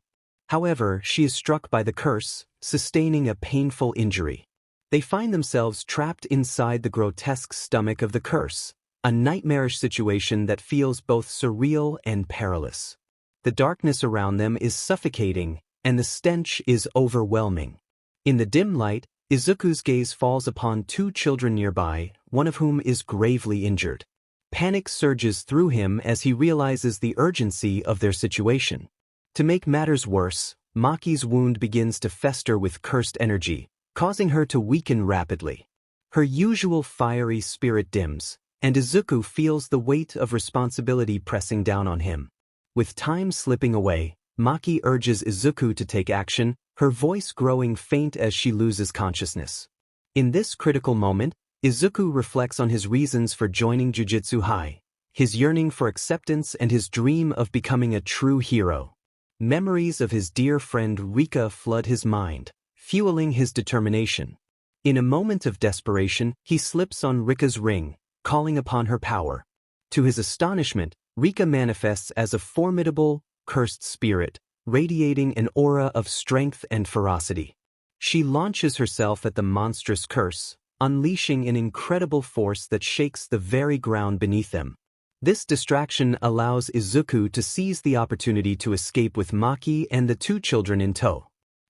However, she is struck by the curse, sustaining a painful injury. They find themselves trapped inside the grotesque stomach of the curse, a nightmarish situation that feels both surreal and perilous. The darkness around them is suffocating, and the stench is overwhelming. In the dim light, Izuku's gaze falls upon two children nearby, one of whom is gravely injured. Panic surges through him as he realizes the urgency of their situation. To make matters worse, Maki's wound begins to fester with cursed energy, causing her to weaken rapidly. Her usual fiery spirit dims, and Izuku feels the weight of responsibility pressing down on him. With time slipping away, Maki urges Izuku to take action, her voice growing faint as she loses consciousness. In this critical moment, Izuku reflects on his reasons for joining Jujutsu High, his yearning for acceptance and his dream of becoming a true hero. Memories of his dear friend Rika flood his mind, fueling his determination. In a moment of desperation, he slips on Rika's ring, calling upon her power. To his astonishment, Rika manifests as a formidable, cursed spirit, radiating an aura of strength and ferocity. She launches herself at the monstrous curse, unleashing an incredible force that shakes the very ground beneath them. This distraction allows Izuku to seize the opportunity to escape with Maki and the two children in tow.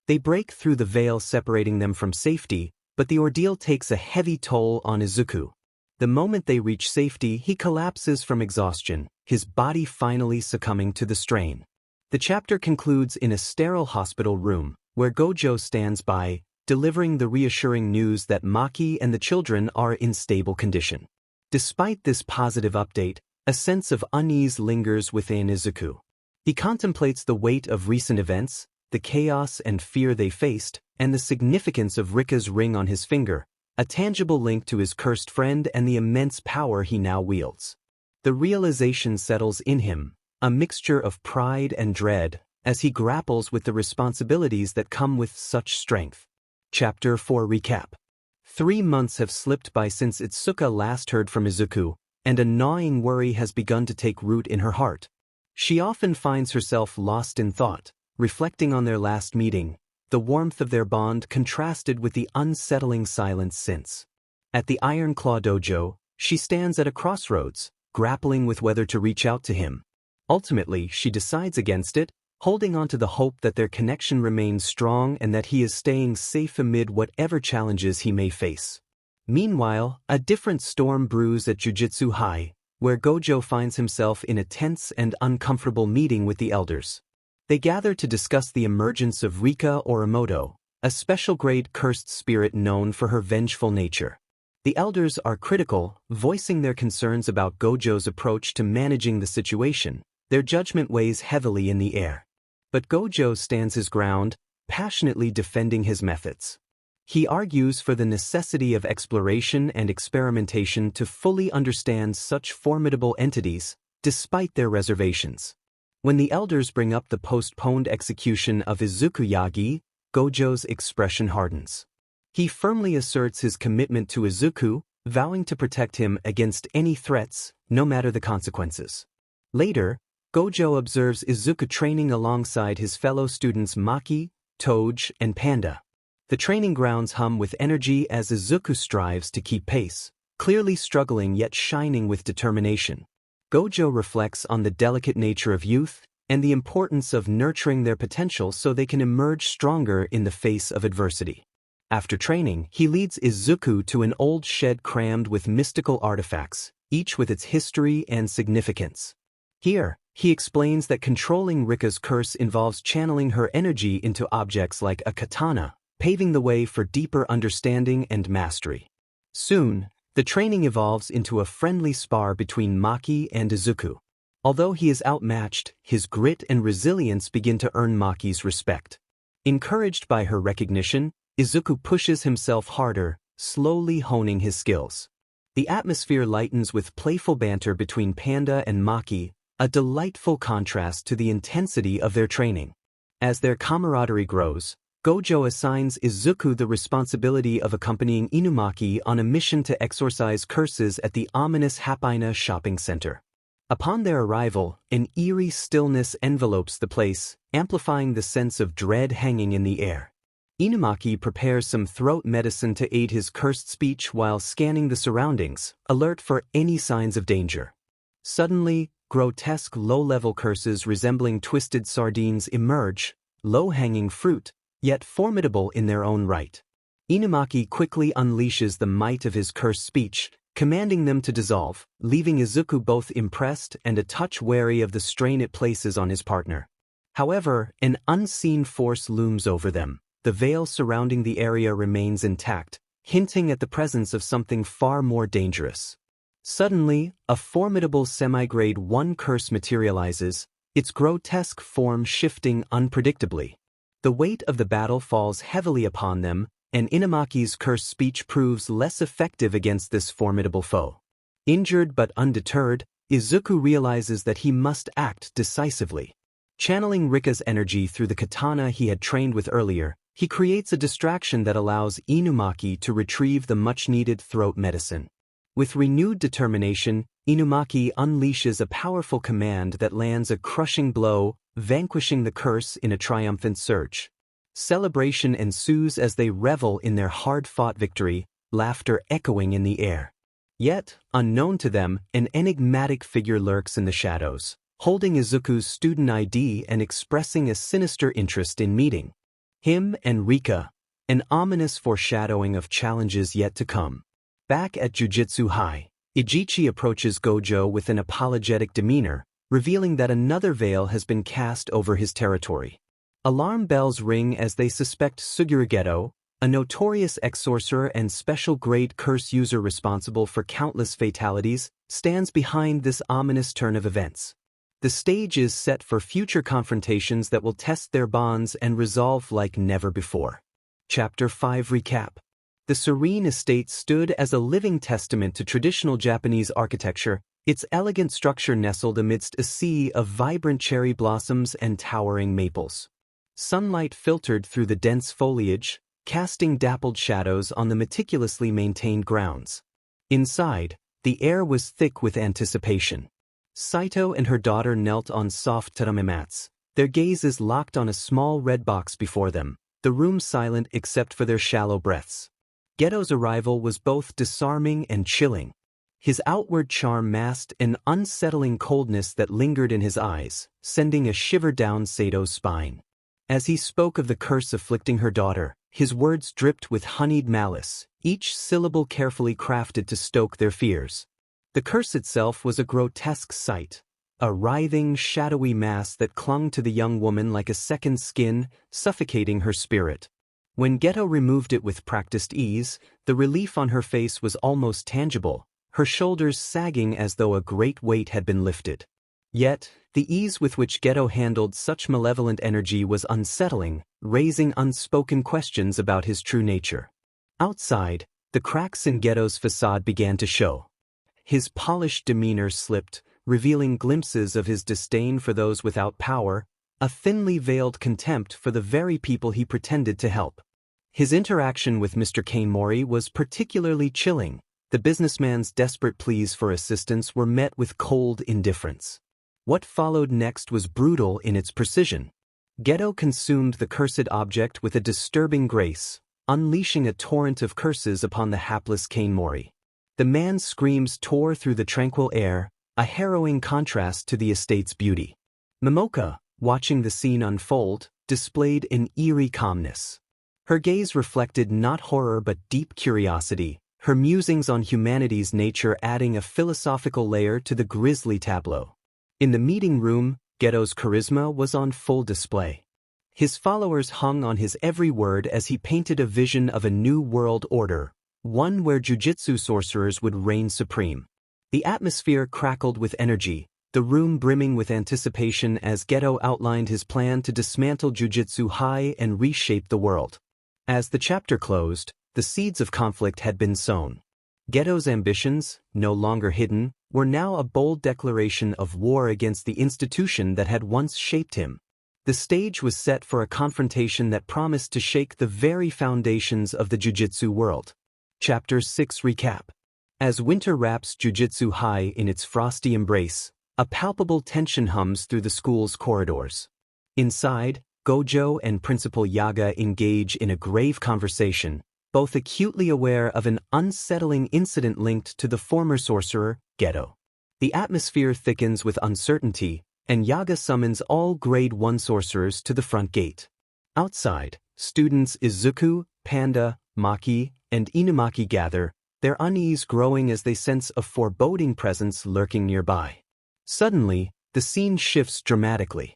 They break through the veil separating them from safety, but the ordeal takes a heavy toll on Izuku. The moment they reach safety, he collapses from exhaustion, his body finally succumbing to the strain. The chapter concludes in a sterile hospital room, where Gojo stands by, delivering the reassuring news that Maki and the children are in stable condition. Despite this positive update, a sense of unease lingers within Izuku. He contemplates the weight of recent events, the chaos and fear they faced, and the significance of Rika's ring on his finger, a tangible link to his cursed friend and the immense power he now wields. The realization settles in him, a mixture of pride and dread, as he grapples with the responsibilities that come with such strength. Chapter 4 Recap. 3 months have slipped by since Itsuka last heard from Izuku, and a gnawing worry has begun to take root in her heart. She often finds herself lost in thought, reflecting on their last meeting, the warmth of their bond contrasted with the unsettling silence since. At the Iron Claw Dojo, she stands at a crossroads, grappling with whether to reach out to him. Ultimately, she decides against it, holding on to the hope that their connection remains strong and that he is staying safe amid whatever challenges he may face. Meanwhile, a different storm brews at Jujutsu High, where Gojo finds himself in a tense and uncomfortable meeting with the elders. They gather to discuss the emergence of Rika Orimoto, a special-grade cursed spirit known for her vengeful nature. The elders are critical, voicing their concerns about Gojo's approach to managing the situation. Their judgment weighs heavily in the air. But Gojo stands his ground, passionately defending his methods. He argues for the necessity of exploration and experimentation to fully understand such formidable entities, despite their reservations. When the elders bring up the postponed execution of Izuku Yagi, Gojo's expression hardens. He firmly asserts his commitment to Izuku, vowing to protect him against any threats, no matter the consequences. Later, Gojo observes Izuku training alongside his fellow students Maki, Toge, and Panda. The training grounds hum with energy as Izuku strives to keep pace, clearly struggling yet shining with determination. Gojo reflects on the delicate nature of youth and the importance of nurturing their potential so they can emerge stronger in the face of adversity. After training, he leads Izuku to an old shed crammed with mystical artifacts, each with its history and significance. Here, He explains that controlling Rika's curse involves channeling her energy into objects like a katana, paving the way for deeper understanding and mastery. Soon, the training evolves into a friendly spar between Maki and Izuku. Although he is outmatched, his grit and resilience begin to earn Maki's respect. Encouraged by her recognition, Izuku pushes himself harder, slowly honing his skills. The atmosphere lightens with playful banter between Panda and Maki, a delightful contrast to the intensity of their training. As their camaraderie grows, Gojo assigns Izuku the responsibility of accompanying Inumaki on a mission to exorcise curses at the ominous Hapaina shopping center. Upon their arrival, an eerie stillness envelopes the place, amplifying the sense of dread hanging in the air. Inumaki prepares some throat medicine to aid his cursed speech while scanning the surroundings, alert for any signs of danger. Suddenly, grotesque low-level curses resembling twisted sardines emerge, low-hanging fruit, yet formidable in their own right. Inumaki quickly unleashes the might of his cursed speech, commanding them to dissolve, leaving Izuku both impressed and a touch wary of the strain it places on his partner. However, an unseen force looms over them. The veil surrounding the area remains intact, hinting at the presence of something far more dangerous. Suddenly, a formidable semi-grade 1 curse materializes, its grotesque form shifting unpredictably. The weight of the battle falls heavily upon them, and Inumaki's cursed speech proves less effective against this formidable foe. Injured but undeterred, Izuku realizes that he must act decisively. Channeling Rika's energy through the katana he had trained with earlier, he creates a distraction that allows Inumaki to retrieve the much-needed throat medicine. With renewed determination, Inumaki unleashes a powerful command that lands a crushing blow, vanquishing the curse in a triumphant surge. Celebration ensues as they revel in their hard-fought victory, laughter echoing in the air. Yet, unknown to them, an enigmatic figure lurks in the shadows, holding Izuku's student ID and expressing a sinister interest in meeting him and Rika, an ominous foreshadowing of challenges yet to come. Back at Jujutsu High, Ijichi approaches Gojo with an apologetic demeanor, revealing that another veil has been cast over his territory. Alarm bells ring as they suspect Suguru Geto, a notorious ex-sorcerer and special-grade curse user responsible for countless fatalities, stands behind this ominous turn of events. The stage is set for future confrontations that will test their bonds and resolve like never before. Chapter 5 Recap. The serene estate stood as a living testament to traditional Japanese architecture, its elegant structure nestled amidst a sea of vibrant cherry blossoms and towering maples. Sunlight filtered through the dense foliage, casting dappled shadows on the meticulously maintained grounds. Inside, the air was thick with anticipation. Saito and her daughter knelt on soft tatami mats, their gazes locked on a small red box before them, the room silent except for their shallow breaths. Geto's arrival was both disarming and chilling. His outward charm masked an unsettling coldness that lingered in his eyes, sending a shiver down Sato's spine. As he spoke of the curse afflicting her daughter, his words dripped with honeyed malice, each syllable carefully crafted to stoke their fears. The curse itself was a grotesque sight, a writhing, shadowy mass that clung to the young woman like a second skin, suffocating her spirit. When Geto removed it with practiced ease, the relief on her face was almost tangible, her shoulders sagging as though a great weight had been lifted. Yet, the ease with which Geto handled such malevolent energy was unsettling, raising unspoken questions about his true nature. Outside, the cracks in Geto's facade began to show. His polished demeanor slipped, revealing glimpses of his disdain for those without power, a thinly veiled contempt for the very people he pretended to help. His interaction with Mr. Kanemori was particularly chilling. The businessman's desperate pleas for assistance were met with cold indifference. What followed next was brutal in its precision. Geto consumed the cursed object with a disturbing grace, unleashing a torrent of curses upon the hapless Kanemori. The man's screams tore through the tranquil air, a harrowing contrast to the estate's beauty. Momoka, watching the scene unfold, displayed an eerie calmness. Her gaze reflected not horror but deep curiosity, her musings on humanity's nature adding a philosophical layer to the grisly tableau. In the meeting room, Geto's charisma was on full display. His followers hung on his every word as he painted a vision of a new world order, one where jujitsu sorcerers would reign supreme. The atmosphere crackled with energy, the room brimming with anticipation as Geto outlined his plan to dismantle Jujutsu High and reshape the world. As the chapter closed, the seeds of conflict had been sown. Geto's ambitions, no longer hidden, were now a bold declaration of war against the institution that had once shaped him. The stage was set for a confrontation that promised to shake the very foundations of the Jujutsu world. Chapter 6 Recap. As winter wraps Jujutsu High in its frosty embrace, a palpable tension hums through the school's corridors. Inside, Gojo and Principal Yaga engage in a grave conversation, both acutely aware of an unsettling incident linked to the former sorcerer, Geto. The atmosphere thickens with uncertainty, and Yaga summons all Grade 1 sorcerers to the front gate. Outside, students Izuku, Panda, Maki, and Inumaki gather, their unease growing as they sense a foreboding presence lurking nearby. Suddenly, the scene shifts dramatically.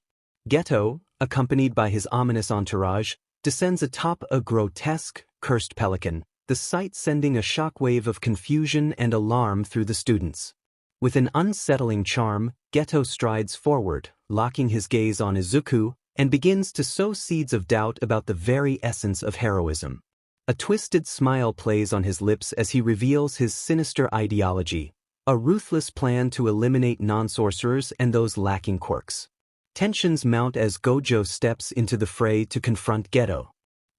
Geto, accompanied by his ominous entourage, descends atop a grotesque, cursed pelican, the sight sending a shockwave of confusion and alarm through the students. With an unsettling charm, Geto strides forward, locking his gaze on Izuku, and begins to sow seeds of doubt about the very essence of heroism. A twisted smile plays on his lips as he reveals his sinister ideology, a ruthless plan to eliminate non-sorcerers and those lacking quirks. Tensions mount as Gojo steps into the fray to confront Geto.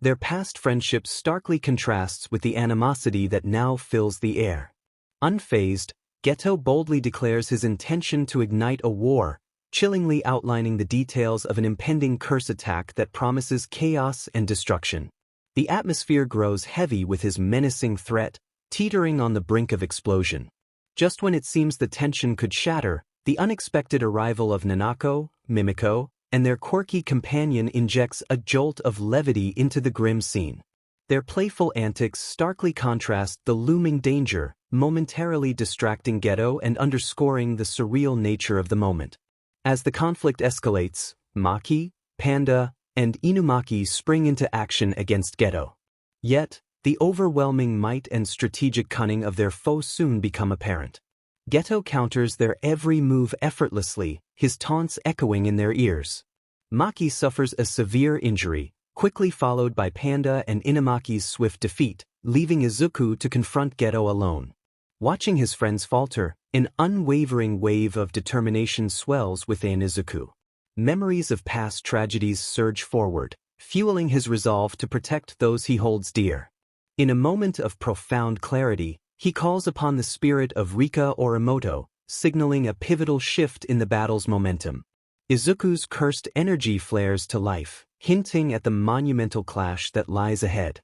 Their past friendship starkly contrasts with the animosity that now fills the air. Unfazed, Geto boldly declares his intention to ignite a war, chillingly outlining the details of an impending curse attack that promises chaos and destruction. The atmosphere grows heavy with his menacing threat, teetering on the brink of explosion. Just when it seems the tension could shatter, the unexpected arrival of Nanako, Mimiko, and their quirky companion injects a jolt of levity into the grim scene. Their playful antics starkly contrast the looming danger, momentarily distracting Geto and underscoring the surreal nature of the moment. As the conflict escalates, Maki, Panda, and Inumaki spring into action against Geto. Yet, the overwhelming might and strategic cunning of their foe soon become apparent. Geto counters their every move effortlessly, his taunts echoing in their ears. Maki suffers a severe injury, quickly followed by Panda and Inumaki's swift defeat, leaving Izuku to confront Geto alone. Watching his friends falter, an unwavering wave of determination swells within Izuku. Memories of past tragedies surge forward, fueling his resolve to protect those he holds dear. In a moment of profound clarity, he calls upon the spirit of Rika Orimoto, signaling a pivotal shift in the battle's momentum. Izuku's cursed energy flares to life, hinting at the monumental clash that lies ahead.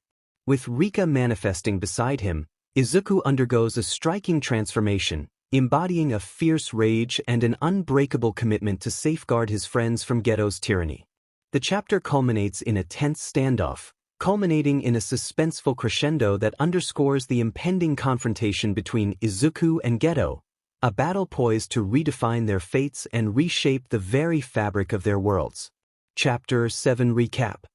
With Rika manifesting beside him, Izuku undergoes a striking transformation, embodying a fierce rage and an unbreakable commitment to safeguard his friends from Geto's tyranny. The chapter culminates in a tense standoff, culminating in a suspenseful crescendo that underscores the impending confrontation between Izuku and Geto, a battle poised to redefine their fates and reshape the very fabric of their worlds. Chapter 7 Recap.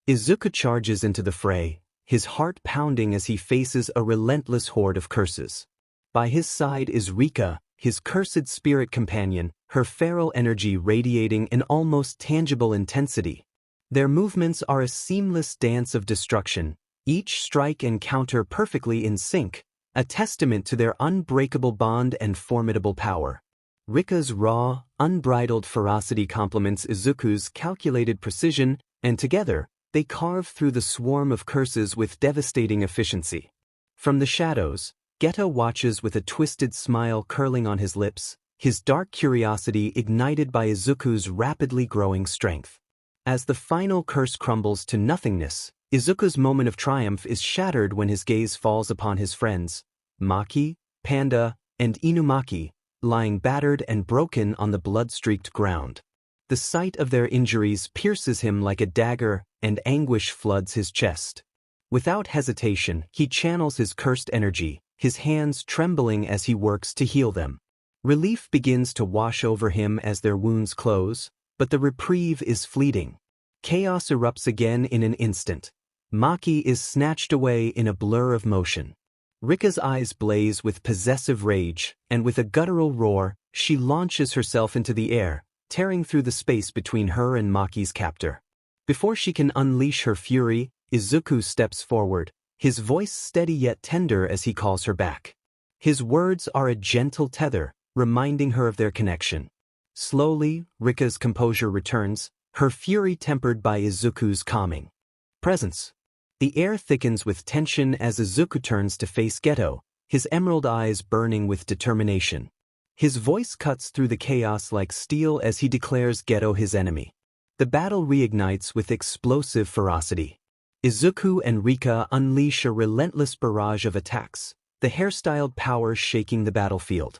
Izuku charges into the fray, his heart pounding as he faces a relentless horde of curses. By his side is Rika, his cursed spirit companion, her feral energy radiating an almost tangible intensity. Their movements are a seamless dance of destruction, each strike and counter perfectly in sync, a testament to their unbreakable bond and formidable power. Rika's raw, unbridled ferocity complements Izuku's calculated precision, and together, they carve through the swarm of curses with devastating efficiency. From the shadows, Geto watches with a twisted smile curling on his lips, his dark curiosity ignited by Izuku's rapidly growing strength. As the final curse crumbles to nothingness, Izuku's moment of triumph is shattered when his gaze falls upon his friends, Maki, Panda, and Inumaki, lying battered and broken on the blood-streaked ground. The sight of their injuries pierces him like a dagger, and anguish floods his chest. Without hesitation, he channels his cursed energy, his hands trembling as he works to heal them. Relief begins to wash over him as their wounds close, but the reprieve is fleeting. Chaos erupts again in an instant. Maki is snatched away in a blur of motion. Rika's eyes blaze with possessive rage, and with a guttural roar, she launches herself into the air, tearing through the space between her and Maki's captor. Before she can unleash her fury, Izuku steps forward, his voice steady yet tender as he calls her back. His words are a gentle tether, reminding her of their connection. Slowly, Rika's composure returns, her fury tempered by Izuku's calming presence. The air thickens with tension as Izuku turns to face Geto, his emerald eyes burning with determination. His voice cuts through the chaos like steel as he declares Geto his enemy. The battle reignites with explosive ferocity. Izuku and Rika unleash a relentless barrage of attacks, the hairstyled power shaking the battlefield.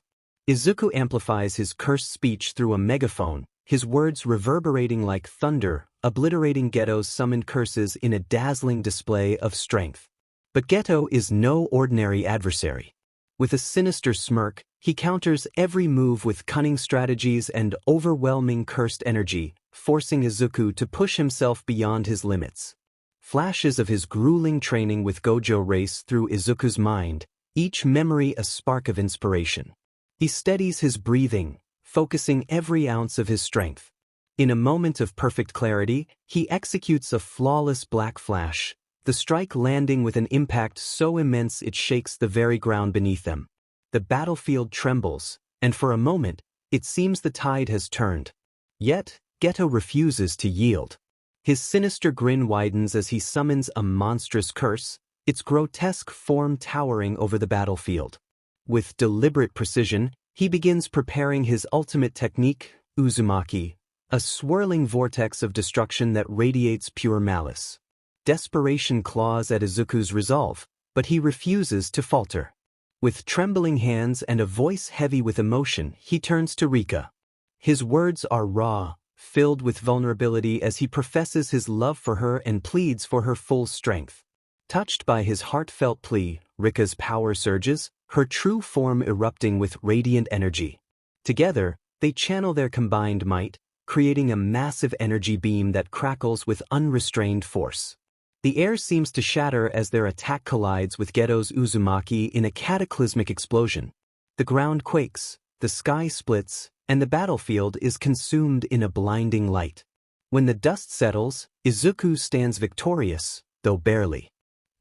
Izuku amplifies his cursed speech through a megaphone, his words reverberating like thunder, obliterating Geto's summoned curses in a dazzling display of strength. But Geto is no ordinary adversary. With a sinister smirk, he counters every move with cunning strategies and overwhelming cursed energy, forcing Izuku to push himself beyond his limits. Flashes of his grueling training with Gojo race through Izuku's mind, each memory a spark of inspiration. He steadies his breathing, focusing every ounce of his strength. In a moment of perfect clarity, he executes a flawless black flash, the strike landing with an impact so immense it shakes the very ground beneath them. The battlefield trembles, and for a moment, it seems the tide has turned. Yet, Geto refuses to yield. His sinister grin widens as he summons a monstrous curse, its grotesque form towering over the battlefield. With deliberate precision, he begins preparing his ultimate technique, Uzumaki, a swirling vortex of destruction that radiates pure malice. Desperation claws at Izuku's resolve, but he refuses to falter. With trembling hands and a voice heavy with emotion, he turns to Rika. His words are raw, filled with vulnerability as he professes his love for her and pleads for her full strength. Touched by his heartfelt plea, Rika's power surges, her true form erupting with radiant energy. Together, they channel their combined might, creating a massive energy beam that crackles with unrestrained force. The air seems to shatter as their attack collides with Geto's Uzumaki in a cataclysmic explosion. The ground quakes, the sky splits, and the battlefield is consumed in a blinding light. When the dust settles, Izuku stands victorious, though barely.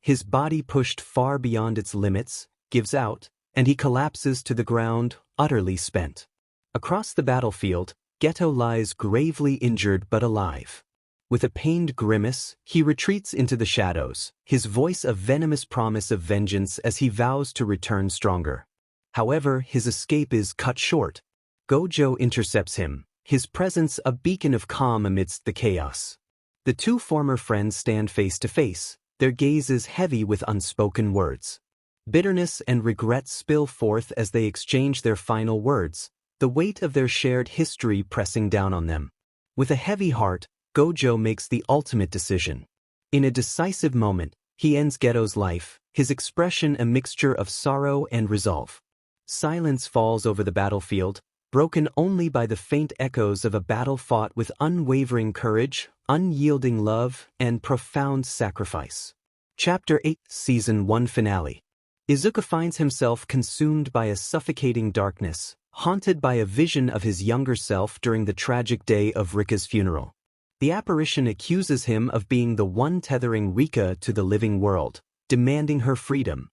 His body pushed far beyond its limits, gives out, and he collapses to the ground, utterly spent. Across the battlefield, Geto lies gravely injured but alive. With a pained grimace, he retreats into the shadows, his voice a venomous promise of vengeance as he vows to return stronger. However, his escape is cut short. Gojo intercepts him, his presence a beacon of calm amidst the chaos. The two former friends stand face to face, their gazes heavy with unspoken words. Bitterness and regret spill forth as they exchange their final words, the weight of their shared history pressing down on them. With a heavy heart, Gojo makes the ultimate decision. In a decisive moment, he ends Geto's life, his expression a mixture of sorrow and resolve. Silence falls over the battlefield, broken only by the faint echoes of a battle fought with unwavering courage, unyielding love, and profound sacrifice. Chapter 8, Season 1 Finale. Izuku finds himself consumed by a suffocating darkness, haunted by a vision of his younger self during the tragic day of Rika's funeral. The apparition accuses him of being the one tethering Rika to the living world, demanding her freedom.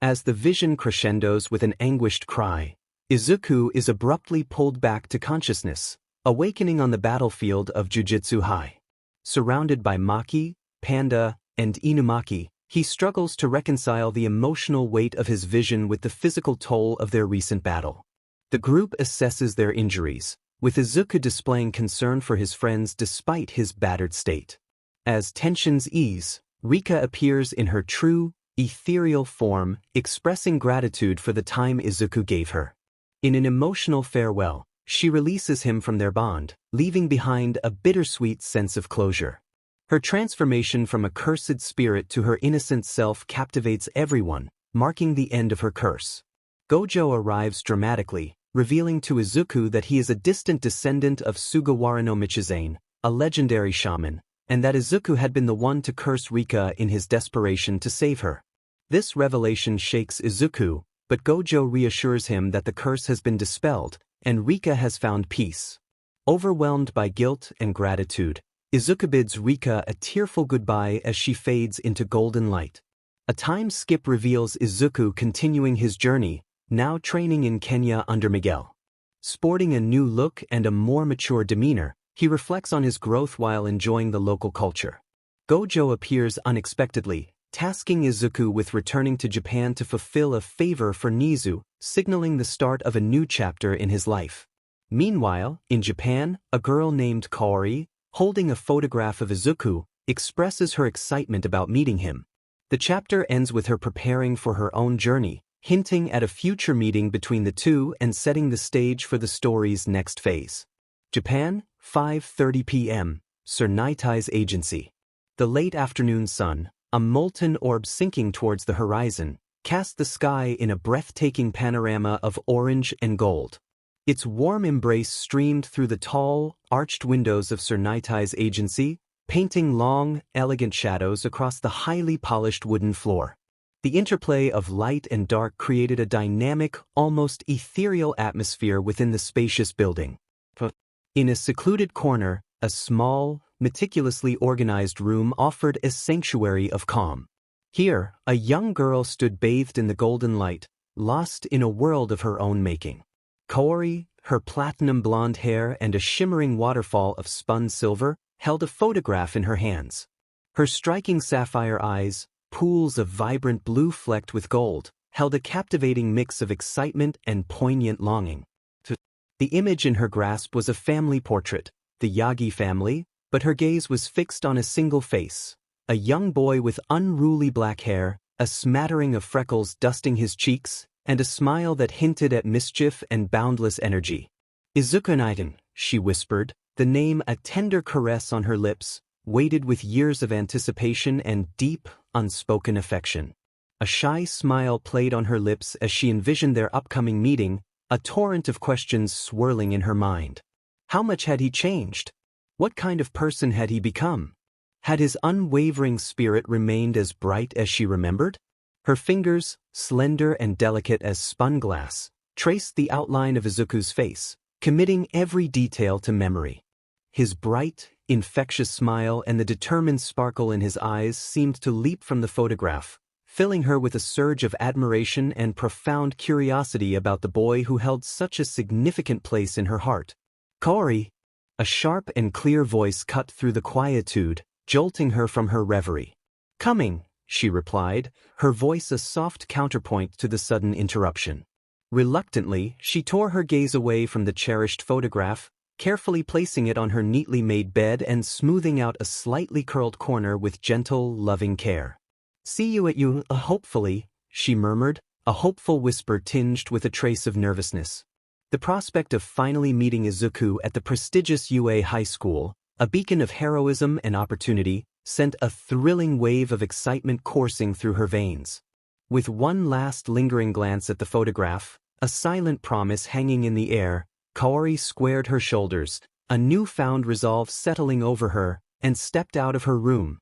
As the vision crescendos with an anguished cry, Izuku is abruptly pulled back to consciousness, awakening on the battlefield of Jujutsu High. Surrounded by Maki, Panda, and Inumaki, he struggles to reconcile the emotional weight of his vision with the physical toll of their recent battle. The group assesses their injuries, with Izuku displaying concern for his friends despite his battered state. As tensions ease, Rika appears in her true, ethereal form, expressing gratitude for the time Izuku gave her. In an emotional farewell, she releases him from their bond, leaving behind a bittersweet sense of closure. Her transformation from a cursed spirit to her innocent self captivates everyone, marking the end of her curse. Gojo arrives dramatically, revealing to Izuku that he is a distant descendant of Sugawara no Michizane, a legendary shaman, and that Izuku had been the one to curse Rika in his desperation to save her. This revelation shakes Izuku, but Gojo reassures him that the curse has been dispelled, and Rika has found peace. Overwhelmed by guilt and gratitude, Izuku bids Rika a tearful goodbye as she fades into golden light. A time skip reveals Izuku continuing his journey, now training in Kenya under Miguel. Sporting a new look and a more mature demeanor, he reflects on his growth while enjoying the local culture. Gojo appears unexpectedly, tasking Izuku with returning to Japan to fulfill a favor for Nizu, signaling the start of a new chapter in his life. Meanwhile, in Japan, a girl named Kaori, holding a photograph of Izuku, expresses her excitement about meeting him. The chapter ends with her preparing for her own journey, hinting at a future meeting between the two and setting the stage for the story's next phase. Japan, 5:30 p.m., Sir Nitai's agency. The late afternoon sun, a molten orb sinking towards the horizon, cast the sky in a breathtaking panorama of orange and gold. Its warm embrace streamed through the tall, arched windows of Sir Nitai's agency, painting long, elegant shadows across the highly polished wooden floor. The interplay of light and dark created a dynamic, almost ethereal atmosphere within the spacious building. In a secluded corner, a small, meticulously organized room offered a sanctuary of calm. Here, a young girl stood bathed in the golden light, lost in a world of her own making. Kaori, her platinum blonde hair and a shimmering waterfall of spun silver, held a photograph in her hands. Her striking sapphire eyes, pools of vibrant blue flecked with gold, held a captivating mix of excitement and poignant longing. The image in her grasp was a family portrait, the Yagi family, but her gaze was fixed on a single face, a young boy with unruly black hair, a smattering of freckles dusting his cheeks, and a smile that hinted at mischief and boundless energy. "Izuku-naiden," she whispered, the name a tender caress on her lips, weighted with years of anticipation and deep, unspoken affection. A shy smile played on her lips as she envisioned their upcoming meeting, a torrent of questions swirling in her mind. How much had he changed? What kind of person had he become? Had his unwavering spirit remained as bright as she remembered? Her fingers, slender and delicate as spun glass, traced the outline of Izuku's face, committing every detail to memory. His bright, infectious smile and the determined sparkle in his eyes seemed to leap from the photograph, filling her with a surge of admiration and profound curiosity about the boy who held such a significant place in her heart. "Kaori!" A sharp and clear voice cut through the quietude, jolting her from her reverie. "Coming," she replied, her voice a soft counterpoint to the sudden interruption. Reluctantly, she tore her gaze away from the cherished photograph, carefully placing it on her neatly made bed and smoothing out a slightly curled corner with gentle, loving care. "See you at you, hopefully," she murmured, a hopeful whisper tinged with a trace of nervousness. The prospect of finally meeting Izuku at the prestigious UA High School, a beacon of heroism and opportunity, sent a thrilling wave of excitement coursing through her veins. With one last lingering glance at the photograph, a silent promise hanging in the air, Kaori squared her shoulders, a newfound resolve settling over her, and stepped out of her room,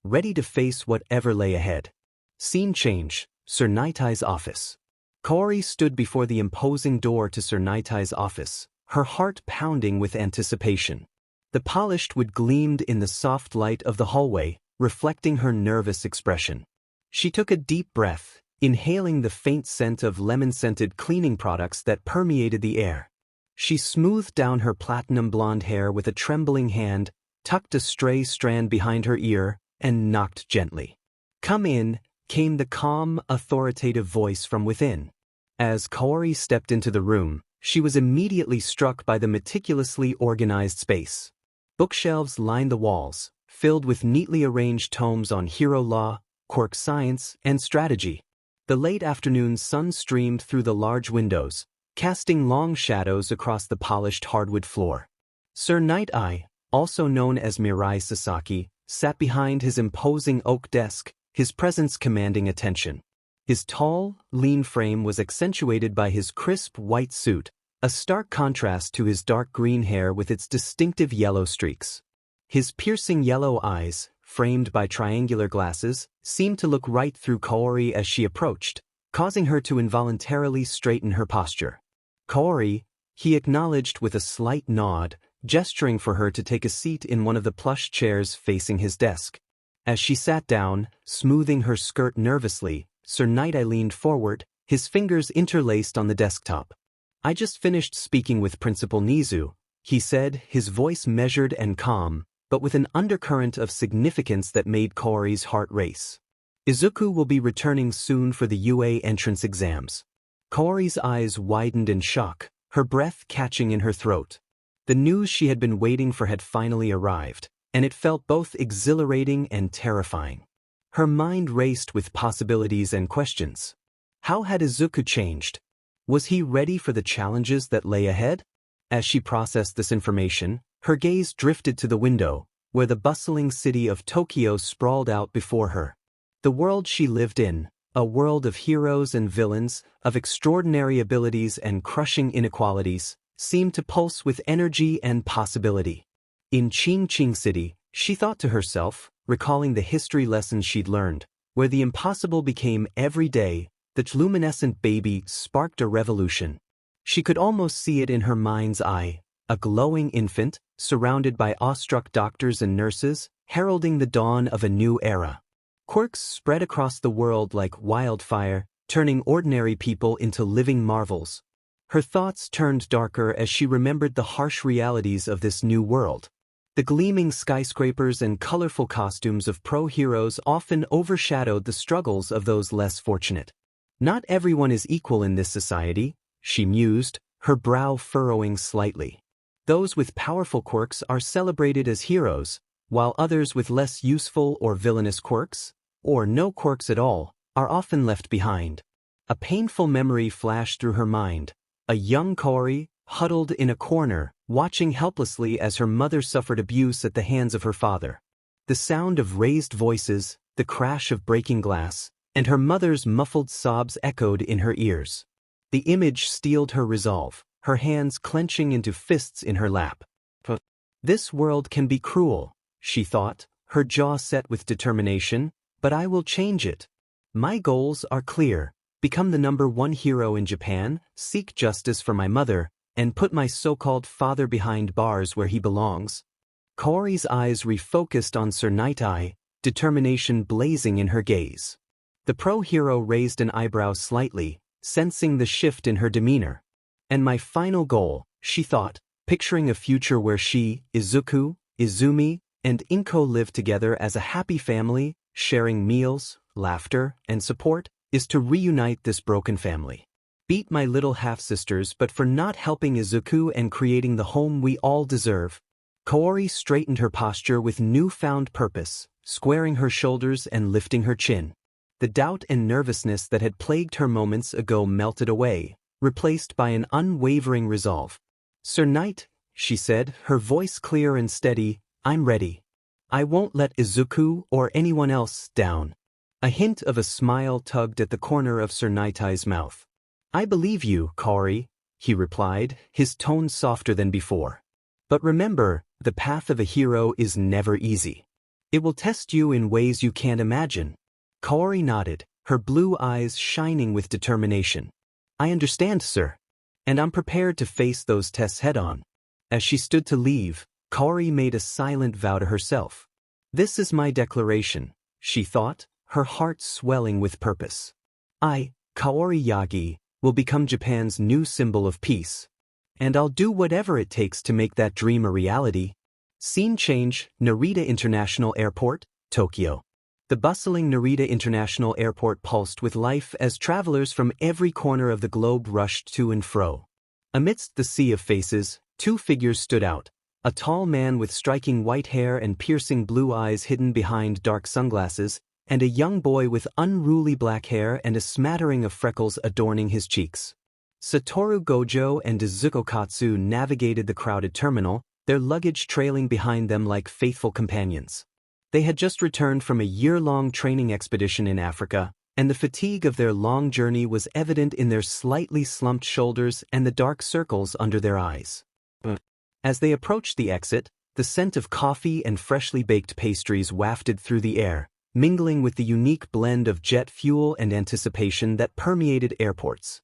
ready to face whatever lay ahead. Scene change, Sir Nitai's office. Kaori stood before the imposing door to Sir Nitai's office, her heart pounding with anticipation. The polished wood gleamed in the soft light of the hallway, reflecting her nervous expression. She took a deep breath, inhaling the faint scent of lemon-scented cleaning products that permeated the air. She smoothed down her platinum blonde hair with a trembling hand, tucked a stray strand behind her ear, and knocked gently. "Come in," came the calm, authoritative voice from within. As Kaori stepped into the room, she was immediately struck by the meticulously organized space. Bookshelves lined the walls, filled with neatly arranged tomes on hero law, Quirk science, and strategy. The late afternoon sun streamed through the large windows, casting long shadows across the polished hardwood floor. Sir Nitai, also known as Mirai Sasaki, sat behind his imposing oak desk, his presence commanding attention. His tall, lean frame was accentuated by his crisp white suit, a stark contrast to his dark green hair with its distinctive yellow streaks. His piercing yellow eyes, framed by triangular glasses, seemed to look right through Kaori as she approached, causing her to involuntarily straighten her posture. "Kaori," he acknowledged with a slight nod, gesturing for her to take a seat in one of the plush chairs facing his desk. As she sat down, smoothing her skirt nervously, Sir Nightai leaned forward, his fingers interlaced on the desktop. "I just finished speaking with Principal Nizu," he said, his voice measured and calm, but with an undercurrent of significance that made Kaori's heart race. "Izuku will be returning soon for the UA entrance exams." Kaori's eyes widened in shock, her breath catching in her throat. The news she had been waiting for had finally arrived, and it felt both exhilarating and terrifying. Her mind raced with possibilities and questions. How had Izuku changed? Was he ready for the challenges that lay ahead? As she processed this information, her gaze drifted to the window, where the bustling city of Tokyo sprawled out before her. The world she lived in, a world of heroes and villains, of extraordinary abilities and crushing inequalities, seemed to pulse with energy and possibility. In Qingqing City, she thought to herself, recalling the history lessons she'd learned, where the impossible became every day, the luminescent baby sparked a revolution. She could almost see it in her mind's eye, a glowing infant, surrounded by awestruck doctors and nurses, heralding the dawn of a new era. Quirks spread across the world like wildfire, turning ordinary people into living marvels. Her thoughts turned darker as she remembered the harsh realities of this new world. The gleaming skyscrapers and colorful costumes of pro-heroes often overshadowed the struggles of those less fortunate. Not everyone is equal in this society, she mused, her brow furrowing slightly. Those with powerful quirks are celebrated as heroes, while others with less useful or villainous quirks, or no quirks at all, are often left behind. A painful memory flashed through her mind. A young Kaori, huddled in a corner, watching helplessly as her mother suffered abuse at the hands of her father. The sound of raised voices, the crash of breaking glass, and her mother's muffled sobs echoed in her ears. The image steeled her resolve, her hands clenching into fists in her lap. "This world can be cruel," she thought, her jaw set with determination, "but I will change it. My goals are clear. Become the #1 hero in Japan, seek justice for my mother, and put my so-called father behind bars where he belongs." Kaori's eyes refocused on Sir Nightai, determination blazing in her gaze. The pro-hero raised an eyebrow slightly, sensing the shift in her demeanor. "And my final goal," she thought, picturing a future where she, Izuku, Izumi, and Inko live together as a happy family, sharing meals, laughter, and support, is to reunite this broken family. Beat my little half-sisters but for not helping Izuku and creating the home we all deserve. Kaori straightened her posture with newfound purpose, squaring her shoulders and lifting her chin. The doubt and nervousness that had plagued her moments ago melted away, replaced by an unwavering resolve. "Sir Knight," she said, her voice clear and steady, "I'm ready. I won't let Izuku or anyone else down." A hint of a smile tugged at the corner of Sir Nightai's mouth. "I believe you, Kaori," he replied, his tone softer than before. "But remember, the path of a hero is never easy. It will test you in ways you can't imagine." Kaori nodded, her blue eyes shining with determination. "I understand, sir. And I'm prepared to face those tests head-on." As she stood to leave, Kaori made a silent vow to herself. "This is my declaration," she thought, her heart swelling with purpose. "I, Kaori Yagi, will become Japan's new symbol of peace. And I'll do whatever it takes to make that dream a reality." Scene change, Narita International Airport, Tokyo. The bustling Narita International Airport pulsed with life as travelers from every corner of the globe rushed to and fro. Amidst the sea of faces, two figures stood out, a tall man with striking white hair and piercing blue eyes hidden behind dark sunglasses, and a young boy with unruly black hair and a smattering of freckles adorning his cheeks. Satoru Gojo and Izuku Okkotsu navigated the crowded terminal, their luggage trailing behind them like faithful companions. They had just returned from a year-long training expedition in Africa, and the fatigue of their long journey was evident in their slightly slumped shoulders and the dark circles under their eyes. As they approached the exit, the scent of coffee and freshly baked pastries wafted through the air, mingling with the unique blend of jet fuel and anticipation that permeated airports.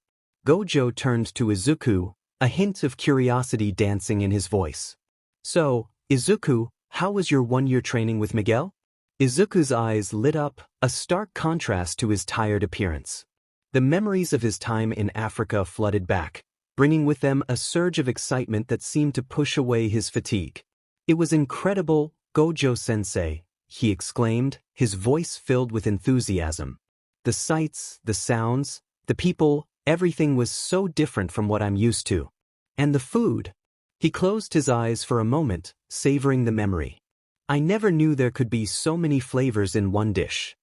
Gojo turned to Izuku, a hint of curiosity dancing in his voice. "So, Izuku, how was your one-year training with Miguel?" Izuku's eyes lit up, a stark contrast to his tired appearance. The memories of his time in Africa flooded back, bringing with them a surge of excitement that seemed to push away his fatigue. "It was incredible, Gojo-sensei," he exclaimed, his voice filled with enthusiasm. "The sights, the sounds, the people, everything was so different from what I'm used to. And the food." He closed his eyes for a moment, savoring the memory. "I never knew there could be so many flavors in one dish.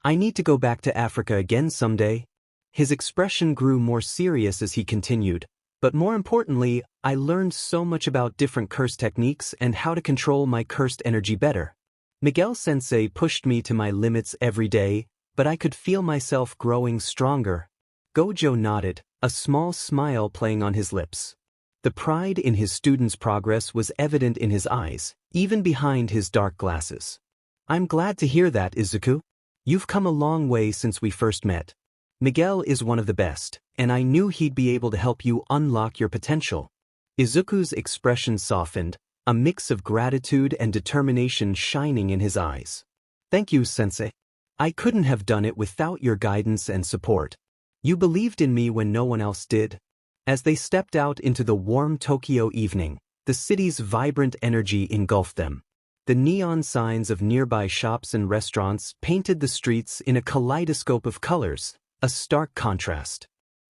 I need to go back to Africa again someday." His expression grew more serious as he continued, "But more importantly, I learned so much about different curse techniques and how to control my cursed energy better. Miguel-sensei pushed me to my limits every day, but I could feel myself growing stronger." Gojo nodded, a small smile playing on his lips. The pride in his student's progress was evident in his eyes, even behind his dark glasses. "I'm glad to hear that, Izuku. You've come a long way since we first met. Miguel is one of the best, and I knew he'd be able to help you unlock your potential." Izuku's expression softened, a mix of gratitude and determination shining in his eyes. "Thank you, sensei. I couldn't have done it without your guidance and support. You believed in me when no one else did." As they stepped out into the warm Tokyo evening, the city's vibrant energy engulfed them. The neon signs of nearby shops and restaurants painted the streets in a kaleidoscope of colors, a stark contrast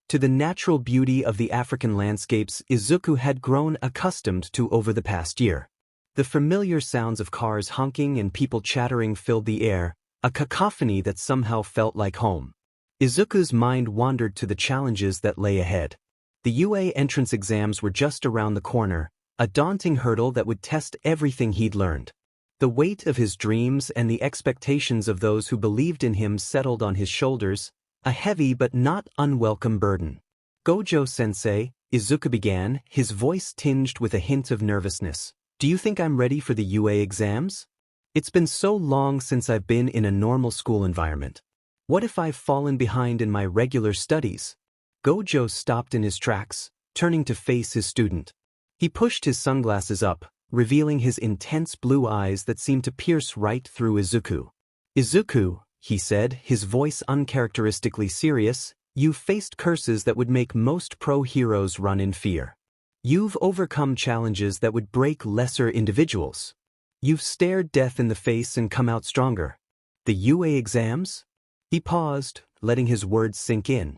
to the natural beauty of the African landscapes Izuku had grown accustomed to over the past year. The familiar sounds of cars honking and people chattering filled the air, a cacophony that somehow felt like home. Izuku's mind wandered to the challenges that lay ahead. The UA entrance exams were just around the corner, a daunting hurdle that would test everything he'd learned. The weight of his dreams and the expectations of those who believed in him settled on his shoulders, a heavy but not unwelcome burden. "Gojo-sensei," Izuku began, his voice tinged with a hint of nervousness. "Do you think I'm ready for the UA exams? It's been so long since I've been in a normal school environment. What if I've fallen behind in my regular studies?" Gojo stopped in his tracks, turning to face his student. He pushed his sunglasses up, revealing his intense blue eyes that seemed to pierce right through Izuku. "Izuku," he said, his voice uncharacteristically serious, "you've faced curses that would make most pro-heroes run in fear. You've overcome challenges that would break lesser individuals. You've stared death in the face and come out stronger. The UA exams?" He paused, letting his words sink in.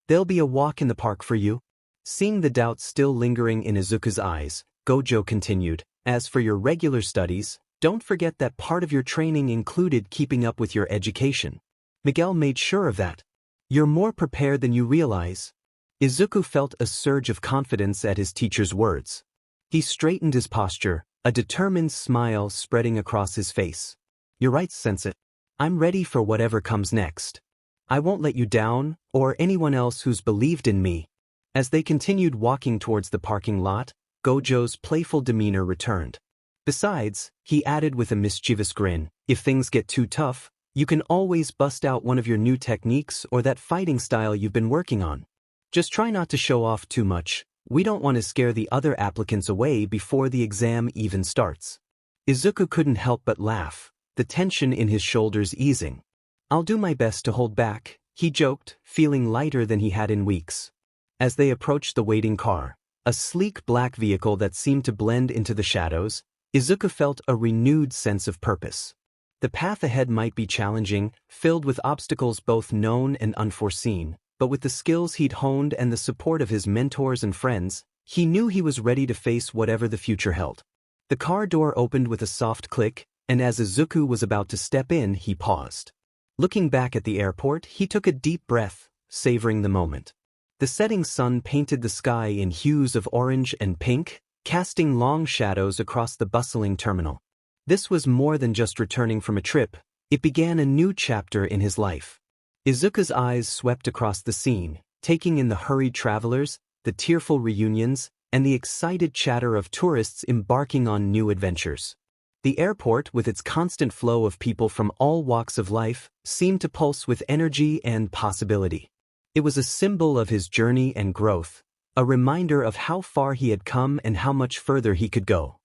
"There'll be a walk in the park for you." Seeing the doubt still lingering in Izuku's eyes, Gojo continued, "As for your regular studies, don't forget that part of your training included keeping up with your education. Miguel made sure of that. You're more prepared than you realize." Izuku felt a surge of confidence at his teacher's words. He straightened his posture, a determined smile spreading across his face. "You're right, sensei. I'm ready for whatever comes next. I won't let you down, or anyone else who's believed in me." As they continued walking towards the parking lot, Gojo's playful demeanor returned. "Besides," he added with a mischievous grin, "if things get too tough, you can always bust out one of your new techniques or that fighting style you've been working on. Just try not to show off too much. We don't want to scare the other applicants away before the exam even starts." Izuku couldn't help but laugh, the tension in his shoulders easing. "I'll do my best to hold back," he joked, feeling lighter than he had in weeks. As they approached the waiting car, a sleek black vehicle that seemed to blend into the shadows, Izuku felt a renewed sense of purpose. The path ahead might be challenging, filled with obstacles both known and unforeseen, but with the skills he'd honed and the support of his mentors and friends, he knew he was ready to face whatever the future held. The car door opened with a soft click, and as Izuku was about to step in, he paused. Looking back at the airport, he took a deep breath, savoring the moment. The setting sun painted the sky in hues of orange and pink, casting long shadows across the bustling terminal. This was more than just returning from a trip, it began a new chapter in his life. Izuku's eyes swept across the scene, taking in the hurried travelers, the tearful reunions, and the excited chatter of tourists embarking on new adventures. The airport, with its constant flow of people from all walks of life, seemed to pulse with energy and possibility. It was a symbol of his journey and growth, a reminder of how far he had come and how much further he could go.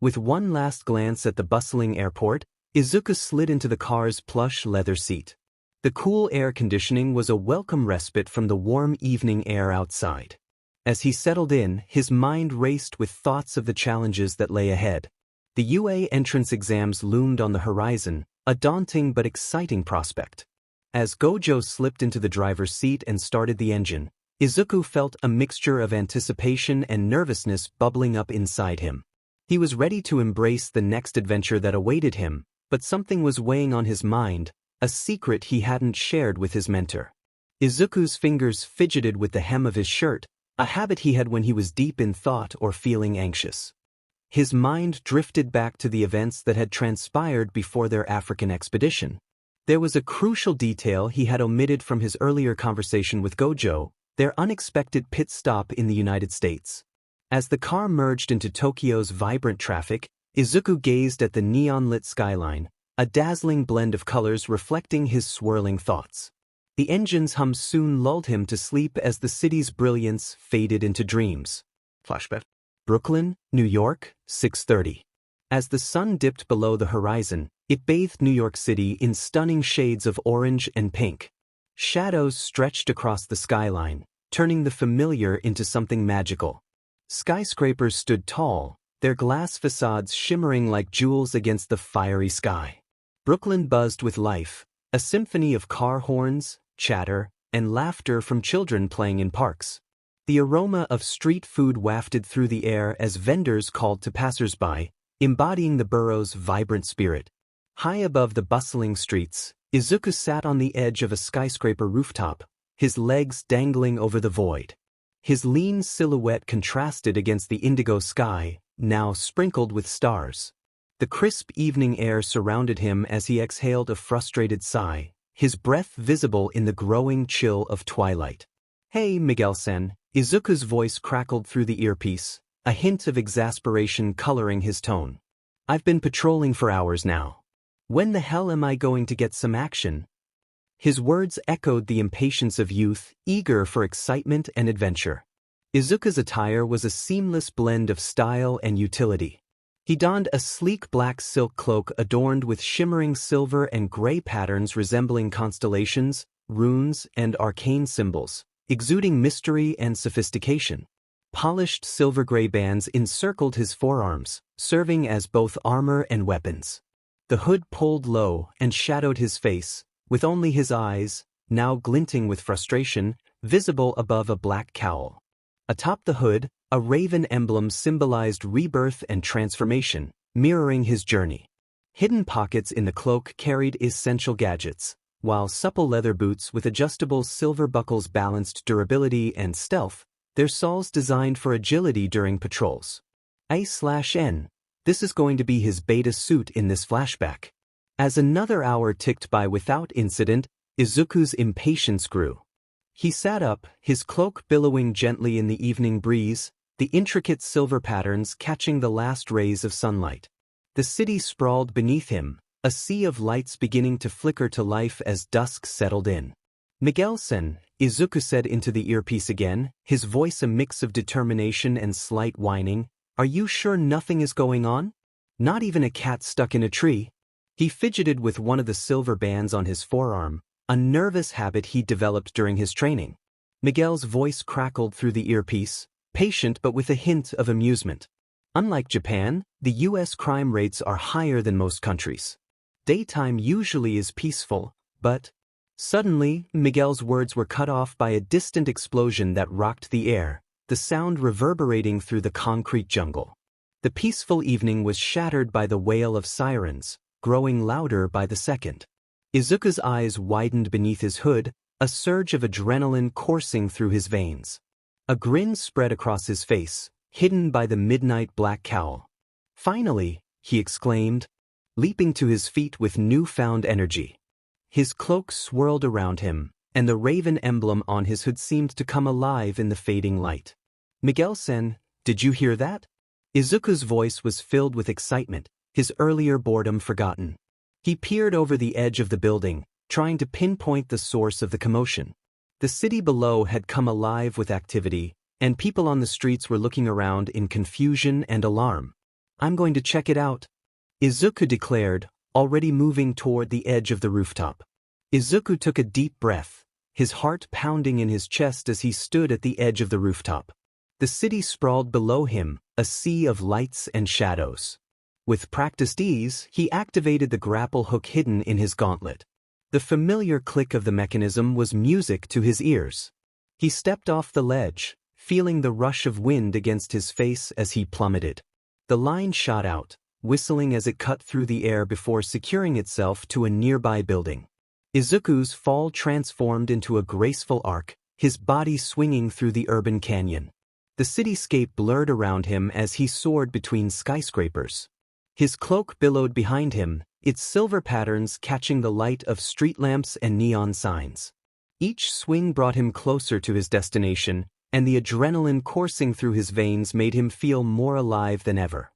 With one last glance at the bustling airport, Izuku slid into the car's plush leather seat. The cool air conditioning was a welcome respite from the warm evening air outside. As he settled in, his mind raced with thoughts of the challenges that lay ahead. The UA entrance exams loomed on the horizon, a daunting but exciting prospect. As Gojo slipped into the driver's seat and started the engine, Izuku felt a mixture of anticipation and nervousness bubbling up inside him. He was ready to embrace the next adventure that awaited him, but something was weighing on his mind, a secret he hadn't shared with his mentor. Izuku's fingers fidgeted with the hem of his shirt, a habit he had when he was deep in thought or feeling anxious. His mind drifted back to the events that had transpired before their African expedition. There was a crucial detail he had omitted from his earlier conversation with Gojo, their unexpected pit stop in the United States. As the car merged into Tokyo's vibrant traffic, Izuku gazed at the neon-lit skyline, a dazzling blend of colors reflecting his swirling thoughts. The engine's hum soon lulled him to sleep as the city's brilliance faded into dreams. Flashback. Brooklyn, New York, 6:30. As the sun dipped below the horizon, it bathed New York City in stunning shades of orange and pink. Shadows stretched across the skyline, turning the familiar into something magical. Skyscrapers stood tall, their glass facades shimmering like jewels against the fiery sky. Brooklyn buzzed with life, a symphony of car horns, chatter, and laughter from children playing in parks. The aroma of street food wafted through the air as vendors called to passersby, embodying the borough's vibrant spirit. High above the bustling streets, Izuku sat on the edge of a skyscraper rooftop, his legs dangling over the void. His lean silhouette contrasted against the indigo sky, now sprinkled with stars. The crisp evening air surrounded him as he exhaled a frustrated sigh, his breath visible in the growing chill of twilight. "Hey, Miguel-sen," Izuku's voice crackled through the earpiece, a hint of exasperation coloring his tone. "I've been patrolling for hours now. When the hell am I going to get some action?" His words echoed the impatience of youth, eager for excitement and adventure. Izuku's attire was a seamless blend of style and utility. He donned a sleek black silk cloak adorned with shimmering silver and gray patterns resembling constellations, runes, and arcane symbols, exuding mystery and sophistication. Polished silver-gray bands encircled his forearms, serving as both armor and weapons. The hood pulled low and shadowed his face, with only his eyes, now glinting with frustration, visible above a black cowl. Atop the hood, a raven emblem symbolized rebirth and transformation, mirroring his journey. Hidden pockets in the cloak carried essential gadgets, while supple leather boots with adjustable silver buckles balanced durability and stealth, their soles designed for agility during patrols. A/N. This is going to be his beta suit in this flashback. As another hour ticked by without incident, Izuku's impatience grew. He sat up, his cloak billowing gently in the evening breeze, the intricate silver patterns catching the last rays of sunlight. The city sprawled beneath him, a sea of lights beginning to flicker to life as dusk settled in. "Miguel-sen," Izuku said into the earpiece again, his voice a mix of determination and slight whining, "are you sure nothing is going on? Not even a cat stuck in a tree?" He fidgeted with one of the silver bands on his forearm, a nervous habit he developed during his training. Miguel's voice crackled through the earpiece, patient but with a hint of amusement. "Unlike Japan, the U.S. crime rates are higher than most countries. Daytime usually is peaceful, but..." Suddenly, Miguel's words were cut off by a distant explosion that rocked the air, the sound reverberating through the concrete jungle. The peaceful evening was shattered by the wail of sirens, growing louder by the second. Izuku's eyes widened beneath his hood, a surge of adrenaline coursing through his veins. A grin spread across his face, hidden by the midnight black cowl. "Finally," he exclaimed, leaping to his feet with newfound energy. His cloak swirled around him, and the raven emblem on his hood seemed to come alive in the fading light. "Miguel-sen, did you hear that?" Izuku's voice was filled with excitement, his earlier boredom forgotten. He peered over the edge of the building, trying to pinpoint the source of the commotion. The city below had come alive with activity, and people on the streets were looking around in confusion and alarm. "I'm going to check it out," Izuku declared, already moving toward the edge of the rooftop. Izuku took a deep breath, his heart pounding in his chest as he stood at the edge of the rooftop. The city sprawled below him, a sea of lights and shadows. With practiced ease, he activated the grapple hook hidden in his gauntlet. The familiar click of the mechanism was music to his ears. He stepped off the ledge, feeling the rush of wind against his face as he plummeted. The line shot out, whistling as it cut through the air before securing itself to a nearby building. Izuku's fall transformed into a graceful arc, his body swinging through the urban canyon. The cityscape blurred around him as he soared between skyscrapers. His cloak billowed behind him, its silver patterns catching the light of street lamps and neon signs. Each swing brought him closer to his destination, and the adrenaline coursing through his veins made him feel more alive than ever.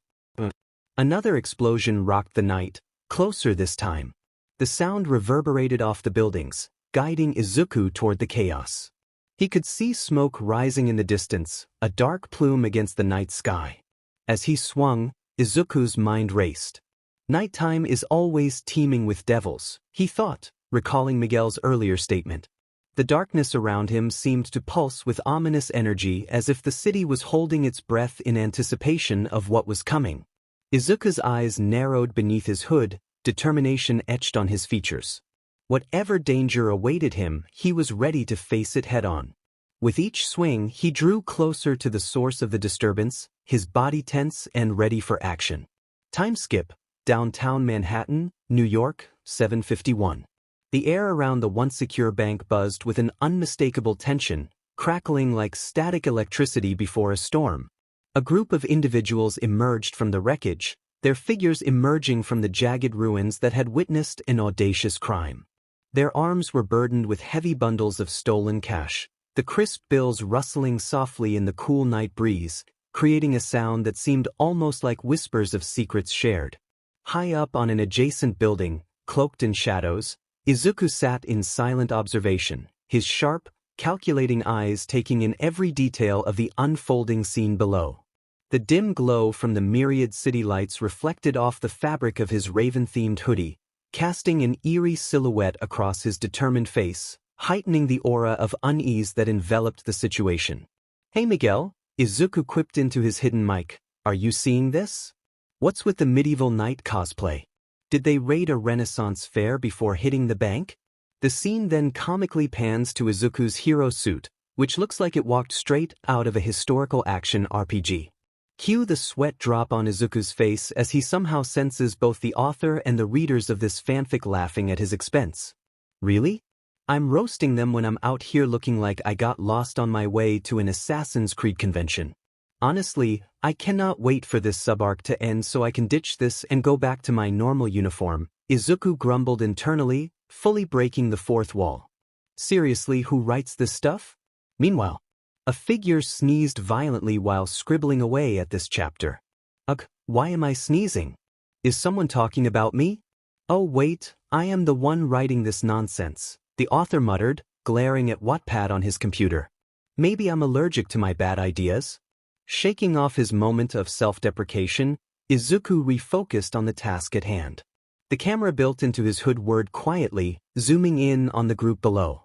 Another explosion rocked the night, closer this time. The sound reverberated off the buildings, guiding Izuku toward the chaos. He could see smoke rising in the distance, a dark plume against the night sky. As he swung, Izuku's mind raced. Nighttime is always teeming with devils, he thought, recalling Miguel's earlier statement. The darkness around him seemed to pulse with ominous energy as if the city was holding its breath in anticipation of what was coming. Izuku's eyes narrowed beneath his hood, determination etched on his features. Whatever danger awaited him, he was ready to face it head-on. With each swing, he drew closer to the source of the disturbance, his body tense and ready for action. Time skip, downtown Manhattan, New York, 7:51. The air around the once secure bank buzzed with an unmistakable tension, crackling like static electricity before a storm. A group of individuals emerged from the wreckage, their figures emerging from the jagged ruins that had witnessed an audacious crime. Their arms were burdened with heavy bundles of stolen cash, the crisp bills rustling softly in the cool night breeze, creating a sound that seemed almost like whispers of secrets shared. High up on an adjacent building, cloaked in shadows, Izuku sat in silent observation, his sharp, calculating eyes taking in every detail of the unfolding scene below. The dim glow from the myriad city lights reflected off the fabric of his raven-themed hoodie, casting an eerie silhouette across his determined face, heightening the aura of unease that enveloped the situation. "Hey Miguel," Izuku quipped into his hidden mic, "are you seeing this? What's with the medieval knight cosplay? Did they raid a Renaissance fair before hitting the bank?" The scene then comically pans to Izuku's hero suit, which looks like it walked straight out of a historical action RPG. Cue the sweat drop on Izuku's face as he somehow senses both the author and the readers of this fanfic laughing at his expense. "Really? I'm roasting them when I'm out here looking like I got lost on my way to an Assassin's Creed convention. Honestly, I cannot wait for this sub-arc to end so I can ditch this and go back to my normal uniform," Izuku grumbled internally, fully breaking the fourth wall. "Seriously, who writes this stuff?" Meanwhile, a figure sneezed violently while scribbling away at this chapter. "Ugh, why am I sneezing? Is someone talking about me? Oh wait, I am the one writing this nonsense," the author muttered, glaring at Wattpad on his computer. "Maybe I'm allergic to my bad ideas." Shaking off his moment of self-deprecation, Izuku refocused on the task at hand. The camera built into his hood whirred quietly, zooming in on the group below.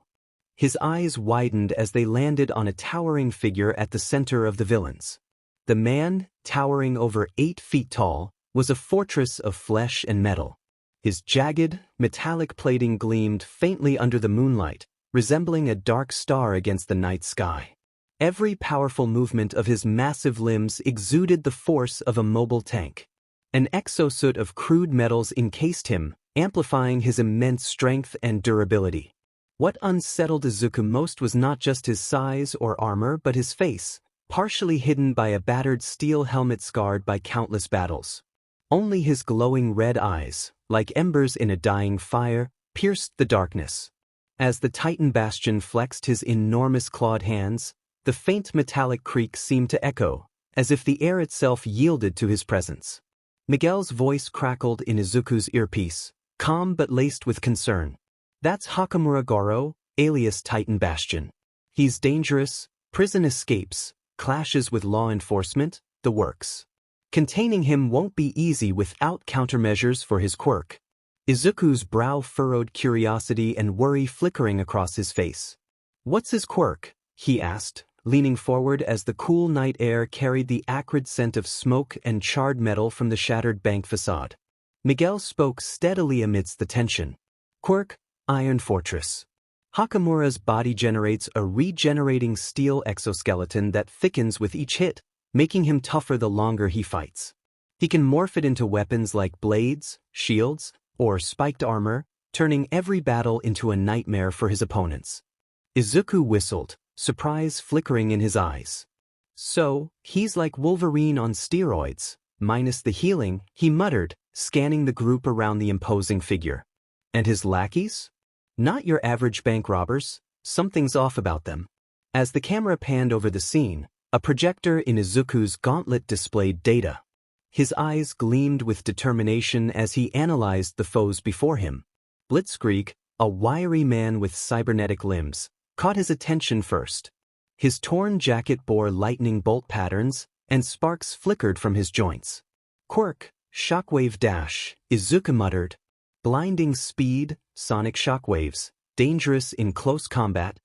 His eyes widened as they landed on a towering figure at the center of the villains. The man, towering over 8 feet tall, was a fortress of flesh and metal. His jagged, metallic plating gleamed faintly under the moonlight, resembling a dark star against the night sky. Every powerful movement of his massive limbs exuded the force of a mobile tank. An exosuit of crude metals encased him, amplifying his immense strength and durability. What unsettled Izuku most was not just his size or armor but his face, partially hidden by a battered steel helmet scarred by countless battles. Only his glowing red eyes, like embers in a dying fire, pierced the darkness. As the Titan Bastion flexed his enormous clawed hands, the faint metallic creak seemed to echo, as if the air itself yielded to his presence. Miguel's voice crackled in Izuku's earpiece, calm but laced with concern. That's Hakamura Goro, alias Titan Bastion. He's dangerous, prison escapes, clashes with law enforcement, the works. Containing him won't be easy without countermeasures for his quirk. Izuku's brow furrowed, curiosity and worry flickering across his face. What's his quirk? He asked, leaning forward as the cool night air carried the acrid scent of smoke and charred metal from the shattered bank facade. Miguel spoke steadily amidst the tension. Quirk, Iron Fortress. Hakamura's body generates a regenerating steel exoskeleton that thickens with each hit, making him tougher the longer he fights. He can morph it into weapons like blades, shields, or spiked armor, turning every battle into a nightmare for his opponents. Izuku whistled, surprise flickering in his eyes. So, he's like Wolverine on steroids, minus the healing, he muttered, scanning the group around the imposing figure. And his lackeys? Not your average bank robbers, something's off about them. As the camera panned over the scene, a projector in Izuku's gauntlet displayed data. His eyes gleamed with determination as he analyzed the foes before him. Blitzkrieg, a wiry man with cybernetic limbs, caught his attention first. His torn jacket bore lightning bolt patterns, and sparks flickered from his joints. Quirk, shockwave dash, Izuku muttered. Blinding speed, sonic shockwaves, dangerous in close combat.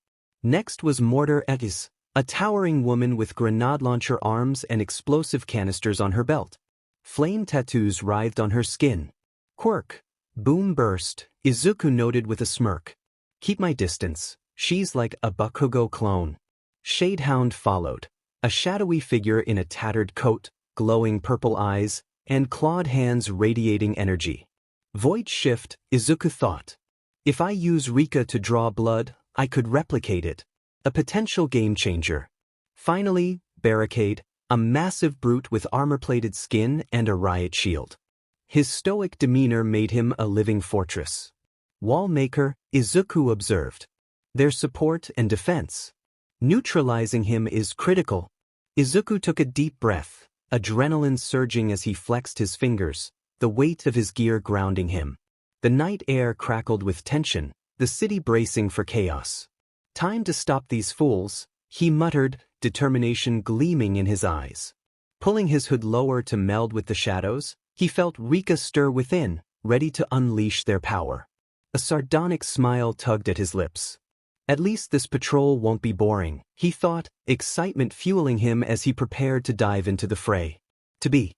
Next was Mortar Etis, a towering woman with grenade launcher arms and explosive canisters on her belt. Flame tattoos writhed on her skin. Quirk, boom burst, Izuku noted with a smirk. Keep my distance, she's like a Bakugo clone. Shadehound followed, a shadowy figure in a tattered coat, glowing purple eyes, and clawed hands radiating energy. Void shift, Izuku thought. If I use Rika to draw blood, I could replicate it. A potential game changer. Finally, Barricade, a massive brute with armor-plated skin and a riot shield. His stoic demeanor made him a living fortress. Wallmaker, Izuku observed. Their support and defense. Neutralizing him is critical. Izuku took a deep breath, adrenaline surging as he flexed his fingers, the weight of his gear grounding him. The night air crackled with tension, the city bracing for chaos. Time to stop these fools, he muttered, determination gleaming in his eyes. Pulling his hood lower to meld with the shadows, he felt Rika stir within, ready to unleash their power. A sardonic smile tugged at his lips. At least this patrol won't be boring, he thought, excitement fueling him as he prepared to dive into the fray. To be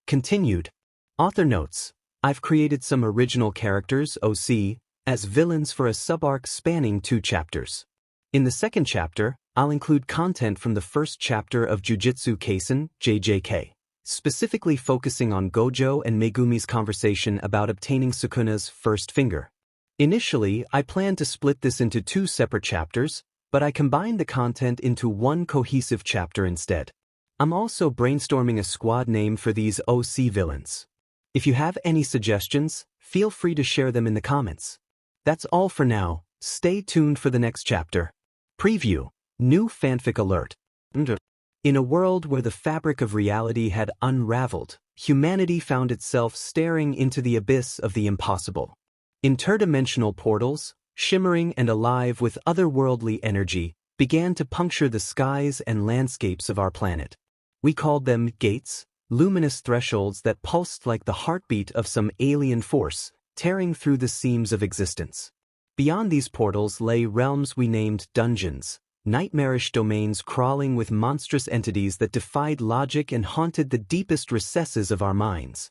continued. Author notes, I've created some original characters, OC, as villains for a sub-arc spanning 2 chapters. In the second chapter, I'll include content from the first chapter of Jujutsu Kaisen, JJK, specifically focusing on Gojo and Megumi's conversation about obtaining Sukuna's first finger. Initially, I planned to split this into 2 separate chapters, but I combined the content into one cohesive chapter instead. I'm also brainstorming a squad name for these OC villains. If you have any suggestions, feel free to share them in the comments. That's all for now, stay tuned for the next chapter. Preview, new fanfic alert. In a world where the fabric of reality had unraveled, humanity found itself staring into the abyss of the impossible. Interdimensional portals, shimmering and alive with otherworldly energy, began to puncture the skies and landscapes of our planet. We called them gates, luminous thresholds that pulsed like the heartbeat of some alien force, tearing through the seams of existence. Beyond these portals lay realms we named dungeons, nightmarish domains crawling with monstrous entities that defied logic and haunted the deepest recesses of our minds.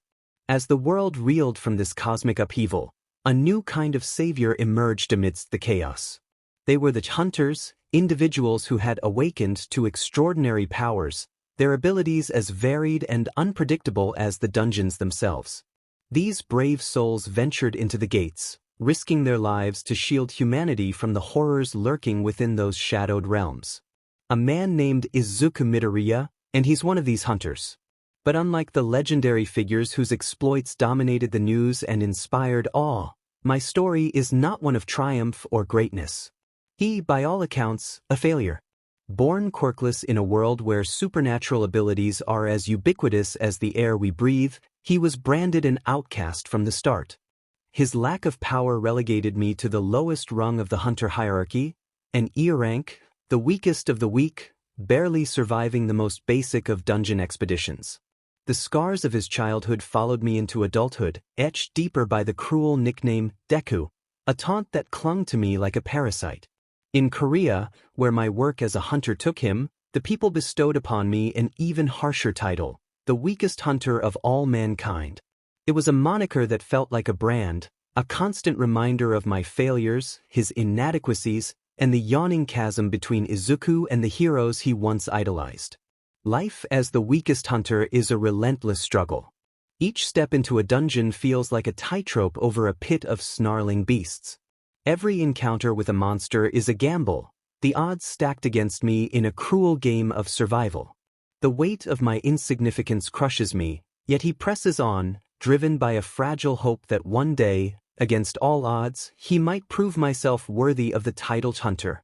As the world reeled from this cosmic upheaval, a new kind of savior emerged amidst the chaos. They were the hunters, individuals who had awakened to extraordinary powers, their abilities as varied and unpredictable as the dungeons themselves. These brave souls ventured into the gates, risking their lives to shield humanity from the horrors lurking within those shadowed realms. A man named Izuku Midoriya, and he's one of these hunters. But unlike the legendary figures whose exploits dominated the news and inspired awe, My story is not one of triumph or greatness. He, by all accounts, a failure. Born quirkless in a world where supernatural abilities are as ubiquitous as the air we breathe, he was branded an outcast from the start. His lack of power relegated me to the lowest rung of the hunter hierarchy, an E rank, the weakest of the weak, barely surviving the most basic of dungeon expeditions. The scars of his childhood followed me into adulthood, etched deeper by the cruel nickname Deku, a taunt that clung to me like a parasite. In Korea, where my work as a hunter took him, the people bestowed upon me an even harsher title, the weakest hunter of all mankind. It was a moniker that felt like a brand, a constant reminder of my failures, his inadequacies, and the yawning chasm between Izuku and the heroes he once idolized. Life as the weakest hunter is a relentless struggle. Each step into a dungeon feels like a tightrope over a pit of snarling beasts. Every encounter with a monster is a gamble, the odds stacked against me in a cruel game of survival. The weight of my insignificance crushes me, yet he presses on, driven by a fragile hope that one day, against all odds, he might prove myself worthy of the titled hunter.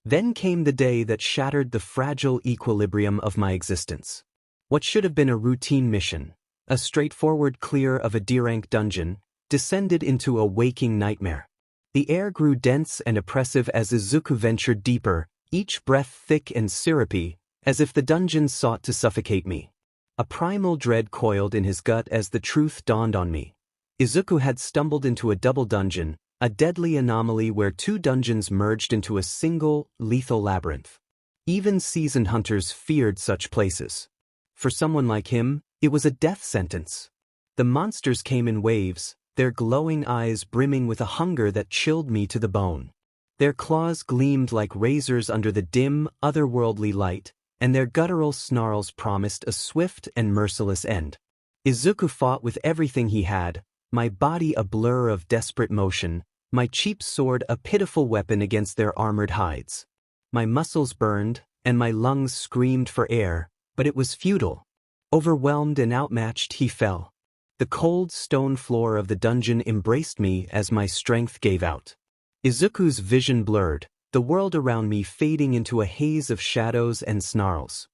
Then came the day that shattered the fragile equilibrium of my existence. What should have been a routine mission, a straightforward clear of a D-rank dungeon, descended into a waking nightmare. The air grew dense and oppressive as Izuku ventured deeper, each breath thick and syrupy, as if the dungeon sought to suffocate me. A primal dread coiled in his gut as the truth dawned on me. Izuku had stumbled into a double dungeon, a deadly anomaly where two dungeons merged into a single, lethal labyrinth. Even seasoned hunters feared such places. For someone like him, it was a death sentence. The monsters came in waves, their glowing eyes brimming with a hunger that chilled me to the bone. Their claws gleamed like razors under the dim, otherworldly light, and their guttural snarls promised a swift and merciless end. Izuku fought with everything he had, my body a blur of desperate motion, my cheap sword a pitiful weapon against their armored hides. My muscles burned, and my lungs screamed for air, but it was futile. Overwhelmed and outmatched, he fell. The cold stone floor of the dungeon embraced me as my strength gave out. Izuku's vision blurred, the world around me fading into a haze of shadows and snarls.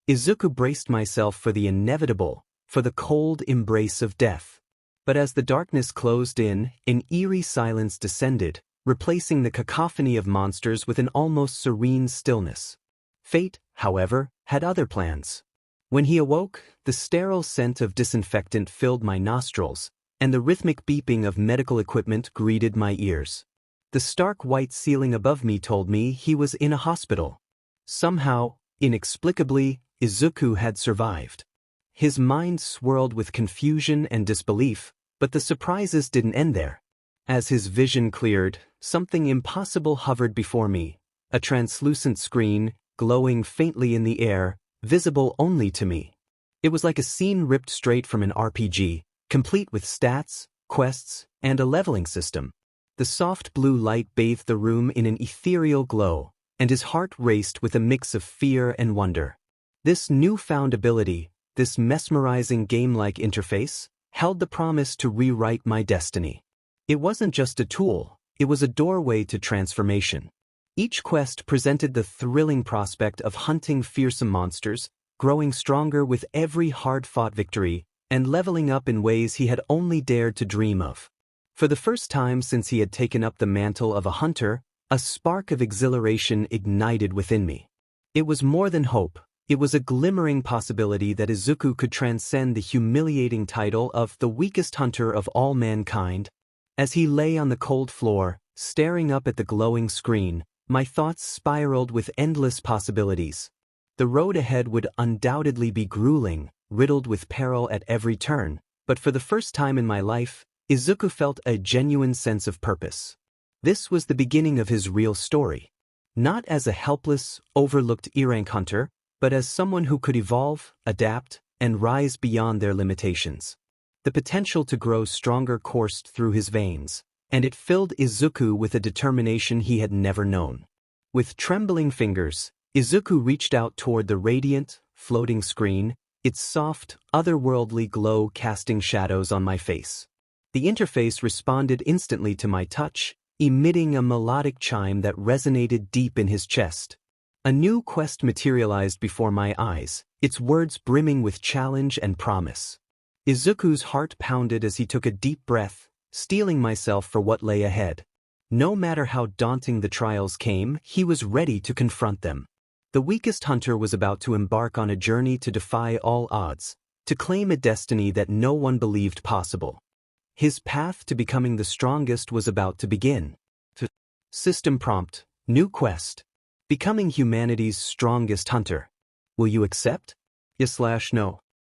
Izuku braced myself for the inevitable, for the cold embrace of death. But as the darkness closed in, an eerie silence descended, replacing the cacophony of monsters with an almost serene stillness. Fate, however, had other plans. When he awoke, the sterile scent of disinfectant filled my nostrils, and the rhythmic beeping of medical equipment greeted my ears. The stark white ceiling above me told me he was in a hospital. Somehow, inexplicably, Izuku had survived. His mind swirled with confusion and disbelief, but the surprises didn't end there. As his vision cleared, something impossible hovered before me, a translucent screen, glowing faintly in the air, visible only to me. It was like a scene ripped straight from an RPG, complete with stats, quests, and a leveling system. The soft blue light bathed the room in an ethereal glow, and his heart raced with a mix of fear and wonder. This newfound ability, this mesmerizing game-like interface, held the promise to rewrite my destiny. It wasn't just a tool, it was a doorway to transformation. Each quest presented the thrilling prospect of hunting fearsome monsters, growing stronger with every hard-fought victory, and leveling up in ways he had only dared to dream of. For the first time since he had taken up the mantle of a hunter, a spark of exhilaration ignited within me. It was more than hope, it was a glimmering possibility that Izuku could transcend the humiliating title of the weakest hunter of all mankind. As he lay on the cold floor, staring up at the glowing screen, my thoughts spiraled with endless possibilities. The road ahead would undoubtedly be grueling, riddled with peril at every turn, but for the first time in my life, Izuku felt a genuine sense of purpose. This was the beginning of his real story. Not as a helpless, overlooked E-rank hunter, but as someone who could evolve, adapt, and rise beyond their limitations. The potential to grow stronger coursed through his veins, and it filled Izuku with a determination he had never known. With trembling fingers, Izuku reached out toward the radiant, floating screen, its soft, otherworldly glow casting shadows on my face. The interface responded instantly to my touch, emitting a melodic chime that resonated deep in his chest. A new quest materialized before my eyes, its words brimming with challenge and promise. Izuku's heart pounded as he took a deep breath, steeling myself for what lay ahead. No matter how daunting the trials came, he was ready to confront them. The weakest hunter was about to embark on a journey to defy all odds, to claim a destiny that no one believed possible. His path to becoming the strongest was about to begin. System prompt, new quest. Becoming humanity's strongest hunter. Will you accept? Yes/no.